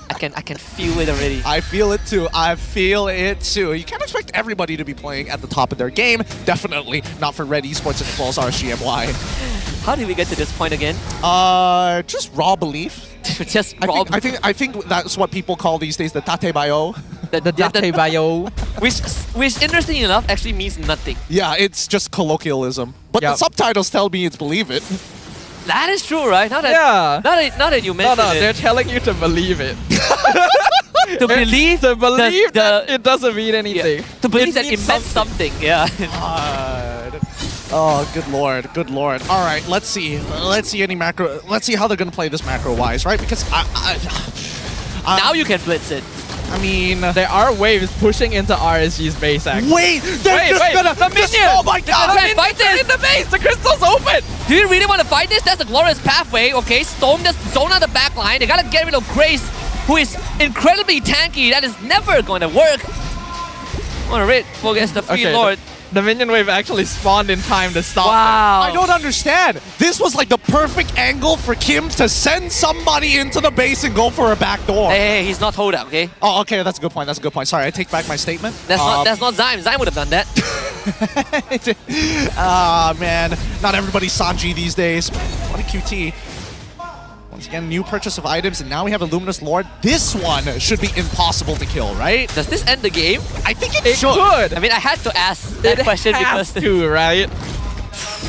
[SPEAKER 16] I can feel it already.
[SPEAKER 19] I feel it too. I feel it too. You can't expect everybody to be playing at the top of their game. Definitely not for RED Esports and Falls RSG MY.
[SPEAKER 16] How did we get to this point again?
[SPEAKER 19] Just raw belief.
[SPEAKER 16] Just raw.
[SPEAKER 19] I think that's what people call these days the tate bayo.
[SPEAKER 16] The tate bayo. Which interesting enough actually means nothing.
[SPEAKER 19] Yeah, it's just colloquialism. But the subtitles tell me it's believe it.
[SPEAKER 16] That is true, right? Now that you mention it.
[SPEAKER 11] They're telling you to believe it.
[SPEAKER 16] To believe
[SPEAKER 11] that it doesn't mean anything.
[SPEAKER 16] Yeah. To believe that it meant something. Yeah.
[SPEAKER 19] Oh, good lord, good lord. All right, let's see any macro. Let's see how they're gonna play this macro-wise, right? Because
[SPEAKER 16] now you can blitz it.
[SPEAKER 19] I mean,
[SPEAKER 11] there are waves pushing into RSG's base. Actually,
[SPEAKER 19] wait, they're just gonna.
[SPEAKER 11] The minions!
[SPEAKER 19] Oh my god!
[SPEAKER 16] They're
[SPEAKER 11] in the base. The crystal's open.
[SPEAKER 16] Do you really want to fight this? That's a glorious pathway. Okay, Storm just zone out the back line. They gotta get rid of Grace, who is incredibly tanky. That is never going to work. On a RED against the Free Lord.
[SPEAKER 11] The minion wave actually spawned in time to stop them.
[SPEAKER 19] I don't understand. This was like the perfect angle for Kim to send somebody into the base and go for a back door.
[SPEAKER 16] Hey, he's not hold out, okay?
[SPEAKER 19] Oh, okay, that's a good point. That's a good point. Sorry, I take back my statement.
[SPEAKER 16] That's not Zyme. Zyme would have done that.
[SPEAKER 19] Man, not everybody's Sanji these days. What a QT. Once again, new purchase of items, and now we have a Luminous Lord. This one should be impossible to kill, right?
[SPEAKER 16] Does this end the game?
[SPEAKER 19] I think it
[SPEAKER 11] should.
[SPEAKER 16] I mean, I had to ask that question because
[SPEAKER 11] right?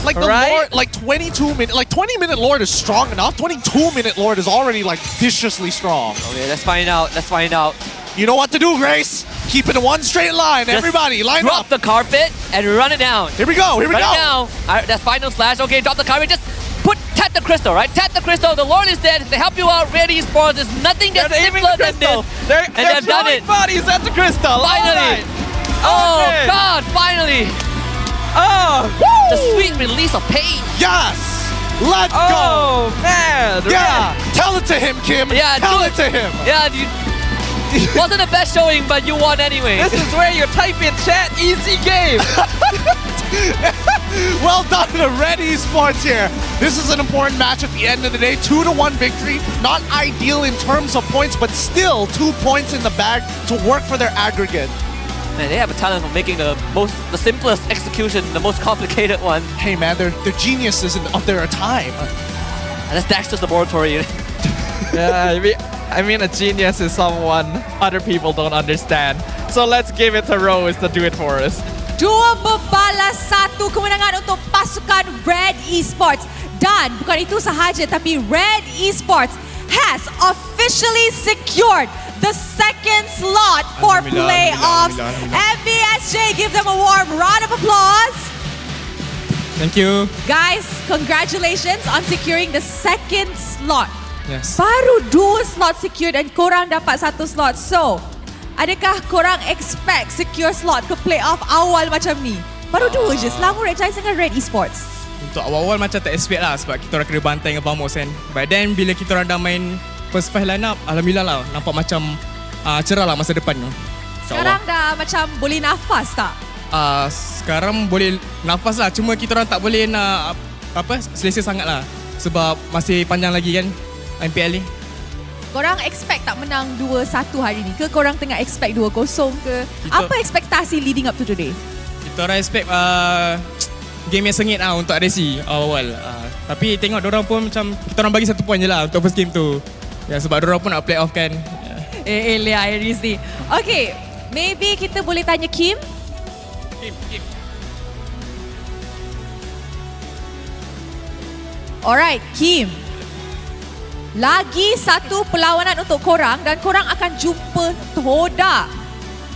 [SPEAKER 19] Like the Lord, like 20-minute Lord is strong enough. 22-minute Lord is already like viciously strong.
[SPEAKER 16] Okay, let's find out. Let's find out.
[SPEAKER 19] You know what to do, Grace. Keep it in one straight line.
[SPEAKER 16] Just
[SPEAKER 19] everybody, line
[SPEAKER 16] drop
[SPEAKER 19] up.
[SPEAKER 16] the carpet and run it down.
[SPEAKER 19] Here we go. Here we go.
[SPEAKER 16] Run it down. That's final slash. Okay, drop the carpet. Just tap the crystal, right? Tap the crystal. The Lord is dead. They help you out. RED Esports. There's nothing that's simpler than this.
[SPEAKER 11] They're
[SPEAKER 16] done it.
[SPEAKER 11] Bodies at the crystal.
[SPEAKER 16] Finally. Oh God! Finally.
[SPEAKER 11] Oh.
[SPEAKER 16] The sweet release of pain.
[SPEAKER 19] Yes. Let's go.
[SPEAKER 11] Oh man.
[SPEAKER 19] Yeah. Tell it to him, Kim.
[SPEAKER 16] Yeah.
[SPEAKER 19] Tell it to him.
[SPEAKER 16] Yeah. Wasn't the best showing, but you won anyway.
[SPEAKER 11] This is where you type in chat. Easy game.
[SPEAKER 19] Well done to RED Esports here. This is an important match at the end of the day. 2-1 victory. Not ideal in terms of points, but still 2 points in the bag to work for their aggregate.
[SPEAKER 16] Man, they have a talent of making the simplest execution the most complicated one.
[SPEAKER 19] Hey man, they're geniuses of their time.
[SPEAKER 16] And that's Daxter's laboratory.
[SPEAKER 11] Yeah, I mean a genius is someone other people don't understand. So let's give it to Rose to do it for us.
[SPEAKER 5] 2 berbalas 1 kemenangan untuk pasukan RED Esports. Dan bukan itu sahaja, tapi RED Esports has officially secured the second slot for playoffs. MBSJ, give them a warm round of applause.
[SPEAKER 3] Thank you.
[SPEAKER 5] Guys, congratulations on securing the second slot.
[SPEAKER 3] Yes.
[SPEAKER 5] Baru 2 slot secure dan korang dapat 1 slot. So, adakah korang expect secure slot ke playoff awal macam ni? Baru 2 je selama Red Giants dengan RED Esports.
[SPEAKER 3] Untuk awal-awal macam tak expect lah sebab kita orang kena bantai dengan Vamos kan. But then bila kita orang dah main first 5 line up, alhamdulillah lah nampak macam cerah lah masa depan tu.
[SPEAKER 5] Sekarang dah macam boleh nafas tak?
[SPEAKER 3] Sekarang boleh nafas lah, cuma kita orang tak boleh nak selesa sangat lah sebab masih panjang lagi kan MPL ni.
[SPEAKER 5] Korang expect tak menang 2-1 hari ni ke? Korang tengah expect 2-0 ke? Apa ekspektasi leading up to today?
[SPEAKER 3] Kita orang expect game yang sengit lah untuk RSG awal. Tapi tengok diorang pun macam kita orang bagi 1 point je lah untuk first game tu. Ya, sebab diorang pun nak play off kan.
[SPEAKER 5] Lea Iris ni. Okay, maybe kita boleh tanya Kim?
[SPEAKER 3] Kim.
[SPEAKER 5] Alright, Kim. Lagi 1 perlawanan untuk korang dan korang akan jumpa Toda.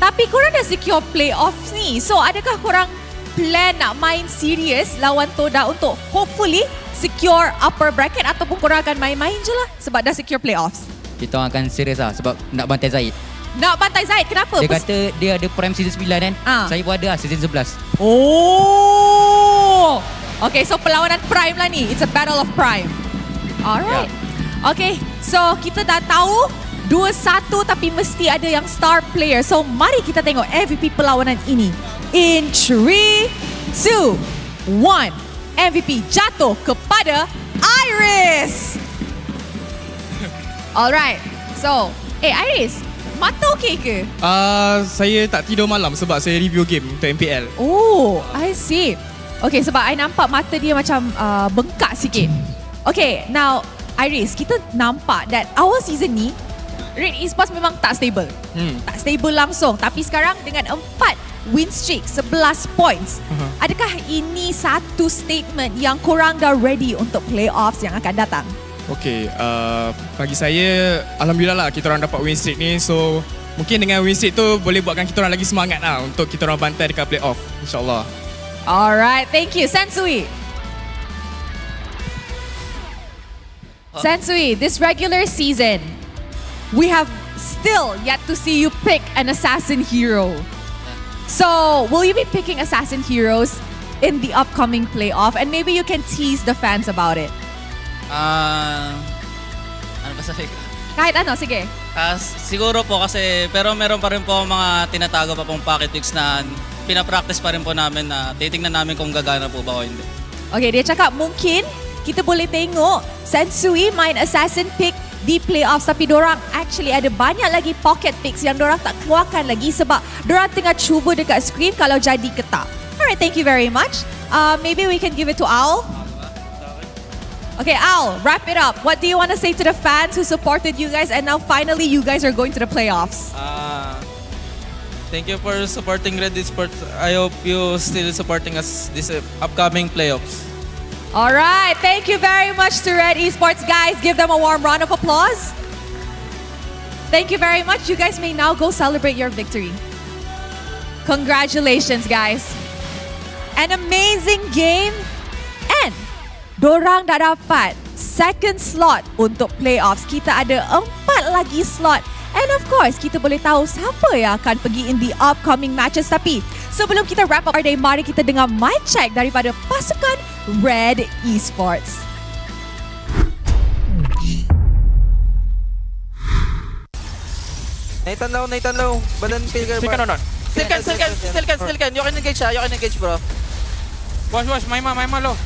[SPEAKER 5] Tapi korang dah secure playoffs ni. So adakah korang plan nak main serius lawan Toda untuk hopefully secure upper bracket ataupun korang akan main-main je lah sebab dah secure playoffs?
[SPEAKER 9] Kita orang akan serius lah sebab nak bantai Zaid.
[SPEAKER 5] Nak bantai Zaid, kenapa?
[SPEAKER 9] Dia kata dia ada prime season 9 kan? Saya pun ada lah season 11.
[SPEAKER 5] Oh! Okay, so perlawanan prime lah ni. It's a battle of prime. Alright. Yeah. Okay, so kita dah tahu 2-1 tapi mesti ada yang star player. So mari kita tengok MVP perlawanan ini. In 3, 2, 1. MVP jatuh kepada Iris. Alright, so Iris, mata okey ke?
[SPEAKER 3] Saya tak tidur malam sebab saya review game untuk MPL.
[SPEAKER 5] Oh, I see. Okay, sebab I nampak mata dia macam bengkak sikit. Okay, now Iris, kita nampak that awal season ni RED Esports memang tak stable. Tak stable langsung. Tapi sekarang dengan 4 win streak, 11 points. Adakah ini satu statement yang korang dah ready untuk playoffs yang akan datang?
[SPEAKER 3] Okay, bagi saya alhamdulillah lah kita orang dapat win streak ni. So mungkin dengan win streak tu boleh buatkan kita orang lagi semangat lah untuk kita orang bantai dekat playoff, insyaAllah.
[SPEAKER 5] Alright, thank you. Sensui. Sensui, this regular season, we have still yet to see you pick an assassin hero. So, will you be picking assassin heroes in the upcoming playoff? And maybe you can tease the fans about it.
[SPEAKER 4] Ano ba sabi ko?
[SPEAKER 5] Kahit ano, sige.
[SPEAKER 4] Siguro po kasi, pero meron pa rin po mga tinatago pa pong pocket picks na pinapractice pa rin po namin na titingnan namin kung gagana po ba o hindi. Okay,
[SPEAKER 5] dia cakap mungkin kita boleh tengok Sensui main assassin pick di playoffs tapi dorang actually ada banyak lagi pocket picks yang dorang tak keluarkan lagi sebab dorang tengah cuba dekat screen kalau jadi ke tak. Alright, thank you very much. Maybe we can give it to Al. Okay, Al, wrap it up. What do you want to say to the fans who supported you guys and now finally you guys are going to the playoffs?
[SPEAKER 4] Thank you for supporting RED Esports. I hope you still supporting us this upcoming playoffs.
[SPEAKER 5] Alright, thank you very much to RED Esports, guys. Give them a warm round of applause. Thank you very much. You guys may now go celebrate your victory. Congratulations, guys. An amazing game. And dorang dah dapat second slot untuk playoffs. Kita ada 4 lagi slot. And of course, kita boleh tahu siapa yang akan pergi in the upcoming matches. Tapi sebelum kita wrap up our day, mari kita dengar mic check daripada pasukan RED Esports.
[SPEAKER 11] Nathan low. Badan figure.
[SPEAKER 4] Still can. You can engage bro. Watch, my low.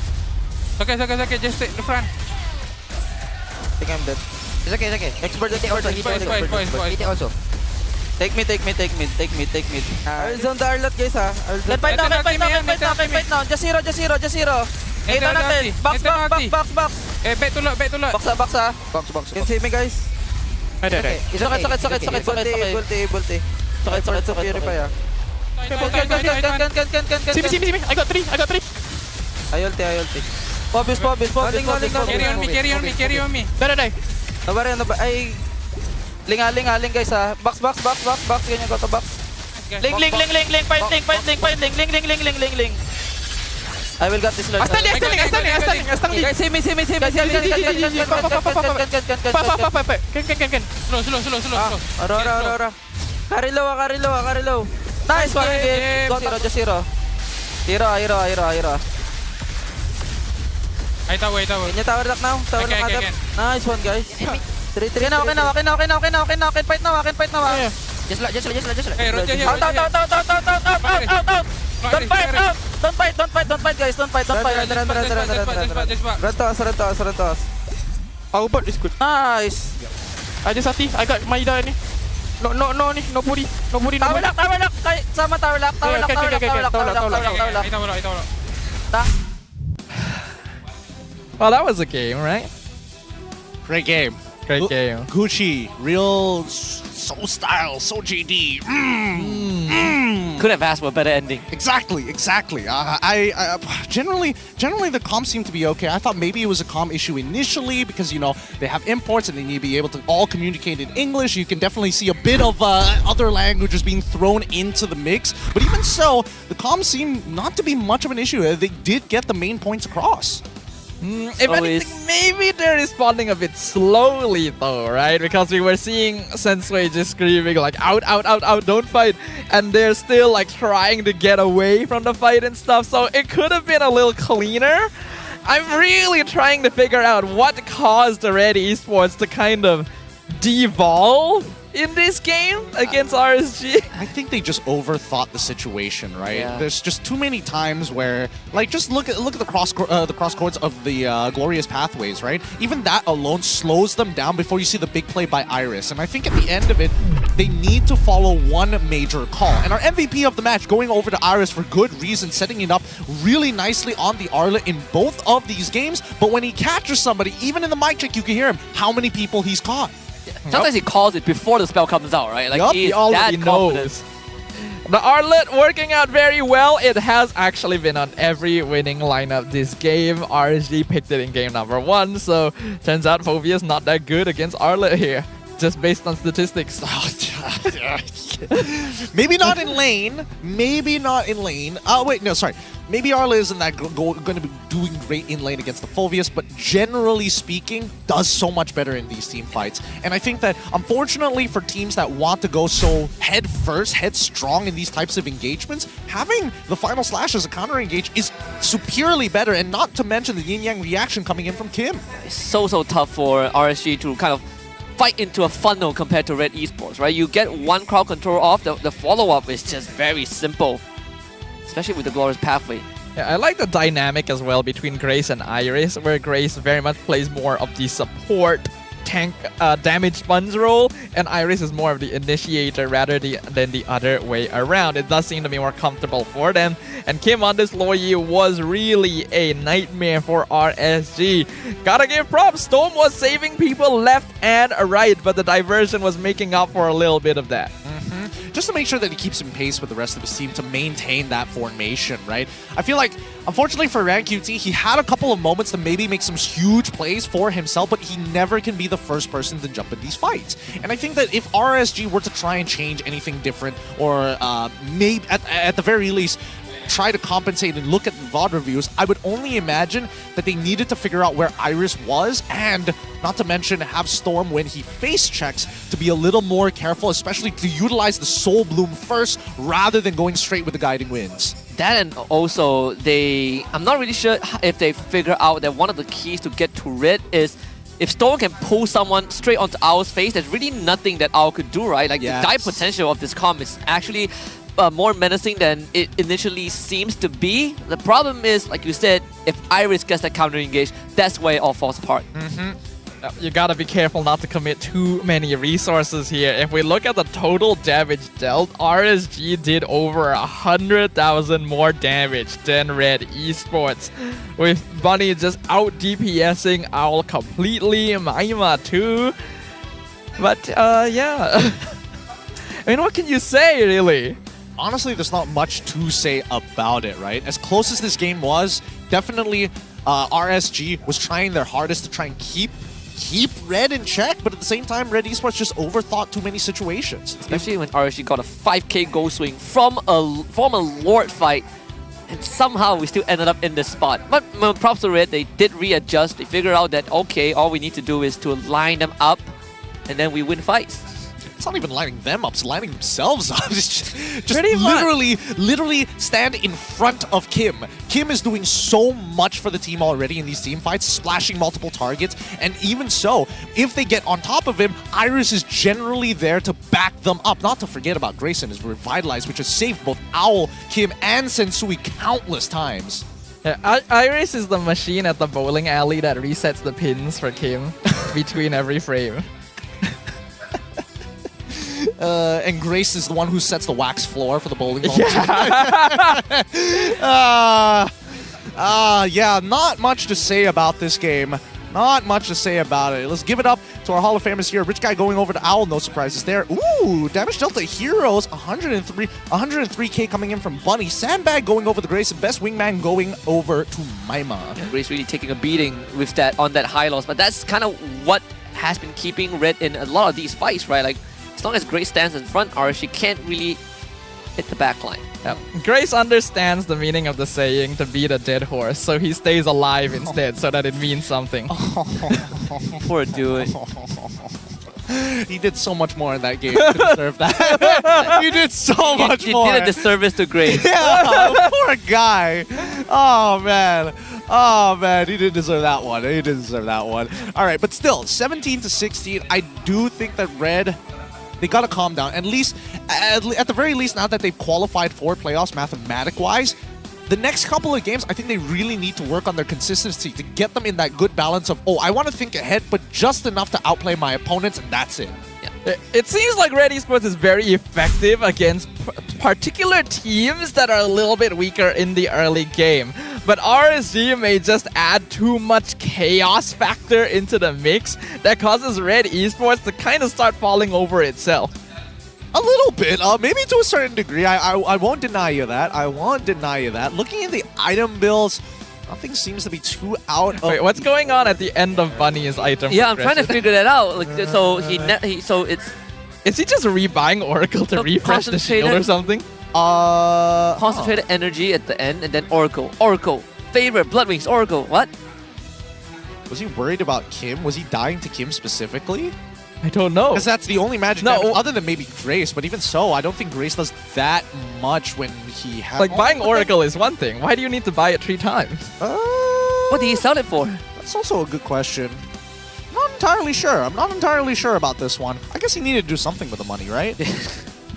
[SPEAKER 4] Okay, just stay in the front.
[SPEAKER 11] I think I'm dead. It's okay. Expert also.
[SPEAKER 4] Take mid.
[SPEAKER 11] I'll zone the Arlot guys ha.
[SPEAKER 4] Fight now. Just zero. Ito natin. Box. Back to lot.
[SPEAKER 11] Box ha. Box. Can see me guys?
[SPEAKER 4] Ada.
[SPEAKER 11] Sakit. Purify ha.
[SPEAKER 3] Simi. I got three.
[SPEAKER 11] I ulti. Pobis.
[SPEAKER 3] Carry on me. Die.
[SPEAKER 11] Nabar. Ay, lingaling guys ha. Box. Ganyan go to box. Ling. Fight. Ling. I will got this Lord.
[SPEAKER 3] Astang.
[SPEAKER 11] Guys, simi.
[SPEAKER 3] Can. Slow.
[SPEAKER 11] Aro. Carry low. Nice one, game. Go to just zero. Hero.
[SPEAKER 3] I tower.
[SPEAKER 11] Can you tower lock now? Tower lock agad. Nice one, guys. 3. Okay na. Fight na. Just like.
[SPEAKER 3] Hey, rotate here.
[SPEAKER 11] Out. Don't fight, guys. Don't fight. Run to us.
[SPEAKER 3] Our bot is good.
[SPEAKER 11] Nice.
[SPEAKER 3] I just Ati. I got Maida ni. No puri.
[SPEAKER 11] Tower lock. Sama tower lock. Well, that was a game, right?
[SPEAKER 19] Great game. Gucci, real, so style, so GD.
[SPEAKER 16] Could have asked for a better ending.
[SPEAKER 19] Exactly. I generally the comms seem to be okay. I thought maybe it was a comm issue initially because they have imports and they need to be able to all communicate in English. You can definitely see a bit of other languages being thrown into the mix. But even so, the comms seem not to be much of an issue. They did get the main points across.
[SPEAKER 11] If anything, maybe they're responding a bit slowly though, right? Because we were seeing Sensei just screaming like out, don't fight, and they're still like trying to get away from the fight and stuff, so it could have been a little cleaner. I'm really trying to figure out what caused the RED Esports to kind of devolve in this game against RSG.
[SPEAKER 19] I think they just overthought the situation, right?
[SPEAKER 16] Yeah.
[SPEAKER 19] There's just too many times where, like, just look at the cross courts of the glorious pathways, right? Even that alone slows them down before you see the big play by Iris. And I think at the end of it, they need to follow one major call. And our MVP of the match going over to Iris for good reason, setting it up really nicely on the Arlet in both of these games. But when he catches somebody, even in the mic check, you can hear him how many people he's caught.
[SPEAKER 16] Sometimes he calls it before the spell comes out, right? Like he
[SPEAKER 11] already knows. The Arlet working out very well. It has actually been on every winning lineup this game. RSG picked it in game number 1, so turns out Phobia's not that good against Arlet here, just based on statistics.
[SPEAKER 19] Maybe not in lane. Oh, wait, no, sorry. Maybe Arla isn't that going to be doing great in lane against the Phobius, but generally speaking, does so much better in these team fights. And I think that, unfortunately, for teams that want to go so head first, headstrong in these types of engagements, having the final slash as a counter engage is superiorly better, and not to mention the yin-yang reaction coming in from Kim.
[SPEAKER 16] It's so tough for RSG to kind of fight into a funnel compared to RED Esports, right? You get one crowd control off, the follow-up is just very simple, especially with the Glorious Pathway.
[SPEAKER 11] Yeah, I like the dynamic as well between Grace and Iris, where Grace very much plays more of the support tank damage sponge role, and Iris is more of the initiator rather than the other way around. It does seem to be more comfortable for them, and Kim on this Loyi was really a nightmare for RSG. Gotta give props, Storm was saving people left and right, but the diversion was making up for a little bit of that.
[SPEAKER 19] Just to make sure that he keeps in pace with the rest of his team to maintain that formation, right? I feel like, unfortunately for RanQT, he had a couple of moments to maybe make some huge plays for himself, but he never can be the first person to jump in these fights. And I think that if RSG were to try and change anything different, or maybe at the very least, try to compensate and look at VOD reviews, I would only imagine that they needed to figure out where Iris was, and not to mention have Storm, when he face checks, to be a little more careful, especially to utilize the Soul Bloom first rather than going straight with the Guiding Winds.
[SPEAKER 16] That, and also I'm not really sure if they figure out that one of the keys to get to Red is if Storm can pull someone straight onto Owl's face, there's really nothing that Owl could do, right? Like the dive potential of this comp is actually more menacing than it initially seems to be. The problem is, like you said, if Iris gets that counter engage, that's where it all falls apart.
[SPEAKER 11] You gotta be careful not to commit too many resources here. If we look at the total damage dealt, RSG did over 100,000 more damage than RED Esports, with Bunny just out DPSing Owl completely, Maima too. But yeah, I mean, what can you say really?
[SPEAKER 19] honestly, there's not much to say about it, right? As close as this game was, definitely RSG was trying their hardest to try and keep Red in check, but at the same time, RED Esports just overthought too many situations.
[SPEAKER 16] Especially when RSG got a 5k goal swing from a Lord fight, and somehow we still ended up in this spot. But props to Red, they did readjust. They figured out that, okay, all we need to do is to line them up, and then we win fights.
[SPEAKER 19] It's not even lining them up, it's lining themselves up. It's just literally stand in front of Kim. Kim is doing so much for the team already in these team fights, splashing multiple targets, and even so, if they get on top of him, Iris is generally there to back them up. Not to forget about Grayson is revitalized, which has saved both Owl, Kim, and Sensui countless times.
[SPEAKER 11] Yeah, Iris is the machine at the bowling alley that resets the pins for Kim between every frame.
[SPEAKER 19] And Grace is the one who sets the wax floor for the bowling ball. Yeah, not much to say about this game. Not much to say about it. Let's give it up to our Hall of Famers here. Rich Guy going over to Owl, no surprises there. Ooh, Damage Delta Heroes, 103k coming in from Bunny. Sandbag going over to Grace, and Best Wingman going over to Maima.
[SPEAKER 16] Yeah, Grace really taking a beating with that on that high loss, but that's kind of what has been keeping Red in a lot of these fights, right? Like, as long as Grace stands in front, RSG can't really hit the back line.
[SPEAKER 11] Yep. Grace understands the meaning of the saying to beat a dead horse, so he stays alive instead so that it means something.
[SPEAKER 16] Poor dude.
[SPEAKER 19] He did so much more in that game to deserve that. He did so much more.
[SPEAKER 16] He did a disservice to Grace.
[SPEAKER 19] Yeah, poor guy. Oh, man. Oh, man. He didn't deserve that one. He didn't deserve that one. All right, but still, 17-16. I do think that Red... They gotta calm down. At least, at the very least, now that they've qualified for playoffs mathematic-wise, the next couple of games, I think they really need to work on their consistency to get them in that good balance of, oh, I want to think ahead, but just enough to outplay my opponents, and that's it.
[SPEAKER 11] Yeah. It seems like RED Esports is very effective against particular teams that are a little bit weaker in the early game. But RSG may just add too much chaos factor into the mix that causes RED Esports to kind of start falling over itself.
[SPEAKER 19] A little bit, maybe to a certain degree. I won't deny you that. I won't deny you that. Looking at the item bills, nothing seems to be too out of...
[SPEAKER 11] Wait, what's going on at the end of Bunny's item?
[SPEAKER 16] Yeah, I'm trying to figure that out. Like, so it's...
[SPEAKER 11] Is he just rebuying Oracle to refresh the shield or something?
[SPEAKER 16] Concentrated energy at the end, and then Oracle. Favorite, Bloodwings, Oracle. What?
[SPEAKER 19] Was he worried about Kim? Was he dying to Kim specifically?
[SPEAKER 11] I don't know.
[SPEAKER 19] Because that's the only magic damage, other than maybe Grace. But even so, I don't think Grace does that much when he has...
[SPEAKER 11] Like, buying Oracle is one thing. Why do you need to buy it 3 times?
[SPEAKER 16] What do you sell it for?
[SPEAKER 19] That's also a good question. Not entirely sure. I'm not entirely sure about this one. I guess he needed to do something with the money, right?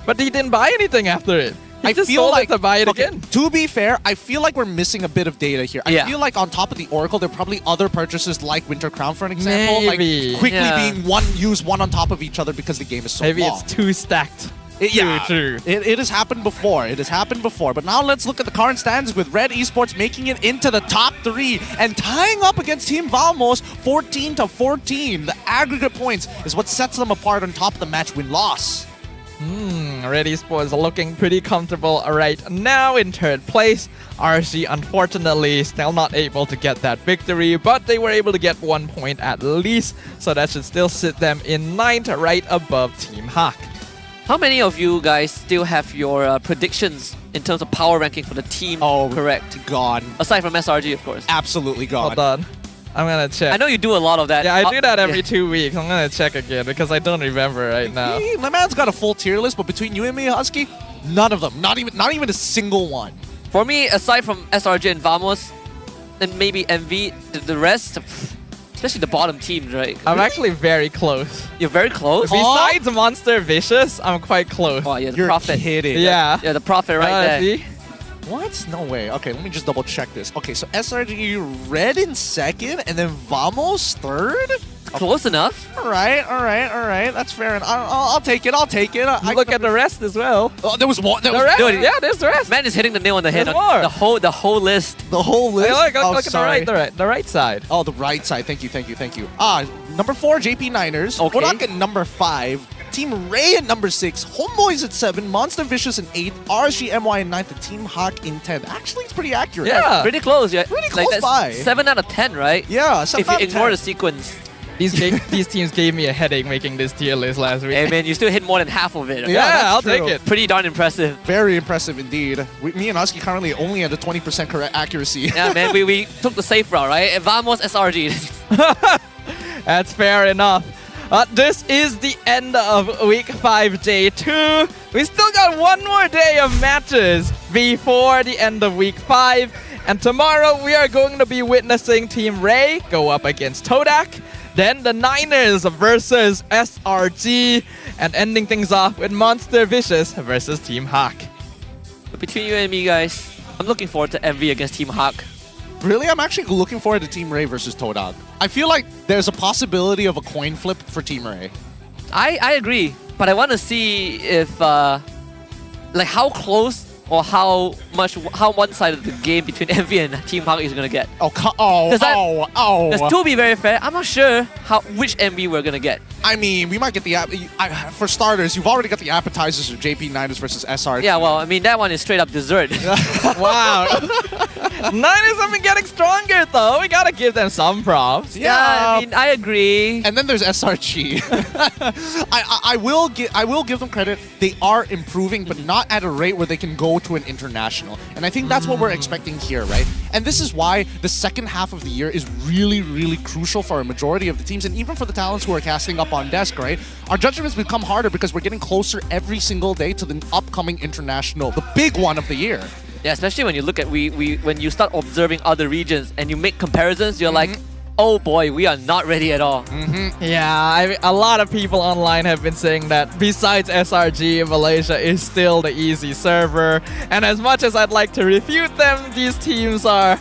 [SPEAKER 11] But he didn't buy anything after it.
[SPEAKER 19] I feel like
[SPEAKER 11] to buy it again.
[SPEAKER 19] To be fair, I feel like we're missing a bit of data here. I feel like on top of the Oracle, there are probably other purchases like Winter Crown, for an example.
[SPEAKER 11] Maybe.
[SPEAKER 19] Like quickly being used one on top of each other because the game is so
[SPEAKER 11] Maybe
[SPEAKER 19] long.
[SPEAKER 11] It's 2 stacked.
[SPEAKER 19] True. It has happened before. It has happened before. But now let's look at the current standings with RED Esports making it into the top 3 and tying up against Team Valmos 14-14. The aggregate points is what sets them apart on top of the match win-loss.
[SPEAKER 11] RED Esports looking pretty comfortable right now in 3rd place. RSG unfortunately still not able to get that victory, but they were able to get 1 point at least, so that should still sit them in 9th, right above Team Hawk.
[SPEAKER 16] How many of you guys still have your predictions in terms of power ranking for the team correct?
[SPEAKER 19] Gone.
[SPEAKER 16] Aside from SRG, of course.
[SPEAKER 19] Absolutely gone.
[SPEAKER 11] Hold on. I'm gonna check.
[SPEAKER 16] I know you do a lot of that.
[SPEAKER 11] Yeah, I do that every 2 weeks. I'm gonna check again because I don't remember right now.
[SPEAKER 19] My man's got a full tier list, but between you and me, Husky, none of them. Not even a single one.
[SPEAKER 16] For me, aside from SRG and Vamos, and maybe MV, the rest, especially the bottom teams, right?
[SPEAKER 11] I'm actually very close.
[SPEAKER 16] You're very close?
[SPEAKER 11] Besides Monster Vicious, I'm quite close.
[SPEAKER 16] Oh, yeah, the
[SPEAKER 19] You're
[SPEAKER 16] Prophet.
[SPEAKER 19] kidding.
[SPEAKER 11] Yeah.
[SPEAKER 16] Yeah, the Prophet right there.
[SPEAKER 11] See?
[SPEAKER 19] What? No way. Okay, let me just double check this. Okay, so SRG Red in 2nd, and then Vamos 3rd?
[SPEAKER 16] Close enough.
[SPEAKER 19] All right. That's fair. And I'll take it.
[SPEAKER 11] Look at the rest as well.
[SPEAKER 19] Oh, there was more.
[SPEAKER 11] Dude, yeah, there's the rest.
[SPEAKER 16] Man is hitting the nail on the head.
[SPEAKER 11] There's more.
[SPEAKER 16] The whole list.
[SPEAKER 19] The whole list?
[SPEAKER 11] Look at the right side.
[SPEAKER 19] Oh, the right side. Thank you. Number 4, JP Niners.
[SPEAKER 16] Okay.
[SPEAKER 19] Kodak at number 5. Team Ray at number 6, Homebois at 7, Monster Vicious in 8, RSG MY in 9th, and Team Hawk in 10th. Actually, it's pretty accurate.
[SPEAKER 16] Yeah, pretty close. Yeah,
[SPEAKER 19] pretty
[SPEAKER 16] like
[SPEAKER 19] close by.
[SPEAKER 16] 7 out of 10, right?
[SPEAKER 19] Yeah, 7
[SPEAKER 16] if
[SPEAKER 19] out
[SPEAKER 16] you
[SPEAKER 19] of
[SPEAKER 16] ignore
[SPEAKER 19] 10.
[SPEAKER 16] the sequence.
[SPEAKER 11] These teams gave me a headache making this tier list last week.
[SPEAKER 16] Hey man, you still hit more than half of it.
[SPEAKER 19] Yeah,
[SPEAKER 11] I'll take it.
[SPEAKER 16] Pretty darn impressive.
[SPEAKER 19] Very impressive indeed. Me and Husky currently only at a 20% correct accuracy.
[SPEAKER 16] Yeah, man, we took the safe route, right? Vamos SRG.
[SPEAKER 11] That's fair enough. This is the end of week 5, day 2. We still got one more day of matches before the end of week 5. And tomorrow we are going to be witnessing Team Ray go up against Todak. Then the Niners versus SRG. And ending things off with Monster Vicious versus Team Hawk.
[SPEAKER 16] Between you and me, guys, I'm looking forward to MV against Team Hawk.
[SPEAKER 19] Really, I'm actually looking forward to Team Ray versus Todak. I feel like there's a possibility of a coin flip for Team Ray.
[SPEAKER 16] I agree, but I want to see if like how close or how one-sided the game between MV and Team Hawk is gonna get. Because to be very fair, I'm not sure which MV we're gonna get.
[SPEAKER 19] I mean, we might get the for starters. You've already got the appetizers of JP Niners versus SRG.
[SPEAKER 16] Yeah, well, I mean that one is straight up dessert.
[SPEAKER 11] Wow. Niners have been getting stronger though. We gotta give them some props.
[SPEAKER 16] Yeah, I mean I agree.
[SPEAKER 19] And then there's SRG. I will give them credit. They are improving, but not at a rate where they can go to an international. And I think that's what we're expecting here, right? And this is why the second half of the year is really, really crucial for a majority of the teams, and even for the talents who are casting up on desk, right? Our judgments become harder because we're getting closer every single day to the upcoming international, the big one of the year.
[SPEAKER 16] Yeah, especially when you look at when you start observing other regions and you make comparisons, you're like, oh boy, we are not ready at all.
[SPEAKER 11] Yeah, a lot of people online have been saying that besides SRG, Malaysia is still the easy server. And as much as I'd like to refute them, these teams are,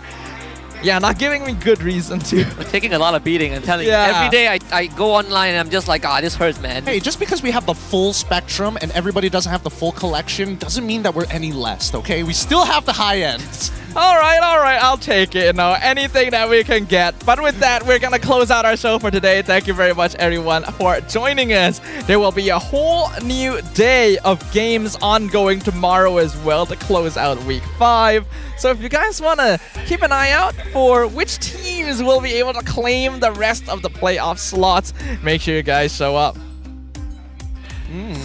[SPEAKER 11] not giving me good reason to.
[SPEAKER 16] We're taking a lot of beating. I'm telling you, every day I go online and I'm just like, this hurts, man.
[SPEAKER 19] Hey, just because we have the full spectrum and everybody doesn't have the full collection doesn't mean that we're any less, okay? We still have the high ends.
[SPEAKER 11] All right, I'll take it, anything that we can get. But with that, we're gonna close out our show for today. Thank you very much, everyone, for joining us. There will be a whole new day of games ongoing tomorrow as well to close out week 5. So if you guys wanna keep an eye out for which teams will be able to claim the rest of the playoff slots, make sure you guys show up.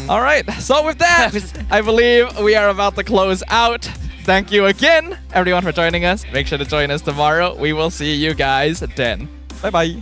[SPEAKER 11] All right, so with that, I believe we are about to close out. Thank you again, everyone, for joining us. Make sure to join us tomorrow. We will see you guys then. Bye-bye.